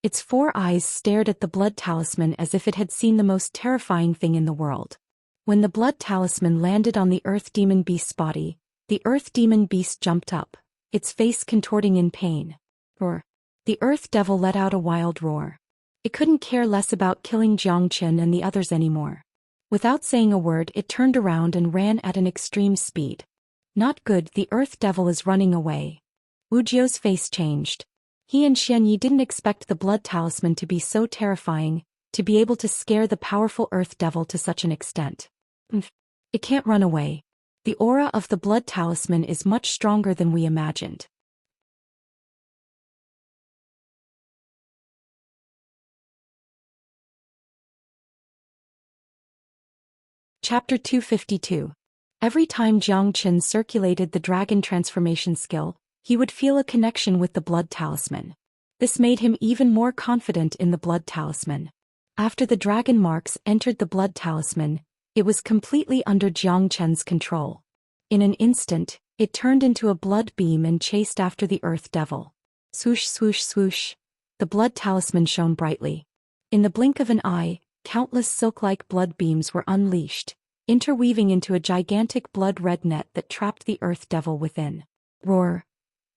A: Its 4 eyes stared at the blood talisman as if it had seen the most terrifying thing in the world. When the blood talisman landed on the Earth Demon Beast's body, the Earth Demon Beast jumped up, its face contorting in pain. Roar. The Earth Devil let out a wild roar. It couldn't care less about killing Jiang Chen and the others anymore. Without saying a word, it turned around and ran at an extreme speed. Not good, the Earth Devil is running away. Wujia's face changed. He and Xianxia didn't expect the blood talisman to be so terrifying, to be able to scare the powerful Earth Devil to such an extent. It can't run away. The aura of the blood talisman is much stronger than we imagined. Chapter 252. Every time Jiang Chen circulated the dragon transformation skill, he would feel a connection with the blood talisman. This made him even more confident in the blood talisman. After the dragon marks entered the blood talisman, it was completely under Jiang Chen's control. In an instant, it turned into a blood beam and chased after the Earth Devil. Swoosh, swoosh, swoosh. The blood talisman shone brightly. In the blink of an eye, countless silk-like blood beams were unleashed, interweaving into a gigantic blood-red net that trapped the Earth Devil within. Roar.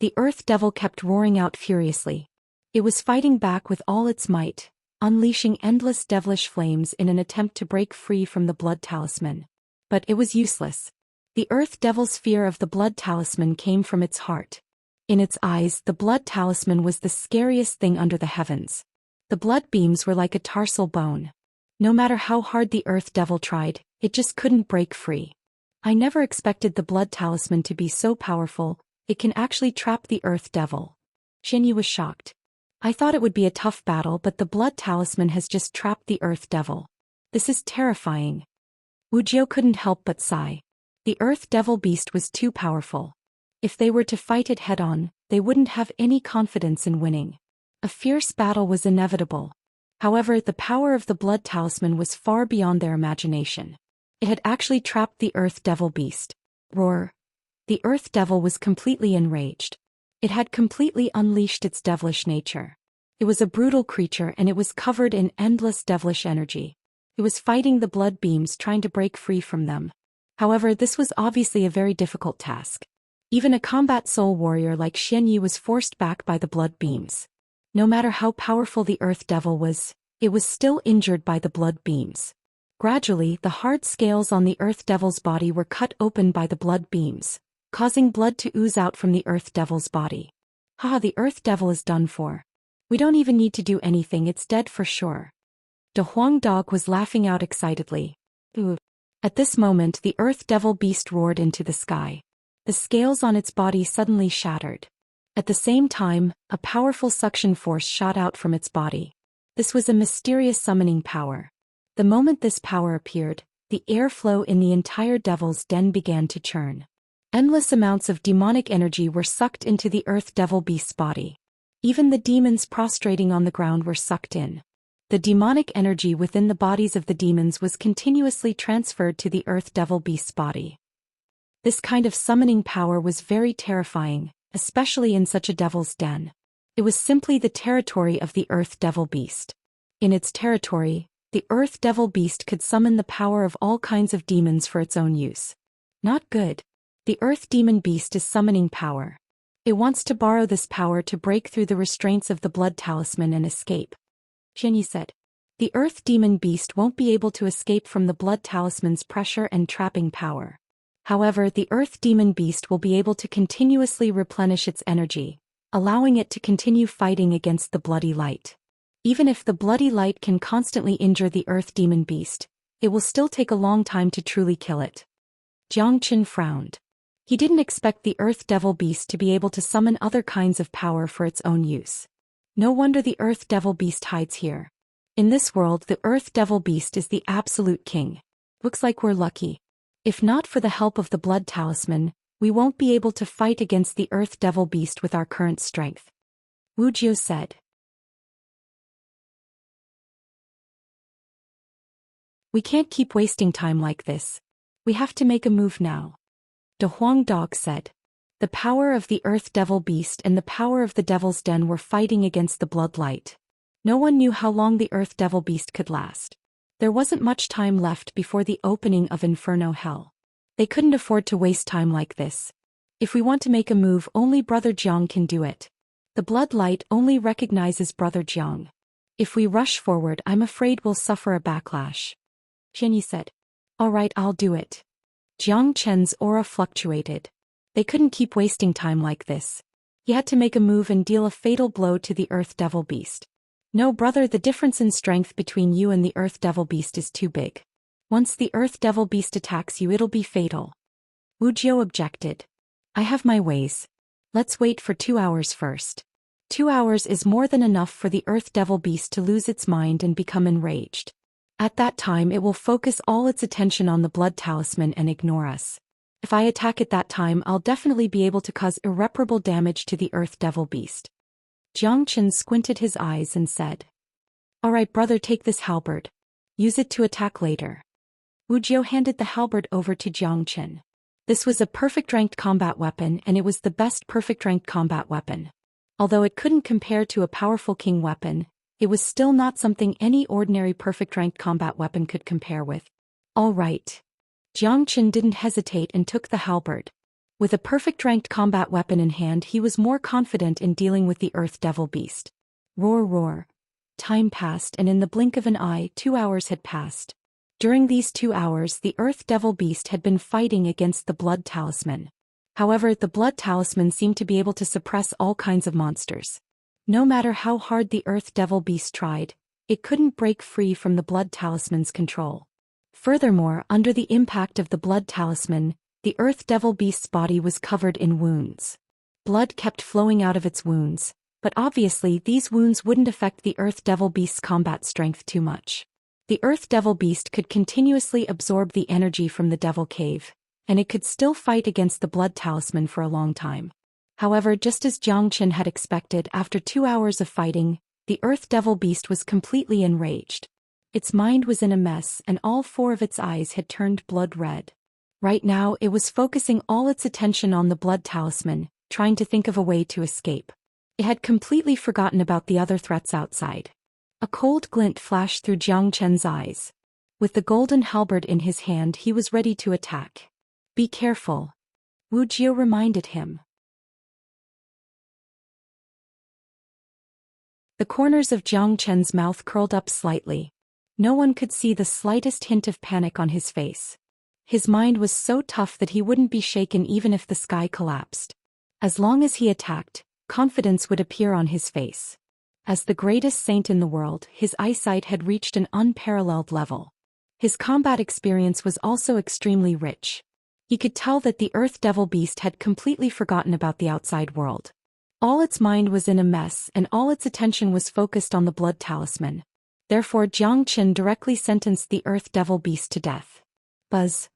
A: The Earth Devil kept roaring out furiously. It was fighting back with all its might, unleashing endless devilish flames in an attempt to break free from the blood talisman. But it was useless. The Earth Devil's fear of the blood talisman came from its heart. In its eyes, the blood talisman was the scariest thing under the heavens. The blood beams were like a tarsal bone. No matter how hard the Earth Devil tried, it just couldn't break free. I never expected the blood talisman to be so powerful. It can actually trap the Earth Devil. Xianxia was shocked. I thought it would be a tough battle, but the blood talisman has just trapped the Earth Devil. This is terrifying. Wuxia couldn't help but sigh. The Earth Devil beast was too powerful. If they were to fight it head-on, they wouldn't have any confidence in winning. A fierce battle was inevitable. However, the power of the blood talisman was far beyond their imagination. It had actually trapped the Earth Devil beast. Roar. The Earth Devil was completely enraged. It had completely unleashed its devilish nature. It was a brutal creature and it was covered in endless devilish energy. It was fighting the blood beams, trying to break free from them. However, this was obviously a very difficult task. Even a combat soul warrior like Xianxia was forced back by the blood beams. No matter how powerful the Earth Devil was, it was still injured by the blood beams. Gradually, the hard scales on the Earth Devil's body were cut open by the blood beams, causing blood to ooze out from the Earth Devil's body. Haha, the Earth Devil is done for. We don't even need to do anything, it's dead for sure. De Huang Dog was laughing out excitedly. Ooh. At this moment, the Earth Devil beast roared into the sky. The scales on its body suddenly shattered. At the same time, a powerful suction force shot out from its body. This was a mysterious summoning power. The moment this power appeared, the airflow in the entire Devil's Den began to churn. Endless amounts of demonic energy were sucked into the Earth Devil beast's body. Even the demons prostrating on the ground were sucked in. The demonic energy within the bodies of the demons was continuously transferred to the Earth Devil beast's body. This kind of summoning power was very terrifying, especially in such a devil's den. It was simply the territory of the Earth Devil beast. In its territory, the Earth Devil beast could summon the power of all kinds of demons for its own use. Not good. The Earth Demon beast is summoning power. It wants to borrow this power to break through the restraints of the blood talisman and escape. Xianxia said. The Earth Demon beast won't be able to escape from the blood talisman's pressure and trapping power. However, the Earth Demon beast will be able to continuously replenish its energy, allowing it to continue fighting against the bloody light. Even if the bloody light can constantly injure the Earth Demon beast, it will still take a long time to truly kill it. Jiang Qin frowned. He didn't expect the Earth Devil beast to be able to summon other kinds of power for its own use. No wonder the Earth Devil beast hides here. In this world, the Earth Devil beast is the absolute king. Looks like we're lucky. If not for the help of the blood talisman, we won't be able to fight against the Earth Devil beast with our current strength. Wuxia said. We can't keep wasting time like this. We have to make a move now. De Huang Dog said. The power of the Earth Devil beast and the power of the Devil's Den were fighting against the blood light. No one knew how long the Earth Devil beast could last. There wasn't much time left before the opening of Inferno Hell. They couldn't afford to waste time like this. If we want to make a move, only Brother Jiang can do it. The blood light only recognizes Brother Jiang. If we rush forward, I'm afraid we'll suffer a backlash. Xianxia said. All right, I'll do it. Jiang Chen's aura fluctuated. They couldn't keep wasting time like this. He had to make a move and deal a fatal blow to the Earth Devil beast. No, brother, the difference in strength between you and the Earth Devil beast is too big. Once the Earth Devil beast attacks you, it'll be fatal. Wuxia objected. I have my ways. Let's wait for 2 hours first. 2 hours is more than enough for the Earth Devil beast to lose its mind and become enraged. At that time, it will focus all its attention on the blood talisman and ignore us. If I attack at that time, I'll definitely be able to cause irreparable damage to the Earth Devil beast. Jiang Qin squinted his eyes and said. All right, brother, take this halberd. Use it to attack later. Wuxia handed the halberd over to Jiang Qin. This was a perfect ranked combat weapon, and it was the best perfect ranked combat weapon. Although it couldn't compare to a powerful king weapon, it was still not something any ordinary perfect ranked combat weapon could compare with. All right. Jiang Qin didn't hesitate and took the halberd. With a perfect ranked combat weapon in hand, he was more confident in dealing with the Earth Devil beast. Roar, roar. Time passed, and in the blink of an eye, 2 hours had passed. During these 2 hours, the Earth Devil beast had been fighting against the blood talisman. However, the blood talisman seemed to be able to suppress all kinds of monsters. No matter how hard the Earth Devil beast tried, it couldn't break free from the blood talisman's control. Furthermore, under the impact of the blood talisman, the Earth Devil beast's body was covered in wounds. Blood kept flowing out of its wounds, but obviously these wounds wouldn't affect the Earth Devil beast's combat strength too much. The Earth Devil beast could continuously absorb the energy from the Devil Cave, and it could still fight against the blood talisman for a long time. However, just as Jiang Qin had expected, after 2 hours of fighting, the Earth Devil beast was completely enraged. Its mind was in a mess, and all 4 of its eyes had turned blood red. Right now, it was focusing all its attention on the blood talisman, trying to think of a way to escape. It had completely forgotten about the other threats outside. A cold glint flashed through Jiang Chen's eyes. With the golden halberd in his hand, he was ready to attack. Be careful, Wuxia reminded him. The corners of Jiang Chen's mouth curled up slightly. No one could see the slightest hint of panic on his face. His mind was so tough that he wouldn't be shaken even if the sky collapsed. As long as he attacked, confidence would appear on his face. As the greatest saint in the world, his eyesight had reached an unparalleled level. His combat experience was also extremely rich. He could tell that the Earth Devil beast had completely forgotten about the outside world. All its mind was in a mess and all its attention was focused on the blood talisman. Therefore Jiang Chen directly sentenced the Earth Devil beast to death. Buzz.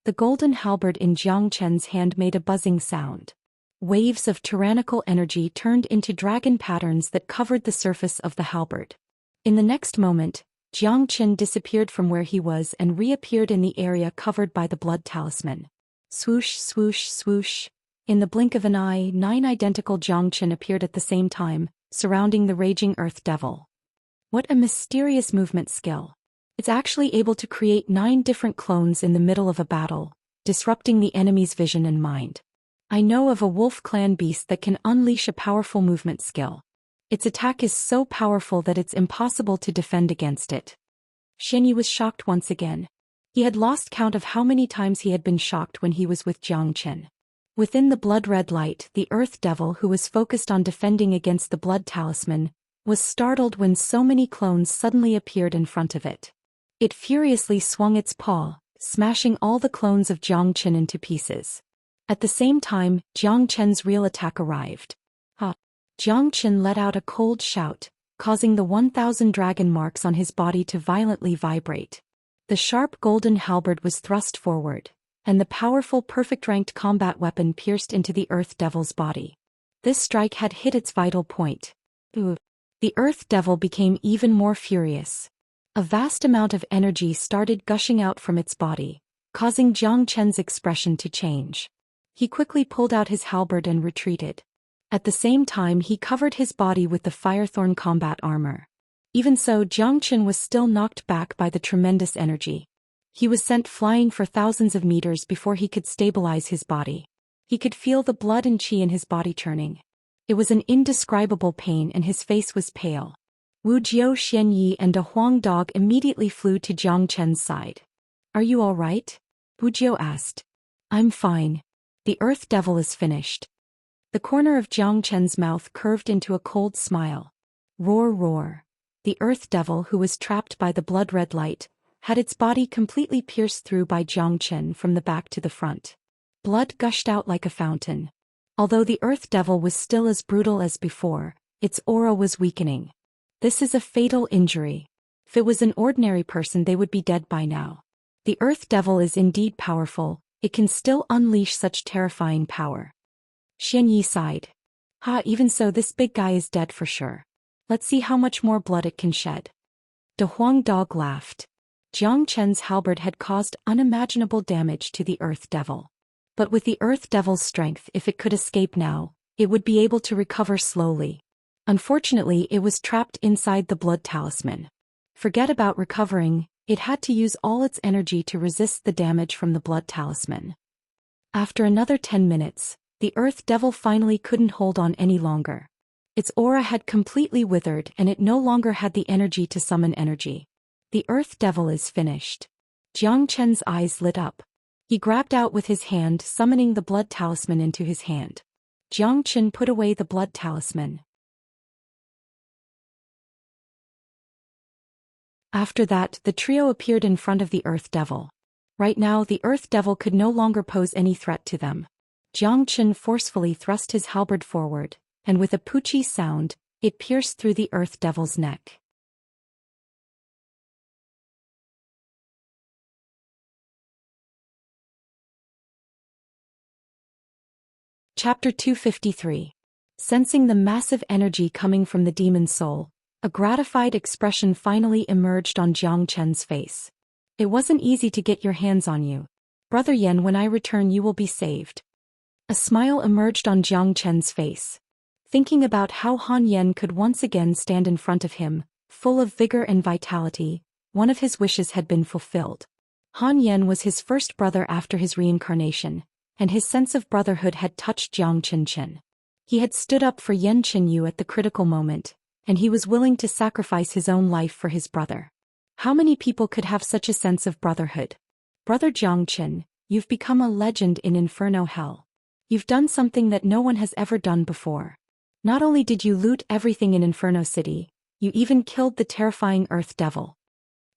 A: The golden halberd in Jiang Chen's hand made a buzzing sound. Waves of tyrannical energy turned into dragon patterns that covered the surface of the halberd. In the next moment, Jiang Chen disappeared from where he was and reappeared in the area covered by the blood talisman. Swoosh, swoosh, swoosh. In the blink of an eye, 9 identical Jiang Chen appeared at the same time, surrounding the raging Earth Devil. What a mysterious movement skill. It's actually able to create 9 different clones in the middle of a battle, disrupting the enemy's vision and mind. I know of a wolf clan beast that can unleash a powerful movement skill. Its attack is so powerful that it's impossible to defend against it. Xianxia was shocked once again. He had lost count of how many times he had been shocked when he was with Jiang Chen. Within the blood-red light, the Earth Devil, who was focused on defending against the blood talisman, was startled when so many clones suddenly appeared in front of it. It furiously swung its paw, smashing all the clones of Jiang Chen into pieces. At the same time, Jiang Chen's real attack arrived. Ha! Jiang Chen let out a cold shout, causing the 1,000 dragon marks on his body to violently vibrate. The sharp golden halberd was thrust forward, and the powerful perfect-ranked combat weapon pierced into the Earth Devil's body. This strike had hit its vital point. The Earth Devil became even more furious. A vast amount of energy started gushing out from its body, causing Jiang Chen's expression to change. He quickly pulled out his halberd and retreated. At the same time, he covered his body with the Firethorn combat armor. Even so, Jiang Chen was still knocked back by the tremendous energy. He was sent flying for thousands of meters before he could stabilize his body. He could feel the blood and qi in his body churning. It was an indescribable pain and his face was pale. Wu Zhou Xian and a Huang dog immediately flew to Jiang Chen's side. Are you all right? Wu Zhou asked. I'm fine. The Earth Devil is finished. The corner of Jiang Chen's mouth curved into a cold smile. Roar, roar. The Earth Devil, who was trapped by the blood-red light, had its body completely pierced through by Jiang Chen from the back to the front. Blood gushed out like a fountain. Although the Earth Devil was still as brutal as before, its aura was weakening. This is a fatal injury. If it was an ordinary person, they would be dead by now. The Earth Devil is indeed powerful. It can still unleash such terrifying power. Xianxia sighed. Even so, this big guy is dead for sure. Let's see how much more blood it can shed. The Huang dog laughed. Jiang Chen's halberd had caused unimaginable damage to the Earth Devil. But with the Earth Devil's strength, if it could escape now, it would be able to recover slowly. Unfortunately, it was trapped inside the blood talisman. Forget about recovering, it had to use all its energy to resist the damage from the blood talisman. After another 10 minutes, the Earth Devil finally couldn't hold on any longer. Its aura had completely withered and it no longer had the energy to summon energy. The Earth Devil is finished. Jiang Chen's eyes lit up. He grabbed out with his hand, summoning the blood talisman into his hand. Jiang Chen put away the blood talisman. After that, the trio appeared in front of the Earth Devil. Right now, the Earth Devil could no longer pose any threat to them. Jiang Chen forcefully thrust his halberd forward, and with a poochie sound, it pierced through the Earth Devil's neck. Chapter 253. Sensing the massive energy coming from the demon soul, a gratified expression finally emerged on Jiang Chen's face. It wasn't easy to get your hands on you. Brother Yan, when I return you will be saved. A smile emerged on Jiang Chen's face. Thinking about how Han Yan could once again stand in front of him, full of vigor and vitality, One of his wishes had been fulfilled. Han Yen was his first brother after his reincarnation, and his sense of brotherhood had touched Jiang Qinchen. He had stood up for Yan Qinyu at the critical moment, and he was willing to sacrifice his own life for his brother. How many people could have such a sense of brotherhood? Brother Jiangqin, you've become a legend in Inferno Hell. You've done something that no one has ever done before. Not only did you loot everything in Inferno City, you even killed the terrifying Earth Devil.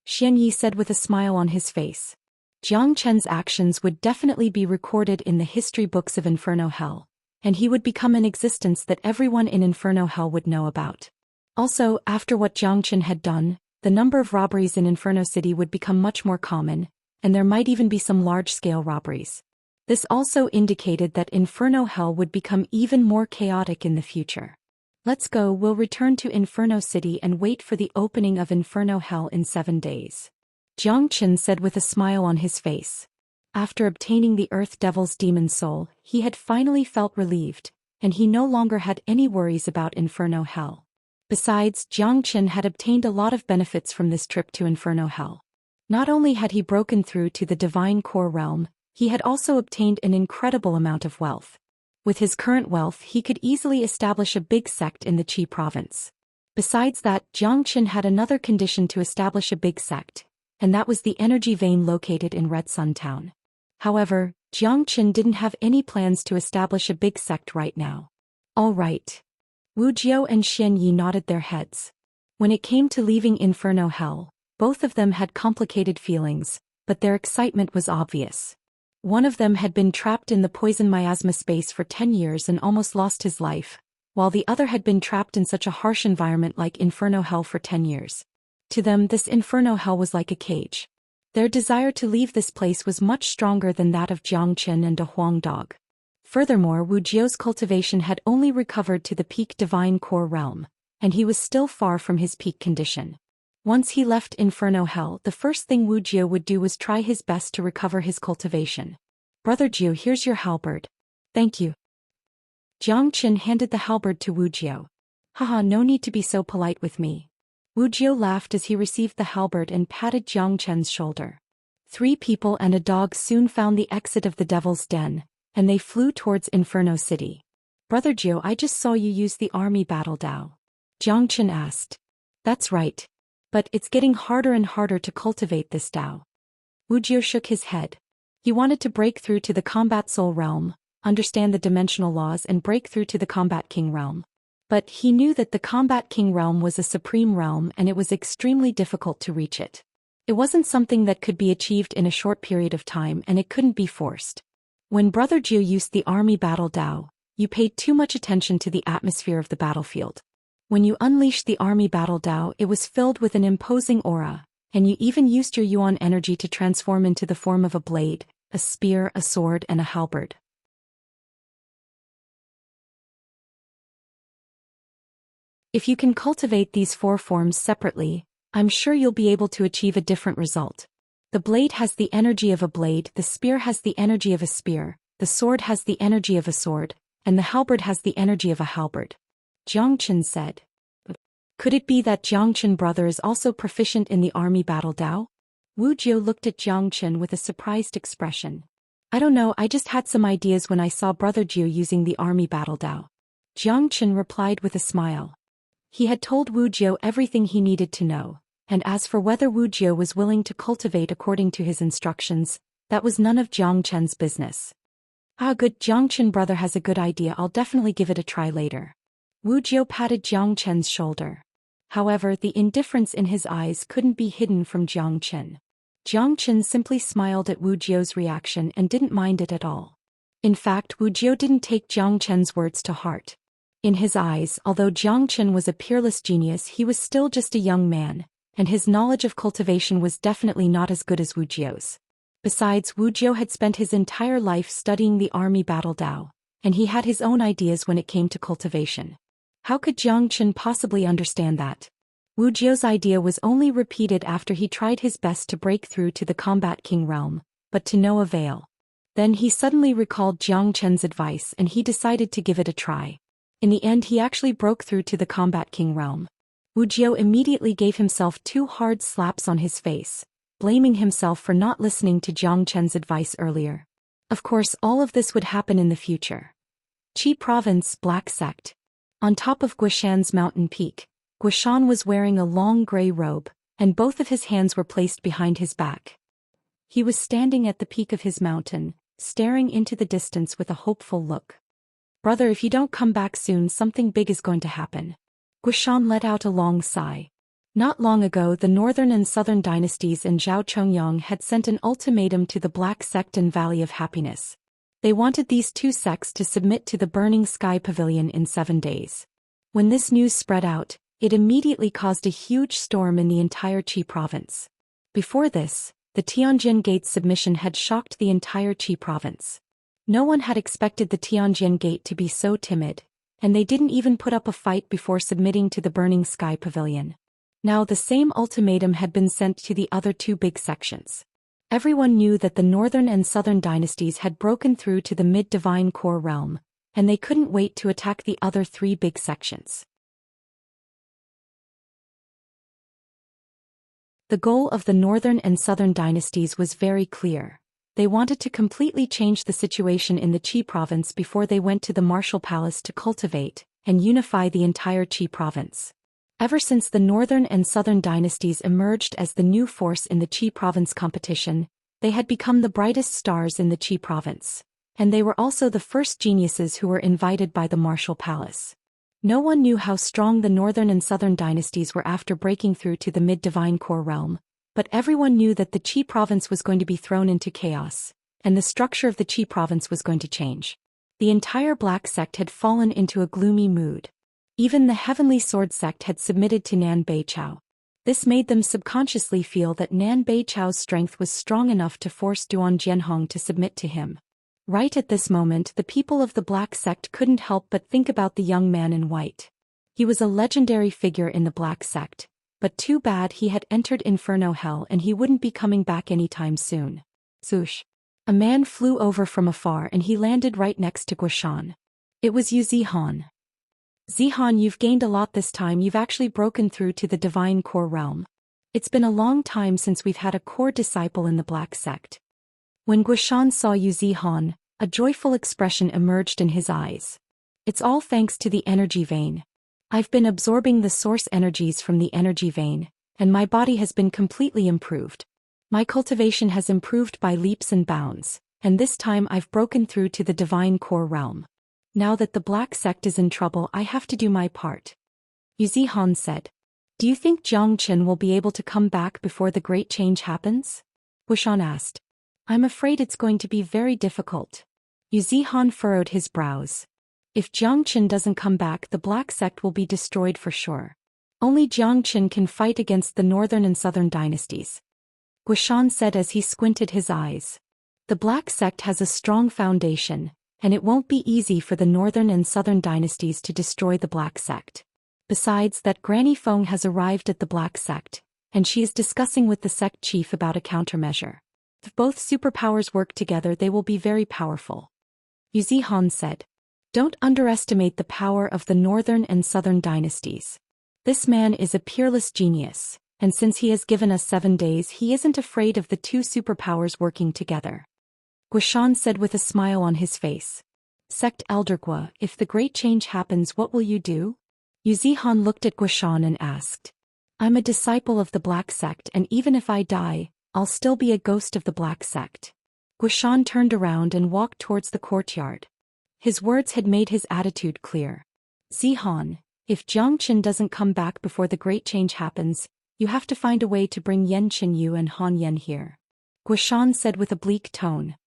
A: Xianyi said with a smile on his face. Jiang Chen's actions would definitely be recorded in the history books of Inferno Hell, and he would become an existence that everyone in Inferno Hell would know about. Also, after what Jiang Chen had done, the number of robberies in Inferno City would become much more common, and there might even be some large-scale robberies. This also indicated that Inferno Hell would become even more chaotic in the future. Let's go, we'll return to Inferno City and wait for the opening of Inferno Hell in 7 days. Jiang Chen said with a smile on his face. After obtaining the Earth Devil's demon soul, he had finally felt relieved, and he no longer had any worries about Inferno Hell. Besides, Jiang Chen had obtained a lot of benefits from this trip to Inferno Hell. Not only had he broken through to the Divine Core Realm, he had also obtained an incredible amount of wealth. With his current wealth, he could easily establish a big sect in the Qi province. Besides that, Jiang Chen had another condition to establish a big sect, and that was the energy vein located in Red Sun Town. However, Jiang Chen didn't have any plans to establish a big sect right now. All right. Wu Jiao and Xian Yi nodded their heads. When it came to leaving Inferno Hell, both of them had complicated feelings, but their excitement was obvious. One of them had been trapped in the poison miasma space for 10 years and almost lost his life, while the other had been trapped in such a harsh environment like Inferno Hell for 10 years. To them, this Inferno Hell was like a cage. Their desire to leave this place was much stronger than that of Jiang Chen and a Huang Dog. Furthermore, Wu Jiao's cultivation had only recovered to the peak Divine Core Realm, and he was still far from his peak condition. Once he left Inferno Hell, the first thing Wu Jiao would do was try his best to recover his cultivation. Brother Jiao, here's your halberd. Thank you. Jiang Chen handed the halberd to Wu Jiao. Haha, no need to be so polite with me. Wu Jiao laughed as he received the halberd and patted Jiang Chen's shoulder. 3 people and a dog soon found the exit of the Devil's Den, and they flew towards Inferno City. Brother Jiao, I just saw you use the army battle Dao. Jiang Chen asked. That's right. But it's getting harder and harder to cultivate this Dao. Wu Jiao shook his head. He wanted to break through to the Combat Soul Realm, understand the dimensional laws and break through to the Combat King Realm. But he knew that the Combat King Realm was a supreme realm and it was extremely difficult to reach it. It wasn't something that could be achieved in a short period of time and it couldn't be forced. When Brother Jiao used the army battle Dao, you paid too much attention to the atmosphere of the battlefield. When you unleashed the army battle Dao, it was filled with an imposing aura, and you even used your Yuan energy to transform into the form of a blade, a spear, a sword, and a halberd. If you can cultivate these 4 forms separately, I'm sure you'll be able to achieve a different result. The blade has the energy of a blade, the spear has the energy of a spear, the sword has the energy of a sword, and the halberd has the energy of a halberd. Jiang Chen said. Could it be that Jiang Chen brother is also proficient in the army battle Dao? Wu Jiao looked at Jiang Chen with a surprised expression. I don't know, I just had some ideas when I saw Brother Jiao using the army battle Dao. Jiang Chen replied with a smile. He had told Wu Jiao everything he needed to know, and as for whether Wu Jiao was willing to cultivate according to his instructions, that was none of Jiang Chen's business. Ah, good, Jiang Chen brother has a good idea, I'll definitely give it a try later. Wu Jiao patted Jiang Chen's shoulder. However, the indifference in his eyes couldn't be hidden from Jiang Chen. Jiang Chen simply smiled at Wu Jiao's reaction and didn't mind it at all. In fact, Wu Jiao didn't take Jiang Chen's words to heart. In his eyes, although Jiang Chen was a peerless genius, he was still just a young man, and his knowledge of cultivation was definitely not as good as Wu Jiao's. Besides, Wu Jiao had spent his entire life studying the army battle Dao, and he had his own ideas when it came to cultivation. How could Jiang Chen possibly understand that? Wu Jiao's idea was only repeated after he tried his best to break through to the Combat King Realm, but to no avail. Then he suddenly recalled Jiang Chen's advice and he decided to give it a try. In the end, he actually broke through to the Combat King Realm. Wuxia immediately gave himself 2 hard slaps on his face, blaming himself for not listening to Jiang Chen's advice earlier. Of course, all of this would happen in the future. Qi Province, Black Sect. On top of Guishan's mountain peak, Guishan was wearing a long gray robe, and both of his hands were placed behind his back. He was standing at the peak of his mountain, staring into the distance with a hopeful look. "Brother, if you don't come back soon, something big is going to happen." Guishan let out a long sigh. Not long ago, the northern and southern dynasties and Zhao Chongyang had sent an ultimatum to the Black Sect and Valley of Happiness. They wanted these 2 sects to submit to the Burning Sky Pavilion in 7 days. When this news spread out, it immediately caused a huge storm in the entire Qi province. Before this, the Tianjin Gate submission had shocked the entire Qi province. No one had expected the Tianjin Gate to be so timid, and they didn't even put up a fight before submitting to the Burning Sky Pavilion. Now the same ultimatum had been sent to the other 2 big sections. Everyone knew that the northern and southern dynasties had broken through to the mid-divine core realm, and they couldn't wait to attack the other 3 big sections. The goal of the northern and southern dynasties was very clear. They wanted to completely change the situation in the Qi province before they went to the martial palace to cultivate and unify the entire Qi province. Ever since the northern and southern dynasties emerged as the new force in the Qi province competition, they had become the brightest stars in the Qi province, and they were also the first geniuses who were invited by the martial palace. No one knew how strong the northern and southern dynasties were after breaking through to the mid-divine core realm, but everyone knew that the Qi province was going to be thrown into chaos, and the structure of the Qi province was going to change. The entire Black Sect had fallen into a gloomy mood. Even the Heavenly Sword sect had submitted to Nan Beichao. This made them subconsciously feel that Nan Beichao's strength was strong enough to force Duan Jianhong to submit to him. Right at this moment, the people of the Black Sect couldn't help but think about the young man in white. He was a legendary figure in the Black Sect, but too bad he had entered Inferno Hell and he wouldn't be coming back anytime soon. Swoosh! A man flew over from afar and he landed right next to Guishan. It was Yu Zihan. "Zihan, you've gained a lot this time. You've actually broken through to the divine core realm. It's been a long time since we've had a core disciple in the Black Sect." When Guishan saw Yu Zihan, a joyful expression emerged in his eyes. "It's all thanks to the energy vein. I've been absorbing the source energies from the energy vein, and my body has been completely improved. My cultivation has improved by leaps and bounds, and this time I've broken through to the divine core realm. Now that the Black Sect is in trouble, I have to do my part." Yu Zihan said. "Do you think Jiang Chen will be able to come back before the great change happens?" Guishan asked. "I'm afraid it's going to be very difficult." Yu Zihan furrowed his brows. "If Jiang Chen doesn't come back, the Black Sect will be destroyed for sure. Only Jiang Chen can fight against the northern and southern dynasties," Guishan said as he squinted his eyes. "The Black Sect has a strong foundation, and it won't be easy for the northern and southern dynasties to destroy the Black Sect. Besides that, Granny Feng has arrived at the Black Sect, and she is discussing with the sect chief about a countermeasure. If both superpowers work together, they will be very powerful," Yu Zihan said. "Don't underestimate the power of the northern and southern dynasties. This man is a peerless genius, and since he has given us 7 days, he isn't afraid of the 2 superpowers working together," Guishan said with a smile on his face. "Sect Elder Gua, if the great change happens, what will you do?" Yu Zihan looked at Guishan and asked. "I'm a disciple of the Black Sect, and even if I die, I'll still be a ghost of the Black Sect." Guishan turned around and walked towards the courtyard. His words had made his attitude clear. "Zihan, if Jiang Chen doesn't come back before the great change happens, you have to find a way to bring Yan Qinyu and Han Yan here," Guishan said with a bleak tone.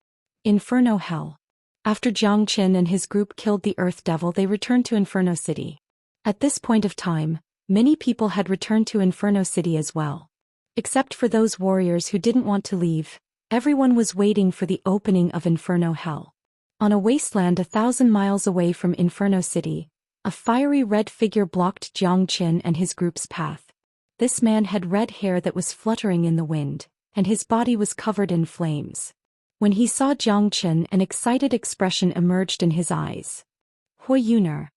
A: Inferno Hell. After Jiang Chen and his group killed the Earth Devil, they returned to Inferno City. At this point of time, many people had returned to Inferno City as well. Except for those warriors who didn't want to leave, everyone was waiting for the opening of Inferno Hell. On a wasteland 1,000 miles away from Inferno City, a fiery red figure blocked Jiang Chen and his group's path. This man had red hair that was fluttering in the wind, and his body was covered in flames. When he saw Jiang Chen, an excited expression emerged in his eyes. "Hui Yuner."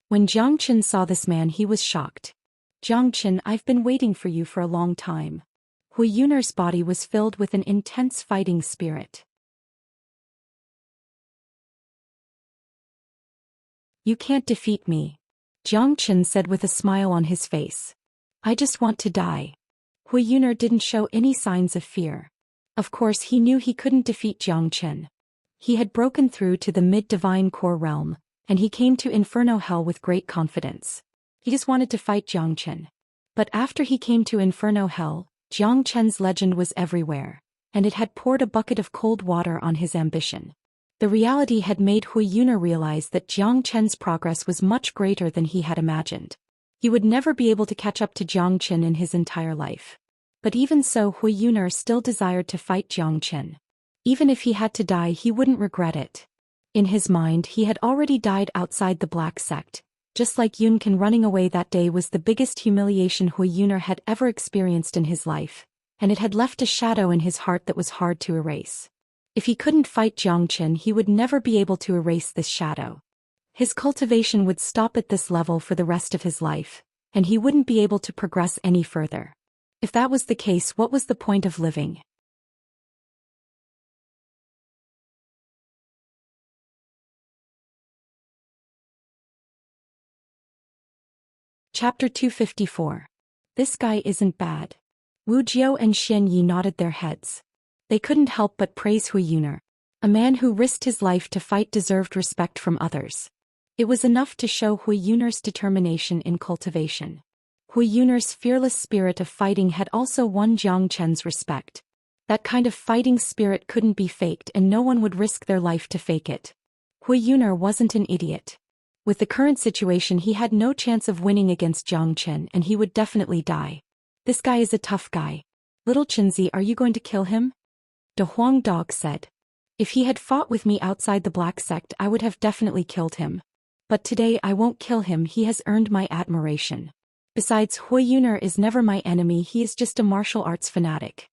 A: When Jiang Chen saw this man, he was shocked. Zhang Chen, I've been waiting for you for a long time. Hui Yun'er's body was filled with an intense fighting spirit. You can't defeat me, Zhang Chen said with a smile on his face. I just want to die. Hui Yun'er didn't show any signs of fear. Of course he knew he couldn't defeat Zhang Chen. He had broken through to the mid-divine core realm, and he came to Inferno Hell with great confidence. He just wanted to fight Zhang Chen. But after he came to Inferno Hell, Zhang Chen's legend was everywhere, and it had poured a bucket of cold water on his ambition. The reality had made Hui Yun'er realize that Zhang Chen's progress was much greater than he had imagined. He would never be able to catch up to Zhang Chen in his entire life. But even so, Hui Yun'er still desired to fight Zhang Chen. Even if he had to die, he wouldn't regret it. In his mind, he had already died outside the Black Sect. Just like Yunkin, running away that day was the biggest humiliation Hui Yun'er had ever experienced in his life, and it had left a shadow in his heart that was hard to erase. If he couldn't fight Zhang Chen, he would never be able to erase this shadow. His cultivation would stop at this level for the rest of his life, and he wouldn't be able to progress any further. If that was the case, what was the point of living? Chapter 254. This guy isn't bad. Wu Jiao and Xian Yi nodded their heads. They couldn't help but praise Hui Yun'er. A man who risked his life to fight deserved respect from others. It was enough to show Hui Yun'er's determination in cultivation. Hui Yun'er's fearless spirit of fighting had also won Zhang Chen's respect. That kind of fighting spirit couldn't be faked, and no one would risk their life to fake it. Hui Yun'er wasn't an idiot. With the current situation, he had no chance of winning against Zhang Chen, and he would definitely die. This guy is a tough guy. Little Chenzi, are you going to kill him? De Huang Dog said. If he had fought with me outside the Black Sect, I would have definitely killed him. But today I won't kill him. He has earned my admiration. Besides, Hui Yun'er is never my enemy. He is just a martial arts fanatic.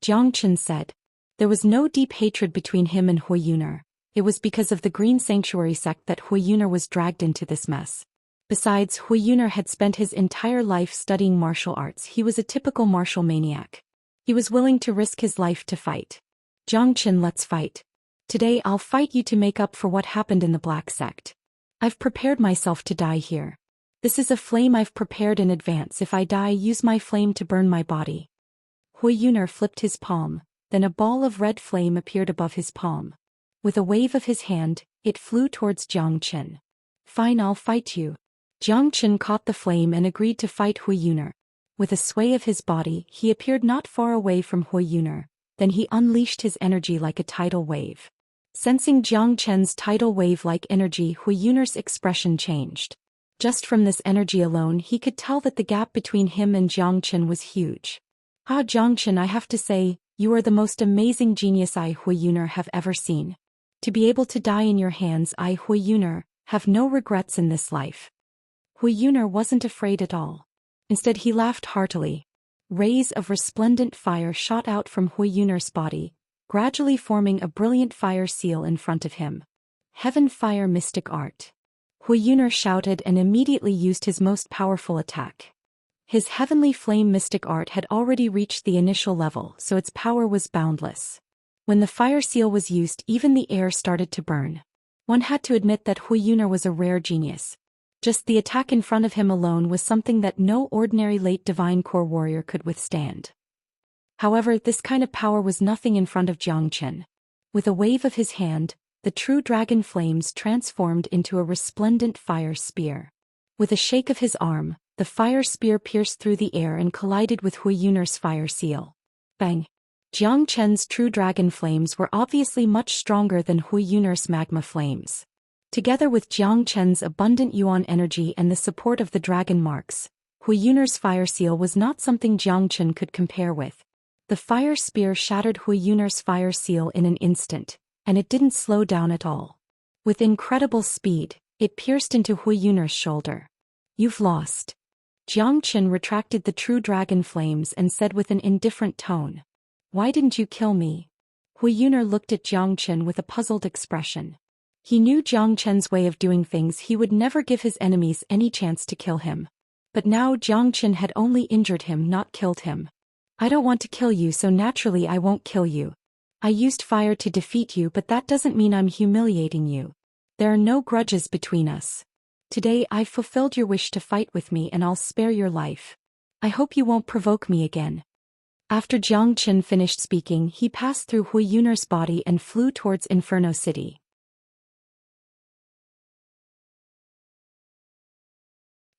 A: Zhang Chen said. There was no deep hatred between him and Hui Yun'er. It was because of the Green Sanctuary sect that Hui Yun'er was dragged into this mess. Besides, Hui Yun'er had spent his entire life studying martial arts. He was a typical martial maniac. He was willing to risk his life to fight. Zhang Chen, let's fight. Today I'll fight you to make up for what happened in the Black Sect. I've prepared myself to die here. This is a flame I've prepared in advance. If I die, use my flame to burn my body. Hui Yun'er flipped his palm, then a ball of red flame appeared above his palm. With a wave of his hand, it flew towards Zhang Chen. Fine, I'll fight you. Zhang Chen caught the flame and agreed to fight Hui Yun'er. With a sway of his body, he appeared not far away from Hui Yun'er. Then he unleashed his energy like a tidal wave. Sensing Zhang Chen's tidal wave-like energy, Hui Yun'er's expression changed. Just from this energy alone, he could tell that the gap between him and Zhang Chen was huge. Ah, Zhang Chen, I have to say, you are the most amazing genius I, Hui Yun'er, have ever seen. To be able to die in your hands, I, Hui Yun'er, have no regrets in this life. Hui Yun'er wasn't afraid at all. Instead, he laughed heartily. Rays of resplendent fire shot out from Hui Yun'er's body, gradually forming a brilliant fire seal in front of him. Heaven Fire Mystic Art. Hui Yun'er shouted and immediately used his most powerful attack. His Heavenly Flame Mystic Art had already reached the initial level, so its power was boundless. When the fire seal was used, even the air started to burn. One had to admit that Hui Yun'er was a rare genius. Just the attack in front of him alone was something that no ordinary late divine core warrior could withstand. However, this kind of power was nothing in front of Zhang Chen. With a wave of his hand, the true dragon flames transformed into a resplendent fire spear. With a shake of his arm, the fire spear pierced through the air and collided with Hui Yun'er's fire seal. Bang! Zhang Chen's true dragon flames were obviously much stronger than Hui Yun'er's magma flames. Together with Zhang Chen's abundant yuan energy and the support of the dragon marks, Hui Yun'er's fire seal was not something Zhang Chen could compare with. The fire spear shattered Hui Yun'er's fire seal in an instant, and it didn't slow down at all. With incredible speed, it pierced into Hui Yun'er's shoulder. You've lost. Zhang Chen retracted the true dragon flames and said with an indifferent tone. Why didn't you kill me? Hui Yun'er looked at Zhang Chen with a puzzled expression. He knew Zhang Chen's way of doing things. He would never give his enemies any chance to kill him. But now Zhou Xian had only injured him, not killed him. I don't want to kill you, so naturally I won't kill you. I used fire to defeat you, but that doesn't mean I'm humiliating you. There are no grudges between us. Today I've fulfilled your wish to fight with me and I'll spare your life. I hope you won't provoke me again. After Zhou Xian finished speaking, he passed through Hui Yun'er's body and flew towards Inferno City.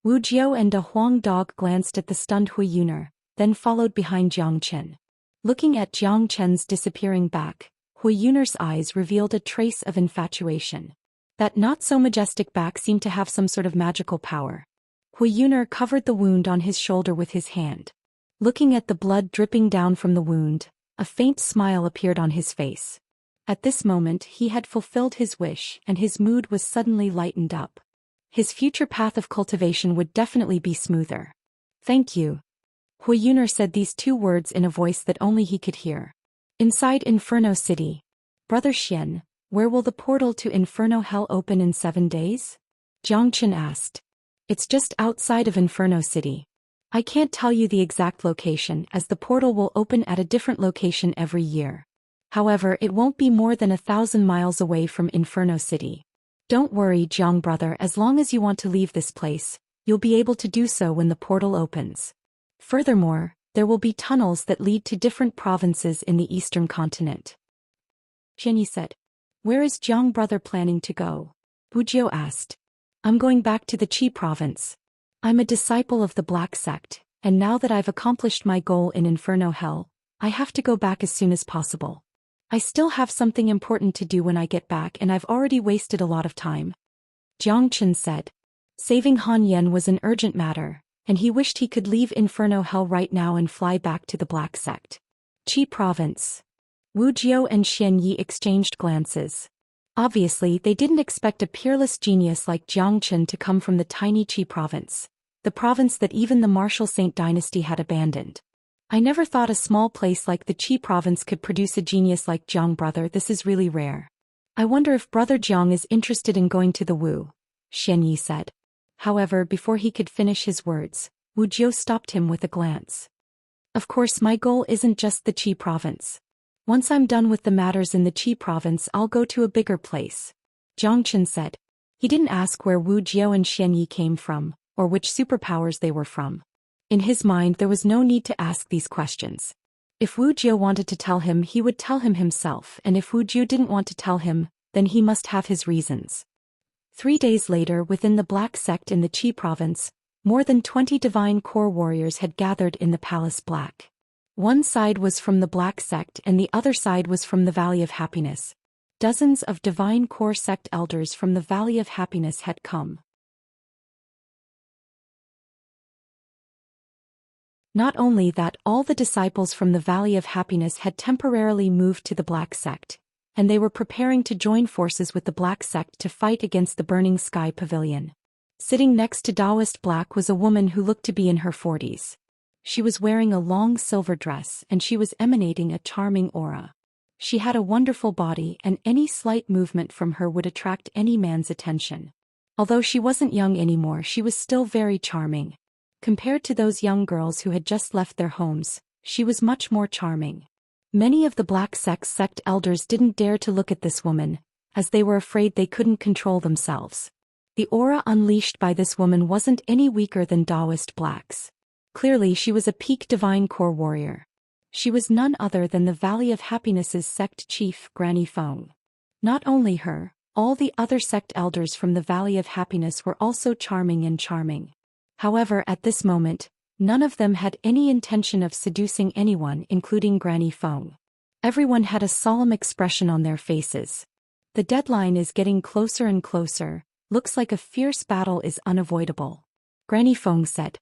A: Wu Jiao and a Huang dog glanced at the stunned Hui Yun'er, then followed behind Zhou Xian. Looking at Zhou Qian's disappearing back, Hui Yun'er's eyes revealed a trace of infatuation. That not-so-majestic back seemed to have some sort of magical power. Hui Yun'er covered the wound on his shoulder with his hand. Looking at the blood dripping down from the wound, a faint smile appeared on his face. At this moment he had fulfilled his wish and his mood was suddenly lightened up. His future path of cultivation would definitely be smoother. Thank you. Hui Yun'er said these two words in a voice that only he could hear. Inside Inferno City. Brother Xian, where will the portal to Inferno Hell open in 7 days? Zhou Xian asked. It's just outside of Inferno City. I can't tell you the exact location as the portal will open at a different location every year. However, it won't be more than 1,000 miles away from Inferno City. Don't worry, Zhang brother, as long as you want to leave this place, you'll be able to do so when the portal opens. Furthermore, there will be tunnels that lead to different provinces in the eastern continent. Xianyi said. Where is Zhang brother planning to go? Wujiao asked. I'm going back to the Qi province. I'm a disciple of the Black Sect, and now that I've accomplished my goal in Inferno Hell, I have to go back as soon as possible. I still have something important to do when I get back and I've already wasted a lot of time. Zhou Qian said. Saving Han Yan was an urgent matter, and he wished he could leave Inferno Hell right now and fly back to the Black Sect. Qi province. Wu Jiao and Xianyi exchanged glances. Obviously, they didn't expect a peerless genius like Zhou Qian to come from the tiny Qi province, the province that even the martial Saint dynasty had abandoned. I never thought a small place like the Qi province could produce a genius like Zhang brother. This is really rare. I wonder if brother Zhang is interested in going to the Wu, Xianyi said. However, before he could finish his words, Wu Jiao stopped him with a glance. Of course, my goal isn't just the Qi province. Once I'm done with the matters in the Qi province, I'll go to a bigger place. Zhou Qian said. He didn't ask where Wu Jiao and Xianyi came from, or which superpowers they were from. In his mind there was no need to ask these questions. If Wu Jiao wanted to tell him, he would tell him himself, and if Wu Jiao didn't want to tell him, then he must have his reasons. 3 days later, within the Black Sect in the Qi province, more than 20 divine core warriors had gathered in the Palace Black. One side was from the Black Sect and the other side was from the Valley of Happiness. Dozens of divine core sect elders from the Valley of Happiness had come. Not only that, all the disciples from the Valley of Happiness had temporarily moved to the Black Sect, and they were preparing to join forces with the Black Sect to fight against the Burning Sky Pavilion. Sitting next to Taoist Black was a woman who looked to be in her 40s. She was wearing a long silver dress and she was emanating a charming aura. She had a wonderful body and any slight movement from her would attract any man's attention. Although she wasn't young anymore, she was still very charming. Compared to those young girls who had just left their homes, she was much more charming. Many of the Black Sect elders didn't dare to look at this woman, as they were afraid they couldn't control themselves. The aura unleashed by this woman wasn't any weaker than Taoist Black's. Clearly she was a peak divine core warrior. She was none other than the Valley of Happiness's sect chief, Granny Feng. Not only her, all the other sect elders from the Valley of Happiness were also charming and charming. However, at this moment, none of them had any intention of seducing anyone, including Granny Feng. Everyone had a solemn expression on their faces. The deadline is getting closer and closer, looks like a fierce battle is unavoidable. Granny Feng said.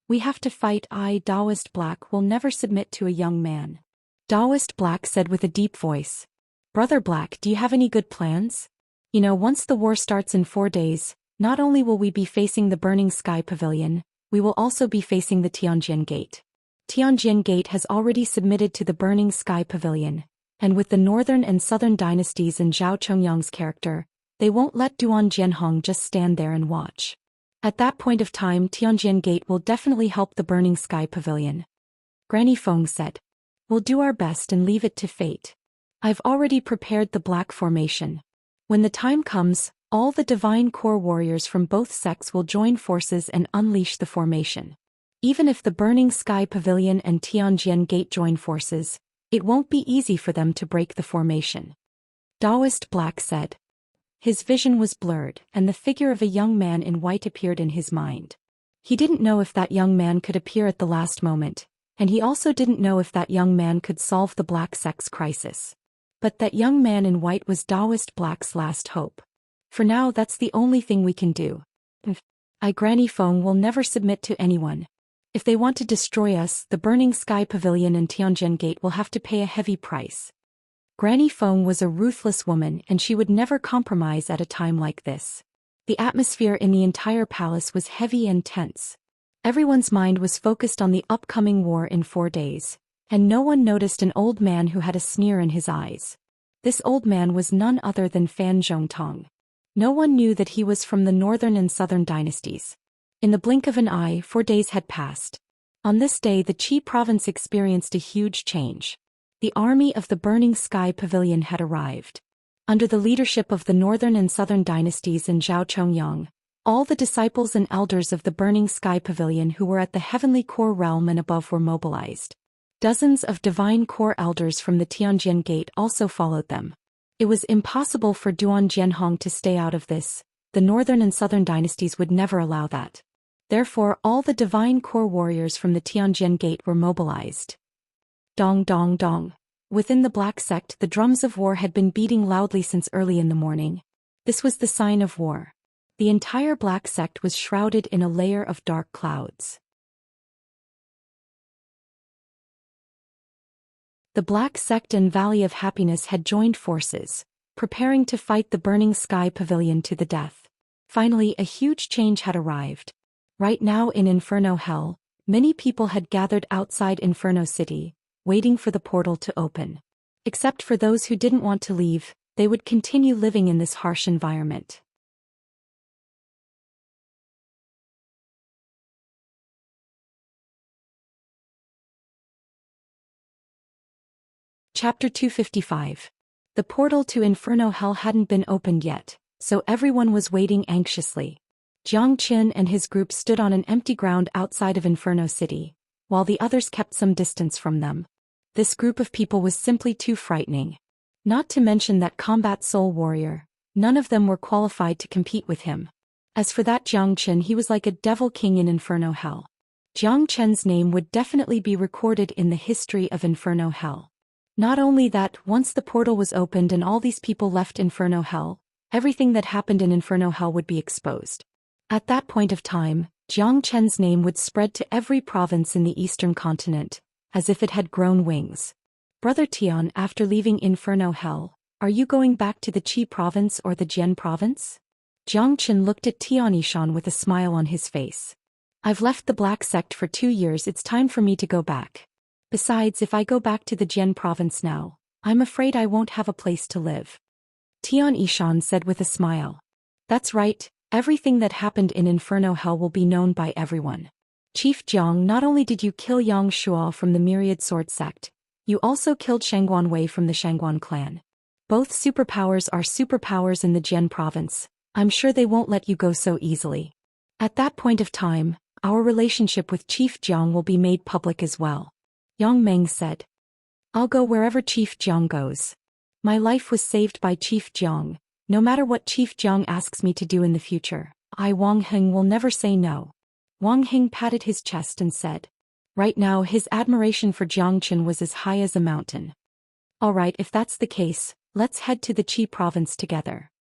A: We have to fight. Taoist Black will never submit to a young man. Taoist Black said with a deep voice. Brother Black, do you have any good plans? Once the war starts in 4 days, not only will we be facing the Burning Sky Pavilion, we will also be facing the Tianjin Gate. Tianjin Gate has already submitted to the Burning Sky Pavilion, and with the northern and southern dynasties in Zhao Chongyang's character, they won't let Duan Jianhong just stand there and watch. At that point of time, Tianjian Gate will definitely help the Burning Sky Pavilion. Granny Feng said. We'll do our best and leave it to fate. I've already prepared the Black Formation. When the time comes, all the divine core warriors from both sects will join forces and unleash the formation. Even if the Burning Sky Pavilion and Tianjian Gate join forces, it won't be easy for them to break the formation. Taoist Black said. His vision was blurred, and the figure of a young man in white appeared in his mind. He didn't know if that young man could appear at the last moment, and he also didn't know if that young man could solve the Black Sect's crisis. But that young man in white was Taoist Black's last hope. For now, that's the only thing we can do. Granny Feng will never submit to anyone. If they want to destroy us, the Burning Sky Pavilion and Tianjian Gate will have to pay a heavy price. Granny Feng was a ruthless woman, and she would never compromise at a time like this. The atmosphere in the entire palace was heavy and tense. Everyone's mind was focused on the upcoming war in 4 days, and no one noticed an old man who had a sneer in his eyes. This old man was none other than Fan Zhongtong. No one knew that he was from the northern and southern dynasties. In the blink of an eye, 4 days had passed. On this day, the Qi province experienced a huge change. The army of the Burning Sky Pavilion had arrived. Under the leadership of the northern and southern dynasties and Zhao Chongyang, all the disciples and elders of the Burning Sky Pavilion who were at the Heavenly Core realm and above were mobilized. Dozens of divine core elders from the Tianjian Gate also followed them. It was impossible for Duan Jianhong to stay out of this. The northern and southern dynasties would never allow that. Therefore, all the divine core warriors from the Tianjian Gate were mobilized. Dong dong dong. Within the Black Sect, the drums of war had been beating loudly since early in the morning. This was the sign of war. The entire Black Sect was shrouded in a layer of dark clouds. The Black Sect and Valley of Happiness had joined forces, preparing to fight the Burning Sky Pavilion to the death. Finally, a huge change had arrived. Right now in Inferno Hell, many people had gathered outside Inferno City, waiting for the portal to open. Except for those who didn't want to leave, they would continue living in this harsh environment. Chapter 255. The portal to Inferno Hell hadn't been opened yet, so everyone was waiting anxiously. Jiang Qin and his group stood on an empty ground outside of Inferno City, while the others kept some distance from them. This group of people was simply too frightening. Not to mention that combat soul warrior, none of them were qualified to compete with him. As for that Jiang Qin, he was like a devil king in Inferno Hell. Jiang Qin's name would definitely be recorded in the history of Inferno Hell. Not only that, once the portal was opened and all these people left Inferno Hell, everything that happened in Inferno Hell would be exposed. At that point of time, Jiang Qin's name would spread to every province in the eastern continent, as if it had grown wings. Brother Tian, after leaving Inferno Hell, are you going back to the Qi province or the Jian province? Jiang Qin looked at Tian Yishan with a smile on his face. I've left the Black Sect for 2 years, it's time for me to go back. Besides, if I go back to the Jian province now, I'm afraid I won't have a place to live. Tian Yishan said with a smile. That's right, everything that happened in Inferno Hell will be known by everyone. Chief Jiang, not only did you kill Yang Shuo from the Myriad Sword Sect, you also killed Shangguan Wei from the Shangguan clan. Both superpowers are superpowers in the Jian province. I'm sure they won't let you go so easily. At that point of time, our relationship with Chief Jiang will be made public as well. Yang Meng said. I'll go wherever Chief Jiang goes. My life was saved by Chief Jiang. No matter what Chief Jiang asks me to do in the future, I, Wang Heng, will never say no. Wang Heng patted his chest and said. Right now his admiration for Jiang Qin was as high as a mountain. Alright, if that's the case, let's head to the Qi province together.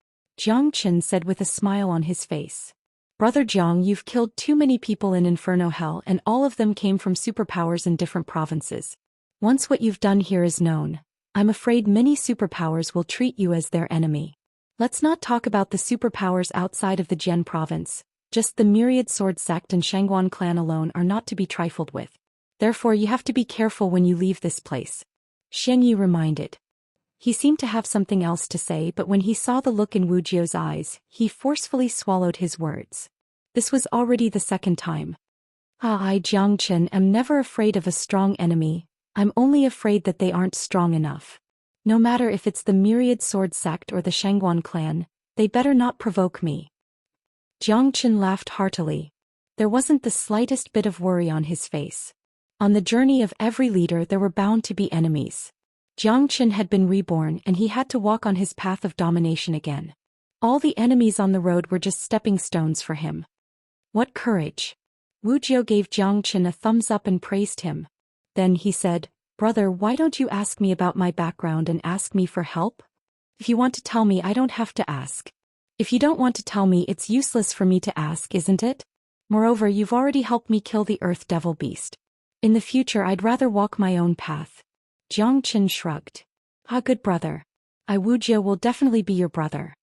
A: Jiang Qin said with a smile on his face. Brother Jiang, you've killed too many people in Inferno Hell, and all of them came from superpowers in different provinces. Once what you've done here is known, I'm afraid many superpowers will treat you as their enemy. Let's not talk about the superpowers outside of the Jian province. Just the Myriad Sword Sect and Shangguan clan alone are not to be trifled with. Therefore you have to be careful when you leave this place. Xian Yi reminded. He seemed to have something else to say, but when he saw the look in Wu Jiu's eyes, he forcefully swallowed his words. This was already the second time. I Jiangchen am never afraid of a strong enemy, I'm only afraid that they aren't strong enough. No matter if it's the Myriad Sword Sect or the Shangguan clan, they better not provoke me. Jiangchen laughed heartily. There wasn't the slightest bit of worry on his face. On the journey of every leader there were bound to be enemies. Jiangchen had been reborn and he had to walk on his path of domination again. All the enemies on the road were just stepping stones for him. What courage! Wuxia gave Jiangchen a thumbs up and praised him. Then he said, "Brother, why don't you ask me about my background and ask me for help? If you want to tell me, I don't have to ask. If you don't want to tell me, it's useless for me to ask, isn't it? Moreover, you've already helped me kill the Earth Devil Beast. In the future I'd rather walk my own path." Jiangchen shrugged. Good brother. Wuxia will definitely be your brother.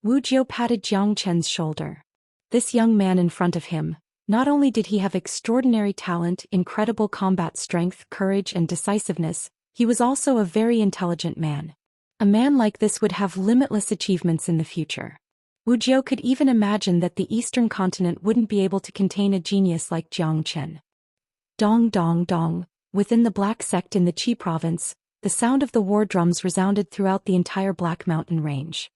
A: Wuxia patted Jiangchen's shoulder. This young man in front of him, not only did he have extraordinary talent, incredible combat strength, courage and decisiveness, he was also a very intelligent man. A man like this would have limitless achievements in the future. Wuxia could even imagine that the eastern continent wouldn't be able to contain a genius like Jiangchen. Dong dong dong, within the Black Sect in the Qi province, the sound of the war drums resounded throughout the entire Black Mountain range.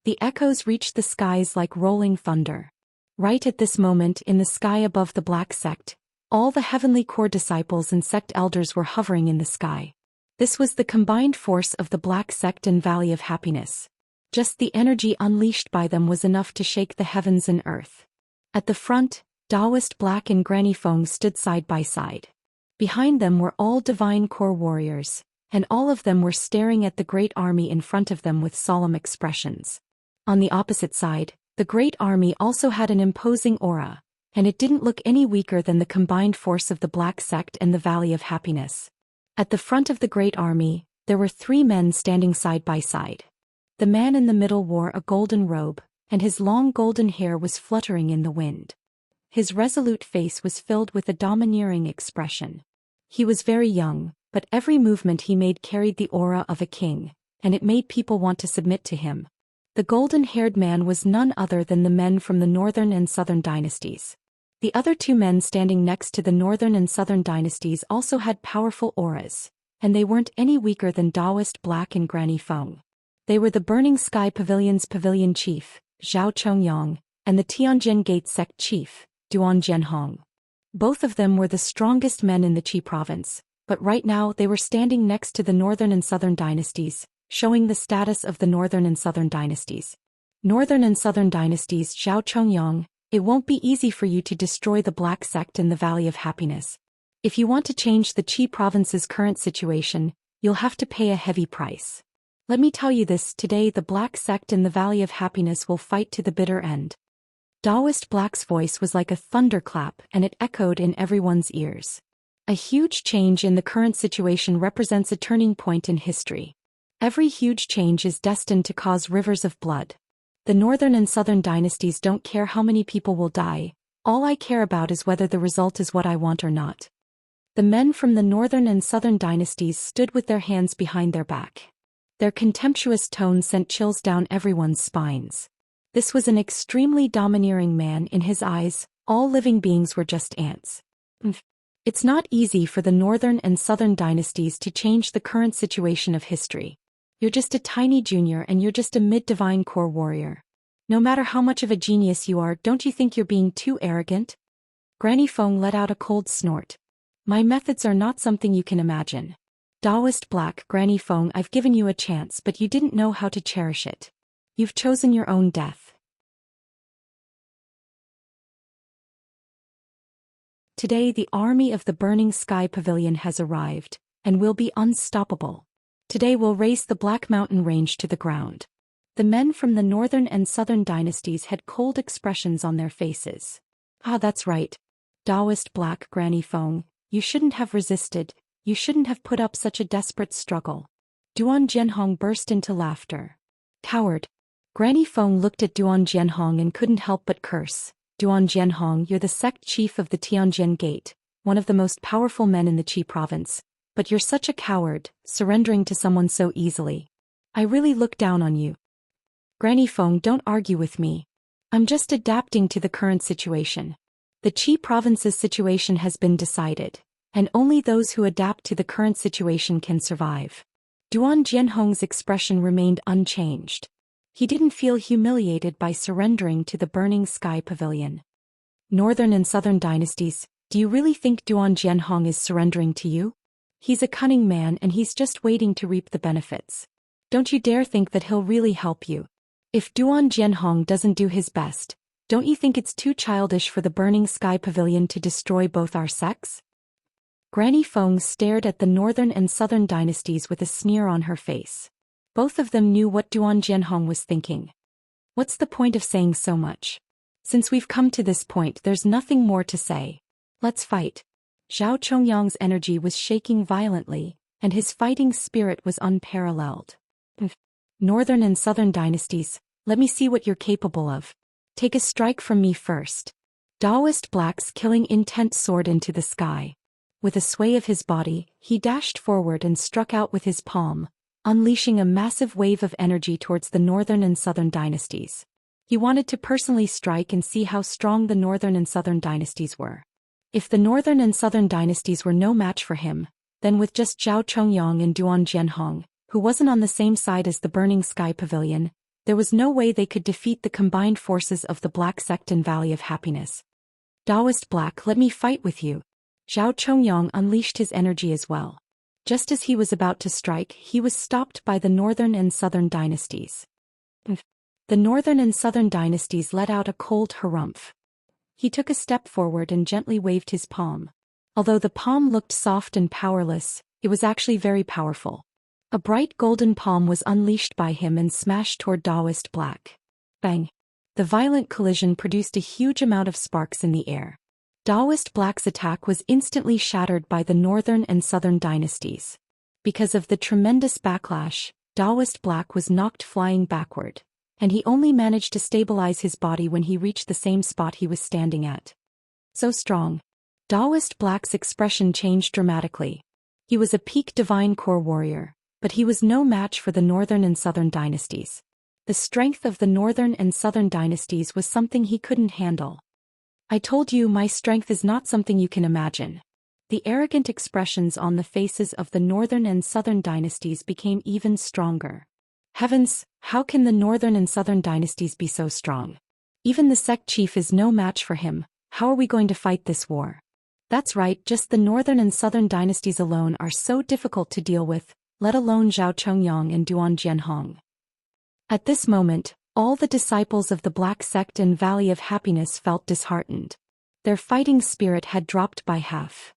A: The echoes reached the skies like rolling thunder. Right at this moment, in the sky above the Black Sect, all the heavenly core disciples and sect elders were hovering in the sky. This was the combined force of the Black Sect and Valley of Happiness. Just the energy unleashed by them was enough to shake the heavens and earth. At the front, Taoist Black and Granny Feng stood side by side. Behind them were all divine core warriors, and all of them were staring at the great army in front of them with solemn expressions. On the opposite side, the great army also had an imposing aura, and it didn't look any weaker than the combined force of the Black Sect and the Valley of Happiness. At the front of the great army, there were 3 men standing side by side. The man in the middle wore a golden robe, and his long golden hair was fluttering in the wind. His resolute face was filled with a domineering expression. He was very young, but every movement he made carried the aura of a king, and it made people want to submit to him. The golden-haired man was none other than the men from the Northern and Southern dynasties. The other 2 men standing next to the Northern and Southern dynasties also had powerful auras, and they weren't any weaker than Taoist Black and Granny Feng. They were the Burning Sky Pavilion's pavilion chief, Zhao Chongyang, and the Tianjin Gate sect chief, Duan Zhenhong. Both of them were the strongest men in the Qi province, but right now they were standing next to the Northern and Southern dynasties, showing the status of the Northern and Southern dynasties. Northern and Southern dynasties, Zhao Chongyang, it won't be easy for you to destroy the Black Sect in the Valley of Happiness. If you want to change the Qi province's current situation, you'll have to pay a heavy price. Let me tell you this, today the Black Sect in the Valley of Happiness will fight to the bitter end. Taoist Black's voice was like a thunderclap and it echoed in everyone's ears. A huge change in the current situation represents a turning point in history. Every huge change is destined to cause rivers of blood. The Northern and Southern dynasties don't care how many people will die, all I care about is whether the result is what I want or not. The men from the Northern and Southern dynasties stood with their hands behind their back. Their contemptuous tone sent chills down everyone's spines. This was an extremely domineering man. In his eyes, all living beings were just ants. It's not easy for the Northern and Southern dynasties to change the current situation of history. You're just a tiny junior and you're just a mid-divine core warrior. No matter how much of a genius you are, don't you think you're being too arrogant? Granny Feng let out a cold snort. My methods are not something you can imagine. Taoist Black, Granny Feng, I've given you a chance but you didn't know how to cherish it. You've chosen your own death. Today the army of the Burning Sky Pavilion has arrived, and will be unstoppable. Today we'll race the Black Mountain Range to the ground. The men from the Northern and Southern dynasties had cold expressions on their faces. That's right. Taoist Black, Granny Feng, you shouldn't have resisted, you shouldn't have put up such a desperate struggle. Duan Zhenhong burst into laughter. Coward. Granny Feng looked at Duan Zhenhong and couldn't help but curse. Duan Zhenhong, you're the sect chief of the Tianjin Gate, one of the most powerful men in the Qi province. But you're such a coward, surrendering to someone so easily. I really look down on you. Granny Feng, don't argue with me. I'm just adapting to the current situation. The Qi province's situation has been decided, and only those who adapt to the current situation can survive. Duan Jianhong's expression remained unchanged. He didn't feel humiliated by surrendering to the Burning Sky Pavilion. Northern and Southern dynasties, do you really think Duan Jianhong is surrendering to you? He's a cunning man and he's just waiting to reap the benefits. Don't you dare think that he'll really help you. If Duan Jianhong doesn't do his best, don't you think it's too childish for the Burning Sky Pavilion to destroy both our sects? Granny Feng stared at the Northern and Southern dynasties with a sneer on her face. Both of them knew what Duan Jianhong was thinking. What's the point of saying so much? Since we've come to this point, there's nothing more to say. Let's fight. Zhao Chongyang's energy was shaking violently, and his fighting spirit was unparalleled. Northern and Southern dynasties, let me see what you're capable of. Take a strike from me first. Daoist Black's killing intent soared into the sky. With a sway of his body, he dashed forward and struck out with his palm, unleashing a massive wave of energy towards the Northern and Southern dynasties. He wanted to personally strike and see how strong the Northern and Southern dynasties were. If the Northern and Southern dynasties were no match for him, then with just Zhao Chongyang and Duan Jianhong, who wasn't on the same side as the Burning Sky Pavilion, there was no way they could defeat the combined forces of the Black Sect and Valley of Happiness. Daoist Black, let me fight with you. Zhao Chongyang unleashed his energy as well. Just as he was about to strike, he was stopped by the Northern and Southern dynasties. The Northern and Southern dynasties let out a cold harumph. He took a step forward and gently waved his palm. Although the palm looked soft and powerless, it was actually very powerful. A bright golden palm was unleashed by him and smashed toward Daoist Black. Bang! The violent collision produced a huge amount of sparks in the air. Daoist Black's attack was instantly shattered by the Northern and Southern dynasties. Because of the tremendous backlash, Daoist Black was knocked flying backward, and he only managed to stabilize his body when he reached the same spot he was standing at. So strong. Daoist Black's expression changed dramatically. He was a peak divine core warrior, but he was no match for the Northern and Southern dynasties. The strength of the Northern and Southern dynasties was something he couldn't handle. I told you my strength is not something you can imagine. The arrogant expressions on the faces of the Northern and Southern dynasties became even stronger. Heavens, how can the Northern and Southern dynasties be so strong? Even the sect chief is no match for him. How are we going to fight this war? That's right, just the Northern and Southern dynasties alone are so difficult to deal with, let alone Zhao Chongyang and Duan Jianhong. At this moment, all the disciples of the Black Sect and Valley of Happiness felt disheartened. Their fighting spirit had dropped by half.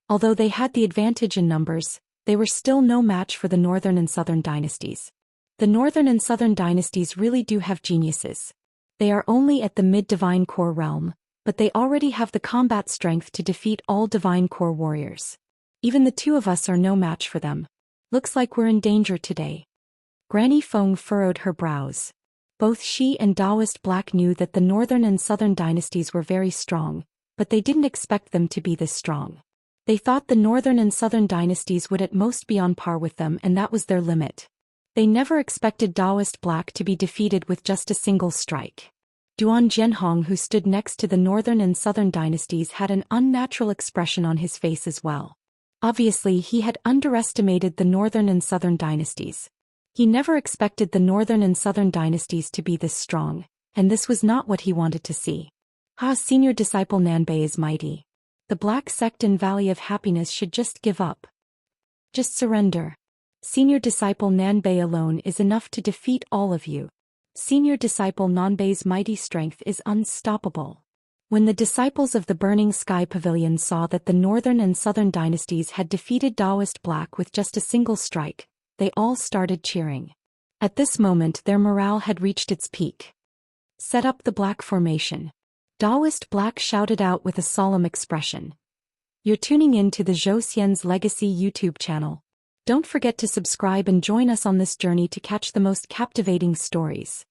A: Although they had the advantage in numbers, they were still no match for the Northern and Southern dynasties. The Northern and Southern dynasties really do have geniuses. They are only at the mid-divine core realm, but they already have the combat strength to defeat all divine core warriors. Even the two of us are no match for them. Looks like we're in danger today. Granny Feng furrowed her brows. Both she and Daoist Black knew that the Northern and Southern dynasties were very strong, but they didn't expect them to be this strong. They thought the Northern and Southern dynasties would at most be on par with them, and that was their limit. They never expected Daoist Black to be defeated with just a single strike. Duan Jianhong, who stood next to the Northern and Southern dynasties, had an unnatural expression on his face as well. Obviously, he had underestimated the Northern and Southern dynasties. He never expected the Northern and Southern dynasties to be this strong, and this was not what he wanted to see. Senior disciple Nanbei is mighty. The Black Sect and Valley of Happiness should just give up. Just surrender. Senior disciple Nanbei alone is enough to defeat all of you. Senior disciple Nanbei's mighty strength is unstoppable. When the disciples of the Burning Sky Pavilion saw that the Northern and Southern dynasties had defeated Daoist Black with just a single strike, they all started cheering. At this moment their morale had reached its peak. Set up the Black Formation. Daoist Black shouted out with a solemn expression. You're tuning in to the Zhou Xian's Legacy YouTube channel. Don't forget to subscribe and join us on this journey to catch the most captivating stories.